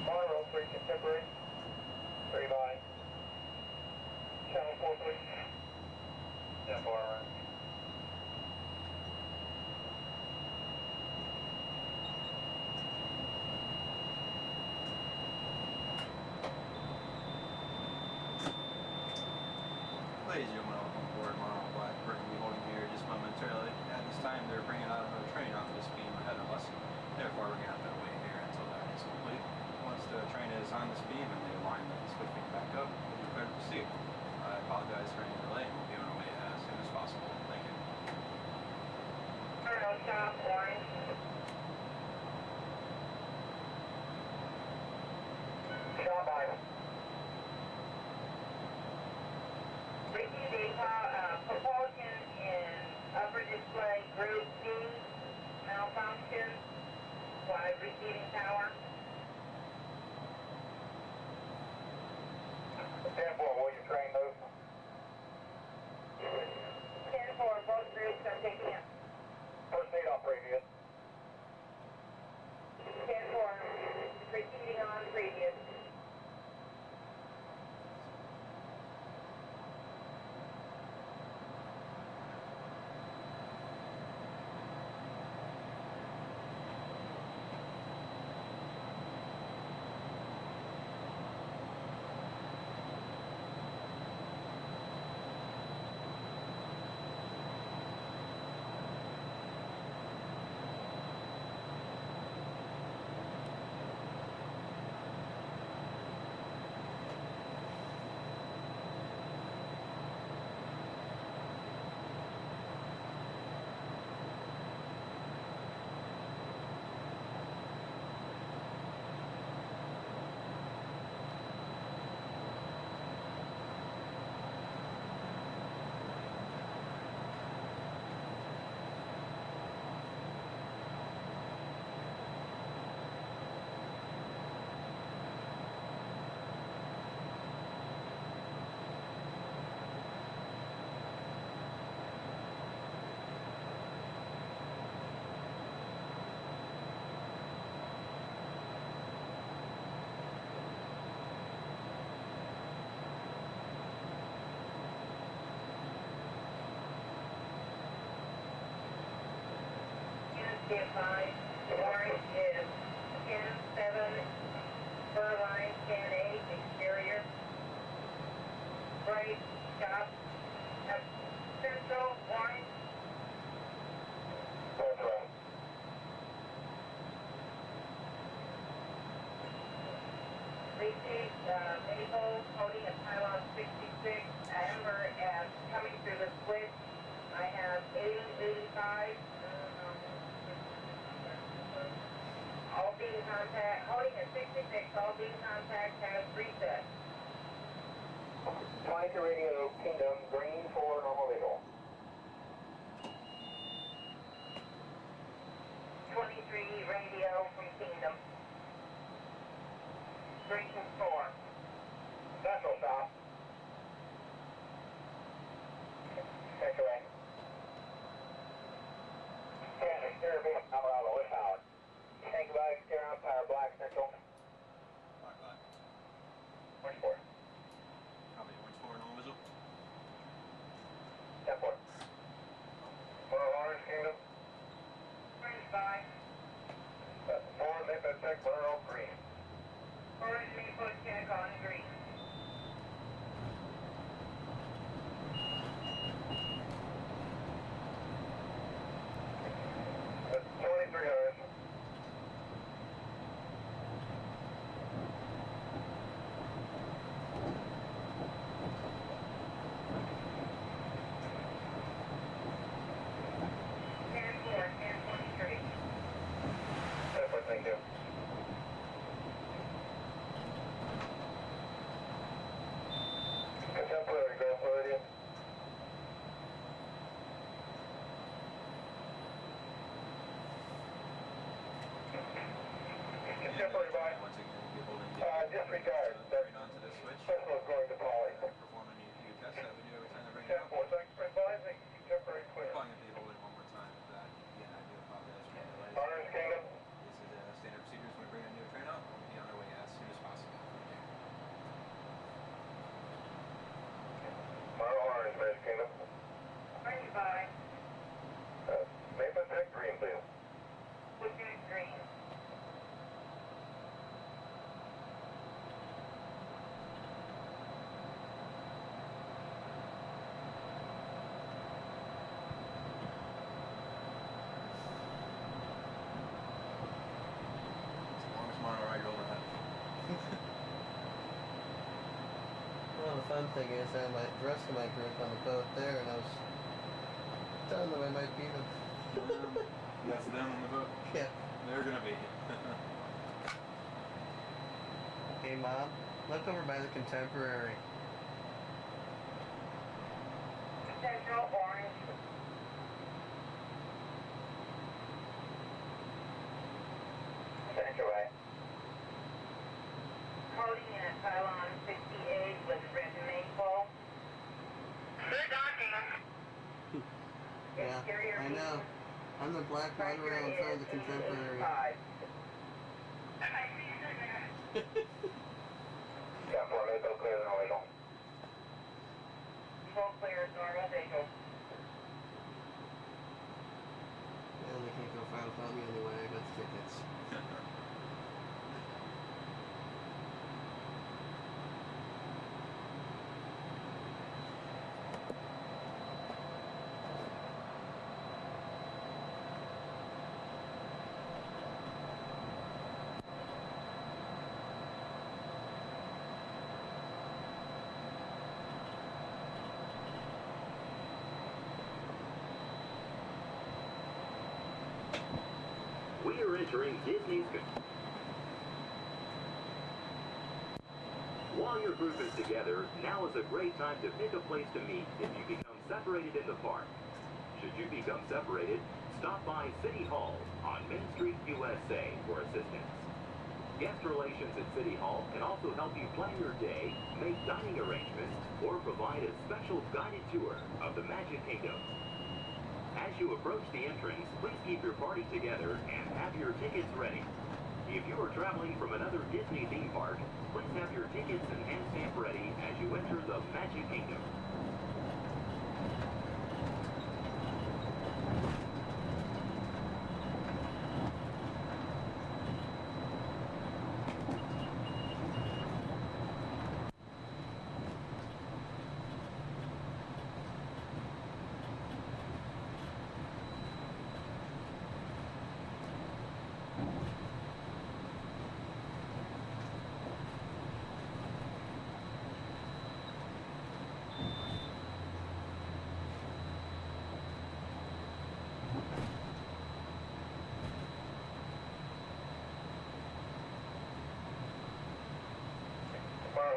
Monroe 3 contemporary. 3 by. Channel 4 please. 10-4 around. Ladies and gentlemen, welcome aboard Monarch Blackbird. We'll be holding here just momentarily. At this time, they're bringing out another train off this beam ahead of us. Therefore, we're going to have to wait here until that is complete. Once the train is on this beam and they line the switching back up, we'll be clear to proceed. I apologize for any delay, and we'll be on our way as soon as possible. Thank you. Colonel Shop, orange. Shop item. Received a propulsion in upper display group D malfunction while receiving power. 10-4, will your train move? 10-4, both groups are picking up. Proceed on previous. 10-4, proceeding on previous. Get 5, orange is 10-7, fur line 10-8, exterior. Right, stop, central, orange. Received Maple holding a pylon 66, Amber as coming through the switch. I have 80-85. All beam contact, holding at 66, all beam contact has reset. 22 radio Kingdom, green for normal visual. 23 radio from Kingdom. Green 4. Central stop. Kingdom. 95. Maple Tech Green, please. Lieutenant Green. Longest monorail you'll ever have. Well, the fun thing is I had the rest of my group on the boat there, and I was telling them I might beat them. That's them on the boat? Yeah. They're gonna be. Hey, Mom, look over by the Contemporary. Central Orange. Central way. Cody in at pylon 68 with red maple. Good docking. Yeah, I know. I'm the black monorail in front of the Contemporary. Got 4 Maple clear and illegal. Full clear, normal vehicle. Yeah, they can't go far without me anyway. I got the tickets. We are entering Disney's. While your group is together, now is a great time to pick a place to meet if you become separated in the park. Should you become separated, stop by City Hall on Main Street, USA for assistance. Guest relations at City Hall can also help you plan your day, make dining arrangements, or provide a special guided tour of the Magic Kingdom. As you approach the entrance, please keep your party together and have your tickets ready. If you are traveling from another Disney theme park, please have your tickets and hand stamp ready as you enter the Magic Kingdom.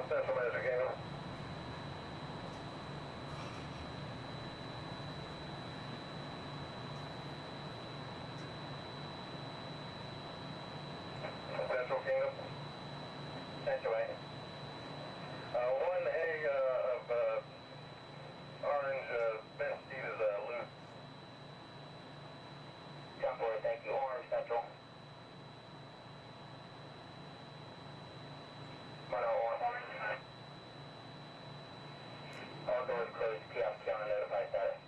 Central Magic Kingdom. Central Kingdom. Central A. One egg of orange bench seat is loose. Copy, thank you. Orange Central. All doors closed. Kiosk counter notified status.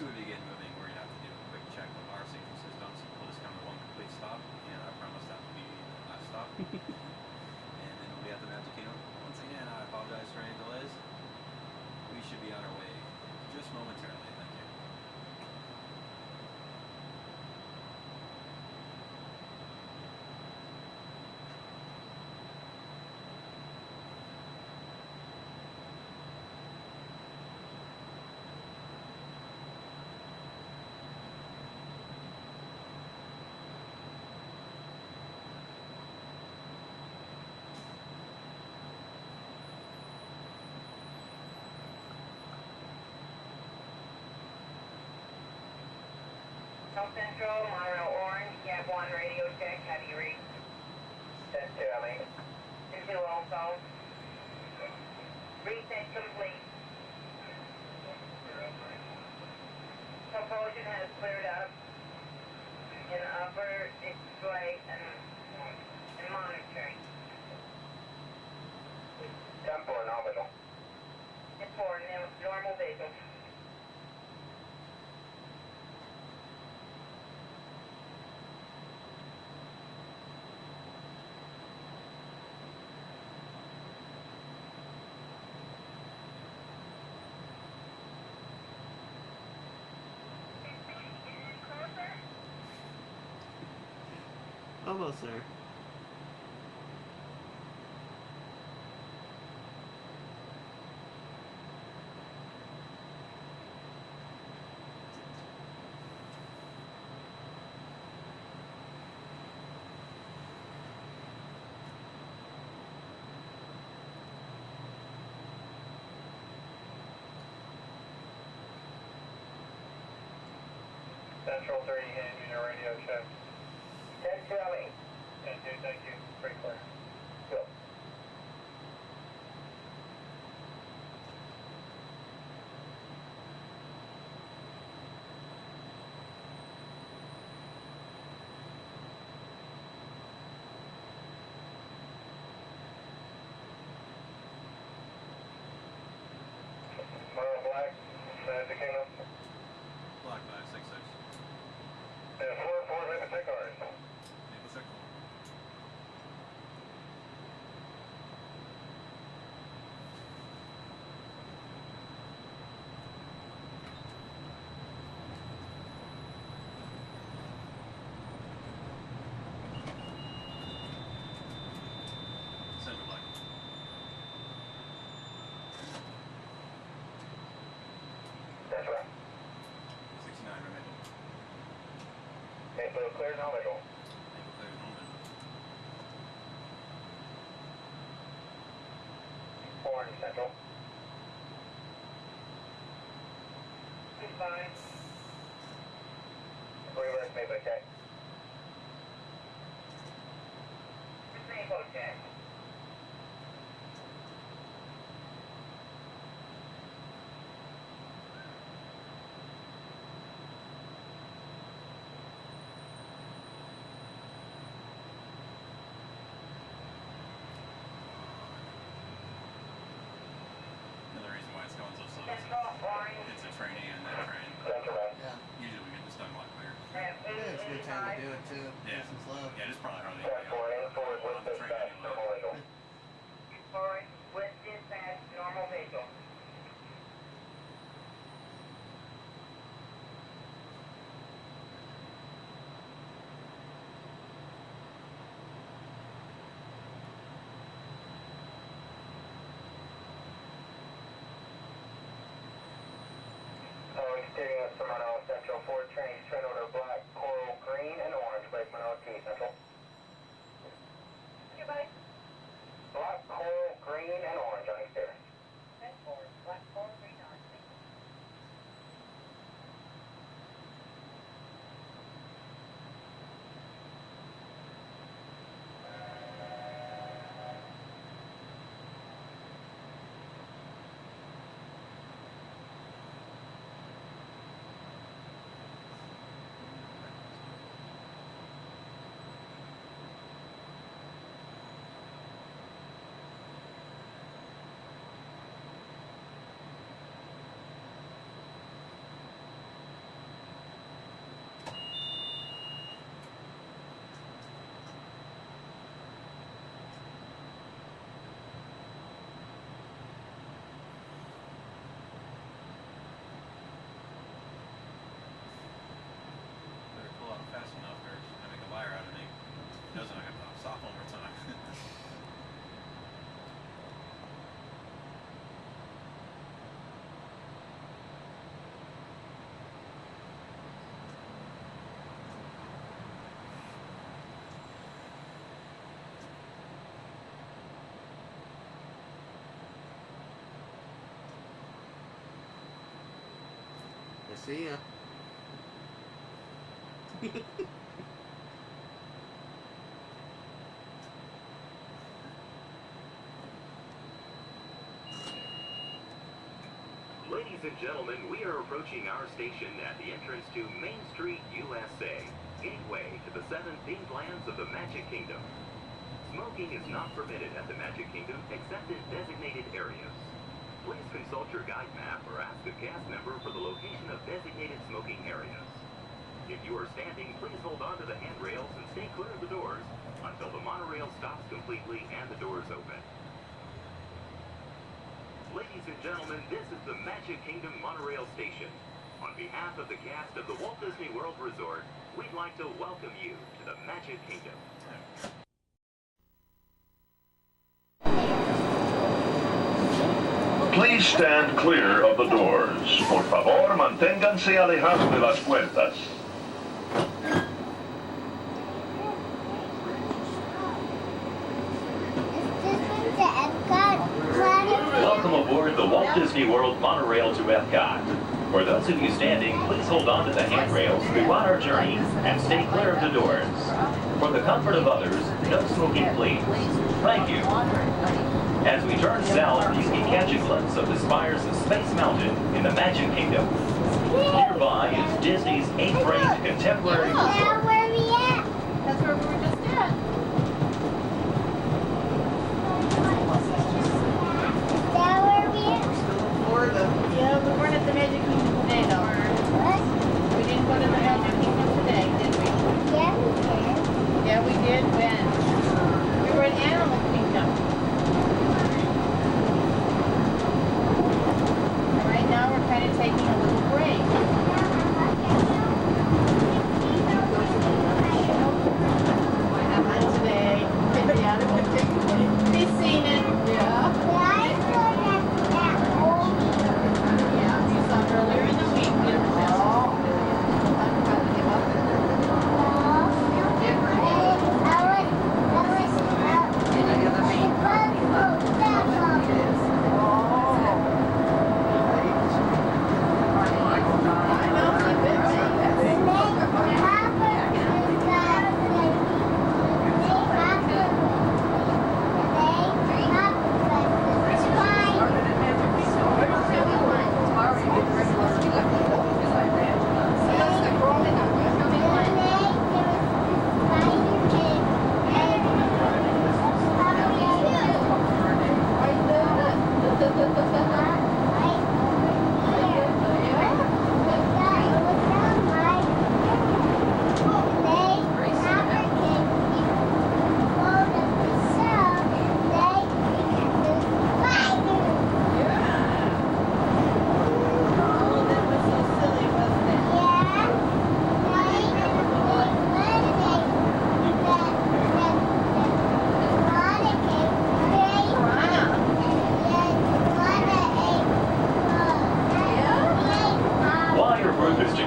to the beginning moving where you have to do a quick check of our safety systems. We'll just come to one complete stop, and I promise that will be the last stop. And then we'll be at the Magic Kingdom. Once again, I apologize for any delays. We should be on our way just momentarily. Thank you. South Central, Monorail Orange, Cab 1 radio check, have you reached? 10-2, I mean. 2-2 also. Reset complete. Propulsion has cleared up in upper display and monitoring. 10-4, no visual. 10-4, normal visual. Almost there. Central 3, hand user radio check. 10-2, I mean. 10-2, thank you. Pretty clear. Go. Black, Magic Kingdom. Black 966. Yeah, 4-4, make a take ours. Maple Circle. Central Black. That's right. 69 Maple. Maple clear, no visual. Maple clear, no visual. Orange Central. Fine. Reverse Maple check. Maple check. Another reason why it's going so slow is Central, orange. it's a trainee and that train. Central. Yeah. Usually we get this done a lot quicker. Yeah, it's a good time to do it too. Yeah. Nice and slow. Yeah, there's probably hardly Forward on the with train dispatch, anymore. normal visual. Forward with dispatch, normal visual. Exterior Monroe Central, 4 trains, train order black, coral, green, and orange, Lake Monroe T Central. Goodbye. Black, coral, green, and orange on exterior. Red 4, black, coral, green, orange. See ya. Ladies and gentlemen, we are approaching our station at the entrance to Main Street, USA, gateway to the 7 themed lands of the Magic Kingdom. Smoking is not permitted at the Magic Kingdom except in designated areas. Please consult your guide map or ask a cast member for the location of designated smoking areas. If you are standing, please hold on to the handrails and stay clear of the doors until the monorail stops completely and the doors open. Ladies and gentlemen, this is the Magic Kingdom Monorail Station. On behalf of the cast of the Walt Disney World Resort, we'd like to welcome you to the Magic Kingdom. Please stand clear of the doors. Por favor, manténganse alejados de las puertas. Welcome aboard the Walt Disney World Monorail to Epcot. For those of you standing, please hold on to the handrails throughout our journey and stay clear of the doors. For the comfort of others, no smoking, please. Thank you. As we turn south, you can catch a glimpse of the spires of Space Mountain in the Magic Kingdom. Nearby is Disney's 8th-ranked contemporary resort. Where are we at? That's where we were just at. Yeah, we weren't at the Magic Kingdom today, though. What? We didn't go to the Magic Kingdom today, did we? Yeah, we did. Yeah, we did. When? We were at Animal Kingdom. And right now we're kind of taking a little break. Not today. Yeah, we've seen it. Yeah. Earlier in the week,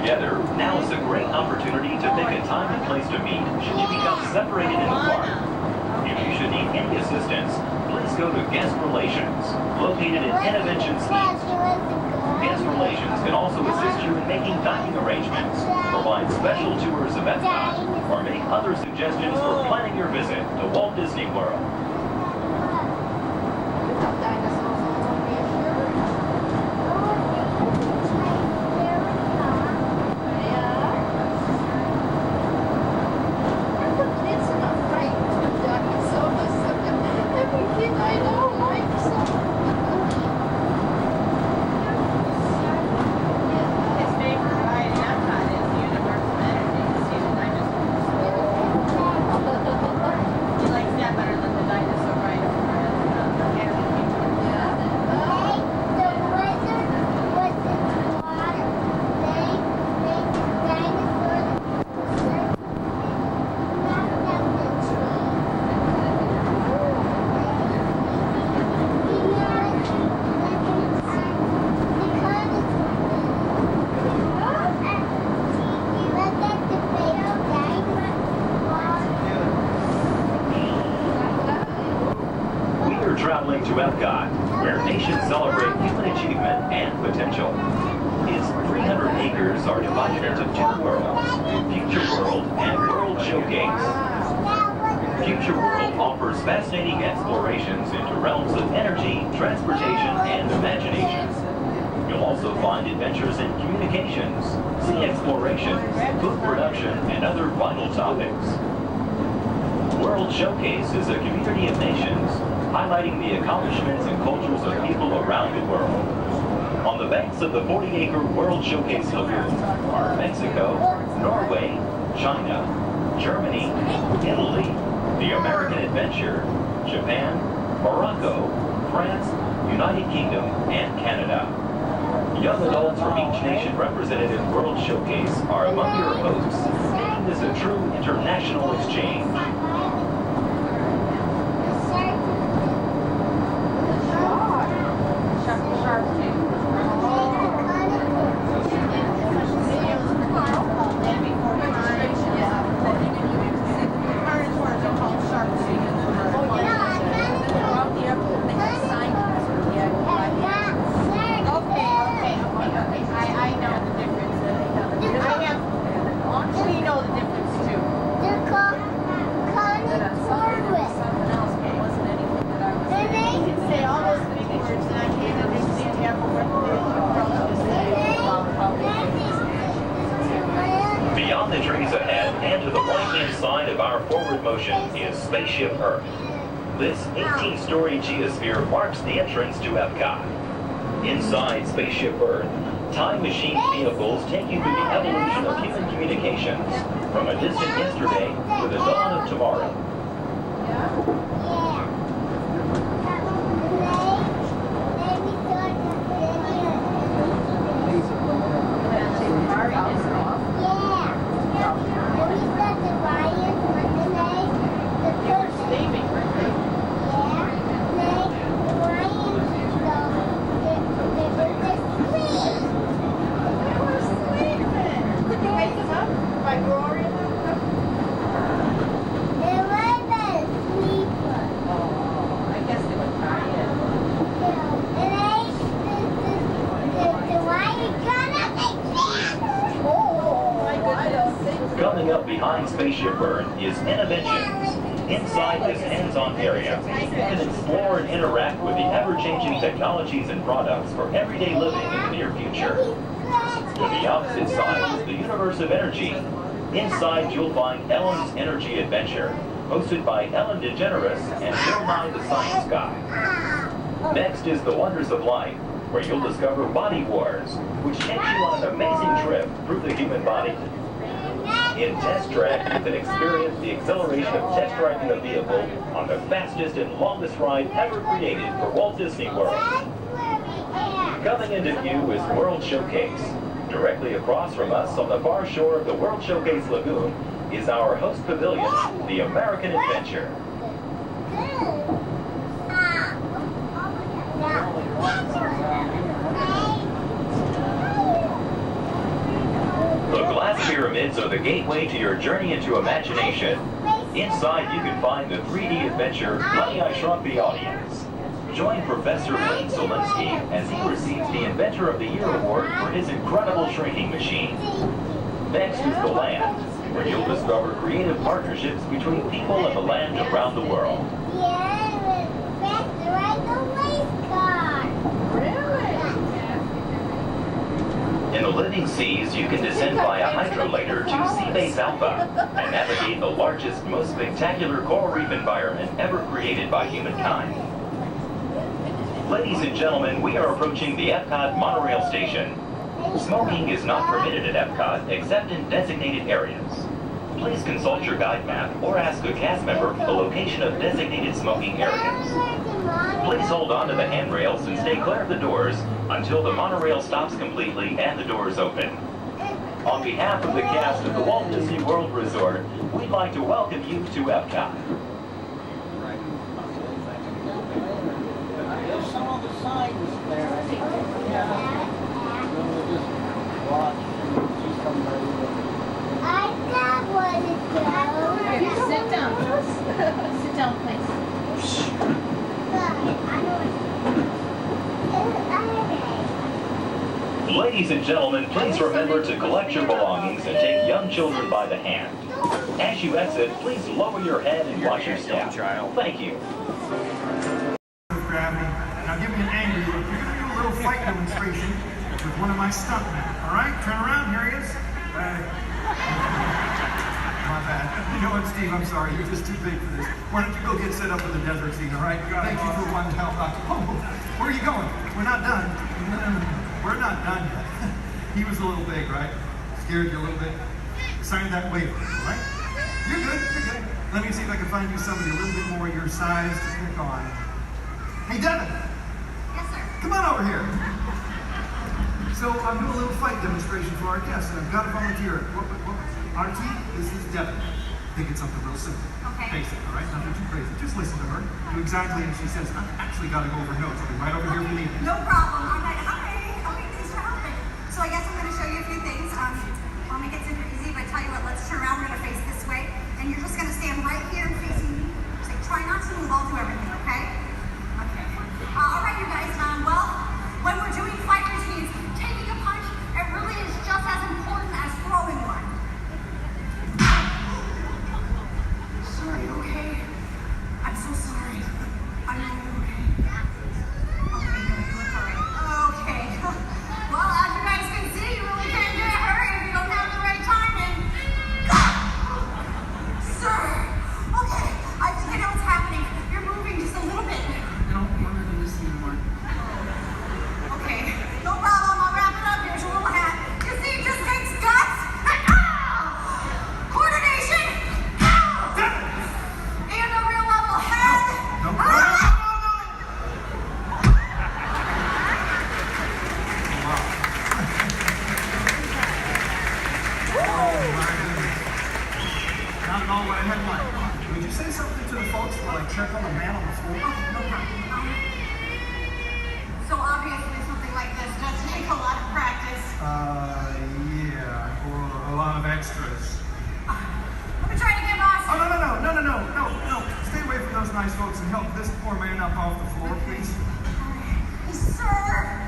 together, now is a great opportunity to pick a time and place to meet should you become separated in the park. If you should need any assistance, please go to Guest Relations, located in Interventions East. Guest Relations can also assist you in making dining arrangements, provide special tours of Epcot, or make other suggestions for planning your visit to Walt Disney World. Traveling to Epcot, where nations celebrate human achievement and potential. Its 300 acres are divided into two worlds, Future World and World Showcase. Future World offers fascinating explorations into realms of energy, transportation, and imagination. You'll also find adventures in communications, sea exploration, food production, and other vital topics. World Showcase is a community of nations, highlighting the accomplishments and cultures of people around the world. On the banks of the 40-acre World Showcase Lagoon are Mexico, Norway, China, Germany, Italy, the American Adventure, Japan, Morocco, France, United Kingdom, and Canada. Young adults from each nation represented in World Showcase are among your hosts, making this a true international exchange. Beyond the trees ahead and to the right-hand side of our forward motion is Spaceship Earth. This 18-story geosphere marks the entrance to Epcot. Inside Spaceship Earth, time machine vehicles take you through the evolution of human communications, from a distant yesterday to the dawn of tomorrow. Coming up behind Spaceship Earth is Innovations. Inside this hands-on area, you can explore and interact with the ever-changing technologies and products for everyday living in the near future. To the opposite side is the universe of energy. Inside, you'll find Ellen's Energy Adventure, hosted by Ellen DeGeneres and Bill Nye the Science Guy. Next is The Wonders of Life, where you'll discover Body Wars, which takes you on an amazing trip through the human body. In Test Track, you can experience the exhilaration of test driving a vehicle on the fastest and longest ride ever created for Walt Disney World. Coming into view is World Showcase. Directly across from us on the far shore of the World Showcase Lagoon is our host pavilion, the American Adventure. The glass pyramids are the gateway to your journey into imagination. Inside, you can find the 3D adventure, Honey, I Shrunk the Audience. Join Professor Wayne Zielinski as he receives the Inventor of the Year award for his incredible shrinking machine. Next is The Land, where you'll discover creative partnerships between people and the land around the world. In the living seas, you can descend via hydrolator to Seabase Alpha and navigate the largest, most spectacular coral reef environment ever created by humankind. Ladies and gentlemen, we are approaching the Epcot monorail station. Smoking is not permitted at Epcot except in designated areas. Please consult your guide map or ask a cast member the location of designated smoking areas. Please hold on to the handrails and stay clear of the doors until the monorail stops completely and the doors open. On behalf of the cast of the Walt Disney World Resort, we'd like to welcome you to Epcot. There's some of the signs there. Yeah. We'll just watch and see somebody. I got one to go. Here, sit down. Sit down, please. Ladies and gentlemen, please remember to collect your belongings and take young children by the hand. As you exit, please lower your head and watch your step. Thank you. Gravity. Now give me an angry look. You're going to do a little fight demonstration with one of my stuntmen. All right? Turn around. Here he is. My bad. You know what, Steve? I'm sorry. You're just too big for this. Why don't you go get set up with the desert scene, all right? Thank you for wanting to help out. Oh, where are you going? We're not done. We're not done yet. He was a little big, right? Scared you a little bit? Sign that waiver, all right? You're good. You're good. Let me see if I can find you somebody a little bit more your size to pick on. Hey, Devin. Yes, sir. Come on over here. So I'm doing a little fight demonstration for our guests, and I've got a volunteer. RT, this is Devin. I think it's something real simple. Okay. Basic, all right? Nothing too crazy. Just listen to her. Do exactly as she says. I've actually got to go over notes. I'll be right over here if you need me. No problem. I'm like, okay, thanks for helping. So I guess I'm going to show you a few things. I'll make it super easy, but I tell you what, let's turn around. We're going to face this way, and you're just going to stand right here and facing me. Just like, try not to move. I'll do everything, okay? Okay. All right, you guys. Well, when we're doing fight routines, taking a punch, it really is just as important as throwing one. Sorry, okay? I'm so sorry. I know you're okay. Okay, you look alright. Okay. Well, as you guys can see, you really can't get hurt if you don't have the right timing. Sir! Okay, I think I know what's happening. You're moving just a little bit. I don't want to do this anymore. Okay, no problem. I'll wrap it up. Here's your little hat. You see, it just takes guts. Coordination. And a real level head. Not at all what I had in mind. Would you say something to the folks while I check on the man on the floor? No problem. So obviously something like this does take a lot of practice. Yeah, or a lot of extras. Let me try to get boss. Oh, no. Stay away from those nice folks and help this poor man up off the floor, please. Sir.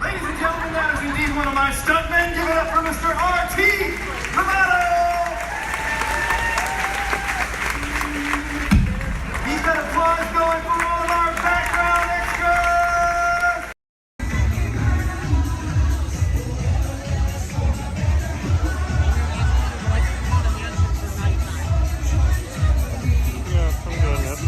Ladies and gentlemen, that is indeed one of my stuntmen. Give it up for Mr. RT Lovato! Keep that applause going for all of our background extras! Yeah, I'm doing it.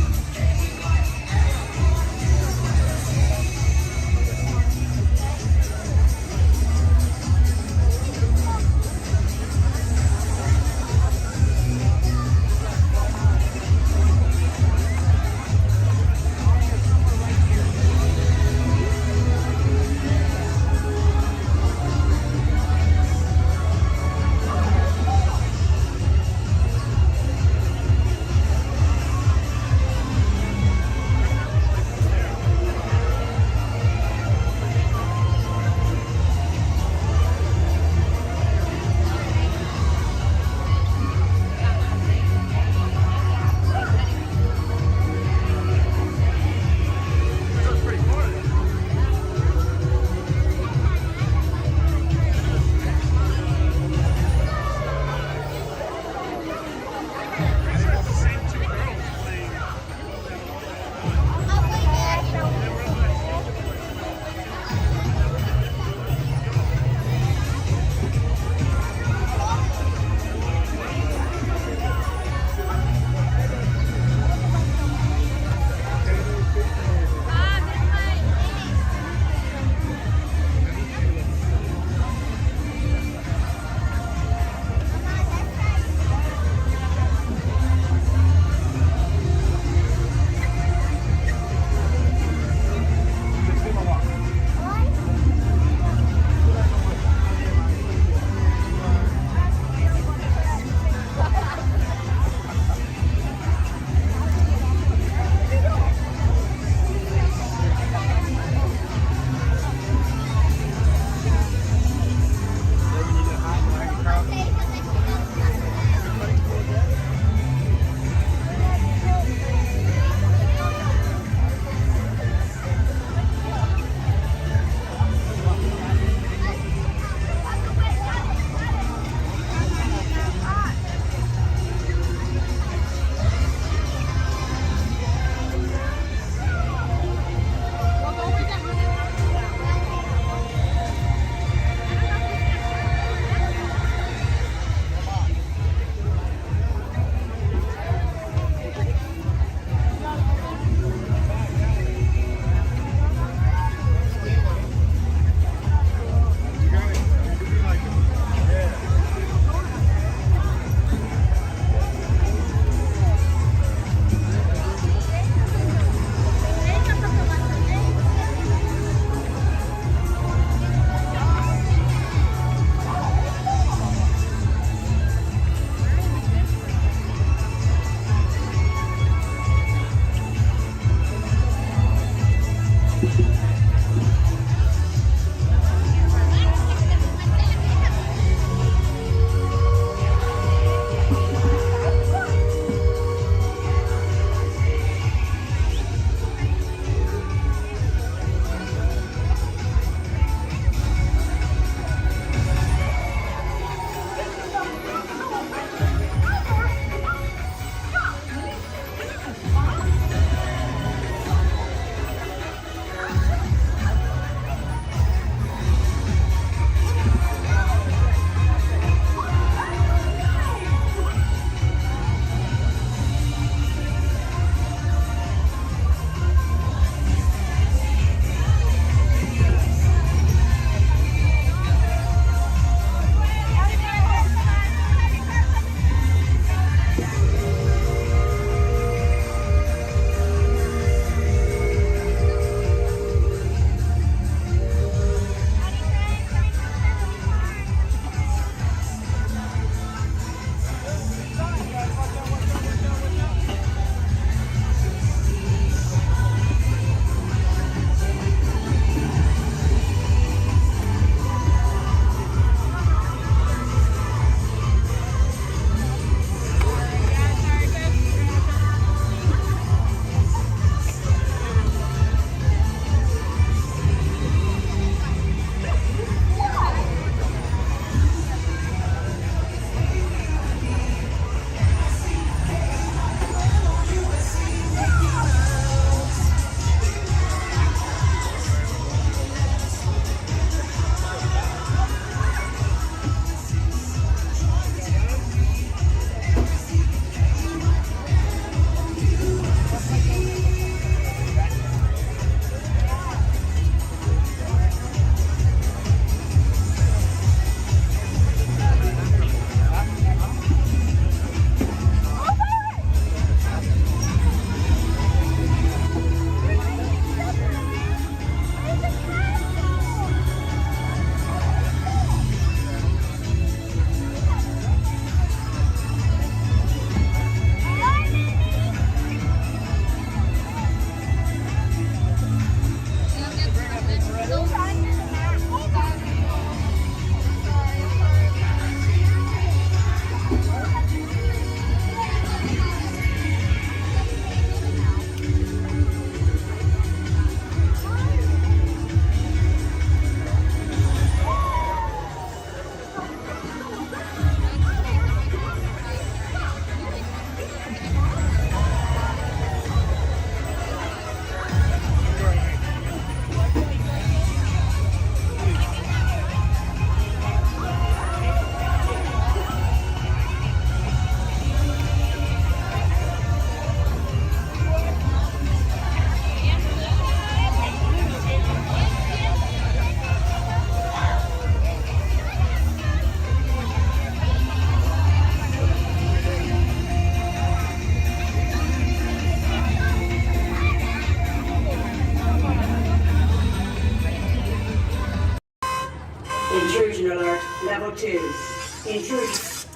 Intrusion.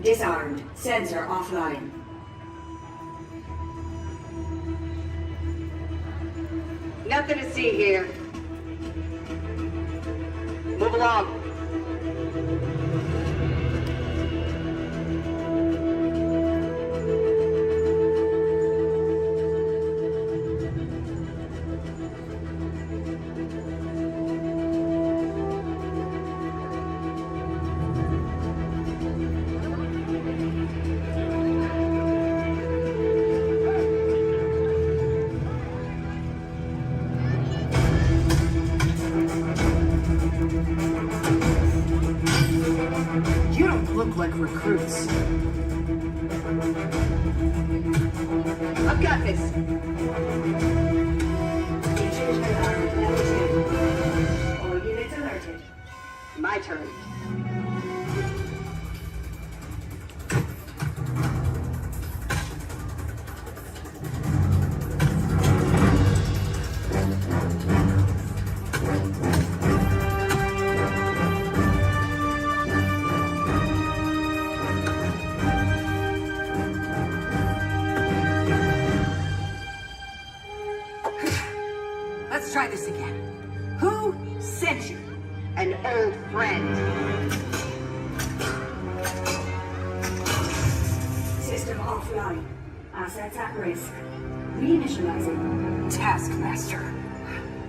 Disarmed. Sensor offline. Nothing to see here. Move along. You don't look like recruits. I've got this. Intrusion alarm level 2. All units alerted. My turn. Let's try this again. Who sent you? An old friend. System offline. Assets at risk. Reinitializing. Taskmaster.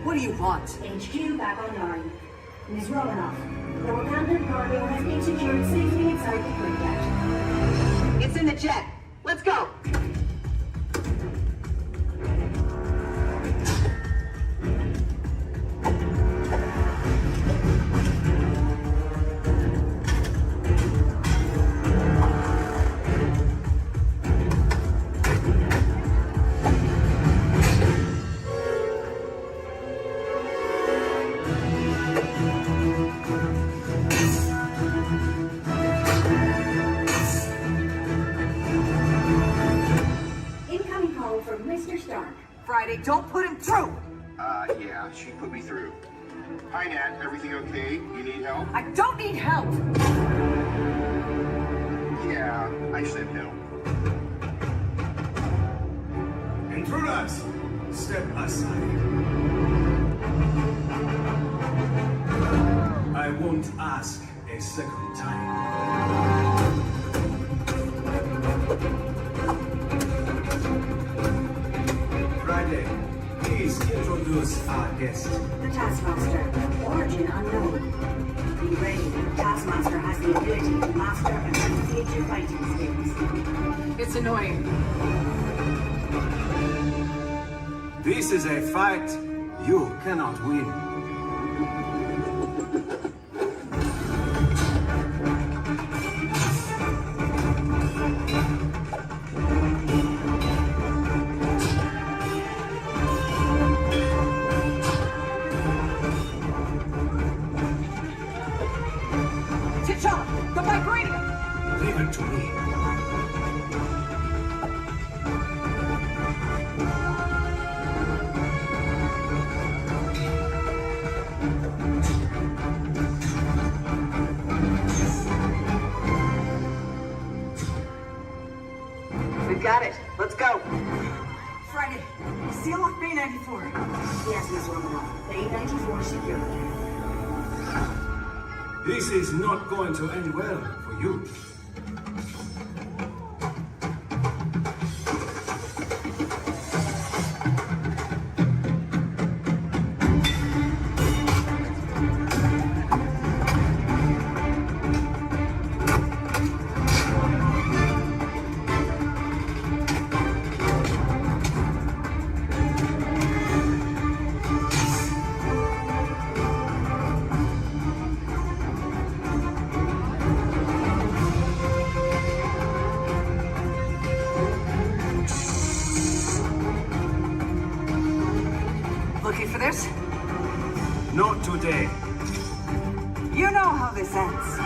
What do you want? HQ back online. Ms. Romanoff, the Wakandan cargo has been secured safely inside the grid. It's in the jet. Let's go. Incoming call from Mr. Stark. Friday, don't put him through! Yeah, she put me through. Hi, Nat. Everything okay? You need help? I don't need help! Yeah, I said help. Intruders, step aside. I won't ask a second time. Friday, please introduce our guest. The Taskmaster. Origin unknown. Be ready. Taskmaster has the ability to master and manipulate your fighting skills. It's annoying. This is a fight you cannot win. T'Challa, the vibranium! Leave it to me. We got it. Let's go. Friday, seal off Bay 94. Yes, Miss Romanoff. Bay 94 secured. This is not going to end well for you. Looking for this? Not today. You know how this ends.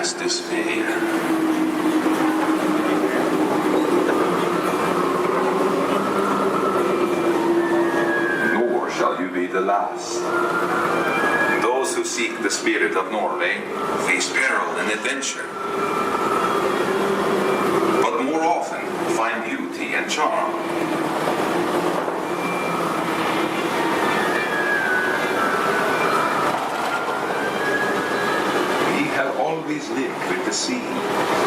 last despair. Nor shall you be the last. Those who seek the spirit of Norway face peril and adventure, but more often find beauty and charm. We have always lived with the sea,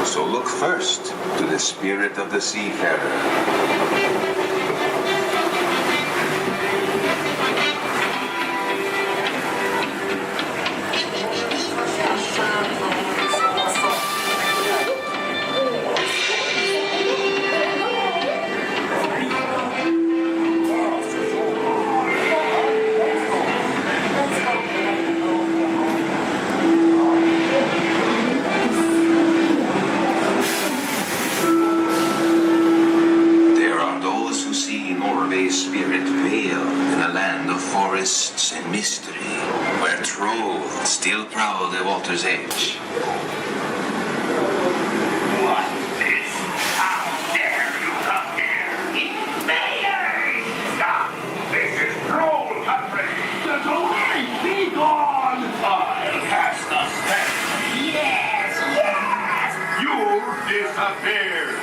so look first to the spirit of the seafarer. Forests and mystery, where trolls still prowl the water's edge. What is? How dare you come here? Invaders! Stop! This is troll country! The domain, be gone! I'll cast a spell. Yes, yes! You disappear!